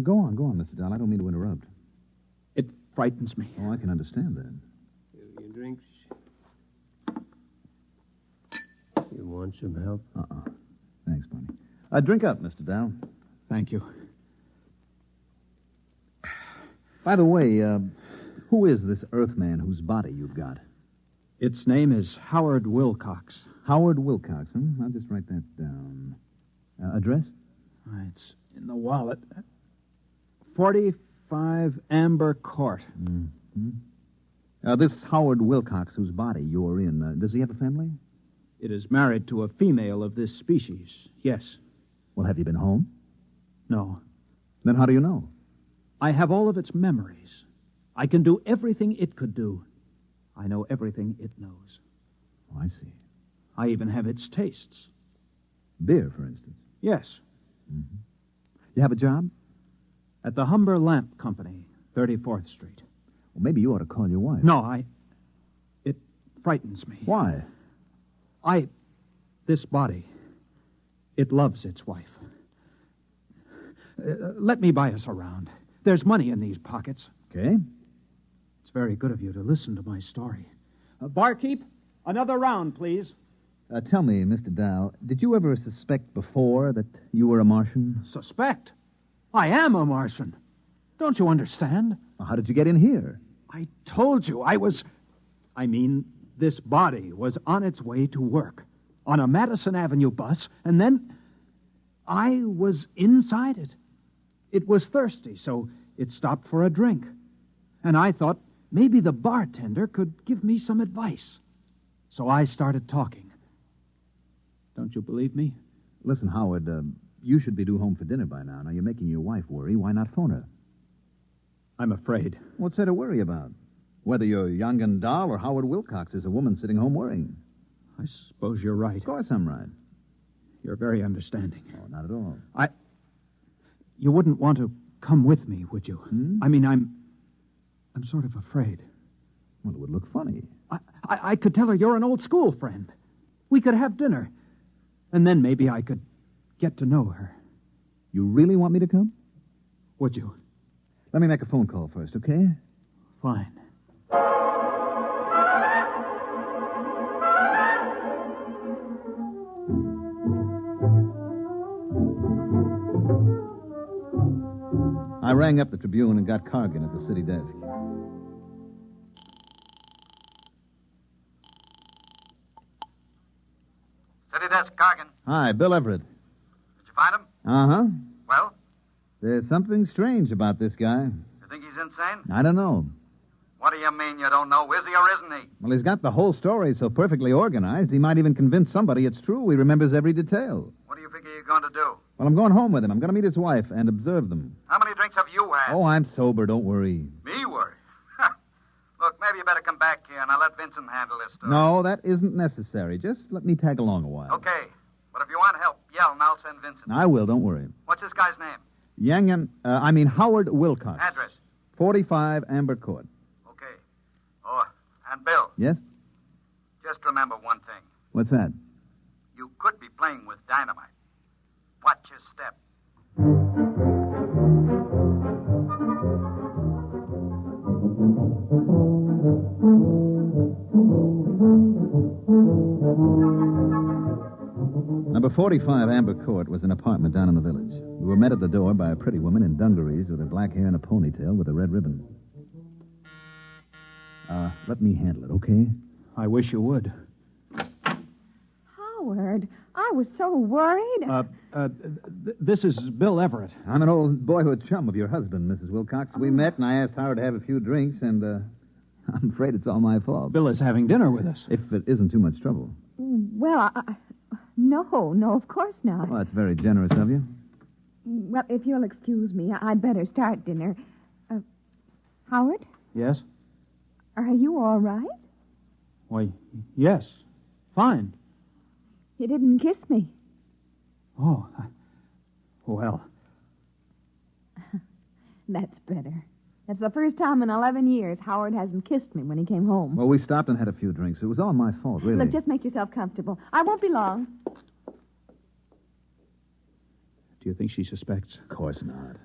Go on, Mr. Dahl. I don't mean to interrupt. It frightens me. Oh, I can understand that. Your drinks. You want some help? Thanks, Barney. Drink up, Mr. Dahl. Thank you. By the way, who is this Earthman whose body you've got? Its name is Howard Wilcox. Howard Wilcox, huh? I'll just write that down. Address? It's in the wallet. 45 Amber Court. Mm-hmm. This Howard Wilcox whose body you're in, does he have a family? It is married to a female of this species, yes. Well, have you been home? No. Then how do you know? I have all of its memories. I can do everything it could do. I know everything it knows. Oh, I see. I even have its tastes. Beer, for instance? Yes. Mm-hmm. You have a job? At the Humber Lamp Company, 34th Street. Well, maybe you ought to call your wife. No, It frightens me. Why? This body, it loves its wife. Let me buy us around. There's money in these pockets. Okay. It's very good of you to listen to my story. Barkeep, another round, please. Tell me, Mr. Dow, did you ever suspect before that you were a Martian? Suspect? I am a Martian. Don't you understand? Well, how did you get in here? I told you this body was on its way to work on a Madison Avenue bus, and then I was inside it. It was thirsty, so it stopped for a drink. And I thought maybe the bartender could give me some advice. So I started talking. Don't you believe me? Listen, Howard, you should be due home for dinner by now. Now, you're making your wife worry. Why not phone her? I'm afraid. What's there to worry about? Whether you're Yangan Dahl or Howard Wilcox, is a woman sitting home worrying. I suppose you're right. Of course I'm right. You're very understanding. Oh, not at all. You wouldn't want to come with me, would you? I mean, I'm sort of afraid. Well, it would look funny. I could tell her you're an old school friend. We could have dinner. And then maybe I could get to know her. You really want me to come? Would you? Let me make a phone call first, okay? Fine. I rang up the Tribune and got Cargan at the city desk. City desk, Cargan. Hi, Bill Everett. Did you find him? Uh-huh. Well, There's something strange about this guy. you think he's insane? I don't know. What do you mean you don't know? Is he or isn't he? Well, he's got the whole story so perfectly organized, he might even convince somebody it's true. He remembers every detail. What do you figure you're going to do? Well, I'm going home with him. I'm going to meet his wife and observe them. How many drinks have you had? Oh, I'm sober. Don't worry. Me worry? Look, maybe you better come back here and I'll let Vincent handle this stuff. No, that isn't necessary. Just let me tag along a while. Okay. But if you want help, yell and I'll send Vincent. I will. Don't worry. What's this guy's name? Howard Wilcox. Address. 45 Amber Court. Okay. Oh, and Bill, Yes? just remember one thing. What's that? You could be playing with dynamite. Watch your step. Number 45 Amber Court was an apartment down in the village. We were met at the door by a pretty woman in dungarees with her black hair and a ponytail with a red ribbon. Let me handle it, okay? I wish you would. Howard, I was so worried. This is Bill Everett. I'm an old boyhood chum of your husband, Mrs. Wilcox. We met, and I asked Howard to have a few drinks, and I'm afraid it's all my fault. Bill is having dinner with us. If it isn't too much trouble. Well, no, of course not. Well, that's very generous of you. Well, if you'll excuse me, I'd better start dinner. Howard, Yes? are you all right? Why, yes. Fine. You didn't kiss me. Oh, well. That's better. That's the first time in 11 years Howard hasn't kissed me when he came home. Well, we stopped and had a few drinks. It was all my fault, really. Look, just make yourself comfortable. I won't be long. Do you think she suspects? Of course not.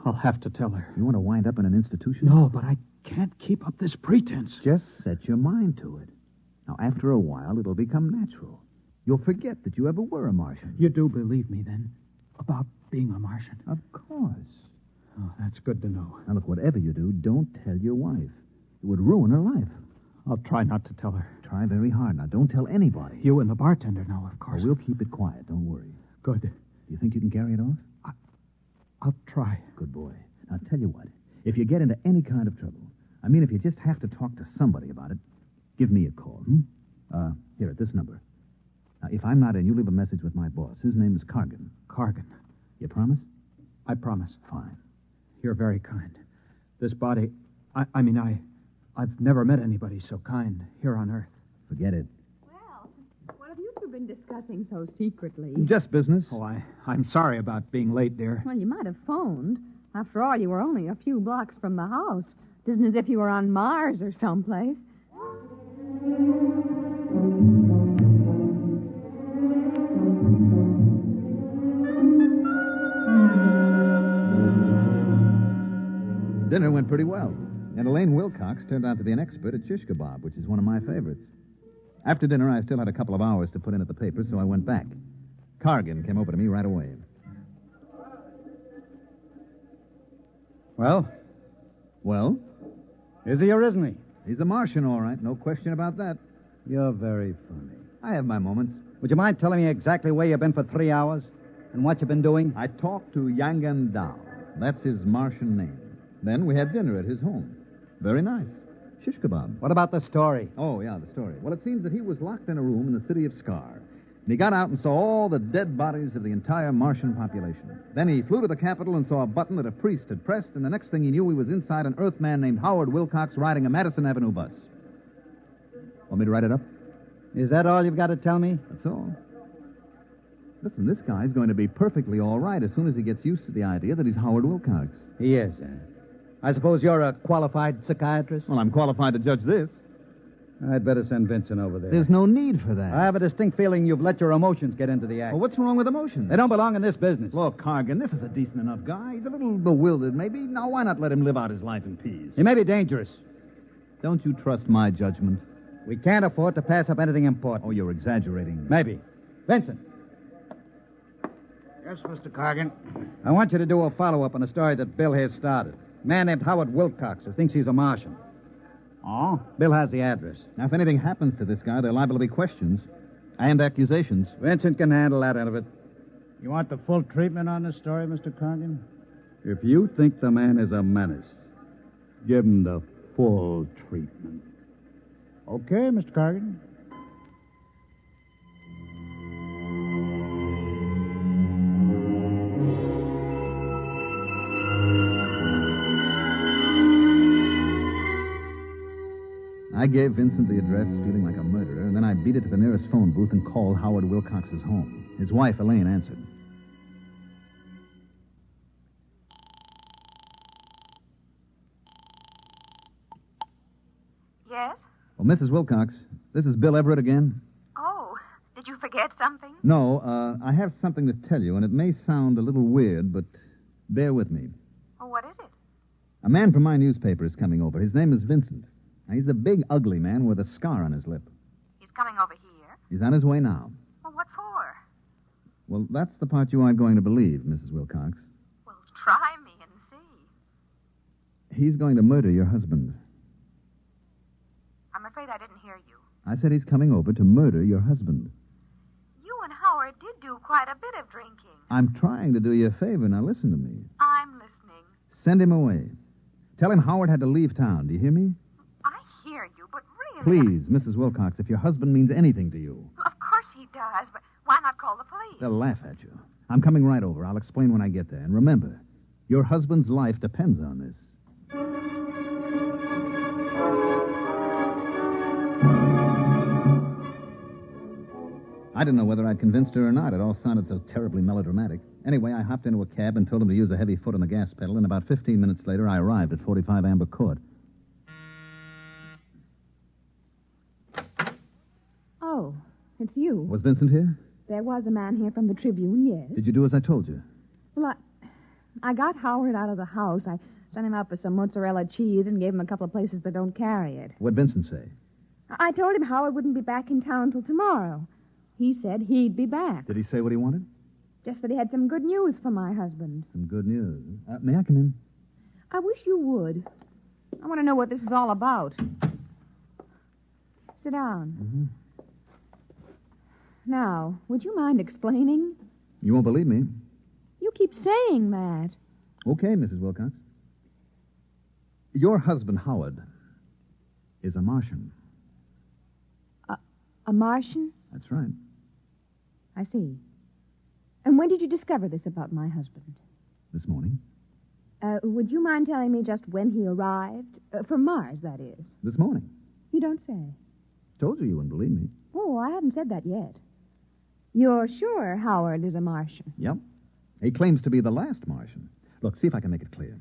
I'll have to tell her. You want to wind up in an institution? No, but I can't keep up this pretense. Just set your mind to it. Now, after a while, it'll become natural. You'll forget that you ever were a Martian. You do believe me, then, about being a Martian? Of course. Oh, that's good to know. Now, look, whatever you do, don't tell your wife. It would ruin her life. I'll try not to tell her. Try very hard. Now, don't tell anybody. You and the bartender know, of course. We'll keep it quiet. Don't worry. Good. Do you think you can carry it off? I'll try. Good boy. Now, tell you what. If you get into any kind of trouble, I mean, if you just have to talk to somebody about it, give me a call, Here, at this number. Now, if I'm not in, you leave a message with my boss. His name is Cargan. Cargan. You promise? I promise. Fine. You're very kind. This body... I've never met anybody so kind here on Earth. Forget it. Well, what have you two been discussing so secretly? Just business. Oh, I'm sorry about being late, dear. Well, you might have phoned. After all, you were only a few blocks from the house. It isn't as if you were on Mars or someplace. Dinner went pretty well, and Elaine Wilcox turned out to be an expert at shish kebab, which is one of my favorites. After dinner, I still had a couple of hours to put in at the paper, so I went back. Cargan came over to me right away. Well? Well? Is he or isn't he? He's a Martian, all right. No question about that. You're very funny. I have my moments. Would you mind telling me exactly where you've been for 3 hours? And what you've been doing? I talked to Yangan Dao. That's his Martian name. Then we had dinner at his home. Very nice. Shish kebab. What about the story? Oh, yeah, the story. Well, it seems that he was locked in a room in the city of Scar. And he got out and saw all the dead bodies of the entire Martian population. Then he flew to the Capitol and saw a button that a priest had pressed, and the next thing he knew, he was inside an Earthman named Howard Wilcox riding a Madison Avenue bus. Want me to write it up? Is that all you've got to tell me? That's all. Listen, this guy's going to be perfectly all right as soon as he gets used to the idea that he's Howard Wilcox. He is. I suppose you're a qualified psychiatrist? Well, I'm qualified to judge this. I'd better send Vincent over there. There's no need for that. I have a distinct feeling you've let your emotions get into the act. Well, what's wrong with emotions? They don't belong in this business. Look, Cargan, this is a decent enough guy. He's a little bewildered, maybe. Now, why not let him live out his life in peace? He may be dangerous. Don't you trust my judgment? We can't afford to pass up anything important. Oh, you're exaggerating. Maybe. Vincent. Yes, Mr. Cargan. I want you to do a follow-up on a story that Bill here started. A man named Howard Wilcox who thinks he's a Martian. Oh? Bill has the address. Now, if anything happens to this guy, there are liable to be questions and accusations. Vincent can handle that end of it. You want the full treatment on this story, Mr. Cargan? If you think the man is a menace, give him the full treatment. Okay, Mr. Cargan. I gave Vincent the address, feeling like a murderer, and then I beat it to the nearest phone booth and called Howard Wilcox's home. His wife, Elaine, answered. Yes? Well, Mrs. Wilcox, this is Bill Everett again. Oh, did you forget something? No, I have something to tell you, and it may sound a little weird, but bear with me. Oh, what is it? A man from my newspaper is coming over. His name is Vincent. Now, he's a big, ugly man with a scar on his lip. He's coming over here? He's on his way now. Well, what for? Well, that's the part you aren't going to believe, Mrs. Wilcox. Well, try me and see. He's going to murder your husband. I'm afraid I didn't hear you. I said he's coming over to murder your husband. You and Howard did do quite a bit of drinking. I'm trying to do you a favor. Now, listen to me. I'm listening. Send him away. Tell him Howard had to leave town. Do you hear me? I hear you, but really... Please, Mrs. Wilcox, if your husband means anything to you. Well, of course he does, but why not call the police? They'll laugh at you. I'm coming right over. I'll explain when I get there. And remember, your husband's life depends on this. I didn't know whether I'd convinced her or not. It all sounded so terribly melodramatic. Anyway, I hopped into a cab and told him to use a heavy foot on the gas pedal, and about 15 minutes later, I arrived at 45 Amber Court. Oh, it's you. Was Vincent here? There was a man here from the Tribune, yes. Did you do as I told you? Well, I got Howard out of the house. I sent him out for some mozzarella cheese and gave him a couple of places that don't carry it. What'd Vincent say? I told him Howard wouldn't be back in town till tomorrow. He said he'd be back. Did he say what he wanted? Just that he had some good news for my husband. Some good news. May I come in? I wish you would. I want to know what this is all about. Sit down. Mm-hmm. Now, would you mind explaining? You won't believe me. You keep saying that. Okay, Mrs. Wilcox. Your husband, Howard, is a Martian. A Martian? That's right. I see. And when did you discover this about my husband? This morning. Would you mind telling me just when he arrived? From Mars, that is. This morning. You don't say. Told you wouldn't believe me. Oh, I haven't said that yet. You're sure Howard is a Martian? Yep. He claims to be the last Martian. Look, see if I can make it clear.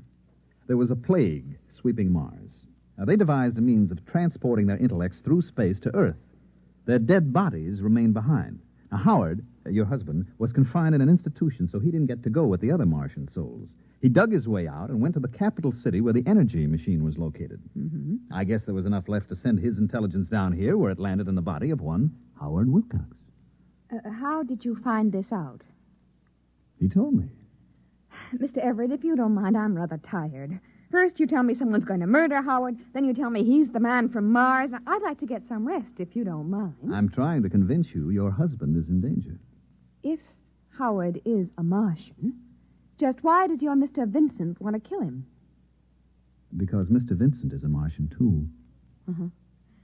There was a plague sweeping Mars. Now, they devised a means of transporting their intellects through space to Earth. Their dead bodies remained behind. Now, Howard, your husband, was confined in an institution, so he didn't get to go with the other Martian souls. He dug his way out and went to the capital city where the energy machine was located. Mm-hmm. I guess there was enough left to send his intelligence down here, where it landed in the body of one Howard Wilcox. How did you find this out? He told me. Mr. Everett, if you don't mind, I'm rather tired. First, you tell me someone's going to murder Howard. Then you tell me he's the man from Mars. Now, I'd like to get some rest, if you don't mind. I'm trying to convince you your husband is in danger. If Howard is a Martian, just why does your Mr. Vincent want to kill him? Because Mr. Vincent is a Martian, too. Uh-huh.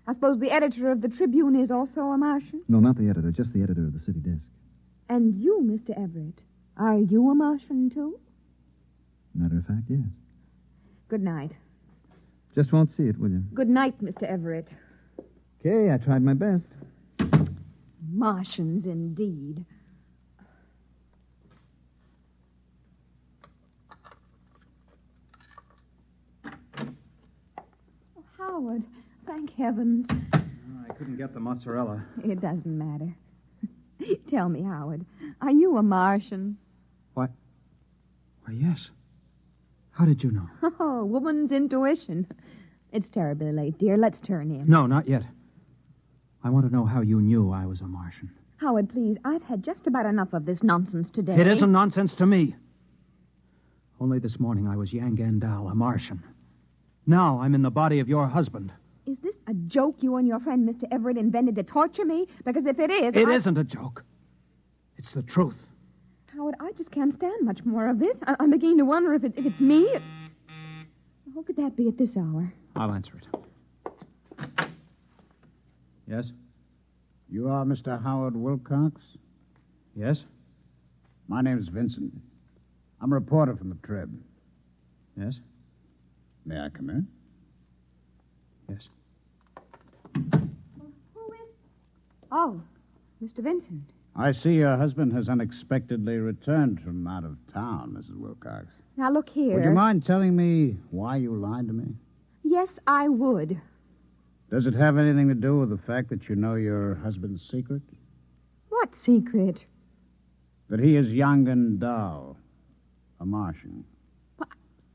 I suppose the editor of the Tribune is also a Martian? No, not the editor, just the editor of the city desk. And you, Mr. Everett, are you a Martian, too? Matter of fact, yes. Good night. Just won't see it, will you? Good night, Mr. Everett. Okay, I tried my best. Martians, indeed. Howard, thank heavens. I couldn't get the mozzarella. It doesn't matter. Tell me, Howard, are you a Martian? What? Why, yes. How did you know? Oh, woman's intuition. It's terribly late, dear. Let's turn in. No, not yet. I want to know how you knew I was a Martian. Howard, please, I've had just about enough of this nonsense today. It isn't nonsense to me. Only this morning I was Yang Gandal, a Martian. Now I'm in the body of your husband. Is this a joke you and your friend Mr. Everett invented to torture me? Because if it is... It isn't a joke. It's the truth. Howard, I just can't stand much more of this. I'm beginning to wonder if it's me. Who could that be at this hour? I'll answer it. Yes? You are Mr. Howard Wilcox? Yes? My name's Vincent. I'm a reporter from the Trib. Yes? May I come in? Yes. Who is... Oh, Mr. Vincent. I see your husband has unexpectedly returned from out of town, Mrs. Wilcox. Now, look here. Would you mind telling me why you lied to me? Yes, I would. Does it have anything to do with the fact that you know your husband's secret? What secret? That he is Yang Gandal, a Martian.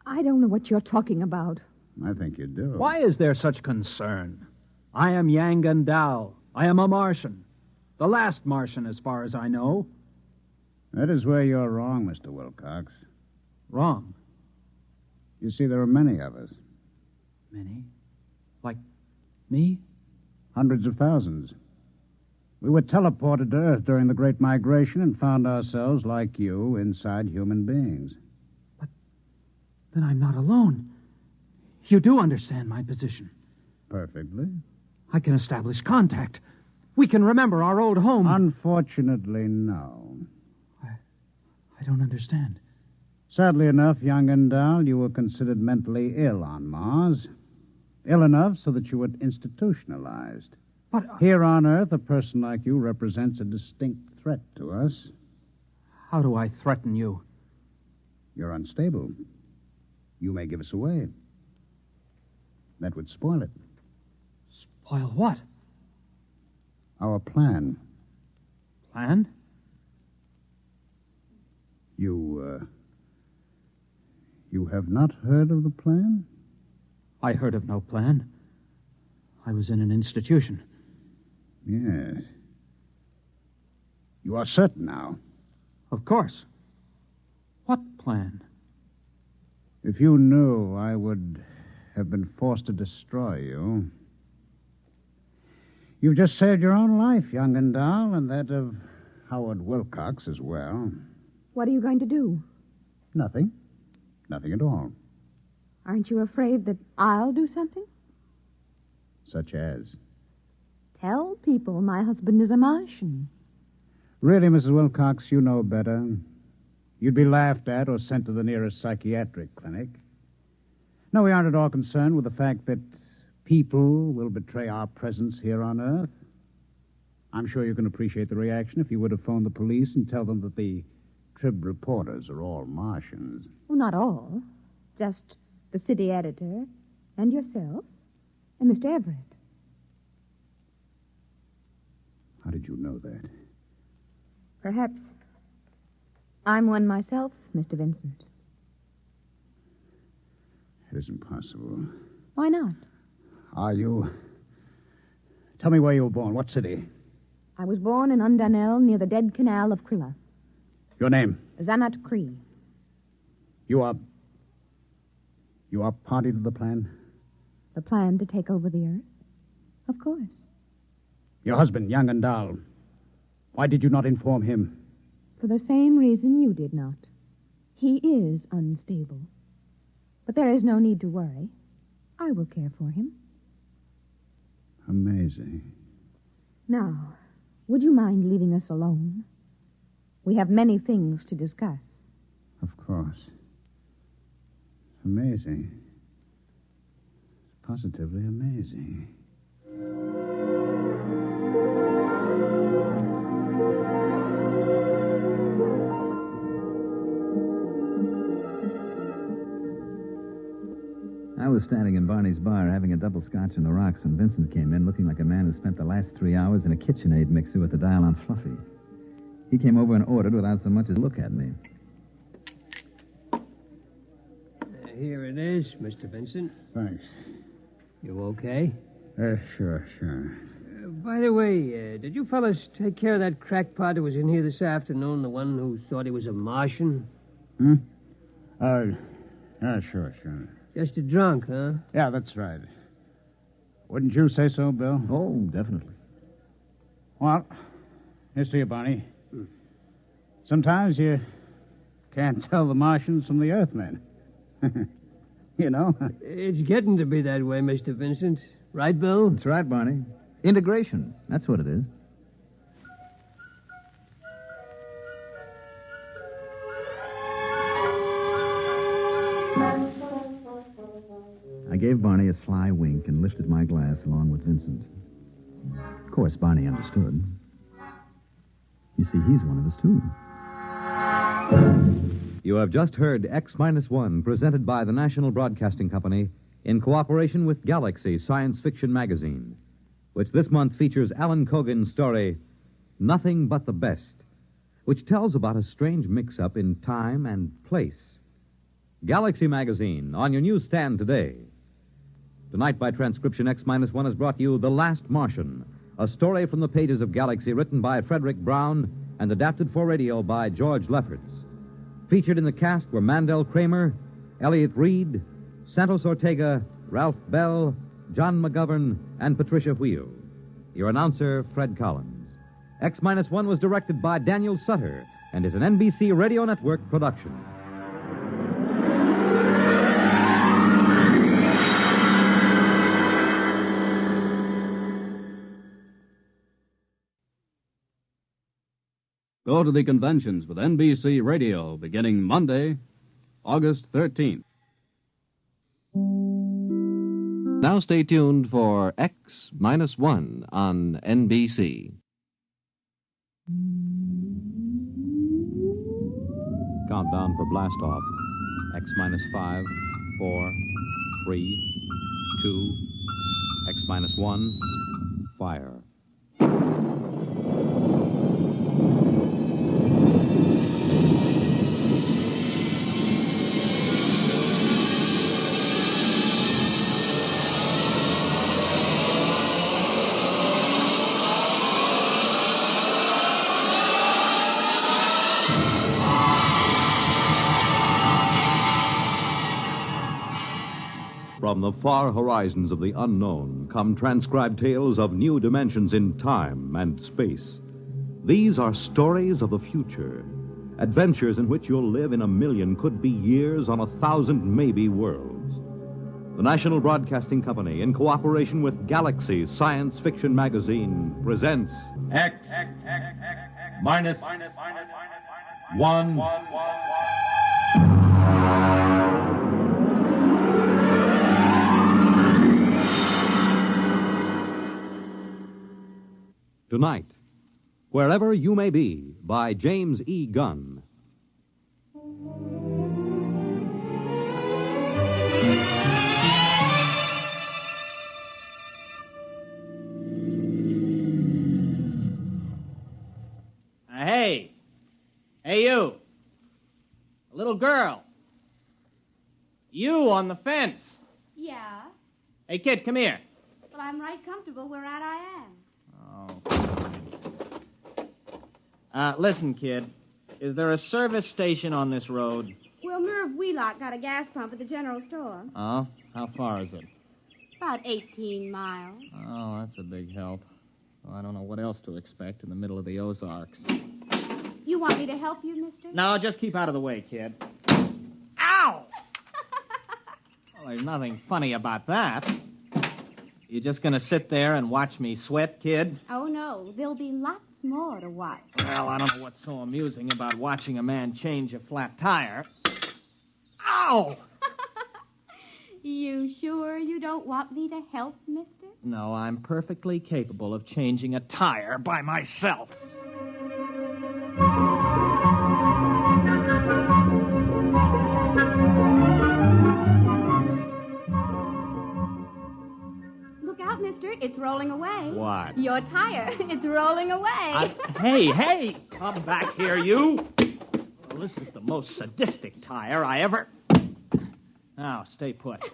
I don't know what you're talking about. I think you do. Why is there such concern? I am Yang Gandal. I am a Martian. The last Martian, as far as I know. That is where you're wrong, Mr. Wilcox. Wrong? You see, there are many of us. Many? Like me? Hundreds of thousands. We were teleported to Earth during the Great Migration and found ourselves, like you, inside human beings. But then I'm not alone. You do understand my position. Perfectly. I can establish contact. We can remember our old home. Unfortunately, no. I don't understand. Sadly enough, young Gandal, you were considered mentally ill on Mars. Ill enough so that you were institutionalized. But here on Earth, a person like you represents a distinct threat to us. How do I threaten you? You're unstable. You may give us away. That would spoil it. Spoil what? Our plan. Plan? You have not heard of the plan? I heard of no plan. I was in an institution. Yes. You are certain now? Of course. What plan? If you knew, I would have been forced to destroy you. You've just saved your own life, young Gandal, and that of Howard Wilcox as well. What are you going to do? Nothing. Nothing at all. Aren't you afraid that I'll do something? Such as? Tell people my husband is a Martian. Really, Mrs. Wilcox, you know better. You'd be laughed at or sent to the nearest psychiatric clinic. No, we aren't at all concerned with the fact that people will betray our presence here on Earth. I'm sure you can appreciate the reaction if you were to phone the police and tell them that the Trib reporters are all Martians. Well, not all. Just the city editor and yourself and Mr. Everett. How did you know that? Perhaps I'm one myself, Mr. Vincent. It isn't possible. Why not? Are you... Tell me where you were born. What city? I was born in Undanel near the dead canal of Krilla. Your name? Zanat Cree. You are party to the plan? The plan to take over the Earth? Of course. Your husband, Yang Gandal. Why did you not inform him? For the same reason you did not. He is unstable. But there is no need to worry. I will care for him. Amazing. Now, would you mind leaving us alone? We have many things to discuss. Of course. Amazing. It's positively amazing. I was standing in Barney's bar having a double scotch on the rocks when Vincent came in looking like a man who spent the last 3 hours in a KitchenAid mixer with the dial on Fluffy. He came over and ordered without so much as a look at me. Here it is, Mr. Vincent. Thanks. You okay? Sure. By the way, did you fellas take care of that crackpot who was in here this afternoon, the one who thought he was a Martian? Sure. Just a drunk, huh? Yeah, that's right. Wouldn't you say so, Bill? Oh, definitely. Well, here's to you, Barney. Sometimes you can't tell the Martians from the Earthmen. You know? It's getting to be that way, Mr. Vincent. Right, Bill? That's right, Barney. Integration. That's what it is. I gave Barney a sly wink and lifted my glass along with Vincent. Of course, Barney understood. You see, he's one of us, too. You have just heard X-1, presented by the National Broadcasting Company in cooperation with Galaxy Science Fiction Magazine, which this month features Alan Cogan's story, Nothing But the Best, which tells about a strange mix-up in time and place. Galaxy Magazine, on your newsstand today. Tonight, by transcription, X-1 has brought you The Last Martian, a story from the pages of Galaxy written by Frederick Brown and adapted for radio by George Lefferts. Featured in the cast were Mandel Kramer, Elliot Reed, Santos Ortega, Ralph Bell, John McGovern, and Patricia Wheel. Your announcer, Fred Collins. X-1 was directed by Daniel Sutter and is an NBC Radio Network production. Go to the conventions with NBC Radio beginning Monday, August 13th. Now stay tuned for X-1 on NBC. Countdown for blast-off. X-5, 4, 3, 2, X-1, fire. From the far horizons of the unknown come transcribed tales of new dimensions in time and space. These are stories of the future, adventures in which you'll live in a million, could be years, on 1,000 maybe worlds. The National Broadcasting Company, in cooperation with Galaxy Science Fiction Magazine, presents X-1. Tonight, Wherever You May Be, by James E. Gunn. Hey, you. A little girl. You on the fence. Yeah? Hey, kid, come here. Well, I'm right comfortable where I am. Listen, kid. Is there a service station on this road? Well, Merv Wheelock got a gas pump at the general store. Oh? How far is it? About 18 miles. Oh, that's a big help. Well, I don't know what else to expect in the middle of the Ozarks. You want me to help you, mister? No, just keep out of the way, kid. Ow! Well, there's nothing funny about that. You just gonna sit there and watch me sweat, kid? Oh, no. There'll be lots more to watch. Well, I don't know what's so amusing about watching a man change a flat tire. Ow! You sure you don't want me to help, mister? No, I'm perfectly capable of changing a tire by myself. It's rolling away. What? Your tire. It's rolling away. Hey! Come back here, you! Well, this is the most sadistic tire I ever... Now, stay put.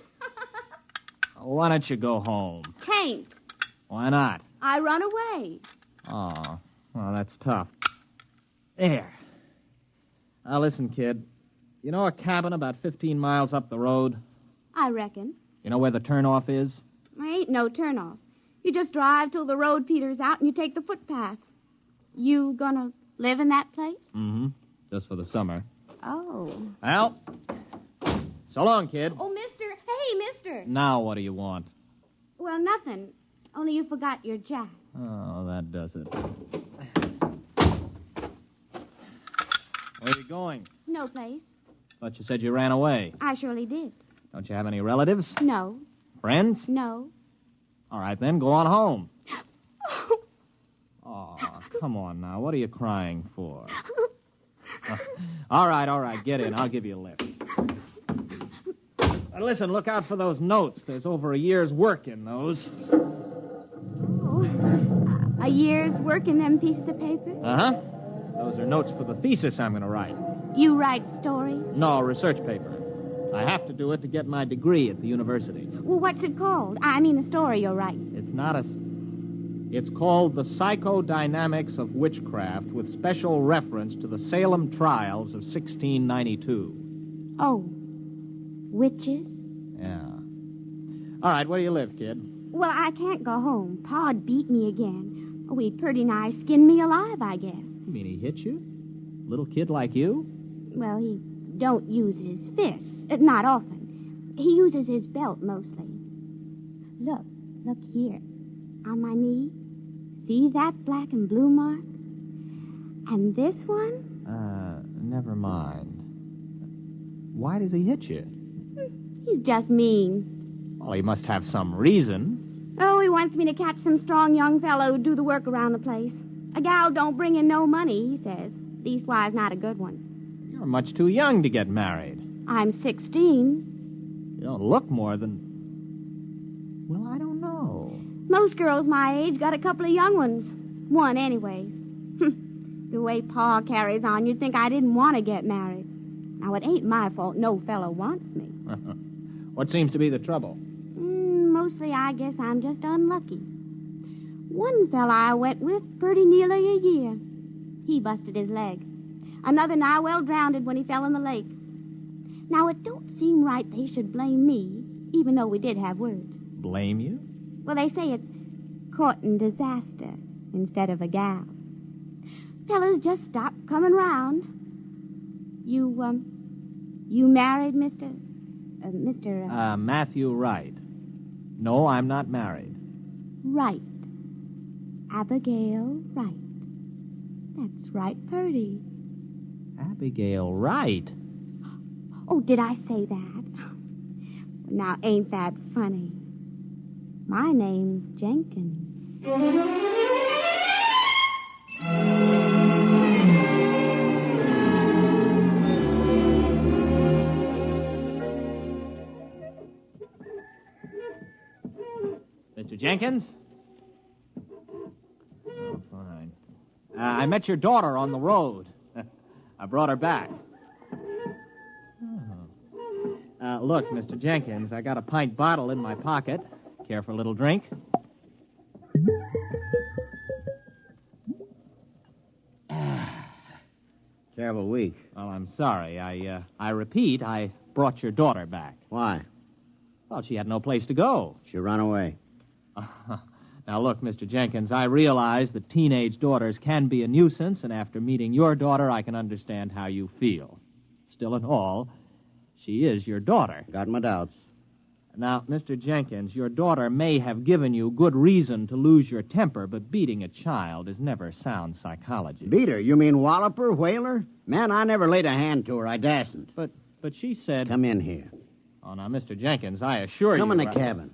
Why don't you go home? Can't. Why not? I run away. Oh, well, that's tough. There. Now, listen, kid. You know a cabin about 15 miles up the road? I reckon. You know where the turnoff is? There ain't no turnoff. You just drive till the road peters out and you take the footpath. You gonna live in that place? Mm-hmm. Just for the summer. Oh. Well, so long, kid. Oh, mister. Hey, mister. Now what do you want? Well, nothing. Only you forgot your jack. Oh, that does it. Where are you going? No place. Thought you said you ran away. I surely did. Don't you have any relatives? No. Friends? No. All right, then, go on home. Oh, come on now. What are you crying for? All right. Get in. I'll give you a lift. Listen, look out for those notes. There's over a year's work in those. Oh. A year's work in them pieces of paper? Uh-huh. Those are notes for the thesis I'm going to write. You write stories? No, research paper. I have to do it to get my degree at the university. Well, what's it called? I mean the story you'll write. It's called The Psychodynamics of Witchcraft with special reference to the Salem trials of 1692. Oh. Witches? Yeah. All right, where do you live, kid? Well, I can't go home. Pa'd beat me again. Oh, he'd pretty nigh skinned me alive, I guess. You mean he hit you? Little kid like you? Well, he don't use his fists. Not often. He uses his belt mostly. Look here. On my knee. See that black and blue mark? And this one? Never mind. Why does he hit you? He's just mean. Well, he must have some reason. Oh, he wants me to catch some strong young fellow who'd do the work around the place. A gal don't bring in no money, he says. Leastwise, not a good one. You're much too young to get married. I'm 16. You don't look more than... Well, I don't know. Most girls my age got a couple of young ones. One, anyways. The way Pa carries on, you'd think I didn't want to get married. Now, it ain't my fault no fellow wants me. What seems to be the trouble? Mostly, I guess I'm just unlucky. One fella I went with pretty nearly a year. He busted his leg. Another nigh well drowned when he fell in the lake. Now, it don't seem right they should blame me, even though we did have words. Blame you? Well, they say it's courting disaster instead of a gal. Fellas just stop coming round. You married, Mr. Matthew Wright. No, I'm not married. Wright. Abigail Wright. That's right, Purdy. Abigail Wright? Oh, did I say that? Now, ain't that funny? My name's Jenkins. Mr. Jenkins? Oh, fine. I met your daughter on the road. I brought her back. Oh. Look, Mr. Jenkins, I got a pint bottle in my pocket. Care for a little drink? Terrible week. Well, I'm sorry. I repeat, I brought your daughter back. Why? Well, she had no place to go. She ran away. Now, look, Mr. Jenkins, I realize that teenage daughters can be a nuisance, and after meeting your daughter, I can understand how you feel. Still in all, she is your daughter. Got my doubts. Now, Mr. Jenkins, your daughter may have given you good reason to lose your temper, but beating a child is never sound psychology. Beat her? You mean wallop her, whale her? Man, I never laid a hand to her. I dasn't. But she said... Come in here. Oh, now, Mr. Jenkins, I assure you... Come in the cabin.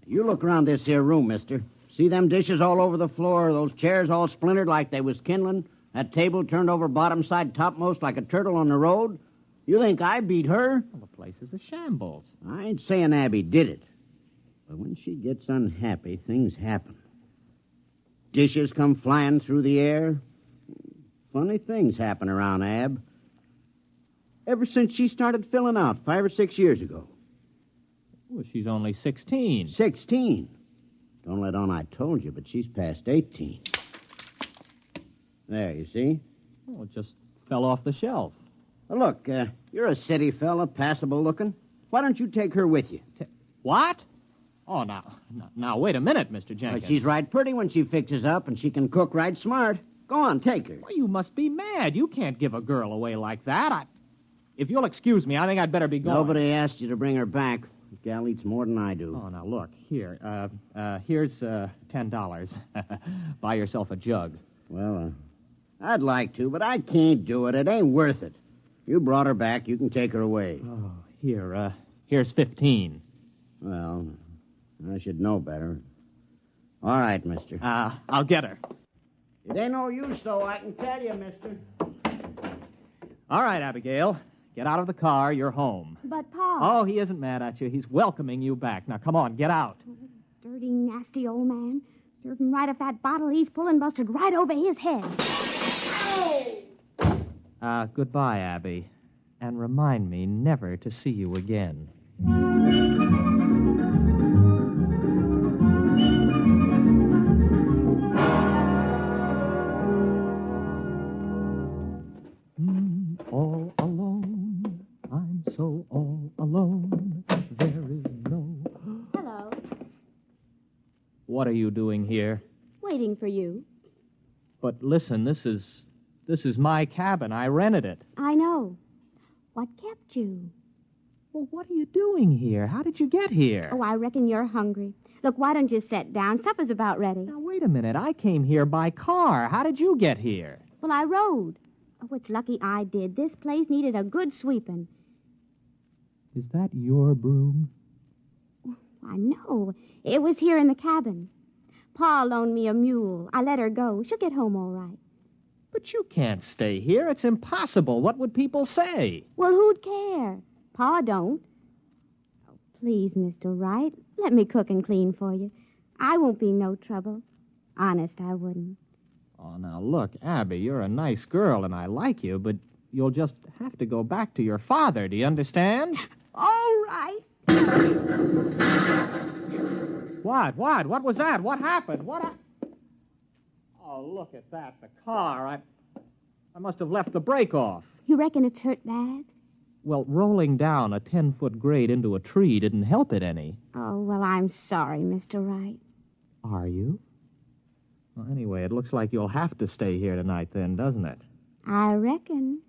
You look around this here room, mister. See them dishes all over the floor, those chairs all splintered like they was kindling, that table turned over bottom side topmost like a turtle on the road? You think I beat her? Well, the place is a shambles. I ain't saying Abby did it. But when she gets unhappy, things happen. Dishes come flying through the air. Funny things happen around Ab. Ever since she started filling out 5 or 6 years ago. Well, she's only 16. 16? Don't let on I told you, but she's past 18. There, you see? Oh, it just fell off the shelf. Well, look, you're a city fella, passable looking. Why don't you take her with you? What? Oh, now, wait a minute, Mr. Jenkins. Well, she's right pretty when she fixes up, and she can cook right smart. Go on, take her. Well, you must be mad. You can't give a girl away like that. If you'll excuse me, I think I'd better be going. Nobody asked you to bring her back. The gal eats more than I do. Oh, now, look, here. Here's $10. Buy yourself a jug. Well, I'd like to, but I can't do it. It ain't worth it. You brought her back. You can take her away. Oh, here's 15. Well, I should know better. All right, mister. I'll get her. It ain't no use, though, I can tell you, mister. All right, Abigail. Get out of the car. You're home. But, Pa... Oh, he isn't mad at you. He's welcoming you back. Now, come on, get out. Dirty, nasty old man. Certain right if that bottle he's pulling busted right over his head. Goodbye, Abby. And remind me never to see you again. All alone. I'm so all alone. There is no... Hello. What are you doing here? Waiting for you. But listen, this is my cabin. I rented it. I know. What kept you? Well, what are you doing here? How did you get here? Oh, I reckon you're hungry. Look, why don't you sit down? Supper's about ready. Now, wait a minute. I came here by car. How did you get here? Well, I rode. Oh, it's lucky I did. This place needed a good sweeping. Is that your broom? I know. It was here in the cabin. Pa loaned me a mule. I let her go. She'll get home all right. But you can't stay here. It's impossible. What would people say? Well, who'd care? Pa don't. Oh, please, Mr. Wright, let me cook and clean for you. I won't be no trouble. Honest, I wouldn't. Oh, now, look, Abby, you're a nice girl, and I like you, but you'll just have to go back to your father. Do you understand? All right. What? What was that? What happened? Oh, look at that. The car. I must have left the brake off. You reckon it's hurt bad? Well, rolling down a 10-foot grade into a tree didn't help it any. Oh, well, I'm sorry, Mr. Wright. Are you? Well, anyway, it looks like you'll have to stay here tonight then, doesn't it? I reckon.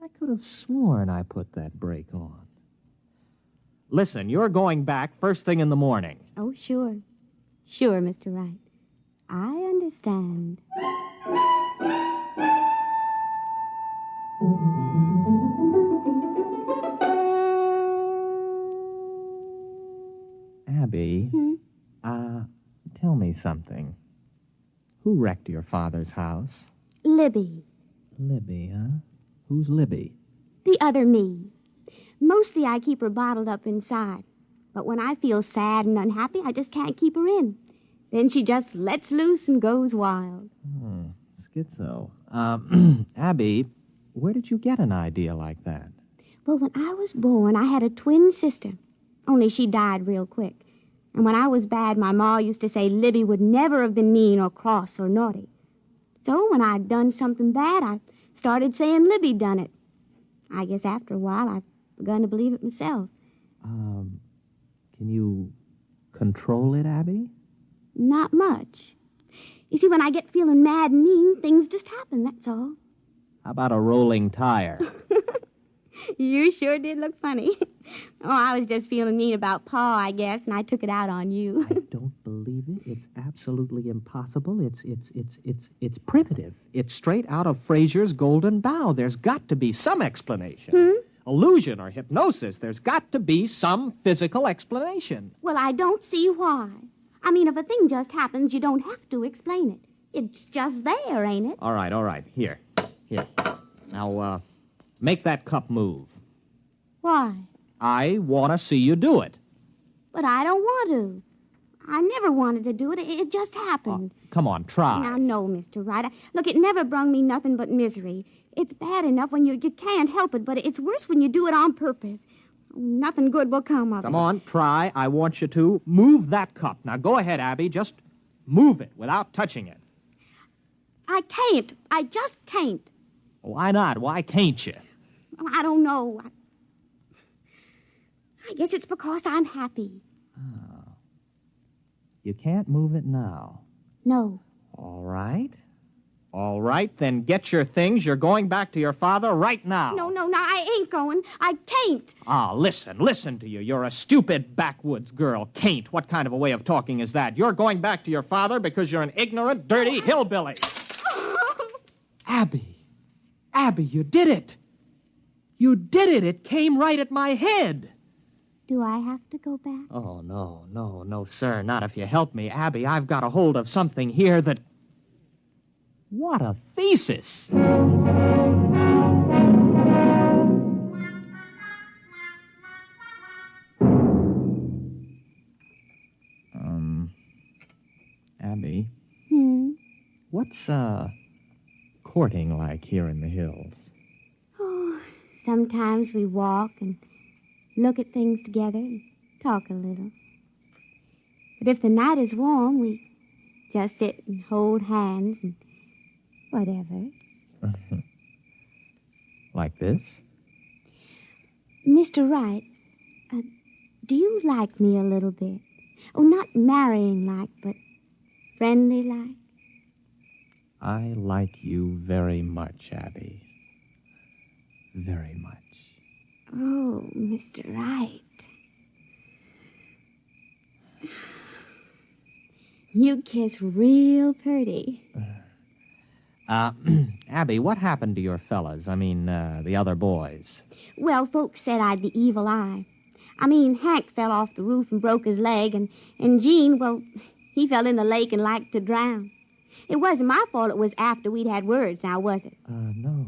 I could have sworn I put that brake on. Listen, you're going back first thing in the morning. Oh, sure. Sure, Mr. Wright. I understand. Abby, tell me something. Who wrecked your father's house? Libby. Libby, huh? Who's Libby? The other me. Mostly I keep her bottled up inside. But when I feel sad and unhappy, I just can't keep her in. Then she just lets loose and goes wild. Schizo. Abby, where did you get an idea like that? Well, when I was born, I had a twin sister. Only she died real quick. And when I was bad, my ma used to say Libby would never have been mean or cross or naughty. So when I'd done something bad, I started saying Libby done it. I guess after a while, I've begun to believe it myself. Can you control it, Abby? Not much. You see, when I get feeling mad and mean, things just happen, that's all. How about a rolling tire? You sure did look funny. Oh, I was just feeling mean about Pa, I guess, and I took it out on you. I don't believe it. It's absolutely impossible. It's primitive. It's straight out of Fraser's Golden Bough. There's got to be some explanation. Illusion or hypnosis. There's got to be some physical explanation. Well, I don't see why. I mean, if a thing just happens, you don't have to explain it. It's just there, ain't it? All right. Here. Now, make that cup move. Why? I want to see you do it. But I don't want to. I never wanted to do it. It just happened. Come on, try. Now, no, Mr. Wright. Look, it never brung me nothing but misery. It's bad enough when you can't help it, but it's worse when you do it on purpose. Nothing good will come of it. Come on, try. I want you to. Move that cup. Now, go ahead, Abby. Just move it without touching it. I can't. I just can't. Why not? Why can't you? I don't know. I guess it's because I'm happy. Oh. You can't move it now. No. All right. All right, then get your things. You're going back to your father right now. No, I ain't going. I can't. Listen to you. You're a stupid backwoods girl. Can't. What kind of a way of talking is that? You're going back to your father because you're an ignorant, dirty hillbilly. Abby, you did it. You did it. It came right at my head. Do I have to go back? Oh, no, sir. Not if you help me. Abby, I've got a hold of something here that... What a thesis! Abby? What's, courting like here in the hills? Oh, sometimes we walk and look at things together and talk a little. But if the night is warm, we just sit and hold hands and whatever. Like this? Mr. Wright, do you like me a little bit? Oh, not marrying like, but friendly like? I like you very much, Abby. Very much. Oh, Mr. Wright. You kiss real pretty. Abby, what happened to your fellas? I mean, the other boys. Well, folks said I'd the evil eye. I mean, Hank fell off the roof and broke his leg, and Gene, well, he fell in the lake and liked to drown. It wasn't my fault it was after we'd had words, now was it? No.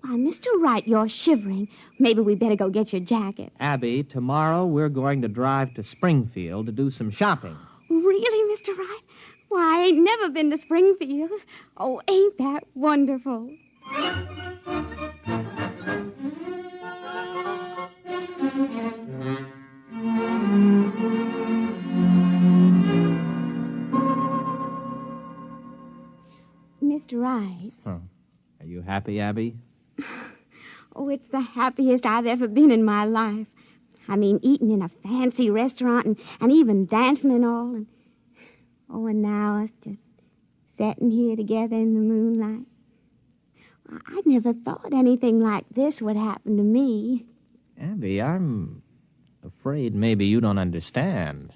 Why, Mr. Wright, you're shivering. Maybe we better go get your jacket. Abby, tomorrow we're going to drive to Springfield to do some shopping. Really, Mr. Wright? Why, I ain't never been to Springfield. Oh, ain't that wonderful? Mr. Wright. Huh. Are you happy, Abby? Oh, it's the happiest I've ever been in my life. I mean, eating in a fancy restaurant and even dancing and all. And now us just sitting here together in the moonlight. I never thought anything like this would happen to me. Abby, I'm afraid maybe you don't understand.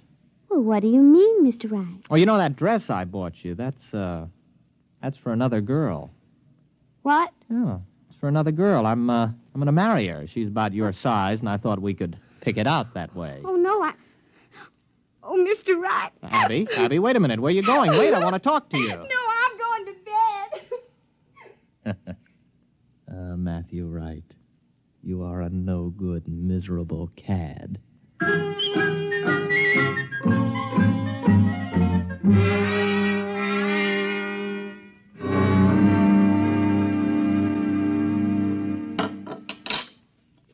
Well, what do you mean, Mr. Wright? Oh, you know that dress I bought you? That's for another girl. What? Oh, it's for another girl. I'm going to marry her. She's about your size, and I thought we could pick it out that way. Oh, no, Oh, Mr. Wright. Abby, wait a minute. Where are you going? Wait, I want to talk to you. No, I'm going to bed. Matthew Wright, you are a no-good, miserable cad.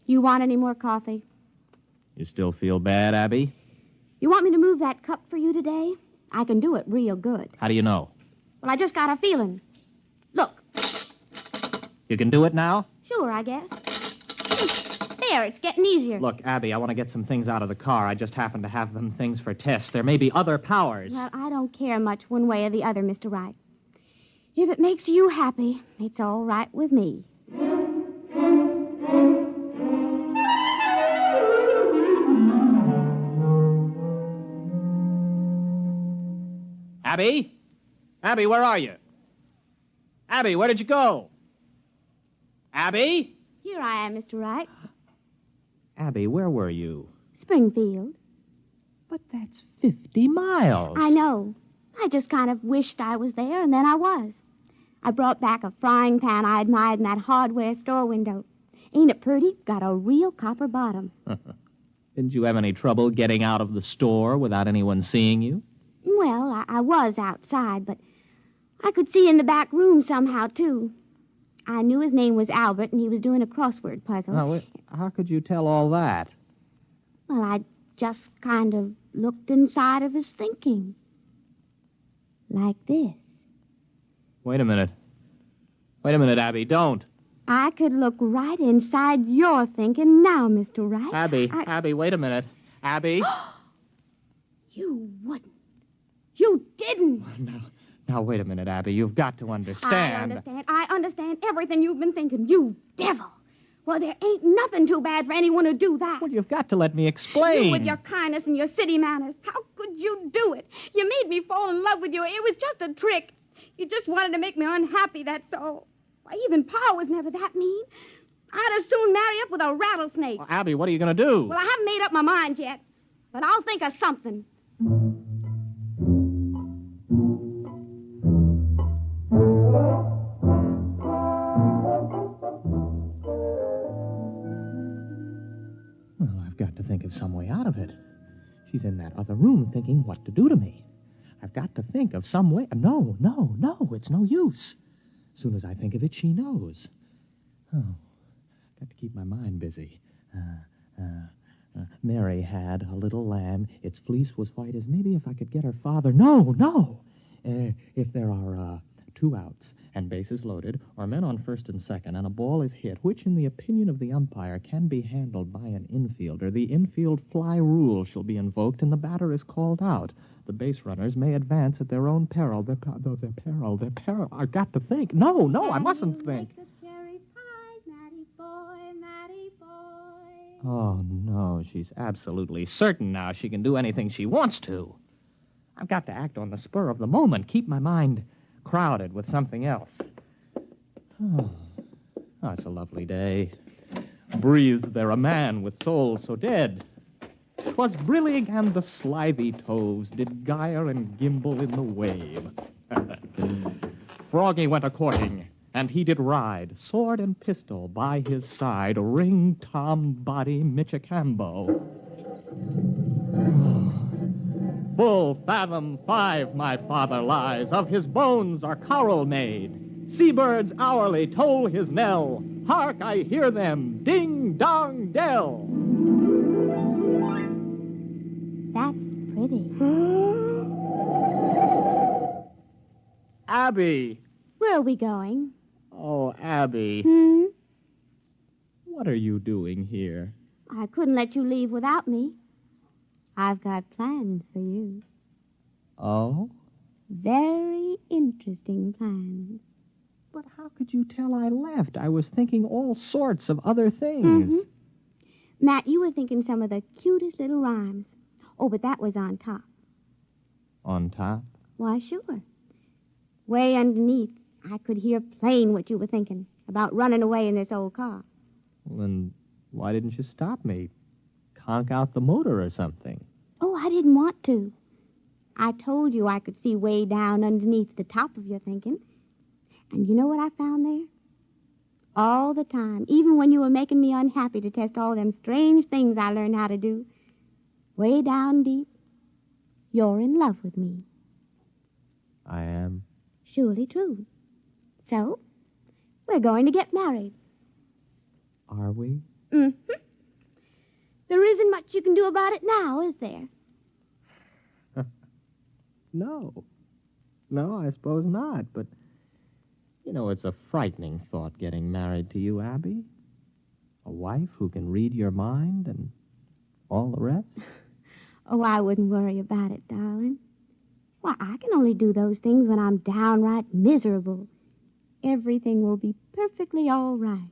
You want any more coffee? You still feel bad, Abby? You want me to move that cup for you today? I can do it real good. How do you know? Well, I just got a feeling. Look. You can do it now? Sure, I guess. There, it's getting easier. Look, Abby, I want to get some things out of the car. I just happen to have them things for tests. There may be other powers. Well, I don't care much one way or the other, Mr. Wright. If it makes you happy, it's all right with me. Abby? Abby, where are you? Abby, where did you go? Abby? Here I am, Mr. Wright. Abby, where were you? Springfield. But that's 50 miles. I know. I just kind of wished I was there, and then I was. I brought back a frying pan I admired in that hardware store window. Ain't it pretty? Got a real copper bottom. Didn't you have any trouble getting out of the store without anyone seeing you? Well, I was outside, but I could see in the back room somehow, too. I knew his name was Albert, and he was doing a crossword puzzle. Now, how could you tell all that? Well, I just kind of looked inside of his thinking. Like this. Wait a minute. Wait a minute, Abby, don't. I could look right inside your thinking now, Mr. Wright. Abby, wait a minute. Abby? You wouldn't. You didn't. Now, wait a minute, Abby. You've got to understand. I understand everything you've been thinking, you devil. Well, there ain't nothing too bad for anyone to do that. Well, you've got to let me explain. You with your kindness and your city manners. How could you do it? You made me fall in love with you. It was just a trick. You just wanted to make me unhappy, that's all. Why, even Pa was never that mean. I'd as soon marry up with a rattlesnake. Well, Abby, what are you going to do? Well, I haven't made up my mind yet, but I'll think of something. Well, I've got to think of some way out of it. She's in that other room thinking what to do to me. I've got to think of some way. No, it's no use. As soon as I think of it, she knows. Oh, got to keep my mind busy. Mary had a little lamb. Its fleece was white as maybe if I could get her father. No. If there are 2 outs and bases loaded, or men on first and second, and a ball is hit, which, in the opinion of the umpire, can be handled by an infielder, the infield fly rule shall be invoked, and the batter is called out. The base runners may advance at their own peril. Their peril. I've got to think. No, I mustn't think. Matty boy. Oh, no, she's absolutely certain now she can do anything she wants to. I've got to act on the spur of the moment, keep my mind crowded with something else. Oh, it's a lovely day. Breathed there a man with soul so dead. 'Twas brillig and the slithy toves did gyre and gimble in the wave. Froggy went a-courting, and he did ride, sword and pistol by his side, ring Tom Body Michicambo. Full fathom 5 my father lies, of his bones are coral made. Seabirds hourly toll his knell. Hark, I hear them, ding-dong dell. That's pretty. Abby! Where are we going? Oh, Abby. What are you doing here? I couldn't let you leave without me. I've got plans for you. Oh? Very interesting plans. But how could you tell I left? I was thinking all sorts of other things. Matt, you were thinking some of the cutest little rhymes. Oh, but that was on top. On top? Why, sure. Way underneath, I could hear plain what you were thinking about running away in this old car. Well, then why didn't you stop me? Conk out the motor or something. Oh, I didn't want to. I told you I could see way down underneath the top of your thinking. And you know what I found there? All the time, even when you were making me unhappy to test all them strange things I learned how to do, way down deep, you're in love with me. I am? Surely true. So, we're going to get married. Are we? There isn't much you can do about it now, is there? No, I suppose not, but, you know, it's a frightening thought getting married to you, Abby. A wife who can read your mind and all the rest. Oh, I wouldn't worry about it, darling. Why, I can only do those things when I'm downright miserable. Everything will be perfectly all right.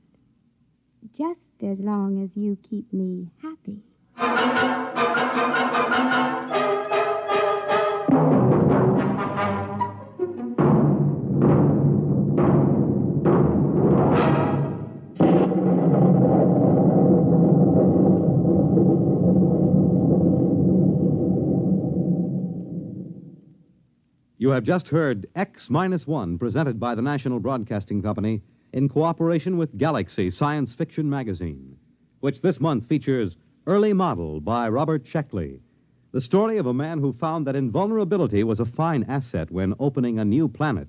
Just as long as you keep me happy. You have just heard X-1, presented by the National Broadcasting Company in cooperation with Galaxy Science Fiction Magazine, which this month features Early Model by Robert Sheckley. The story of a man who found that invulnerability was a fine asset when opening a new planet,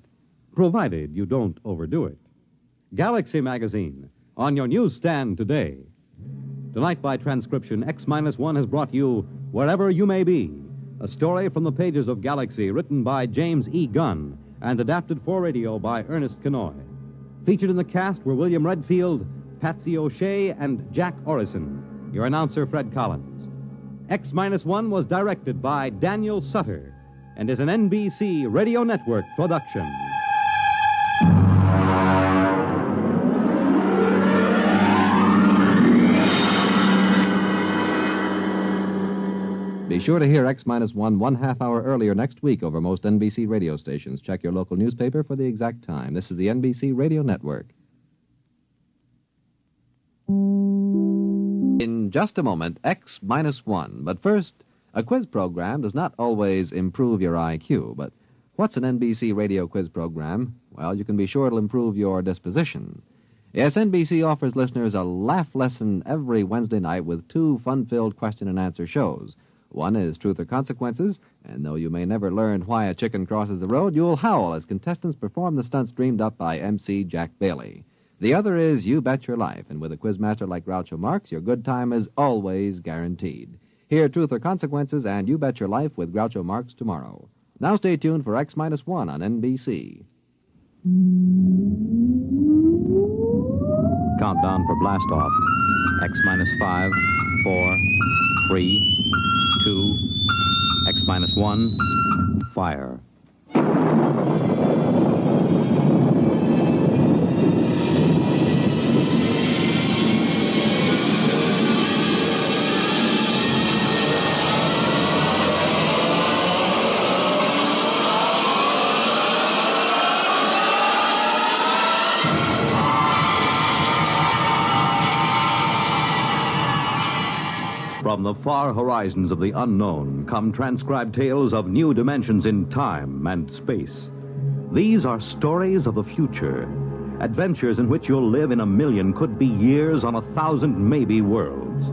provided you don't overdo it. Galaxy Magazine, on your newsstand today. Tonight, by transcription, X-1 has brought you Wherever You May Be, a story from the pages of Galaxy written by James E. Gunn and adapted for radio by Ernest Kenoy. Featured in the cast were William Redfield, Patsy O'Shea, and Jack Orrison. Your announcer, Fred Collins. X-1 was directed by Daniel Sutter and is an NBC Radio Network production. Be sure to hear X-1 one half hour earlier next week over most NBC radio stations. Check your local newspaper for the exact time. This is the NBC Radio Network. In just a moment, X-1. But first, a quiz program does not always improve your IQ. But what's an NBC radio quiz program? Well, you can be sure it'll improve your disposition. Yes, NBC offers listeners a laugh lesson every Wednesday night with two fun-filled question-and-answer shows. One is Truth or Consequences, and though you may never learn why a chicken crosses the road, you'll howl as contestants perform the stunts dreamed up by MC Jack Bailey. The other is You Bet Your Life, and with a quizmaster like Groucho Marx, your good time is always guaranteed. Hear Truth or Consequences and You Bet Your Life with Groucho Marx tomorrow. Now stay tuned for X-1 on NBC. Countdown for blast-off. X-5, 4, 3, 2, X-1, fire. From the far horizons of the unknown come transcribed tales of new dimensions in time and space. These are stories of the future, adventures in which you'll live in a million, could be years, on 1,000 maybe worlds.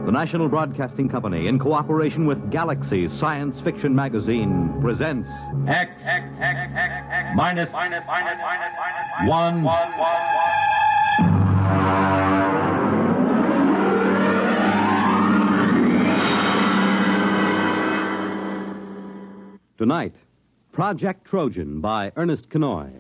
The National Broadcasting Company, in cooperation with Galaxy Science Fiction Magazine, presents X minus 1. Tonight, Project Trojan by Ernest Kenoy.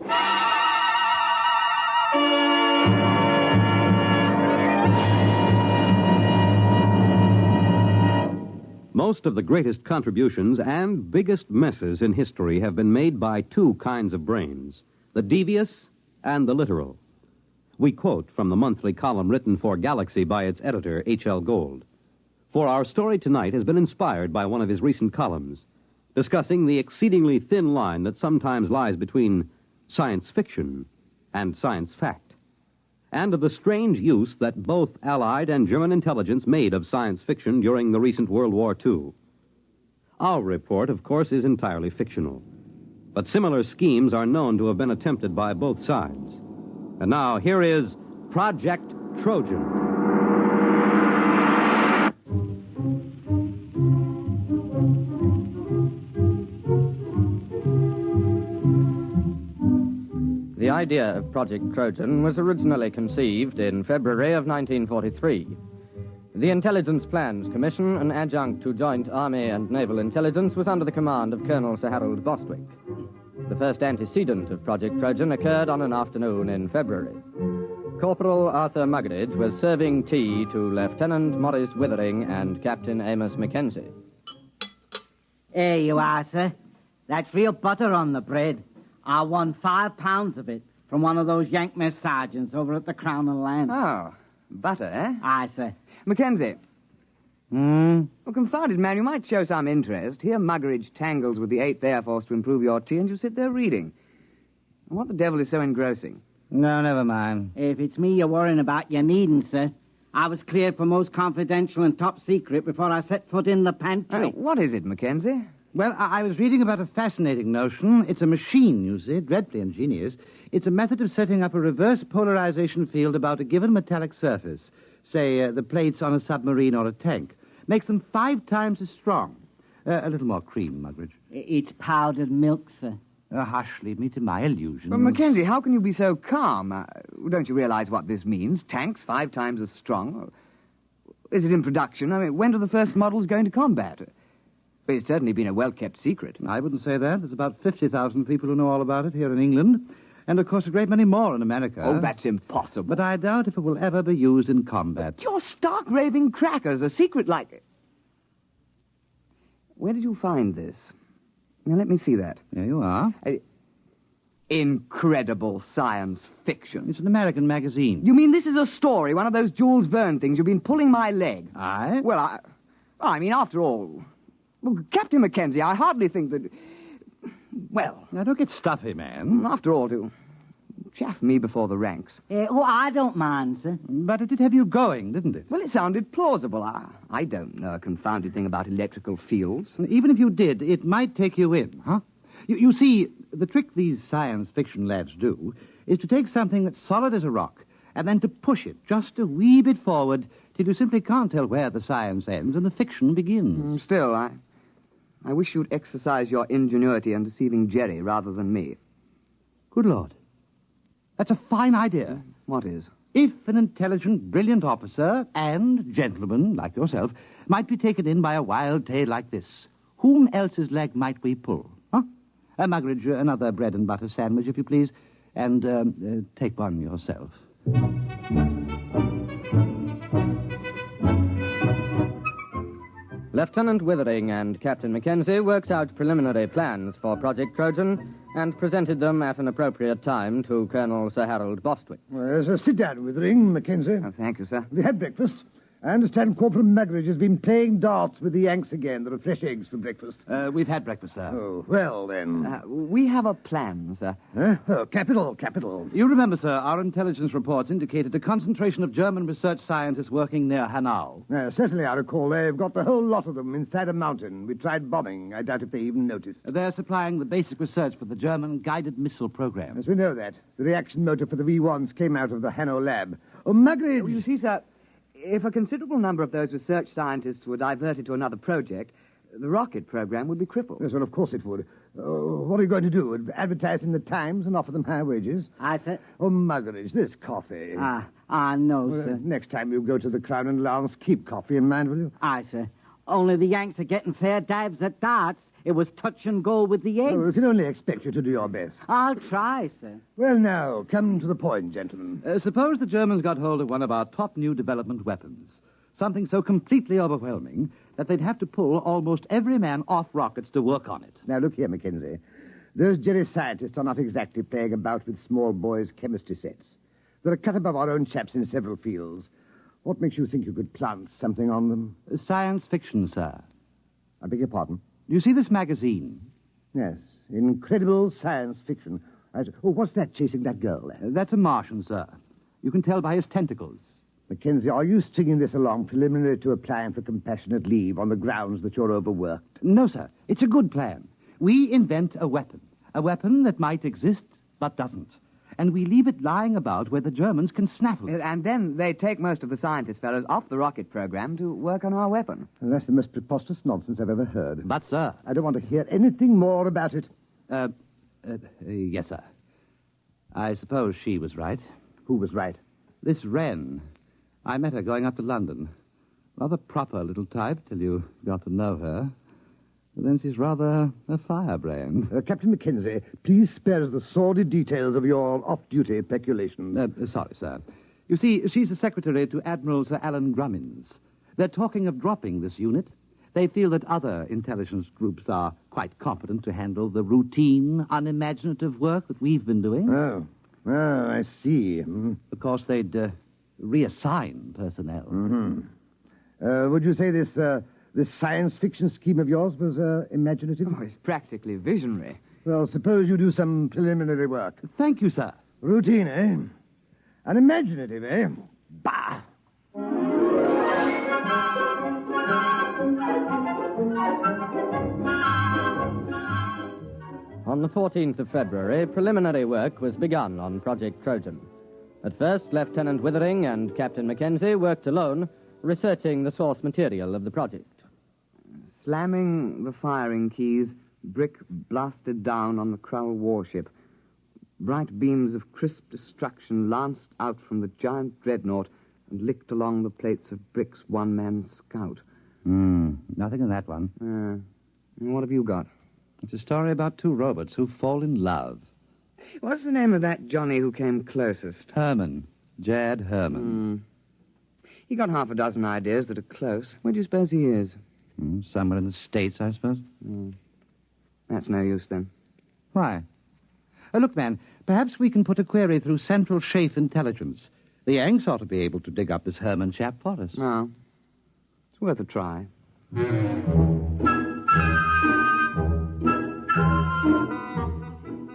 Most of the greatest contributions and biggest messes in history have been made by two kinds of brains, the devious and the literal. We quote from the monthly column written for Galaxy by its editor, H.L. Gold. For our story tonight has been inspired by one of his recent columns, discussing the exceedingly thin line that sometimes lies between science fiction and science fact, and of the strange use that both Allied and German intelligence made of science fiction during the recent World War II. Our report, of course, is entirely fictional, but similar schemes are known to have been attempted by both sides. And now, here is Project Trojan. The idea of Project Trojan was originally conceived in February of 1943. The Intelligence Plans Commission, an adjunct to Joint Army and Naval Intelligence, was under the command of Colonel Sir Harold Bostwick. The first antecedent of Project Trojan occurred on an afternoon in February. Corporal Arthur Muggeridge was serving tea to Lieutenant Maurice Withering and Captain Amos Mackenzie. Here you are, sir. That's real butter on the bread. I won 5 pounds of it from one of those Yank mess sergeants over at the Crown and Lance. Oh, butter, eh? Aye, sir. Mackenzie. Well, confounded man, you might show some interest. Here Muggeridge tangles with the 8th Air Force to improve your tea, and you sit there reading. What the devil is so engrossing? No, never mind. If it's me you're worrying about, you needn't, sir. I was cleared for most confidential and top secret before I set foot in the pantry. What is it, Mackenzie? Well, I was reading about a fascinating notion. It's a machine, you see, dreadfully ingenious. It's a method of setting up a reverse polarization field about a given metallic surface. say, the plates on a submarine or a tank. Makes them 5 times as strong. A little more cream, Mugridge. It's powdered milk, sir. Hush, leave me to my illusions. Well, Mackenzie, how can you be so calm? Don't you realize what this means? Tanks 5 times as strong? Is it in production? I mean, when do the first models go into combat? It's certainly been a well-kept secret. I wouldn't say that. There's about 50,000 people who know all about it here in England. And, of course, a great many more in America. Oh, that's impossible. But I doubt if it will ever be used in combat. But you're stark raving crackers. A secret like... Where did you find this? Now, let me see that. There you are. Incredible science fiction. It's an American magazine. You mean this is a story, one of those Jules Verne things? You've been pulling my leg. Aye? Well, I mean, after all... Well, Captain Mackenzie, I hardly think that... Well... Now, don't get stuffy, man. After all, to chaff me before the ranks. I don't mind, sir. But it did have you going, didn't it? Well, it sounded plausible. I don't know a confounded thing about electrical fields. Even if you did, it might take you in, huh? You see, the trick these science fiction lads do is to take something that's solid as a rock and then to push it just a wee bit forward till you simply can't tell where the science ends and the fiction begins. Still, I wish you'd exercise your ingenuity in deceiving Jerry rather than me. Good Lord. That's a fine idea. What is? If an intelligent, brilliant officer and gentleman like yourself might be taken in by a wild tale like this, whom else's leg might we pull? Huh? Mugridge, another bread and butter sandwich, if you please, and take one yourself. Lieutenant Withering and Captain Mackenzie worked out preliminary plans for Project Trojan and presented them at an appropriate time to Colonel Sir Harold Bostwick. Well, sit down, Withering, Mackenzie. Oh, thank you, sir. We had breakfast. I understand Corporal Mugridge has been playing darts with the Yanks again. There are fresh eggs for breakfast. We've had breakfast, sir. Oh, well, then. We have a plan, sir. Oh, capital. You remember, sir, our intelligence reports indicated a concentration of German research scientists working near Hanau. Certainly, I recall. They've got the whole lot of them inside a mountain. We tried bombing. I doubt if they even noticed. They're supplying the basic research for the German guided missile program. Yes, we know that. The reaction motor for the V1s came out of the Hanau lab. Oh, Mugridge! Oh, you see, sir... If a considerable number of those research scientists were diverted to another project, the rocket program would be crippled. Yes, well, of course it would. What are you going to do? Advertise in the Times and offer them high wages? Aye, sir. Oh, Mugridge, this coffee. No, sir. Next time you go to the Crown and Lance, keep coffee in mind, will you? Aye, sir. Only the Yanks are getting fair dives at darts. It was touch and go with the eggs. Oh, we can only expect you to do your best. I'll try, sir. Well, now, come to the point, gentlemen. Suppose the Germans got hold of one of our top new development weapons. Something so completely overwhelming that they'd have to pull almost every man off rockets to work on it. Now, look here, Mackenzie. Those Jerry scientists are not exactly playing about with small boys' chemistry sets. They're a cut above our own chaps in several fields. What makes you think you could plant something on them? Science fiction, sir. I beg your pardon? You see this magazine? Yes, incredible science fiction. What's that chasing that girl there? That's a Martian, sir. You can tell by his tentacles. Mackenzie, are you stringing this along preliminary to applying for compassionate leave on the grounds that you're overworked? No, sir. It's a good plan. We invent a weapon that might exist but doesn't. And we leave it lying about where the Germans can snaffle it. And then they take most of the scientist fellows off the rocket program to work on our weapon. And that's the most preposterous nonsense I've ever heard. But, sir... I don't want to hear anything more about it. Yes, sir. I suppose she was right. Who was right? This Wren. I met her going up to London. Rather proper little type till you got to know her. But then she's rather a firebrand. Captain Mackenzie, please spare us the sordid details of your off-duty peculations. Sorry, sir. You see, she's the secretary to Admiral Sir Alan Grummins. They're talking of dropping this unit. They feel that other intelligence groups are quite competent to handle the routine, unimaginative work that we've been doing. Oh, I see. Of course, they'd reassign personnel. Mm-hmm. Would you say this science fiction scheme of yours was imaginative? Oh, it's practically visionary. Well, suppose you do some preliminary work. Thank you, sir. Routine, eh? Unimaginative, eh? Bah! On the 14th of February, preliminary work was begun on Project Trojan. At first, Lieutenant Withering and Captain Mackenzie worked alone, researching the source material of the project. Slamming the firing keys, brick blasted down on the Krull warship. Bright beams of crisp destruction lanced out from the giant dreadnought and licked along the plates of Brick's one-man scout. Nothing in that one. What have you got? It's a story about two robots who fall in love. What's the name of that Johnny who came closest? Herman. Jad Herman. He got half a dozen ideas that are close. Where do you suppose he is? Somewhere in the States, I suppose. That's no use, then. Why? Look, man, perhaps we can put a query through Central Chafe Intelligence. The Yanks ought to be able to dig up this Herman chap for us. No. It's worth a try.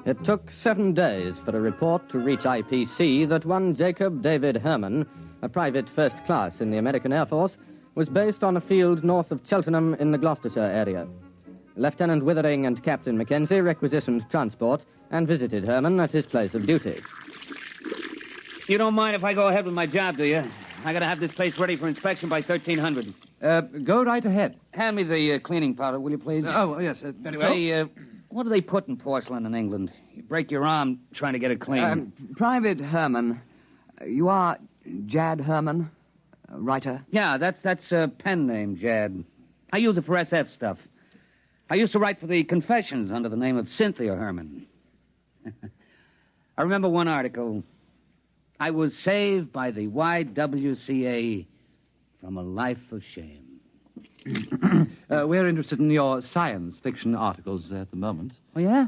It took 7 days for a report to reach IPC that one Jacob David Herman, a private first class in the American Air Force, was based on a field north of Cheltenham in the Gloucestershire area. Lieutenant Withering and Captain Mackenzie requisitioned transport and visited Herman at his place of duty. You don't mind if I go ahead with my job, do you? I gotta have this place ready for inspection by 1300. Go right ahead. Hand me the cleaning powder, will you, please? Yes, very well. Say, what do they put in porcelain in England? You break your arm trying to get it clean. Private Herman. You are Jad Herman, writer? Yeah, that's a pen name, Jad. I use it for SF stuff. I used to write for the Confessions under the name of Cynthia Herman. I remember one article. I was saved by the YWCA from a life of shame. We're interested in your science fiction articles at the moment. Oh, yeah?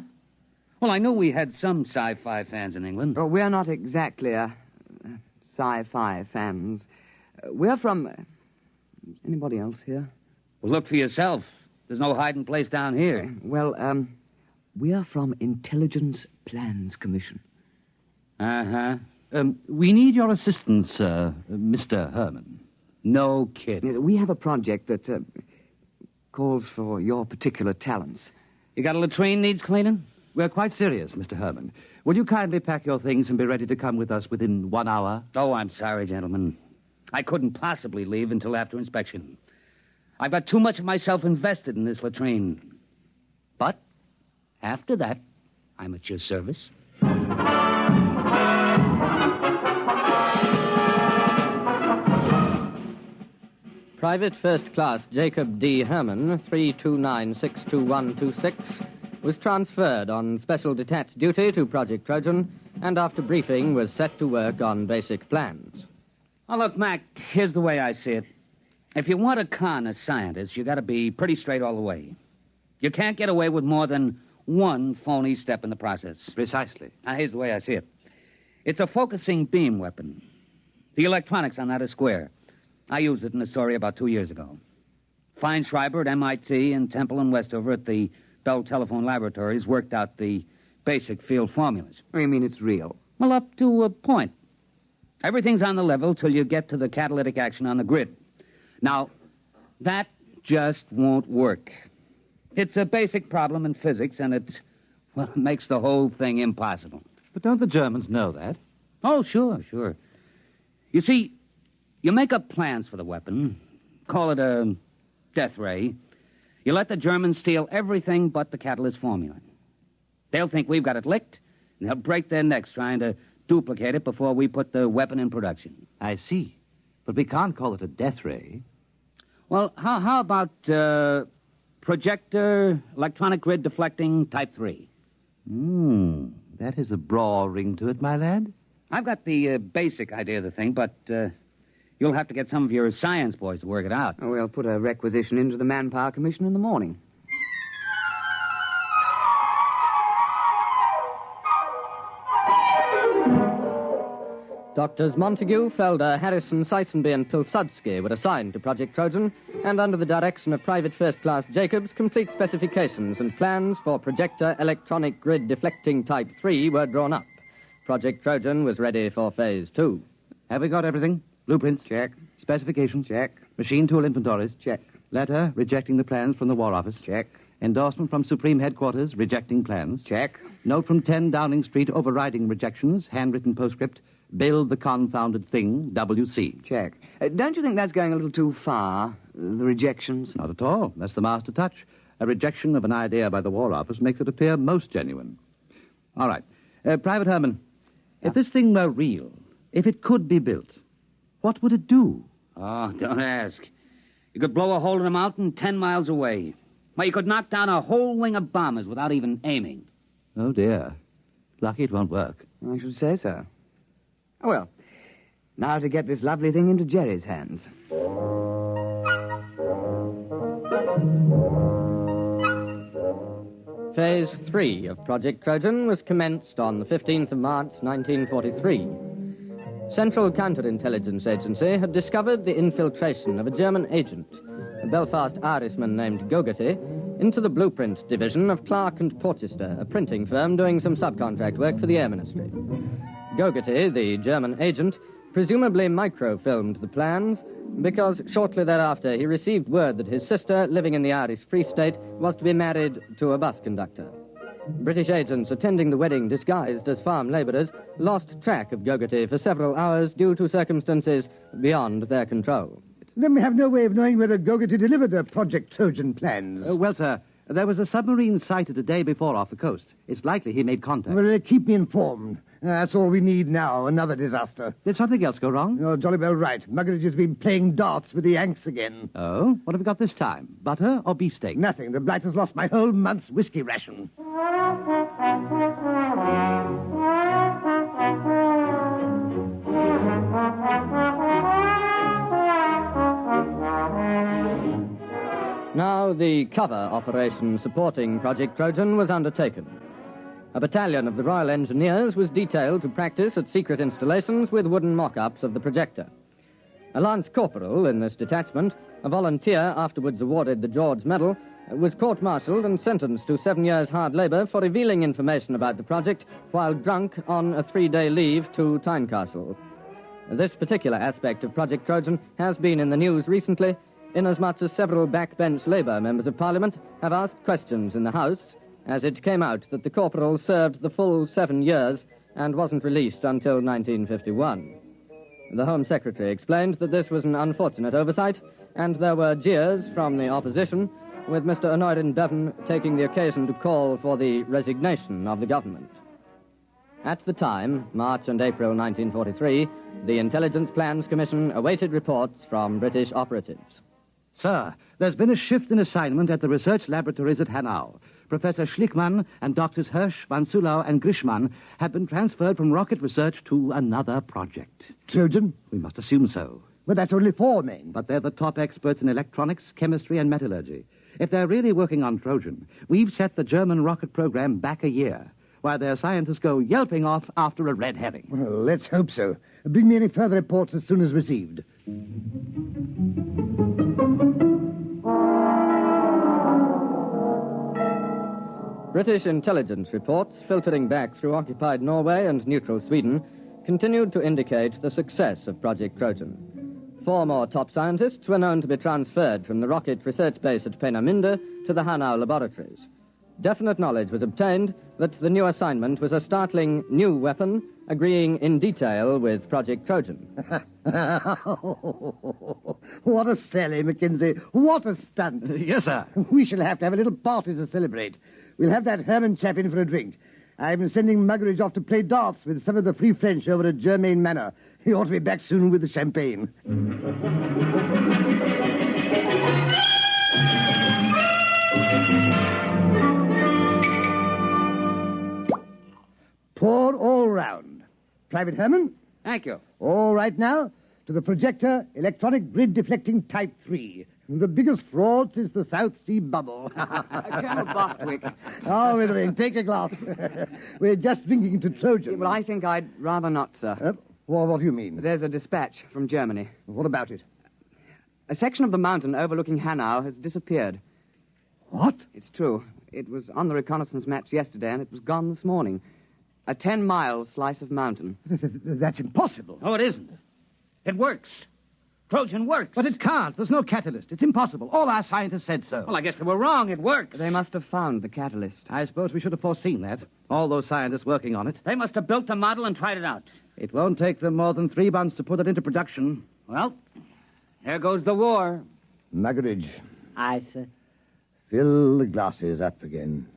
Well, I knew we had some sci-fi fans in England. Oh, we're not exactly sci-fi fans. We're from... anybody else here? Well, look for yourself. There's no hiding place down here. Well, we're from Intelligence Plans Commission. Uh-huh. We need your assistance, Mr. Herman. No kidding. We have a project that calls for your particular talents. You got a latrine needs cleaning? We're quite serious, Mr. Herman. Will you kindly pack your things and be ready to come with us within 1 hour? Oh, I'm sorry, gentlemen. I couldn't possibly leave until after inspection. I've got too much of myself invested in this latrine. But after that, I'm at your service. Private First Class Jacob D. Herman, 329-62126, was transferred on special detached duty to Project Trojan, and after briefing was set to work on basic plans. Oh, look, Mac, here's the way I see it. If you want to con a scientist, you got to be pretty straight all the way. You can't get away with more than one phony step in the process. Precisely. Now, here's the way I see it. It's a focusing beam weapon. The electronics on that are square. I used it in a story about 2 years ago. Feinschreiber at MIT and Temple and Westover at the Bell Telephone Laboratories worked out the basic field formulas. Oh, you mean it's real? Well, up to a point. Everything's on the level till you get to the catalytic action on the grid. Now, that just won't work. It's a basic problem in physics, and it makes the whole thing impossible. But don't the Germans know that? Oh, sure. You see, you make up plans for the weapon, call it a death ray. You let the Germans steal everything but the catalyst formula. They'll think we've got it licked, and they'll break their necks trying to duplicate it before we put the weapon in production. I see. But we can't call it a death ray. Well, how about projector, electronic grid deflecting, type 3? That has a broad ring to it, my lad. I've got the basic idea of the thing, but you'll have to get some of your science boys to work it out. Oh, we'll put a requisition into the Manpower Commission in the morning. Doctors Montague, Felder, Harrison, Seisenby, and Pilsudski were assigned to Project Trojan, and under the direction of Private First Class Jacobs, complete specifications and plans for projector electronic grid deflecting Type 3 were drawn up. Project Trojan was ready for Phase 2. Have we got everything? Blueprints? Check. Specifications? Check. Machine tool inventories? Check. Letter rejecting the plans from the War Office? Check. Endorsement from Supreme Headquarters rejecting plans? Check. Note from 10 Downing Street overriding rejections, handwritten postscript. Build the confounded thing, WC. Check. Don't you think that's going a little too far? The rejections? Not at all. That's the master touch. A rejection of an idea by the War Office makes it appear most genuine. All right. Private Herman, if this thing were real, if it could be built, what would it do? Oh, don't ask. You could blow a hole in a mountain 10 miles away. Why, you could knock down a whole wing of bombers without even aiming. Oh, dear. Lucky it won't work. I should say so. Oh, well, now to get this lovely thing into Jerry's hands. Phase 3 of Project Trojan was commenced on the 15th of March, 1943. Central Counterintelligence Agency had discovered the infiltration of a German agent, a Belfast Irishman named Gogarty, into the blueprint division of Clark and Porchester, a printing firm doing some subcontract work for the Air Ministry. Gogarty, the German agent, presumably microfilmed the plans because shortly thereafter he received word that his sister, living in the Irish Free State, was to be married to a bus conductor. British agents attending the wedding disguised as farm labourers lost track of Gogarty for several hours due to circumstances beyond their control. Then we have no way of knowing whether Gogarty delivered the Project Trojan plans. Well, sir, there was a submarine sighted a day before off the coast. It's likely he made contact. Well, keep me informed. That's all we need now, another disaster. Did something else go wrong? You're jolly well right. Muggeridge has been playing darts with the Yanks again. Oh? What have we got this time? Butter or beefsteak? Nothing. The blight has lost my whole month's whiskey ration. Now the cover operation supporting Project Trojan was undertaken. A battalion of the Royal Engineers was detailed to practice at secret installations with wooden mock-ups of the projector. A lance corporal in this detachment, a volunteer afterwards awarded the George Medal, was court-martialed and sentenced to 7 years' hard labor for revealing information about the project while drunk on a 3-day leave to Tynecastle. This particular aspect of Project Trojan has been in the news recently, inasmuch as several backbench Labour members of Parliament have asked questions in the House, as it came out that the corporal served the full 7 years and wasn't released until 1951. The Home Secretary explained that this was an unfortunate oversight, and there were jeers from the opposition, with Mr. Honorin Bevan taking the occasion to call for the resignation of the government. At the time, March and April 1943, the Intelligence Plans Commission awaited reports from British operatives. Sir, there's been a shift in assignment at the research laboratories at Hanau. Professor Schlickmann and Doctors Hirsch, Van Sulau, and Grishman have been transferred from rocket research to another project. Trojan? We must assume so. But that's only 4 men. But they're the top experts in electronics, chemistry, and metallurgy. If they're really working on Trojan, we've set the German rocket program back a year, while their scientists go yelping off after a red herring. Well, let's hope so. Bring me any further reports as soon as received. British intelligence reports, filtering back through occupied Norway and neutral Sweden, continued to indicate the success of Project Trojan. 4 more top scientists were known to be transferred from the rocket research base at Peenemünde to the Hanau laboratories. Definite knowledge was obtained that the new assignment was a startling new weapon, agreeing in detail with Project Trojan. What a sally, Mackenzie. What a stunt. Yes, sir. We shall have to have a little party to celebrate. We'll have that Herman chap in for a drink. I'm sending Muggeridge off to play darts with some of the Free French over at Germain Manor. He ought to be back soon with the champagne. Pour all round. Private Herman? Thank you. All right now, to the projector, electronic grid deflecting Type 3. The biggest fraud since the South Sea bubble. Colonel Bostwick. Oh, Withering, take a glass. We're just drinking to Trojan. Well, I think I'd rather not, sir. Well, what do you mean? There's a dispatch from Germany. What about it? A section of the mountain overlooking Hanau has disappeared. What? It's true. It was on the reconnaissance maps yesterday, and it was gone this morning. A 10-mile slice of mountain. That's impossible. Oh, it isn't. It works. Trojan works. But it can't. There's no catalyst. It's impossible. All our scientists said so. Well, I guess they were wrong. It works. They must have found the catalyst. I suppose we should have foreseen that. All those scientists working on it. They must have built the model and tried it out. It won't take them more than 3 months to put it into production. Well, here goes the war. Muggeridge, Aye, sir. fill the glasses up again.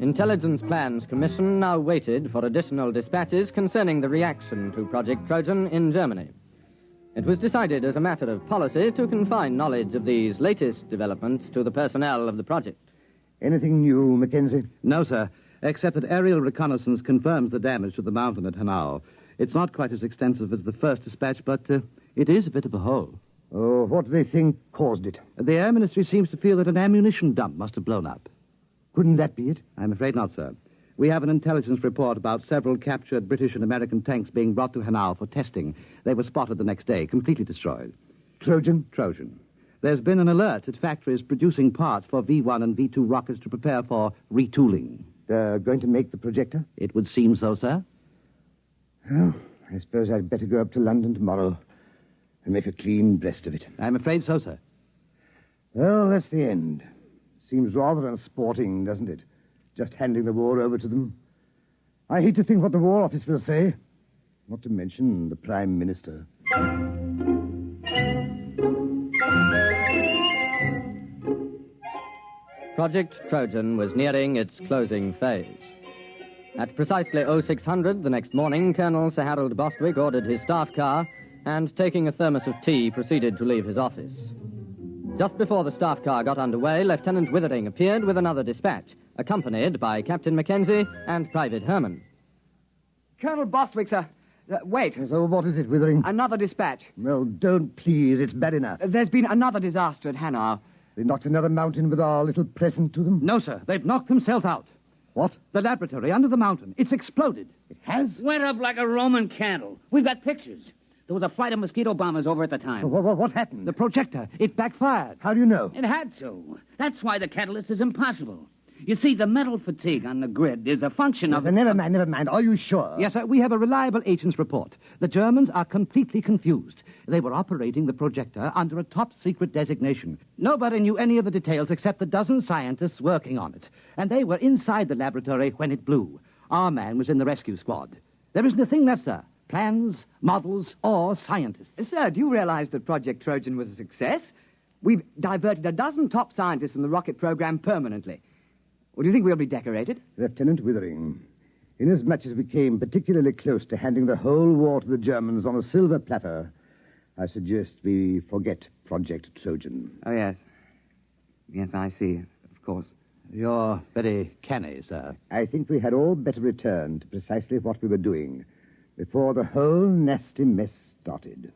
Intelligence Plans Commission now waited for additional dispatches concerning the reaction to Project Trojan in Germany. It was decided as a matter of policy to confine knowledge of these latest developments to the personnel of the project. Anything new, Mackenzie? No, sir, except that aerial reconnaissance confirms the damage to the mountain at Hanau. It's not quite as extensive as the first dispatch, but it is a bit of a hole. Oh, what do they think caused it? The Air Ministry seems to feel that an ammunition dump must have blown up. Couldn't that be it? I'm afraid not, sir. We have an intelligence report about several captured British and American tanks being brought to Hanau for testing. They were spotted the next day, completely destroyed. Trojan? Trojan. There's been an alert at factories producing parts for V-1 and V-2 rockets to prepare for retooling. They're going to make the projector? It would seem so, sir. Well, I suppose I'd better go up to London tomorrow and make a clean breast of it. I'm afraid so, sir. Well, that's the end. Seems rather unsporting, doesn't it? Just handing the war over to them. I hate to think what the War Office will say. Not to mention the Prime Minister. Project Trojan was nearing its closing phase. At precisely 0600 the next morning, Colonel Sir Harold Bostwick ordered his staff car and, taking a thermos of tea, proceeded to leave his office. Just before the staff car got underway, Lieutenant Withering appeared with another dispatch, accompanied by Captain Mackenzie and Private Herman. Colonel Bostwick, sir. Wait. So what is it, Withering? Another dispatch. Well, don't please. It's bad enough. There's been another disaster at Hanau. They knocked another mountain with our little present to them? No, sir. They've knocked themselves out. What? The laboratory under the mountain. It's exploded. It has? Went up like a Roman candle. We've got pictures. There was a flight of mosquito bombers over at the time. What happened? The projector. It backfired. How do you know? It had to. That's why the catalyst is impossible. You see, the metal fatigue on the grid is a function of... Never mind. Are you sure? Yes, sir. We have a reliable agent's report. The Germans are completely confused. They were operating the projector under a top-secret designation. Nobody knew any of the details except the dozen scientists working on it. And they were inside the laboratory when it blew. Our man was in the rescue squad. There isn't a thing left, sir. Plans, models, or scientists. Sir, do you realize that Project Trojan was a success? We've diverted a dozen top scientists from the rocket program permanently. Well, do you think we'll be decorated? Lieutenant Withering, inasmuch as we came particularly close to handing the whole war to the Germans on a silver platter, I suggest we forget Project Trojan. Oh, yes. Yes, I see. Of course. You're very canny, sir. I think we had all better return to precisely what we were doing before the whole nasty mess started.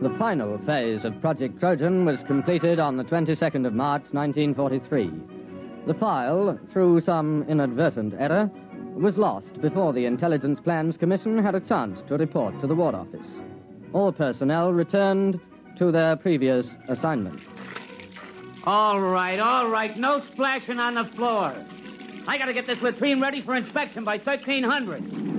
The final phase of Project Trojan was completed on the 22nd of March, 1943. The file, through some inadvertent error, was lost before the Intelligence Plans Commission had a chance to report to the War Office. All personnel returned to their previous assignment. All right. No splashing on the floor. I gotta get this latrine ready for inspection by 1300.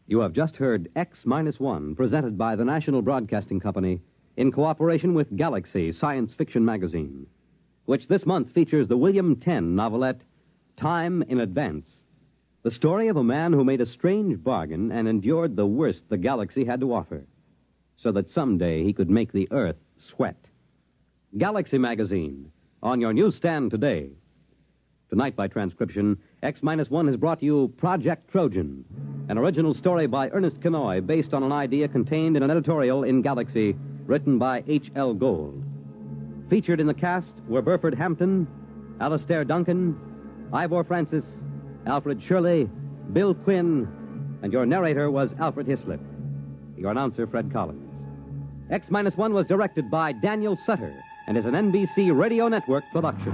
You have just heard X-1, presented by the National Broadcasting Company in cooperation with Galaxy Science Fiction Magazine, which this month features the William Tenn novelette Time in Advance, the story of a man who made a strange bargain and endured the worst the galaxy had to offer, so that someday he could make the Earth sweat. Galaxy Magazine, on your newsstand today. Tonight, by transcription, X-1 has brought you Project Trojan, an original story by Ernest Kenoy based on an idea contained in an editorial in Galaxy written by H.L. Gold. Featured in the cast were Burford Hampton, Alastair Duncan, Ivor Francis, Alfred Shirley, Bill Quinn, and your narrator was Alfred Hislop. Your announcer, Fred Collins. X-1 was directed by Daniel Sutter and is an NBC Radio Network production.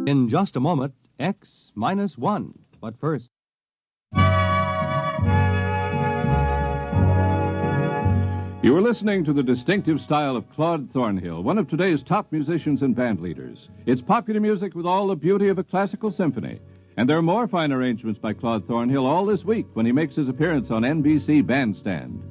In just a moment, X-1. But first... You are listening to the distinctive style of Claude Thornhill, one of today's top musicians and band leaders. It's popular music with all the beauty of a classical symphony. And there are more fine arrangements by Claude Thornhill all this week when he makes his appearance on NBC Bandstand.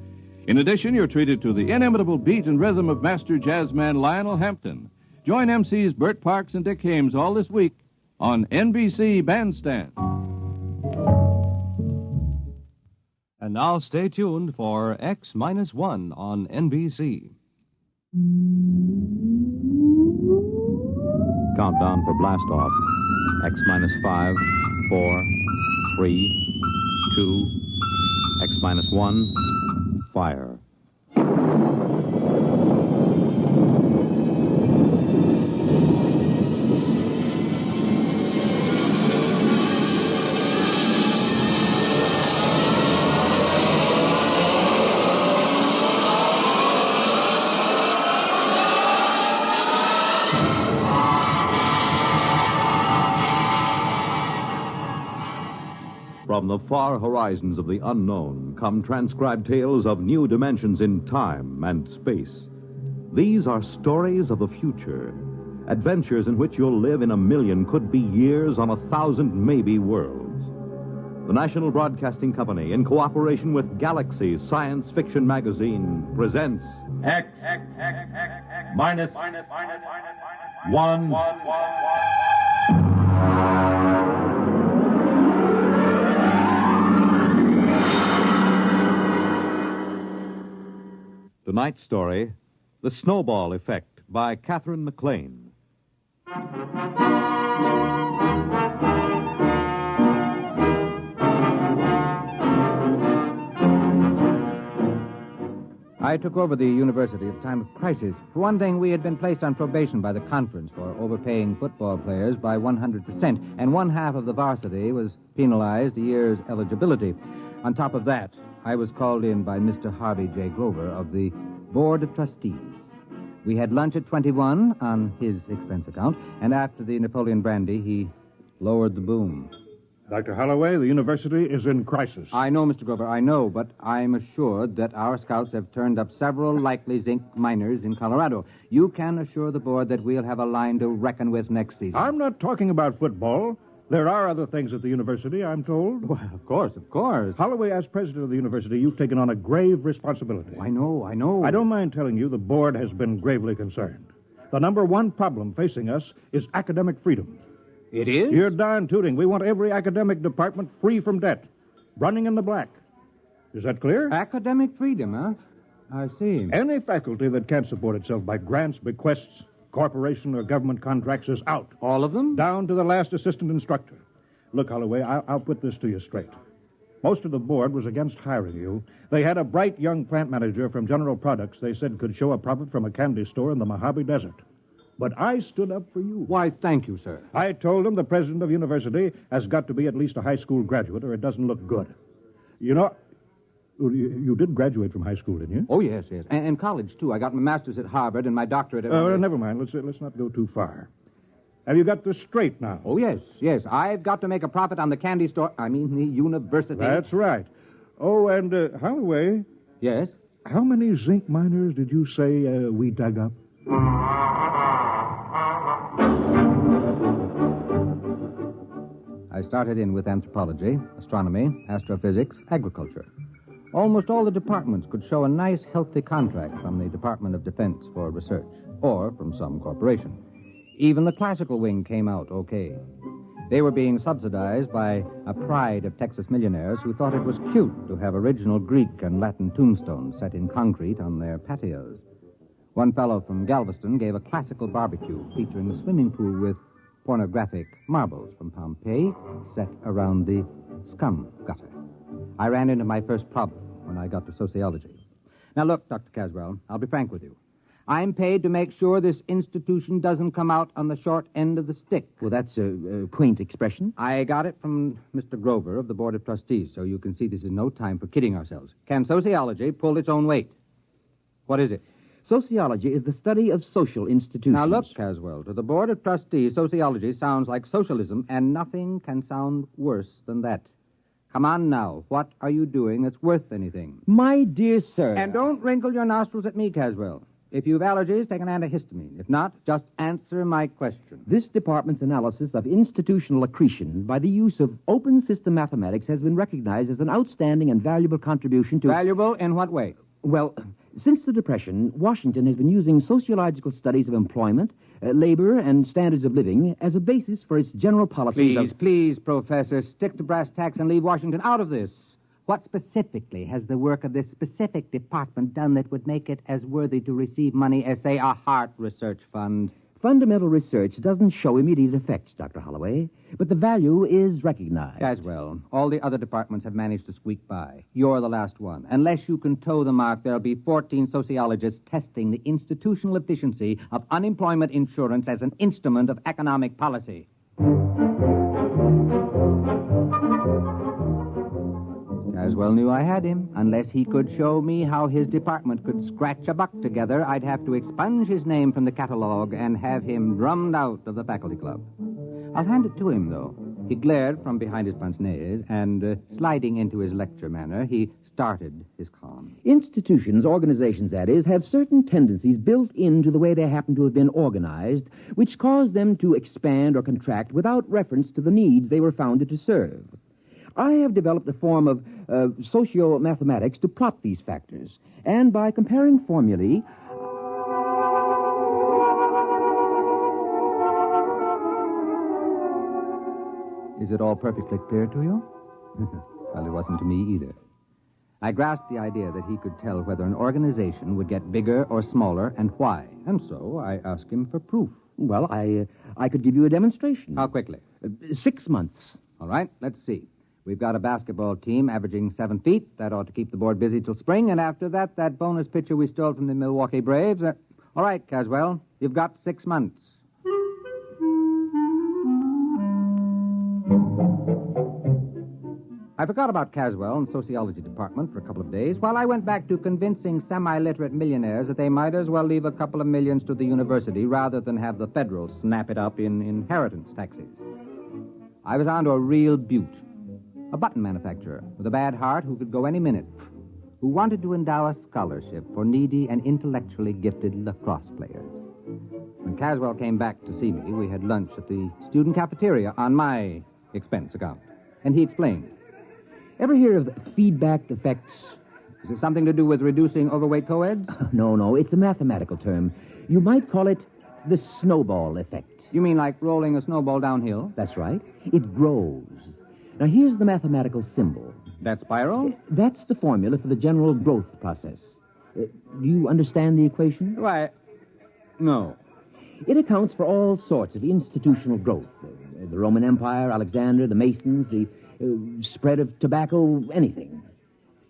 In addition, you're treated to the inimitable beat and rhythm of master jazzman Lionel Hampton. Join MCs Bert Parks and Dick Hames all this week on NBC Bandstand. And now stay tuned for X-1 on NBC. Countdown for blast off. X-5, 4, 3, 2, X-1, fire. From the far horizons of the unknown come transcribed tales of new dimensions in time and space. These are stories of the future, adventures in which you'll live in a million, could be years, on 1,000 maybe worlds. The National Broadcasting Company, in cooperation with Galaxy Science Fiction Magazine, presents X minus 1. Tonight's story, The Snowball Effect, by Catherine McLean. I took over the university at a time of crisis. For one thing, we had been placed on probation by the conference for overpaying football players by 100%, and one half of the varsity was penalized a year's eligibility. On top of that, I was called in by Mr. Harvey J. Grover of the Board of Trustees. We had lunch at 21 on his expense account, and after the Napoleon brandy, he lowered the boom. Dr. Holloway, the university is in crisis. I know, Mr. Grover, I know, but I'm assured that our scouts have turned up several likely zinc miners in Colorado. You can assure the board that we'll have a line to reckon with next season. I'm not talking about football. There are other things at the university, I'm told. Well, of course. Holloway, as president of the university, you've taken on a grave responsibility. I know. I don't mind telling you the board has been gravely concerned. The number one problem facing us is academic freedom. It is? You're darn tooting. We want every academic department free from debt, running in the black. Is that clear? Academic freedom, huh? I see. Any faculty that can't support itself by grants, bequests, corporation or government contracts is out. All of them? Down to the last assistant instructor. Look, Holloway, I'll put this to you straight. Most of the board was against hiring you. They had a bright young plant manager from General Products they said could show a profit from a candy store in the Mojave Desert. But I stood up for you. Why, thank you, sir. I told him the president of the university has got to be at least a high school graduate or it doesn't look good. You know, you did graduate from high school, didn't you? Oh, yes. And college, too. I got my master's at Harvard and my doctorate at... Never mind. Let's not go too far. Have you got this straight now? Oh, yes. I've got to make a profit on the candy store. I mean, the university. That's right. Oh, and Holloway. Yes? How many zinc miners did you say we dug up? I started in with anthropology, astronomy, astrophysics, agriculture. Almost all the departments could show a nice, healthy contract from the Department of Defense for research, or from some corporation. Even the classical wing came out okay. They were being subsidized by a pride of Texas millionaires who thought it was cute to have original Greek and Latin tombstones set in concrete on their patios. One fellow from Galveston gave a classical barbecue featuring a swimming pool with pornographic marbles from Pompeii set around the scum gutter. I ran into my first problem when I got to sociology. Now, look, Dr. Caswell, I'll be frank with you. I'm paid to make sure this institution doesn't come out on the short end of the stick. Well, that's a quaint expression. I got it from Mr. Grover of the Board of Trustees, so you can see this is no time for kidding ourselves. Can sociology pull its own weight? What is it? Sociology is the study of social institutions. Now, look, Caswell, to the Board of Trustees, sociology sounds like socialism, and nothing can sound worse than that. Come on now. What are you doing that's worth anything? My dear sir. And don't wrinkle your nostrils at me, Caswell. If you've allergies, take an antihistamine. If not, just answer my question. This department's analysis of institutional accretion by the use of open system mathematics has been recognized as an outstanding and valuable contribution to... Valuable in what way? Well, since the Depression, Washington has been using sociological studies of employment, labor, and standards of living as a basis for its general policies Please, Professor, stick to brass tacks and leave Washington out of this. What specifically has the work of this specific department done that would make it as worthy to receive money as, say, a heart research fund? Fundamental research doesn't show immediate effects, Dr. Holloway, but the value is recognized. Caswell, all the other departments have managed to squeak by. You're the last one. Unless you can toe the mark, there'll be 14 sociologists testing the institutional efficiency of unemployment insurance as an instrument of economic policy. Caswell knew I had him. Unless he could show me how his department could scratch a buck together, I'd have to expunge his name from the catalog and have him drummed out of the faculty club. I'll hand it to him, though. He glared from behind his pince-nez, and sliding into his lecture manner, he started his calm. Institutions, organizations, that is, have certain tendencies built into the way they happen to have been organized, which cause them to expand or contract without reference to the needs they were founded to serve. I have developed a form of socio-mathematics to prop these factors, and by comparing formulae... Is it all perfectly clear to you? Well, it wasn't to me either. I grasped the idea that he could tell whether an organization would get bigger or smaller and why, and so I asked him for proof. Well, I could give you a demonstration. How quickly? 6 months. All right, let's see. We've got a basketball team averaging 7 feet. That ought to keep the board busy till spring. And after that, that bonus pitcher we stole from the Milwaukee Braves. All right, Caswell, you've got 6 months. I forgot about Caswell and sociology department for a couple of days while I went back to convincing semi-literate millionaires that they might as well leave a couple of millions to the university rather than have the federal snap it up in inheritance taxes. I was on to a real beaut. A button manufacturer with a bad heart who could go any minute, who wanted to endow a scholarship for needy and intellectually gifted lacrosse players. When Caswell came back to see me, we had lunch at the student cafeteria on my expense account. And he explained. Ever hear of feedback effects? Is it something to do with reducing overweight co-eds? No, it's a mathematical term. You might call it the snowball effect. You mean like rolling a snowball downhill? That's right. It grows. Now, here's the mathematical symbol. That spiral? That's the formula for the general growth process. Do you understand the equation? Why, no. It accounts for all sorts of institutional growth. The Roman Empire, Alexander, the Masons, the spread of tobacco, anything.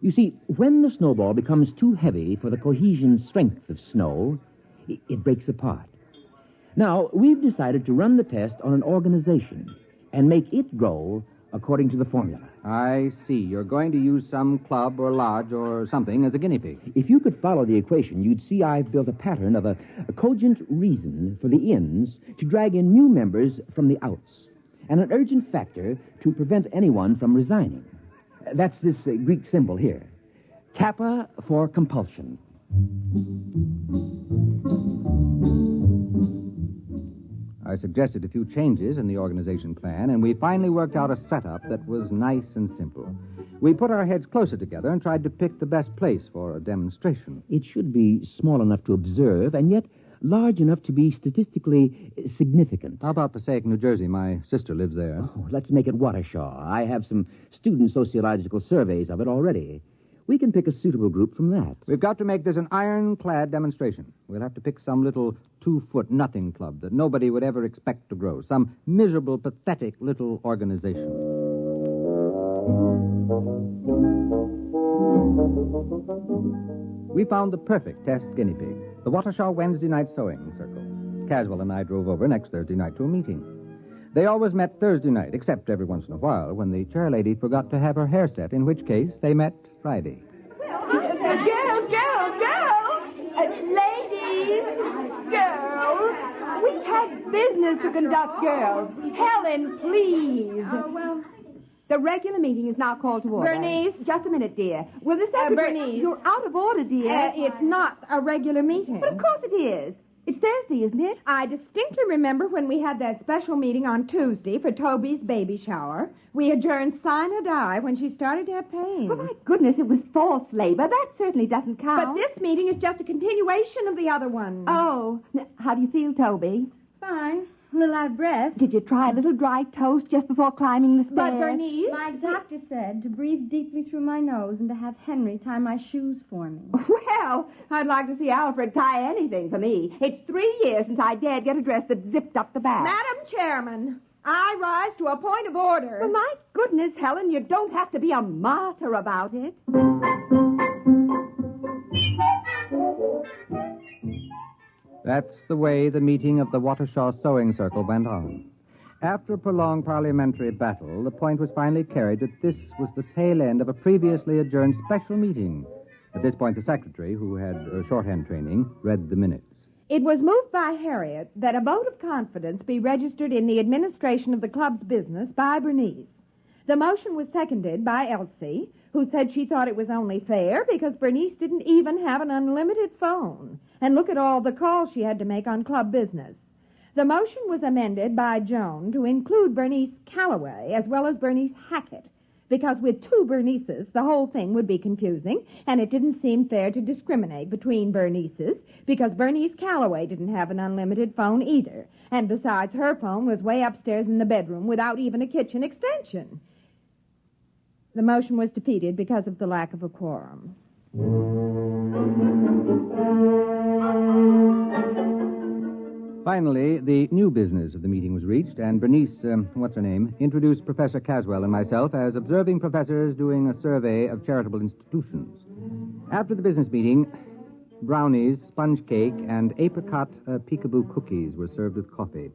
You see, when the snowball becomes too heavy for the cohesion strength of snow, it breaks apart. Now, we've decided to run the test on an organization and make it grow according to the formula. I see. You're going to use some club or lodge or something as a guinea pig. If you could follow the equation, you'd see I've built a pattern of a cogent reason for the ins to drag in new members from the outs, and an urgent factor to prevent anyone from resigning. That's this Greek symbol here. Kappa for compulsion. I suggested a few changes in the organization plan, and we finally worked out a setup that was nice and simple. We put our heads closer together and tried to pick the best place for a demonstration. It should be small enough to observe, and yet large enough to be statistically significant. How about Passaic, New Jersey? My sister lives there. Oh, let's make it Watershaw. I have some student sociological surveys of it already. We can pick a suitable group from that. We've got to make this an ironclad demonstration. We'll have to pick some little 2-foot nothing club that nobody would ever expect to grow. Some miserable, pathetic little organization. We found the perfect test guinea pig, the Watershaw Wednesday night sewing circle. Caswell and I drove over next Thursday night to a meeting. They always met Thursday night, except every once in a while when the chairlady forgot to have her hair set, in which case they met Friday. Ladies, girls, we have business to conduct, girls. Helen, please. The regular meeting is now called to order. Bernice? Just a minute, dear. Will the secretary... Bernice? You're out of order, dear. It's not a regular meeting. But of course it is. It's Thursday, isn't it? I distinctly remember when we had that special meeting on Tuesday for Toby's baby shower. We adjourned sine die when she started to have pains. Oh, my goodness, it was false labor. That certainly doesn't count. But this meeting is just a continuation of the other one. Oh. How do you feel, Toby? Fine. A little out of breath. Did you try a little dry toast just before climbing the stairs? But, Bernice... My doctor said to breathe deeply through my nose and to have Henry tie my shoes for me. Well, I'd like to see Alfred tie anything for me. It's 3 years since I dared get a dress that zipped up the back. Madam Chairman, I rise to a point of order. Well, my goodness, Helen, you don't have to be a martyr about it. That's the way the meeting of the Watershaw Sewing Circle went on. After a prolonged parliamentary battle, the point was finally carried that this was the tail end of a previously adjourned special meeting. At this point, the secretary, who had shorthand training, read the minutes. It was moved by Harriet that a vote of confidence be registered in the administration of the club's business by Bernice. The motion was seconded by Elsie, who said she thought it was only fair because Bernice didn't even have an unlimited phone. And look at all the calls she had to make on club business. The motion was amended by Joan to include Bernice Calloway as well as Bernice Hackett, because with 2 Bernices, the whole thing would be confusing, and it didn't seem fair to discriminate between Bernices, because Bernice Calloway didn't have an unlimited phone either. And besides, her phone was way upstairs in the bedroom without even a kitchen extension. The motion was defeated because of the lack of a quorum. Finally, the new business of the meeting was reached, and Bernice, introduced Professor Caswell and myself as observing professors doing a survey of charitable institutions. After the business meeting, brownies, sponge cake, and apricot peekaboo cookies were served with coffee.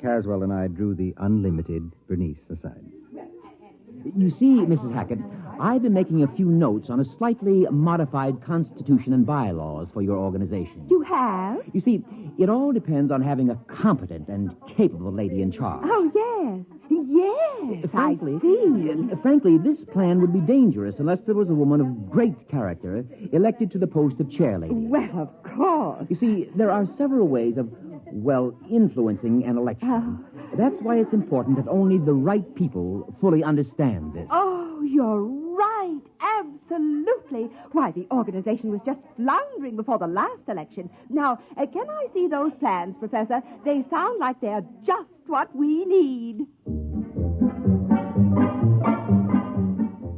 Caswell and I drew the unlimited Bernice aside. You see, Mrs. Hackett, I've been making a few notes on a slightly modified constitution and bylaws for your organization. You have? You see, it all depends on having a competent and capable lady in charge. Oh, yes. Yes, frankly, I see. Frankly, this plan would be dangerous unless there was a woman of great character elected to the post of chairlady. Well, of course. You see, there are several ways of, influencing an election. Oh. That's why it's important that only the right people fully understand this. Oh, you're right. Absolutely. Why, the organization was just floundering before the last election. Now, can I see those plans, Professor? They sound like they're just what we need.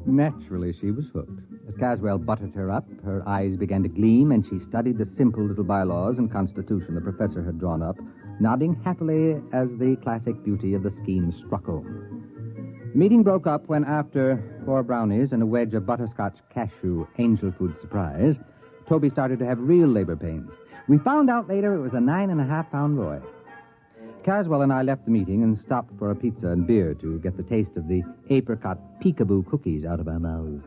Naturally, she was hooked. As Caswell buttered her up, her eyes began to gleam, and she studied the simple little bylaws and constitution the professor had drawn up, nodding happily as the classic beauty of the scheme struck home. The meeting broke up when, after 4 brownies and a wedge of butterscotch cashew angel food surprise, Toby started to have real labor pains. We found out later it was a 9.5-pound boy. Caswell and I left the meeting and stopped for a pizza and beer to get the taste of the apricot peekaboo cookies out of our mouths.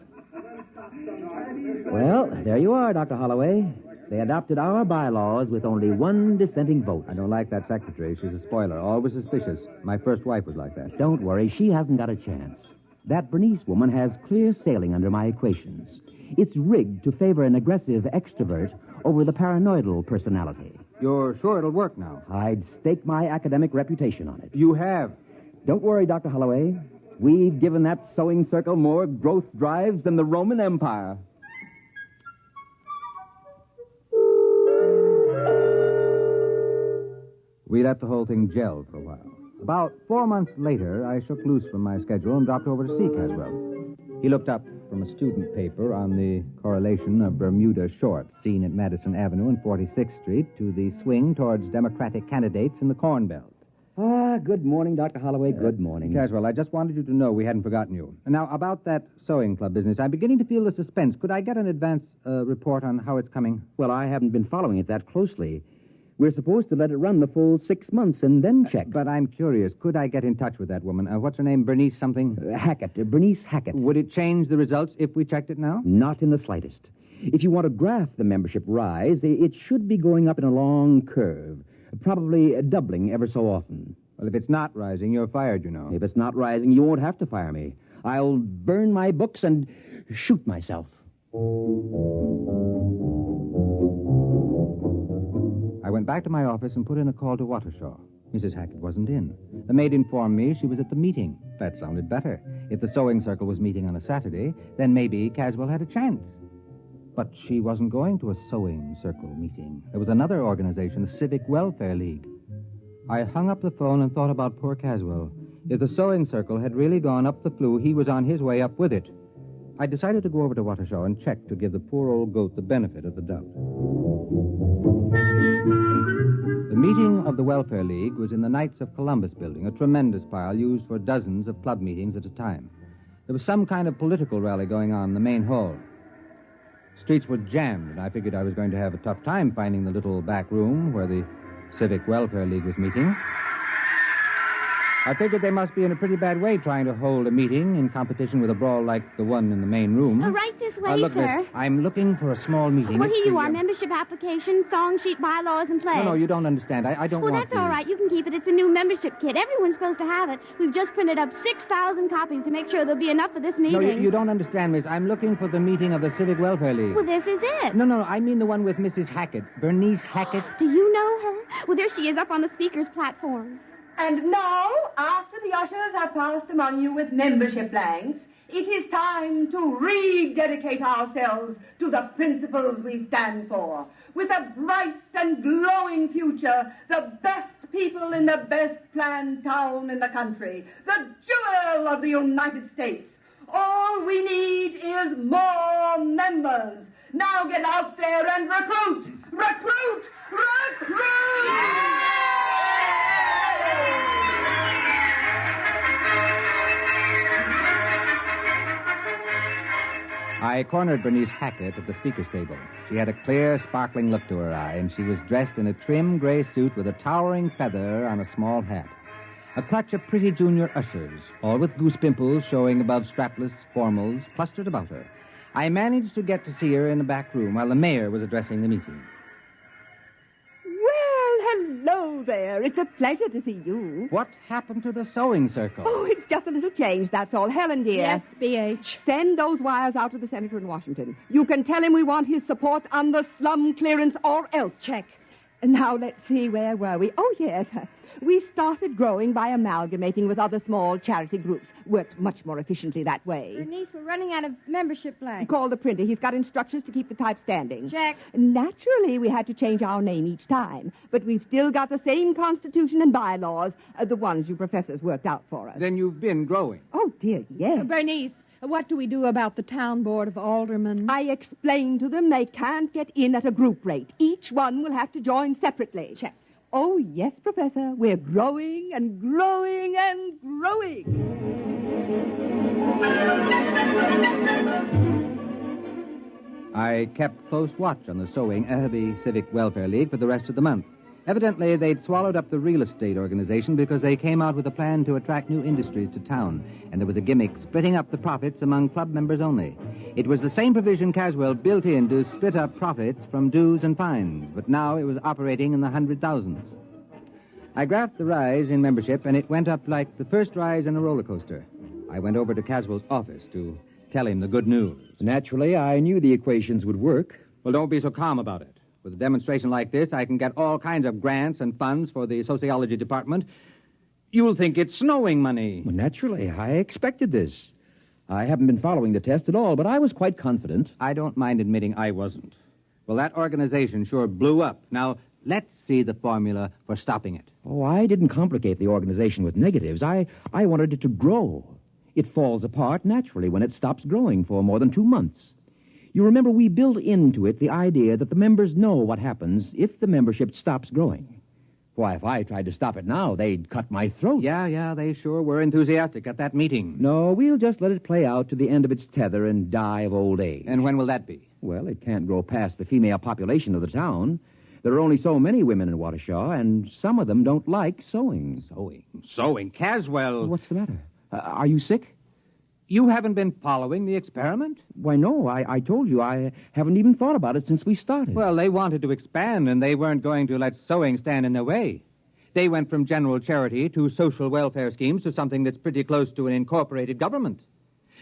Well, there you are, Dr. Holloway. They adopted our bylaws with only 1 dissenting vote. I don't like that secretary. She's a spoiler, always suspicious. My first wife was like that. Don't worry, she hasn't got a chance. That Bernice woman has clear sailing under my equations. It's rigged to favor an aggressive extrovert over the paranoidal personality. You're sure it'll work now? I'd stake my academic reputation on it. You have? Don't worry, Dr. Holloway. We've given that sewing circle more growth drives than the Roman Empire. We let the whole thing gel for a while. About 4 months later, I shook loose from my schedule and dropped over to see Caswell. He looked up from a student paper on the correlation of Bermuda shorts seen at Madison Avenue and 46th Street to the swing towards Democratic candidates in the Corn Belt. Good morning, Dr. Holloway. Good morning. Caswell, I just wanted you to know we hadn't forgotten you. Now, about that sewing club business, I'm beginning to feel the suspense. Could I get an advance report on how it's coming? Well, I haven't been following it that closely. We're supposed to let it run the full 6 months and then check. But I'm curious. Could I get in touch with that woman? What's her name? Bernice something? Hackett. Bernice Hackett. Would it change the results if we checked it now? Not in the slightest. If you want to graph the membership rise, it should be going up in a long curve, probably doubling ever so often. Well, if it's not rising, you're fired, you know. If it's not rising, you won't have to fire me. I'll burn my books and shoot myself. I went back to my office and put in a call to Watershaw. Mrs. Hackett wasn't in. The maid informed me she was at the meeting. That sounded better. If the sewing circle was meeting on a Saturday, then maybe Caswell had a chance. But she wasn't going to a sewing circle meeting. There was another organization, the Civic Welfare League. I hung up the phone and thought about poor Caswell. If the sewing circle had really gone up the flue, he was on his way up with it. I decided to go over to Watershaw and check to give the poor old goat the benefit of the doubt. The meeting of the Welfare League was in the Knights of Columbus building, a tremendous pile used for dozens of club meetings at a time. There was some kind of political rally going on in the main hall. Streets were jammed, and I figured I was going to have a tough time finding the little back room where the Civic Welfare League was meeting. I figured they must be in a pretty bad way trying to hold a meeting in competition with a brawl like the one in the main room. Right this way, Look, sir. miss, I'm looking for a small meeting. Well, It's here you the, are. Membership application, song sheet, bylaws, and pledge. No, you don't understand. I don't Well, want that's to. all right. You can keep it. It's a new membership kit. Everyone's supposed to have it. We've just printed up 6,000 copies to make sure there'll be enough for this meeting. No, you don't understand, miss. I'm looking for the meeting of the Civic Welfare League. Well, this is it. No, I mean the one with Mrs. Hackett. Bernice Hackett. Do you know her? Well, there she is up on the speaker's platform. And now, after the ushers have passed among you with membership blanks, it is time to rededicate ourselves to the principles we stand for. With a bright and glowing future, the best people in the best planned town in the country, the jewel of the United States. All we need is more members. Now get out there and recruit! Recruit! Recruit! I cornered Bernice Hackett at the speaker's table. She had a clear, sparkling look to her eye, and she was dressed in a trim gray suit with a towering feather on a small hat. A clutch of pretty junior ushers, all with goose pimples showing above strapless formals, clustered about her. I managed to get to see her in the back room while the mayor was addressing the meeting. Hello there. It's a pleasure to see you. What happened to the sewing circle? Oh, it's just a little change, that's all. Helen, dear. Yes, BH. Send those wires out to the senator in Washington. You can tell him we want his support on the slum clearance or else. Check. Now, let's see, where were we? Oh, yes. We started growing by amalgamating with other small charity groups. Worked much more efficiently that way. Bernice, we're running out of membership blanks. Call the printer. He's got instructions to keep the type standing. Check. Naturally, we had to change our name each time, but we've still got the same constitution and bylaws, the ones you professors worked out for us. Then you've been growing. Oh, dear, yes. Bernice, what do we do about the town board of aldermen? I explained to them they can't get in at a group rate. Each one will have to join separately. Check. Oh, yes, Professor. We're growing and growing and growing. I kept close watch on the the Civic Welfare League for the rest of the month. Evidently, they'd swallowed up the real estate organization because they came out with a plan to attract new industries to town, and there was a gimmick splitting up the profits among club members only. It was the same provision Caswell built in to split up profits from dues and fines, but now it was operating in the 100,000s. I graphed the rise in membership, and it went up like the first rise in a roller coaster. I went over to Caswell's office to tell him the good news. Naturally, I knew the equations would work. Well, don't be so calm about it. With a demonstration like this, I can get all kinds of grants and funds for the sociology department. You'll think it's snowing money. Well, naturally, I expected this. I haven't been following the test at all, but I was quite confident. I don't mind admitting I wasn't. Well, that organization sure blew up. Now, let's see the formula for stopping it. Oh, I didn't complicate the organization with negatives. I wanted it to grow. It falls apart naturally when it stops growing for more than 2 months. You remember, we built into it the idea that the members know what happens if the membership stops growing. Why, if I tried to stop it now, they'd cut my throat. Yeah, they sure were enthusiastic at that meeting. No, we'll just let it play out to the end of its tether and die of old age. And when will that be? Well, it can't grow past the female population of the town. There are only so many women in Watershaw, and some of them don't like sewing. Sewing? Caswell! What's the matter? Are you sick? You haven't been following the experiment? Why, no. I told you I haven't even thought about it since we started. Well, they wanted to expand, and they weren't going to let sewing stand in their way. They went from general charity to social welfare schemes to something that's pretty close to an incorporated government.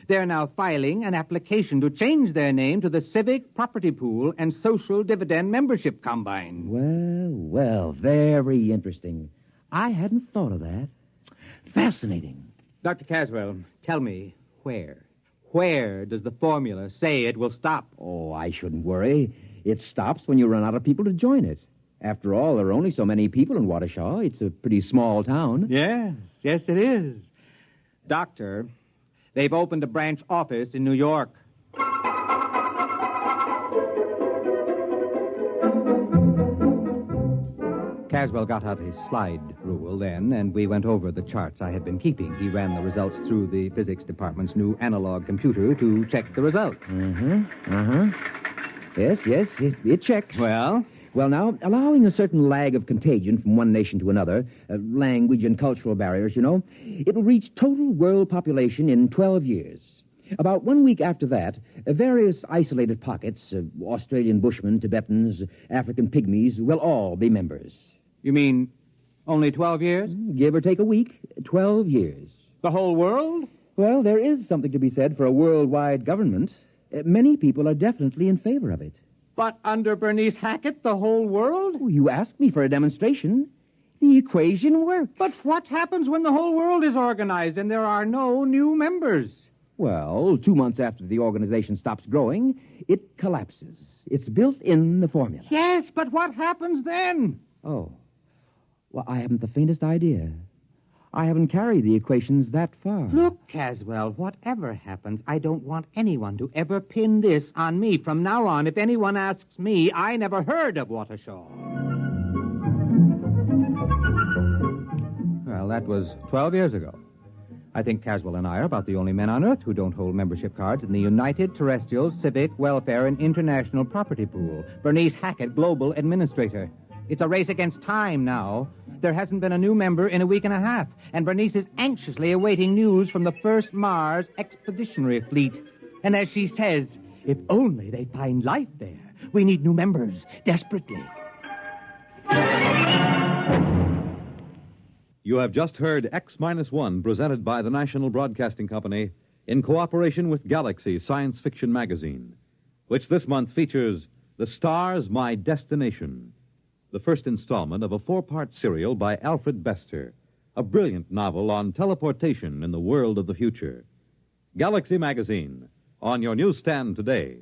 They're now filing an application to change their name to the Civic Property Pool and Social Dividend Membership Combine. Well, very interesting. I hadn't thought of that. Fascinating. Dr. Caswell, tell me, where? Where does the formula say it will stop? Oh, I shouldn't worry. It stops when you run out of people to join it. After all, there are only so many people in Waukesha. It's a pretty small town. Yes, it is. Doctor, they've opened a branch office in New York. Caswell got out his slide rule then, and we went over the charts I had been keeping. He ran the results through the physics department's new analog computer to check the results. Yes, it checks. Well, now, allowing a certain lag of contagion from one nation to another, language and cultural barriers, it'll reach total world population in 12 years. About 1 week after that, various isolated pockets, Australian Bushmen, Tibetans, African Pygmies, will all be members. You mean only 12 years? Give or take a week, 12 years. The whole world? Well, there is something to be said for a worldwide government. Many people are definitely in favor of it. But under Bernice Hackett, the whole world? Oh, you asked me for a demonstration. The equation works. But what happens when the whole world is organized and there are no new members? Well, 2 months after the organization stops growing, it collapses. It's built in the formula. Yes, but what happens then? Oh. Well, I haven't the faintest idea. I haven't carried the equations that far. Look, Caswell, whatever happens, I don't want anyone to ever pin this on me. From now on, if anyone asks me, I never heard of Waukesha. Well, that was 12 years ago. I think Caswell and I are about the only men on Earth who don't hold membership cards in the United Terrestrial Civic Welfare and International Property Pool. Bernice Hackett, Global Administrator. It's a race against time now. There hasn't been a new member in a week and a half, and Bernice is anxiously awaiting news from the first Mars Expeditionary Fleet. And as she says, if only they find life there. We need new members, desperately. You have just heard X-1, presented by the National Broadcasting Company in cooperation with Galaxy Science Fiction Magazine, which this month features The Stars, My Destination, the first installment of a 4-part serial by Alfred Bester, a brilliant novel on teleportation in the world of the future. Galaxy Magazine, on your newsstand today.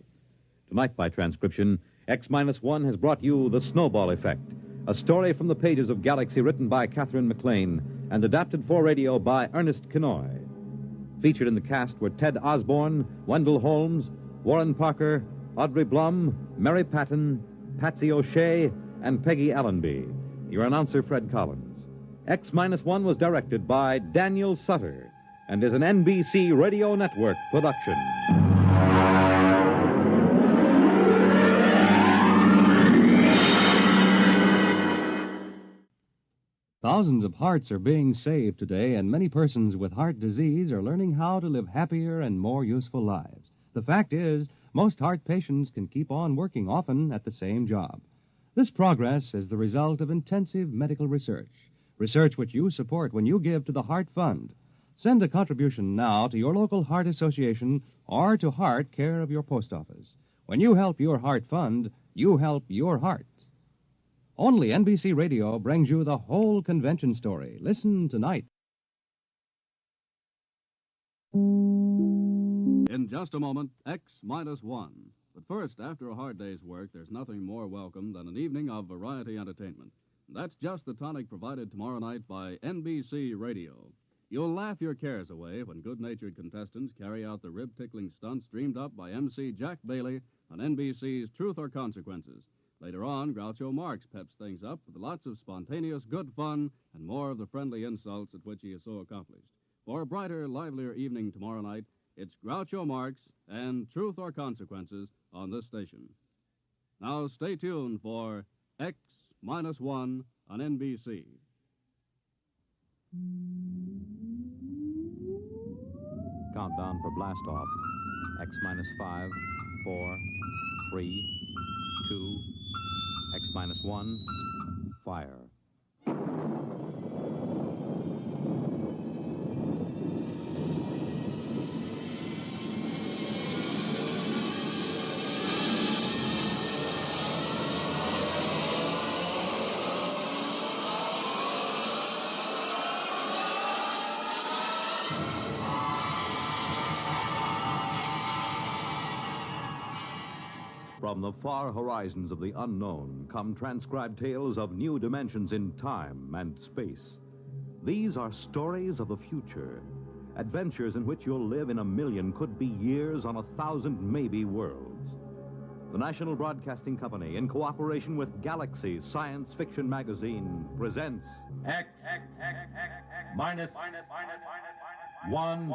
Tonight, by transcription, X-1 has brought you The Snowball Effect, a story from the pages of Galaxy written by Catherine McLean and adapted for radio by Ernest Kinoy. Featured in the cast were Ted Osborne, Wendell Holmes, Warren Parker, Audrey Blum, Mary Patton, Patsy O'Shea, and Peggy Allenby. Your announcer, Fred Collins. X-1 was directed by Daniel Sutter and is an NBC Radio Network production. Thousands of hearts are being saved today, and many persons with heart disease are learning how to live happier and more useful lives. The fact is, most heart patients can keep on working, often at the same job. This progress is the result of intensive medical research which you support when you give to the Heart Fund. Send a contribution now to your local Heart Association or to Heart, care of your post office. When you help your Heart Fund, you help your heart. Only NBC Radio brings you the whole convention story. Listen tonight. In just a moment, X-1. But first, after a hard day's work, there's nothing more welcome than an evening of variety entertainment. That's just the tonic provided tomorrow night by NBC Radio. You'll laugh your cares away when good-natured contestants carry out the rib-tickling stunts dreamed up by MC Jack Bailey on NBC's Truth or Consequences. Later on, Groucho Marx peps things up with lots of spontaneous good fun and more of the friendly insults at which he is so accomplished. For a brighter, livelier evening tomorrow night, it's Groucho Marx and Truth or Consequences on this station. Now stay tuned for X-1 on NBC. Countdown for blast off. X-5, 4, 3, 2, X-1, fire. From the far horizons of the unknown come transcribed tales of new dimensions in time and space. These are stories of the future, adventures in which you'll live in a million, could be years, on 1,000 maybe worlds. The National Broadcasting Company, in cooperation with Galaxy Science Fiction Magazine, presents X minus one.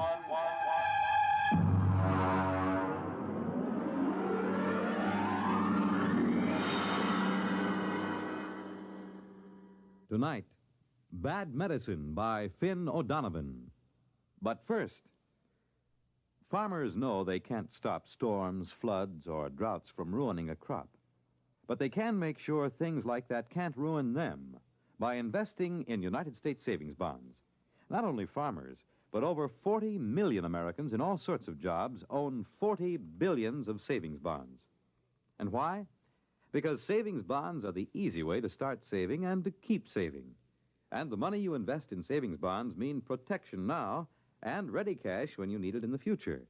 Tonight, Bad Medicine by Finn O'Donovan. But first, farmers know they can't stop storms, floods, or droughts from ruining a crop. But they can make sure things like that can't ruin them by investing in United States savings bonds. Not only farmers, but over 40 million Americans in all sorts of jobs own 40 billions of savings bonds. And why? Because savings bonds are the easy way to start saving and to keep saving. And the money you invest in savings bonds mean protection now and ready cash when you need it in the future.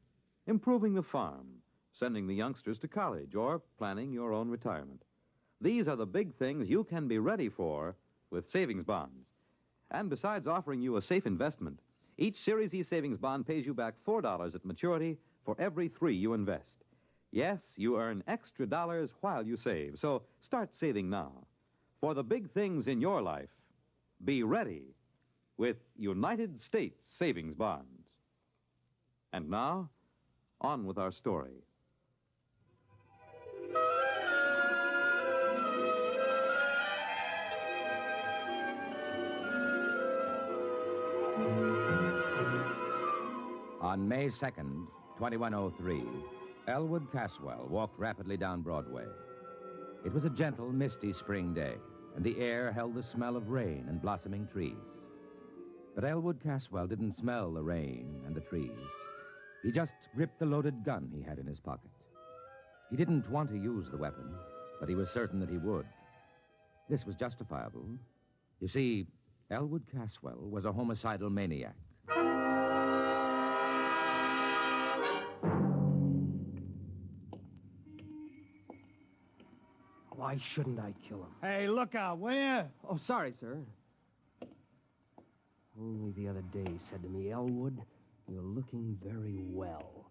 Improving the farm, sending the youngsters to college, or planning your own retirement. These are the big things you can be ready for with savings bonds. And besides offering you a safe investment, each Series E savings bond pays you back $4 at maturity for every $3 you invest. Yes, you earn extra dollars while you save, so start saving now. For the big things in your life, be ready with United States savings bonds. And now, on with our story. On May 2nd, 2103, Elwood Caswell walked rapidly down Broadway. It was a gentle, misty spring day, and the air held the smell of rain and blossoming trees. But Elwood Caswell didn't smell the rain and the trees. He just gripped the loaded gun he had in his pocket. He didn't want to use the weapon, but he was certain that he would. This was justifiable. You see, Elwood Caswell was a homicidal maniac. Why shouldn't I kill him? Hey, look out, will you? Oh, sorry, sir. Only the other day he said to me, Elwood, you're looking very well.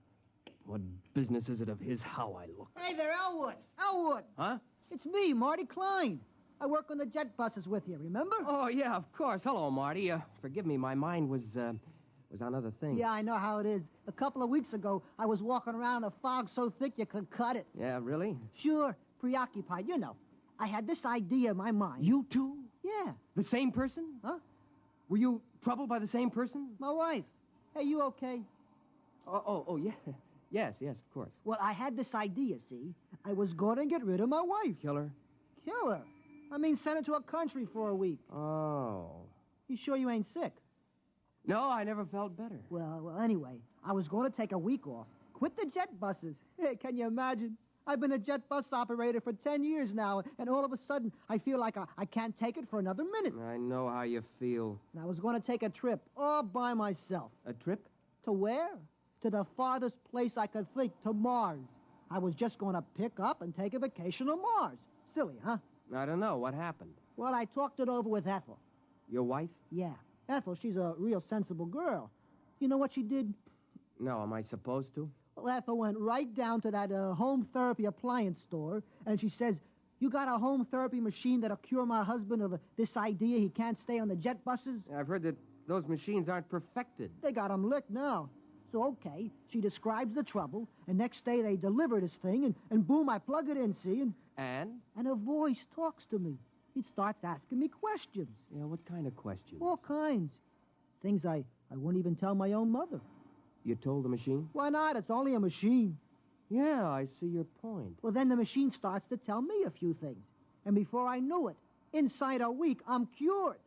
What business is it of his how I look? Hey there, Elwood. Elwood. Huh? It's me, Marty Klein. I work on the jet buses with you, remember? Oh, yeah, of course. Hello, Marty. Forgive me, my mind was on other things. Yeah, I know how it is. A couple of weeks ago, I was walking around in a fog so thick you could cut it. Yeah, really? Sure. Preoccupied, you know. I had this idea in my mind. You too? Yeah. The same person? Huh? Were you troubled by the same person? My wife. Hey, you okay? Oh, yeah. Yes, of course. Well, I had this idea, see? I was going to get rid of my wife. Kill her? Kill her? I mean, send her to a country for a week. Oh. You sure you ain't sick? No, I never felt better. Well, anyway, I was going to take a week off. Quit the jet buses. Hey, can you imagine? I've been a jet bus operator for 10 years now, and all of a sudden, I feel like I can't take it for another minute. I know how you feel. And I was going to take a trip all by myself. A trip? To where? To the farthest place I could think, to Mars. I was just going to pick up and take a vacation on Mars. Silly, huh? I don't know. What happened? Well, I talked it over with Ethel. Your wife? Yeah. Ethel, she's a real sensible girl. You know what she did? No, am I supposed to? Well, Ethel went right down to that home therapy appliance store, and she says, you got a home therapy machine that'll cure my husband of this idea he can't stay on the jet buses? I've heard that those machines aren't perfected. They got him licked now. So, okay, she describes the trouble, and next day they deliver this thing, and boom, I plug it in, see? And? And a voice talks to me. It starts asking me questions. Yeah, what kind of questions? All kinds. Things I wouldn't even tell my own mother. You told the machine? Why not? It's only a machine. Yeah, I see your point. Well, then the machine starts to tell me a few things. And before I knew it, inside a week, I'm cured.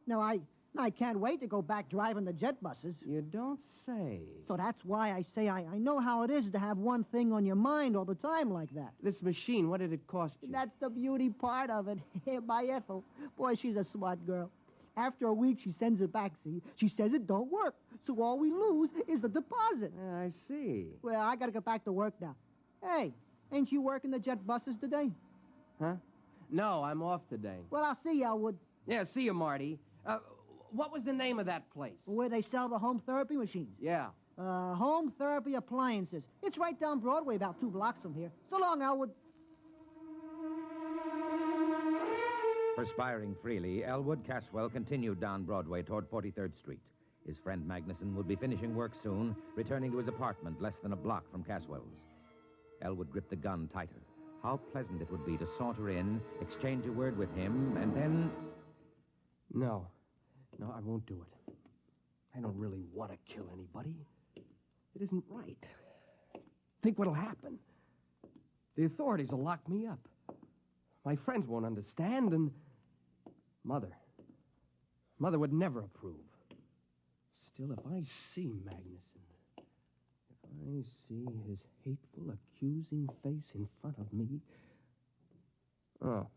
Now, I can't wait to go back driving the jet buses. You don't say. So that's why I say I know how it is to have one thing on your mind all the time like that. This machine, what did it cost you? That's the beauty part of it. My Ethel. Boy, she's a smart girl. After a week, she sends it back, see? She says it don't work. So all we lose is the deposit. I see. Well, I gotta get back to work now. Hey, Ain't you working the jet buses today? Huh? No, I'm off today. Well, I'll see you, Elwood. Yeah, see you, Marty. What was the name of that place? Where they sell the home therapy machines. Yeah. Home therapy appliances. It's right down Broadway, about 2 blocks from here. So long, Elwood. Perspiring freely, Elwood Caswell continued down Broadway toward 43rd Street. His friend Magnuson would be finishing work soon, returning to his apartment less than a block from Caswell's. Elwood gripped the gun tighter. How pleasant it would be to saunter in, exchange a word with him, and then... No, I won't do it. I don't really want to kill anybody. It isn't right. Think what'll happen. The authorities will lock me up. My friends won't understand, and... Mother would never approve. Still, if I see Magnuson, if I see his hateful, accusing face in front of me... Oh,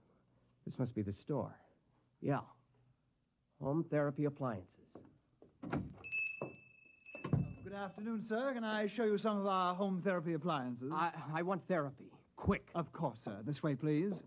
this must be the store. Yeah. Home therapy appliances. Good afternoon, sir. Can I show you some of our home therapy appliances? I want therapy. Quick. Of course, sir. This way, please.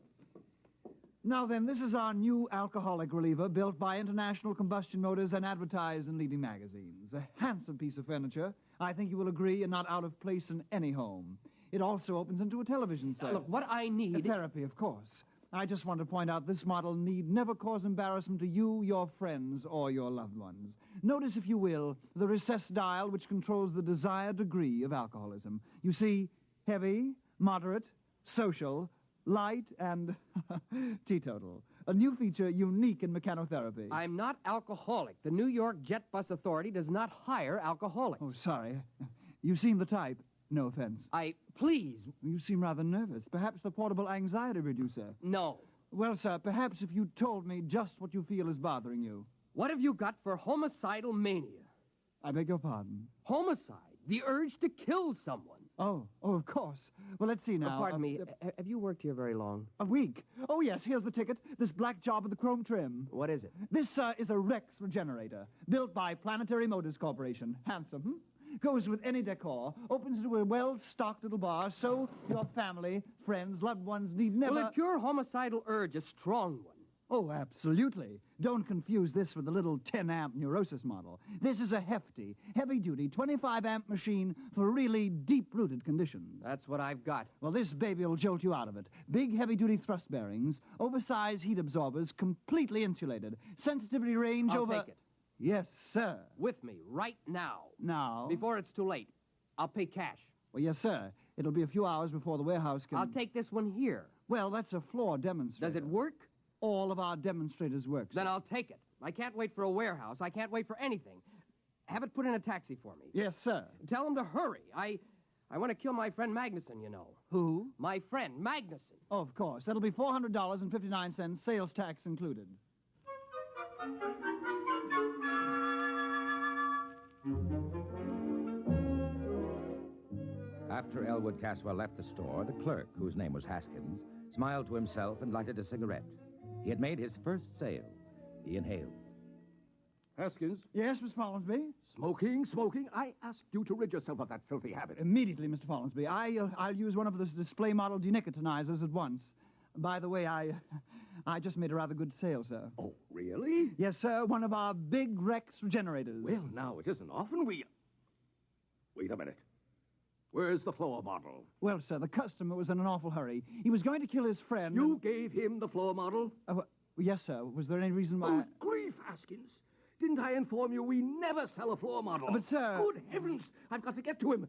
Now then, this is our new alcoholic reliever built by International Combustion Motors and advertised in leading magazines. A handsome piece of furniture. I think you will agree, and not out of place in any home. It also opens into a television set. Look, what I need... Therapy, of course. I just want to point out this model need never cause embarrassment to you, your friends, or your loved ones. Notice, if you will, the recessed dial which controls the desired degree of alcoholism. You see, heavy, moderate, social, light, and teetotal. A new feature unique in mechanotherapy. I'm not alcoholic. The New York Jet Bus Authority does not hire alcoholics. Oh, sorry. You seem the type. No offense. Please. You seem rather nervous. Perhaps the portable anxiety reducer. No. Well, sir, perhaps if you told me just what you feel is bothering you. What have you got for homicidal mania? I beg your pardon? Homicide. The urge to kill someone. Oh, of course. Well, let's see now. Pardon me. Have you worked here very long? A week. Oh, yes, here's the ticket. This black job with the chrome trim. What is it? This, is a Rex regenerator, built by Planetary Motors Corporation. Handsome, Goes with any decor. Opens into a well-stocked little bar, so your family, friends, loved ones need never... Will it cure homicidal urge, a strong one? Oh, absolutely. Don't confuse this with the little 10-amp neurosis model. This is a hefty, heavy-duty 25-amp machine for really deep-rooted conditions. That's what I've got. Well, this baby will jolt you out of it. Big, heavy-duty thrust bearings, oversized heat absorbers, completely insulated. Sensitivity range I'll take it. Yes, sir. With me, right now. Now? Before it's too late. I'll pay cash. Well, yes, sir. It'll be a few hours before the warehouse can... I'll take this one here. Well, that's a floor demonstrator. Does it work? All of our demonstrators work, sir. Then I'll take it. I can't wait for a warehouse. I can't wait for anything. Have it put in a taxi for me. Yes, sir. Tell him to hurry. I want to kill my friend Magnuson, you know. Who? My friend Magnuson. Oh, of course. That'll be $400.59, sales tax included. After Elwood Caswell left the store, the clerk, whose name was Haskins, smiled to himself and lighted a cigarette. He had made his first sale. He inhaled. Haskins? Yes, Miss Follinsby? Smoking. I asked you to rid yourself of that filthy habit. Immediately, Mr. Follinsby. I'll use one of the display model denicotinizers at once. By the way, I just made a rather good sale, sir. Oh, really? Yes, sir. One of our big Rex regenerators. Well, now, it isn't often we... Wait a minute. Where's the floor model? Well, sir, the customer was in an awful hurry. He was going to kill his friend. You gave him the floor model? Yes, sir. Was there any reason why... Oh, grief, Haskins. Didn't I inform you we never sell a floor model? But, sir... Good heavens, I've got to get to him.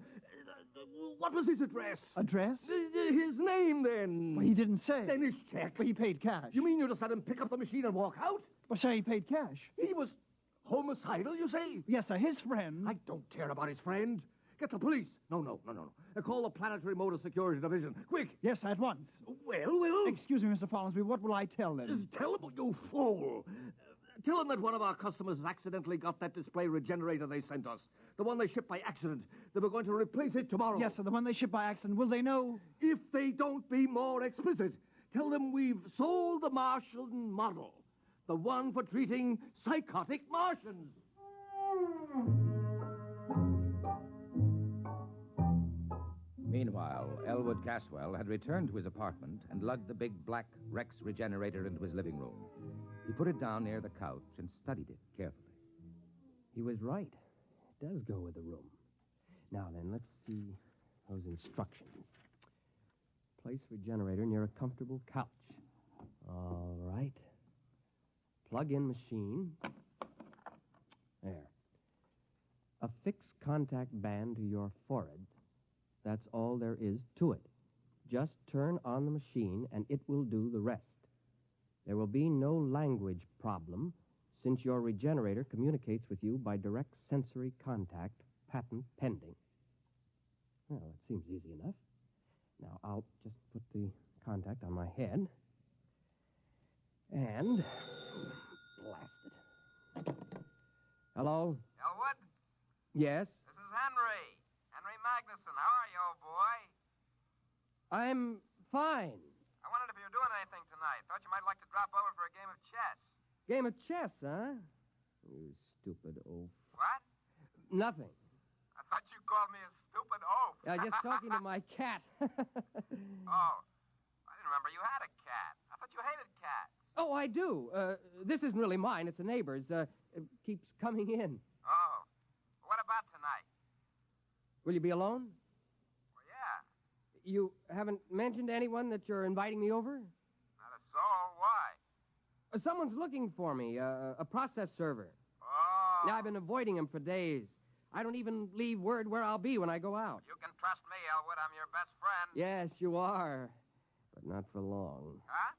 What was his address? Address? His name, then. Well, he didn't say. Then his check. Well, he paid cash. You mean you just let him pick up the machine and walk out? Well, sir, he paid cash. He was homicidal, you say? Yes, sir. His friend... I don't care about his friend. Get the police. No. Call the Planetary Motor Security Division. Quick. Yes, at once. Well. Excuse me, Mr. Follinsby. What will I tell them? Tell them, you fool. Tell them that one of our customers has accidentally got that display regenerator they sent us. The one they shipped by accident. They were going to replace it tomorrow. Yes, sir. The one they shipped by accident. Will they know? If they don't be more explicit, tell them we've sold the Martian model. The one for treating psychotic Martians. Meanwhile, Meanwhile, Elwood Caswell had returned to his apartment and lugged the big black Rex regenerator into his living room. He put it down near the couch and studied it carefully. He was right. It does go with the room. Now then, let's see those instructions. Place regenerator near a comfortable couch. All right. Plug in machine. There. Affix contact band to your forehead. That's all there is to it. Just turn on the machine and it will do the rest. There will be no language problem since your regenerator communicates with you by direct sensory contact, patent pending. Well, it seems easy enough. Now, I'll just put the contact on my head and blast it. Hello? Elwood? Yes? This is Henry. Henry Magnuson. How are you, old boy? I'm fine. I wondered if you were doing anything tonight. Thought you might like to drop over for a game of chess. Game of chess, huh? You stupid oaf. What? Nothing. I thought you called me a stupid oaf. Just talking to my cat. Oh. I didn't remember you had a cat. I thought you hated cats. Oh, I do. This isn't really mine. It's a neighbor's. It keeps coming in. Oh. What about tonight? Will you be alone? Well, yeah. You haven't mentioned to anyone that you're inviting me over? Not a soul. Why? Someone's looking for me, a process server. Oh. Now, I've been avoiding him for days. I don't even leave word where I'll be when I go out. You can trust me, Elwood. I'm your best friend. Yes, you are. But not for long. Huh?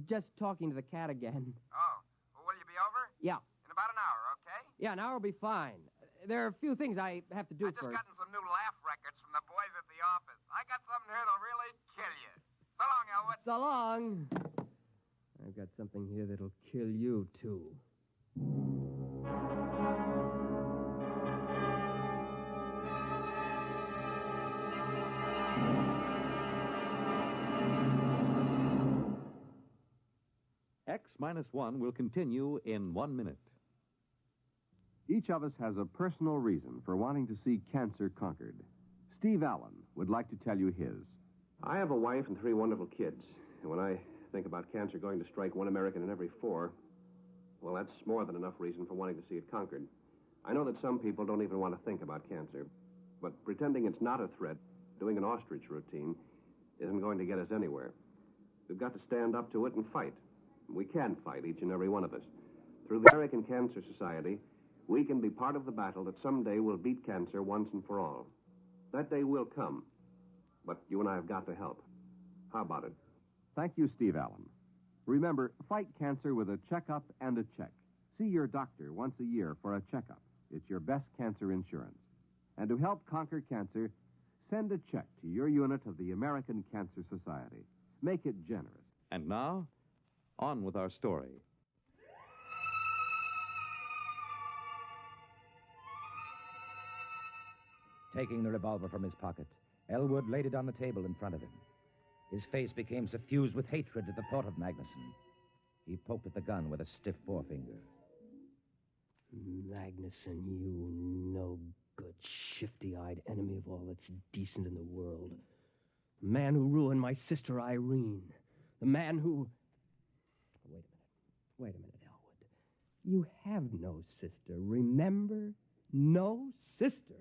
Just talking to the cat again. Oh. Well, will you be over? Yeah. In about an hour, okay? Yeah, an hour will be fine. There are a few things I have to do I just first. gotten some new laugh records from the boys at the office. I got something here that'll really kill you. So long, Elwood. So long. I've got something here that'll kill you, too. X-1 will continue in 1 minute. Each of us has a personal reason for wanting to see cancer conquered. Steve Allen would like to tell you his. I have a wife and 3 wonderful kids. And when I think about cancer going to strike 1 American in every 4, well, that's more than enough reason for wanting to see it conquered. I know that some people don't even want to think about cancer. But pretending it's not a threat, doing an ostrich routine, isn't going to get us anywhere. We've got to stand up to it and fight. We can fight, each and every one of us. Through the American Cancer Society, we can be part of the battle that someday will beat cancer once and for all. That day will come, but you and I have got to help. How about it? Thank you, Steve Allen. Remember, fight cancer with a checkup and a check. See your doctor once a year for a checkup. It's your best cancer insurance. And to help conquer cancer, send a check to your unit of the American Cancer Society. Make it generous. And now, on with our story. Taking the revolver from his pocket, Elwood laid it on the table in front of him. His face became suffused with hatred at the thought of Magnuson. He poked at the gun with a stiff forefinger. Magnuson, you no-good, shifty-eyed enemy of all that's decent in the world. The man who ruined my sister Irene. The man who... Wait a minute, Elwood. You have no sister, remember? No sister.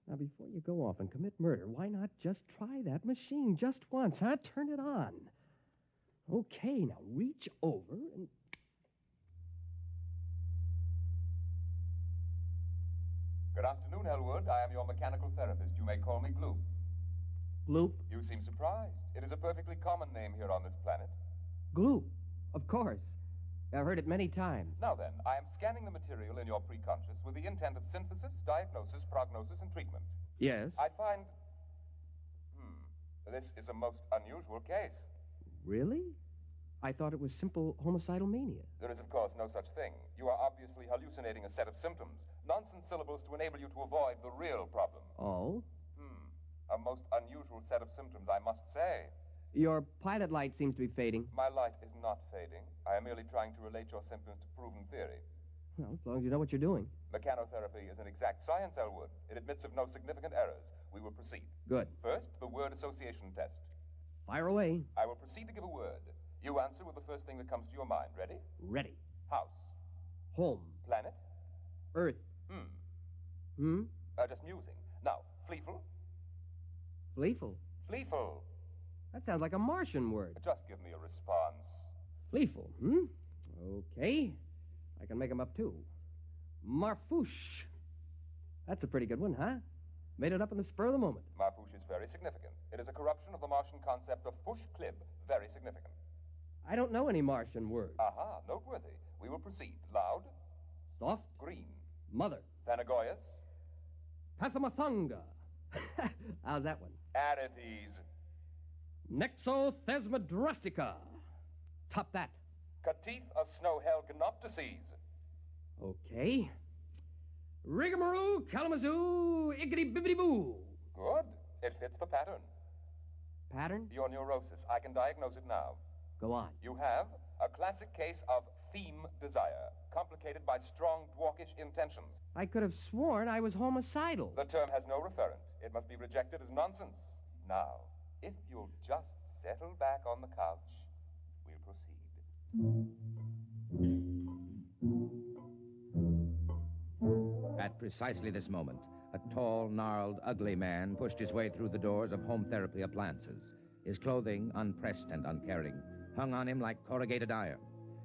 Now, before you go off and commit murder, why not just try that machine just once, huh? Turn it on. Okay, now reach over and... Good afternoon, Elwood. I am your mechanical therapist. You may call me Gloop. Gloop? You seem surprised. It is a perfectly common name here on this planet. Gloop, of course. I've heard it many times. Now then, I am scanning the material in your preconscious with the intent of synthesis, diagnosis, prognosis, and treatment. Yes? I find... This is a most unusual case. Really? I thought it was simple homicidal mania. There is, of course, no such thing. You are obviously hallucinating a set of symptoms. Nonsense syllables to enable you to avoid the real problem. Oh? A most unusual set of symptoms, I must say. Your pilot light seems to be fading. My light is not fading. I am merely trying to relate your symptoms to proven theory. Well, as long as you know what you're doing. Mechanotherapy is an exact science, Elwood. It admits of no significant errors. We will proceed. Good. First, the word association test. Fire away. I will proceed to give a word. You answer with the first thing that comes to your mind. Ready? Ready. House. Home. Planet. Earth. Just musing. Now, Fleeful. Fleeful. Fleeful. That sounds like a Martian word. Just give me a response. Fleeful, Okay. I can make 'em up, too. Marfouche. That's a pretty good one, huh? Made it up in the spur of the moment. Marfouche is very significant. It is a corruption of the Martian concept of fush klib. Very significant. I don't know any Martian words. Aha, noteworthy. We will proceed. Loud. Soft. Green. Mother. Thanagoyas. Pathamathanga. How's that one? Arides. Nexothesmodrustica. Top that. Katith a snow-hell gnoptices. Okay. Rigamaroo, Kalamazoo, Iggity-bibbity-boo. Good. It fits the pattern. Pattern? Your neurosis. I can diagnose it now. Go on. You have a classic case of theme desire, complicated by strong dwarkish intentions. I could have sworn I was homicidal. The term has no referent. It must be rejected as nonsense. Now, if you'll just settle back on the couch, we'll proceed. At precisely this moment, a tall, gnarled, ugly man pushed his way through the doors of home therapy appliances. His clothing, unpressed and uncaring, hung on him like corrugated iron.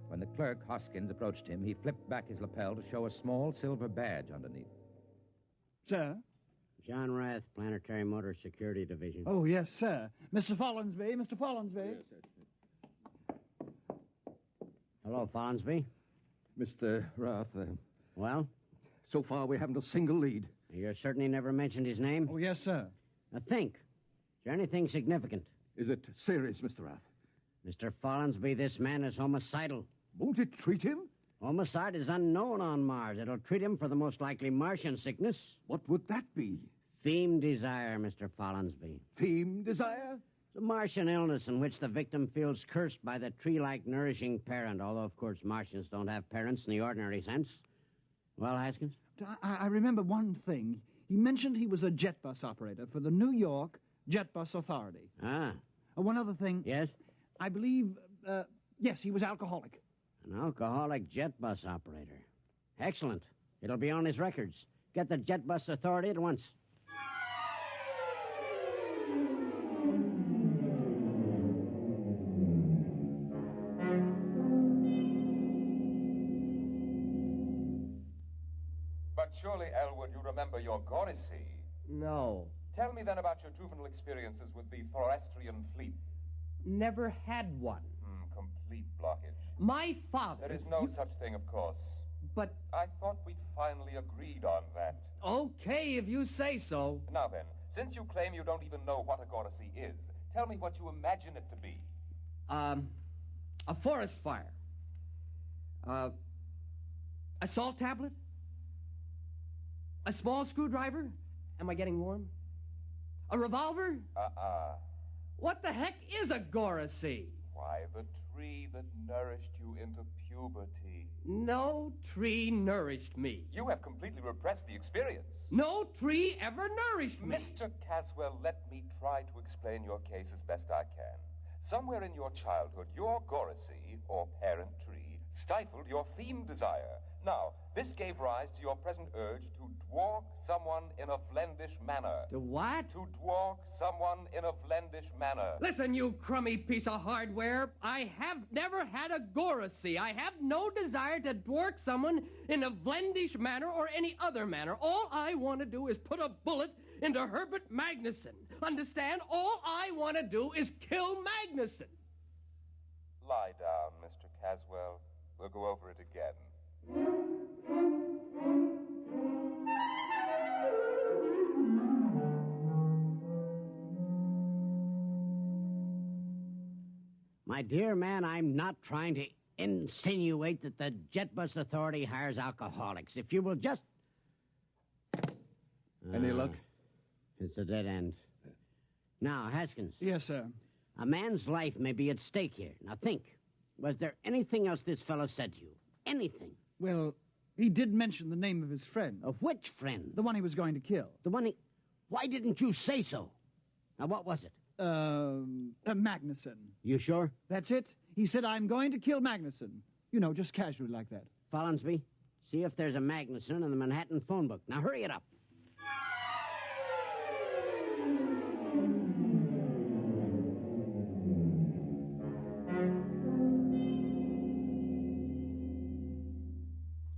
When the clerk, Hoskins, approached him, he flipped back his lapel to show a small silver badge underneath. Sir? John Rath, Planetary Motor Security Division. Oh, yes, sir. Mr. Follinsby, Mr. Follinsby. Yes, sir. Hello, Follinsby. Mr. Rath. Well? So far, we haven't a single lead. You certainly never mentioned his name? Oh, yes, sir. Now, think. Is there anything significant? Is it serious, Mr. Rath? Mr. Follinsby, this man is homicidal. Won't it treat him? Homicide is unknown on Mars. It'll treat him for the most likely Martian sickness. What would that be? Theme desire, Mr. Follinsby. Theme desire? It's a Martian illness in which the victim feels cursed by the tree-like nourishing parent, although, of course, Martians don't have parents in the ordinary sense. Well, Haskins? I remember one thing. He mentioned he was a jet bus operator for the New York Jet Bus Authority. Ah. One other thing. Yes? I believe, yes, he was alcoholic. An alcoholic jet bus operator. Excellent. It'll be on his records. Get the Jet Bus Authority at once. But surely, Elwood, you remember your Gorisy. No. Tell me then about your juvenile experiences with the Thorastrian fleet. Never had one. Complete blockage. My father... There is no such thing, of course. But... I thought we'd finally agreed on that. Okay, if you say so. Now then, since you claim you don't even know what a Gorisy is, tell me what you imagine it to be. A forest fire. A salt tablet? A small screwdriver? Am I getting warm? A revolver? What the heck is a Gorisy? Why, the tree that nourished you into puberty. No tree nourished me. You have completely repressed the experience. No tree ever nourished me. Mr. Caswell, let me try to explain your case as best I can. Somewhere in your childhood, your Gorisy, or parent tree, stifled your theme desire. Now, this gave rise to your present urge to dwark someone in a vlendish manner. To what? To dwark someone in a vlendish manner. Listen, you crummy piece of hardware. I have never had a Gorisy. I have no desire to dwark someone in a vlendish manner or any other manner. All I want to do is put a bullet into Herbert Magnuson. Understand? All I want to do is kill Magnuson. Lie down, Mr. Caswell. We'll go over it again. My dear man, I'm not trying to insinuate that the Jet Bus Authority hires alcoholics. If you will just... Any luck? It's a dead end. Now, Haskins. Yes, sir. A man's life may be at stake here. Now think. Was there anything else this fellow said to you? Anything? Well, He did mention the name of his friend. Of which friend? The one he was going to kill. The one he... Why didn't you say so? Now, what was it? Magnuson. You sure? That's it. He said, I'm going to kill Magnuson. You know, just casually like that. Follinsby, see if there's a Magnuson in the Manhattan phone book. Now, hurry it up.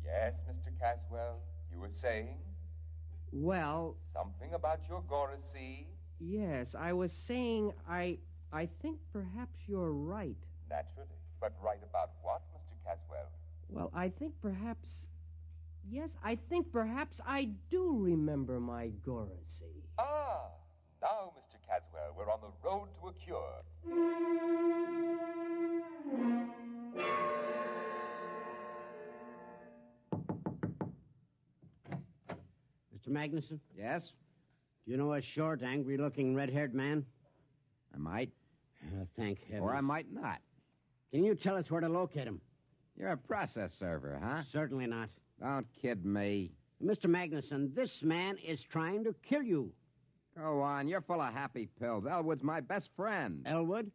Yes, Mr. Caswell, you were saying? Well... Something about your Goracy? Yes, I was saying I think perhaps you're right. Naturally. But right about what, Mr. Caswell? Well, I think perhaps... Yes, I think perhaps I do remember my Goracy. Ah, now, Mr. Caswell, we're on the road to a cure. Mr. Magnuson? Yes? Do you know a short, angry-looking, red-haired man? I might. Thank heavens. Or I might not. Can you tell us where to locate him? You're a process server, huh? Certainly not. Don't kid me. Mr. Magnuson, this man is trying to kill you. Go on, you're full of happy pills. Elwood's my best friend. Elwood?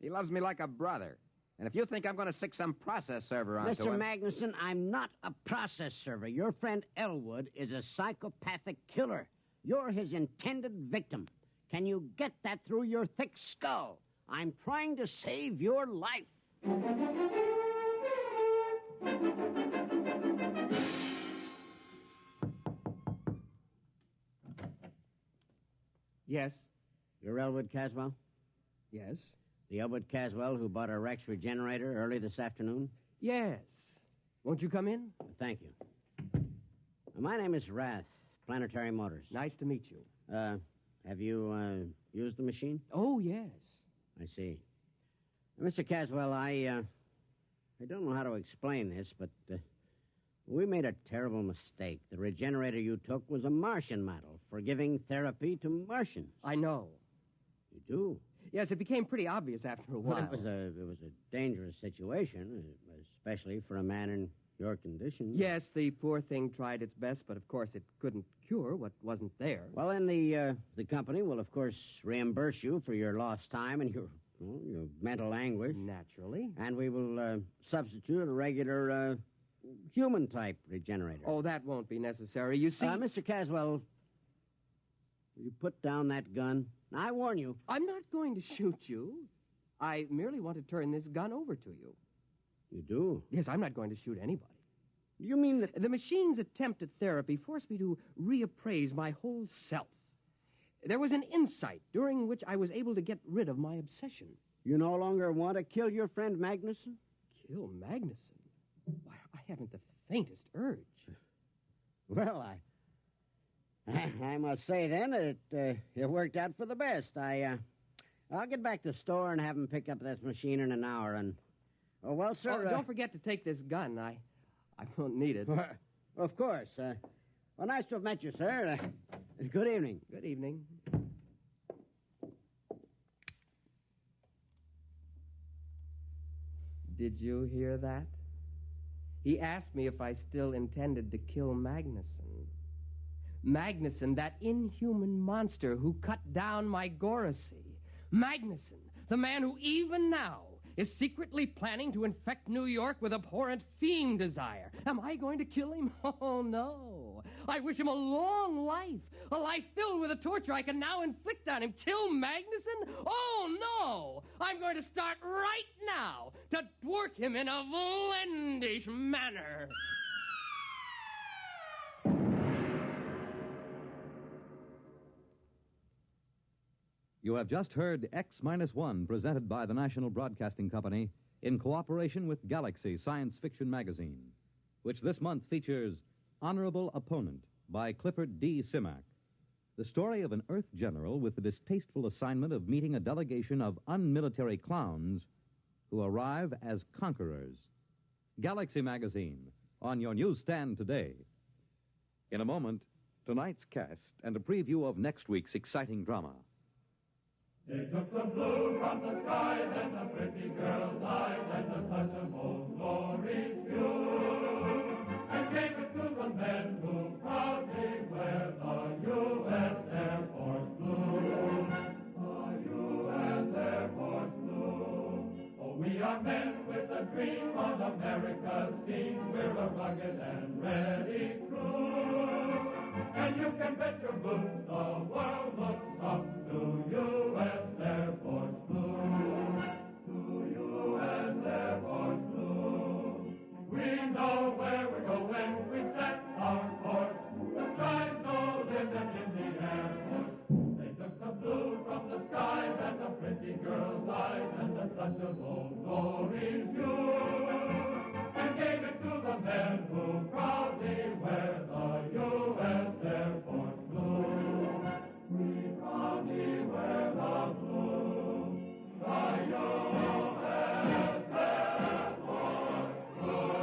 He loves me like a brother. And if you think I'm going to stick some process server onto Mr. him... Magnuson, I'm not a process server. Your friend Elwood is a psychopathic killer. You're his intended victim. Can you get that through your thick skull? I'm trying to save your life. Yes? You're Elwood Caswell? Yes. The Elwood Caswell who bought a Rex regenerator early this afternoon? Yes. Won't you come in? Thank you. My name is Rath, Planetary Motors. Nice to meet you. Have you used the machine? Oh, yes. I see. Mr. Caswell, I don't know how to explain this, but we made a terrible mistake. The regenerator you took was a Martian model for giving therapy to Martians. I know. You do? Yes, it became pretty obvious after a while. Well, it was a dangerous situation, especially for a man in your condition. Yes, the poor thing tried its best, but of course it couldn't cure what wasn't there. Well, then the company will, of course, reimburse you for your lost time and your mental anguish. Naturally. And we will substitute a regular human-type regenerator. Oh, that won't be necessary. You see... Mr. Caswell, will you put down that gun? I warn you. I'm not going to shoot you. I merely want to turn this gun over to you. You do? Yes, I'm not going to shoot anybody. You mean that... The machine's attempt at therapy forced me to reappraise my whole self. There was an insight during which I was able to get rid of my obsession. You no longer want to kill your friend Magnuson? Kill Magnuson? Why, I haven't the faintest urge. Well, I must say, then, that it worked out for the best. I'll get back to the store and have him pick up this machine in an hour. And, well, sir... don't forget to take this gun. I won't need it. Of course. Well, nice to have met you, sir. Good evening. Good evening. Did you hear that? He asked me if I still intended to kill Magnuson. Magnuson, that inhuman monster who cut down my Goracy. Magnuson, the man who even now is secretly planning to infect New York with abhorrent fiend desire. Am I going to kill him? Oh, no. I wish him a long life, a life filled with the torture I can now inflict on him. Kill Magnuson? Oh, no. I'm going to start right now to dwork him in a vlendish manner. You have just heard X-1, presented by the National Broadcasting Company in cooperation with Galaxy Science Fiction Magazine, which this month features Honorable Opponent by Clifford D. Simak, the story of an Earth general with the distasteful assignment of meeting a delegation of unmilitary clowns who arrive as conquerors. Galaxy Magazine, on your newsstand today. In a moment, tonight's cast and a preview of next week's exciting drama. They took the blue from the skies and the pretty girl's eyes and the touch of old glory's view and gave it America's team. We're a rugged and ready crew. And you can bet your boots the world looks up to U.S. Air Force Blue. To U.S. Air Force Blue. We know where we're going. We set our course. The sky's no limit in the Air Force. They took the blue from the skies and the pretty girl's eyes and the touch of old glory's hue, and gave it to the men who proudly wear the U.S. Air Force blue. We proudly wear the blue, the U.S. Air Force blue.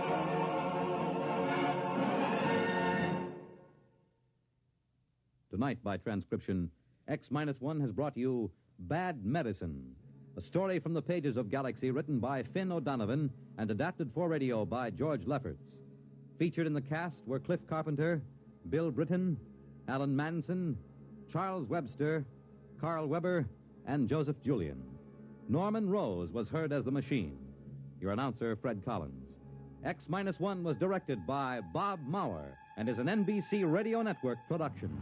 Tonight, by transcription, X-1 has brought you Bad Medicine, a story from the pages of Galaxy written by Finn O'Donovan and adapted for radio by George Lefferts. Featured in the cast were Cliff Carpenter, Bill Britton, Alan Manson, Charles Webster, Carl Weber, and Joseph Julian. Norman Rose was heard as the machine. Your announcer, Fred Collins. X-1 was directed by Bob Maurer and is an NBC Radio Network production.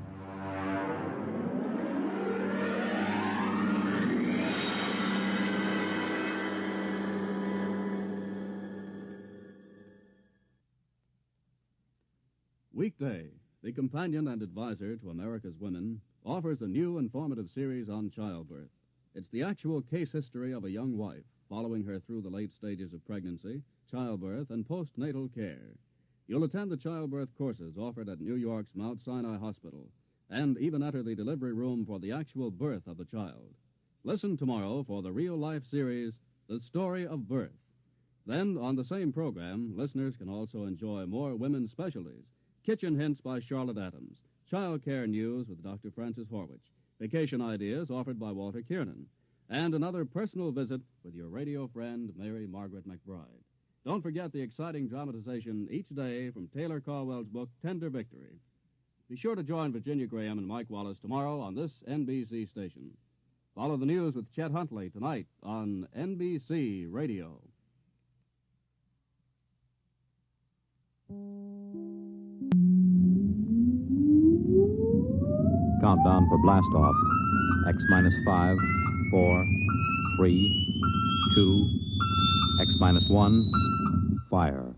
Weekday, the companion and advisor to America's women, offers a new informative series on childbirth. It's the actual case history of a young wife, following her through the late stages of pregnancy, childbirth, and postnatal care. You'll attend the childbirth courses offered at New York's Mount Sinai Hospital, and even enter the delivery room for the actual birth of the child. Listen tomorrow for the real-life series, The Story of Birth. Then, on the same program, listeners can also enjoy more women's specialties. Kitchen Hints by Charlotte Adams, Child Care News with Dr. Francis Horwich, Vacation Ideas offered by Walter Kiernan, and another personal visit with your radio friend, Mary Margaret McBride. Don't forget the exciting dramatization each day from Taylor Caldwell's book, Tender Victory. Be sure to join Virginia Graham and Mike Wallace tomorrow on this NBC station. Follow the news with Chet Huntley tonight on NBC Radio. Countdown for blast off. X-5, 4, 3, 2, X-1, fire.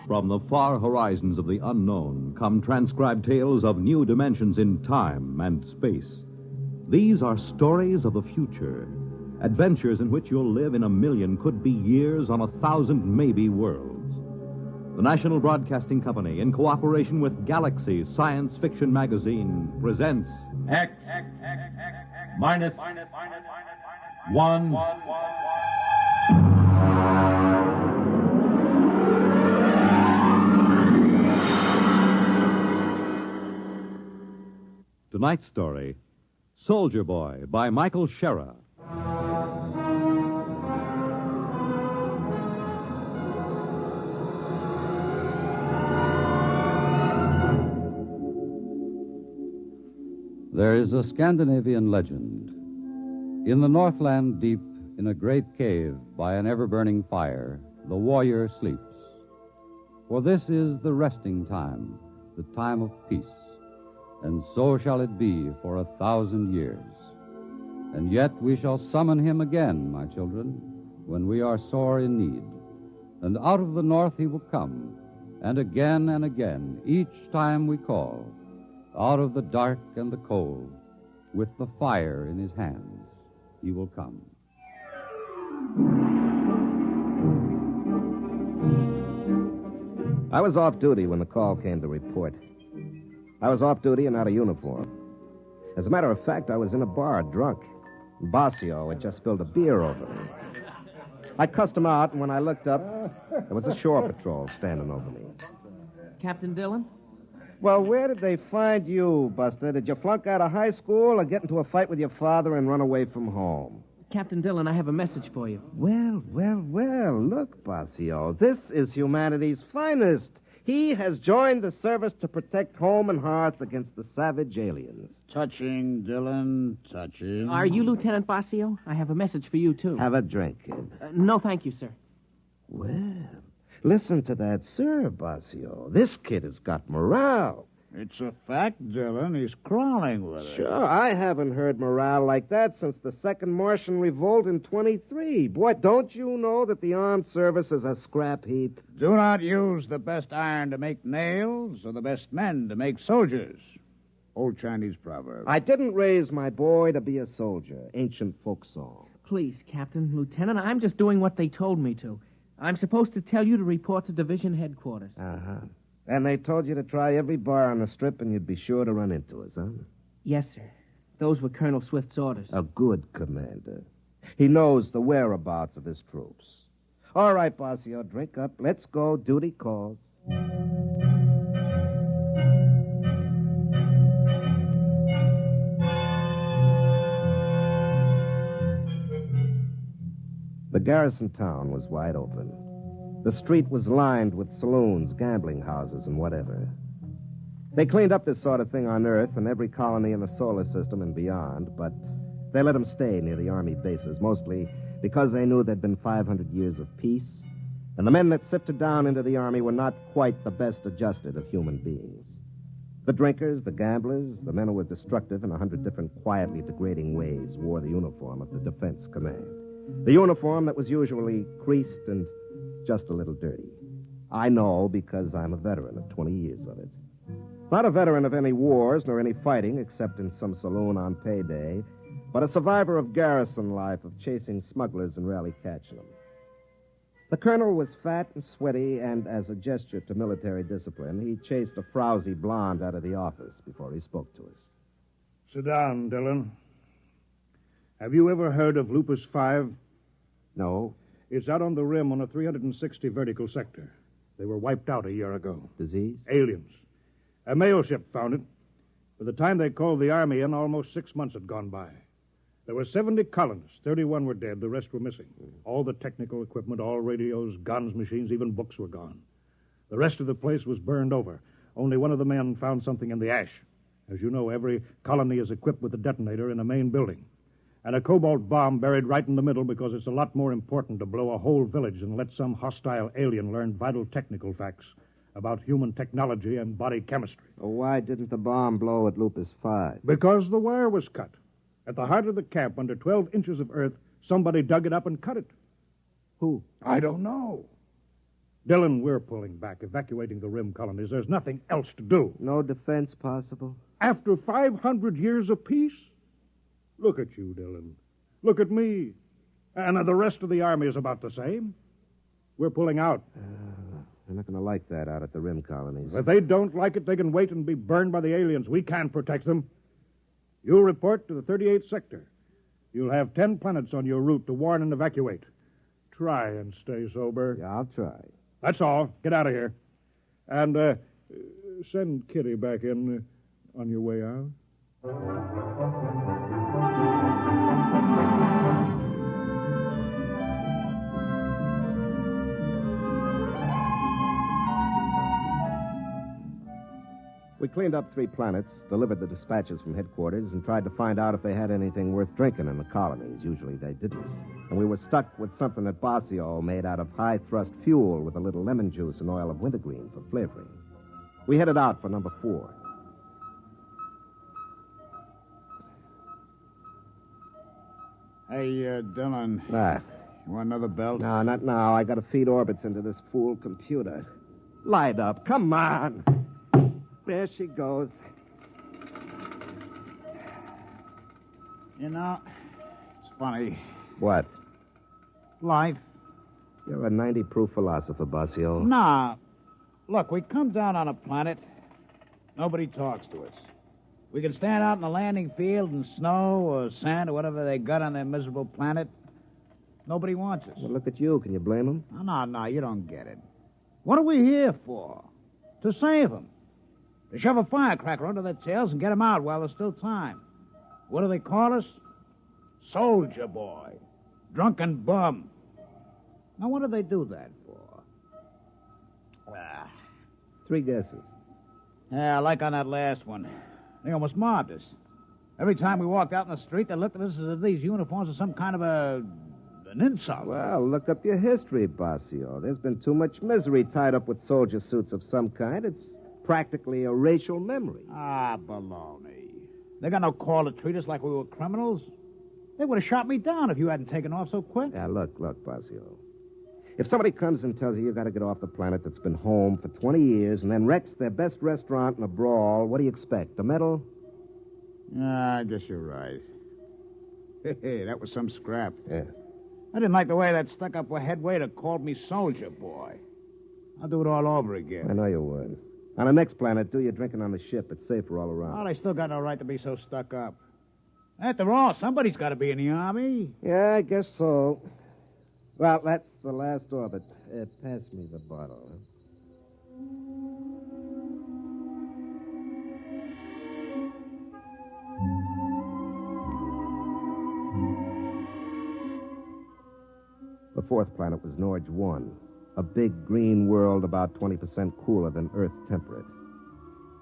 From the far horizons of the unknown come transcribed tales of new dimensions in time and space. These are stories of the future, adventures in which you'll live in a million, could be years, on 1,000 maybe worlds. The National Broadcasting Company, in cooperation with Galaxy Science Fiction Magazine, presents X minus 1. Tonight's story, Soldier Boy, by Michael Shera. There is a Scandinavian legend. In the Northland deep, in a great cave by an ever-burning fire, the warrior sleeps. For this is the resting time, the time of peace. And so shall it be for 1,000 years. And yet we shall summon him again, my children, when we are sore in need. And out of the north he will come, and again, each time we call, out of the dark and the cold, with the fire in his hands, he will come. I was off duty when the call came to report. I was off duty and out of uniform. As a matter of fact, I was in a bar, drunk. Bossio had just spilled a beer over me. I cussed him out, and when I looked up, there was a shore patrol standing over me. Captain Dillon? Well, where did they find you, Buster? Did you flunk out of high school or get into a fight with your father and run away from home? Captain Dillon, I have a message for you. Well. Look, Basio, this is humanity's finest. He has joined the service to protect home and hearth against the savage aliens. Touching, Dillon, touching. Are you Lieutenant Basio? I have a message for you, too. Have a drink, kid. No, thank you, sir. Well, listen to that, sir, Basio. This kid has got morale. It's a fact, Dillon. He's crawling with it. Sure, I haven't heard morale like that since the Second Martian Revolt in 23. Boy, don't you know that the armed service is a scrap heap? Do not use the best iron to make nails or the best men to make soldiers. Old Chinese proverb. I didn't raise my boy to be a soldier. Ancient folk song. Please, Captain, Lieutenant, I'm just doing what they told me to. I'm supposed to tell you to report to division headquarters. Uh-huh. And they told you to try every bar on the strip and you'd be sure to run into us, huh? Yes, sir. Those were Colonel Swift's orders. A good commander. He knows the whereabouts of his troops. All right, Basio, drink up. Let's go. Duty calls. The garrison town was wide open. The street was lined with saloons, gambling houses, and whatever. They cleaned up this sort of thing on Earth and every colony in the solar system and beyond, but they let them stay near the Army bases, mostly because they knew there'd been 500 years of peace, and the men that sifted down into the Army were not quite the best adjusted of human beings. The drinkers, the gamblers, the men who were destructive in 100 different quietly degrading ways wore the uniform of the Defense Command. The uniform that was usually creased and just a little dirty. I know because I'm a veteran of 20 years of it. Not a veteran of any wars nor any fighting except in some saloon on payday, but a survivor of garrison life, of chasing smugglers and rarely catching them. The colonel was fat and sweaty, and as a gesture to military discipline, he chased a frowsy blonde out of the office before he spoke to us. Sit down, Dillon. Have you ever heard of Lupus 5? No. It's out on the rim on a 360 vertical sector. They were wiped out a year ago. Disease? Aliens. A mail ship found it. By the time they called the Army in, almost 6 months had gone by. There were 70 colonists. 31 were dead. The rest were missing. All the technical equipment, all radios, guns, machines, even books were gone. The rest of the place was burned over. Only one of the men found something in the ash. As you know, every colony is equipped with a detonator in a main building. And a cobalt bomb buried right in the middle because it's a lot more important to blow a whole village than let some hostile alien learn vital technical facts about human technology and body chemistry. Well, why didn't the bomb blow at Lupus 5? Because the wire was cut. At the heart of the camp, under 12 inches of earth, somebody dug it up and cut it. Who? I don't know. Dillon, we're pulling back, evacuating the rim colonies. There's nothing else to do. No defense possible? After 500 years of peace? Look at you, Dillon. Look at me. And the rest of the Army is about the same. We're pulling out. They're not going to like that out at the rim colonies. If they don't like it, they can wait and be burned by the aliens. We can't protect them. You'll report to the 38th sector. You'll have 10 planets on your route to warn and evacuate. Try and stay sober. Yeah, I'll try. That's all. Get out of here. And send Kitty back in on your way out. We cleaned up 3 planets, delivered the dispatches from headquarters, and tried to find out if they had anything worth drinking in the colonies. Usually they didn't. And we were stuck with something at Basio made out of high-thrust fuel with a little lemon juice and oil of wintergreen for flavoring. We headed out for number 4. Hey, Dillon. Ah. You want another belt? No, not now. I got to feed orbits into this fool computer. Light up. Come on. There she goes. You know, it's funny. What? Life. You're a 90-proof philosopher, Basio. Nah. Look, we come down on a planet. Nobody talks to us. We can stand out in the landing field in snow or sand or whatever they got on their miserable planet. Nobody wants us. Well, look at you. Can you blame them? No, you don't get it. What are we here for? To save them. To shove a firecracker under their tails and get them out while there's still time. What do they call us? Soldier boy. Drunken bum. Now, what do they do that for? 3 guesses. Yeah, like on that last one. They almost mobbed us. Every time we walked out in the street, they looked at us as if these uniforms were some kind of an insult. Well, look up your history, Basio. There's been too much misery tied up with soldier suits of some kind. It's practically a racial memory. Ah, baloney. They got no call to treat us like we were criminals. They would have shot me down if you hadn't taken off so quick. Yeah, look, Basio. If somebody comes and tells you got to get off the planet that's been home for 20 years and then wrecks their best restaurant in a brawl, what do you expect? A medal? I guess you're right. Hey, that was some scrap. Yeah. I didn't like the way that stuck-up head waiter called me soldier boy. I'll do it all over again. I know you would. On the next planet, do your drinking on the ship. It's safer all around. Oh, they still got no right to be so stuck up. After all, somebody's got to be in the Army. Yeah, I guess so. Well, that's the last orbit. Pass me the bottle. The 4th planet was Norge 1, a big green world about 20% cooler than Earth temperate.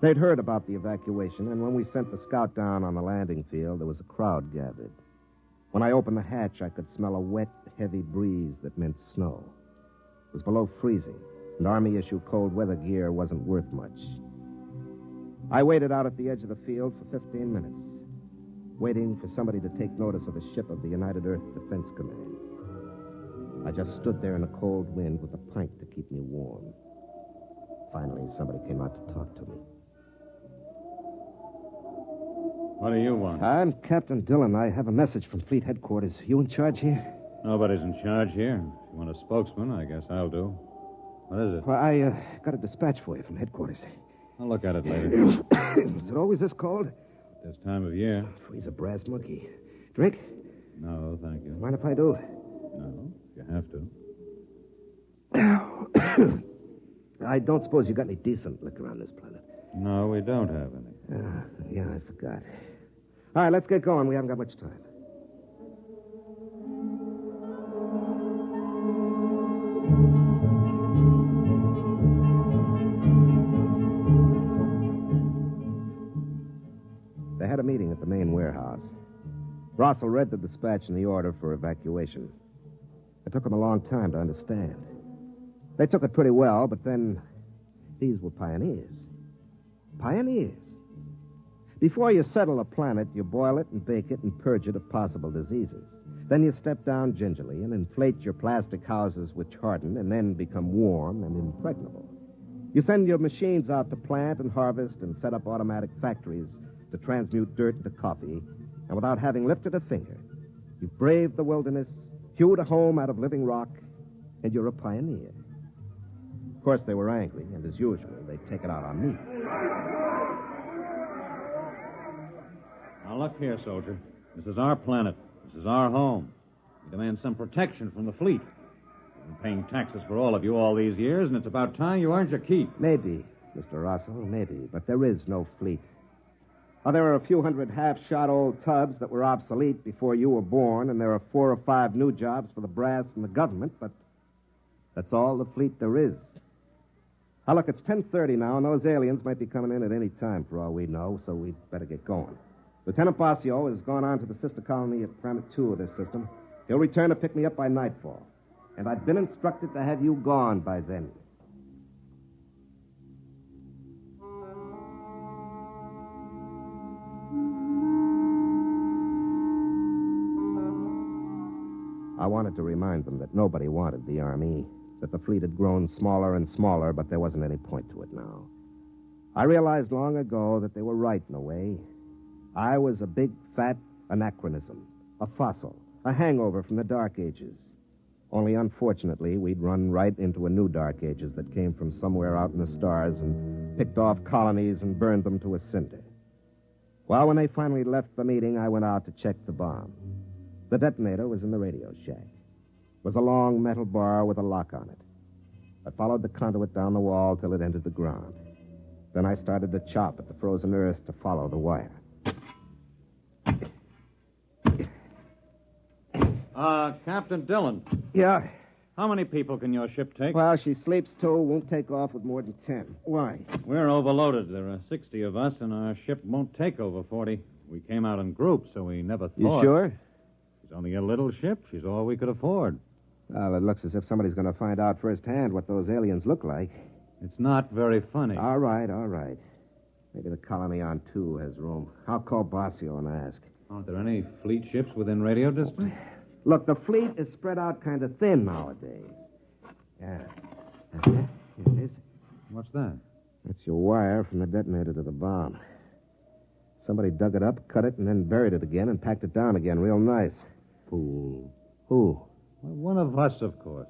They'd heard about the evacuation, and when we sent the scout down on the landing field, there was a crowd gathered. When I opened the hatch, I could smell a wet, heavy breeze that meant snow. It was below freezing, and Army-issue cold weather gear wasn't worth much. I waited out at the edge of the field for 15 minutes, waiting for somebody to take notice of a ship of the United Earth Defense Command. I just stood there in the cold wind with a pint to keep me warm. Finally, somebody came out to talk to me. What do you want? I'm Captain Dillon. I have a message from Fleet Headquarters. You in charge here? Nobody's in charge here. If you want a spokesman, I guess I'll do. What is it? Well, I got a dispatch for you from headquarters. I'll look at it later. Is it always this cold? This time of year. Freeze a brass monkey. Drink? No, thank you. Mind if I do? No, if you have to. I don't suppose you got any decent liquor on this planet. No, we don't have any. Yeah, I forgot. All right, let's get going. We haven't got much time. They had a meeting at the main warehouse. Russell read the dispatch and the order for evacuation. It took them a long time to understand. They took it pretty well, but then these were pioneers. Pioneers. Before you settle a planet, you boil it and bake it and purge it of possible diseases. Then you step down gingerly and inflate your plastic houses which harden and then become warm and impregnable. You send your machines out to plant and harvest and set up automatic factories to transmute dirt into coffee, and without having lifted a finger, you've braved the wilderness, hewed a home out of living rock, and you're a pioneer. Of course, they were angry, and as usual, they'd take it out on me. Now, look here, soldier. This is our planet. This is our home. We demand some protection from the fleet. We've been paying taxes for all of you all these years, and it's about time you earned your keep. Maybe, Mr. Russell, maybe, but there is no fleet. Oh, there are a few hundred half-shot old tubs that were obsolete before you were born, and there are 4 or 5 new jobs for the brass and the government, but that's all the fleet there is. Now, look, it's 10:30 now, and those aliens might be coming in at any time, for all we know, so we'd better get going. Lieutenant Basio has gone on to the sister colony at Planet 2 of this system. He'll return to pick me up by nightfall, and I've been instructed to have you gone by then. I wanted to remind them that nobody wanted the Army, that the fleet had grown smaller and smaller, but there wasn't any point to it now. I realized long ago that they were right in a way. I was a big, fat anachronism, a fossil, a hangover from the Dark Ages. Only, unfortunately, we'd run right into a new Dark Ages that came from somewhere out in the stars and picked off colonies and burned them to a cinder. Well, when they finally left the meeting, I went out to check the bomb. The detonator was in the radio shack. It was a long metal bar with a lock on it. I followed the conduit down the wall till it entered the ground. Then I started to chop at the frozen earth to follow the wire. Captain Dillon. Yeah? How many people can your ship take? Well, she sleeps too. Won't take off with more than 10. Why? We're overloaded. There are 60 of us, and our ship won't take over 40. We came out in groups, so we never thought. You sure? She's only a little ship. She's all we could afford. Well, it looks as if somebody's going to find out firsthand what those aliens look like. It's not very funny. All right. Maybe the colony on 2 has room. I'll call Basio and ask. Aren't there any fleet ships within radio distance? Look, the fleet is spread out kind of thin nowadays. Yeah. Here it is. What's that? That's your wire from the detonator to the bomb. Somebody dug it up, cut it, and then buried it again and packed it down again real nice. Fool. Who? Well, one of us, of course.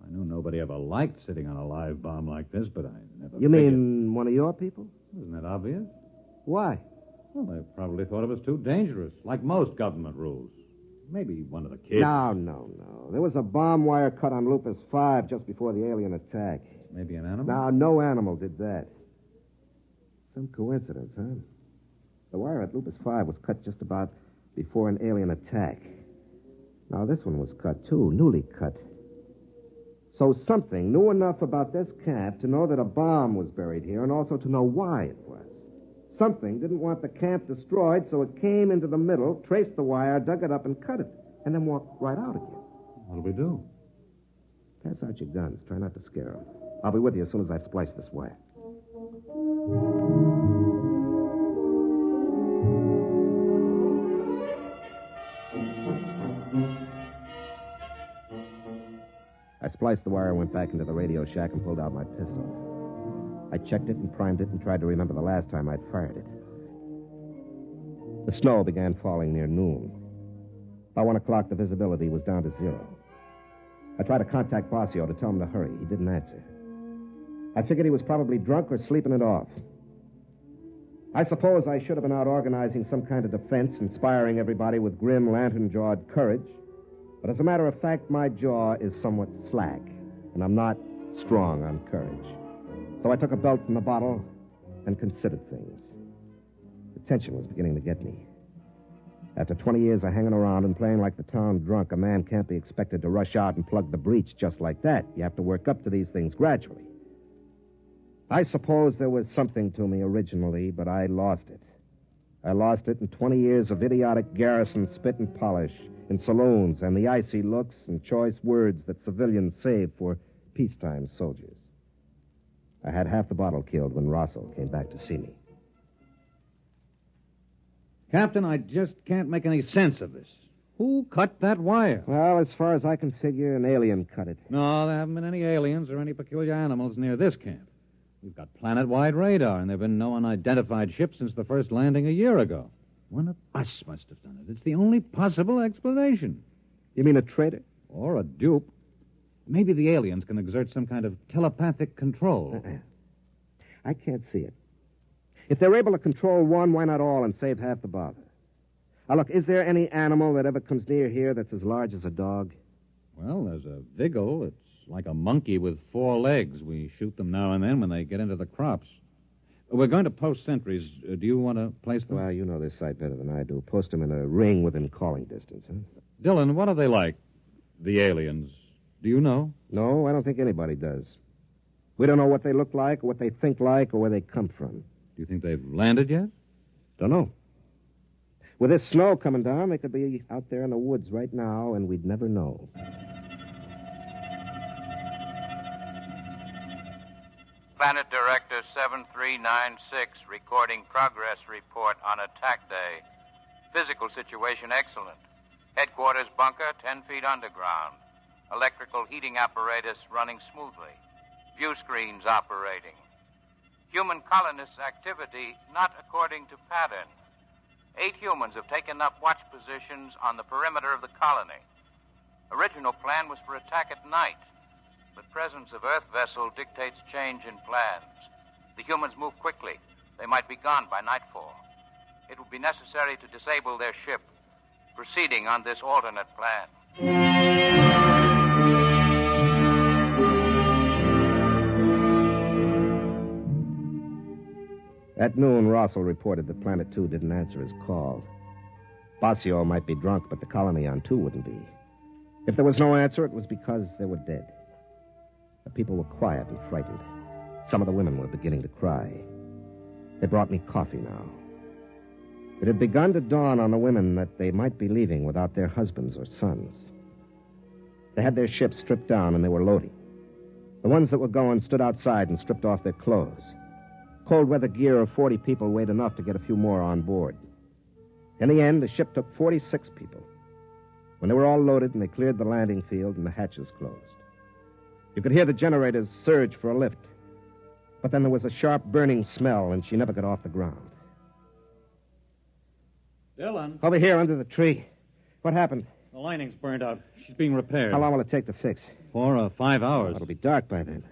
I knew nobody ever liked sitting on a live bomb like this, but I never You mean one of your people? Isn't that obvious? Why? Well, they probably thought it was too dangerous, like most government rules. Maybe one of the kids. No. There was a bomb wire cut on Lupus 5 just before the alien attack. Maybe an animal? No, no animal did that. Some coincidence, huh? The wire at Lupus 5 was cut just about before an alien attack. Now, this one was cut, too, newly cut. So something knew enough about this camp to know that a bomb was buried here and also to know why it was. Something didn't want the camp destroyed, so it came into the middle, traced the wire, dug it up, and cut it, and then walked right out again. What'll we do? Pass out your guns. Try not to scare them. I'll be with you as soon as I've spliced this wire. I spliced the wire and went back into the radio shack and pulled out my pistol. I checked it and primed it and tried to remember the last time I'd fired it. The snow began falling near noon. By 1 o'clock, the visibility was down to 0. I tried to contact Basio to tell him to hurry. He didn't answer. I figured he was probably drunk or sleeping it off. I suppose I should have been out organizing some kind of defense, inspiring everybody with grim, lantern-jawed courage. But as a matter of fact, my jaw is somewhat slack, and I'm not strong on courage. So I took a belt from the bottle and considered things. The tension was beginning to get me. After 20 years of hanging around and playing like the town drunk, a man can't be expected to rush out and plug the breach just like that. You have to work up to these things gradually. I suppose there was something to me originally, but I lost it. I lost it in 20 years of idiotic garrison spit and polish in saloons and the icy looks and choice words that civilians save for peacetime soldiers. I had half the bottle killed when Rosso came back to see me. Captain, I just can't make any sense of this. Who cut that wire? Well, as far as I can figure, an alien cut it. No, there haven't been any aliens or any peculiar animals near this camp. We've got planet-wide radar, and there have been no unidentified ships since the first landing a year ago. One of us must have done it. It's the only possible explanation. You mean a traitor? Or a dupe. Maybe the aliens can exert some kind of telepathic control. I can't see it. If they're able to control one, why not all and save half the bother? Now, look, is there any animal that ever comes near here that's as large as a dog? Well, there's a vigil. It's like a monkey with 4 legs. We shoot them now and then when they get into the crops. We're going to post sentries. Do you want to place them? Well, you know this site better than I do. Post them in a ring within calling distance, huh? Dillon, what are they like, the aliens? Do you know? No, I don't think anybody does. We don't know what they look like, or what they think like, or where they come from. Do you think they've landed yet? Don't know. With this snow coming down, they could be out there in the woods right now, and we'd never know. Planet Director 7396 recording progress report on attack day. Physical situation excellent. Headquarters bunker 10 feet underground. Electrical heating apparatus running smoothly. View screens operating. Human colonists' activity not according to pattern. 8 humans have taken up watch positions on the perimeter of the colony. Original plan was for attack at night, but presence of Earth vessel dictates change in plans. The humans move quickly. They might be gone by nightfall. It will be necessary to disable their ship, proceeding on this alternate plan. At noon, Rossel reported that Planet 2 didn't answer his call. Basio might be drunk, but the colony on 2 wouldn't be. If there was no answer, it was because they were dead. The people were quiet and frightened. Some of the women were beginning to cry. They brought me coffee now. It had begun to dawn on the women that they might be leaving without their husbands or sons. They had their ships stripped down and they were loading. The ones that were going stood outside and stripped off their clothes. Cold weather gear of 40 people weighed enough to get a few more on board. In the end, the ship took 46 people. When they were all loaded and they cleared the landing field and the hatches closed. You could hear the generators surge for a lift. But then there was a sharp burning smell and she never got off the ground. Dylan. Over here under the tree. What happened? The lining's burned out. She's being repaired. How long will it take to fix? 4 or 5 hours. It'll be dark by then.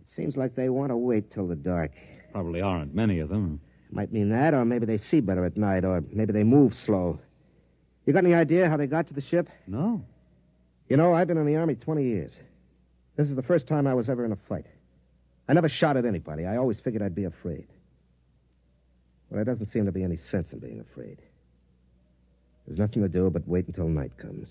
It seems like they want to wait till the dark. Probably aren't many of them. Might mean that, or maybe they see better at night, or maybe they move slow. You got any idea how they got to the ship? No. You know, I've been in the Army 20 years. This is the first time I was ever in a fight. I never shot at anybody. I always figured I'd be afraid. Well, there doesn't seem to be any sense in being afraid. There's nothing to do but wait until night comes.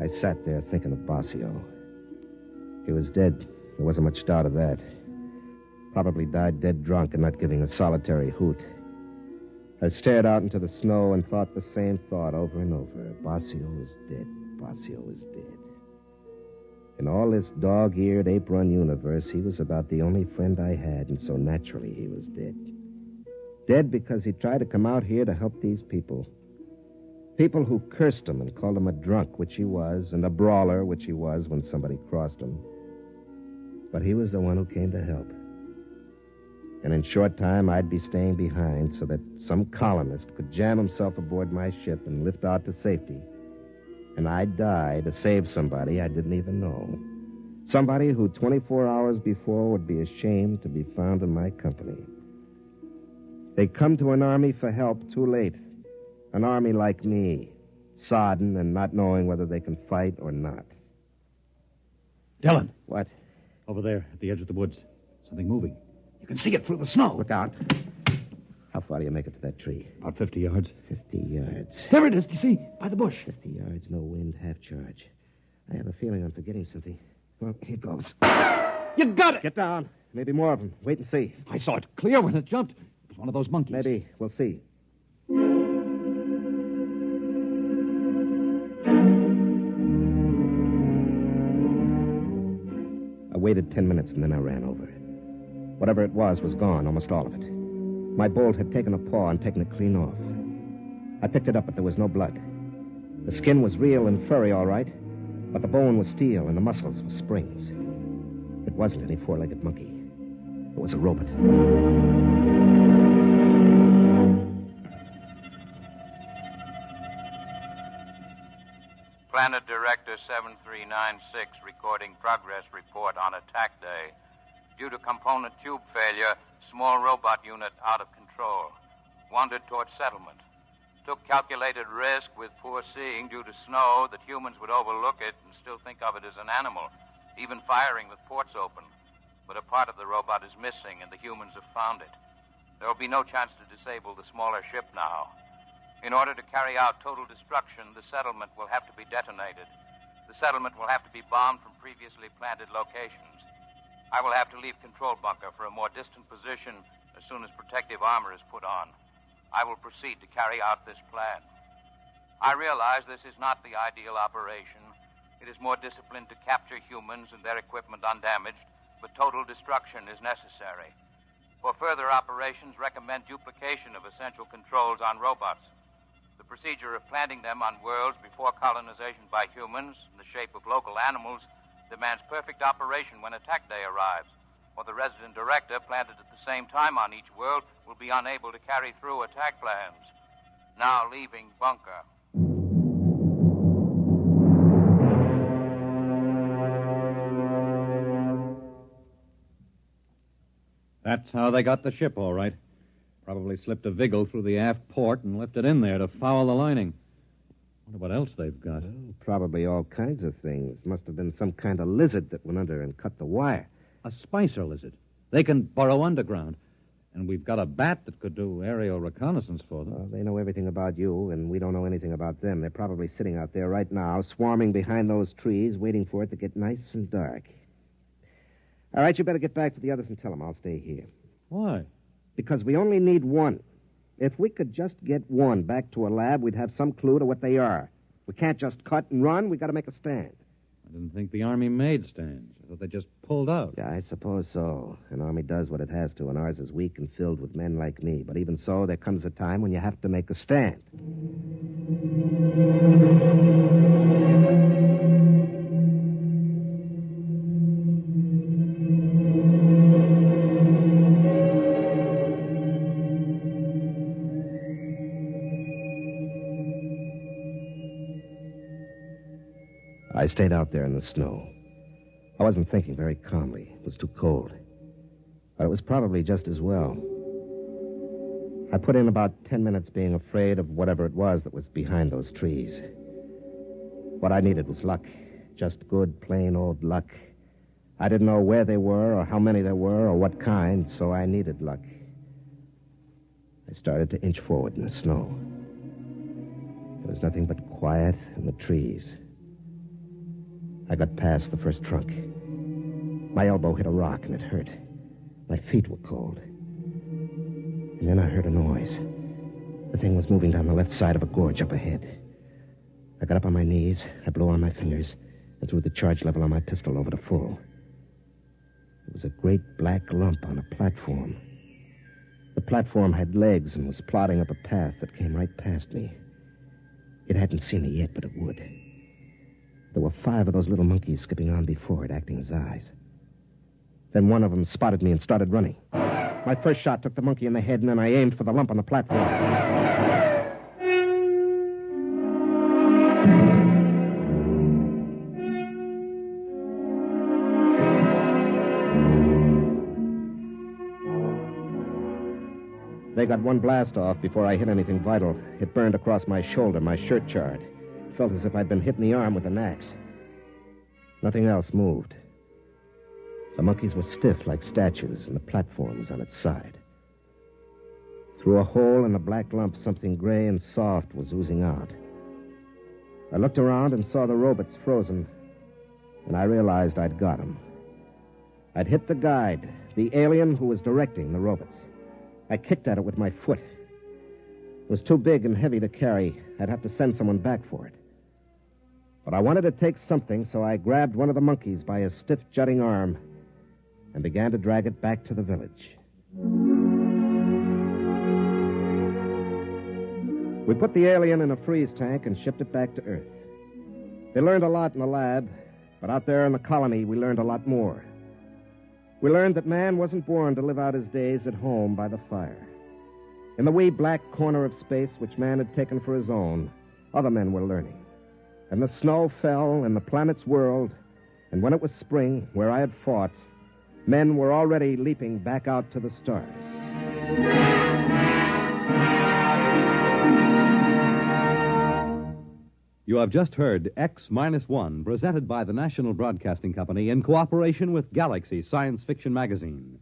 I sat there thinking of Basio. He was dead. There wasn't much doubt of that. Probably died dead drunk and not giving a solitary hoot. I stared out into the snow and thought the same thought over and over. Basio is dead. Basio is dead. In all this dog-eared, ape-run universe, he was about the only friend I had, and so naturally he was dead. Dead because he tried to come out here to help these people. People who cursed him and called him a drunk, which he was, and a brawler, which he was when somebody crossed him. But he was the one who came to help. And in short time, I'd be staying behind so that some colonist could jam himself aboard my ship and lift out to safety. And I'd die to save somebody I didn't even know. Somebody who 24 hours before would be ashamed to be found in my company. They come to an army for help too late. An army like me, sodden and not knowing whether they can fight or not. Dylan. What? Over there at the edge of the woods. Something moving. You can see it through the snow. Look out. How far do you make it to that tree? About 50 yards. 50 yards. There it is, you see, by the bush. 50 yards, no wind, half charge. I have a feeling I'm forgetting something. Well, here goes. You got it! Get down. Maybe more of them. Wait and see. I saw it clear when it jumped. It was one of those monkeys. Maybe. We'll see. I waited 10 minutes and then I ran over. Whatever it was gone, almost all of it. My bolt had taken a paw and taken it clean off. I picked it up, but there was no blood. The skin was real and furry, all right, but the bone was steel and the muscles were springs. It wasn't any four-legged monkey. It was a robot. Planet Director 7396 recording progress report on attack day. Due to component tube failure, small robot unit out of control. Wandered towards settlement. Took calculated risk with poor seeing due to snow that humans would overlook it and still think of it as an animal, even firing with ports open. But a part of the robot is missing and the humans have found it. There will be no chance to disable the smaller ship now. In order to carry out total destruction, the settlement will have to be detonated. The settlement will have to be bombed from previously planted locations. I will have to leave control bunker for a more distant position as soon as protective armor is put on. I will proceed to carry out this plan. I realize this is not the ideal operation. It is more disciplined to capture humans and their equipment undamaged, but total destruction is necessary. For further operations, recommend duplication of essential controls on robots. The procedure of planting them on worlds before colonization by humans in the shape of local animals demands perfect operation when attack day arrives, or the resident director planted at the same time on each world will be unable to carry through attack plans. Now leaving bunker. That's how they got the ship, all right. Probably slipped a vigil through the aft port and left it in there to foul the lining. Wonder what else they've got. Well, probably all kinds of things. Must have been some kind of lizard that went under and cut the wire. A spicer lizard. They can burrow underground. And we've got a bat that could do aerial reconnaissance for them. Well, they know everything about you, and we don't know anything about them. They're probably sitting out there right now, swarming behind those trees, waiting for it to get nice and dark. All right, you better get back to the others and tell them I'll stay here. Why? Because we only need one. If we could just get one back to a lab, we'd have some clue to what they are. We can't just cut and run. We got to make a stand. I didn't think the Army made stands. I thought they just pulled out. Yeah, I suppose so. An army does what it has to, and ours is weak and filled with men like me. But even so, there comes a time when you have to make a stand. I stayed out there in the snow. I wasn't thinking very calmly. It was too cold. But it was probably just as well. I put in about 10 minutes being afraid of whatever it was that was behind those trees. What I needed was luck. Just good, plain old luck. I didn't know where they were or how many there were or what kind, so I needed luck. I started to inch forward in the snow. There was nothing but quiet and the trees. I got past the first trunk. My elbow hit a rock, and it hurt. My feet were cold. And then I heard a noise. The thing was moving down the left side of a gorge up ahead. I got up on my knees, I blew on my fingers, and threw the charge level on my pistol over to full. It was a great black lump on a platform. The platform had legs and was plodding up a path that came right past me. It hadn't seen me yet, but it would. There were 5 of those little monkeys skipping on before it, acting as eyes. Then one of them spotted me and started running. My first shot took the monkey in the head, and then I aimed for the lump on the platform. They got one blast off before I hit anything vital. It burned across my shoulder, my shirt charred. It felt as if I'd been hit in the arm with an axe. Nothing else moved. The monkeys were stiff like statues, and the platform was on its side. Through a hole in the black lump, something gray and soft was oozing out. I looked around and saw the robots frozen, and I realized I'd got him. I'd hit the guide, the alien who was directing the robots. I kicked at it with my foot. It was too big and heavy to carry. I'd have to send someone back for it. But I wanted to take something, so I grabbed one of the monkeys by his stiff, jutting arm and began to drag it back to the village. We put the alien in a freeze tank and shipped it back to Earth. They learned a lot in the lab, but out there in the colony, we learned a lot more. We learned that man wasn't born to live out his days at home by the fire. In the wee black corner of space which man had taken for his own, other men were learning. And the snow fell in the planet's world, and when it was spring, where I had fought, men were already leaping back out to the stars. You have just heard X-1, presented by the National Broadcasting Company in cooperation with Galaxy Science Fiction Magazine,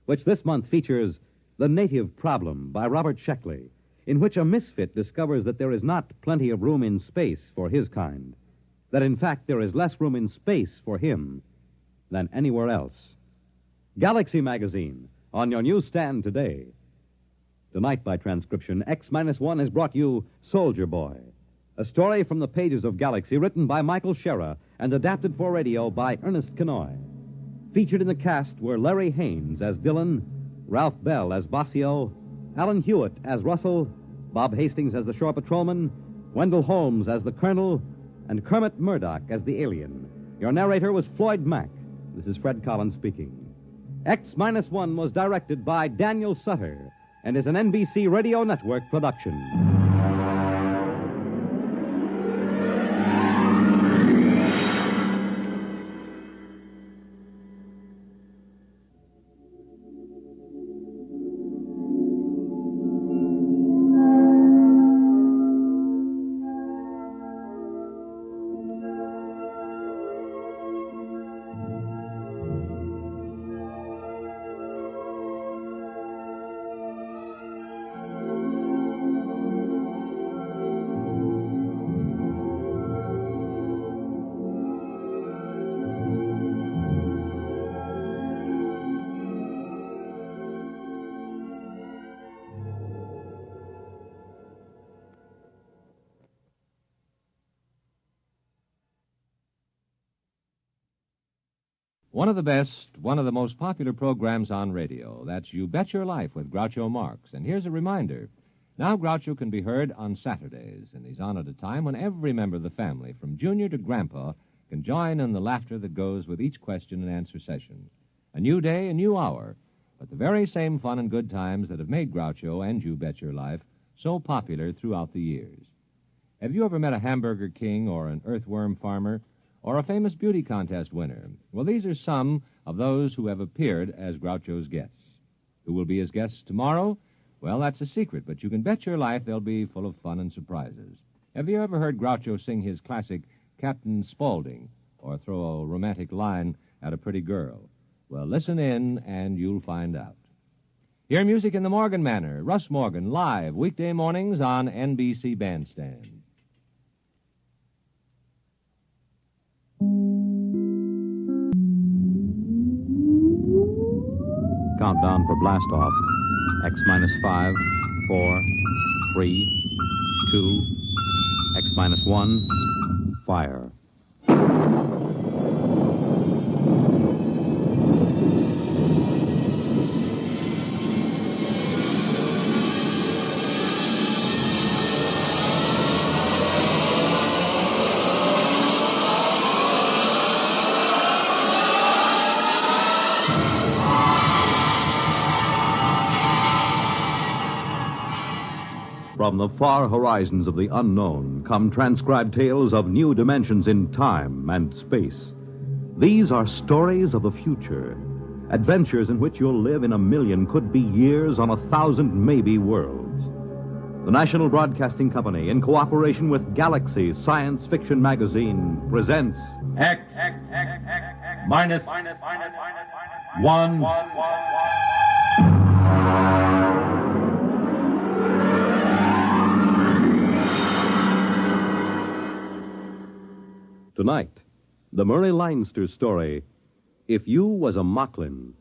which this month features The Native Problem by Robert Sheckley, in which a misfit discovers that there is not plenty of room in space for his kind, that in fact there is less room in space for him than anywhere else. Galaxy Magazine, on your newsstand today. Tonight, by transcription, X-1 has brought you Soldier Boy, a story from the pages of Galaxy written by Michael Scherer and adapted for radio by Ernest Kenoy. Featured in the cast were Larry Haynes as Dillon, Ralph Bell as Bossio, Alan Hewitt as Russell, Bob Hastings as the shore patrolman, Wendell Holmes as the colonel, and Kermit Murdoch as the alien. Your narrator was Floyd Mack. This is Fred Collins speaking. X-1 was directed by Daniel Sutter and is an NBC Radio Network production. One of the best, one of the most popular programs on radio. That's You Bet Your Life with Groucho Marx. And here's a reminder. Now Groucho can be heard on Saturdays, and he's on at a time when every member of the family, from Junior to Grandpa, can join in the laughter that goes with each question and answer session. A new day, a new hour, but the very same fun and good times that have made Groucho and You Bet Your Life so popular throughout the years. Have you ever met a hamburger king or an earthworm farmer or a famous beauty contest winner? Well, these are some of those who have appeared as Groucho's guests. Who will be his guests tomorrow? Well, that's a secret, but you can bet your life they'll be full of fun and surprises. Have you ever heard Groucho sing his classic Captain Spaulding or throw a romantic line at a pretty girl? Well, listen in and you'll find out. Hear music in the Morgan manner. Russ Morgan, live, weekday mornings on NBC Bandstand. Countdown for blast-off. X minus 5, 4, 3, 2, X minus 1, fire. From the far horizons of the unknown come transcribed tales of new dimensions in time and space. These are stories of the future, adventures in which you'll live in a million, could be years, on 1,000 maybe worlds. The National Broadcasting Company, in cooperation with Galaxy Science Fiction Magazine, presents X minus 1. Tonight, the Murray Leinster story, If You Was a Mocklin.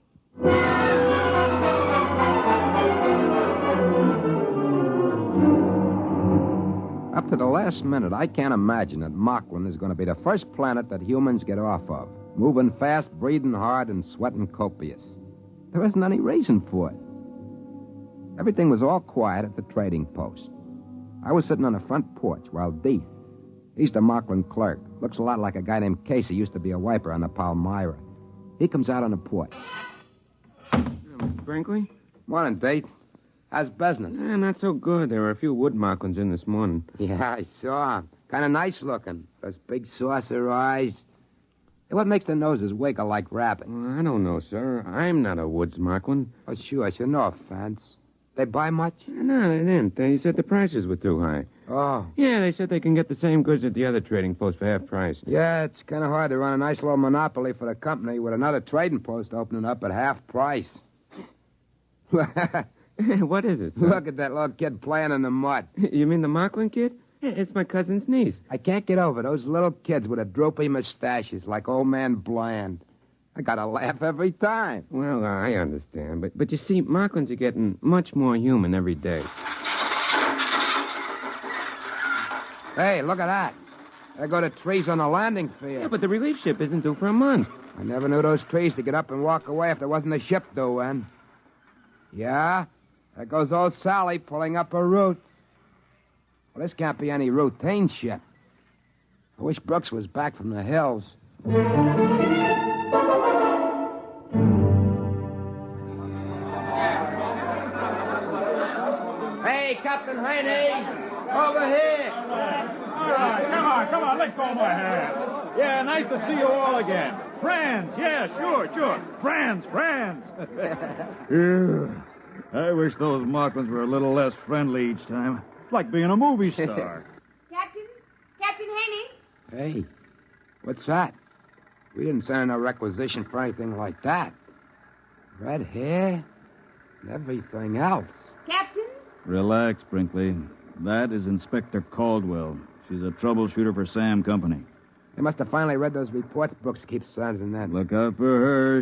Up to the last minute, I can't imagine that Mocklin is going to be the first planet that humans get off of. Moving fast, breathing hard, and sweating copious. There isn't any reason for it. Everything was all quiet at the trading post. I was sitting on the front porch while Deeth, he's the Mocklin clerk. Looks a lot like a guy named Casey, used to be a wiper on the Palmyra. He comes out on the porch. Mr. Brinkley? Morning, Deeth. How's business? Not so good. There were a few wood Mocklins in this morning. Yeah, I saw him. Kind of nice looking. Those big saucer eyes. Hey, what makes the noses wiggle like rabbits? Well, I don't know, sir. I'm not a woods Mocklin. Oh, sure. No offense. They buy much? No, they didn't. They said the prices were too high. Oh. Yeah, they said they can get the same goods at the other trading post for half price. Yeah, it's kind of hard to run a nice little monopoly for the company with another trading post opening up at half price. What is it, sir? Look at that little kid playing in the mud. You mean the Mocklin kid? It's my cousin's niece. I can't get over those little kids with the droopy mustaches like old man Bland. I gotta laugh every time. Well, I understand. But you see, Mocklins are getting much more human every day. Hey, look at that. There go the trees on the landing field. Yeah, but the relief ship isn't due for a month. I never knew those trees to get up and walk away if there wasn't a ship due in. Yeah, there goes old Sally pulling up her roots. Well, this can't be any routine ship. I wish Brooks was back from the hills. Hey, Captain Haney, over here. All right, come on, let go of my hand. Yeah, nice to see you all again. Friends, yeah, sure. Friends. Yeah, I wish those Mocklins were a little less friendly each time. It's like being a movie star. Captain Haney? Hey, what's that? We didn't send in a requisition for anything like that. Red hair and everything else. Captain? Relax, Brinkley. That is Inspector Caldwell. She's a troubleshooter for Sam Company. They must have finally read those reports Brooks keeps sending them. Look out for her.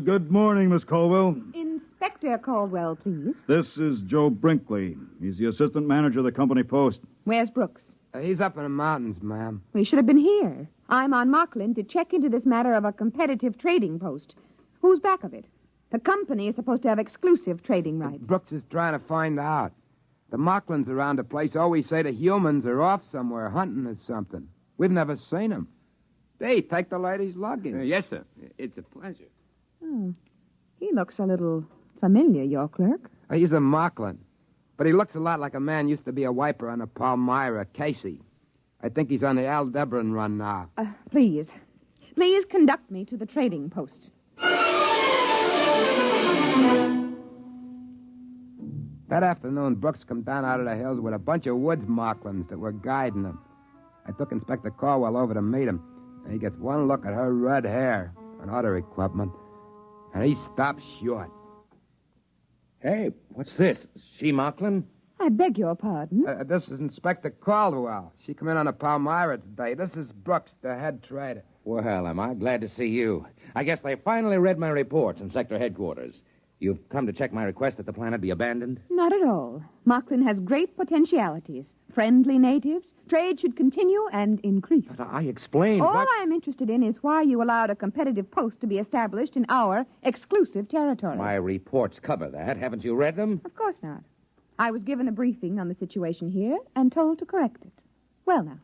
Good morning, Miss Caldwell. Inspector Caldwell, please. This is Joe Brinkley. He's the assistant manager of the company post. Where's Brooks? He's up in the mountains, ma'am. We should have been here. I'm on Markland to check into this matter of a competitive trading post. Who's back of it? The company is supposed to have exclusive trading rights. Brooks is trying to find out. The Mocklands around the place always say the humans are off somewhere hunting or something. We've never seen them. They take the lady's luggage. Yes, sir. It's a pleasure. Oh, he looks a little familiar, your clerk. He's a Mockland. But he looks a lot like a man used to be a wiper on the Palmyra, Casey. I think he's on the Aldebaran run now. Please. Please conduct me to the trading post. That afternoon, Brooks come down out of the hills with a bunch of Woods Mocklands that were guiding him. I took Inspector Caldwell over to meet him, and he gets one look at her red hair and other equipment, and he stops short. Hey, what's this? She Mocklin? I beg your pardon. This is Inspector Caldwell. She come in on the Palmyra today. This is Brooks, the head trader. Well, am I glad to see you. I guess they finally read my reports in sector headquarters. You've come to check my request that the planet be abandoned? Not at all. Mocklin has great potentialities. Friendly natives. Trade should continue and increase. I explained. All I am interested in is why you allowed a competitive post to be established in our exclusive territory. My reports cover that. Haven't you read them? Of course not. I was given a briefing on the situation here and told to correct it. Well, now,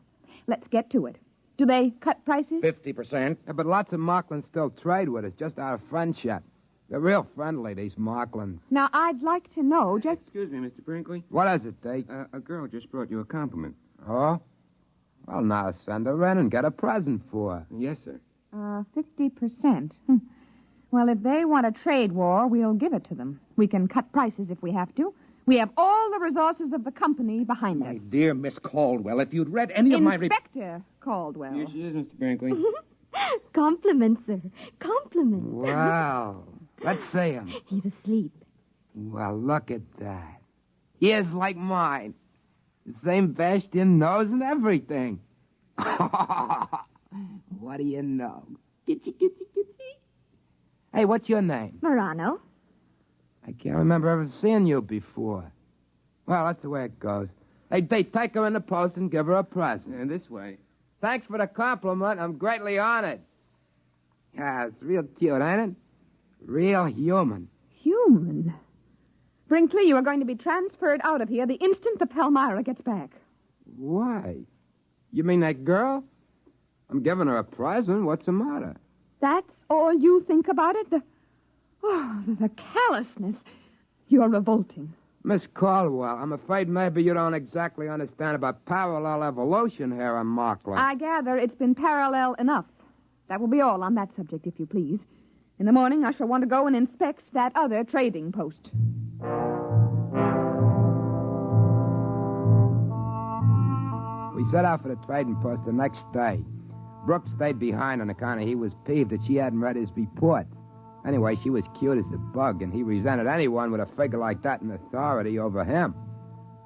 let's get to it. Do they cut prices? 50%. Yeah, but lots of Mocklands still trade with us, just out of friendship. They're real friendly, these Mocklands. Now, I'd like to know just... Excuse me, Mr. Brinkley. What is it, Deke? A girl just brought you a compliment. Oh? Well, now send her in and get a present for her. Yes, sir. 50%. Well, if they want a trade war, we'll give it to them. We can cut prices if we have to. We have all the resources of the company behind us. My dear Miss Caldwell, if you'd read any of my... Inspector Caldwell. Here she is, Mr. Brinkley. Compliments, sir. Compliments. Wow. Let's see him. He's asleep. Well, look at that. Ears like mine. The same bashed-in nose and everything. What do you know? Gitchy. Hey, what's your name? Morano. I can't remember ever seeing you before. Well, that's the way it goes. Hey, they take her in the post and give her a present. And this way. Thanks for the compliment. I'm greatly honored. Yeah, it's real cute, ain't it? Real human. Human? Brinkley, you are going to be transferred out of here the instant the Palmyra gets back. Why? You mean that girl? I'm giving her a present. What's the matter? That's all you think about it? The callousness. You're revolting. Miss Caldwell, I'm afraid maybe you don't exactly understand about parallel evolution here on Markland. I gather it's been parallel enough. That will be all on that subject, if you please. In the morning, I shall want to go and inspect that other trading post. We set out for the trading post the next day. Brooks stayed behind on account of he was peeved that she hadn't read his report. Anyway, she was cute as the bug, and he resented anyone with a figure like that in authority over him,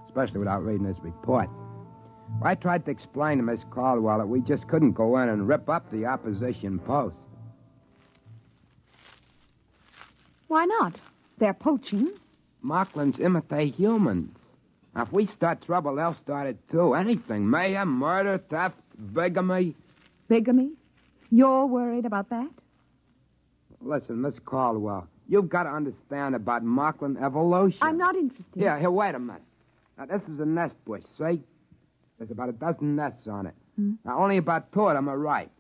especially without reading his report. I tried to explain to Miss Caldwell that we just couldn't go in and rip up the opposition post. Why not? They're poaching. Mocklands imitate humans. Now, if we start trouble, they'll start it too. Anything. Mayhem, murder, theft, bigamy. Bigamy? You're worried about that? Listen, Miss Caldwell, you've got to understand about Mockland evolution. I'm not interested. Here, wait a minute. Now, this is a nest bush, see? There's about a dozen nests on it. Now, only about 2 of them are ripe.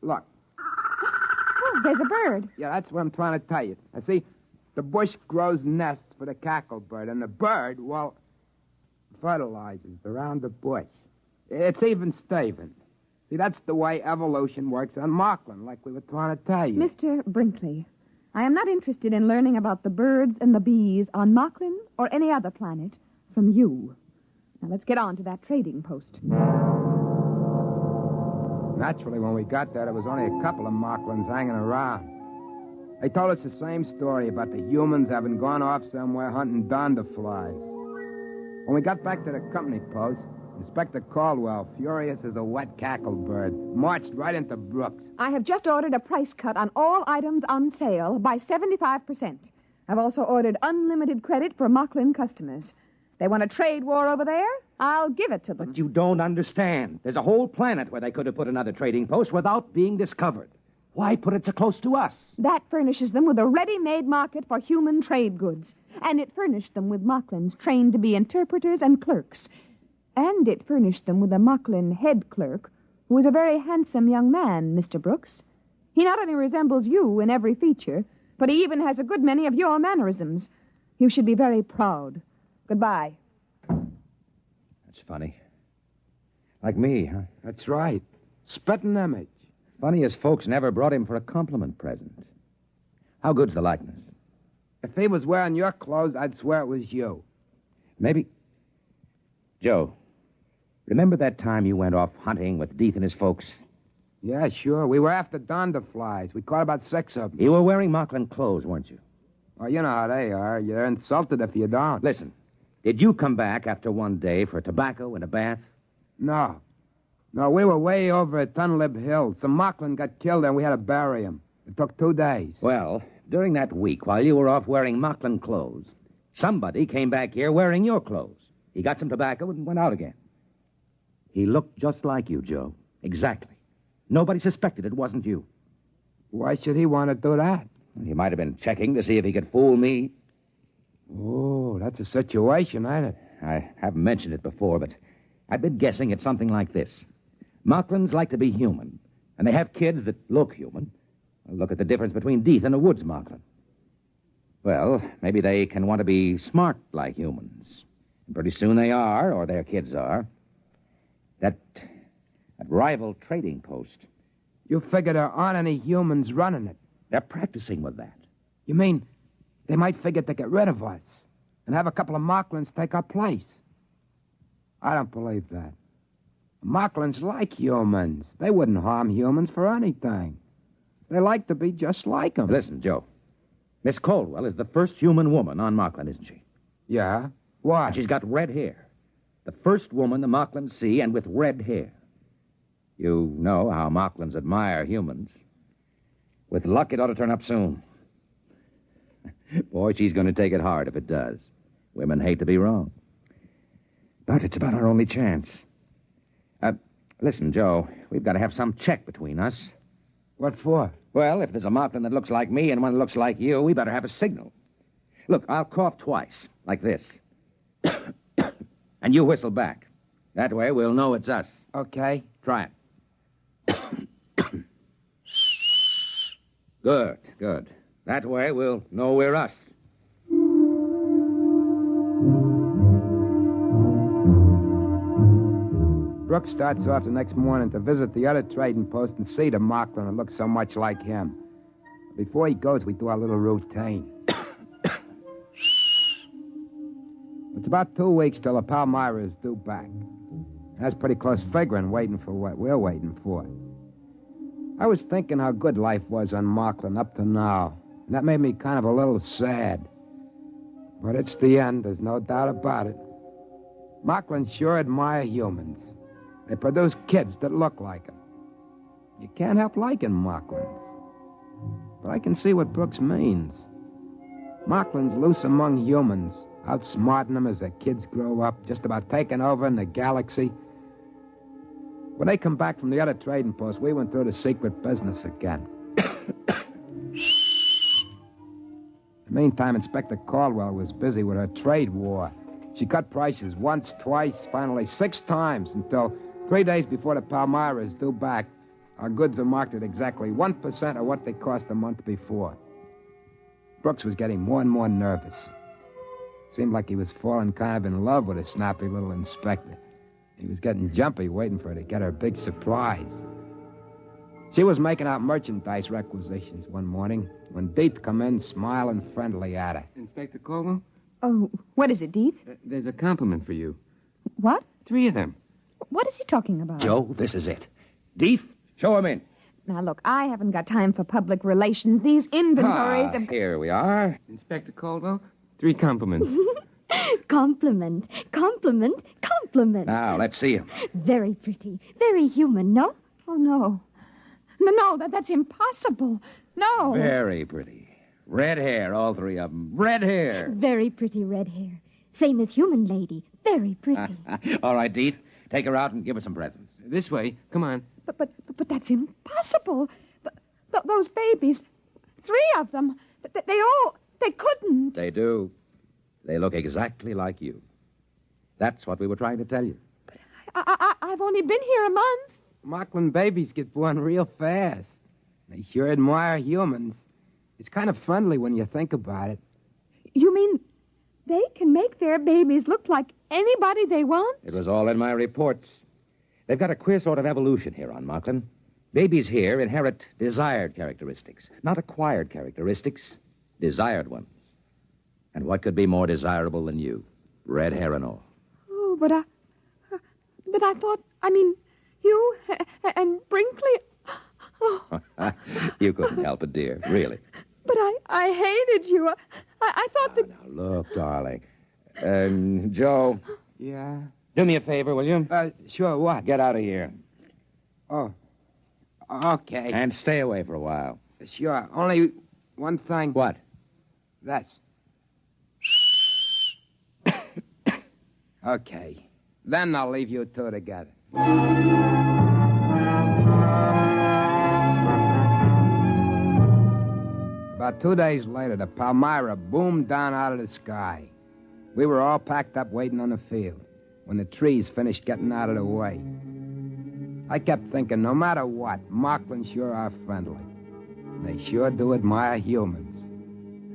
Look. Oh, there's a bird. Yeah, that's what I'm trying to tell you. Now, see, the bush grows nests for the cacklebird, and the bird, well, fertilizes around the bush. It's even Steven. See, that's the way evolution works on Markland, like we were trying to tell you. Mr. Brinkley, I am not interested in learning about the birds and the bees on Markland or any other planet from you. Now, let's get on to that trading post. Naturally, when we got there was only a couple of Marklands hanging around. They told us the same story about the humans having gone off somewhere hunting donderflies. When we got back to the company post, Inspector Caldwell, furious as a wet cacklebird, marched right into Brooks. I have just ordered a price cut on all items on sale by 75%. I've also ordered unlimited credit for Markland customers. They want a trade war over there? I'll give it to them. But you don't understand. There's a whole planet where they could have put another trading post without being discovered. Why put it so close to us? That furnishes them with a ready-made market for human trade goods. And it furnished them with Mocklins trained to be interpreters and clerks. And it furnished them with a Mocklin head clerk, who is a very handsome young man, Mr. Brooks. He not only resembles you in every feature, but he even has a good many of your mannerisms. You should be very proud. Goodbye. That's funny. Like me, huh? That's right. Spitting image. Funny as folks never brought him for a compliment present. How good's the likeness? If he was wearing your clothes, I'd swear it was you. Maybe. Joe, remember that time you went off hunting with Deeth and his folks? Yeah, sure. We were after Donderflies. We caught about 6 of them. You were wearing Mocklin clothes, weren't you? Oh, you know how they are. You're insulted if you don't. Listen, did you come back after one day for tobacco and a bath? No. No, we were way over at Tunlib Hill. Some Mocklin got killed and we had to bury him. It took 2 days. Well, during that week, while you were off wearing Mocklin clothes, somebody came back here wearing your clothes. He got some tobacco and went out again. He looked just like you, Joe. Exactly. Nobody suspected it wasn't you. Why should he want to do that? He might have been checking to see if he could fool me. Oh, that's a situation, ain't it? I haven't mentioned it before, but I've been guessing it's something like this. Mocklins like to be human, and they have kids that look human. Look at the difference between Deeth and a woods Mocklin. Well, maybe they can want to be smart like humans. And pretty soon they are, or their kids are. That rival trading post. You figure there aren't any humans running it. They're practicing with that. You mean they might figure to get rid of us and have a couple of Mocklins take our place? I don't believe that. Mocklins like humans. They wouldn't harm humans for anything. They like to be just like them. Listen, Joe. Miss Caldwell is the first human woman on Mocklin, isn't she? Yeah? Why? And she's got red hair. The first woman the Mocklins see, and with red hair. You know how Mocklins admire humans. With luck, it ought to turn up soon. Boy, she's going to take it hard if it does. Women hate to be wrong. But it's about our only chance. Listen, Joe, we've got to have some check between us. What for? Well, if there's a Mocklin that looks like me and one that looks like you, we better have a signal. Look, I'll cough twice, like this. And you whistle back. That way we'll know it's us. Okay. Try it. Good, good. That way we'll know we're us. Brooks starts off the next morning to visit the other trading post and see the Mocklin that looks so much like him. Before he goes, we do our little routine. It's about 2 weeks till the Palmyra is due back. That's pretty close figuring, waiting for what we're waiting for. I was thinking how good life was on Mocklin up to now, and that made me kind of a little sad. But it's the end, there's no doubt about it. Mocklin sure admire humans. They produce kids that look like them. You can't help liking Mocklins. But I can see what Brooks means. Mocklin's loose among humans, outsmarting them as their kids grow up, just about taking over in the galaxy. When they come back from the other trading post, we went through the secret business again. In the meantime, Inspector Caldwell was busy with her trade war. She cut prices once, twice, finally 6 times, until 3 days before the Palmyra is due back, our goods are marked at exactly 1% of what they cost a month before. Brooks was getting more and more nervous. Seemed like he was falling kind of in love with a snappy little inspector. He was getting jumpy, waiting for her to get her big surprise. She was making out merchandise requisitions one morning when Deeth come in, smiling friendly at her. Inspector Caldwell? Oh, what is it, Deeth? There's a compliment for you. What? 3 of them. What is he talking about? Joe, this is it. Deeth, show him in. Now, look, I haven't got time for public relations. These inventories of... Here we are. Inspector Caldwell, 3 compliments. Compliment, compliment, compliment. Now, let's see him. Very pretty, very human, no? Oh, no. No, that's impossible. No. Very pretty. Red hair, all 3 of them. Red hair. Very pretty red hair. Same as human lady. Very pretty. All right, Deeth. Take her out and give her some presents. This way. Come on. But that's impossible. Those babies, 3 of them, they couldn't. They do. They look exactly like you. That's what we were trying to tell you. I've only been here a month. Mocklin babies get born real fast. They sure admire humans. It's kind of friendly when you think about it. You mean they can make their babies look like anybody they want? It was all in my reports. They've got a queer sort of evolution here on Mocklin. Babies here inherit desired characteristics, not acquired characteristics, desired ones. And what could be more desirable than you? Red hair and all. Oh, but I thought, you and Brinkley. Oh. You couldn't help it, dear, really. But I hated you. I thought that... Now, look, darling. Joe. Yeah? Do me a favor, will you? Sure, what? Get out of here. Oh. Okay. And stay away for a while. Sure. Only one thing. What? This. Okay. Then I'll leave you 2 together. About 2 days later, the Palmyra boomed down out of the sky. We were all packed up waiting on the field when the trees finished getting out of the way. I kept thinking, no matter what, Mocklin sure are friendly. They sure do admire humans.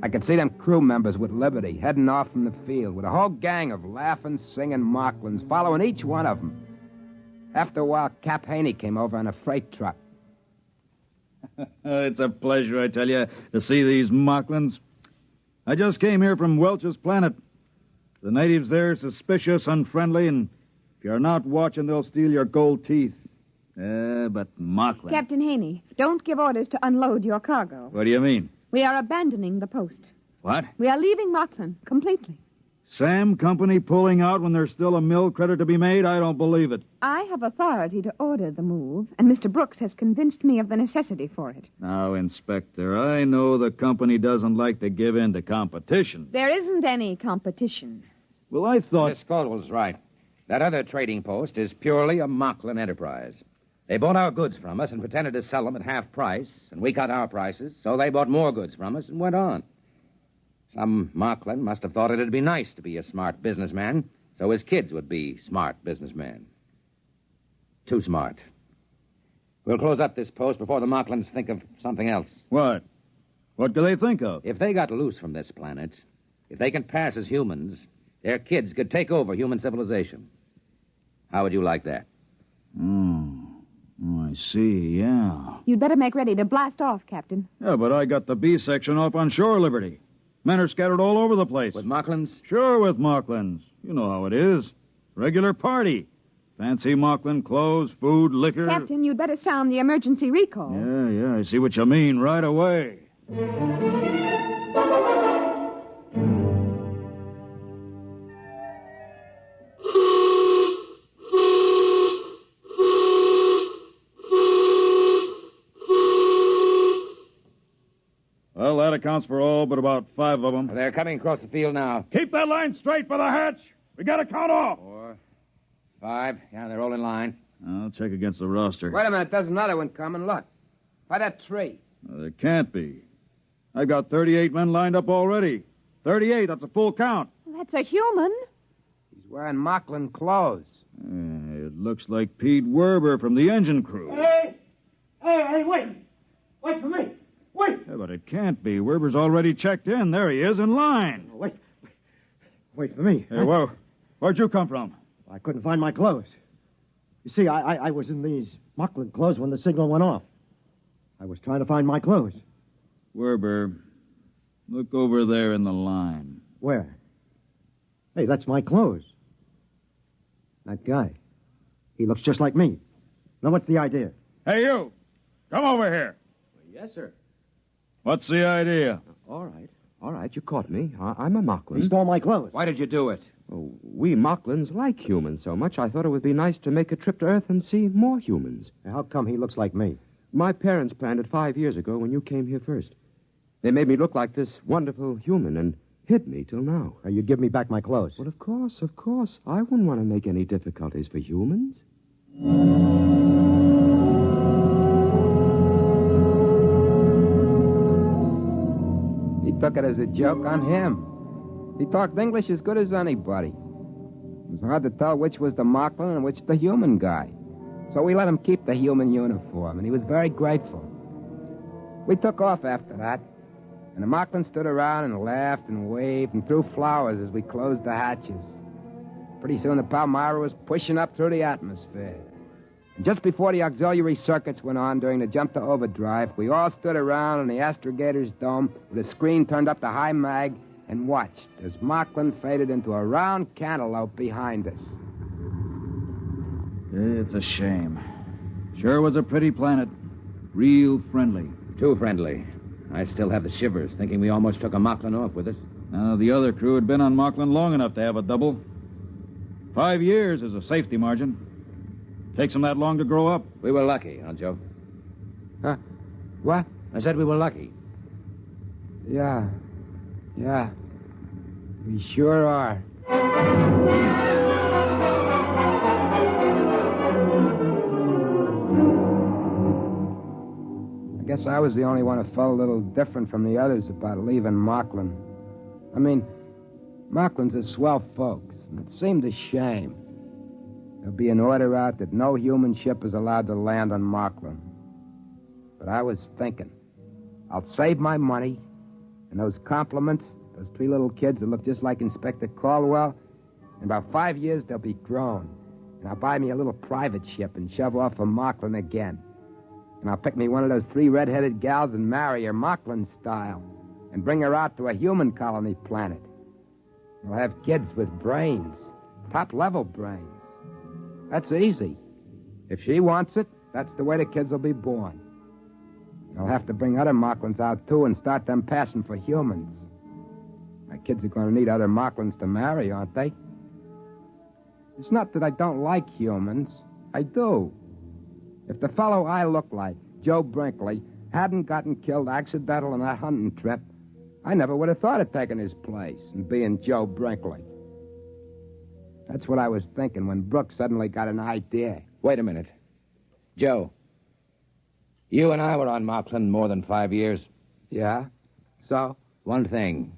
I could see them crew members with Liberty heading off from the field with a whole gang of laughing, singing Mocklins following each one of them. After a while, Cap Haney came over on a freight truck. It's a pleasure, I tell you, to see these Mocklins. I just came here from Welch's planet. The natives there are suspicious, unfriendly, and if you're not watching, they'll steal your gold teeth. But Mocklin... Captain Haney, don't give orders to unload your cargo. What do you mean? We are abandoning the post. What? We are leaving Mocklin completely. Sam Company pulling out when there's still a mill credit to be made? I don't believe it. I have authority to order the move, and Mr. Brooks has convinced me of the necessity for it. Now, Inspector, I know the company doesn't like to give in to competition. There isn't any competition. Well, I thought... Miss Caldwell's right. That other trading post is purely a Mocklin enterprise. They bought our goods from us and pretended to sell them at half price, and we cut our prices, so they bought more goods from us and went on. Some Mocklin must have thought it'd be nice to be a smart businessman, so his kids would be smart businessmen. Too smart. We'll close up this post before the Mocklins think of something else. What? What do they think of? If they got loose from this planet, if they can pass as humans, their kids could take over human civilization. How would you like that? Oh, I see, yeah. You'd better make ready to blast off, Captain. Yeah, but I got the B section off on shore Liberty. Men are scattered all over the place. With Mocklins? Sure, with Mocklins. You know how it is. Regular party. Fancy Mocklin clothes, food, liquor. Captain, you'd better sound the emergency recall. Yeah, I see what you mean right away. Well, that accounts for all but about 5 of them. They're coming across the field now. Keep that line straight for the hatch. We got to count off. 4, 5. Yeah, they're all in line. I'll check against the roster. Wait a minute, there's another one coming. Look. By that tree. There can't be. I've got 38 men lined up already. 38, that's a full count. That's a human. He's wearing Mocklin clothes. It looks like Pete Werber from the engine crew. Hey, wait. Wait for me. Wait. Yeah, but it can't be. Werber's already checked in. There he is, in line. Wait for me. Hey, where'd you come from? I couldn't find my clothes. You see, I was in these Mocklin clothes when the signal went off. I was trying to find my clothes. Werber, look over there in the line. Where? Hey, that's my clothes. That guy. He looks just like me. Now, what's the idea? Hey, you! Come over here. Yes, sir. What's the idea? All right, you caught me. I'm a Mocklin. He stole my clothes. Why did you do it? Oh, we Mocklins like humans so much, I thought it would be nice to make a trip to Earth and see more humans. How come he looks like me? My parents planned it 5 years ago when you came here first. They made me look like this wonderful human, and hid me till now. Now, you give me back my clothes. Well, of course. I wouldn't want to make any difficulties for humans. He took it as a joke on him. He talked English as good as anybody. It was hard to tell which was the Mocklin and which the human guy. So we let him keep the human uniform, and he was very grateful. We took off after that, and the Mocklin stood around and laughed and waved and threw flowers as we closed the hatches. Pretty soon the Palmyra was pushing up through the atmosphere. And just before the auxiliary circuits went on during the jump to overdrive, we all stood around in the astrogator's dome with a screen turned up to high mag and watched as Mocklin faded into a round cantaloupe behind us. It's a shame. Sure was a pretty planet. Real friendly. Too friendly. I still have the shivers, thinking we almost took a Mocklin off with us. The other crew had been on Mocklin long enough to have a double. 5 years is a safety margin. Takes them that long to grow up. We were lucky, huh, Joe? Huh? What? I said we were lucky. Yeah. We sure are. I guess I was the only one who felt a little different from the others about leaving Mocklin. I mean, Mocklin's are swell folks, and it seemed a shame. There'll be an order out that no human ship is allowed to land on Mocklin. But I was thinking, I'll save my money, and those compliments, those 3 little kids that look just like Inspector Caldwell, in about 5 years they'll be grown. And I'll buy me a little private ship and shove off for Mocklin again. And I'll pick me one of those 3 red-headed gals and marry her Mocklin style and bring her out to a human colony planet. We'll have kids with brains, top-level brains. That's easy. If she wants it, that's the way the kids will be born. I'll have to bring other Mocklins out, too, and start them passing for humans. My kids are going to need other Mocklins to marry, aren't they? It's not that I don't like humans. I do. If the fellow I look like, Joe Brinkley, hadn't gotten killed accidental on that hunting trip, I never would have thought of taking his place and being Joe Brinkley. That's what I was thinking when Brooks suddenly got an idea. Wait a minute. Joe, you and I were on Mocklin more than 5 years. Yeah? So? One thing.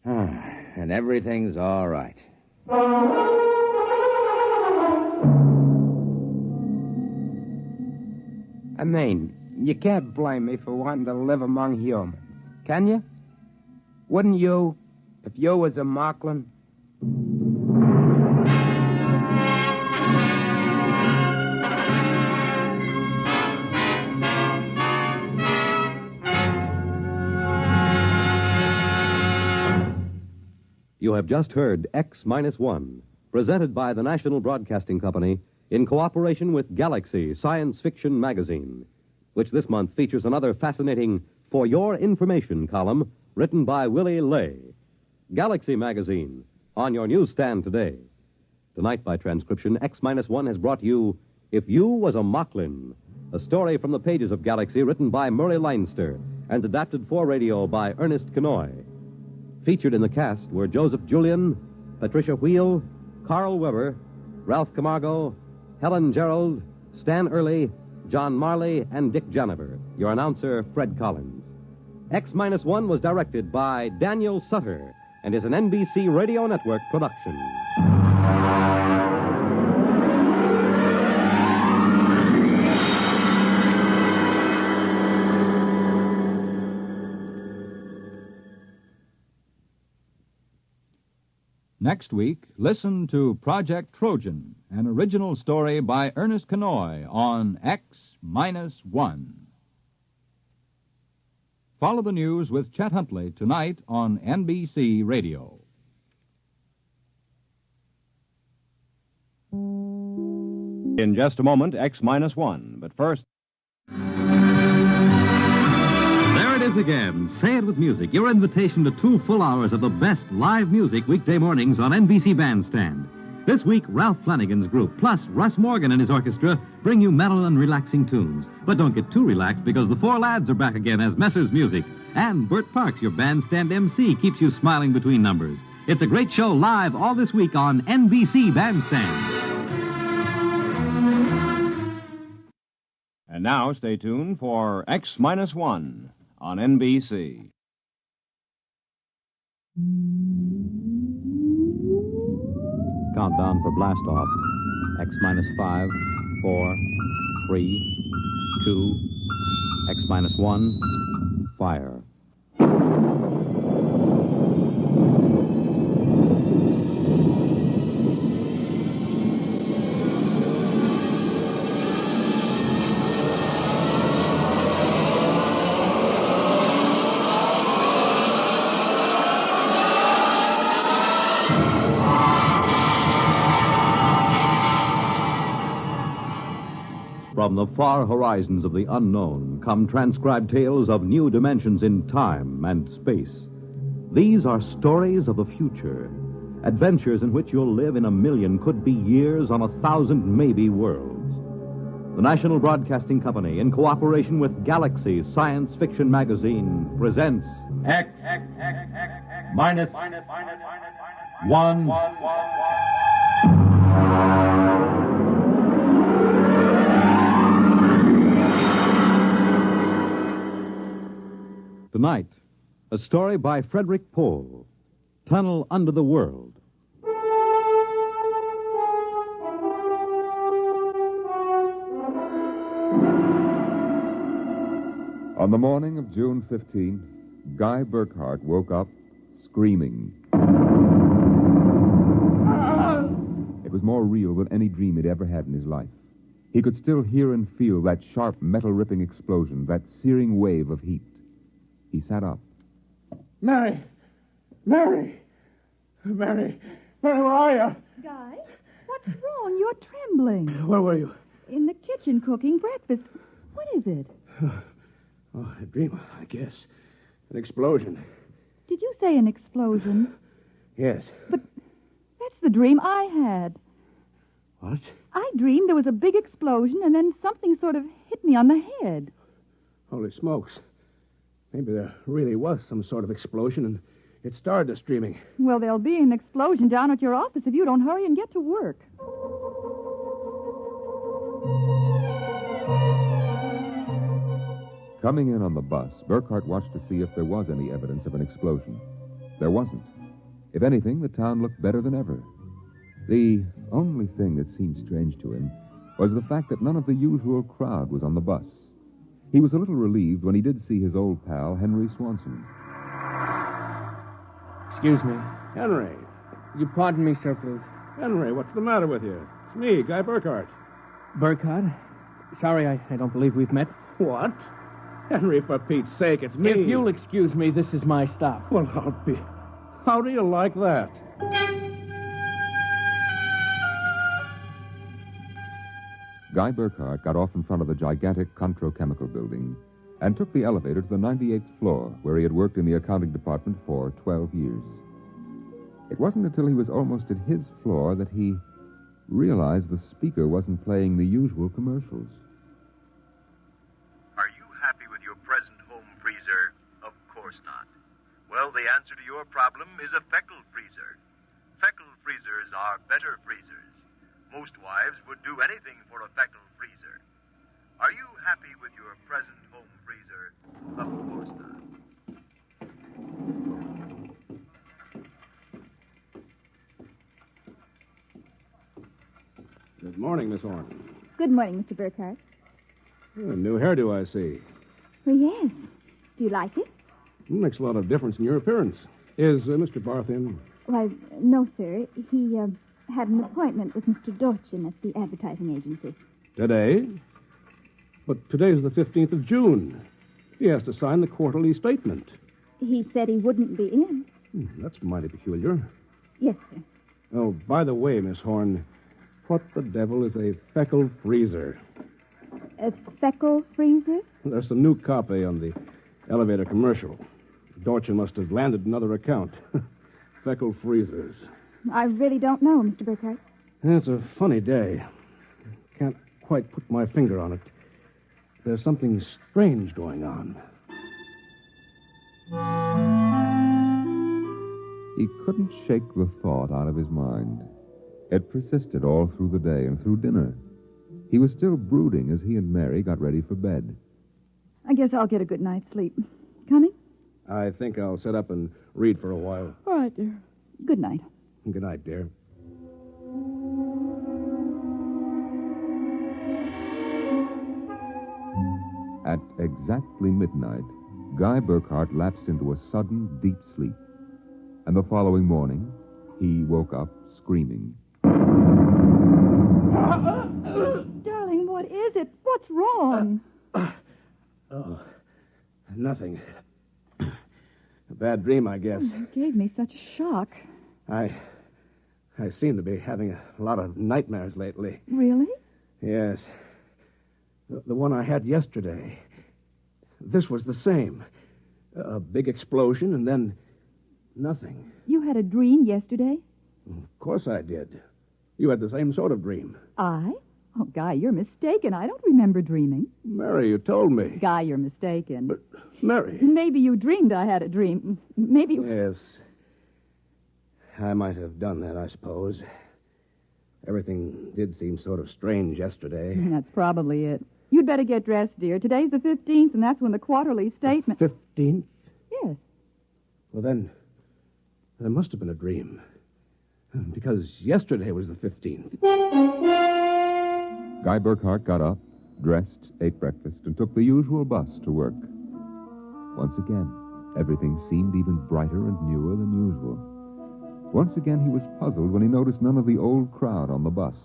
And everything's all right. I mean, you can't blame me for wanting to live among humans, can you? Wouldn't you, if you was a Mocklin? You have just heard X-1, presented by the National Broadcasting Company in cooperation with Galaxy Science Fiction Magazine, which this month features another fascinating For Your Information column written by Willie Lay. Galaxy Magazine, on your newsstand today. Tonight, by transcription, X-1 has brought you If You Was a Mocklin, a story from the pages of Galaxy written by Murray Leinster and adapted for radio by Ernest Kenoy. Featured in the cast were Joseph Julian, Patricia Wheel, Carl Weber, Ralph Camargo, Helen Gerald, Stan Early, John Marley, and Dick Janiver. Your announcer, Fred Collins. X-1 was directed by Daniel Sutter and is an NBC Radio Network production. Next week, listen to Project Trojan, an original story by Ernest Kenoy on X-1. Follow the news with Chet Huntley tonight on NBC Radio. In just a moment, X-1. But first... There it is again. Say it with music. Your invitation to 2 full hours of the best live music weekday mornings on NBC Bandstand. This week, Ralph Flanagan's group, plus Russ Morgan and his orchestra, bring you mellow and relaxing tunes. But don't get too relaxed because the four lads are back again as Messer's Music. And Bert Parks, your bandstand MC, keeps you smiling between numbers. It's a great show live all this week on NBC Bandstand. And now stay tuned for X-1 on NBC. Countdown for blast off. X-5, 4, 3, 2, X-1, fire. From the far horizons of the unknown come transcribed tales of new dimensions in time and space. These are stories of the future, adventures in which you'll live in a million, could be years, on 1,000 maybe worlds. The National Broadcasting Company, in cooperation with Galaxy Science Fiction Magazine, presents X minus one. Tonight, a story by Frederick Pohl, Tunnel Under the World. On the morning of June 15th, Guy Burkhart woke up screaming. It was more real than any dream he'd ever had in his life. He could still hear and feel that sharp, metal-ripping explosion, that searing wave of heat. He sat up. Mary, where are you? Guy, what's wrong? You're trembling. Where were you? In the kitchen cooking breakfast. What is it? Oh, a dream, I guess. An explosion. Did you say an explosion? Yes. But that's the dream I had. What? I dreamed there was a big explosion and then something sort of hit me on the head. Holy smokes. Maybe there really was some sort of explosion and it started us dreaming. Well, there'll be an explosion down at your office if you don't hurry and get to work. Coming in on the bus, Burkhart watched to see if there was any evidence of an explosion. There wasn't. If anything, the town looked better than ever. The only thing that seemed strange to him was the fact that none of the usual crowd was on the bus. He was a little relieved when he did see his old pal, Henry Swanson. Excuse me. Henry. You pardon me, sir, please. Henry, what's the matter with you? It's me, Guy Burkhart. Burkhart? Sorry, I don't believe we've met. What? Henry, for Pete's sake, it's me. If you'll excuse me, this is my stop. Well, how do you like that? Guy Burkhart got off in front of the gigantic Controchemical building and took the elevator to the 98th floor, where he had worked in the accounting department for 12 years. It wasn't until he was almost at his floor that he realized the speaker wasn't playing the usual commercials. Are you happy with your present home freezer? Of course not. Well, the answer to your problem is a Feckle freezer. Feckle freezers are better freezers. Most wives would do anything for a Feckle freezer. Are you happy with your present home freezer? Of course not. Good morning, Miss Horn. Good morning, Mr. Burkhart. A new hairdo, I see. Well, yes. Do you like it? Makes a lot of difference in your appearance. Is Mr. Barth in? Why, no, sir. He had an appointment with Mr. Dorchin at the advertising agency. Today? But today's the 15th of June. He has to sign the quarterly statement. He said he wouldn't be in. That's mighty peculiar. Yes, sir. Oh, by the way, Miss Horn, what the devil is a Feckle freezer? A Feckle freezer? There's some new copy on the elevator commercial. Dorchin must have landed another account. Feckle freezers. I really don't know, Mr. Burkhart. It's a funny day. Can't quite put my finger on it. There's something strange going on. He couldn't shake the thought out of his mind. It persisted all through the day and through dinner. He was still brooding as he and Mary got ready for bed. I guess I'll get a good night's sleep. Coming? I think I'll sit up and read for a while. All right, dear. Good night. Good night, dear. At exactly midnight, Guy Burkhart lapsed into a sudden, deep sleep. And the following morning, he woke up screaming. Darling, what is it? What's wrong? Oh, nothing. A bad dream, I guess. It gave me such a shock. I seem to be having a lot of nightmares lately. Really? Yes. The one I had yesterday. This was the same. A big explosion and then nothing. You had a dream yesterday? Of course I did. You had the same sort of dream. I? Oh, Guy, you're mistaken. I don't remember dreaming. Mary, you told me. Guy, you're mistaken. But, Mary... Maybe you dreamed I had a dream. Maybe... Yes. I might have done that, I suppose. Everything did seem sort of strange yesterday. That's probably it. You'd better get dressed, dear. Today's the 15th, and that's when the quarterly statement... 15th? Yes. Well, then, there must have been a dream. Because yesterday was the 15th. Guy Burkhart got up, dressed, ate breakfast, and took the usual bus to work. Once again, everything seemed even brighter and newer than usual. Once again, he was puzzled when he noticed none of the old crowd on the bus.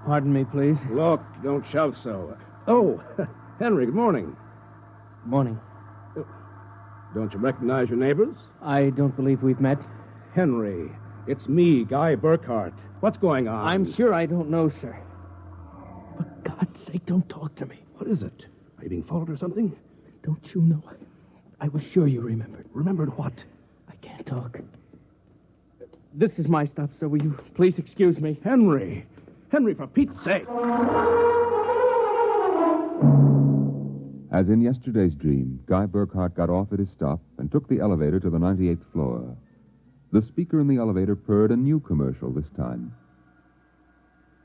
Pardon me, please. Look, don't shout so. Oh, Henry, good morning. Morning. Don't you recognize your neighbors? I don't believe we've met. Henry, it's me, Guy Burkhart. What's going on? I'm sure I don't know, sir. For God's sake, don't talk to me. What is it? Are you being followed or something? Don't you know? I was sure you remembered. Remembered what? I can't talk. This is my stop, sir. Will you please excuse me? Henry! Henry, for Pete's sake! As in yesterday's dream, Guy Burkhart got off at his stop and took the elevator to the 98th floor. The speaker in the elevator purred a new commercial this time.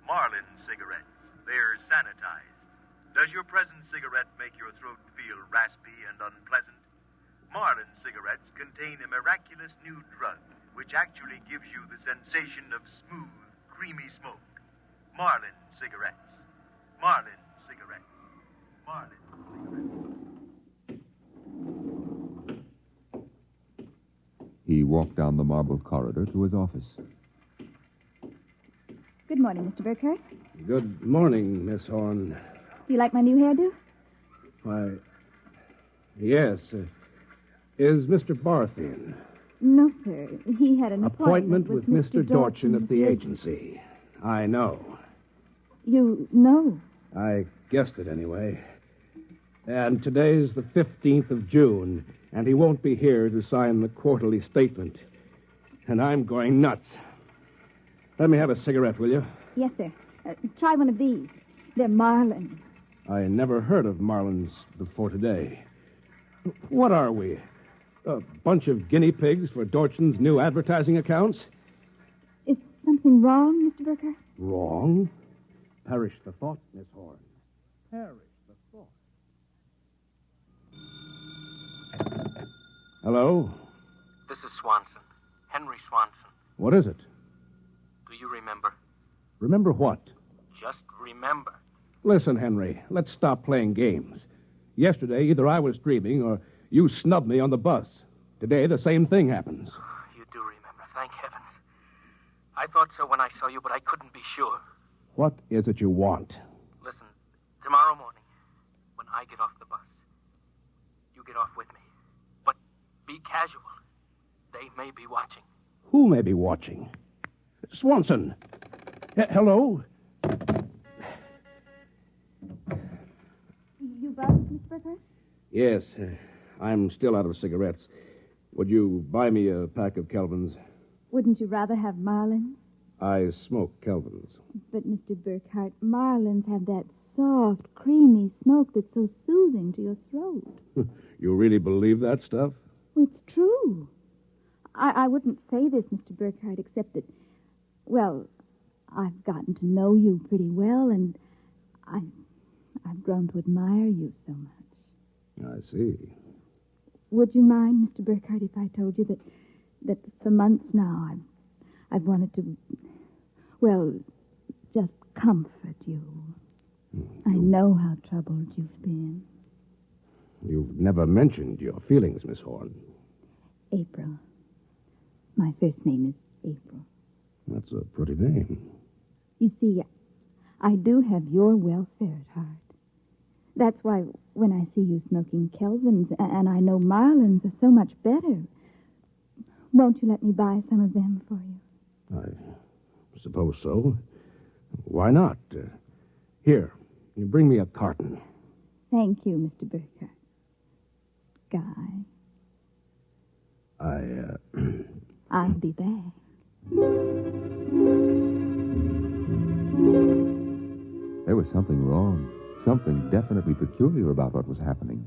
Marlin cigarettes. They're sanitized. Does your present cigarette make your throat feel raspy and unpleasant? Marlin cigarettes contain a miraculous new drug which actually gives you the sensation of smooth, creamy smoke. Marlin cigarettes. Marlin cigarettes. Marlin cigarettes. He walked down the marble corridor to his office. Good morning, Mr. Burkhart. Good morning, Miss Horn. Do you like my new hairdo? Why, yes. Is Mr. Barth in? No, sir. He had an Appointment with Mr. Dorchin at the agency. I know. You know? I guessed it anyway. And today's the 15th of June, and he won't be here to sign the quarterly statement. And I'm going nuts. Let me have a cigarette, will you? Yes, sir. Try one of these. They're Marlin. I never heard of Marlins before today. What are we? A bunch of guinea pigs for Dorchin's new advertising accounts? Is something wrong, Mr. Burkhart? Wrong? Perish the thought, Miss Horn. Perish the thought. Hello? This is Swanson. Henry Swanson. What is it? Do you remember? Remember what? Just remember. Listen, Henry, let's stop playing games. Yesterday, either I was dreaming or you snubbed me on the bus. Today, the same thing happens. You do remember, thank heavens. I thought so when I saw you, but I couldn't be sure. What is it you want? Listen, tomorrow morning, when I get off the bus, you get off with me. But be casual. They may be watching. Who may be watching? Swanson. Hello? You buzzed, Mr. Burkhart? Yes, I'm still out of cigarettes. Would you buy me a pack of Kelvins? Wouldn't you rather have Marlins? I smoke Kelvins. But, Mr. Burkhart, Marlins have that soft, creamy smoke that's so soothing to your throat. You really believe that stuff? It's true. I wouldn't say this, Mr. Burkhart, except that, well, I've gotten to know you pretty well, and I've grown to admire you so much. I see. Would you mind, Mr. Burkhart, if I told you that for months now I've wanted to, well, just comfort you. I know how troubled you've been. You've never mentioned your feelings, Miss Horn. April. My first name is April. That's a pretty name. You see, I do have your welfare at heart. That's why when I see you smoking Kelvins, and I know Marlins are so much better, won't you let me buy some of them for you? I suppose so. Why not? Here, you bring me a carton. Thank you, Mr. Burkhart. Guy. I'll be back. There was something wrong, something definitely peculiar about what was happening.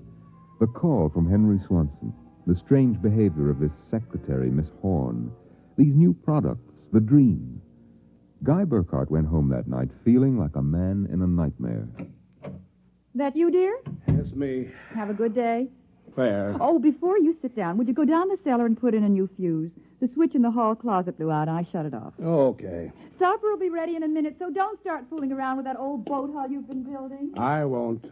The call from Henry Swanson, the strange behavior of this secretary, Miss Horn, these new products, the dream. Guy Burkhart went home that night feeling like a man in a nightmare. That you, dear? It's me. Have a good day. Fair. Oh, before you sit down, would you go down the cellar and put in a new fuse? The switch in the hall closet blew out, and I shut it off. Okay. Supper will be ready in a minute, so don't start fooling around with that old boat hull you've been building. I won't.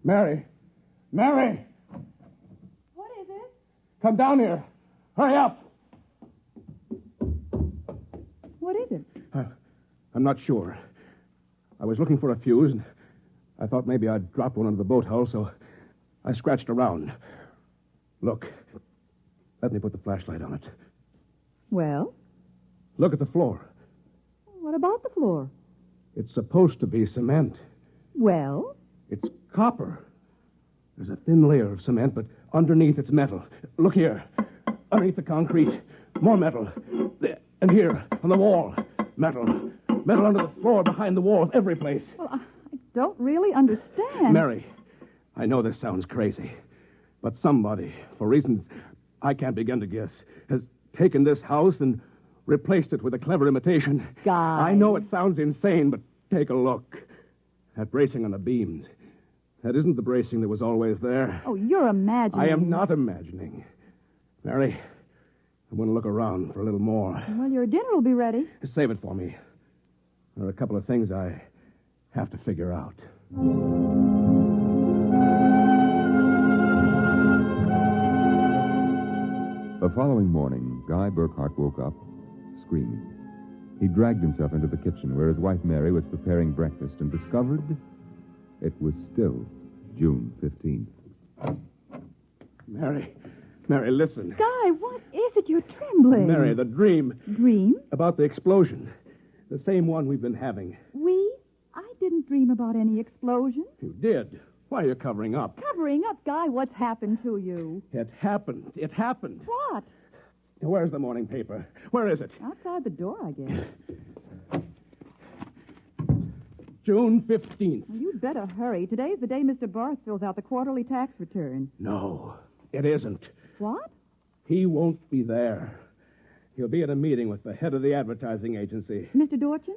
Mary! Mary! What is it? Come down here. Hurry up. What is it? I'm not sure. I was looking for a fuse, and I thought maybe I'd dropped one under the boat hull, so I scratched around. Look. Let me put the flashlight on it. Well? Look at the floor. What about the floor? It's supposed to be cement. Well? It's copper. There's a thin layer of cement, but underneath it's metal. Look here. Underneath the concrete, more metal. There. And here, on the wall, metal. Metal under the floor, behind the walls, every place. Well, I don't really understand. Mary, I know this sounds crazy, but somebody, for reasons I can't begin to guess, has taken this house and replaced it with a clever imitation. Guy. I know it sounds insane, but take a look. That bracing on the beams. That isn't the bracing that was always there. Oh, you're imagining. I am not imagining. Mary, I'm going to look around for a little more. Well, your dinner will be ready. Save it for me. There are a couple of things I have to figure out. The following morning, Guy Burkhart woke up screaming. He dragged himself into the kitchen where his wife Mary was preparing breakfast and discovered it was still June 15th. Mary, listen. Guy, what is it? You're trembling. Mary, the dream. Dream? About the explosion. The same one we've been having. I didn't dream about any explosion. You did. Why are you covering up? Covering up, Guy, what's happened to you? It happened. It happened. What? Where's the morning paper? Where is it? Outside the door, I guess. June 15th. Well, you'd better hurry. Today's the day Mr. Barth fills out the quarterly tax return. No, it isn't. What? He won't be there. He'll be at a meeting with the head of the advertising agency. Mr. Dorchin?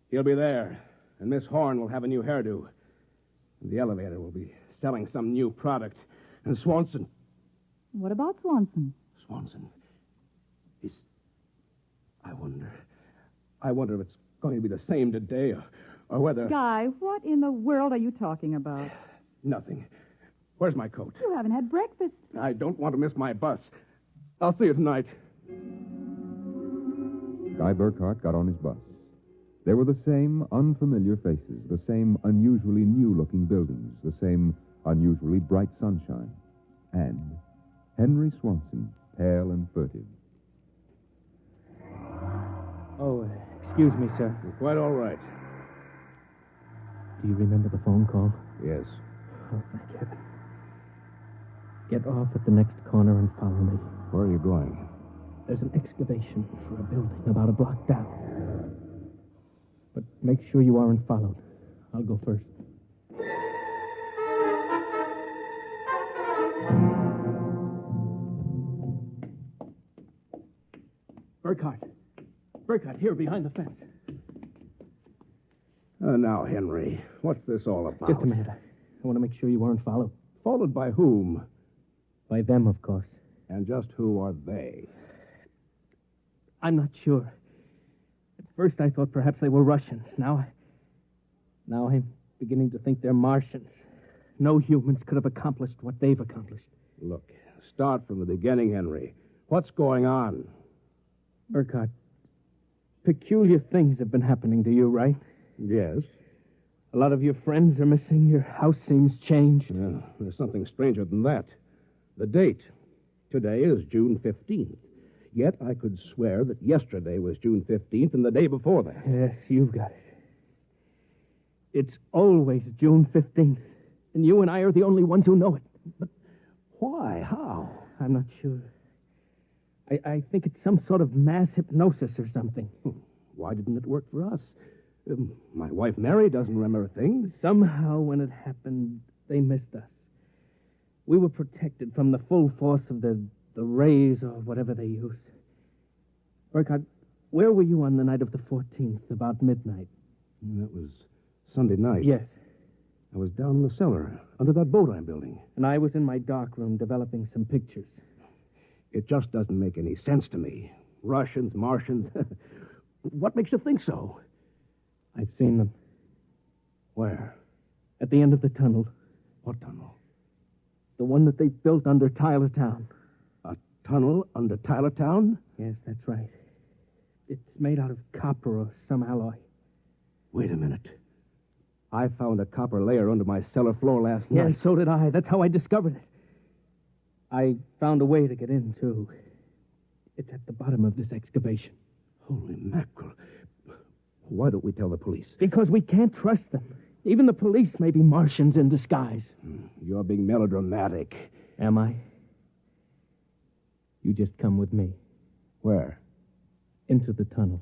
He'll be there, and Miss Horn will have a new hairdo. And the elevator will be selling some new product. And Swanson... What about Swanson? Swanson. I wonder if it's going to be the same today or whether... Guy, what in the world are you talking about? Nothing. Where's my coat? You haven't had breakfast. I don't want to miss my bus. I'll see you tonight. Guy Burkhart got on his bus. There were the same unfamiliar faces, the same unusually new-looking buildings, the same unusually bright sunshine, and Henry Swanson, pale and furtive. Oh, excuse me, sir. You're quite all right. Do you remember the phone call? Yes. Oh, thank heaven. Get off at the next corner and follow me. Where are you going? There's an excavation for a building about a block down. But make sure you aren't followed. I'll go first. Burkhardt, here behind the fence. Now, Henry, what's this all about? Just a minute. I want to make sure you weren't followed. Followed by whom? By them, of course. And just who are they? I'm not sure. At first, I thought perhaps they were Russians. Now I'm beginning to think they're Martians. No humans could have accomplished what they've accomplished. Look, start from the beginning, Henry. What's going on? Burkhardt, peculiar things have been happening to you, right? Yes. A lot of your friends are missing. Your house seems changed. Yeah, there's something stranger than that. The date. Today is June 15th. Yet I could swear that yesterday was June 15th and the day before that. Yes, you've got it. It's always June 15th. And you and I are the only ones who know it. But why? How? I'm not sure. I think it's some sort of mass hypnosis or something. Why didn't it work for us? My wife Mary doesn't remember things. Somehow, when it happened, they missed us. We were protected from the full force of the rays or whatever they use. Burkhardt, where were you on the night of the 14th, about midnight? That was Sunday night. Yes. I was down in the cellar, under that boat I'm building. And I was in my darkroom developing some pictures. It just doesn't make any sense to me. Russians, Martians. What makes you think so? I've seen them. Where? At the end of the tunnel. What tunnel? The one that they built under Tyler Town. A tunnel under Tyler Town? Yes, that's right. It's made out of copper or some alloy. Wait a minute. I found a copper layer under my cellar floor last night. Yes, so did I. That's how I discovered it. I found a way to get in, too. It's at the bottom of this excavation. Holy mackerel. Why don't we tell the police? Because we can't trust them. Even the police may be Martians in disguise. You're being melodramatic. Am I? You just come with me. Where? Into the tunnel.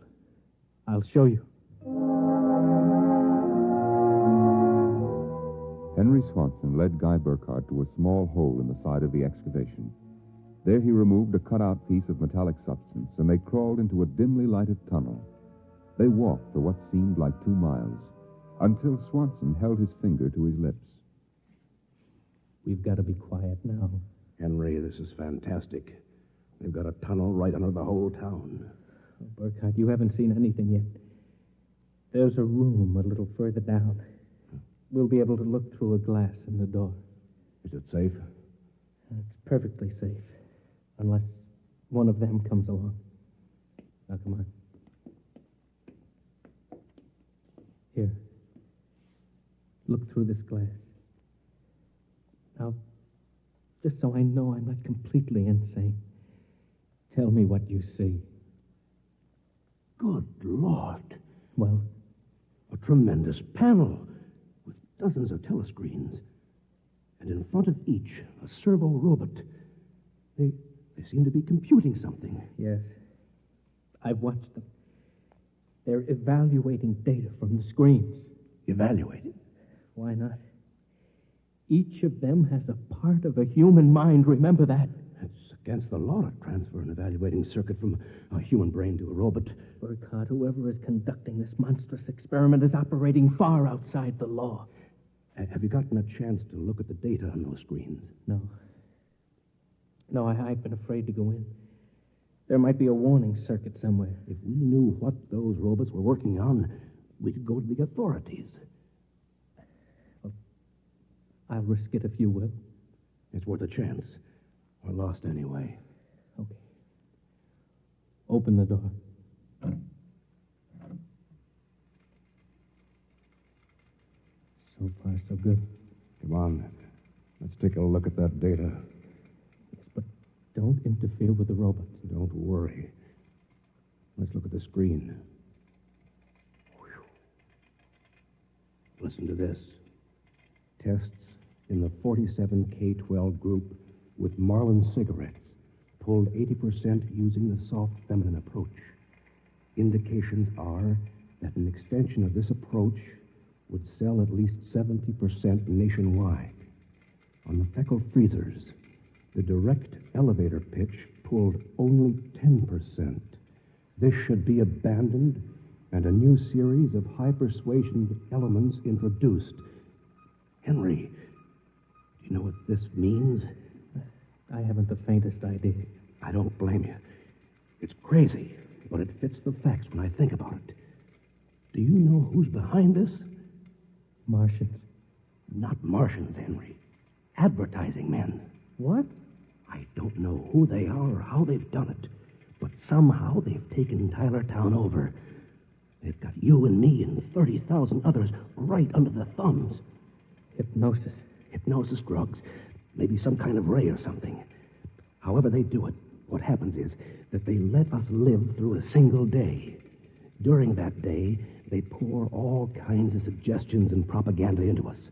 I'll show you. Henry Swanson led Guy Burkhardt to a small hole in the side of the excavation. There he removed a cut-out piece of metallic substance, and they crawled into a dimly lighted tunnel. They walked for what seemed like 2 miles, until Swanson held his finger to his lips. We've got to be quiet now. Henry, this is fantastic. They've got a tunnel right under the whole town. Oh, Burkhardt, you haven't seen anything yet. There's a room a little further down. We'll be able to look through a glass in the door. Is it safe? It's perfectly safe, unless one of them comes along. Now, come on. Here. Look through this glass. Now, just so I know I'm not completely insane, tell me what you see. Good Lord. Well? A tremendous panel with dozens of telescreens. And in front of each, a servo robot. They seem to be computing something. Yes. I've watched them. They're evaluating data from the screens. Evaluating? Why not? Each of them has a part of a human mind. Remember that. It's against the law to transfer an evaluating circuit from a human brain to a robot. Burkhardt, whoever is conducting this monstrous experiment is operating far outside the law. Have you gotten a chance to look at the data on those screens? No. No, I've been afraid to go in. There might be a warning circuit somewhere. If we knew what those robots were working on, we could go to the authorities. Well, I'll risk it if you will. It's worth a chance. We're lost anyway. Okay. Open the door. So far, so good. Come on. Let's take a look at that data. Yes, but don't interfere with the robots. Don't worry. Let's look at the screen. Listen to this. Tests in the 47K12 group with Marlin cigarettes pulled 80% using the soft feminine approach. Indications are that an extension of this approach would sell at least 70% nationwide. On the Feckle freezers, the direct elevator pitch pulled only 10%. This should be abandoned and a new series of high persuasion elements introduced. Henry, do you know what this means? I haven't the faintest idea. I don't blame you. It's crazy, but it fits the facts when I think about it. Do you know who's behind this? Martians. Not Martians, Henry. Advertising men. What? I don't know who they are or how they've done it, but somehow they've taken Tylertown over. They've got you and me and 30,000 others right under their thumbs. Hypnosis. Hypnosis drugs. Maybe some kind of ray or something. However they do it, what happens is that they let us live through a single day. During that day, they pour all kinds of suggestions and propaganda into us.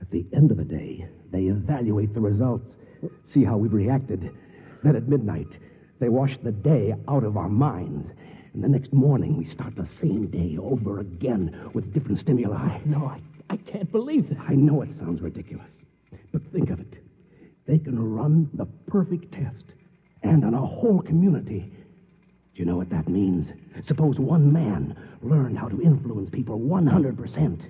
At the end of the day, they evaluate the results, see how we've reacted. Then at midnight, they wash the day out of our minds. And the next morning, we start the same day over again with different stimuli. No, I can't believe that. I know it sounds ridiculous, but think of it. They can run the perfect test, and on a whole community. Do you know what that means? Suppose one man learned how to influence people 100%.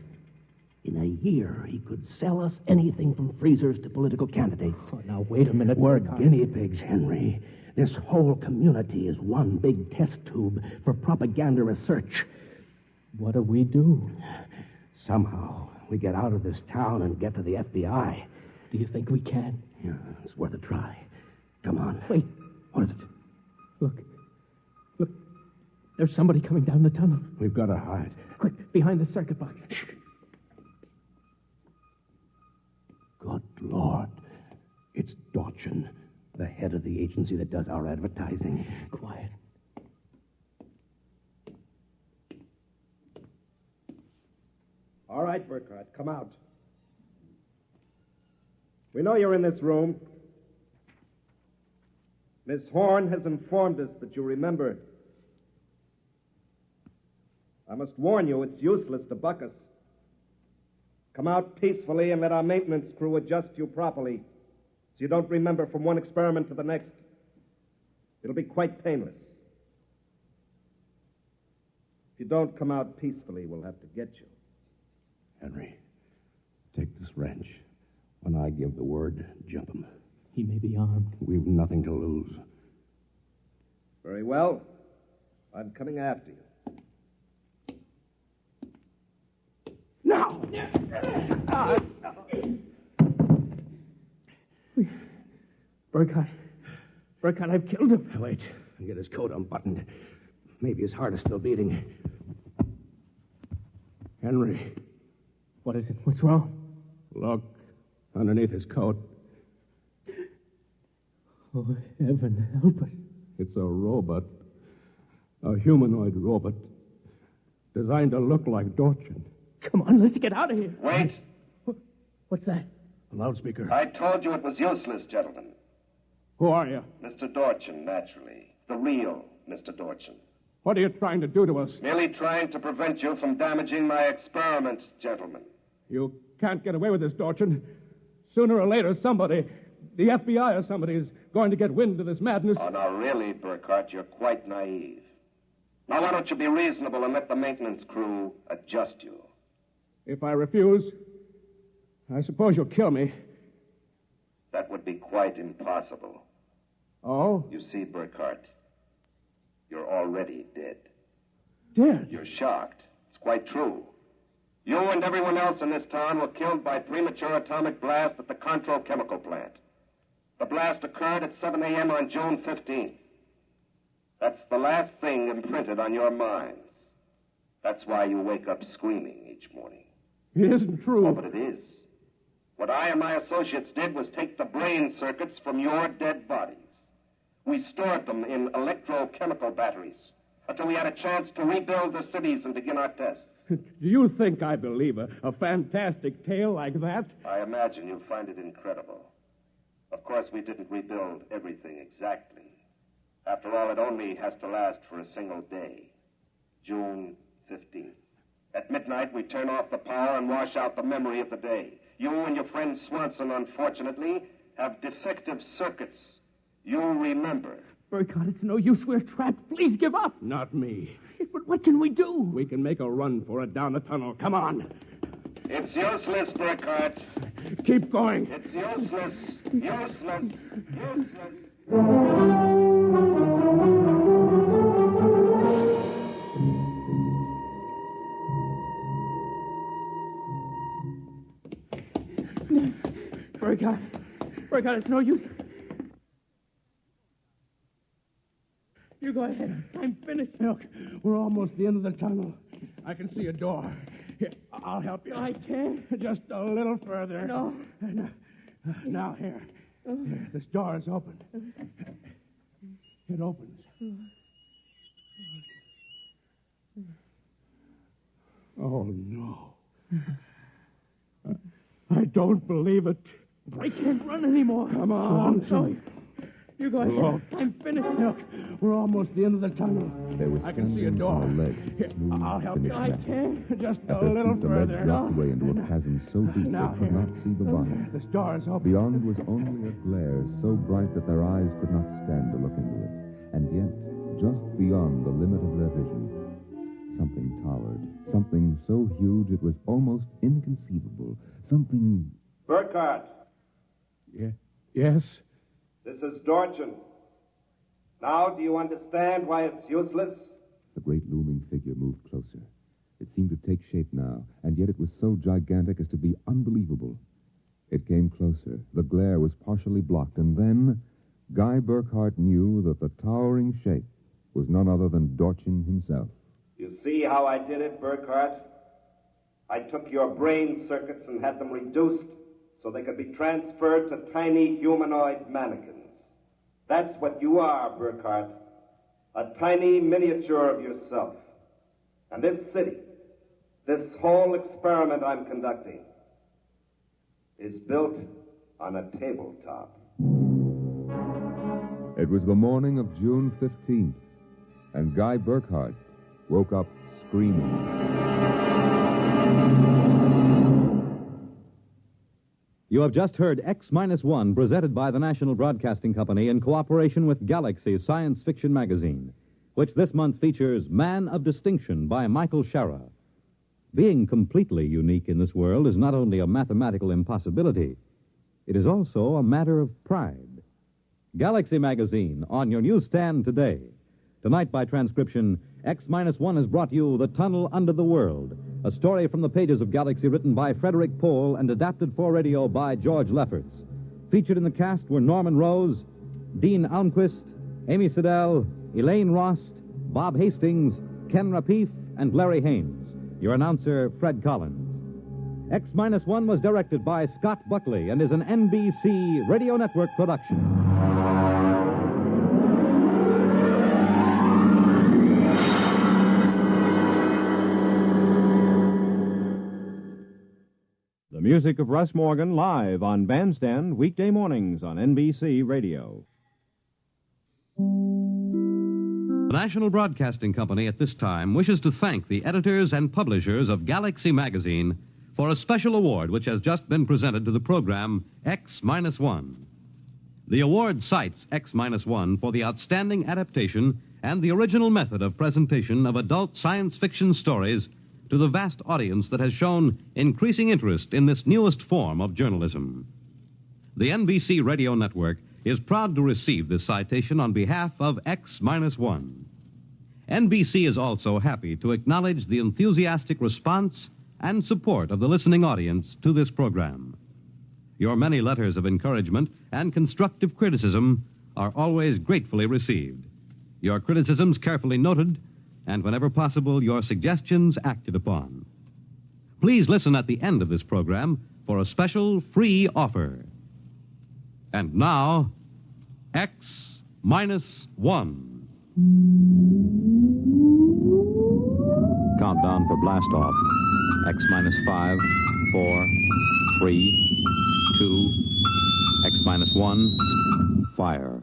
In a year, he could sell us anything from freezers to political candidates. Oh, now, wait a minute. We're guinea pigs, Henry. This whole community is one big test tube for propaganda research. What do we do? Somehow, we get out of this town and get to the FBI. Do you think we can? Yeah, it's worth a try. Come on. Wait. What is it? Look. There's somebody coming down the tunnel. We've got to hide. Quick, behind the circuit box. Shh. Good Lord. It's Dorchin, the head of the agency that does our advertising. Quiet. All right, Burkhardt, come out. We know you're in this room. Miss Horn has informed us that you remember. I must warn you, it's useless to buck us. Come out peacefully and let our maintenance crew adjust you properly so you don't remember from one experiment to the next. It'll be quite painless. If you don't come out peacefully, we'll have to get you. Henry, take this wrench. When I give the word, jump him. He may be armed. We've nothing to lose. Very well. I'm coming after you. Now! Burkhardt, I've killed him. Wait, and get his coat unbuttoned. Maybe his heart is still beating. Henry. What is it? What's wrong? Look, underneath his coat. Oh, heaven help us. It's a robot. A humanoid robot. Designed to look like Dorchin. Come on, let's get out of here. Wait. What's that? A loudspeaker. I told you it was useless, gentlemen. Who are you? Mr. Dorchin, naturally. The real Mr. Dorchin. What are you trying to do to us? Merely trying to prevent you from damaging my experiment, gentlemen. You can't get away with this, Dorchin. Sooner or later, somebody, the FBI or somebody, is going to get wind of this madness. Oh, now, really, Burkhardt, you're quite naive. Now, why don't you be reasonable and let the maintenance crew adjust you? If I refuse, I suppose you'll kill me. That would be quite impossible. Oh? You see, Burkhardt, you're already dead. Dead? You're shocked. It's quite true. You and everyone else in this town were killed by premature atomic blast at the Control Chemical Plant. The blast occurred at 7 a.m. on June 15th. That's the last thing imprinted on your minds. That's why you wake up screaming each morning. It isn't true. Oh, but it is. What I and my associates did was take the brain circuits from your dead bodies. We stored them in electrochemical batteries until we had a chance to rebuild the cities and begin our tests. Do you think I believe a fantastic tale like that? I imagine you'll find it incredible. Of course, we didn't rebuild everything exactly. After all, it only has to last for a single day. June 15th. At midnight, we turn off the power and wash out the memory of the day. You and your friend Swanson, unfortunately, have defective circuits. You'll remember. Burkhardt, it's no use. We're trapped. Please give up. Not me. But what can we do? We can make a run for it down the tunnel. Come on. It's useless, Burkhardt. Keep going. It's useless. Useless. Useless. Burkhardt, it's no use. You go ahead. I'm finished. Look, we're almost at the end of the tunnel. I can see a door. Here, I'll help you. I can't. Just a little further. No. Now, here. Here, this door is open. It opens. Oh, no. I don't believe it. I can't run anymore. Come on. So, you go ahead. Look. I'm finished. Look, we're almost at the end of the tunnel. They were I can see a standing door. on a ledge, Here, smooth, I'll help you. finished I metal. can't. Just At a their little feet, the further. ledge dropped away into a chasm so deep Now, they could here. not see the bottom. This door is open. Beyond was only a glare so bright that their eyes could not stand to look into it. And yet, just beyond the limit of their vision, something towered. Something so huge it was almost inconceivable. Something... Burkhardt. Yes? This is Dorchin. Now, do you understand why it's useless? The great looming figure moved closer. It seemed to take shape now, and yet it was so gigantic as to be unbelievable. It came closer. The glare was partially blocked, and then Guy Burkhardt knew that the towering shape was none other than Dorchin himself. You see how I did it, Burkhardt? I took your brain circuits and had them reduced so they could be transferred to tiny humanoid mannequins. That's what you are, Burkhardt. A tiny miniature of yourself. And this city, this whole experiment I'm conducting, is built on a tabletop. It was the morning of June 15th, and Guy Burkhardt woke up screaming. You have just heard X-1, presented by the National Broadcasting Company in cooperation with Galaxy Science Fiction Magazine, which this month features Man of Distinction by Michael Shara. Being completely unique in this world is not only a mathematical impossibility, it is also a matter of pride. Galaxy Magazine, on your newsstand today. Tonight, by transcription, X-1 has brought you The Tunnel Under the World, a story from the pages of Galaxy written by Frederick Pohl and adapted for radio by George Lefferts. Featured in the cast were Norman Rose, Dean Almquist, Amy Siddell, Elaine Rost, Bob Hastings, Ken Rapif, and Larry Haynes. Your announcer, Fred Collins. X-1 was directed by Scott Buckley and is an NBC Radio Network production. The music of Russ Morgan live on Bandstand weekday mornings on NBC Radio. The National Broadcasting Company at this time wishes to thank the editors and publishers of Galaxy Magazine for a special award which has just been presented to the program X-1. The award cites X-1 for the outstanding adaptation and the original method of presentation of adult science fiction stories to the vast audience that has shown increasing interest in this newest form of journalism. The NBC Radio Network is proud to receive this citation on behalf of X-1. NBC is also happy to acknowledge the enthusiastic response and support of the listening audience to this program. Your many letters of encouragement and constructive criticism are always gratefully received. Your criticisms carefully noted, and whenever possible, your suggestions acted upon. Please listen at the end of this program for a special free offer. And now, X-1. Countdown for blast off. X minus 5, 4, 3, 2, X minus 1, fire.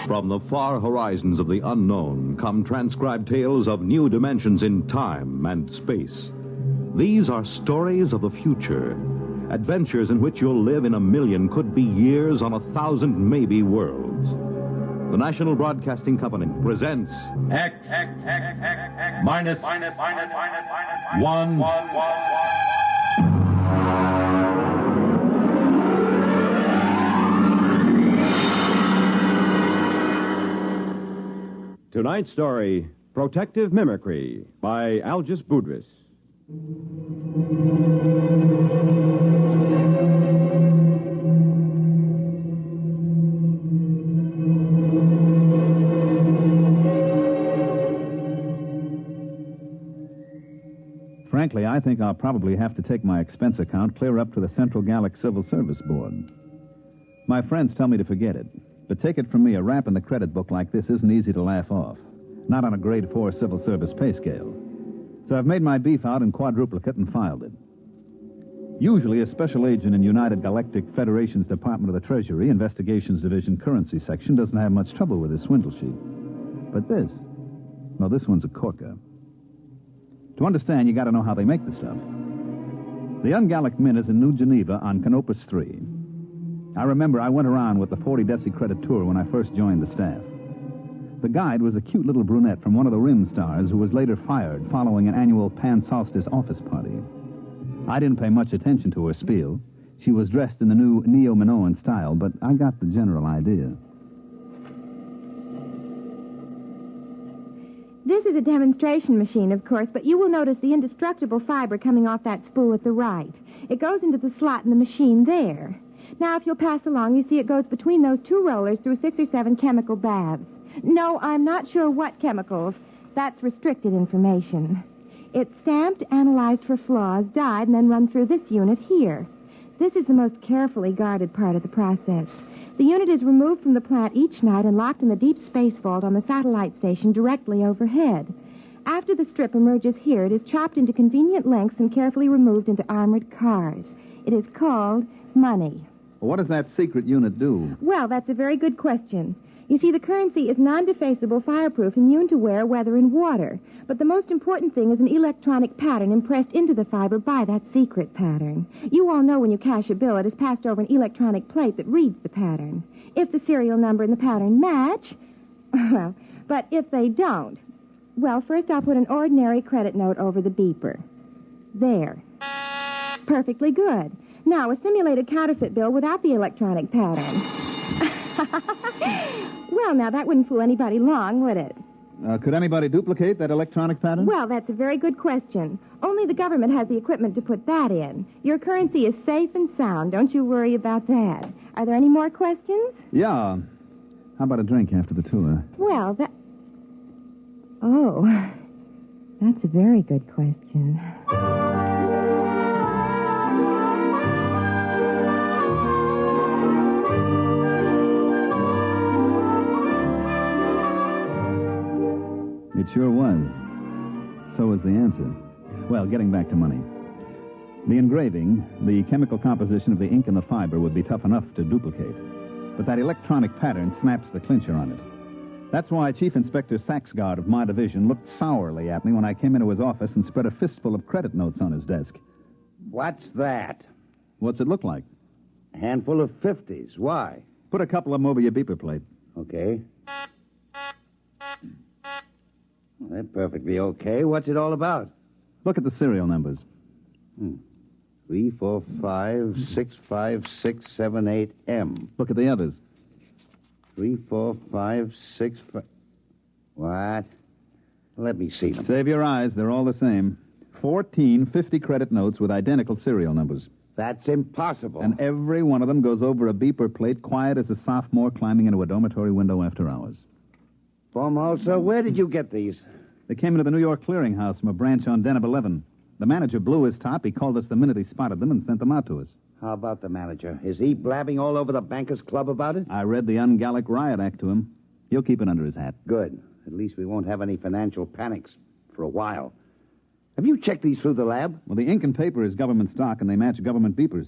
From the far horizons of the unknown come transcribed tales of new dimensions in time and space. These are stories of the future, adventures in which you'll live in a million, could be years, on 1,000 maybe worlds. The National Broadcasting Company presents X minus 1. Tonight's story, Protective Mimicry, by Algis Budrys. Frankly, I think I'll probably have to take my expense account clear up to the Central Gallic Civil Service Board. My friends tell me to forget it. But take it from me, a rap in the credit book like this isn't easy to laugh off. Not on a grade 4 civil service pay scale. So I've made my beef out in quadruplicate and filed it. Usually a special agent in United Galactic Federation's Department of the Treasury, Investigations Division Currency Section, doesn't have much trouble with his swindle sheet. But this one's a corker. To understand, you got to know how they make the stuff. The Ungallic Mint is in New Geneva on Canopus 3. I remember I went around with the 40 Deci credit tour when I first joined the staff. The guide was a cute little brunette from one of the Rim stars who was later fired following an annual Pan Solstice office party. I didn't pay much attention to her spiel. She was dressed in the new Neo-Minoan style, but I got the general idea. This is a demonstration machine, of course, but you will notice the indestructible fiber coming off that spool at the right. It goes into the slot in the machine there. Now, if you'll pass along, you see it goes between those two rollers through 6 or 7 chemical baths. No, I'm not sure what chemicals. That's restricted information. It's stamped, analyzed for flaws, dyed, and then run through this unit here. This is the most carefully guarded part of the process. The unit is removed from the plant each night and locked in the deep space vault on the satellite station directly overhead. After the strip emerges here, it is chopped into convenient lengths and carefully removed into armored cars. It is called money. What does that secret unit do? Well, that's a very good question. You see, the currency is non-defaceable, fireproof, immune to wear, weather, and water. But the most important thing is an electronic pattern impressed into the fiber by that secret pattern. You all know when you cash a bill, it is passed over an electronic plate that reads the pattern. If the serial number and the pattern match, well, but if they don't, well, first I'll put an ordinary credit note over the beeper. There. Perfectly good. Now, a simulated counterfeit bill without the electronic pattern. Well, now, that wouldn't fool anybody long, would it? Could anybody duplicate that electronic pattern? Well, that's a very good question. Only the government has the equipment to put that in. Your currency is safe and sound. Don't you worry about that. Are there any more questions? Yeah. How about a drink after the tour? Well, Oh, that's a very good question. It sure was. So was the answer. Well, getting back to money. The engraving, the chemical composition of the ink and the fiber would be tough enough to duplicate. But that electronic pattern snaps the clincher on it. That's why Chief Inspector Saxgard of my division looked sourly at me when I came into his office and spread a fistful of credit notes on his desk. What's that? What's it look like? A handful of 50s. Why? Put a couple of them over your beeper plate. Okay. Well, they're perfectly okay. What's it all about? Look at the serial numbers. 3, 4, 5, 6, 5, 6, 7, 8, M. Look at the others. 3, 4, 5, 6, 5... What? Let me see them. Save your eyes. They're all the same. 14 50-credit notes with identical serial numbers. That's impossible. And every one of them goes over a beeper plate, quiet as a sophomore climbing into a dormitory window after hours. Baumholzer, where did you get these? They came into the New York Clearinghouse from a branch on Deneb 11. The manager blew his top. He called us the minute he spotted them and sent them out to us. How about the manager? Is he blabbing all over the Bankers Club about it? I read the Un-Gallic Riot Act to him. He'll keep it under his hat. Good. At least we won't have any financial panics for a while. Have you checked these through the lab? Well, the ink and paper is government stock, and they match government beepers.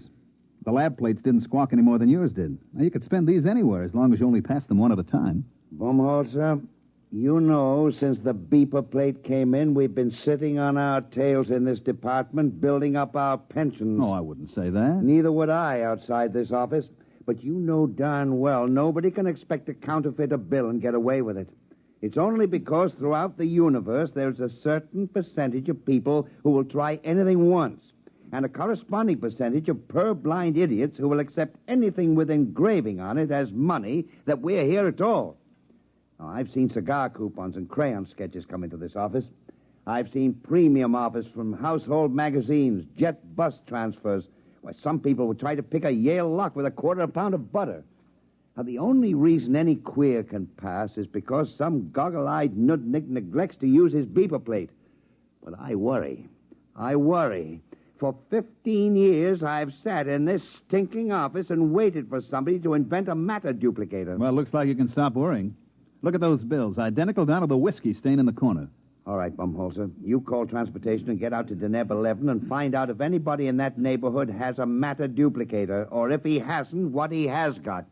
The lab plates didn't squawk any more than yours did. Now, you could spend these anywhere as long as you only pass them one at a time. Baumholzer, you know, since the beeper plate came in, we've been sitting on our tails in this department, building up our pensions. Oh, I wouldn't say that. Neither would I outside this office. But you know darn well nobody can expect to counterfeit a bill and get away with it. It's only because throughout the universe there's a certain percentage of people who will try anything once, and a corresponding percentage of purblind idiots who will accept anything with engraving on it as money that we're here at all. Now, I've seen cigar coupons and crayon sketches come into this office. I've seen premium offers from household magazines, jet bus transfers, where some people would try to pick a Yale lock with a quarter of a pound of butter. Now, the only reason any queer can pass is because some goggle-eyed nudnik neglects to use his beeper plate. But I worry. For 15 years, I've sat in this stinking office and waited for somebody to invent a matter duplicator. Well, looks like you can stop worrying. Look at those bills, identical down to the whiskey stain in the corner. All right, Baumholzer, you call transportation and get out to Deneb 11 and find out if anybody in that neighborhood has a matter duplicator, or if he hasn't, what he has got.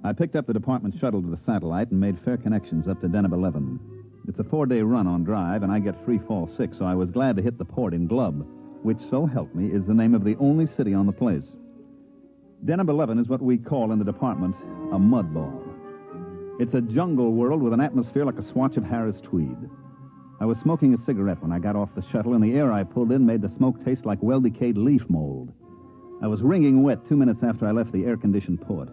I picked up the department shuttle to the satellite and made fair connections up to Deneb 11. It's a 4-day run on drive, and I get free fall 6, so I was glad to hit the port in Glub, which, so help me, is the name of the only city on the place. Deneb 11 is what we call in the department a mud ball. It's a jungle world with an atmosphere like a swatch of Harris tweed. I was smoking a cigarette when I got off the shuttle, and the air I pulled in made the smoke taste like well-decayed leaf mold. I was wringing wet 2 minutes after I left the air-conditioned port.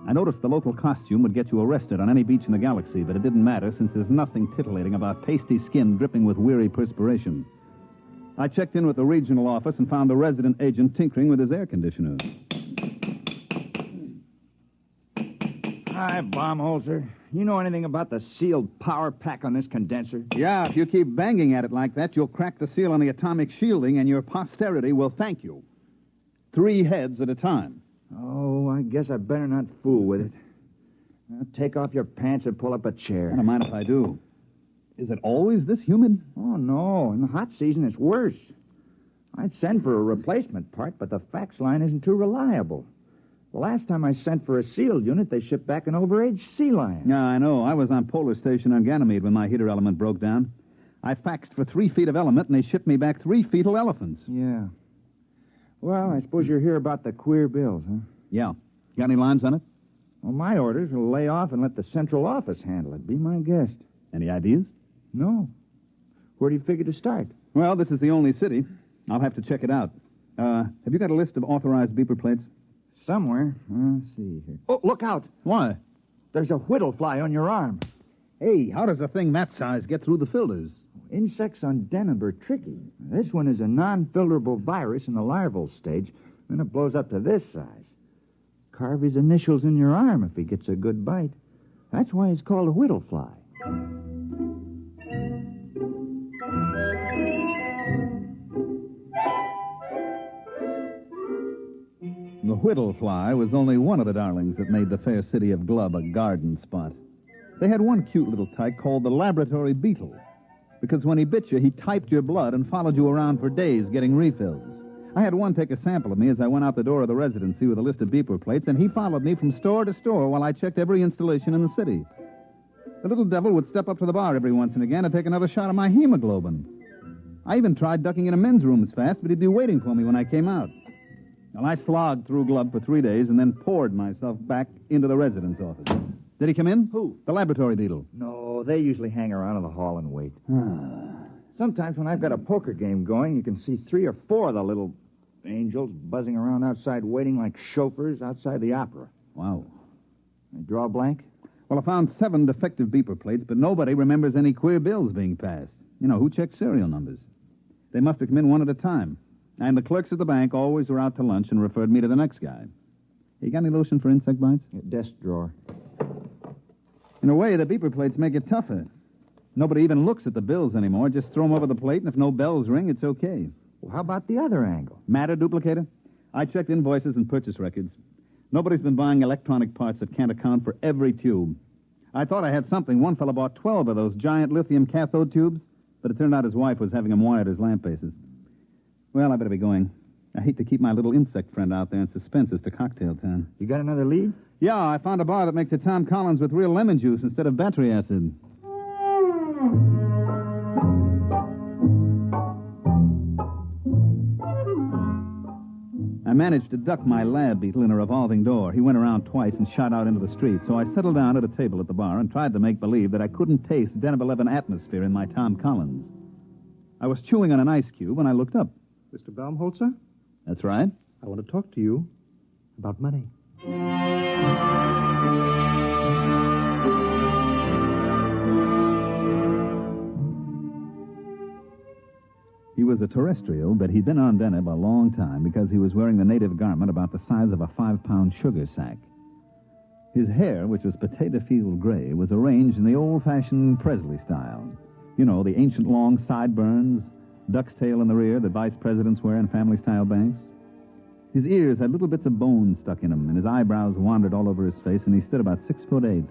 I noticed the local costume would get you arrested on any beach in the galaxy, but it didn't matter since there's nothing titillating about pasty skin dripping with weary perspiration. I checked in with the regional office and found the resident agent tinkering with his air conditioner. Hi, Baumholzer. You know anything about the sealed power pack on this condenser? Yeah, if you keep banging at it like that, you'll crack the seal on the atomic shielding, and your posterity will thank you. 3 heads at a time. Oh, I guess I better not fool with it. Now, take off your pants and pull up a chair. I don't mind if I do. Is it always this humid? Oh, no. In the hot season, it's worse. I'd send for a replacement part, but the fax line isn't too reliable. The last time I sent for a sealed unit, they shipped back an overaged sea lion. Yeah, I know. I was on Polar Station on Ganymede when my heater element broke down. I faxed for 3 feet of element, and they shipped me back 3 fetal elephants. Yeah. Well, I suppose you're here about the queer bills, huh? Yeah. Got any lines on it? Well, my orders will lay off and let the central office handle it. Be my guest. Any ideas? No. Where do you figure to start? Well, this is the only city. I'll have to check it out. Have you got a list of authorized beeper plates? Somewhere. Let's see here. Oh, look out. Why? There's a whittle fly on your arm. Hey, how does a thing that size get through the filters? Insects on Deneb are tricky. This one is a non-filterable virus in the larval stage. Then it blows up to this size. Carve his initials in your arm if he gets a good bite. That's why it's called a whittle fly. The whittle fly was only one of the darlings that made the fair city of Glub a garden spot. They had one cute little tyke called the laboratory beetle, because when he bit you, he typed your blood and followed you around for days getting refills. I had one take a sample of me as I went out the door of the residency with a list of beeper plates, and he followed me from store to store while I checked every installation in the city. The little devil would step up to the bar every once and again to take another shot of my hemoglobin. I even tried ducking into men's rooms fast, but he'd be waiting for me when I came out. Well, I slogged through Glub for 3 days and then poured myself back into the residence office. Did he come in? Who? The laboratory beetle. No, they usually hang around in the hall and wait. Sometimes when I've got a poker game going, you can see 3 or 4 of the little... Angels buzzing around outside waiting like chauffeurs outside the opera. Wow. You draw a blank? Well, I found 7 defective beeper plates, but nobody remembers any queer bills being passed. You know, who checks serial numbers? They must have come in one at a time. And the clerks at the bank always were out to lunch and referred me to the next guy. You got any lotion for insect bites? Desk drawer. In a way, the beeper plates make it tougher. Nobody even looks at the bills anymore. Just throw them over the plate, and if no bells ring, it's okay. Well, how about the other angle? Matter duplicator? I checked invoices and purchase records. Nobody's been buying electronic parts that can't account for every tube. I thought I had something. One fellow bought 12 of those giant lithium cathode tubes, but it turned out his wife was having them wired as lamp bases. Well, I better be going. I hate to keep my little insect friend out there in suspense as to cocktail time. You got another lead? Yeah, I found a bar that makes a Tom Collins with real lemon juice instead of battery acid. I managed to duck my lab beetle in a revolving door. He went around twice and shot out into the street, so I settled down at a table at the bar and tried to make believe that I couldn't taste Deneb 11 atmosphere in my Tom Collins. I was chewing on an ice cube when I looked up. Mr. Baumholzer? That's right. I want to talk to you about money. He was a terrestrial, but he'd been on Deneb a long time because he was wearing the native garment about the size of a 5-pound sugar sack. His hair, which was potato field gray, was arranged in the old-fashioned Presley style. You know, the ancient long sideburns, duck's tail in the rear that vice presidents wear in family-style banks. His ears had little bits of bone stuck in them, and his eyebrows wandered all over his face, and he stood about 6'8".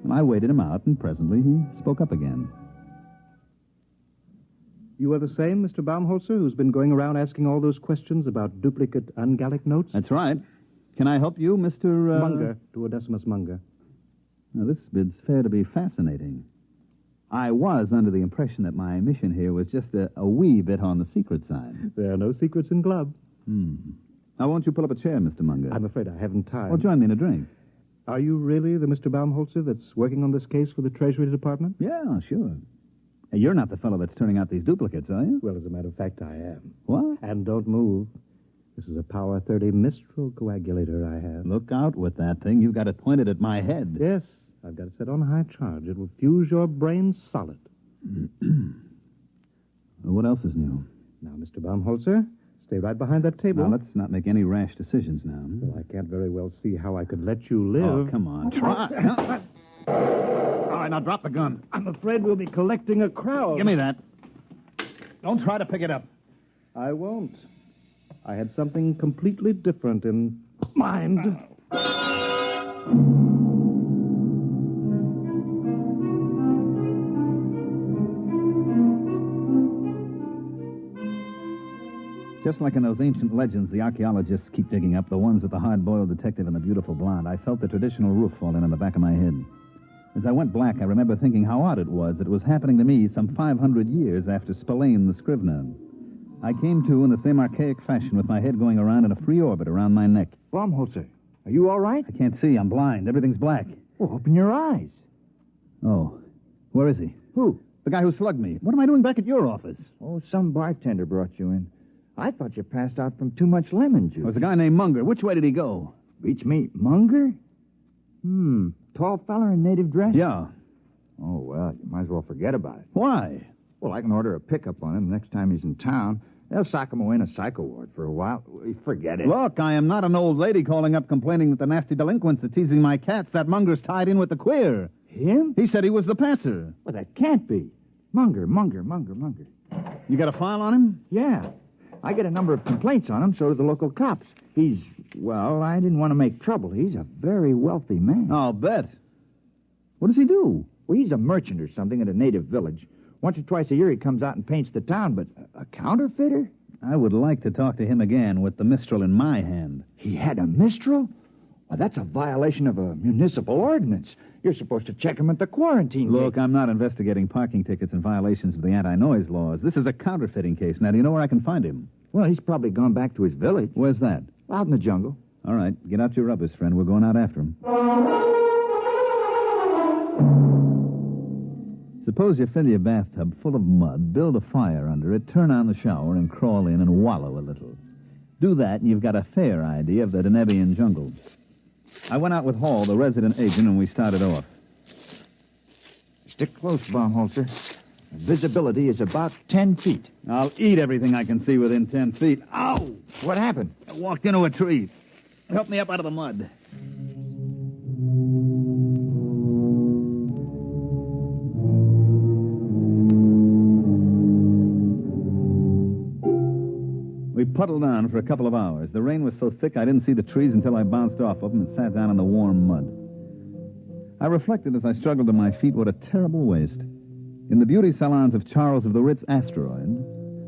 And I waited him out, and presently he spoke up again. You are the same Mr. Baumholzer who's been going around asking all those questions about duplicate ungallic notes? That's right. Can I help you, Mr. Munger, Duodecimus Munger. Now, this bid's fair to be fascinating. I was under the impression that my mission here was just a wee bit on the secret side. There are no secrets in Glub. Now, won't you pull up a chair, Mr. Munger? I'm afraid I haven't time. Well, join me in a drink. Are you really the Mr. Baumholzer that's working on this case for the Treasury Department? Yeah, sure. Hey, you're not the fellow that's turning out these duplicates, are you? Well, as a matter of fact, I am. What? And don't move. This is a Power 30 Mistral coagulator I have. Look out with that thing. You've got it pointed at my head. Yes, I've got it set on high charge. It will fuse your brain solid. Well, what else is new? Now, Mr. Baumholzer, stay right behind that table. Now, let's not make any rash decisions now. Well, I can't very well see how I could let you live. Oh, come on. Try. All right, now drop the gun. I'm afraid we'll be collecting a crowd. Give me that. Don't try to pick it up. I won't. I had something completely different in mind. Just like in those ancient legends the archaeologists keep digging up, the ones with the hard-boiled detective and the beautiful blonde, I felt the traditional roof fall in on the back of my head. As I went black, I remember thinking how odd it was that it was happening to me some 500 years after Spillane the Scrivener. I came to in the same archaic fashion with my head going around in a free orbit around my neck. Baumholzer, are you all right? I can't see. I'm blind. Everything's black. Well, open your eyes. Oh. Where is he? Who? The guy who slugged me. What am I doing back at your office? Oh, some bartender brought you in. I thought you passed out from too much lemon juice. It was a guy named Munger. Which way did he go? Beats me. Munger? Tall feller in native dress? Yeah. Oh, well, you might as well forget about it. Why? Well, I can order a pickup on him next time he's in town. They'll sock him away in a psycho ward for a while. Forget it. Look, I am not an old lady calling up complaining that the nasty delinquents are teasing my cats. That Munger's tied in with the queer. Him? He said he was the passer. Well, that can't be. Munger. You got a file on him? Yeah. I get a number of complaints on him, so do the local cops. Well, I didn't want to make trouble. He's a very wealthy man. I'll bet. What does he do? Well, he's a merchant or something at a native village. Once or twice a year he comes out and paints the town, but a counterfeiter? I would like to talk to him again with the Mistral in my hand. He had a Mistral? Well, that's a violation of a municipal ordinance. You're supposed to check him at the quarantine Look, gate. I'm not investigating parking tickets and violations of the anti-noise laws. This is a counterfeiting case. Now, do you know where I can find him? Well, he's probably gone back to his village. Where's that? Out in the jungle. All right, get out your rubbers, friend. We're going out after him. Suppose you fill your bathtub full of mud, build a fire under it, turn on the shower, and crawl in and wallow a little. Do that, and you've got a fair idea of the Denebian jungle. I went out with Hall, the resident agent, and we started off. Stick close, Baumholzer. Visibility is about 10 feet. I'll eat everything I can see within 10 feet. Ow! What happened? I walked into a tree. Help me up out of the mud. We puddled on for a couple of hours. The rain was so thick I didn't see the trees until I bounced off of them and sat down in the warm mud. I reflected as I struggled to my feet what a terrible waste. In the beauty salons of Charles of the Ritz Asteroid,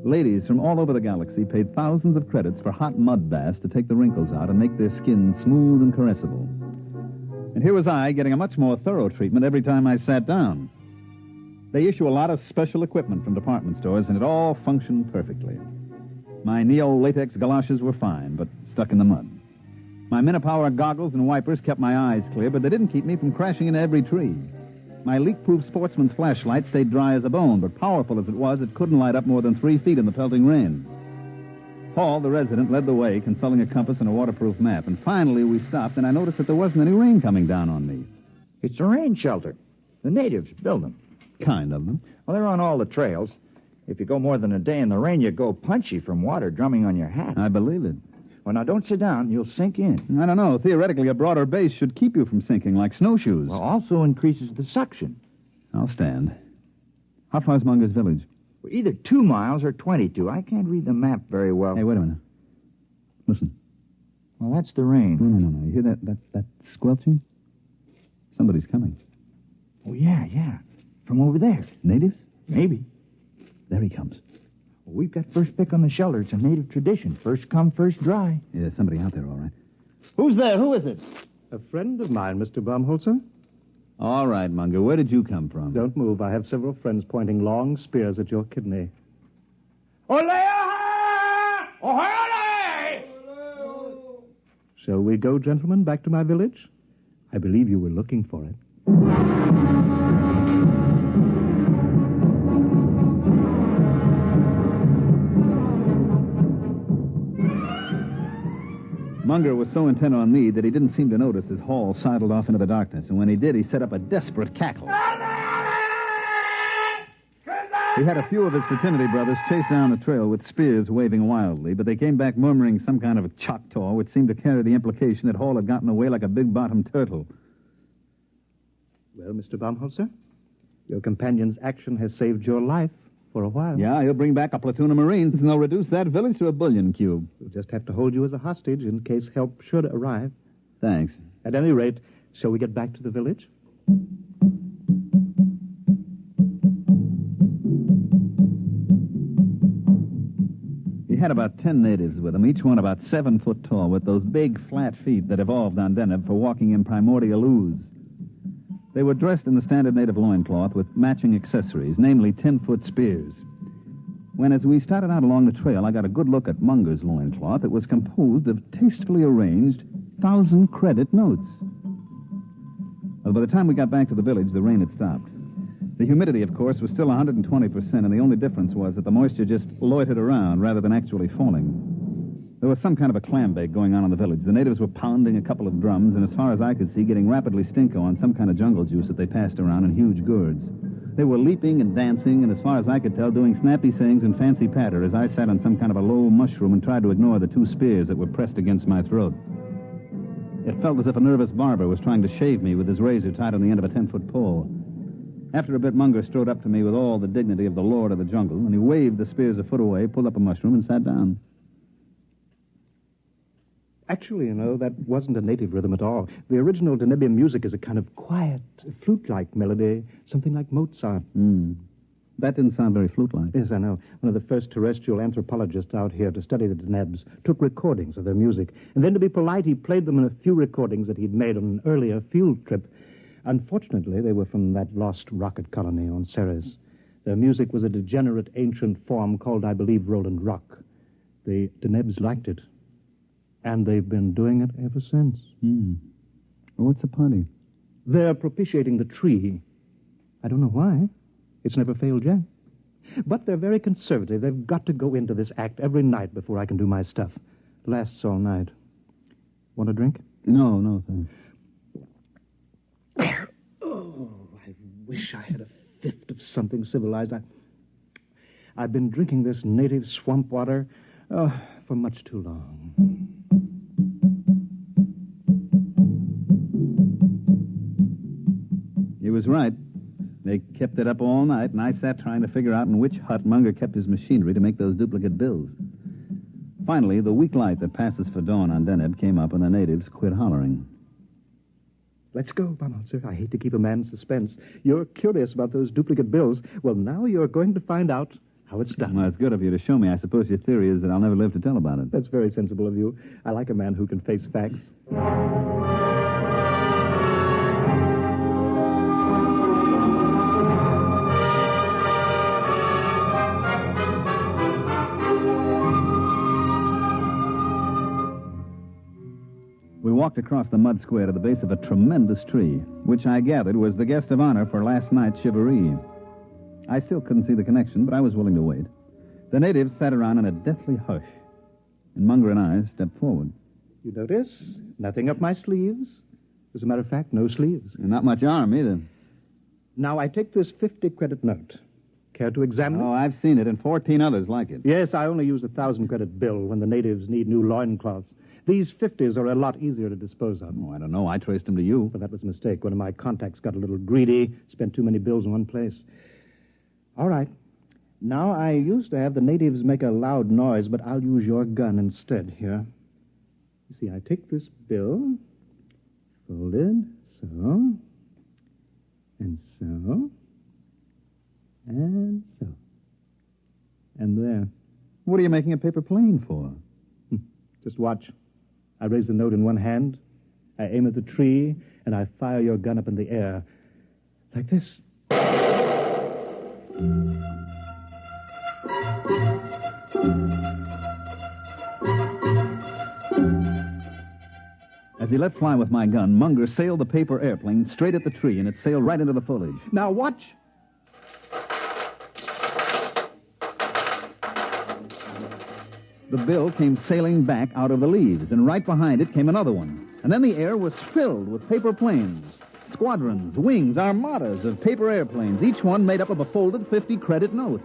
ladies from all over the galaxy paid thousands of credits for hot mud baths to take the wrinkles out and make their skin smooth and caressable. And here was I getting a much more thorough treatment every time I sat down. They issue a lot of special equipment from department stores, and it all functioned perfectly. My neo-latex galoshes were fine, but stuck in the mud. My Minipower goggles and wipers kept my eyes clear, but they didn't keep me from crashing into every tree. My leak-proof sportsman's flashlight stayed dry as a bone, but powerful as it was, it couldn't light up more than 3 feet in the pelting rain. Paul, the resident, led the way, consulting a compass and a waterproof map, and finally we stopped, and I noticed that there wasn't any rain coming down on me. It's a rain shelter. The natives build them. Kind of them. Well, they're on all the trails. If you go more than a day in the rain, you go punchy from water drumming on your hat. I believe it. Well, now, don't sit down. You'll sink in. I don't know. Theoretically, a broader base should keep you from sinking like snowshoes. Well, also increases the suction. I'll stand. How far's Munger's village? Either 2 miles or 22. I can't read the map very well. Hey, wait a minute. Listen. Well, that's the rain. No. You hear that squelching? Somebody's coming. Oh, yeah. From over there. Natives? Maybe. There he comes. Well, we've got first pick on the shelter. It's a native tradition. First come, first dry. Yeah, there's somebody out there, all right. Who's there? Who is it? A friend of mine, Mr. Baumholzer. All right, Munger. Where did you come from? Don't move. I have several friends pointing long spears at your kidney. Ole! Shall we go, gentlemen, back to my village? I believe you were looking for it. Munger was so intent on me that he didn't seem to notice as Hall sidled off into the darkness, and when he did, he set up a desperate cackle. He had a few of his fraternity brothers chase down the trail with spears waving wildly, but they came back murmuring some kind of a Choctaw, which seemed to carry the implication that Hall had gotten away like a big-bottomed turtle. Well, Mr. Baumholzer, your companion's action has saved your life for a while. Yeah, he'll bring back a platoon of Marines, and they'll reduce that village to a bullion cube. We'll just have to hold you as a hostage in case help should arrive. Thanks. At any rate, shall we get back to the village? He had about 10 natives with him, each one about 7 foot tall, with those big, flat feet that evolved on Deneb for walking in primordial ooze. They were dressed in the standard native loincloth with matching accessories, namely 10-foot spears. When, as we started out along the trail, I got a good look at Munger's loincloth, it was composed of tastefully arranged 1,000-credit notes. Well, by the time we got back to the village, the rain had stopped. The humidity, of course, was still 120%, and the only difference was that the moisture just loitered around rather than actually falling. There was some kind of a clam bake going on in the village. The natives were pounding a couple of drums, and as far as I could see, getting rapidly stinko on some kind of jungle juice that they passed around in huge gourds. They were leaping and dancing, and as far as I could tell, doing snappy sayings and fancy patter as I sat on some kind of a low mushroom and tried to ignore the 2 spears that were pressed against my throat. It felt as if a nervous barber was trying to shave me with his razor tied on the end of a 10-foot pole. After a bit, Munger strode up to me with all the dignity of the lord of the jungle, and he waved the spears a foot away, pulled up a mushroom, and sat down. Actually, that wasn't a native rhythm at all. The original Denebian music is a kind of quiet, flute-like melody, something like Mozart. That didn't sound very flute-like. Yes, I know. One of the first terrestrial anthropologists out here to study the Denebs took recordings of their music, and then to be polite, he played them in a few recordings that he'd made on an earlier field trip. Unfortunately, they were from that lost rocket colony on Ceres. Their music was a degenerate ancient form called, I believe, Roland Rock. The Denebs liked it. And they've been doing it ever since. What's the party? They're propitiating the tree. I don't know why. It's never failed yet. But they're very conservative. They've got to go into this act every night before I can do my stuff. Lasts all night. Want a drink? No, thanks. Oh, I wish I had a fifth of something civilized. I've been drinking this native swamp water for much too long. He was right. They kept it up all night, and I sat trying to figure out in which hut Munger kept his machinery to make those duplicate bills. Finally, the weak light that passes for dawn on Deneb came up, and the natives quit hollering. Let's go, Bonanza. I hate to keep a man in suspense. You're curious about those duplicate bills. Well, now you're going to find out how it's done. Well, it's good of you to show me. I suppose your theory is that I'll never live to tell about it. That's very sensible of you. I like a man who can face facts. We walked across the mud square to the base of a tremendous tree, which I gathered was the guest of honor for last night's shivaree. I still couldn't see the connection, but I was willing to wait. The natives sat around in a deathly hush, and Munger and I stepped forward. You notice? Nothing up my sleeves. As a matter of fact, no sleeves. And not much arm, either. Now, I take this 50-credit note. Care to examine it? Oh, I've seen it, and 14 others like it. Yes, I only use a 1,000-credit bill when the natives need new loincloths. These 50s are a lot easier to dispose of. Oh, I don't know. I traced them to you. Well, that was a mistake. One of my contacts got a little greedy, spent too many bills in one place. All right. Now, I used to have the natives make a loud noise, but I'll use your gun instead here. You see, I take this bill, fold it, so, and so, and so. And there. What are you making a paper plane for? Just watch. I raise the note in one hand, I aim at the tree, and I fire your gun up in the air. Like this. As he let fly with my gun, Munger sailed the paper airplane straight at the tree, and it sailed right into the foliage. Now watch. The bill came sailing back out of the leaves, and right behind it came another one. And then the air was filled with paper planes. Squadrons, wings, armadas of paper airplanes, each one made up of a folded 50-credit note.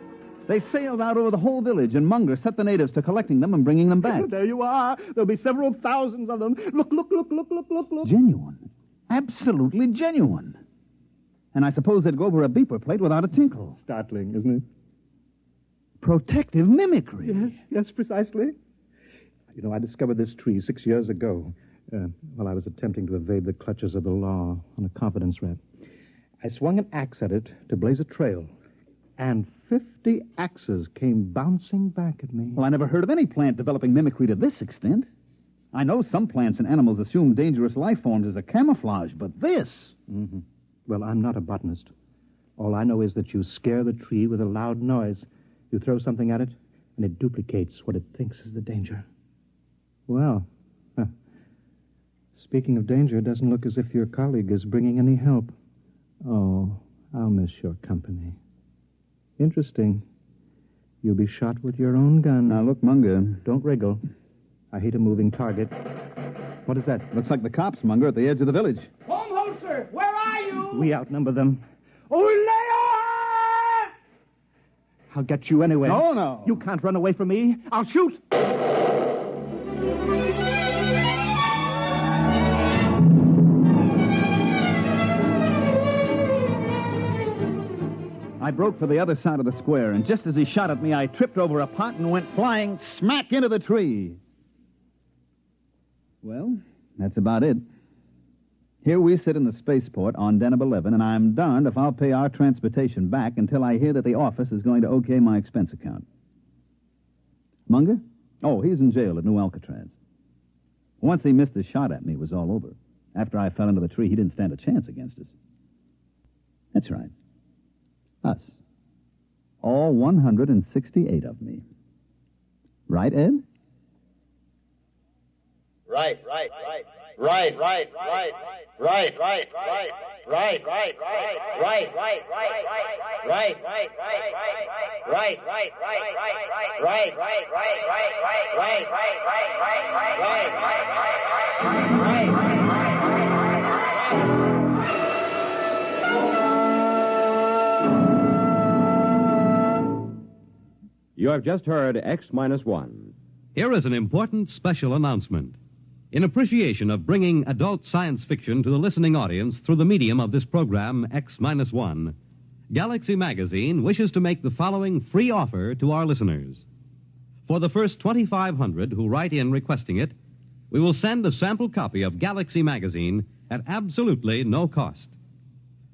They sailed out over the whole village, and Munger set the natives to collecting them and bringing them back. There you are. There'll be several thousands of them. Look. Genuine. Absolutely genuine. And I suppose they'd go over a beeper plate without a tinkle. Startling, isn't it? Protective mimicry. Yes, precisely. You know, I discovered this tree 6 years ago while I was attempting to evade the clutches of the law on a confidence rap. I swung an axe at it to blaze a trail, and 50 axes came bouncing back at me. Well, I never heard of any plant developing mimicry to this extent. I know some plants and animals assume dangerous life forms as a camouflage, but this... Mm-hmm. Well, I'm not a botanist. All I know is that you scare the tree with a loud noise. You throw something at it, and it duplicates what it thinks is the danger. Well, speaking of danger, it doesn't look as if your colleague is bringing any help. Oh, I'll miss your company. Interesting. You'll be shot with your own gun. Now, look, Munger. Don't wriggle. I hate a moving target. What is that? Looks like the cops, Munger, at the edge of the village. Home holster, where are you? We outnumber them. I'll get you anyway. No. You can't run away from me. I'll shoot. I broke for the other side of the square, and just as he shot at me, I tripped over a pot and went flying smack into the tree. Well, that's about it. Here we sit in the spaceport on Deneb 11, and I'm darned if I'll pay our transportation back until I hear that the office is going to okay my expense account. Munger? Oh, he's in jail at New Alcatraz. Once he missed a shot at me, it was all over. After I fell into the tree, he didn't stand a chance against us. That's right. Us. All 168 of me. Right, Ed? Right. You have just heard X-1. Here is an important special announcement. In appreciation of bringing adult science fiction to the listening audience through the medium of this program, X-1, Galaxy Magazine wishes to make the following free offer to our listeners. For the first 2,500 who write in requesting it, we will send a sample copy of Galaxy Magazine at absolutely no cost.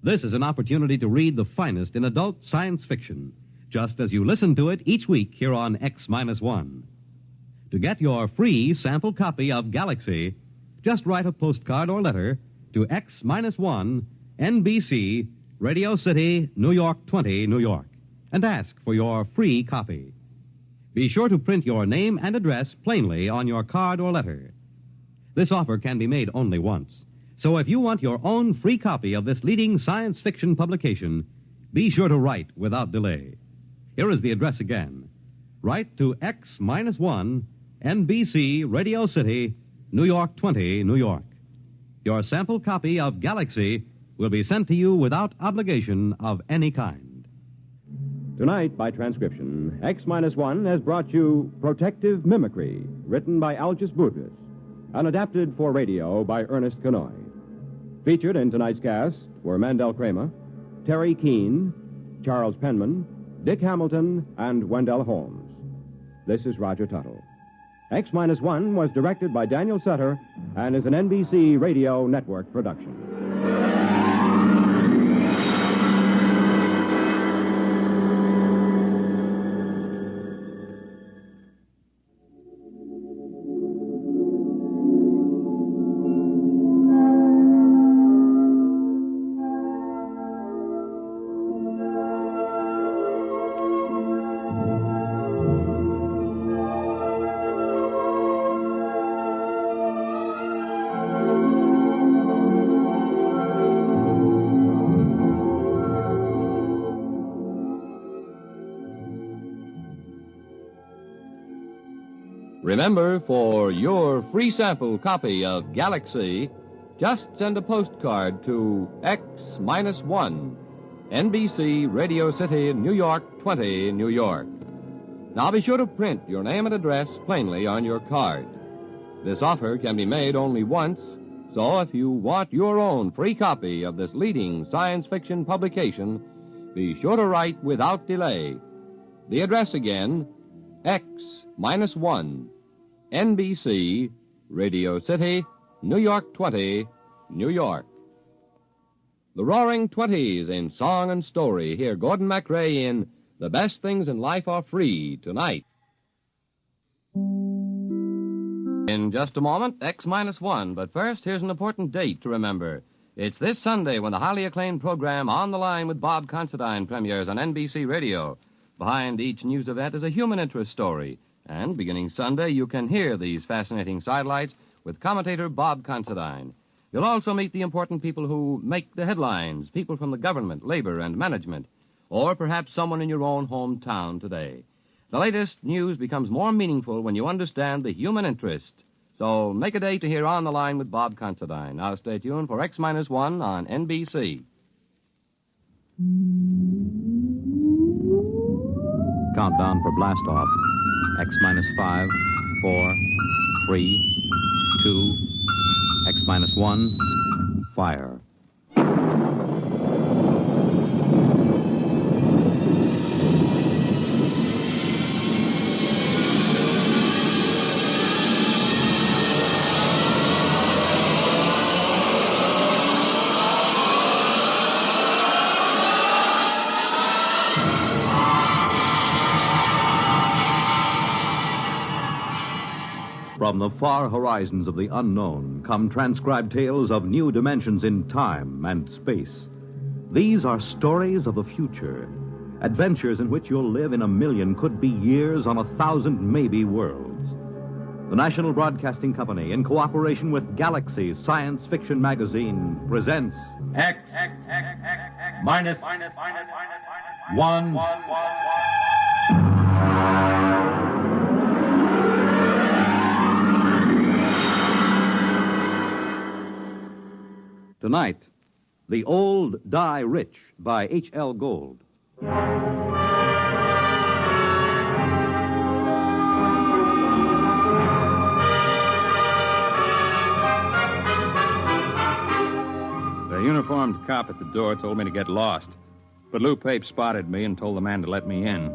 This is an opportunity to read the finest in adult science fiction, just as you listen to it each week here on X-1. To get your free sample copy of Galaxy, just write a postcard or letter to X-1, NBC, Radio City, New York 20, New York, and ask for your free copy. Be sure to print your name and address plainly on your card or letter. This offer can be made only once, so if you want your own free copy of this leading science fiction publication, be sure to write without delay. Here is the address again. Write to X-1, NBC, Radio City, New York 20, New York. Your sample copy of Galaxy will be sent to you without obligation of any kind. Tonight, by transcription, X-1 has brought you Protective Mimicry, written by Algis Budrys, and adapted for radio by Ernest Kanoy. Featured in tonight's cast were Mandel Kramer, Terry Keane, Charles Penman, Dick Hamilton, and Wendell Holmes. This is Roger Tuttle. X-1 was directed by Daniel Sutter and is an NBC Radio Network production. Remember, for your free sample copy of Galaxy, just send a postcard to X-1, NBC, Radio City, New York 20, New York. Now be sure to print your name and address plainly on your card. This offer can be made only once, so if you want your own free copy of this leading science fiction publication, be sure to write without delay. The address again, X-1, NBC, Radio City, New York 20, New York. The Roaring Twenties in song and story. Hear Gordon MacRae in The Best Things in Life Are Free tonight. In just a moment, X-1, but first, here's an important date to remember. It's this Sunday when the highly acclaimed program On the Line with Bob Considine premieres on NBC Radio. Behind each news event is a human interest story. And beginning Sunday, you can hear these fascinating sidelights with commentator Bob Considine. You'll also meet the important people who make the headlines, people from the government, labor, and management, or perhaps someone in your own hometown today. The latest news becomes more meaningful when you understand the human interest. So make a date to hear On the Line with Bob Considine. Now stay tuned for X-1 on NBC. Countdown for blast-off. X-5, 4, 3, 2, X-1, fire. From the far horizons of the unknown come transcribed tales of new dimensions in time and space. These are stories of the future, adventures in which you'll live in a million, could be years, on 1,000 maybe worlds. The National Broadcasting Company, in cooperation with Galaxy Science Fiction Magazine, presents X minus one. Tonight, The Old Die Rich by H.L. Gold. The uniformed cop at the door told me to get lost. But Lou Pape spotted me and told the man to let me in.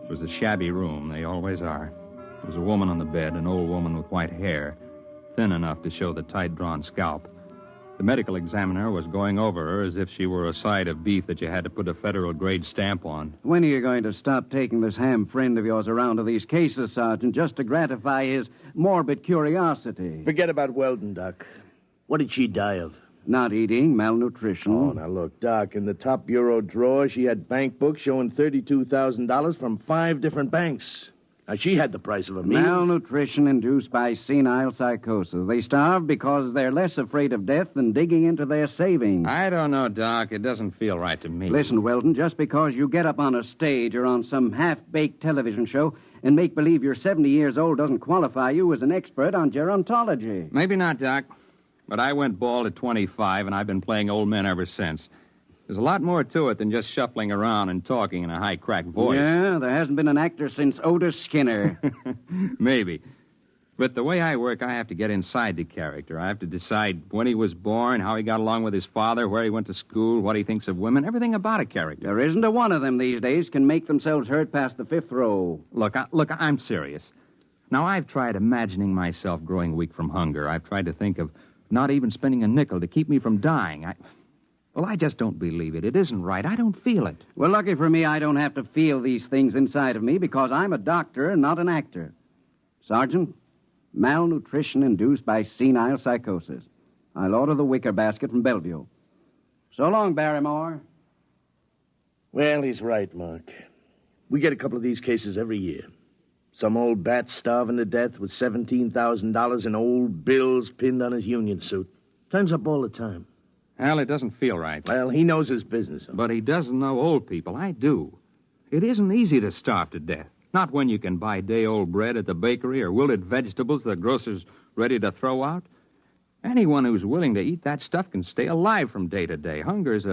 It was a shabby room. They always are. There was a woman on the bed, an old woman with white hair, thin enough to show the tight-drawn scalp. The medical examiner was going over her as if she were a side of beef that you had to put a federal-grade stamp on. When are you going to stop taking this ham friend of yours around to these cases, Sergeant, just to gratify his morbid curiosity? Forget about Weldon, Doc. What did she die of? Not eating, malnutrition. Oh, now look, Doc, in the top bureau drawer, she had bank books showing $32,000 from 5 different banks. Now, she had the price of a meal. Malnutrition induced by senile psychosis. They starve because they're less afraid of death than digging into their savings. I don't know, Doc. It doesn't feel right to me. Listen, Weldon, just because you get up on a stage or on some half-baked television show and make believe you're 70 years old doesn't qualify you as an expert on gerontology. Maybe not, Doc. But I went bald at 25, and I've been playing old men ever since. There's a lot more to it than just shuffling around and talking in a high-cracked voice. Yeah, there hasn't been an actor since Otis Skinner. Maybe. But the way I work, I have to get inside the character. I have to decide when he was born, how he got along with his father, where he went to school, what he thinks of women, everything about a character. There isn't a one of them these days can make themselves heard past the 5th row. Look, I'm serious. Now, I've tried imagining myself growing weak from hunger. I've tried to think of not even spending a nickel to keep me from dying. I just don't believe it. It isn't right. I don't feel it. Well, lucky for me, I don't have to feel these things inside of me because I'm a doctor and not an actor. Sergeant, malnutrition induced by senile psychosis. I'll order the wicker basket from Bellevue. So long, Barrymore. Well, he's right, Mark. We get a couple of these cases every year. Some old bat starving to death with $17,000 in old bills pinned on his union suit. Turns up all the time. Al, it doesn't feel right. Well, he knows his business. But he doesn't know old people. I do. It isn't easy to starve to death. Not when you can buy day-old bread at the bakery or wilted vegetables the grocer's ready to throw out. Anyone who's willing to eat that stuff can stay alive from day to day. Hunger's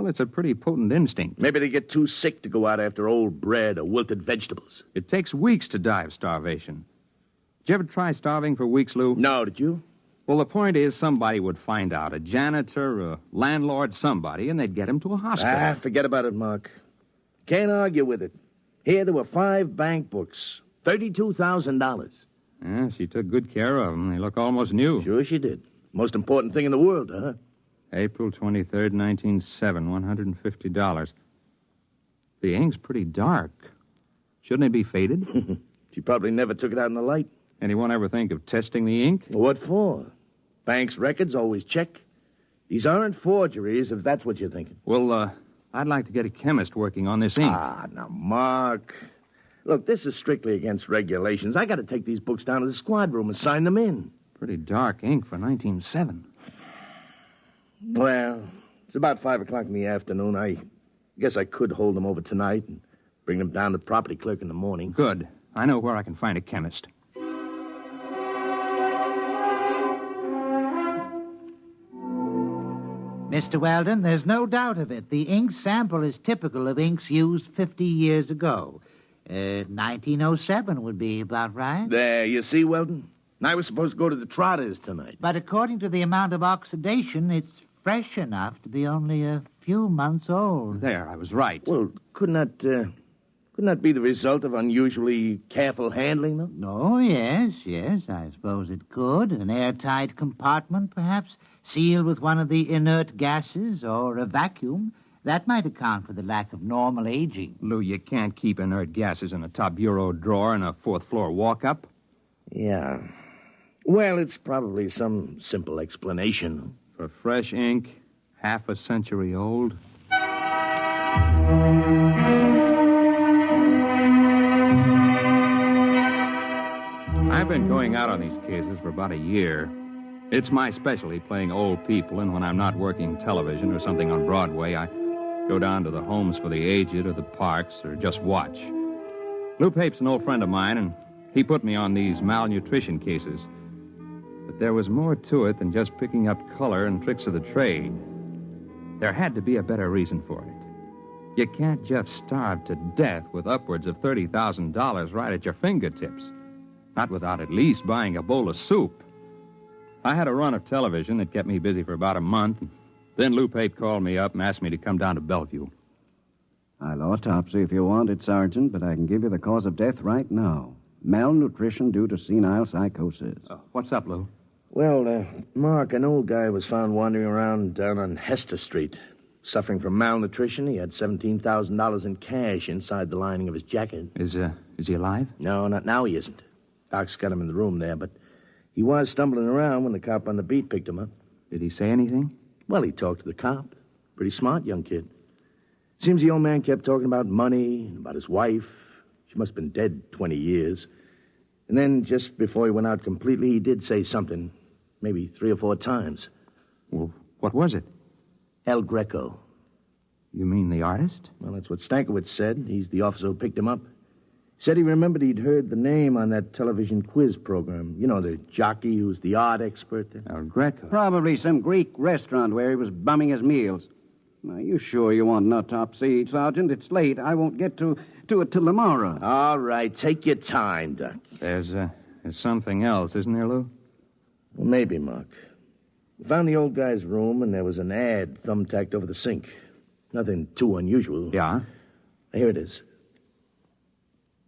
it's a pretty potent instinct. Maybe they get too sick to go out after old bread or wilted vegetables. It takes weeks to die of starvation. Did you ever try starving for weeks, Lou? No, did you? Well, the point is somebody would find out, a janitor, a landlord, somebody, and they'd get him to a hospital. Forget about it, Mark. Can't argue with it. Here there were 5 bank books, $32,000. Yeah, she took good care of them. They look almost new. Sure she did. Most important thing in the world, huh? April 23rd, 1907, $150. The ink's pretty dark. Shouldn't it be faded? She probably never took it out in the light. Anyone ever think of testing the ink? What for? Bank's records always check. These aren't forgeries, if that's what you're thinking. Well, I'd like to get a chemist working on this ink. Now, Mark. Look, this is strictly against regulations. I got to take these books down to the squad room and sign them in. Pretty dark ink for 1907. Well, it's about 5 o'clock in the afternoon. I guess I could hold them over tonight and bring them down to the property clerk in the morning. Good. I know where I can find a chemist. Mr. Weldon, there's no doubt of it. The ink sample is typical of inks used 50 years ago. 1907 would be about right. There, you see, Weldon? I was supposed to go to the Trotters tonight. But according to the amount of oxidation, it's fresh enough to be only a few months old. There, I was right. Well, couldn't that be the result of unusually careful handling, though? Oh, yes, I suppose it could. An airtight compartment, perhaps, sealed with one of the inert gases or a vacuum. That might account for the lack of normal aging. Lou, you can't keep inert gases in a top bureau drawer in a 4th-floor walk-up. Yeah. Well, it's probably some simple explanation. For fresh ink, half a century old. I've been going out on these cases for about a year. It's my specialty, playing old people, and when I'm not working television or something on Broadway, I Go down to the homes for the aged or the parks or just watch. Lou Pape's an old friend of mine, and he put me on these malnutrition cases. But there was more to it than just picking up color and tricks of the trade. There had to be a better reason for it. You can't just starve to death with upwards of $30,000 right at your fingertips. Not without at least buying a bowl of soup. I had a run of television that kept me busy for about a month. Then Lou Pape called me up and asked me to come down to Bellevue. I'll autopsy if you want it, Sergeant, but I can give you the cause of death right now. Malnutrition due to senile psychosis. What's up, Lou? Well, Mark, an old guy was found wandering around down on Hester Street. Suffering from malnutrition, he had $17,000 in cash inside the lining of his jacket. Is he alive? No, not now he isn't. Doc's got him in the room there, but he was stumbling around when the cop on the beat picked him up. Did he say anything? Well, he talked to the cop. Pretty smart young kid. Seems the old man kept talking about money and about his wife. She must have been dead 20 years. And then, just before he went out completely, he did say something, maybe 3 or 4 times. Well, what was it? El Greco. You mean the artist? Well, that's what Stankiewicz said. He's the officer who picked him up. Said he remembered he'd heard the name on that television quiz program. You know, the jockey who's the art expert there. El Greco. Probably some Greek restaurant where he was bumming his meals. Now, you sure you want an autopsy, Sergeant? It's late. I won't get to it till tomorrow. All right, take your time, Doc. There's something else, isn't there, Lou? Well, maybe, Mark. We found the old guy's room, and there was an ad thumbtacked over the sink. Nothing too unusual. Yeah? Here it is.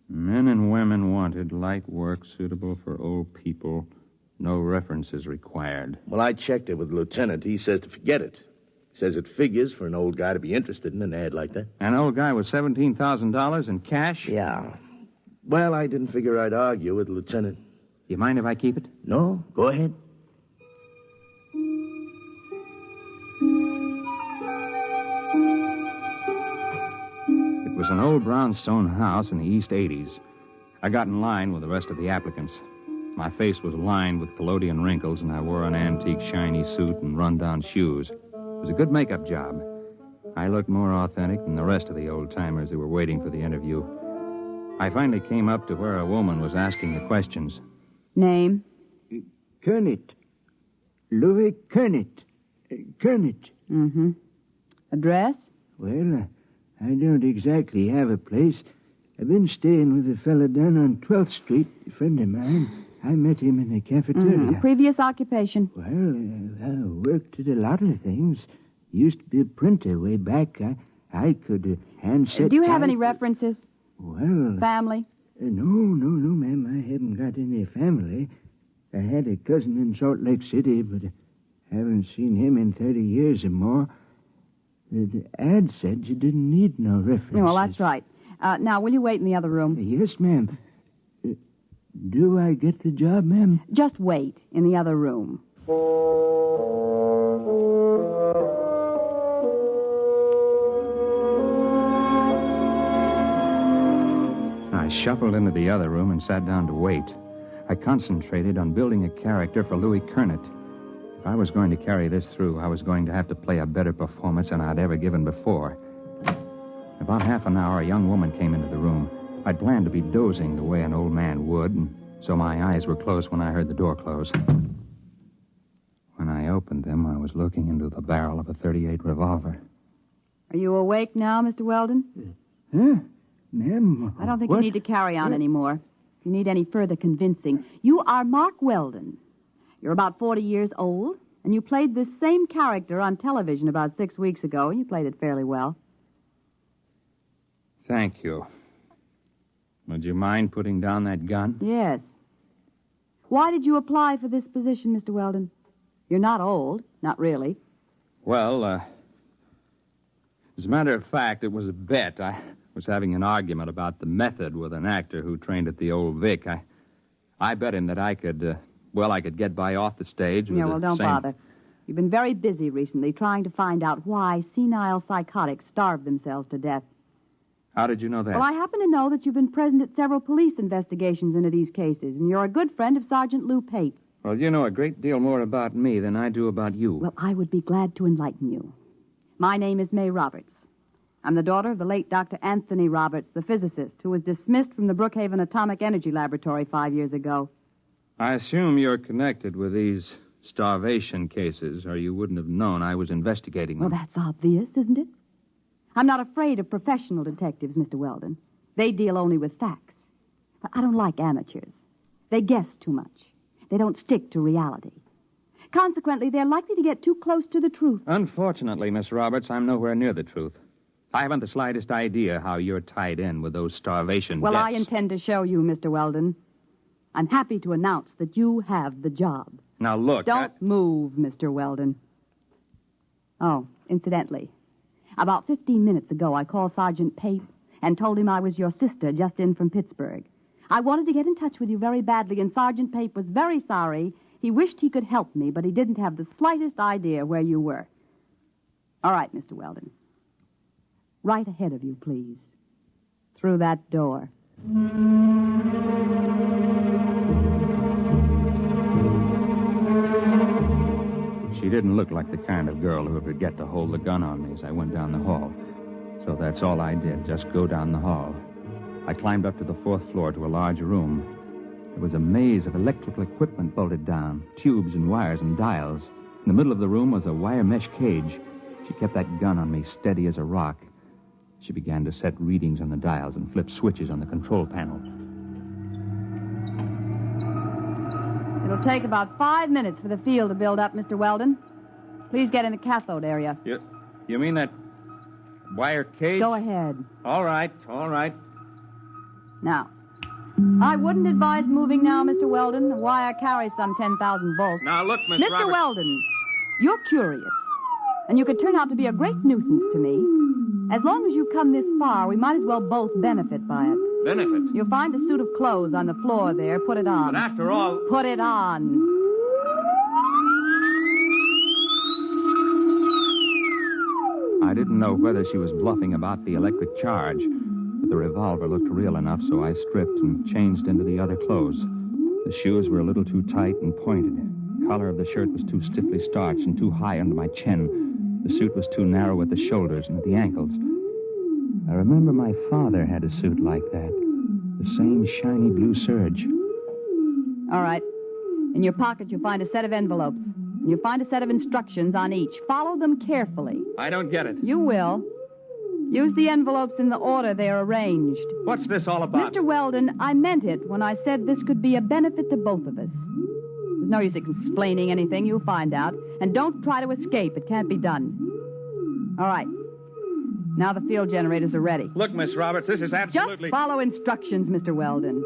Men and women wanted, light work suitable for old people. No references required. Well, I checked it with the lieutenant. He says to forget it. He says it figures for an old guy to be interested in an ad like that. An old guy with $17,000 in cash? Yeah. Well, I didn't figure I'd argue with the lieutenant. You mind if I keep it? No, go ahead. It was an old brownstone house in the East 80s. I got in line with the rest of the applicants. My face was lined with collodion wrinkles, and I wore an antique shiny suit and run-down shoes. It was a good makeup job. I looked more authentic than the rest of the old-timers who were waiting for the interview. I finally came up to where a woman was asking the questions. Name? Kernet. Louis Kernet. Kernet. Mm-hmm. Address? Well, I don't exactly have a place. I've been staying with a fella down on 12th Street, a friend of mine. I met him in the cafeteria. Mm-hmm. Previous occupation? Well, I worked at a lot of things. Used to be a printer way back. I could hand set... Do you have any references? Well... Family? No, ma'am. I haven't got any family. I had a cousin in Salt Lake City, but I haven't seen him in 30 years or more. The ad said you didn't need no references. Well, that's right. Now, will you wait in the other room? Yes, ma'am. Do I get the job, ma'am? Just wait in the other room. I shuffled into the other room and sat down to wait. I concentrated on building a character for Louis Kernet. If I was going to carry this through, I was going to have to play a better performance than I'd ever given before. About half an hour, a young woman came into the room. I'd planned to be dozing the way an old man would, and so my eyes were closed when I heard the door close. When I opened them, I was looking into the barrel of a .38 revolver. Are you awake now, Mr. Weldon? Huh? Ma'am? I don't think you need to carry on anymore. If you need any further convincing, you are Mark Weldon. You're about 40 years old, and you played this same character on television about 6 weeks ago. You played it fairly well. Thank you. Would you mind putting down that gun? Yes. Why did you apply for this position, Mr. Weldon? You're not old. Not really. Well, as a matter of fact, it was a bet. I was having an argument about the method with an actor who trained at the old Vic. I bet him that I could get by off the stage with don't bother. You've been very busy recently trying to find out why senile psychotics starve themselves to death. How did you know that? Well, I happen to know that you've been present at several police investigations into these cases, and you're a good friend of Sergeant Lou Pape. Well, you know a great deal more about me than I do about you. Well, I would be glad to enlighten you. My name is May Roberts. I'm the daughter of the late Dr. Anthony Roberts, the physicist, who was dismissed from the Brookhaven Atomic Energy Laboratory 5 years ago. I assume you're connected with these starvation cases, or you wouldn't have known I was investigating them. Well, that's obvious, isn't it? I'm not afraid of professional detectives, Mr. Weldon. They deal only with facts. But I don't like amateurs. They guess too much. They don't stick to reality. Consequently, they're likely to get too close to the truth. Unfortunately, Miss Roberts, I'm nowhere near the truth. I haven't the slightest idea how you're tied in with those starvation Well, deaths. I intend to show you, Mr. Weldon. I'm happy to announce that you have the job. Now, look, Don't move, Mr. Weldon. Oh, incidentally, about 15 minutes ago, I called Sergeant Pape and told him I was your sister just in from Pittsburgh. I wanted to get in touch with you very badly, and Sergeant Pape was very sorry. He wished he could help me, but he didn't have the slightest idea where you were. All right, Mr. Weldon. Right ahead of you, please. Through that door. She didn't look like the kind of girl who would forget to hold the gun on me as I went down the hall. So that's all I did, just go down the hall. I climbed up to the 4th floor to a large room. There was a maze of electrical equipment bolted down, tubes and wires and dials. In the middle of the room was a wire mesh cage. She kept that gun on me, steady as a rock. She began to set readings on the dials and flip switches on the control panel. It'll take about 5 minutes for the field to build up, Mr. Weldon. Please get in the cathode area. You mean that wire cage? Go ahead. All right. Now, I wouldn't advise moving now, Mr. Weldon. The wire carries some 10,000 volts. Now, look, Miss Mr. Roberts. Weldon, you're curious, and you could turn out to be a great nuisance to me. As long as you've come this far, we might as well both benefit by it. Benefit? You'll find a suit of clothes on the floor there. Put it on. But after all... Put it on. I didn't know whether she was bluffing about the electric charge, but the revolver looked real enough, so I stripped and changed into the other clothes. The shoes were a little too tight and pointed. The collar of the shirt was too stiffly starched and too high under my chin. The suit was too narrow at the shoulders and at the ankles. I remember my father had a suit like that. The same shiny blue serge. All right. In your pocket, you'll find a set of envelopes. You'll find a set of instructions on each. Follow them carefully. I don't get it. You will. Use the envelopes in the order they're arranged. What's this all about? Mr. Weldon, I meant it when I said this could be a benefit to both of us. There's no use explaining anything. You'll find out. And don't try to escape. It can't be done. All right. Now the field generators are ready. Look, Miss Roberts, this is absolutely... Just follow instructions, Mr. Weldon.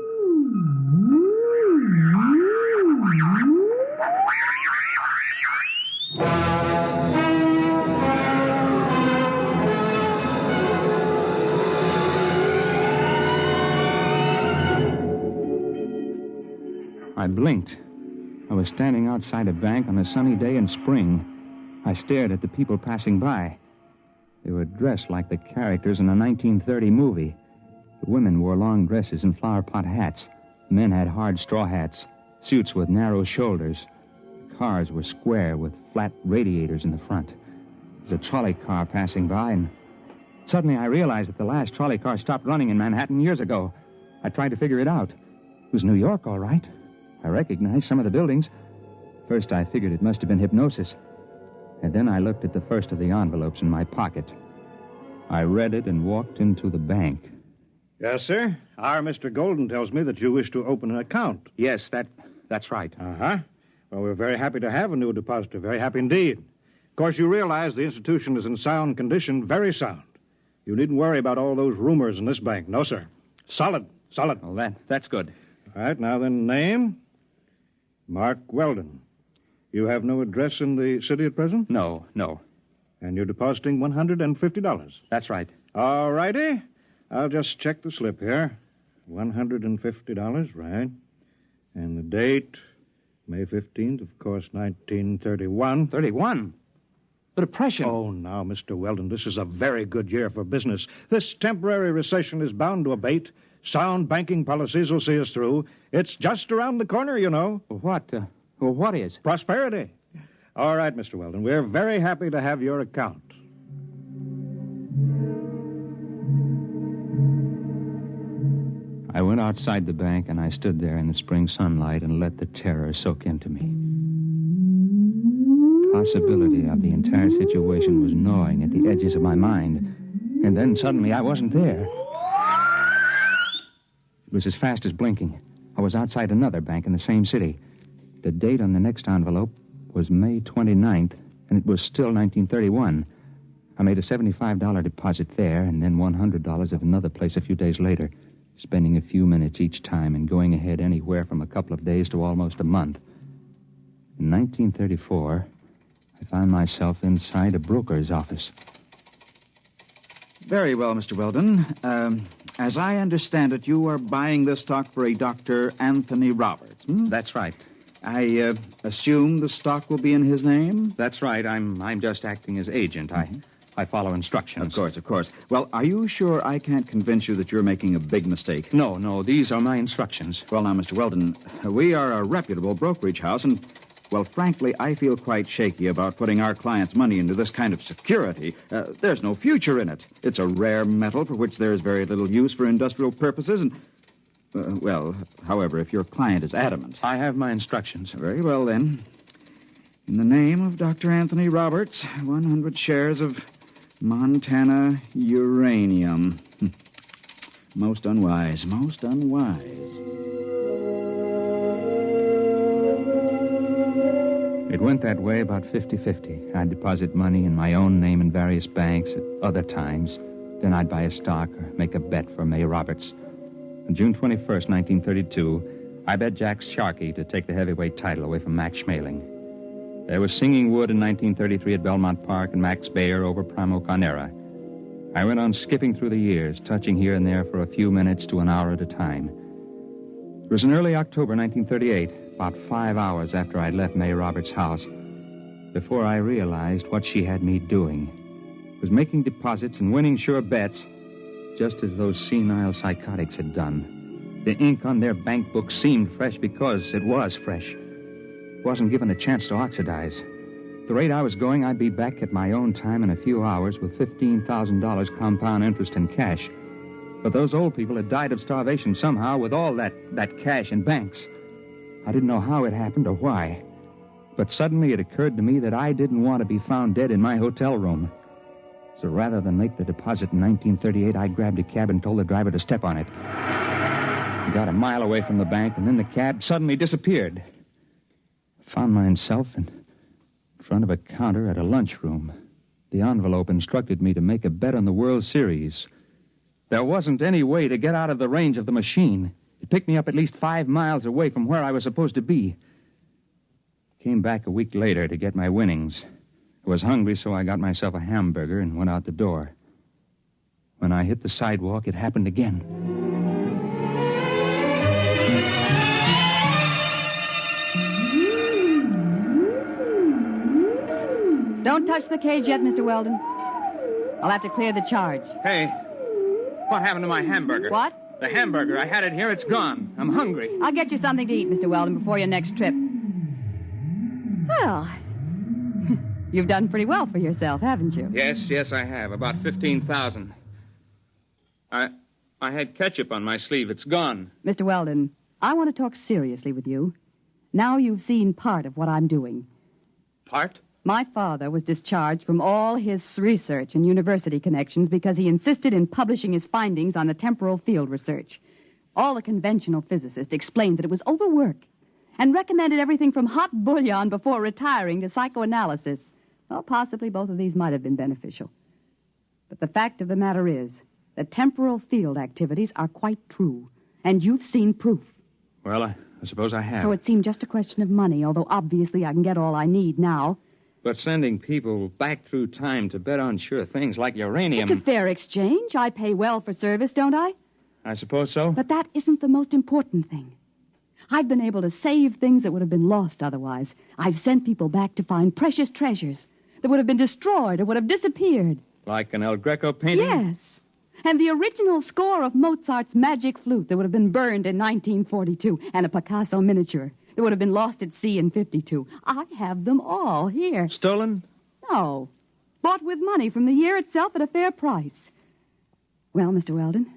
I blinked. I was standing outside a bank on a sunny day in spring. I stared at the people passing by. They were dressed like the characters in a 1930 movie. The women wore long dresses and flower pot hats. The men had hard straw hats, suits with narrow shoulders. The cars were square with flat radiators in the front. There was a trolley car passing by, and suddenly I realized that the last trolley car stopped running in Manhattan years ago. I tried to figure it out. It was New York, all right. I recognized some of the buildings. First, I figured it must have been hypnosis. And then I looked at the first of the envelopes in my pocket. I read it and walked into the bank. Yes, sir. Our Mr. Golden tells me that you wish to open an account. Yes, that's right. Uh-huh. Well, we're very happy to have a new depositor. Very happy indeed. Of course, you realize the institution is in sound condition, very sound. You needn't worry about all those rumors in this bank. No, sir. Solid. Well, that's good. All right, now then, name? Mark Weldon. You have no address in the city at present? No. And you're depositing $150? That's right. All righty. I'll just check the slip here. $150, right. And the date, May 15th, of course, 1931. 31? The Depression. Oh, now, Mr. Weldon, this is a very good year for business. This temporary recession is bound to abate. Sound banking policies will see us through. It's just around the corner, you know. What is? Prosperity. All right, Mr. Weldon, we're very happy to have your account. I went outside the bank, and I stood there in the spring sunlight and let the terror soak into me. Possibility of the entire situation was gnawing at the edges of my mind, and then suddenly I wasn't there. It was as fast as blinking. I was outside another bank in the same city. The date on the next envelope was May 29th, and it was still 1931. I made a $75 deposit there, and then $100 at another place a few days later, spending a few minutes each time and going ahead anywhere from a couple of days to almost a month. In 1934, I found myself inside a broker's office. Very well, Mr. Weldon. As I understand it, you are buying this stock for a Dr. Anthony Roberts. That's right. I assume the stock will be in his name? That's right. I'm just acting as agent. I follow instructions. Of course. Well, are you sure I can't convince you that you're making a big mistake? No, these are my instructions. Well, now, Mr. Weldon, we are a reputable brokerage house, and, well, frankly, I feel quite shaky about putting our clients' money into this kind of security. There's no future in it. It's a rare metal for which there is very little use for industrial purposes, and, however, if your client is adamant. I have my instructions. Very well, then. In the name of Dr. Anthony Roberts, 100 shares of Montana uranium. Most unwise. It went that way about 50-50. I'd deposit money in my own name in various banks at other times. Then I'd buy a stock or make a bet for May Roberts. On June 21st, 1932, I bet Jack Sharkey to take the heavyweight title away from Max Schmeling. There was Singing Wood in 1933 at Belmont Park and Max Bayer over Primo Carnera. I went on skipping through the years, touching here and there for a few minutes to an hour at a time. It was in early October 1938, about 5 hours after I'd left May Roberts' house, before I realized what she had me doing. It was making deposits and winning sure bets, just as those senile psychotics had done. The ink on their bank book seemed fresh because it was fresh. It wasn't given a chance to oxidize. At the rate I was going, I'd be back at my own time in a few hours with $15,000 compound interest in cash. But those old people had died of starvation somehow with all that cash in banks. I didn't know how it happened or why. But suddenly it occurred to me that I didn't want to be found dead in my hotel room. So rather than make the deposit in 1938, I grabbed a cab and told the driver to step on it. I got a mile away from the bank, and then the cab suddenly disappeared. I found myself in front of a counter at a lunchroom. The envelope instructed me to make a bet on the World Series. There wasn't any way to get out of the range of the machine. It picked me up at least 5 miles away from where I was supposed to be. Came back a week later to get my winnings. I was hungry, so I got myself a hamburger and went out the door. When I hit the sidewalk, it happened again. Don't touch the cage yet, Mr. Weldon. I'll have to clear the charge. Hey, what happened to my hamburger? What? The hamburger. I had it here. It's gone. I'm hungry. I'll get you something to eat, Mr. Weldon, before your next trip. Well, you've done pretty well for yourself, haven't you? Yes, I have. About $15,000. I had ketchup on my sleeve. It's gone. Mr. Weldon, I want to talk seriously with you. Now you've seen part of what I'm doing. Part? My father was discharged from all his research and university connections because he insisted in publishing his findings on the temporal field research. All the conventional physicists explained that it was overwork and recommended everything from hot bouillon before retiring to psychoanalysis. Well, possibly both of these might have been beneficial. But the fact of the matter is that temporal field activities are quite true, and you've seen proof. Well, I suppose I have. So it seemed just a question of money, although obviously I can get all I need now. But sending people back through time to bet on sure things like uranium... It's a fair exchange. I pay well for service, don't I? I suppose so. But that isn't the most important thing. I've been able to save things that would have been lost otherwise. I've sent people back to find precious treasures that would have been destroyed or would have disappeared. Like an El Greco painting? Yes. And the original score of Mozart's Magic Flute that would have been burned in 1942, and a Picasso miniature that would have been lost at sea in 52. I have them all here. Stolen? No. Bought with money from the year itself at a fair price. Well, Mr. Weldon,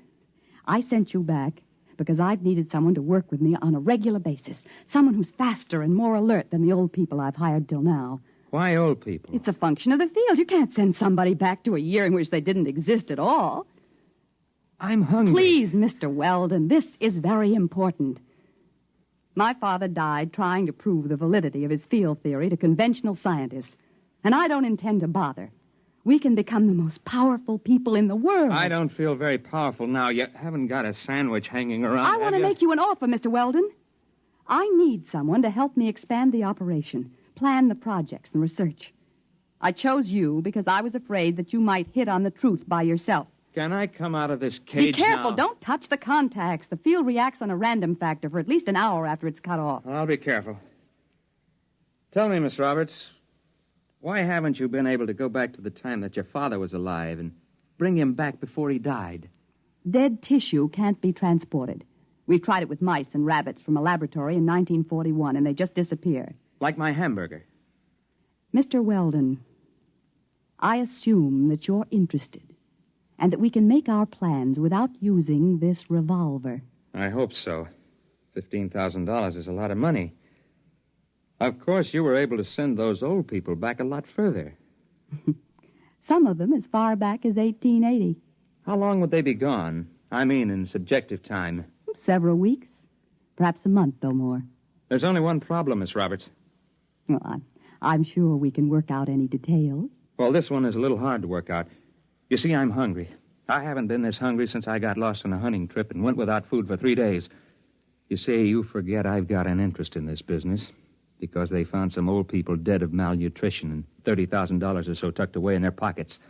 I sent you back because I've needed someone to work with me on a regular basis. Someone who's faster and more alert than the old people I've hired till now. Why old people? It's a function of the field. You can't send somebody back to a year in which they didn't exist at all. I'm hungry. Please, Mr. Weldon, this is very important. My father died trying to prove the validity of his field theory to conventional scientists, and I don't intend to bother. We can become the most powerful people in the world. I don't feel very powerful now. You haven't got a sandwich hanging around. I want to make you an offer, Mr. Weldon. I need someone to help me expand the operation, plan the projects and research. I chose you because I was afraid that you might hit on the truth by yourself. Can I come out of this cage Be careful. now? Don't touch the contacts. The field reacts on a random factor for at least an hour after it's cut off. I'll be careful. Tell me, Miss Roberts, why haven't you been able to go back to the time that your father was alive and bring him back before he died? Dead tissue can't be transported. We've tried it with mice and rabbits from a laboratory in 1941, and they just disappear. Like my hamburger. Mr. Weldon, I assume that you're interested and that we can make our plans without using this revolver. I hope so. $15,000 is a lot of money. Of course, you were able to send those old people back a lot further. Some of them as far back as 1880. How long would they be gone? I mean, in subjective time. Several weeks. Perhaps a month, though more. There's only one problem, Miss Roberts. Well, I'm sure we can work out any details. Well, this one is a little hard to work out. You see, I'm hungry. I haven't been this hungry since I got lost on a hunting trip and went without food for 3 days. You see, you forget I've got an interest in this business because they found some old people dead of malnutrition and $30,000 or so tucked away in their pockets.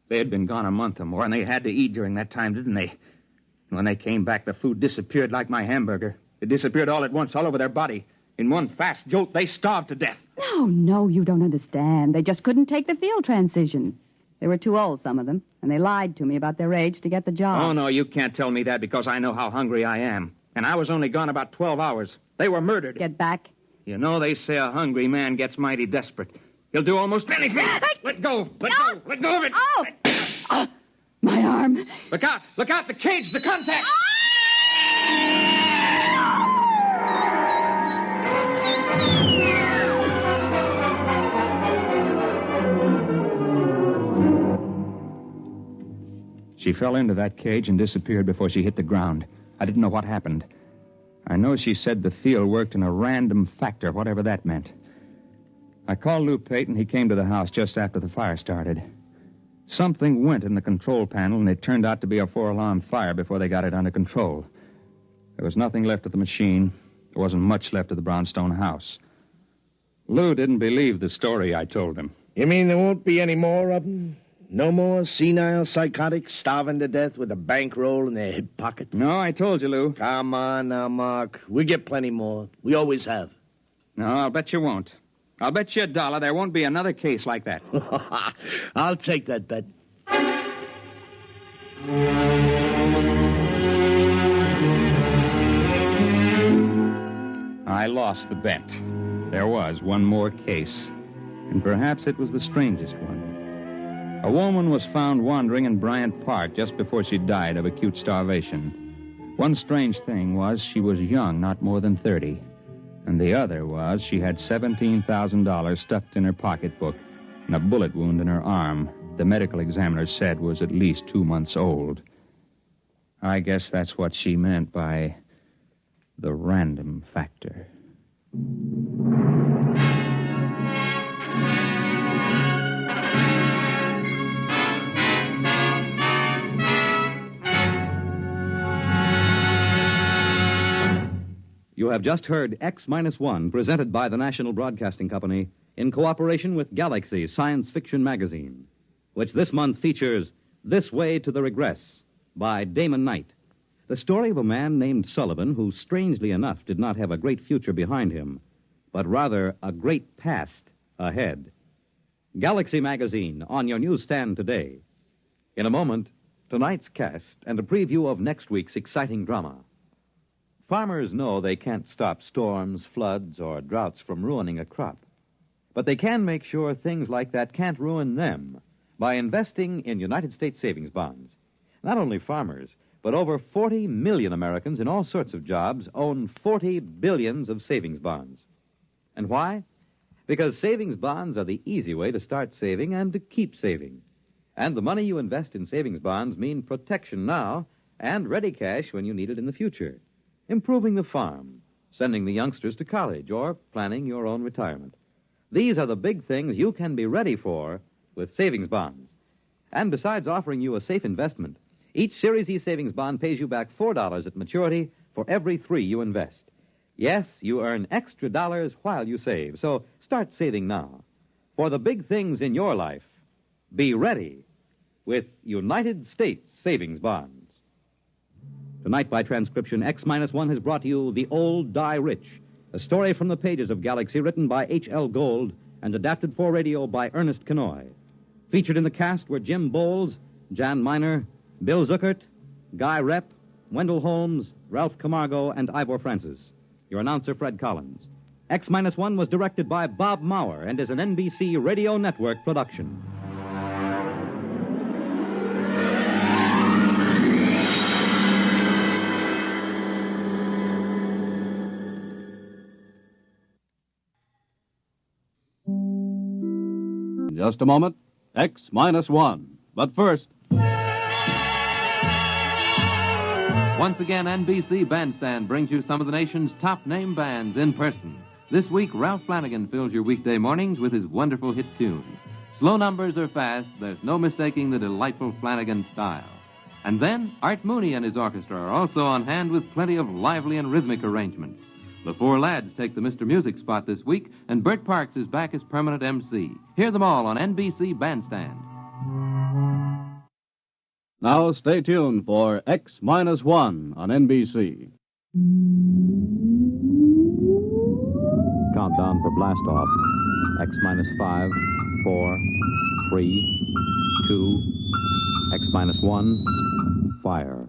They had been gone a month or more, and they had to eat during that time, didn't they? And when they came back, the food disappeared like my hamburger. It disappeared all at once, all over their body. In one fast jolt, they starved to death. No, you don't understand. They just couldn't take the field transition. They were too old, some of them, and they lied to me about their age to get the job. Oh, no, you can't tell me that because I know how hungry I am. And I was only gone about 12 hours. They were murdered. Get back. You know, they say a hungry man gets mighty desperate. He'll do almost anything. Let go. Let go. Let go of it. Oh! My arm. Look out. Look out. The cage. The contact. She fell into that cage and disappeared before she hit the ground. I didn't know what happened. I know she said the field worked in a random factor, whatever that meant. I called Lou Payton. He came to the house just after the fire started. Something went in the control panel, and it turned out to be a 4-alarm fire before they got it under control. There was nothing left of the machine. There wasn't much left of the brownstone house. Lou didn't believe the story I told him. You mean there won't be any more of them? No more senile psychotics starving to death with a bankroll in their hip pocket? No, I told you, Lou. Come on now, Mark. We'll get plenty more. We always have. No, I'll bet you won't. I'll bet you $1 there won't be another case like that. I'll take that bet. I lost the bet. There was one more case, and perhaps it was the strangest one. A woman was found wandering in Bryant Park just before she died of acute starvation. One strange thing was she was young, not more than 30. And the other was she had $17,000 stuck in her pocketbook and a bullet wound in her arm the medical examiner said was at least 2 months old. I guess that's what she meant by the random factor. You have just heard X-1, presented by the National Broadcasting Company in cooperation with Galaxy Science Fiction Magazine, which this month features This Way to the Regress by Damon Knight, the story of a man named Sullivan who, strangely enough, did not have a great future behind him, but rather a great past ahead. Galaxy Magazine on your newsstand today. In a moment, tonight's cast and a preview of next week's exciting drama. Farmers know they can't stop storms, floods, or droughts from ruining a crop. But they can make sure things like that can't ruin them by investing in United States savings bonds. Not only farmers, But over 40 million Americans in all sorts of jobs own 40 billions of savings bonds. And why? Because savings bonds are the easy way to start saving and to keep saving. And the money you invest in savings bonds mean protection now and ready cash when you need it in the future. Improving the farm, sending the youngsters to college, or planning your own retirement. These are the big things you can be ready for with savings bonds. And besides offering you a safe investment, each Series E savings bond pays you back $4 at maturity for every $3 you invest. Yes, you earn extra dollars while you save, so start saving now. For the big things in your life, be ready with United States savings bonds. Tonight, by transcription, X-1 has brought you The Old Die Rich, a story from the pages of Galaxy written by H.L. Gold and adapted for radio by Ernest Kenoy. Featured in the cast were Jim Bowles, Jan Miner, Bill Zuckert, Guy Repp, Wendell Holmes, Ralph Camargo, and Ivor Francis. Your announcer, Fred Collins. X-1 was directed by Bob Maurer and is an NBC Radio Network production. In just a moment, X-1. But first... Once again, NBC Bandstand brings you some of the nation's top name bands in person. This week, Ralph Flanagan fills your weekday mornings with his wonderful hit tunes. Slow numbers or fast, there's no mistaking the delightful Flanagan style. And then, Art Mooney and his orchestra are also on hand with plenty of lively and rhythmic arrangements. The four lads take the Mr. Music spot this week, and Bert Parks is back as permanent MC. Hear them all on NBC Bandstand. Now stay tuned for X-1 on NBC. Countdown for blast off. X-5, 4, 3, 2, X-1, fire.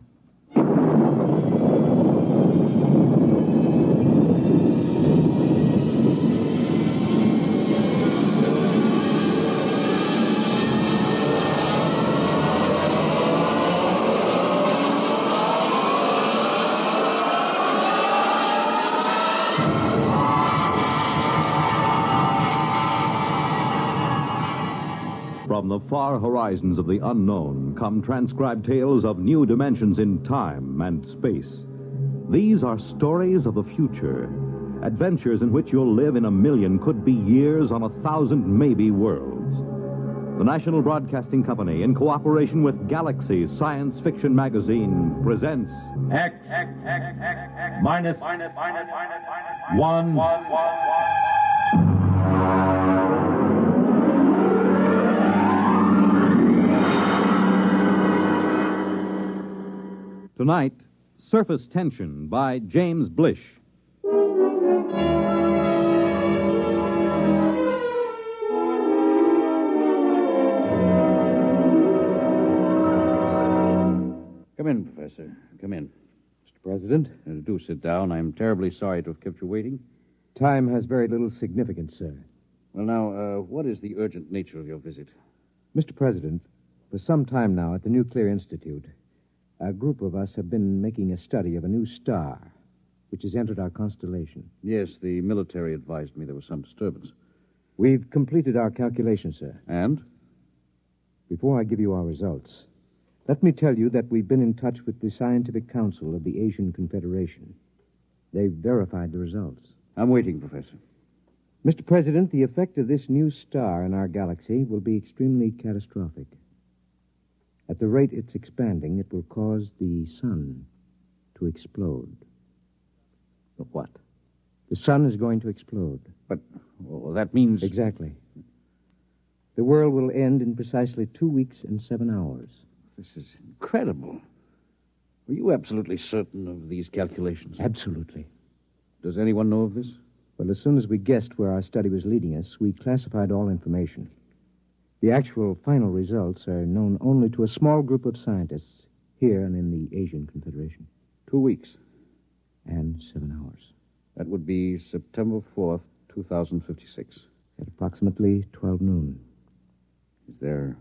From the far horizons of the unknown come transcribed tales of new dimensions in time and space. These are stories of the future, adventures in which you'll live in a million, could be years, on 1,000 maybe worlds. The National Broadcasting Company, in cooperation with Galaxy Science Fiction Magazine, presents X minus one. Tonight, Surface Tension by James Blish. Come in, Professor. Come in. Mr. President? Do sit down. I'm terribly sorry to have kept you waiting. Time has very little significance, sir. Well, now, what is the urgent nature of your visit? Mr. President, for some time now at the Nuclear Institute, a group of us have been making a study of a new star, which has entered our constellation. Yes, the military advised me there was some disturbance. We've completed our calculations, sir. And? Before I give you our results, let me tell you that we've been in touch with the Scientific Council of the Asian Confederation. They've verified the results. I'm waiting, Professor. Mr. President, the effect of this new star in our galaxy will be extremely catastrophic. At the rate it's expanding, it will cause the sun to explode. The what? The sun is going to explode. But, well, that means... Exactly. The world will end in precisely 2 weeks and 7 hours. This is incredible. Were you absolutely certain of these calculations? Absolutely. Does anyone know of this? Well, as soon as we guessed where our study was leading us, we classified all information. The actual final results are known only to a small group of scientists here and in the Asian Confederation. 2 weeks. And 7 hours. That would be September 4th, 2056. At approximately 12 noon. Is there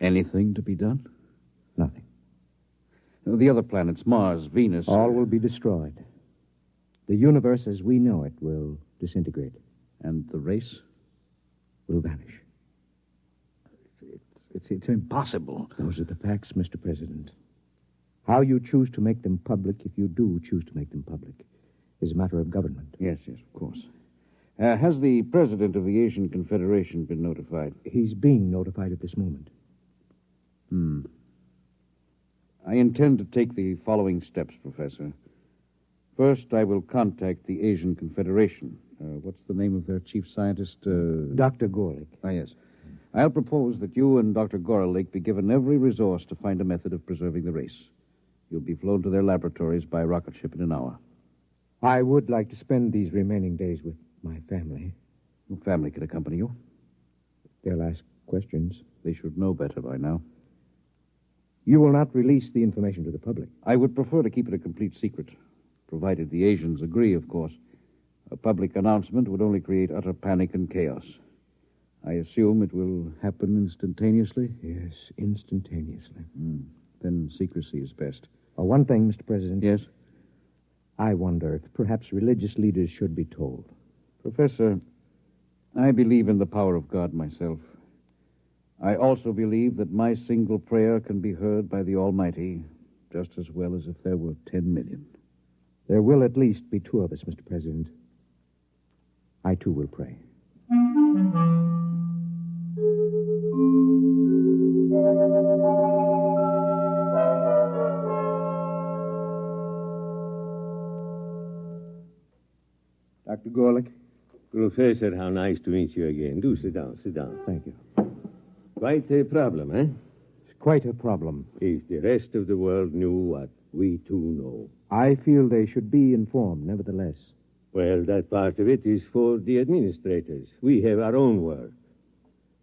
anything to be done? Nothing. The other planets, Mars, Venus... All will be destroyed. The universe as we know it will disintegrate. And the race? Will vanish. It's impossible. Those are the facts, Mr. President. How you choose to make them public, if you do choose to make them public, is a matter of government. Yes, of course. Has the president of the Asian Confederation been notified? He's being notified at this moment. I intend to take the following steps, Professor. First, I will contact the Asian Confederation. What's the name of their chief scientist? Dr. Gorlick. Ah, yes. I'll propose that you and Dr. Gorlick be given every resource to find a method of preserving the race. You'll be flown to their laboratories by rocket ship in an hour. I would like to spend these remaining days with my family. Your family can accompany you. They'll ask questions. They should know better by now. You will not release the information to the public. I would prefer to keep it a complete secret, provided the Asians agree, of course. A public announcement would only create utter panic and chaos. I assume it will happen instantaneously? Yes, instantaneously. Then secrecy is best. One thing, Mr. President. Yes? I wonder if perhaps religious leaders should be told. Professor, I believe in the power of God myself. I also believe that my single prayer can be heard by the Almighty just as well as if there were 10 million. There will at least be 2 of us, Mr. President. I, too, will pray. Dr. Gorlick? Professor, how nice to meet you again. Do sit down, sit down. Thank you. Quite a problem, eh? It's quite a problem. If the rest of the world knew what we too know. I feel they should be informed, nevertheless. Well, that part of it is for the administrators. We have our own work.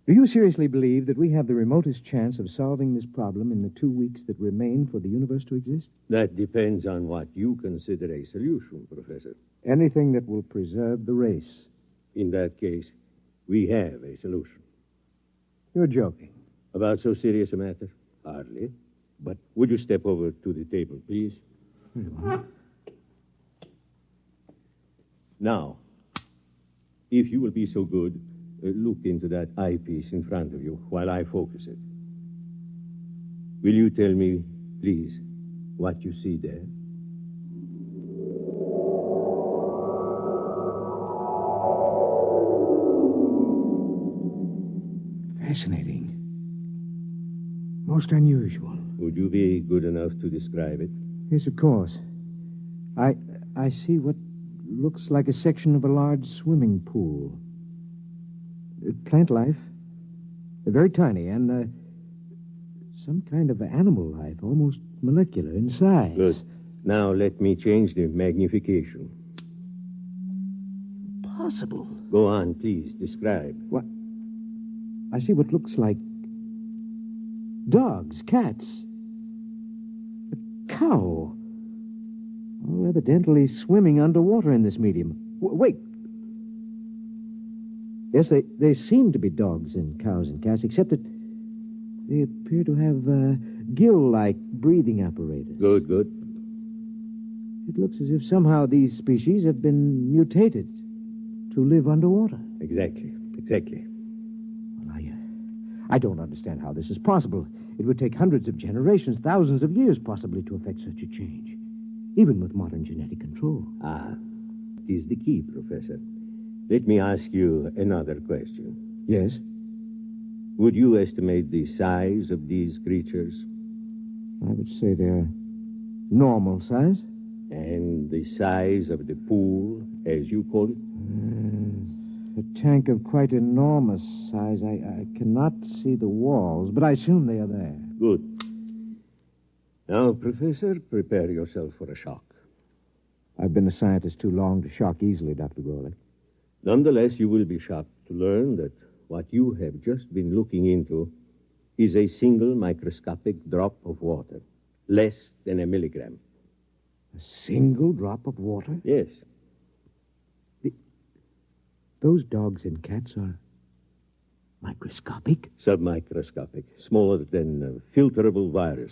Do you seriously believe that we have the remotest chance of solving this problem in the 2 weeks that remain for the universe to exist? That depends on what you consider a solution, Professor. Anything that will preserve the race. In that case, we have a solution. You're joking. About so serious a matter? Hardly. But would you step over to the table, please? Now, if you will be so good, look into that eyepiece in front of you while I focus it. Will you tell me, please, what you see there? Fascinating. Most unusual. Would you be good enough to describe it? Yes, of course. I see what looks like a section of a large swimming pool. Plant life. Very tiny, and some kind of animal life, almost molecular in size. Good. Now let me change the magnification. Possible. Go on, please. Describe. What? I see what looks like dogs, cats, a cow. All evidently swimming underwater in this medium. Wait. Yes, they seem to be dogs and cows and cats, except that they appear to have gill-like breathing apparatus. Good. It looks as if somehow these species have been mutated to live underwater. Exactly. Well, I don't understand how this is possible. It would take hundreds of generations, thousands of years, possibly, to effect such a change, even with modern genetic control. It is the key, Professor. Let me ask you another question. Yes? Would you estimate the size of these creatures? I would say they're normal size. And the size of the pool, as you call it? A tank of quite enormous size. I cannot see the walls, but I assume they are there. Good. Now, Professor, prepare yourself for a shock. I've been a scientist too long to shock easily, Dr. Gorlick. Nonetheless, you will be shocked to learn that what you have just been looking into is a single microscopic drop of water, less than a milligram. A single drop of water? Yes. Those dogs and cats are microscopic? Submicroscopic, smaller than a filterable virus.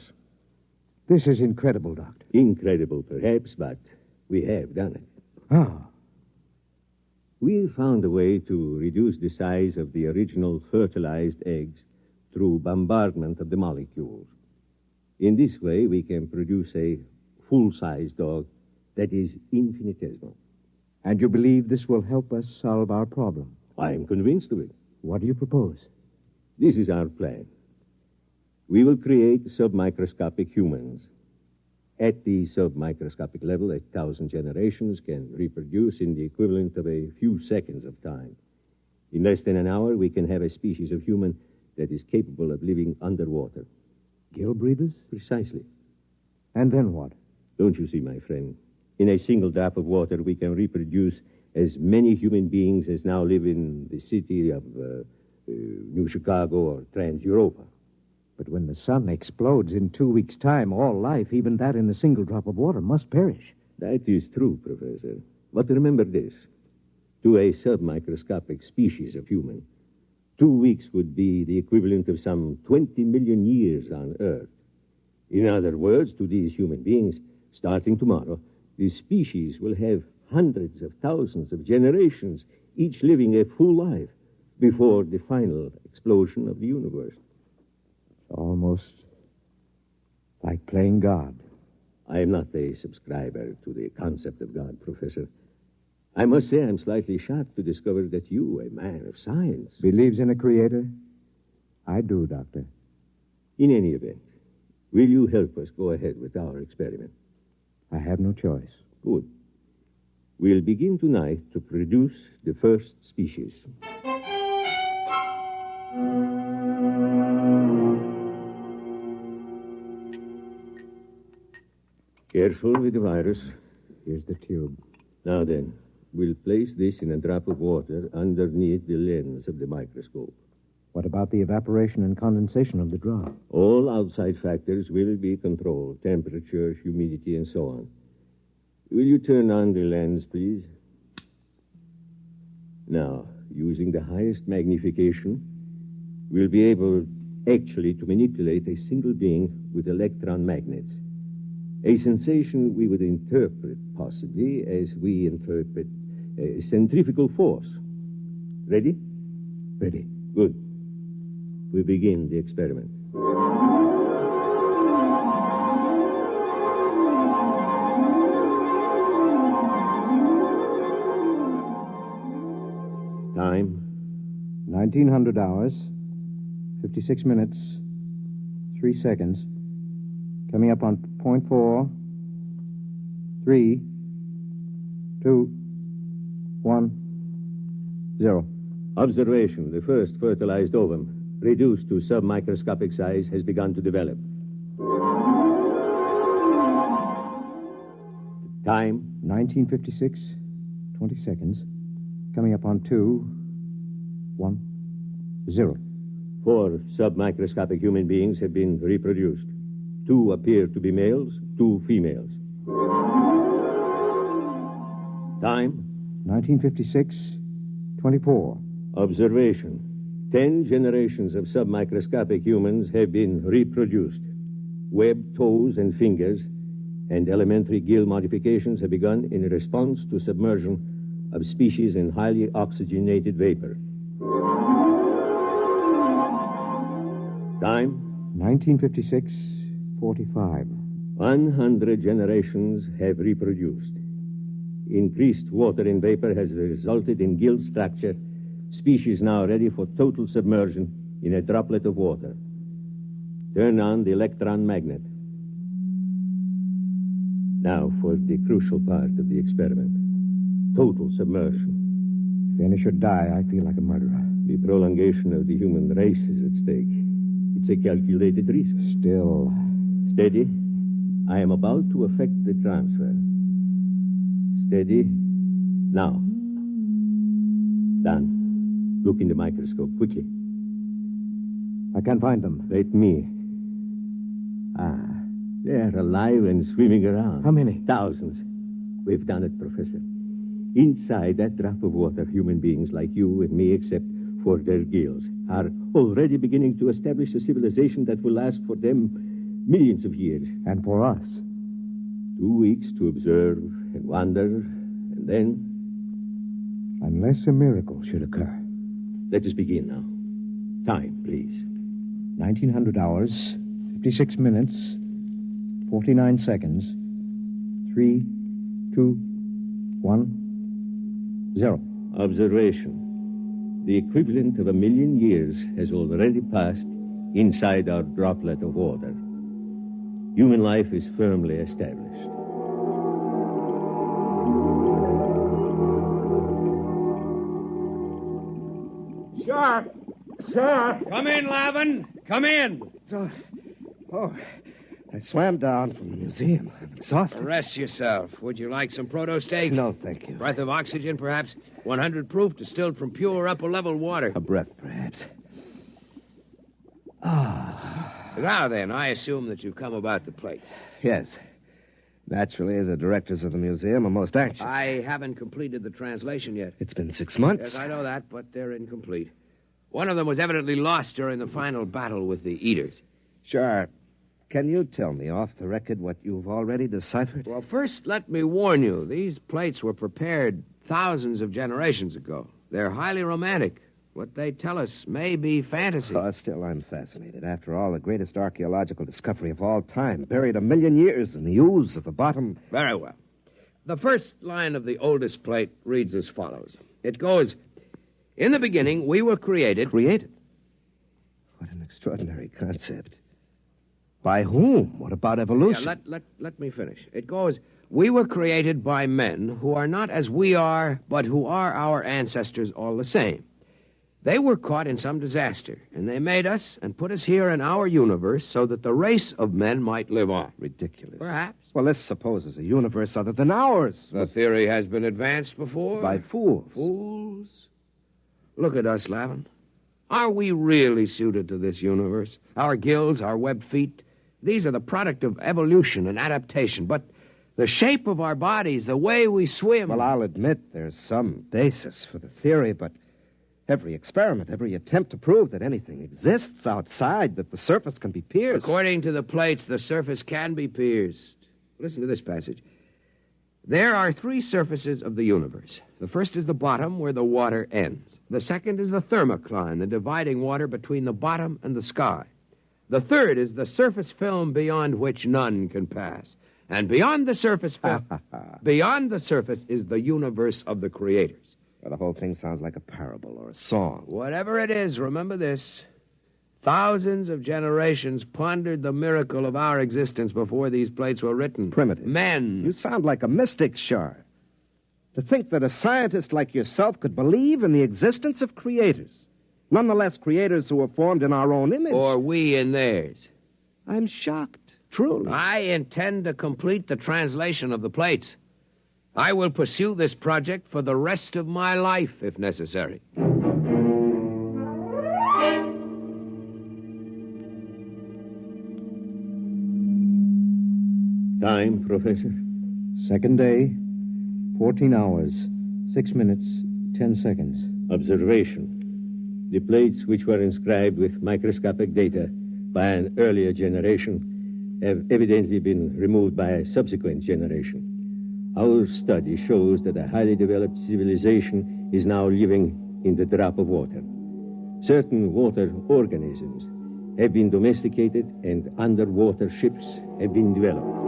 This is incredible, Doctor. Incredible, perhaps, but we have done it. How? We found a way to reduce the size of the original fertilized eggs through bombardment of the molecules. In this way, we can produce a full-size dog that is infinitesimal. And you believe this will help us solve our problem? I am convinced of it. What do you propose? This is our plan. We will create submicroscopic humans. At the submicroscopic level, 1,000 generations can reproduce in the equivalent of a few seconds of time. In less than an hour, we can have a species of human that is capable of living underwater. Gill breathers? Precisely. And then what? Don't you see, my friend? In a single drop of water, we can reproduce as many human beings as now live in the city of New Chicago or Trans-Europa. But when the sun explodes in 2 weeks' time, all life, even that in a single drop of water, must perish. That is true, Professor. But remember this. To a submicroscopic species of human, 2 weeks would be the equivalent of some 20 million years on Earth. In other words, to these human beings, starting tomorrow, the species will have hundreds of thousands of generations, each living a full life before the final explosion of the universe. Almost like playing God. I am not a subscriber to the concept of God, Professor. I must say I'm slightly shocked to discover that you, a man of science... Believes in a creator? I do, Doctor. In any event, will you help us go ahead with our experiment? I have no choice. Good. We'll begin tonight to produce the first species. Careful with the virus. Here's the tube. Now then, we'll place this in a drop of water underneath the lens of the microscope. What about the evaporation and condensation of the drop? All outside factors will be controlled. Temperature, humidity, and so on. Will you turn on the lens, please? Now, using the highest magnification, we'll be able actually to manipulate a single being with electron magnets. A sensation we would interpret, possibly, as we interpret a centrifugal force. Ready? Ready. Good. We begin the experiment. Time? 1900 hours, 56 minutes, 3 seconds. Coming up on 0.4, 3, 2, 1, 0. Observation. The first fertilized ovum, reduced to submicroscopic size, has begun to develop. Time? 1956, 20 seconds. Coming up on 2, 1, 0. 4 submicroscopic human beings have been reproduced. 2 appear to be males, 2 females. Time? 1956, 24. Observation. 10 generations of submicroscopic humans have been reproduced. Webbed toes and fingers and elementary gill modifications have begun in response to submersion of species in highly oxygenated vapor. Time? 1956, 45. 100 generations have reproduced. Increased water in vapor has resulted in gill structure, species now ready for total submersion in a droplet of water. Turn on the electron magnet. Now for the crucial part of the experiment. Total submersion. If any should die, I feel like a murderer. The prolongation of the human race is at stake. It's a calculated risk. Still. Steady. I am about to effect the transfer. Steady. Now. Done. Look in the microscope, quickly. I can't find them. Let me. They're alive and swimming around. How many? Thousands. We've done it, Professor. Inside that drop of water, human beings like you and me, except for their gills, are already beginning to establish a civilization that will last for them millions of years. And for us? 2 weeks to observe and wonder, and then... Unless a miracle should occur. Let us begin now. Time, please. 1900 hours, 56 minutes, 49 seconds. 3, 2, 1, 0. Observation. The equivalent of 1 million years has already passed inside our droplet of water. Human life is firmly established. Sir! Sir! Come in, Lavin. Come in. I swam down from the museum. I'm exhausted. Rest yourself. Would you like some proto steak? No, thank you. Breath of oxygen, perhaps? 100 proof, distilled from pure upper-level water. A breath, perhaps. Now then, I assume that you've come about the plates. Yes. Naturally, the directors of the museum are most anxious. I haven't completed the translation yet. It's been 6 months. Yes, I know that, but they're incomplete. One of them was evidently lost during the final battle with the Eaters. Sure. Can you tell me off the record what you've already deciphered? Well, first, let me warn you. These plates were prepared thousands of generations ago. They're highly romantic. What they tell us may be fantasy. Still, I'm fascinated. After all, the greatest archaeological discovery of all time, buried 1 million years in the ooze of the bottom. Very well. The first line of the oldest plate reads as follows. It goes, "In the beginning, we were created..." Created? What an extraordinary concept. By whom? What about evolution? Yeah, let me finish. It goes, "We were created by men who are not as we are, but who are our ancestors all the same. They were caught in some disaster, and they made us and put us here in our universe so that the race of men might live on." Ridiculous. Perhaps. Well, let's suppose there's a universe other than ours. The theory has been advanced before. By fools. Fools? Look at us, Lavin. Are we really suited to this universe? Our gills, our webbed feet, these are the product of evolution and adaptation. But the shape of our bodies, the way we swim... Well, I'll admit there's some basis for the theory, but every experiment, every attempt to prove that anything exists outside, that the surface can be pierced... According to the plates, the surface can be pierced. Listen to this passage. "There are 3 surfaces of the universe. The first is the bottom, where the water ends. The second is the thermocline, the dividing water between the bottom and the sky. The third is the surface film beyond which none can pass. And beyond the surface film, beyond the surface is the universe of the creators." Well, the whole thing sounds like a parable or a song. Whatever it is, remember this. Thousands of generations pondered the miracle of our existence before these plates were written. Primitive. Men. You sound like a mystic, Shar. To think that a scientist like yourself could believe in the existence of creators. Nonetheless, creators who were formed in our own image. Or we in theirs. I'm shocked, truly. I intend to complete the translation of the plates. I will pursue this project for the rest of my life, if necessary. Time, Professor? Second day, 14 hours, 6 minutes, 10 seconds. Observation. The plates which were inscribed with microscopic data by an earlier generation have evidently been removed by a subsequent generation. Our study shows that a highly developed civilization is now living in the drop of water. Certain water organisms have been domesticated and underwater ships have been developed.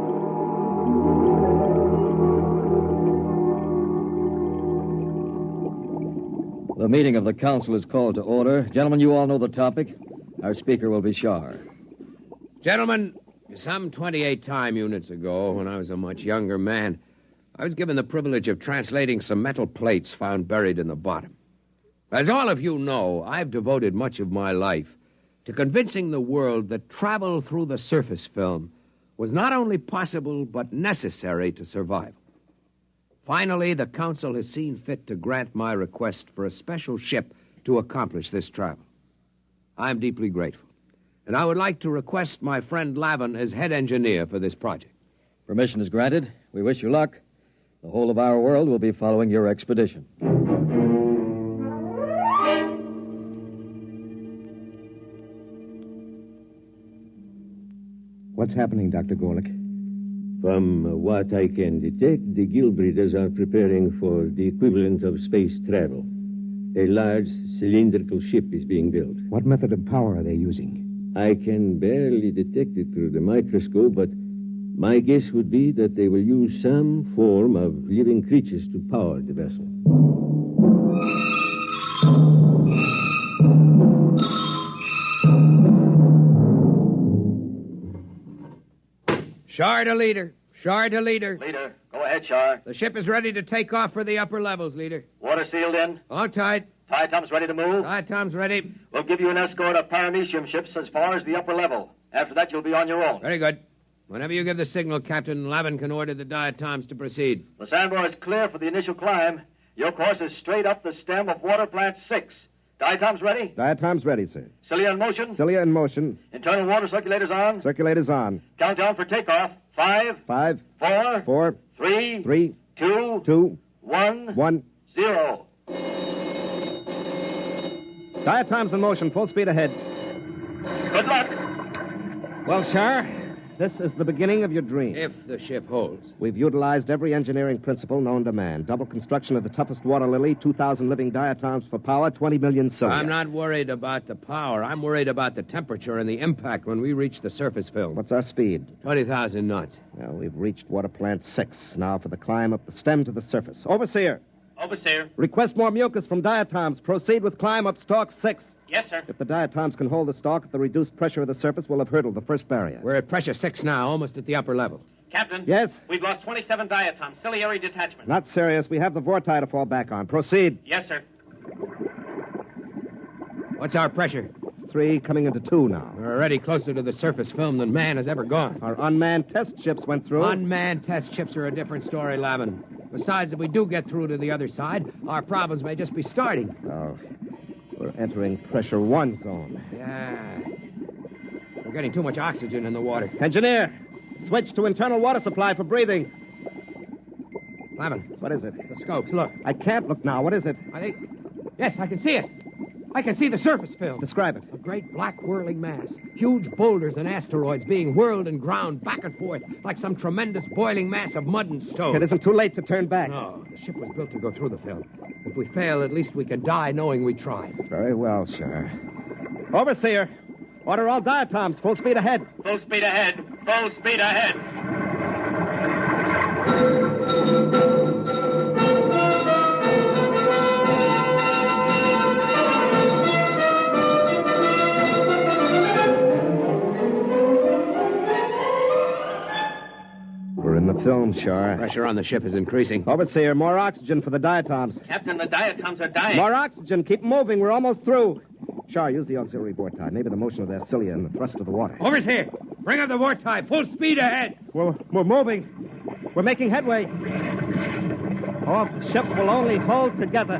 The meeting of the council is called to order. Gentlemen, you all know the topic. Our speaker will be Shar. Gentlemen, some 28 time units ago, when I was a much younger man, I was given the privilege of translating some metal plates found buried in the bottom. As all of you know, I've devoted much of my life to convincing the world that travel through the surface film was not only possible, but necessary to survival. Finally, the council has seen fit to grant my request for a special ship to accomplish this travel. I'm deeply grateful, and I would like to request my friend Lavin as head engineer for this project. Permission is granted. We wish you luck. The whole of our world will be following your expedition. What's happening, Dr. Gorlick? From what I can detect, the gill breeders are preparing for the equivalent of space travel. A large cylindrical ship is being built. What method of power are they using? I can barely detect it through the microscope, but my guess would be that they will use some form of living creatures to power the vessel. Shar to leader. Shar to leader. Leader, go ahead, Shar. The ship is ready to take off for the upper levels, leader. Water sealed in. All tight. Diatom's ready to move. Diatom's ready. We'll give you an escort of paramecium ships as far as the upper level. After that, you'll be on your own. Very good. Whenever you give the signal, Captain, Lavin can order the diatoms to proceed. The sandbar is clear for the initial climb. Your course is straight up the stem of water plant 6. Diatom's ready? Diatom's ready, sir. Cilia in motion? Cilia in motion. Internal water circulators on? Circulators on. Countdown for takeoff. 5. 5. 4. 4. 3. 3. 2. 2. 1. 1. 0. Diatom's in motion. Full speed ahead. Good luck. Well, Shar, this is the beginning of your dream. If the ship holds. We've utilized every engineering principle known to man. Double construction of the toughest water lily, 2,000 living diatoms for power, 20 million cilia. I'm not worried about the power. I'm worried about the temperature and the impact when we reach the surface film. What's our speed? 20,000 knots. Well, we've reached water plant 6. Now for the climb up the stem to the surface. Overseer. Overseer. Request more mucus from diatoms. Proceed with climb up stalk 6. Yes, sir. If the diatoms can hold the stalk at the reduced pressure of the surface, we'll have hurdled the first barrier. We're at pressure 6 now, almost at the upper level. Captain? Yes? We've lost 27 diatoms. Ciliary detachment. Not serious. We have the vorti to fall back on. Proceed. Yes, sir. What's our pressure? 3 coming into 2 now. We're already closer to the surface film than man has ever gone. Our unmanned test ships went through. Unmanned test ships are a different story, Lavin. Besides, if we do get through to the other side, our problems may just be starting. Oh, we're entering pressure 1 zone. Yeah. We're getting too much oxygen in the water. Engineer, switch to internal water supply for breathing. Lavin. What is it? The scopes, look. I can't look now. What is it? I think... Yes, I can see it. I can see the surface film. Describe it. A great black whirling mass. Huge boulders and asteroids being whirled and ground back and forth like some tremendous boiling mass of mud and stone. It isn't too late to turn back. No, the ship was built to go through the film. If we fail, at least we can die knowing we tried. Very well, sir. Overseer, order all diatoms. Full speed ahead. Full speed ahead. Full speed ahead. We're in the film, Shar. Pressure on the ship is increasing. Overseer, more oxygen for the diatoms. Captain, the diatoms are dying. More oxygen. Keep moving. We're almost through. Shar, use the auxiliary vorti. Maybe the motion of their cilia and the thrust of the water. Overseer, bring up the vorti. Full speed ahead. We're moving. We're making headway. Oh, if the ship will only hold together.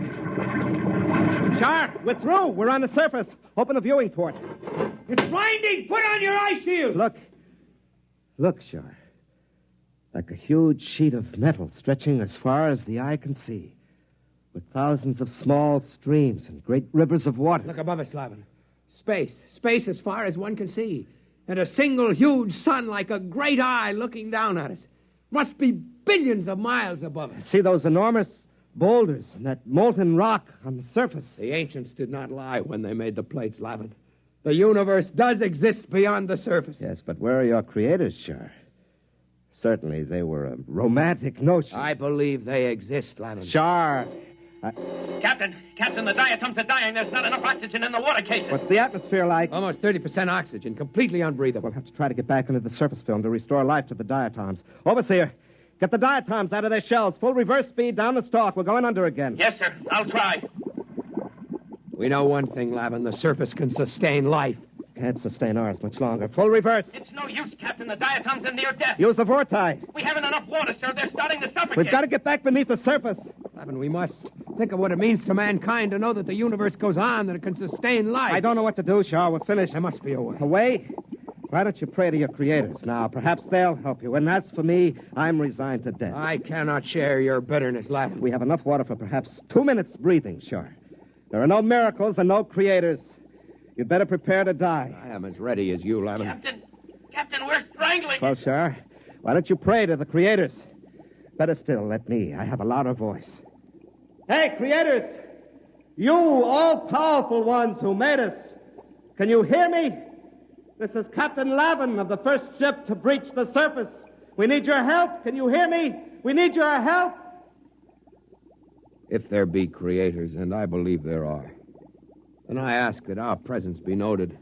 Shar, we're through. We're on the surface. Open the viewing port. It's blinding. Put on your eye shield. Look, Shar. Like a huge sheet of metal stretching as far as the eye can see, with thousands of small streams and great rivers of water. Look above us, Lavin. Space. Space as far as one can see. And a single huge sun like a great eye looking down at us. Must be billions of miles above us. See those enormous boulders and that molten rock on the surface? The ancients did not lie when they made the plates, Lavin. The universe does exist beyond the surface. Yes, but where are your creators, Shar? Certainly, they were a romantic notion. I believe they exist, Lavin. Shar! Captain, the diatoms are dying. There's not enough oxygen in the water cases. What's the atmosphere like? Almost 30% oxygen, completely unbreathable. We'll have to try to get back into the surface film to restore life to the diatoms. Overseer, get the diatoms out of their shells. Full reverse speed down the stalk. We're going under again. Yes, sir. I'll try. We know one thing, Lavin. The surface can sustain life. Can't sustain ours much longer. Full reverse. It's no use, Captain. The diatoms are near death. Use the vorti. We haven't enough water, sir. They're starting to suffocate. We've got to get back beneath the surface. Lavin, we must think of what it means to mankind to know that the universe goes on, that it can sustain life. I don't know what to do, Shar. We're finished. There must be a way. A way? Why don't you pray to your creators now? Perhaps they'll help you. And as for me, I'm resigned to death. I cannot share your bitterness, Lavin. We have enough water for perhaps 2 minutes breathing, Shar. There are no miracles and no creators. You'd better prepare to die. I am as ready as you, Lavin. Captain, we're strangling. Well, sir, why don't you pray to the creators? Better still, let me. I have a louder voice. Hey, creators! You all-powerful ones who made us, can you hear me? This is Captain Lavin of the first ship to breach the surface. We need your help. Can you hear me? We need your help. If there be creators, and I believe there are, then I ask that our presence be noted,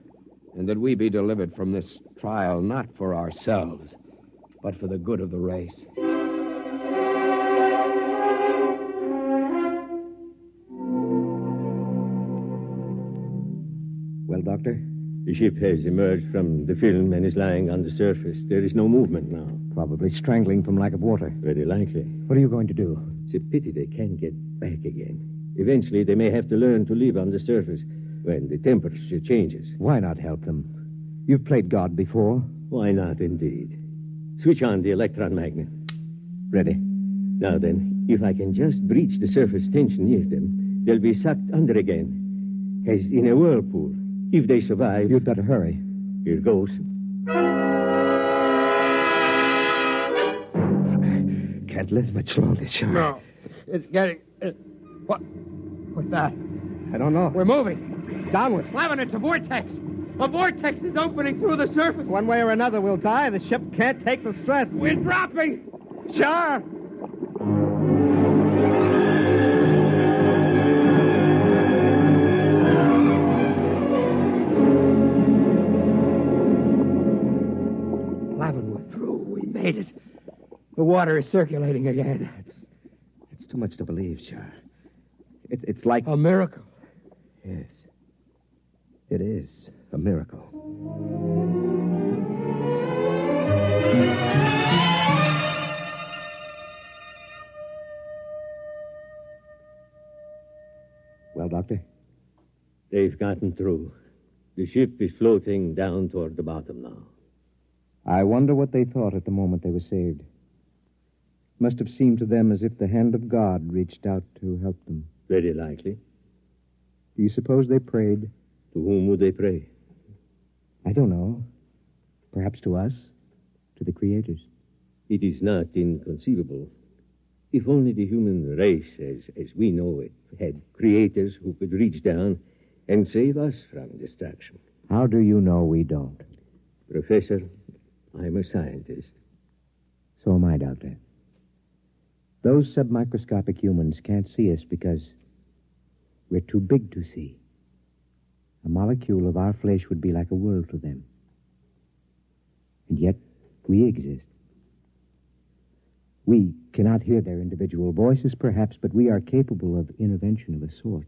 and that we be delivered from this trial not for ourselves, but for the good of the race. Well, Doctor? The ship has emerged from the film and is lying on the surface. There is no movement now. Probably strangling from lack of water. Very likely. What are you going to do? It's a pity they can't get back again. Eventually, they may have to learn to live on the surface when the temperature changes. Why not help them? You've played God before. Why not, indeed? Switch on the electron magnet. Ready. Now then, if I can just breach the surface tension near them, they'll be sucked under again, as in a whirlpool. If they survive... You'd better hurry. Here goes. Can't live much longer, sir. No. It's getting... What's that? I don't know. We're moving. Downward. Lavin, it's a vortex. A vortex is opening through the surface. One way or another, we'll die. The ship can't take the stress. We're dropping. Sure. Lavin, we're through. We made it. The water is circulating again. It's too much to believe, sure. It's like... A miracle. Yes. It is a miracle. Well, Doctor? They've gotten through. The ship is floating down toward the bottom now. I wonder what they thought at the moment they were saved. Must have seemed to them as if the hand of God reached out to help them. Very likely. Do you suppose they prayed? To whom would they pray? I don't know. Perhaps to us, to the creators. It is not inconceivable. If only the human race, as we know it, had creators who could reach down and save us from destruction. How do you know we don't? Professor, I'm a scientist. So am I, Doctor. Those submicroscopic humans can't see us because we're too big to see. A molecule of our flesh would be like a world to them. And yet, we exist. We cannot hear their individual voices, perhaps, but we are capable of intervention of a sort.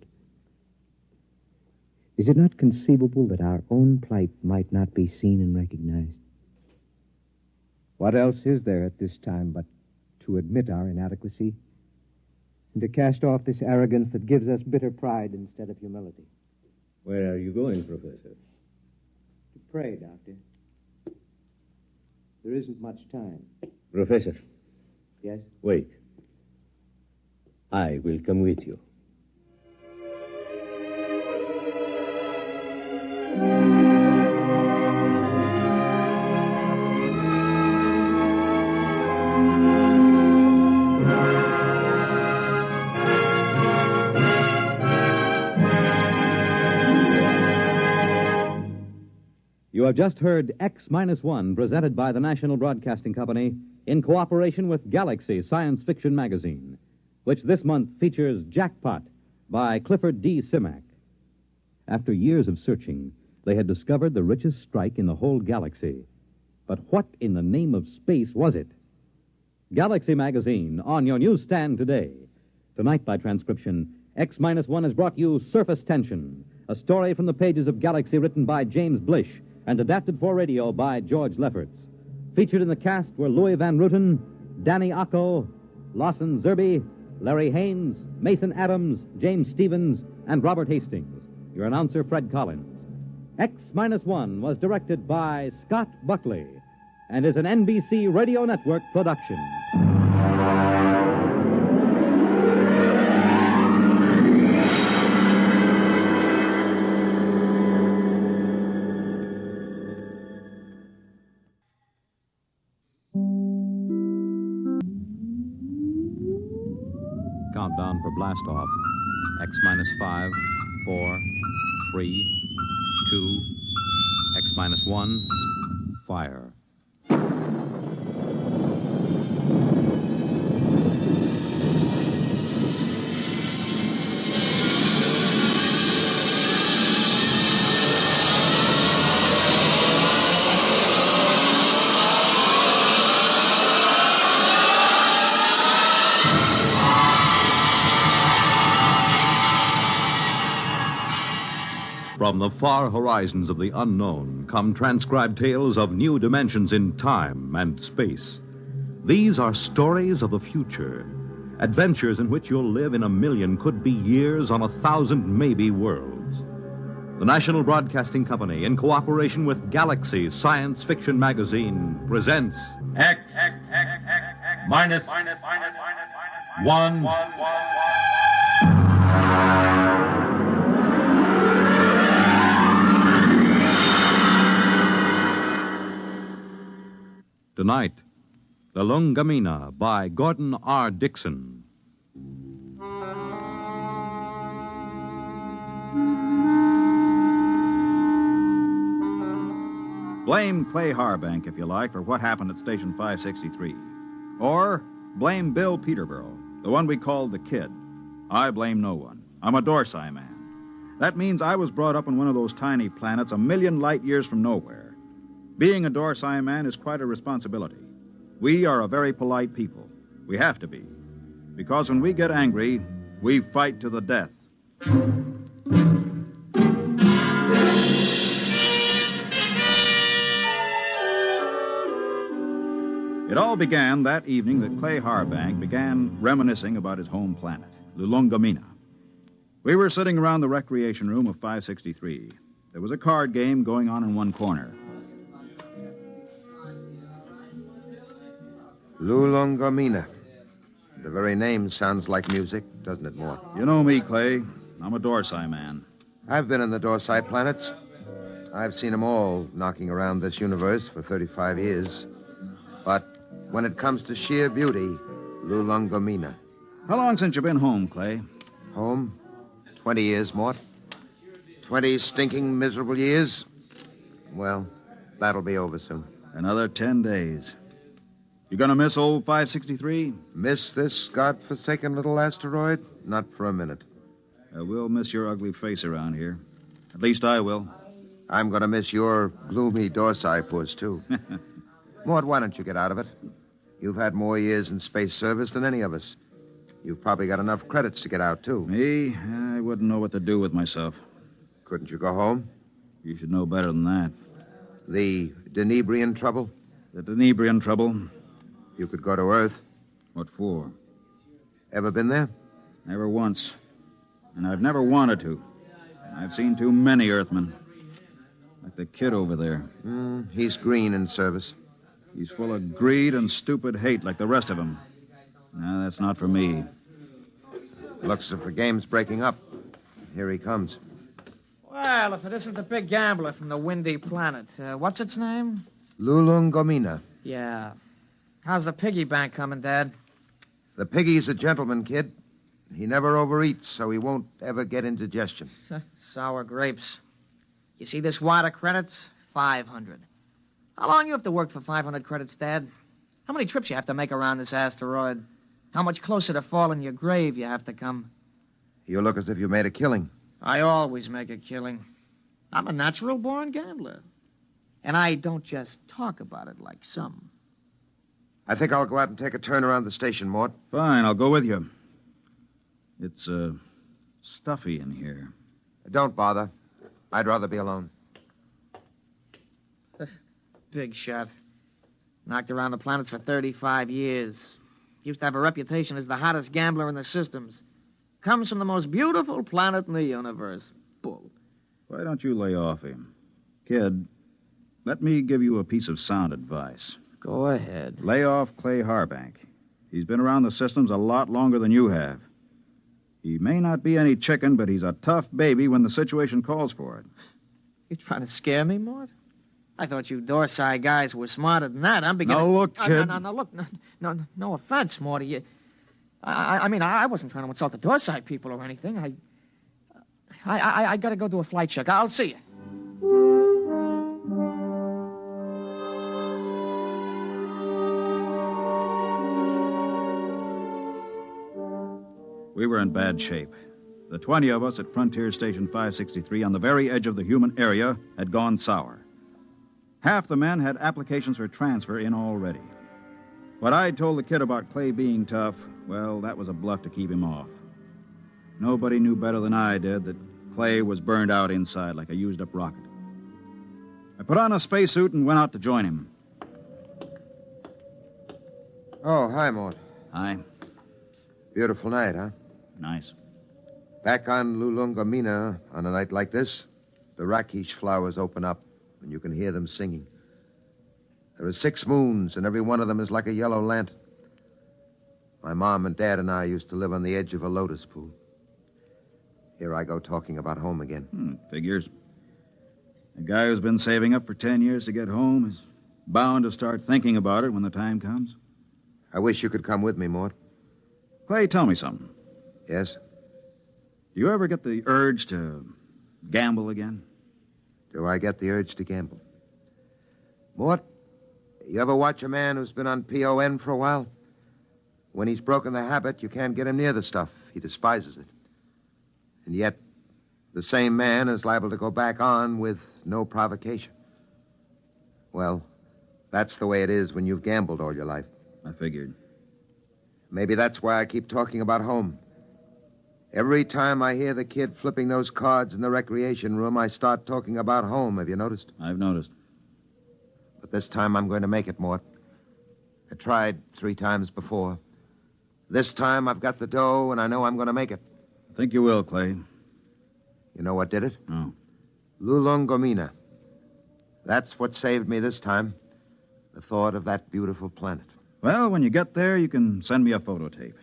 Is it not conceivable that our own plight might not be seen and recognized? What else is there at this time but to admit our inadequacy and to cast off this arrogance that gives us bitter pride instead of humility? Where are you going, Professor? To pray, Doctor. There isn't much time. Professor. Yes? Wait. I will come with you. You have just heard X-1, presented by the National Broadcasting Company in cooperation with Galaxy Science Fiction Magazine, which this month features Jackpot by Clifford D. Simak. After years of searching, they had discovered the richest strike in the whole galaxy. But what in the name of space was it? Galaxy Magazine, on your newsstand today. Tonight, by transcription, X-1 has brought you Surface Tension, a story from the pages of Galaxy written by James Blish and adapted for radio by George Lefferts. Featured in the cast were Louis Van Rooten, Danny Acco, Lawson Zerby, Larry Haynes, Mason Adams, James Stevens, and Robert Hastings. Your announcer, Fred Collins. X-1 was directed by Scott Buckley and is an NBC Radio Network production. countdown for blast off. X minus 5, 4, 3, 2, X minus 1, fire. From the far horizons of the unknown come transcribed tales of new dimensions in time and space. These are stories of the future, adventures in which you'll live in a million, could be years, on 1,000 maybe worlds. The National Broadcasting Company, in cooperation with Galaxy Science Fiction Magazine, presents X minus 1. Tonight, The Lungamina by Gordon R. Dixon. Blame Clay Harbank, if you like, for what happened at Station 563. Or blame Bill Peterborough, the one we called the Kid. I blame no one. I'm a Dorsai man. That means I was brought up on one of those tiny planets a million light years from nowhere. Being a Dorsai man is quite a responsibility. We are a very polite people. We have to be. Because when we get angry, we fight to the death. It all began that evening that Clay Harbank began reminiscing about his home planet, Lulungamina. We were sitting around the recreation room of 563. There was a card game going on in one corner. Lulungamina. The very name sounds like music, doesn't it, Mort? You know me, Clay. I'm a Dorsai man. I've been in the Dorsai planets. I've seen them all knocking around this universe for 35 years. But when it comes to sheer beauty, Lulungamina. How long since you've been home, Clay? Home? 20 years, Mort. 20 stinking, miserable years. Well, that'll be over soon. Another 10 days. You gonna miss old 563? Miss this godforsaken little asteroid? Not for a minute. We'll miss your ugly face around here. At least I will. I'm gonna miss your gloomy Dorsai puss, too. Mort, why don't you get out of it? You've had more years in space service than any of us. You've probably got enough credits to get out, too. Me? I wouldn't know what to do with myself. Couldn't you go home? You should know better than that. The Denebrian trouble? The Denebrian trouble? You could go to Earth. What for? Ever been there? Never once. And I've never wanted to. I've seen too many Earthmen. Like the Kid over there. He's green in service. He's full of greed and stupid hate like the rest of them. No, that's not for me. Looks as if the game's breaking up. Here he comes. Well, if it isn't the big gambler from the windy planet. What's its name? Lulungamina. Yeah. How's the piggy bank coming, Dad? The piggy's a gentleman, Kid. He never overeats, so he won't ever get indigestion. Sour grapes. You see this wad of credits? 500. How long you have to work for 500 credits, Dad? How many trips you have to make around this asteroid? How much closer to falling your grave you have to come? You look as if you made a killing. I always make a killing. I'm a natural-born gambler. And I don't just talk about it like some. I think I'll go out and take a turn around the station, Mort. Fine, I'll go with you. It's, stuffy in here. Don't bother. I'd rather be alone. Big shot. Knocked around the planets for 35 years. Used to have a reputation as the hottest gambler in the systems. Comes from the most beautiful planet in the universe. Bull. Why don't you lay off him? Kid, let me give you a piece of sound advice. Go ahead. Lay off Clay Harbank. He's been around the systems a lot longer than you have. He may not be any chicken, but he's a tough baby when the situation calls for it. You trying to scare me, Mort? I thought you Dorsai guys were smarter than that. I'm beginning... Now, look, kid. No, look. No offense, Morty. I mean, I wasn't trying to insult the Dorsai people or anything. I got to go do a flight check. I'll see you. We were in bad shape. The 20 of us at Frontier Station 563 on the very edge of the human area had gone sour. Half the men had applications for transfer in already. What I'd told the kid about Clay being tough, well, that was a bluff to keep him off. Nobody knew better than I did that Clay was burned out inside like a used-up rocket. I put on a spacesuit and went out to join him. Oh, hi, Mort. Hi. Beautiful night, huh? Nice. Back on Lulungomina, on a night like this, the rakish flowers open up, and you can hear them singing. There are 6 moons, and every one of them is like a yellow lantern. My mom and dad and I used to live on the edge of a lotus pool. Here I go talking about home again. Figures. A guy who's been saving up for 10 years to get home is bound to start thinking about it when the time comes. I wish you could come with me, Mort. Clay, tell me something. Yes? Do you ever get the urge to gamble again? Do I get the urge to gamble? Mort, you ever watch a man who's been on PON for a while? When he's broken the habit, you can't get him near the stuff. He despises it. And yet, the same man is liable to go back on with no provocation. Well, that's the way it is when you've gambled all your life. I figured. Maybe that's why I keep talking about home. Every time I hear the kid flipping those cards in the recreation room, I start talking about home. Have you noticed? I've noticed. But this time I'm going to make it, Mort. I tried 3 times before. This time I've got the dough, and I know I'm going to make it. I think you will, Clay. You know what did it? No. Lulungomina. That's what saved me this time. The thought of that beautiful planet. Well, when you get there, you can send me a photo tape.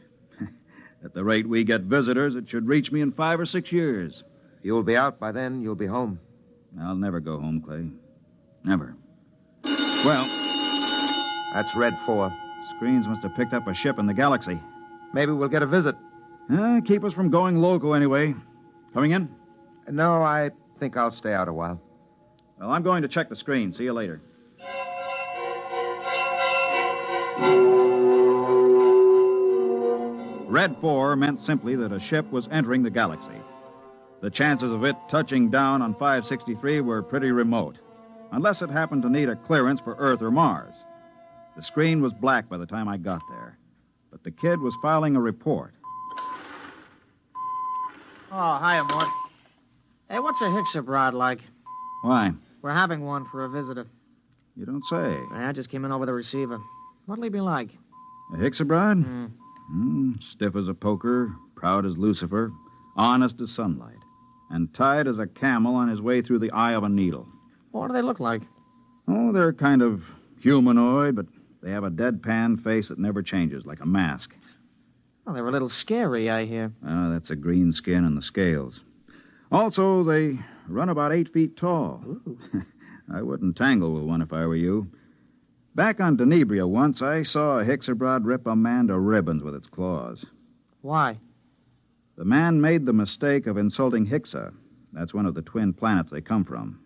At the rate we get visitors, it should reach me in 5 or 6 years. You'll be out by then. You'll be home. I'll never go home, Clay. Never. Well... That's Red 4. Screens must have picked up a ship in the galaxy. Maybe we'll get a visit. Keep us from going local anyway. Coming in? No, I think I'll stay out a while. Well, I'm going to check the screen. See you later. Red 4 meant simply that a ship was entering the galaxy. The chances of it touching down on 563 were pretty remote, unless it happened to need a clearance for Earth or Mars. The screen was black by the time I got there, but the kid was filing a report. Oh, hiya, Mort. Hey, what's a Hixabrod like? Why? We're having one for a visitor. You don't say. I just came in over the receiver. What'll he be like? A Hixabrod? Stiff as a poker, proud as Lucifer, honest as sunlight, and tight as a camel on his way through the eye of a needle. What do they look like? Oh, they're kind of humanoid, but they have a deadpan face that never changes, like a mask. Well, they're a little scary, I hear. That's a green skin and the scales. Also, they run about 8 feet tall. I wouldn't tangle with one if I were you. Back on Denebria once, I saw a Hixabrod rip a man to ribbons with its claws. Why? The man made the mistake of insulting Hixa. That's one of the twin planets they come from.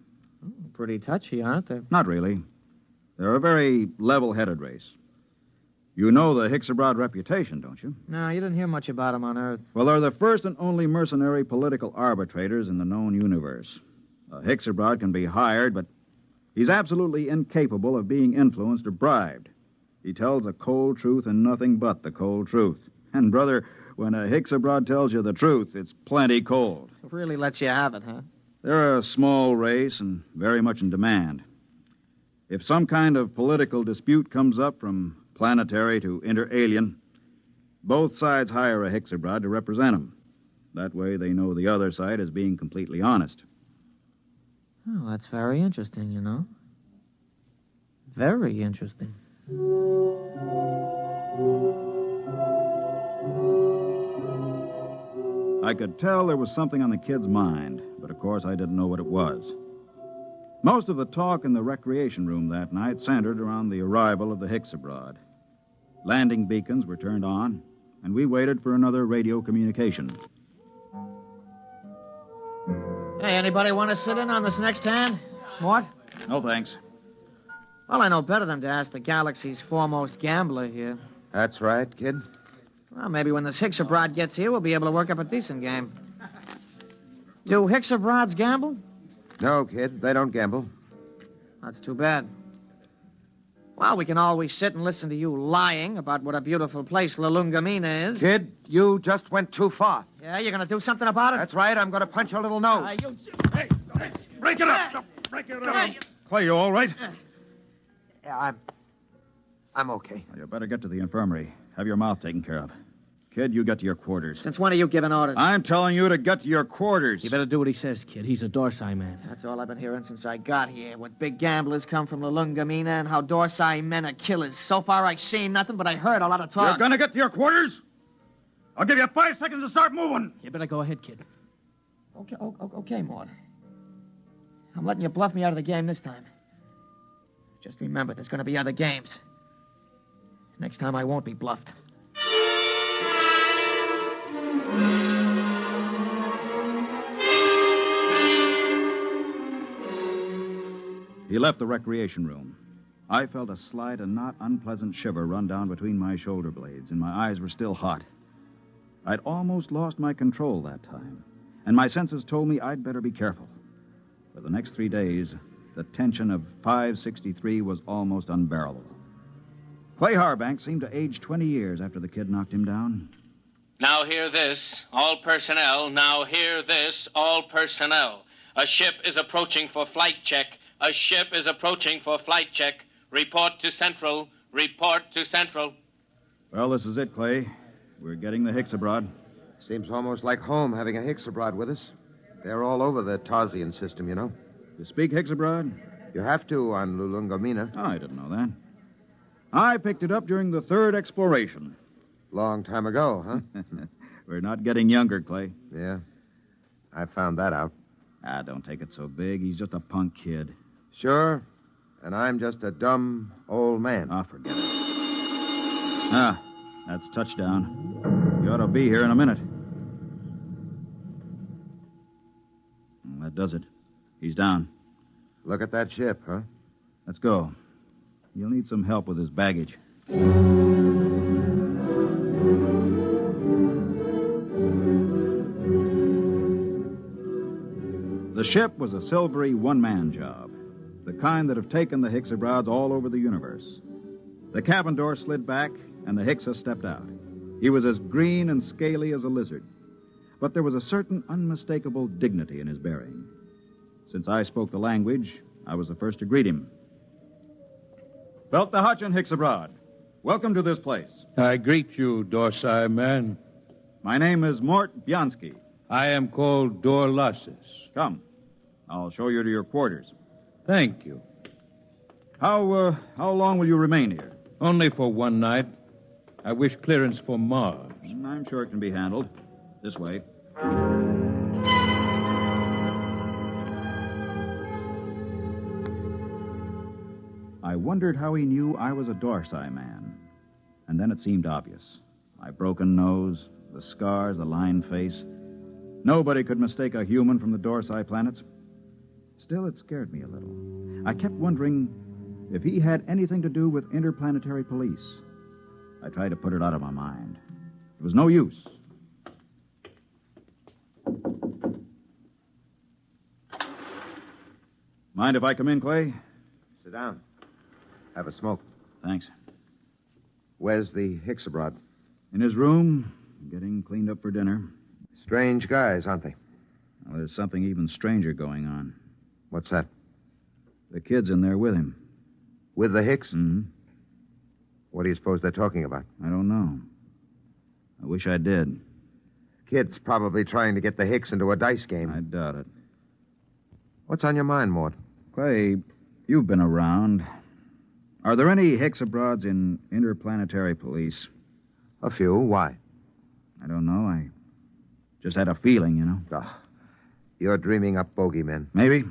Pretty touchy, aren't they? Not really. They're a very level-headed race. You know the Hixabrod reputation, don't you? No, you didn't hear much about them on Earth. Well, they're the first and only mercenary political arbitrators in the known universe. A Hixabrod can be hired, but he's absolutely incapable of being influenced or bribed. He tells the cold truth and nothing but the cold truth. And, brother, when a Hixabrod tells you the truth, it's plenty cold. It really lets you have it, huh? They're a small race and very much in demand. If some kind of political dispute comes up from planetary to inter-alien, both sides hire a Hixabrod to represent them. That way they know the other side is being completely honest. Oh, that's very interesting, you know. Very interesting. I could tell there was something on the kid's mind, but of course I didn't know what it was. Most of the talk in the recreation room that night centered around the arrival of the Hixabrod. Landing beacons were turned on, and we waited for another radio communication. Hey, anybody want to sit in on this next hand? Mort? No, thanks. Well, I know better than to ask the galaxy's foremost gambler here. That's right, kid. Well, maybe when this Hixabrod gets here, we'll be able to work up a decent game. Do Hixabrods gamble? No, kid, they don't gamble. That's too bad. Well, we can always sit and listen to you lying about what a beautiful place La Lungamina is. Kid, you just went too far. Yeah, you're going to do something about it? That's right, I'm going to punch your little nose. Break it up! Break it up! Clay, you all right? Yeah, I'm okay. Well, you better get to the infirmary. Have your mouth taken care of. Kid, you get to your quarters. Since when are you giving orders? I'm telling you to get to your quarters. You better do what he says, kid. He's a Dorsai man. That's all I've been hearing since I got here. What big gamblers come from La Lungamina and how Dorsai men are killers. So far, I've seen nothing, but I heard a lot of talk. You're gonna get to your quarters? I'll give you 5 seconds to start moving. You better go ahead, kid. Okay, Mort. I'm letting you bluff me out of the game this time. Just remember, there's going to be other games. Next time, I won't be bluffed. He left the recreation room. I felt a slight and not unpleasant shiver run down between my shoulder blades, and my eyes were still hot. I'd almost lost my control that time, and my senses told me I'd better be careful. For the next 3 days, the tension of 563 was almost unbearable. Clay Harbank seemed to age 20 years after the kid knocked him down. Now hear this, all personnel. Now hear this, all personnel. A ship is approaching for flight check. A ship is approaching for flight check. Report to Central. Report to Central. Well, this is it, Clay. We're getting the Hixabrod. Seems almost like home having a Hixabrod with us. They're all over the Tarsian system, you know. You speak Hixabrod? You have to on Lulungamina. Oh, I didn't know that. I picked it up during the 3rd exploration. Long time ago, huh? We're not getting younger, Clay. Yeah. I found that out. Ah, don't take it so big. He's just a punk kid. Sure. And I'm just a dumb old man. Oh, forget it. Ah, that's touchdown. You ought to be here in a minute. Well, that does it. He's down. Look at that ship, huh? Let's go. You'll need some help with his baggage. The ship was a silvery one-man job, the kind that have taken the Hixabrods all over the universe. The cabin door slid back, and the Hixa stepped out. He was as green and scaly as a lizard, but there was a certain unmistakable dignity in his bearing. Since I spoke the language, I was the first to greet him. Belt the Hutch and Hixabrod. Welcome to this place. I greet you, Dorsai man. My name is Mort Bianski. I am called Dorlassus. Come. I'll show you to your quarters. Thank you. How long will you remain here? Only for one night. I wish clearance for Mars. I'm sure it can be handled. This way. I wondered how he knew I was a Dorsai man. And then it seemed obvious. My broken nose, the scars, the lined face. Nobody could mistake a human from the Dorsai planets. Still, it scared me a little. I kept wondering if he had anything to do with interplanetary police. I tried to put it out of my mind. It was no use. Mind if I come in, Clay? Sit down. Have a smoke. Thanks. Where's the Hixabrod? In his room, getting cleaned up for dinner. Strange guys, aren't they? Well, there's something even stranger going on. What's that? The kid's in there with him. With the Hicks? Mm-hmm. What do you suppose they're talking about? I don't know. I wish I did. Kid's probably trying to get the Hicks into a dice game. I doubt it. What's on your mind, Mort? Clay, you've been around. Are there any Hixabrods in interplanetary police? A few. Why? I don't know. I just had a feeling, you know. Oh, you're dreaming up bogeymen. Maybe.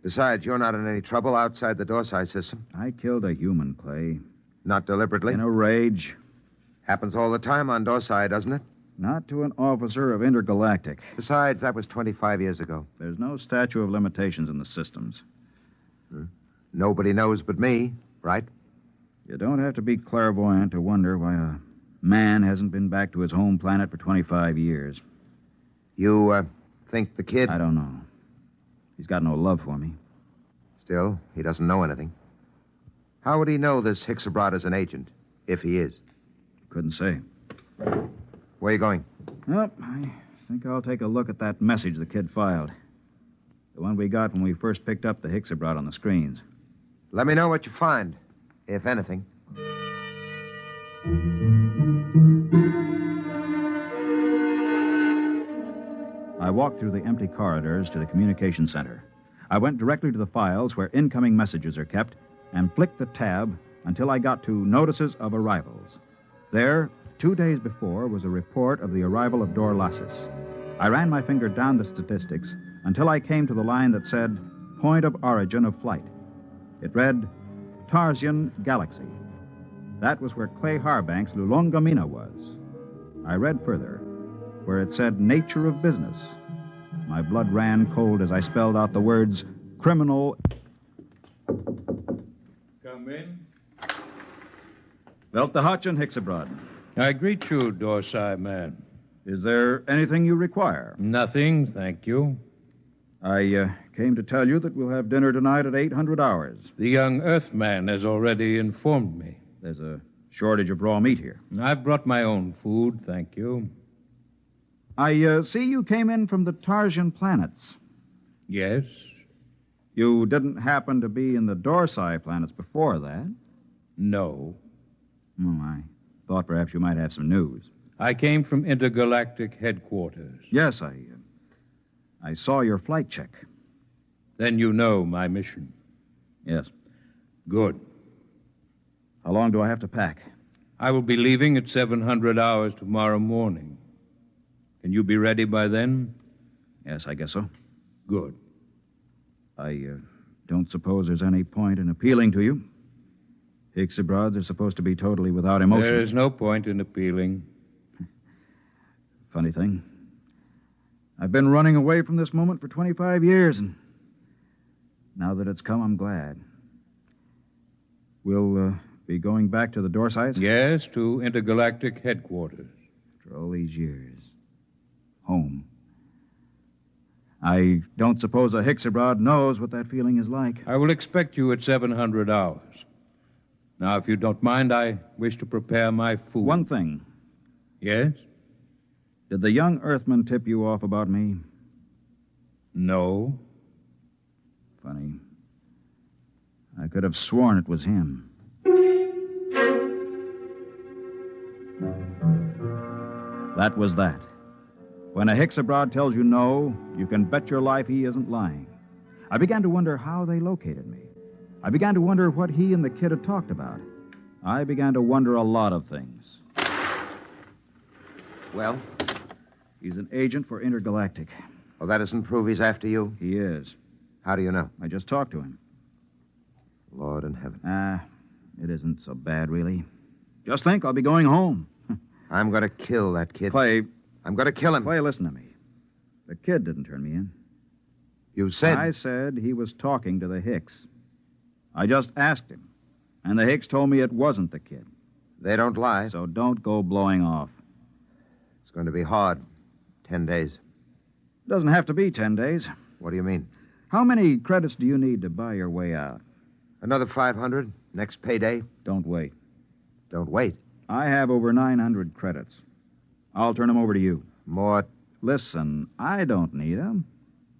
Besides, you're not in any trouble outside the Dorsai system. I killed a human, Clay. Not deliberately? In a rage. Happens all the time on Dorsai, doesn't it? Not to an officer of Intergalactic. Besides, that was 25 years ago. There's no statute of limitations in the systems. Nobody knows but me, right? You don't have to be clairvoyant to wonder why a man hasn't been back to his home planet for 25 years. You, think the kid... I don't know. He's got no love for me. Still, he doesn't know anything. How would he know this Hicks-Abrod is an agent, if he is? Couldn't say. Where are you going? Well, I think I'll take a look at that message the kid filed. The one we got when we first picked up the Hicks-Abrod on the screens. Let me know what you find, if anything. I walked through the empty corridors to the communication center. I went directly to the files where incoming messages are kept and flicked the tab until I got to Notices of Arrivals. There, 2 days before, was a report of the arrival of Dorlasis. I ran my finger down the statistics until I came to the line that said, Point of Origin of Flight. It read, Tarsian Galaxy. That was where Clay Harbank's Lulongamina was. I read further, where it said Nature of Business. My blood ran cold as I spelled out the words criminal. Come in. Belt the Hutch and Hicks-Abrod. I greet you, Dorsai man. Is there anything you require? Nothing, thank you. I came to tell you that we'll have dinner tonight at 800 hours. The young Earthman has already informed me. There's a shortage of raw meat here. I've brought my own food, thank you. I see you came in from the Tarsian planets. Yes? You didn't happen to be in the Dorsai planets before that? No. Oh, I thought perhaps you might have some news. I came from Intergalactic headquarters. Yes, I saw your flight check. Then you know my mission. Yes. Good. How long do I have to pack? I will be leaving at 700 hours tomorrow morning. Can you be ready by then? Yes, I guess so. Good. I don't suppose there's any point in appealing to you. Hicks-Abrods are supposed to be totally without emotion. There is no point in appealing. Funny thing. I've been running away from this moment for 25 years, and now that it's come, I'm glad. We'll be going back to the Dorsites? Yes, to Intergalactic headquarters. After all these years. Home. I don't suppose a Hicks-Abrod knows what that feeling is like. I will expect you at 700 hours. Now, if you don't mind, I wish to prepare my food. One thing. Yes? Did the young Earthman tip you off about me? No. Funny. I could have sworn it was him. That was that. When a Hicks-Abrod tells you no, you can bet your life he isn't lying. I began to wonder how they located me. I began to wonder what he and the kid had talked about. I began to wonder a lot of things. Well? He's an agent for Intergalactic. Well, that doesn't prove he's after you? He is. How do you know? I just talked to him. Lord in heaven. It isn't so bad, really. Just think, I'll be going home. I'm going to kill that kid. Clay. I'm going to kill him. Clay, listen to me. The kid didn't turn me in. You said... I said he was talking to the Hicks. I just asked him, and the Hicks told me it wasn't the kid. They don't lie. So don't go blowing off. It's going to be hard. 10 days. It doesn't have to be 10 days. What do you mean? How many credits do you need to buy your way out? Another 500? Next payday? Don't wait. Don't wait? I have over 900 credits. I'll turn them over to you. Mort. Listen, I don't need them.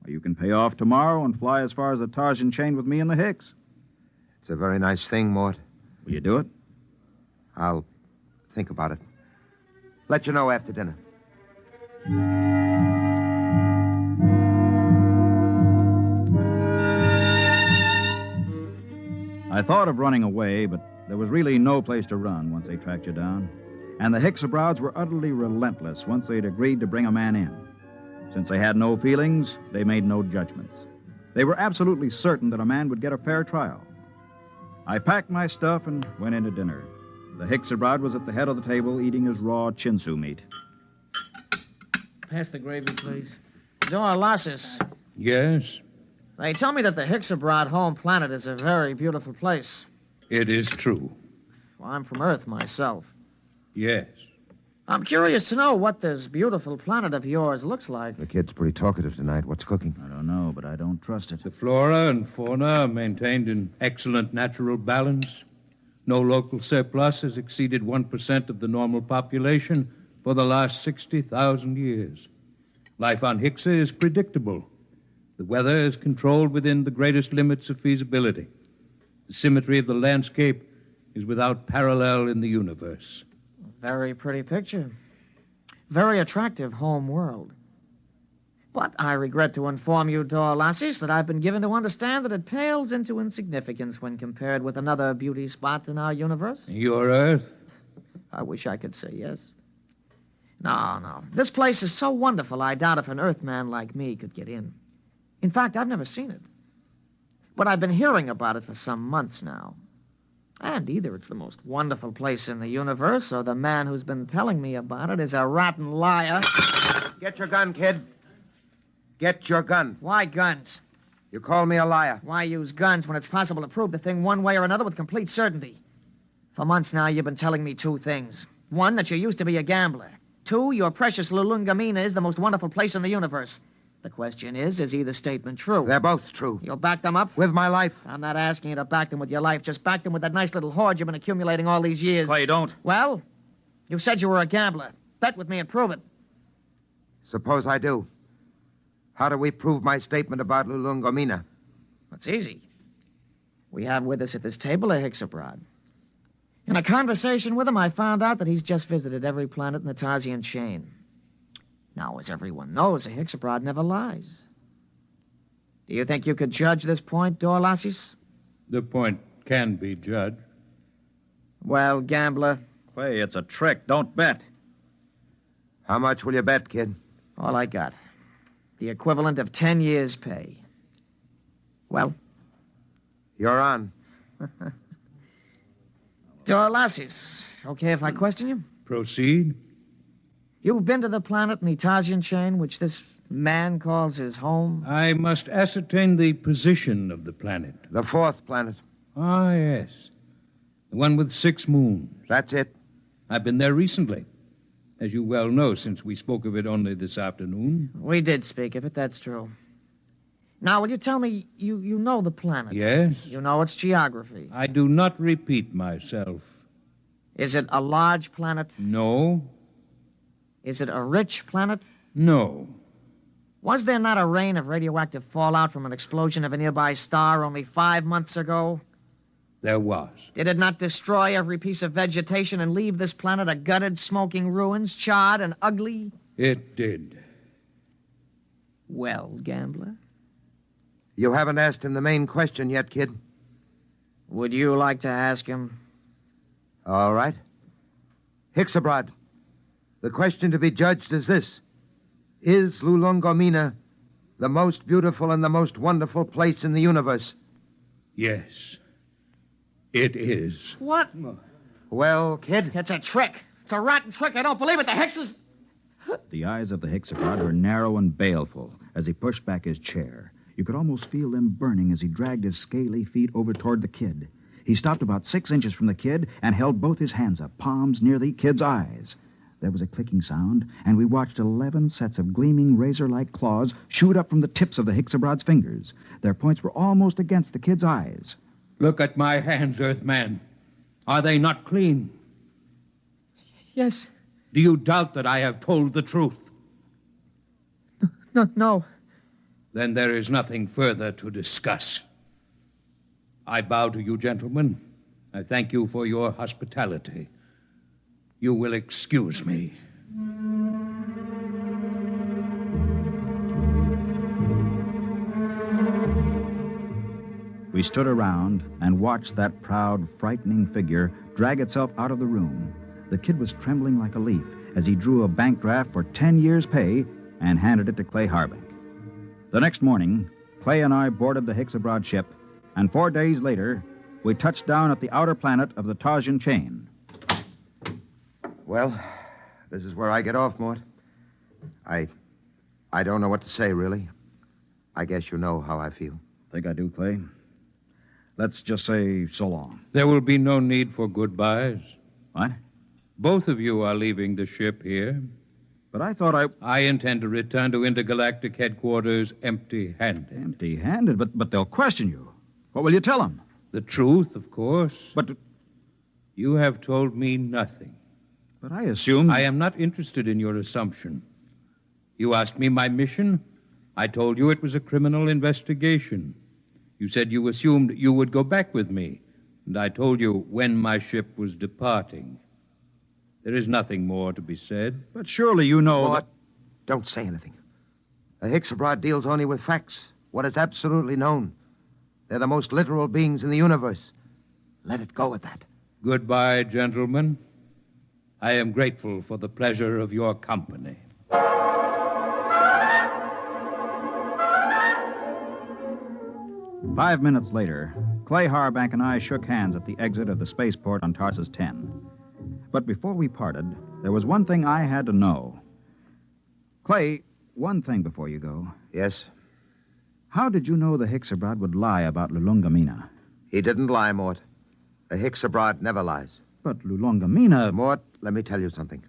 You can pay off tomorrow and fly as far as the Tarsian chain with me and the Hicks. It's a very nice thing, Mort. Will you do it? I'll think about it. Let you know after dinner. I thought of running away, but there was really no place to run once they tracked you down. And the Hicks-Abrods were utterly relentless once they'd agreed to bring a man in. Since they had no feelings, they made no judgments. They were absolutely certain that a man would get a fair trial. I packed my stuff and went into dinner. The Hixabrod was at the head of the table eating his raw chinsu meat. Pass the gravy, please. Dorlasis. Yes, They tell me that the Hixabrod home planet is a very beautiful place. it is true. Well, I'm from Earth myself. Yes. I'm curious to know what this beautiful planet of yours looks like. The kid's pretty talkative tonight. What's cooking? I don't know, but I don't trust it. The flora and fauna are maintained in excellent natural balance. No local surplus has exceeded 1% of the normal population for the last 60,000 years. Life on Hixa is predictable. The weather is controlled within the greatest limits of feasibility. The symmetry of the landscape is without parallel in the universe. Very pretty picture. Very attractive home world. But I regret to inform you, Dorlasis, that I've been given to understand that it pales into insignificance when compared with another beauty spot in our universe. Your Earth? I wish I could say yes. No. This place is so wonderful, I doubt if an Earthman like me could get in. In fact, I've never seen it. But I've been hearing about it for some months now. And either it's the most wonderful place in the universe, or the man who's been telling me about it is a rotten liar. Get your gun, kid. Get your gun. Why guns? You call me a liar. Why use guns when it's possible to prove the thing one way or another with complete certainty? For months now, you've been telling me two things. One, that you used to be a gambler. Two, your precious Lulungamina is the most wonderful place in the universe. The question is either statement true? They're both true. You'll back them up? With my life. I'm not asking you to back them with your life. Just back them with that nice little hoard you've been accumulating all these years. Clay, don't. Well, you said you were a gambler. Bet with me and prove it. Suppose I do. How do we prove my statement about Lulungomina? It's easy. We have with us at this table a Hixabrod. In a conversation with him, I found out that he's just visited every planet in the Tarsian chain. Now, as everyone knows, a Hixabrod never lies. Do you think you could judge this point, Dorlasis? The point can be judged. Well, gambler. Clay, it's a trick. Don't bet. How much will you bet, kid? All I got. The equivalent of 10 years' pay. Well? You're on. Dorlasis, okay if I question you? Proceed. You've been to the planet in the Tarsian chain, which this man calls his home? I must ascertain the position of the planet. The fourth planet. Ah, yes. The one with 6 moons. That's it. I've been there recently, as you well know, since we spoke of it only this afternoon. We did speak of it, that's true. Now, will you tell me, you know the planet? Yes. You know its geography? I do not repeat myself. Is it a large planet? No. Is it a rich planet? No. Was there not a rain of radioactive fallout from an explosion of a nearby star only 5 months ago? There was. Did it not destroy every piece of vegetation and leave this planet a gutted, smoking ruins, charred and ugly? It did. Well, gambler? You haven't asked him the main question yet, kid. Would you like to ask him? All right. Hixabrod, the question to be judged is this. Is Lulungomina the most beautiful and the most wonderful place in the universe? Yes. It is. What? Well, kid? It's a trick. It's a rotten trick. I don't believe it. The Hexes... The eyes of the Hixabrod were narrow and baleful as he pushed back his chair. You could almost feel them burning as he dragged his scaly feet over toward the kid. He stopped about 6 inches from the kid and held both his hands up, palms near the kid's eyes. There was a clicking sound, and we watched 11 sets of gleaming razor-like claws shoot up from the tips of the Hixabrod's fingers. Their points were almost against the kid's eyes. Look at my hands, Earthman. Are they not clean? Yes. Do you doubt that I have told the truth? No. Then there is nothing further to discuss. I bow to you, gentlemen. I thank you for your hospitality. You will excuse me. We stood around and watched that proud, frightening figure drag itself out of the room. The kid was trembling like a leaf as he drew a bank draft for 10 years' pay and handed it to Clay Harbank. The next morning, Clay and I boarded the Hixabrod ship, and 4 days later, we touched down at the outer planet of the Tarsian chain. Well, this is where I get off, Mort. I don't know what to say, really. I guess you know how I feel. Think I do, Clay. Let's just say so long. There will be no need for goodbyes. What? Both of you are leaving the ship here. But I thought I intend to return to intergalactic headquarters empty-handed. Empty-handed? But they'll question you. What will you tell them? The truth, of course. But you have told me nothing. But I assumed... I am not interested in your assumption. You asked me my mission. I told you it was a criminal investigation. You said you assumed you would go back with me, and I told you when my ship was departing. There is nothing more to be said. But surely you know... Mort, don't say anything. The Hicks abroad deals only with facts, what is absolutely known. They're the most literal beings in the universe. Let it go at that. Goodbye, gentlemen. I am grateful for the pleasure of your company. 5 minutes later, Clay Harbank and I shook hands at the exit of the spaceport on Tarsus 10. But before we parted, there was one thing I had to know. Clay, one thing before you go. Yes? How did you know the Hicks abroad would lie about Lulungamina? He didn't lie, Mort. The Hicks abroad never lies. But Lulungamina... Mort, let me tell you something.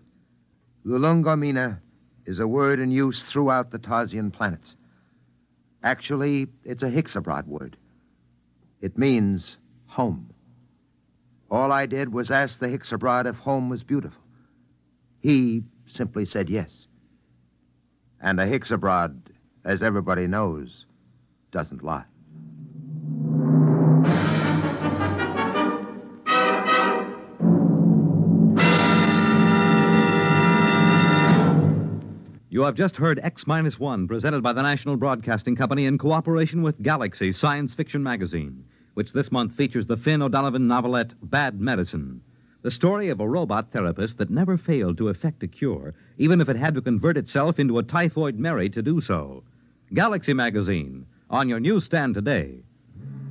Lulungamina is a word in use throughout the Tarsian planets. Actually, it's a Hicks abroad word. It means home. All I did was ask the Hicks abroad if home was beautiful. He simply said yes. And a Hicks abroad, as everybody knows, doesn't lie. You have just heard X-1, presented by the National Broadcasting Company in cooperation with Galaxy Science Fiction Magazine, which this month features the Finn O'Donovan novelette Bad Medicine, the story of a robot therapist that never failed to effect a cure, even if it had to convert itself into a typhoid Mary to do so. Galaxy Magazine, on your newsstand today.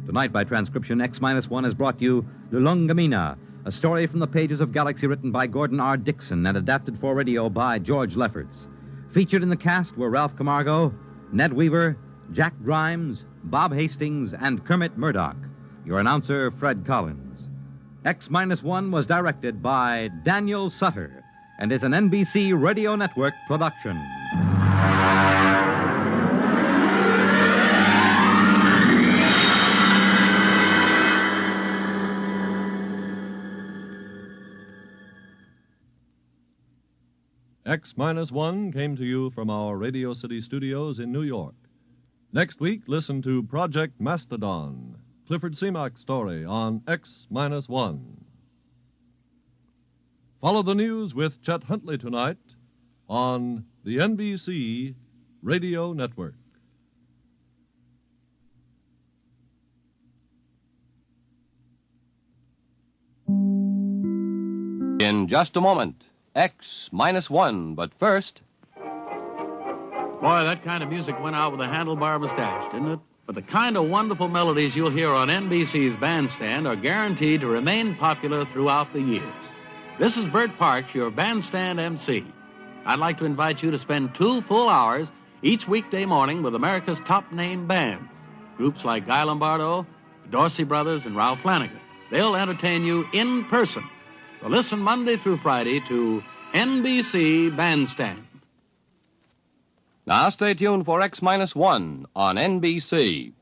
Tonight, by transcription, X-1 has brought you Lulungamina, a story from the pages of Galaxy written by Gordon R. Dixon and adapted for radio by George Lefferts. Featured in the cast were Ralph Camargo, Ned Weaver, Jack Grimes, Bob Hastings, and Kermit Murdoch. Your announcer, Fred Collins. X-1 was directed by Daniel Sutter and is an NBC Radio Network production. X-1 came to you from our Radio City studios in New York. Next week, listen to Project Mastodon, Clifford Seamock's story on X-1. Follow the news with Chet Huntley tonight on the NBC Radio Network. In just a moment, X-1, but first... Boy, that kind of music went out with a handlebar mustache, didn't it? But the kind of wonderful melodies you'll hear on NBC's Bandstand are guaranteed to remain popular throughout the years. This is Bert Parks, your Bandstand MC. I'd like to invite you to spend 2 full hours each weekday morning with America's top-name bands. Groups like Guy Lombardo, the Dorsey Brothers, and Ralph Flanagan. They'll entertain you in person. So listen Monday through Friday to NBC Bandstand. Now stay tuned for X-1 on NBC.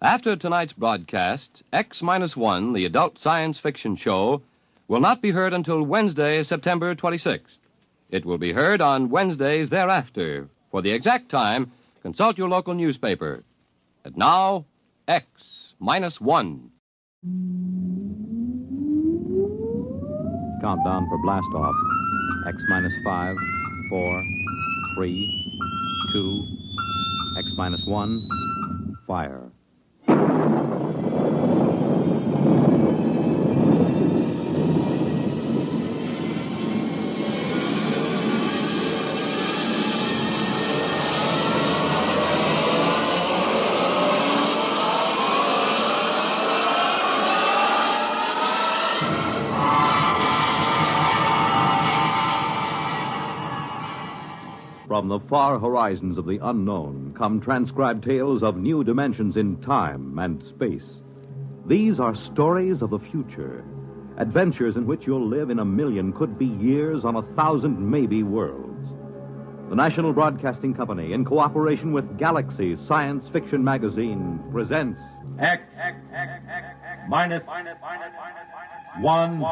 After tonight's broadcast, X-1, the adult science fiction show, will not be heard until Wednesday, September 26th. It will be heard on Wednesdays thereafter. For the exact time, consult your local newspaper. And now, X-1. Countdown for blast-off. X-5, 4, 3, 2, X-1, fire. From the far horizons of the unknown come transcribed tales of new dimensions in time and space. These are stories of the future, adventures in which you'll live in a million, could be years, on 1,000 maybe worlds. The National Broadcasting Company, in cooperation with Galaxy Science Fiction Magazine, presents X minus one.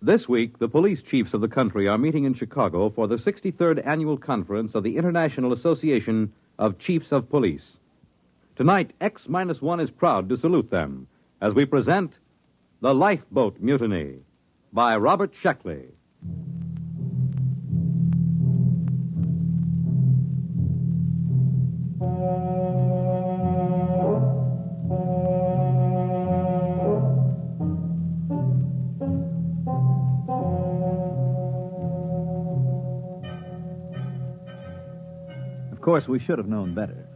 This week, the police chiefs of the country are meeting in Chicago for the 63rd Annual Conference of the International Association of Chiefs of Police. Tonight, X-1 is proud to salute them as we present The Lifeboat Mutiny by Robert Sheckley. Of course, we should have known better.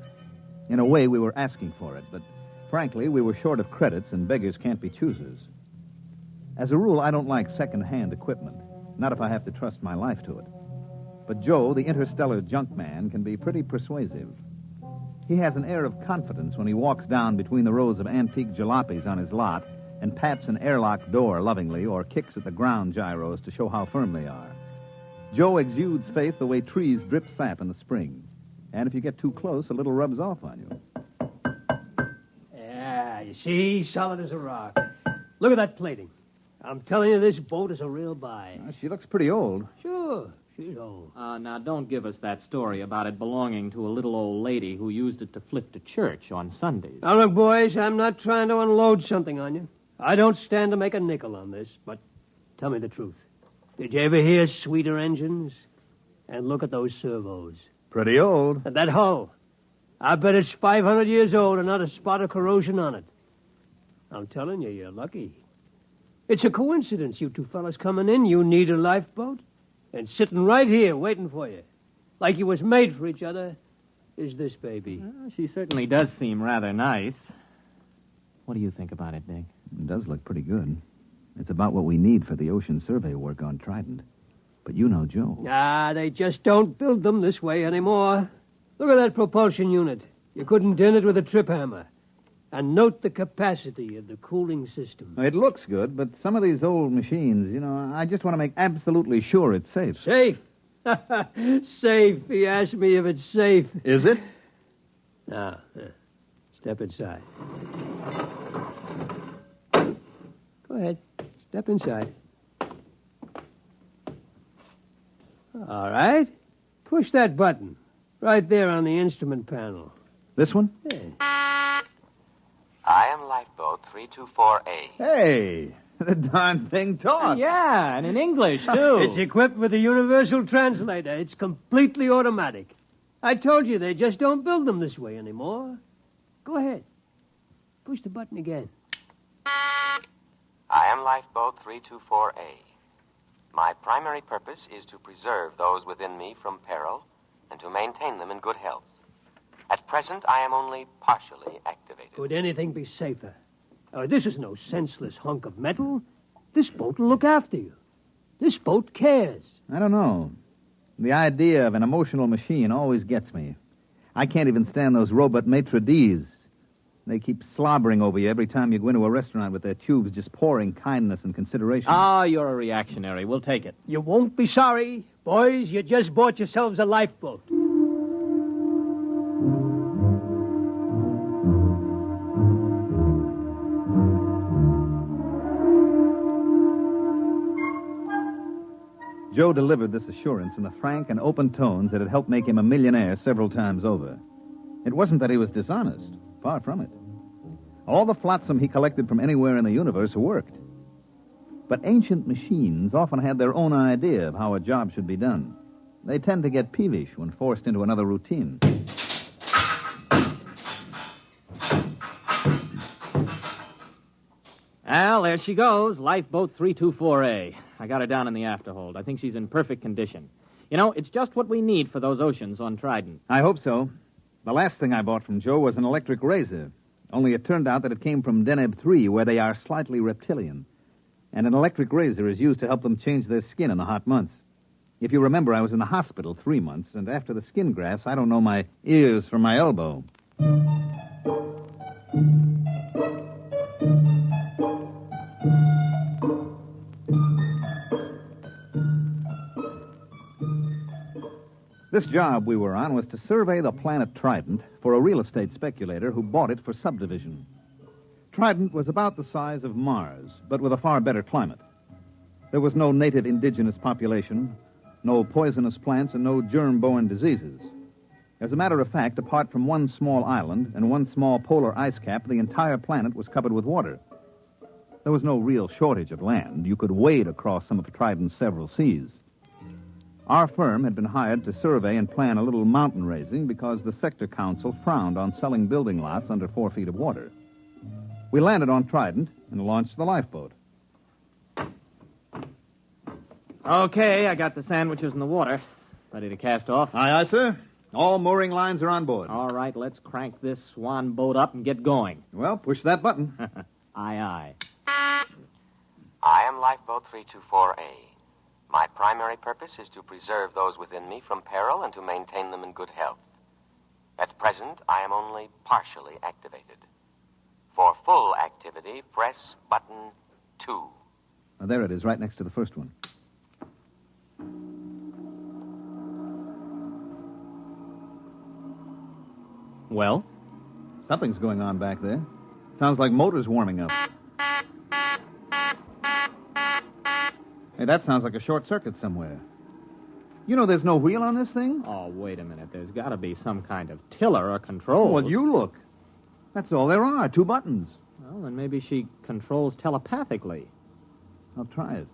In a way, we were asking for it, but frankly, we were short of credits, and beggars can't be choosers. As a rule, I don't like second-hand equipment, not if I have to trust my life to it. But Joe, the interstellar junk man, can be pretty persuasive. He has an air of confidence when he walks down between the rows of antique jalopies on his lot and pats an airlock door lovingly or kicks at the ground gyros to show how firm they are. Joe exudes faith the way trees drip sap in the spring. And if you get too close, a little rubs off on you. Yeah, you see, solid as a rock. Look at that plating. I'm telling you, this boat is a real buy. She looks pretty old. Sure, she's old. Now, don't give us that story about it belonging to a little old lady who used it to flip to church on Sundays. Now, look, boys, I'm not trying to unload something on you. I don't stand to make a nickel on this, but tell me the truth. Did you ever hear sweeter engines? And look at those servos. Pretty old. And that hull. I bet it's 500 years old and not a spot of corrosion on it. I'm telling you, you're lucky. It's a coincidence, you two fellas coming in. You need a lifeboat. And sitting right here waiting for you, like you was made for each other, is this baby. She certainly does seem rather nice. What do you think about it, Dick? It does look pretty good. It's about what we need for the ocean survey work on Trident. But you know Joe. They just don't build them this way anymore. Look at that propulsion unit. You couldn't dent it with a trip hammer. And note the capacity of the cooling system. It looks good, but some of these old machines, I just want to make absolutely sure it's safe. Safe? Safe. He asked me if it's safe. Is it? Now, step inside. Go ahead. Step inside. All right. Push that button. Right there on the instrument panel. This one? Yeah. I am Lifeboat 324A. Hey, the darn thing talks. Yeah, and in English, too. It's equipped with a universal translator. It's completely automatic. I told you they just don't build them this way anymore. Go ahead. Push the button again. I am Lifeboat 324A. My primary purpose is to preserve those within me from peril and to maintain them in good health. At present, I am only partially activated. Could anything be safer? This is no senseless hunk of metal. This boat will look after you. This boat cares. I don't know. The idea of an emotional machine always gets me. I can't even stand those robot maitre d's. They keep slobbering over you every time you go into a restaurant with their tubes just pouring kindness and consideration. You're a reactionary. We'll take it. You won't be sorry. Boys, you just bought yourselves a lifeboat. Joe delivered this assurance in the frank and open tones that had helped make him a millionaire several times over. It wasn't that he was dishonest. Far from it. All the flotsam he collected from anywhere in the universe worked. But ancient machines often had their own idea of how a job should be done. They tend to get peevish when forced into another routine. Well, there she goes, Lifeboat 324A. I got her down in the afterhold. I think she's in perfect condition. It's just what we need for those oceans on Trident. I hope so. The last thing I bought from Joe was an electric razor. Only it turned out that it came from Deneb 3, where they are slightly reptilian. And an electric razor is used to help them change their skin in the hot months. If you remember, I was in the hospital 3 months, and after the skin grafts, I don't know my ears from my elbow. This job we were on was to survey the planet Trident for a real estate speculator who bought it for subdivision. Trident was about the size of Mars, but with a far better climate. There was no native indigenous population, no poisonous plants, and no germ-borne diseases. As a matter of fact, apart from one small island and one small polar ice cap, the entire planet was covered with water. There was no real shortage of land. You could wade across some of Trident's several seas. Our firm had been hired to survey and plan a little mountain raising because the sector council frowned on selling building lots under 4 feet of water. We landed on Trident and launched the lifeboat. Okay, I got the sandwiches in the water. Ready to cast off? Aye, aye, sir. All mooring lines are on board. All right, let's crank this swan boat up and get going. Well, push that button. Aye, aye. I am Lifeboat 324A. My primary purpose is to preserve those within me from peril and to maintain them in good health. At present, I am only partially activated. For full activity, press button 2. Now, there it is, right next to the first one. Well? Something's going on back there. Sounds like motors warming up. Hey, that sounds like a short circuit somewhere. You know there's no wheel on this thing? Oh, wait a minute. There's got to be some kind of tiller or control. Well, you look. That's all there are, 2 buttons. Well, then maybe she controls telepathically. I'll try it.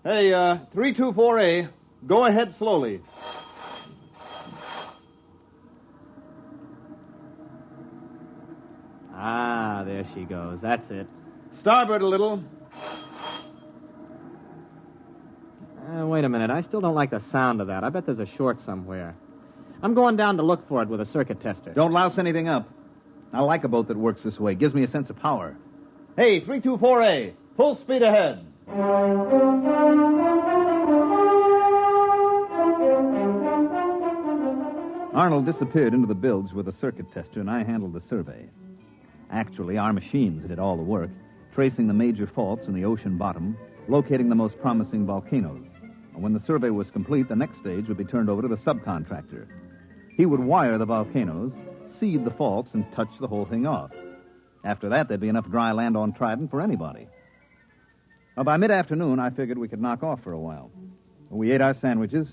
Hey, 324A, go ahead slowly. Ah, there she goes. That's it. Starboard a little. Wait a minute. I still don't like the sound of that. I bet there's a short somewhere. I'm going down to look for it with a circuit tester. Don't louse anything up. I like a boat that works this way. Gives me a sense of power. Hey, 324A, full speed ahead. Arnold disappeared into the bilge with a circuit tester, and I handled the survey. Actually, our machines did all the work, tracing the major faults in the ocean bottom, locating the most promising volcanoes. And when the survey was complete, the next stage would be turned over to the subcontractor. He would wire the volcanoes, seed the faults, and touch the whole thing off. After that, there'd be enough dry land on Trident for anybody. Well, by mid-afternoon, I figured we could knock off for a while. We ate our sandwiches,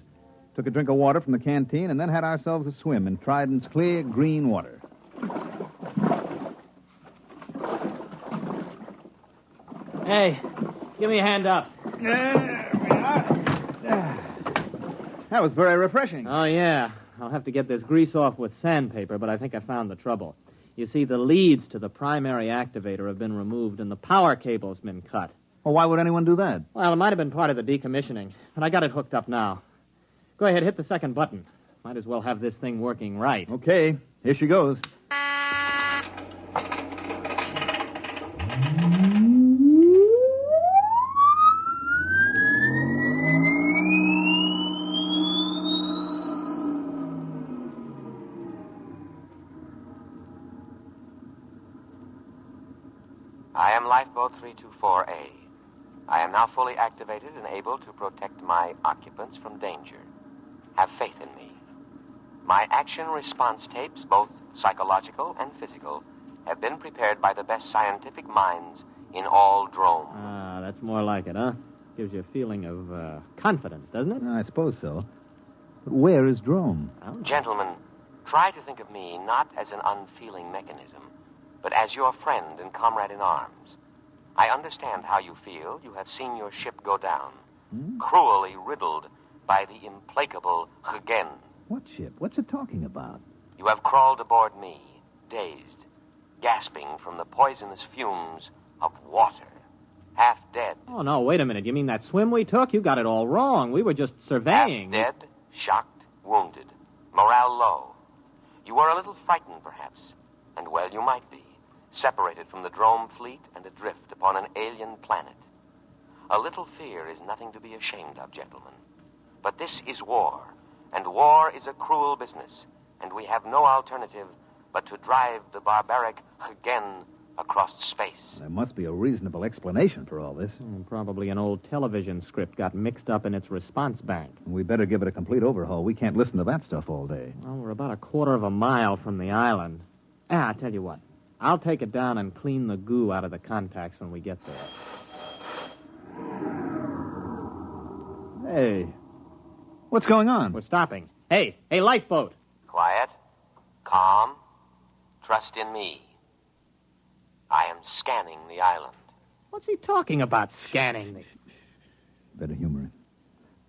took a drink of water from the canteen, and then had ourselves a swim in Trident's clear, green water. Hey, give me a hand up. That was very refreshing. Oh, yeah. I'll have to get this grease off with sandpaper, but I think I found the trouble. You see, the leads to the primary activator have been removed and the power cable's been cut. Well, why would anyone do that? Well, it might have been part of the decommissioning, but I got it hooked up now. Go ahead, hit the second button. Might as well have this thing working right. Okay, here she goes. I am Lifeboat 324A. I am now fully activated and able to protect my occupants from danger. Have faith in me. My action response tapes, both psychological and physical, have been prepared by the best scientific minds in all Drome. Ah, that's more like it, huh? Gives you a feeling of confidence, doesn't it? I suppose so. But where is Drome? Gentlemen, try to think of me not as an unfeeling mechanism, but as your friend and comrade in arms. I understand how you feel. You have seen your ship go down, cruelly riddled by the implacable Regen. What ship? What's it talking about? You have crawled aboard me, dazed, gasping from the poisonous fumes of water, half dead. Oh, no, wait a minute. You mean that swim we took? You got it all wrong. We were just surveying. Half dead, shocked, wounded, morale low. You were a little frightened, perhaps, and well, Well, you might be, separated from the drome fleet and adrift upon an alien planet. A little fear is nothing to be ashamed of, gentlemen. But this is war, and war is a cruel business, and we have no alternative but to drive the barbaric again across space. There must be a reasonable explanation for all this. Probably an old television script got mixed up in its response bank. We better give it a complete overhaul. We can't listen to that stuff all day. Well, we're about a quarter of a mile from the island. I'll tell you what. I'll take it down and clean the goo out of the contacts when we get there. Hey, what's going on? We're stopping. Hey, lifeboat. Quiet, calm, trust in me. I am scanning the island. What's he talking about, scanning the... Better humor it.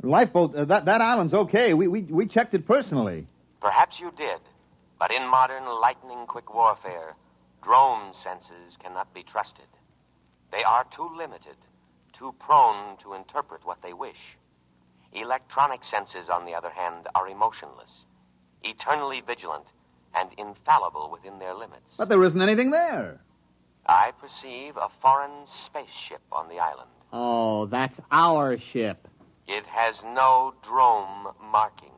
Lifeboat, that island's okay. We checked it personally. Perhaps you did, but in modern lightning-quick warfare, drone senses cannot be trusted. They are too limited, too prone to interpret what they wish. Electronic senses, on the other hand, are emotionless, eternally vigilant, and infallible within their limits. But there isn't anything there. I perceive a foreign spaceship on the island. Oh, that's our ship. It has no drome markings.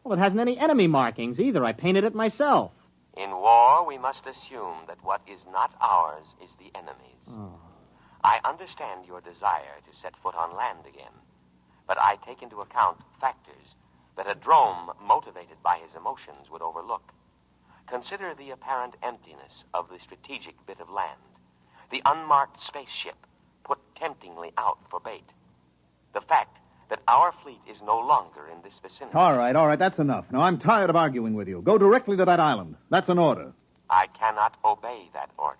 Well, it hasn't any enemy markings either. I painted it myself. In war, we must assume that what is not ours is the enemy's. Oh. I understand your desire to set foot on land again, but I take into account factors that a drome motivated by his emotions would overlook. Consider the apparent emptiness of the strategic bit of land, the unmarked spaceship put temptingly out for bait, the fact that our fleet is no longer in this vicinity. All right, that's enough. Now, I'm tired of arguing with you. Go directly to that island. That's an order. I cannot obey that order.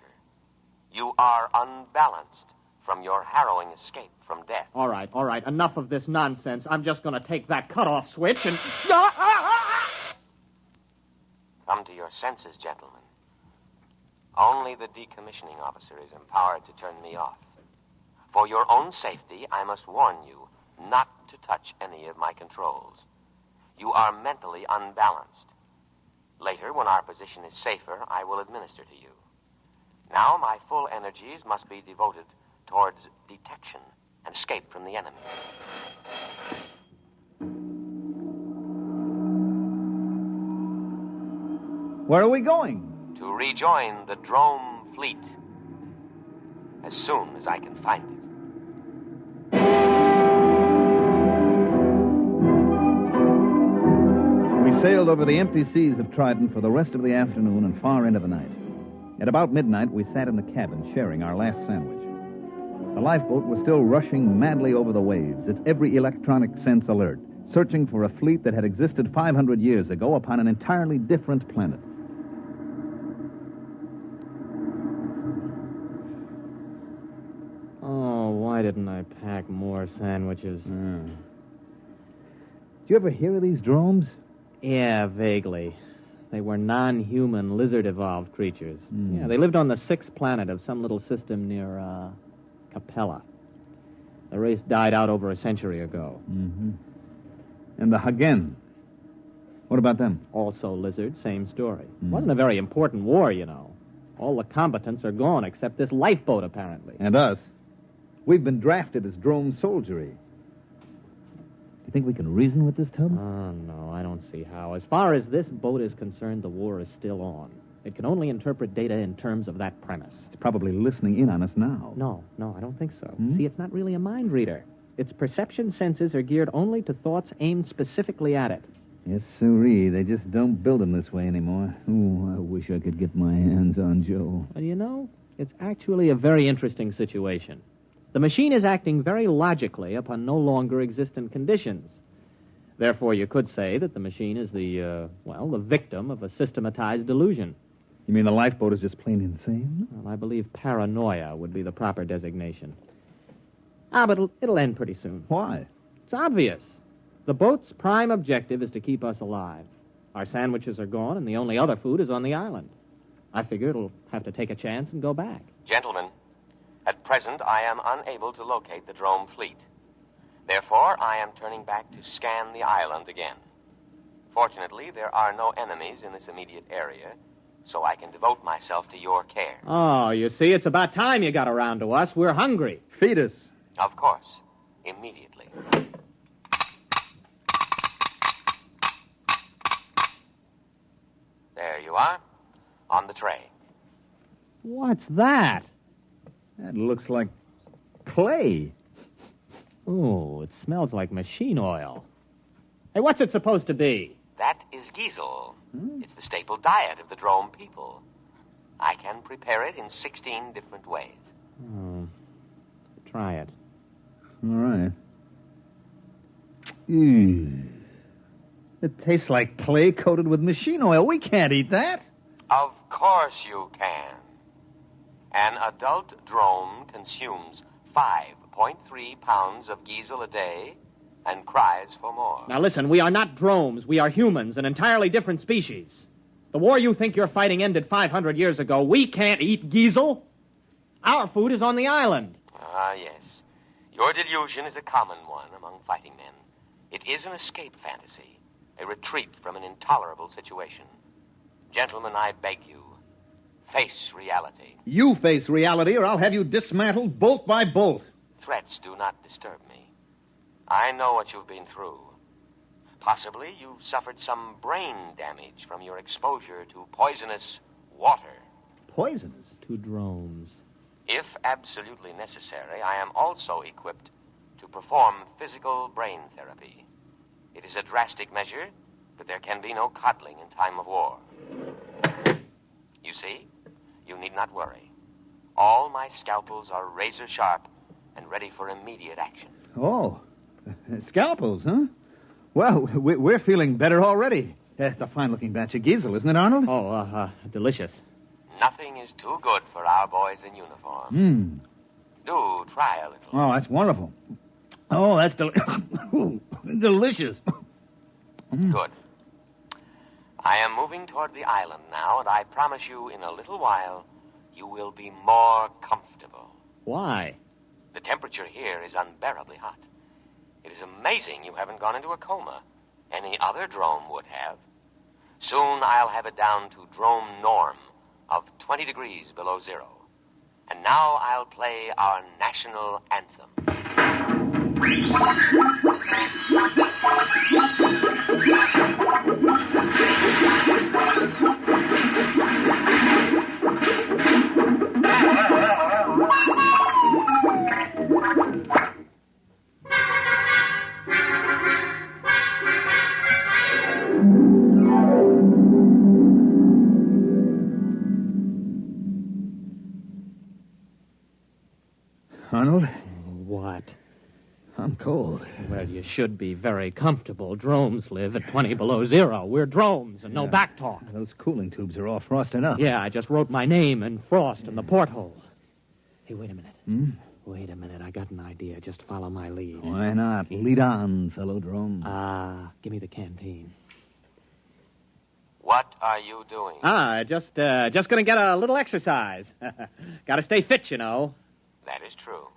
You are unbalanced from your harrowing escape from death. All right. Enough of this nonsense. I'm just going to take that cutoff switch and... Come to your senses, gentlemen. Only the decommissioning officer is empowered to turn me off. For your own safety, I must warn you not to touch any of my controls. You are mentally unbalanced. Later, when our position is safer, I will administer to you. Now, my full energies must be devoted towards detection and escape from the enemy. Where are we going? To rejoin the drome fleet as soon as I can find it. We sailed over the empty seas of Trident for the rest of the afternoon and far into the night. At about midnight, we sat in the cabin sharing our last sandwich. The lifeboat was still rushing madly over the waves, its every electronic sense alert, searching for a fleet that had existed 500 years ago upon an entirely different planet. Why didn't I pack more sandwiches? Did you ever hear of these dromes? Yeah, vaguely. They were non-human, lizard-evolved creatures. Yeah, they lived on the 6th planet of some little system near, Capella. The race died out over a century ago. Mm-hmm. And the Hagen? What about them? Also lizard, same story. Wasn't a very important war, you know. All the combatants are gone except this lifeboat, apparently. And us. We've been drafted as drone soldiery. Do you think we can reason with this tub? Oh, no, I don't see how. As far as this boat is concerned, the war is still on. It can only interpret data in terms of that premise. It's probably listening in on us now. No, I don't think so. See, it's not really a mind reader. Its perception senses are geared only to thoughts aimed specifically at it. Yes, sirree. They just don't build them this way anymore. Oh, I wish I could get my hands on Joe. Well, you know, it's actually a very interesting situation. The machine is acting very logically upon no longer existent conditions. Therefore, you could say that the machine is the victim of a systematized delusion. You mean the lifeboat is just plain insane? Well, I believe paranoia would be the proper designation. But it'll end pretty soon. Why? It's obvious. The boat's prime objective is to keep us alive. Our sandwiches are gone, and the only other food is on the island. I figure it'll have to take a chance and go back. Gentlemen, at present I am unable to locate the drome fleet. Therefore, I am turning back to scan the island again. Fortunately, there are no enemies in this immediate area, so I can devote myself to your care. Oh, you see, it's about time you got around to us. We're hungry. Feed us. Of course. Immediately. There you are. On the tray. What's that? That looks like clay. Oh, it smells like machine oil. Hey, what's it supposed to be? That is Giesel. It's the staple diet of the Drome people. I can prepare it in 16 different ways. Oh, try it. All right. It tastes like clay coated with machine oil. We can't eat that. Of course you can. An adult drone consumes 5.3 pounds of Giesel a day and cries for more. Now listen, we are not dromes. We are humans, an entirely different species. The war you think you're fighting ended 500 years ago. We can't eat Giesel. Our food is on the island. Ah, yes. Your delusion is a common one among fighting men. It is an escape fantasy, a retreat from an intolerable situation. Gentlemen, I beg you, face reality. You face reality, or I'll have you dismantled bolt by bolt. Threats do not disturb me. I know what you've been through. Possibly you've suffered some brain damage from your exposure to poisonous water. Poisonous? To drones. If absolutely necessary, I am also equipped to perform physical brain therapy. It is a drastic measure, but there can be no coddling in time of war. You see, you need not worry. All my scalpels are razor sharp and ready for immediate action. Oh, scalpels, huh? Well, we're feeling better already. It's a fine-looking batch of Giesel, isn't it, Arnold? Oh, delicious. Nothing is too good for our boys in uniform. Do try a little. Oh, that's wonderful. Oh, that's delicious. Good. I am moving toward the island now, and I promise you in a little while you will be more comfortable. Why? The temperature here is unbearably hot. It is amazing you haven't gone into a coma. Any other drome would have. Soon I'll have it down to drome norm of 20 degrees below zero. And now I'll play our national anthem. Arnold? What? I'm cold. Well, you should be very comfortable. Dromes live at 20 below zero. We're dromes and no back talk. Those cooling tubes are all frosting up. Yeah, I just wrote my name in frost in the porthole. Hey, wait a minute. Wait a minute. I got an idea. Just follow my lead. Why not? Lead on, fellow drone. Give me the canteen. What are you doing? Just gonna get a little exercise. Gotta stay fit, you know. That is true.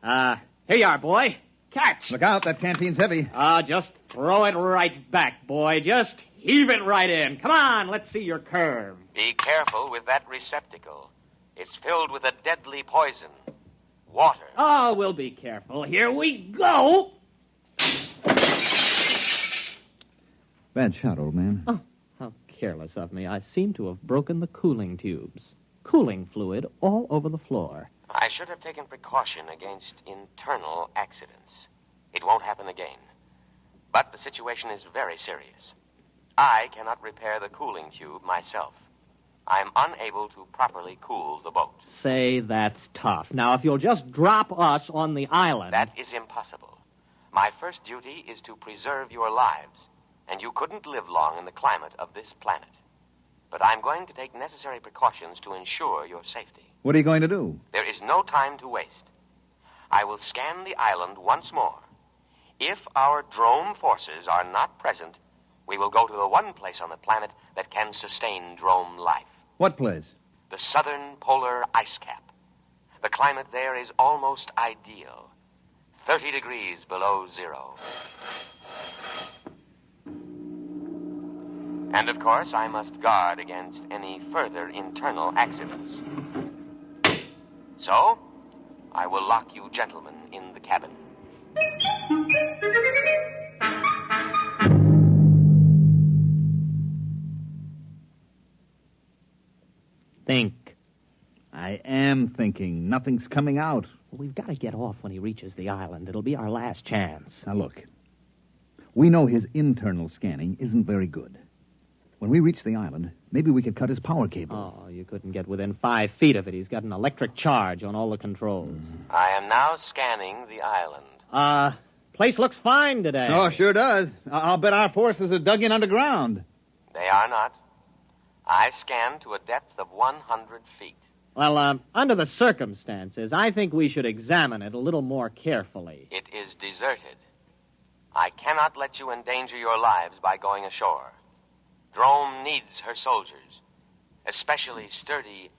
Here you are, boy. Catch. Look out, that canteen's heavy. Just throw it right back, boy. Just heave it right in. Come on, let's see your curve. Be careful with that receptacle. It's filled with a deadly poison. Water. Oh, we'll be careful. Here we go. Bad shot, old man. Oh, how careless of me. I seem to have broken the cooling tubes. Cooling fluid all over the floor. I should have taken precaution against internal accidents. It won't happen again. But the situation is very serious. I cannot repair the cooling tube myself. I'm unable to properly cool the boat. Say that's tough. Now, if you'll just drop us on the island... That is impossible. My first duty is to preserve your lives, and you couldn't live long in the climate of this planet. But I'm going to take necessary precautions to ensure your safety. What are you going to do? There is no time to waste. I will scan the island once more. If our drome forces are not present, we will go to the one place on the planet that can sustain drome life. What place? The southern polar ice cap. The climate there is almost ideal. 30 degrees below zero. And of course, I must guard against any further internal accidents. So, I will lock you gentlemen in the cabin. Think. I am thinking. Nothing's coming out. Well, we've got to get off when he reaches the island. It'll be our last chance. Now, look. We know his internal scanning isn't very good. When we reach the island, maybe we could cut his power cable. Oh, you couldn't get within 5 feet of it. He's got an electric charge on all the controls. I am now scanning the island. Place looks fine today. Oh, sure does. I'll bet our forces are dug in underground. They are not. I scanned to a depth of 100 feet. Well, under the circumstances, I think we should examine it a little more carefully. It is deserted. I cannot let you endanger your lives by going ashore. Rome needs her soldiers, especially sturdy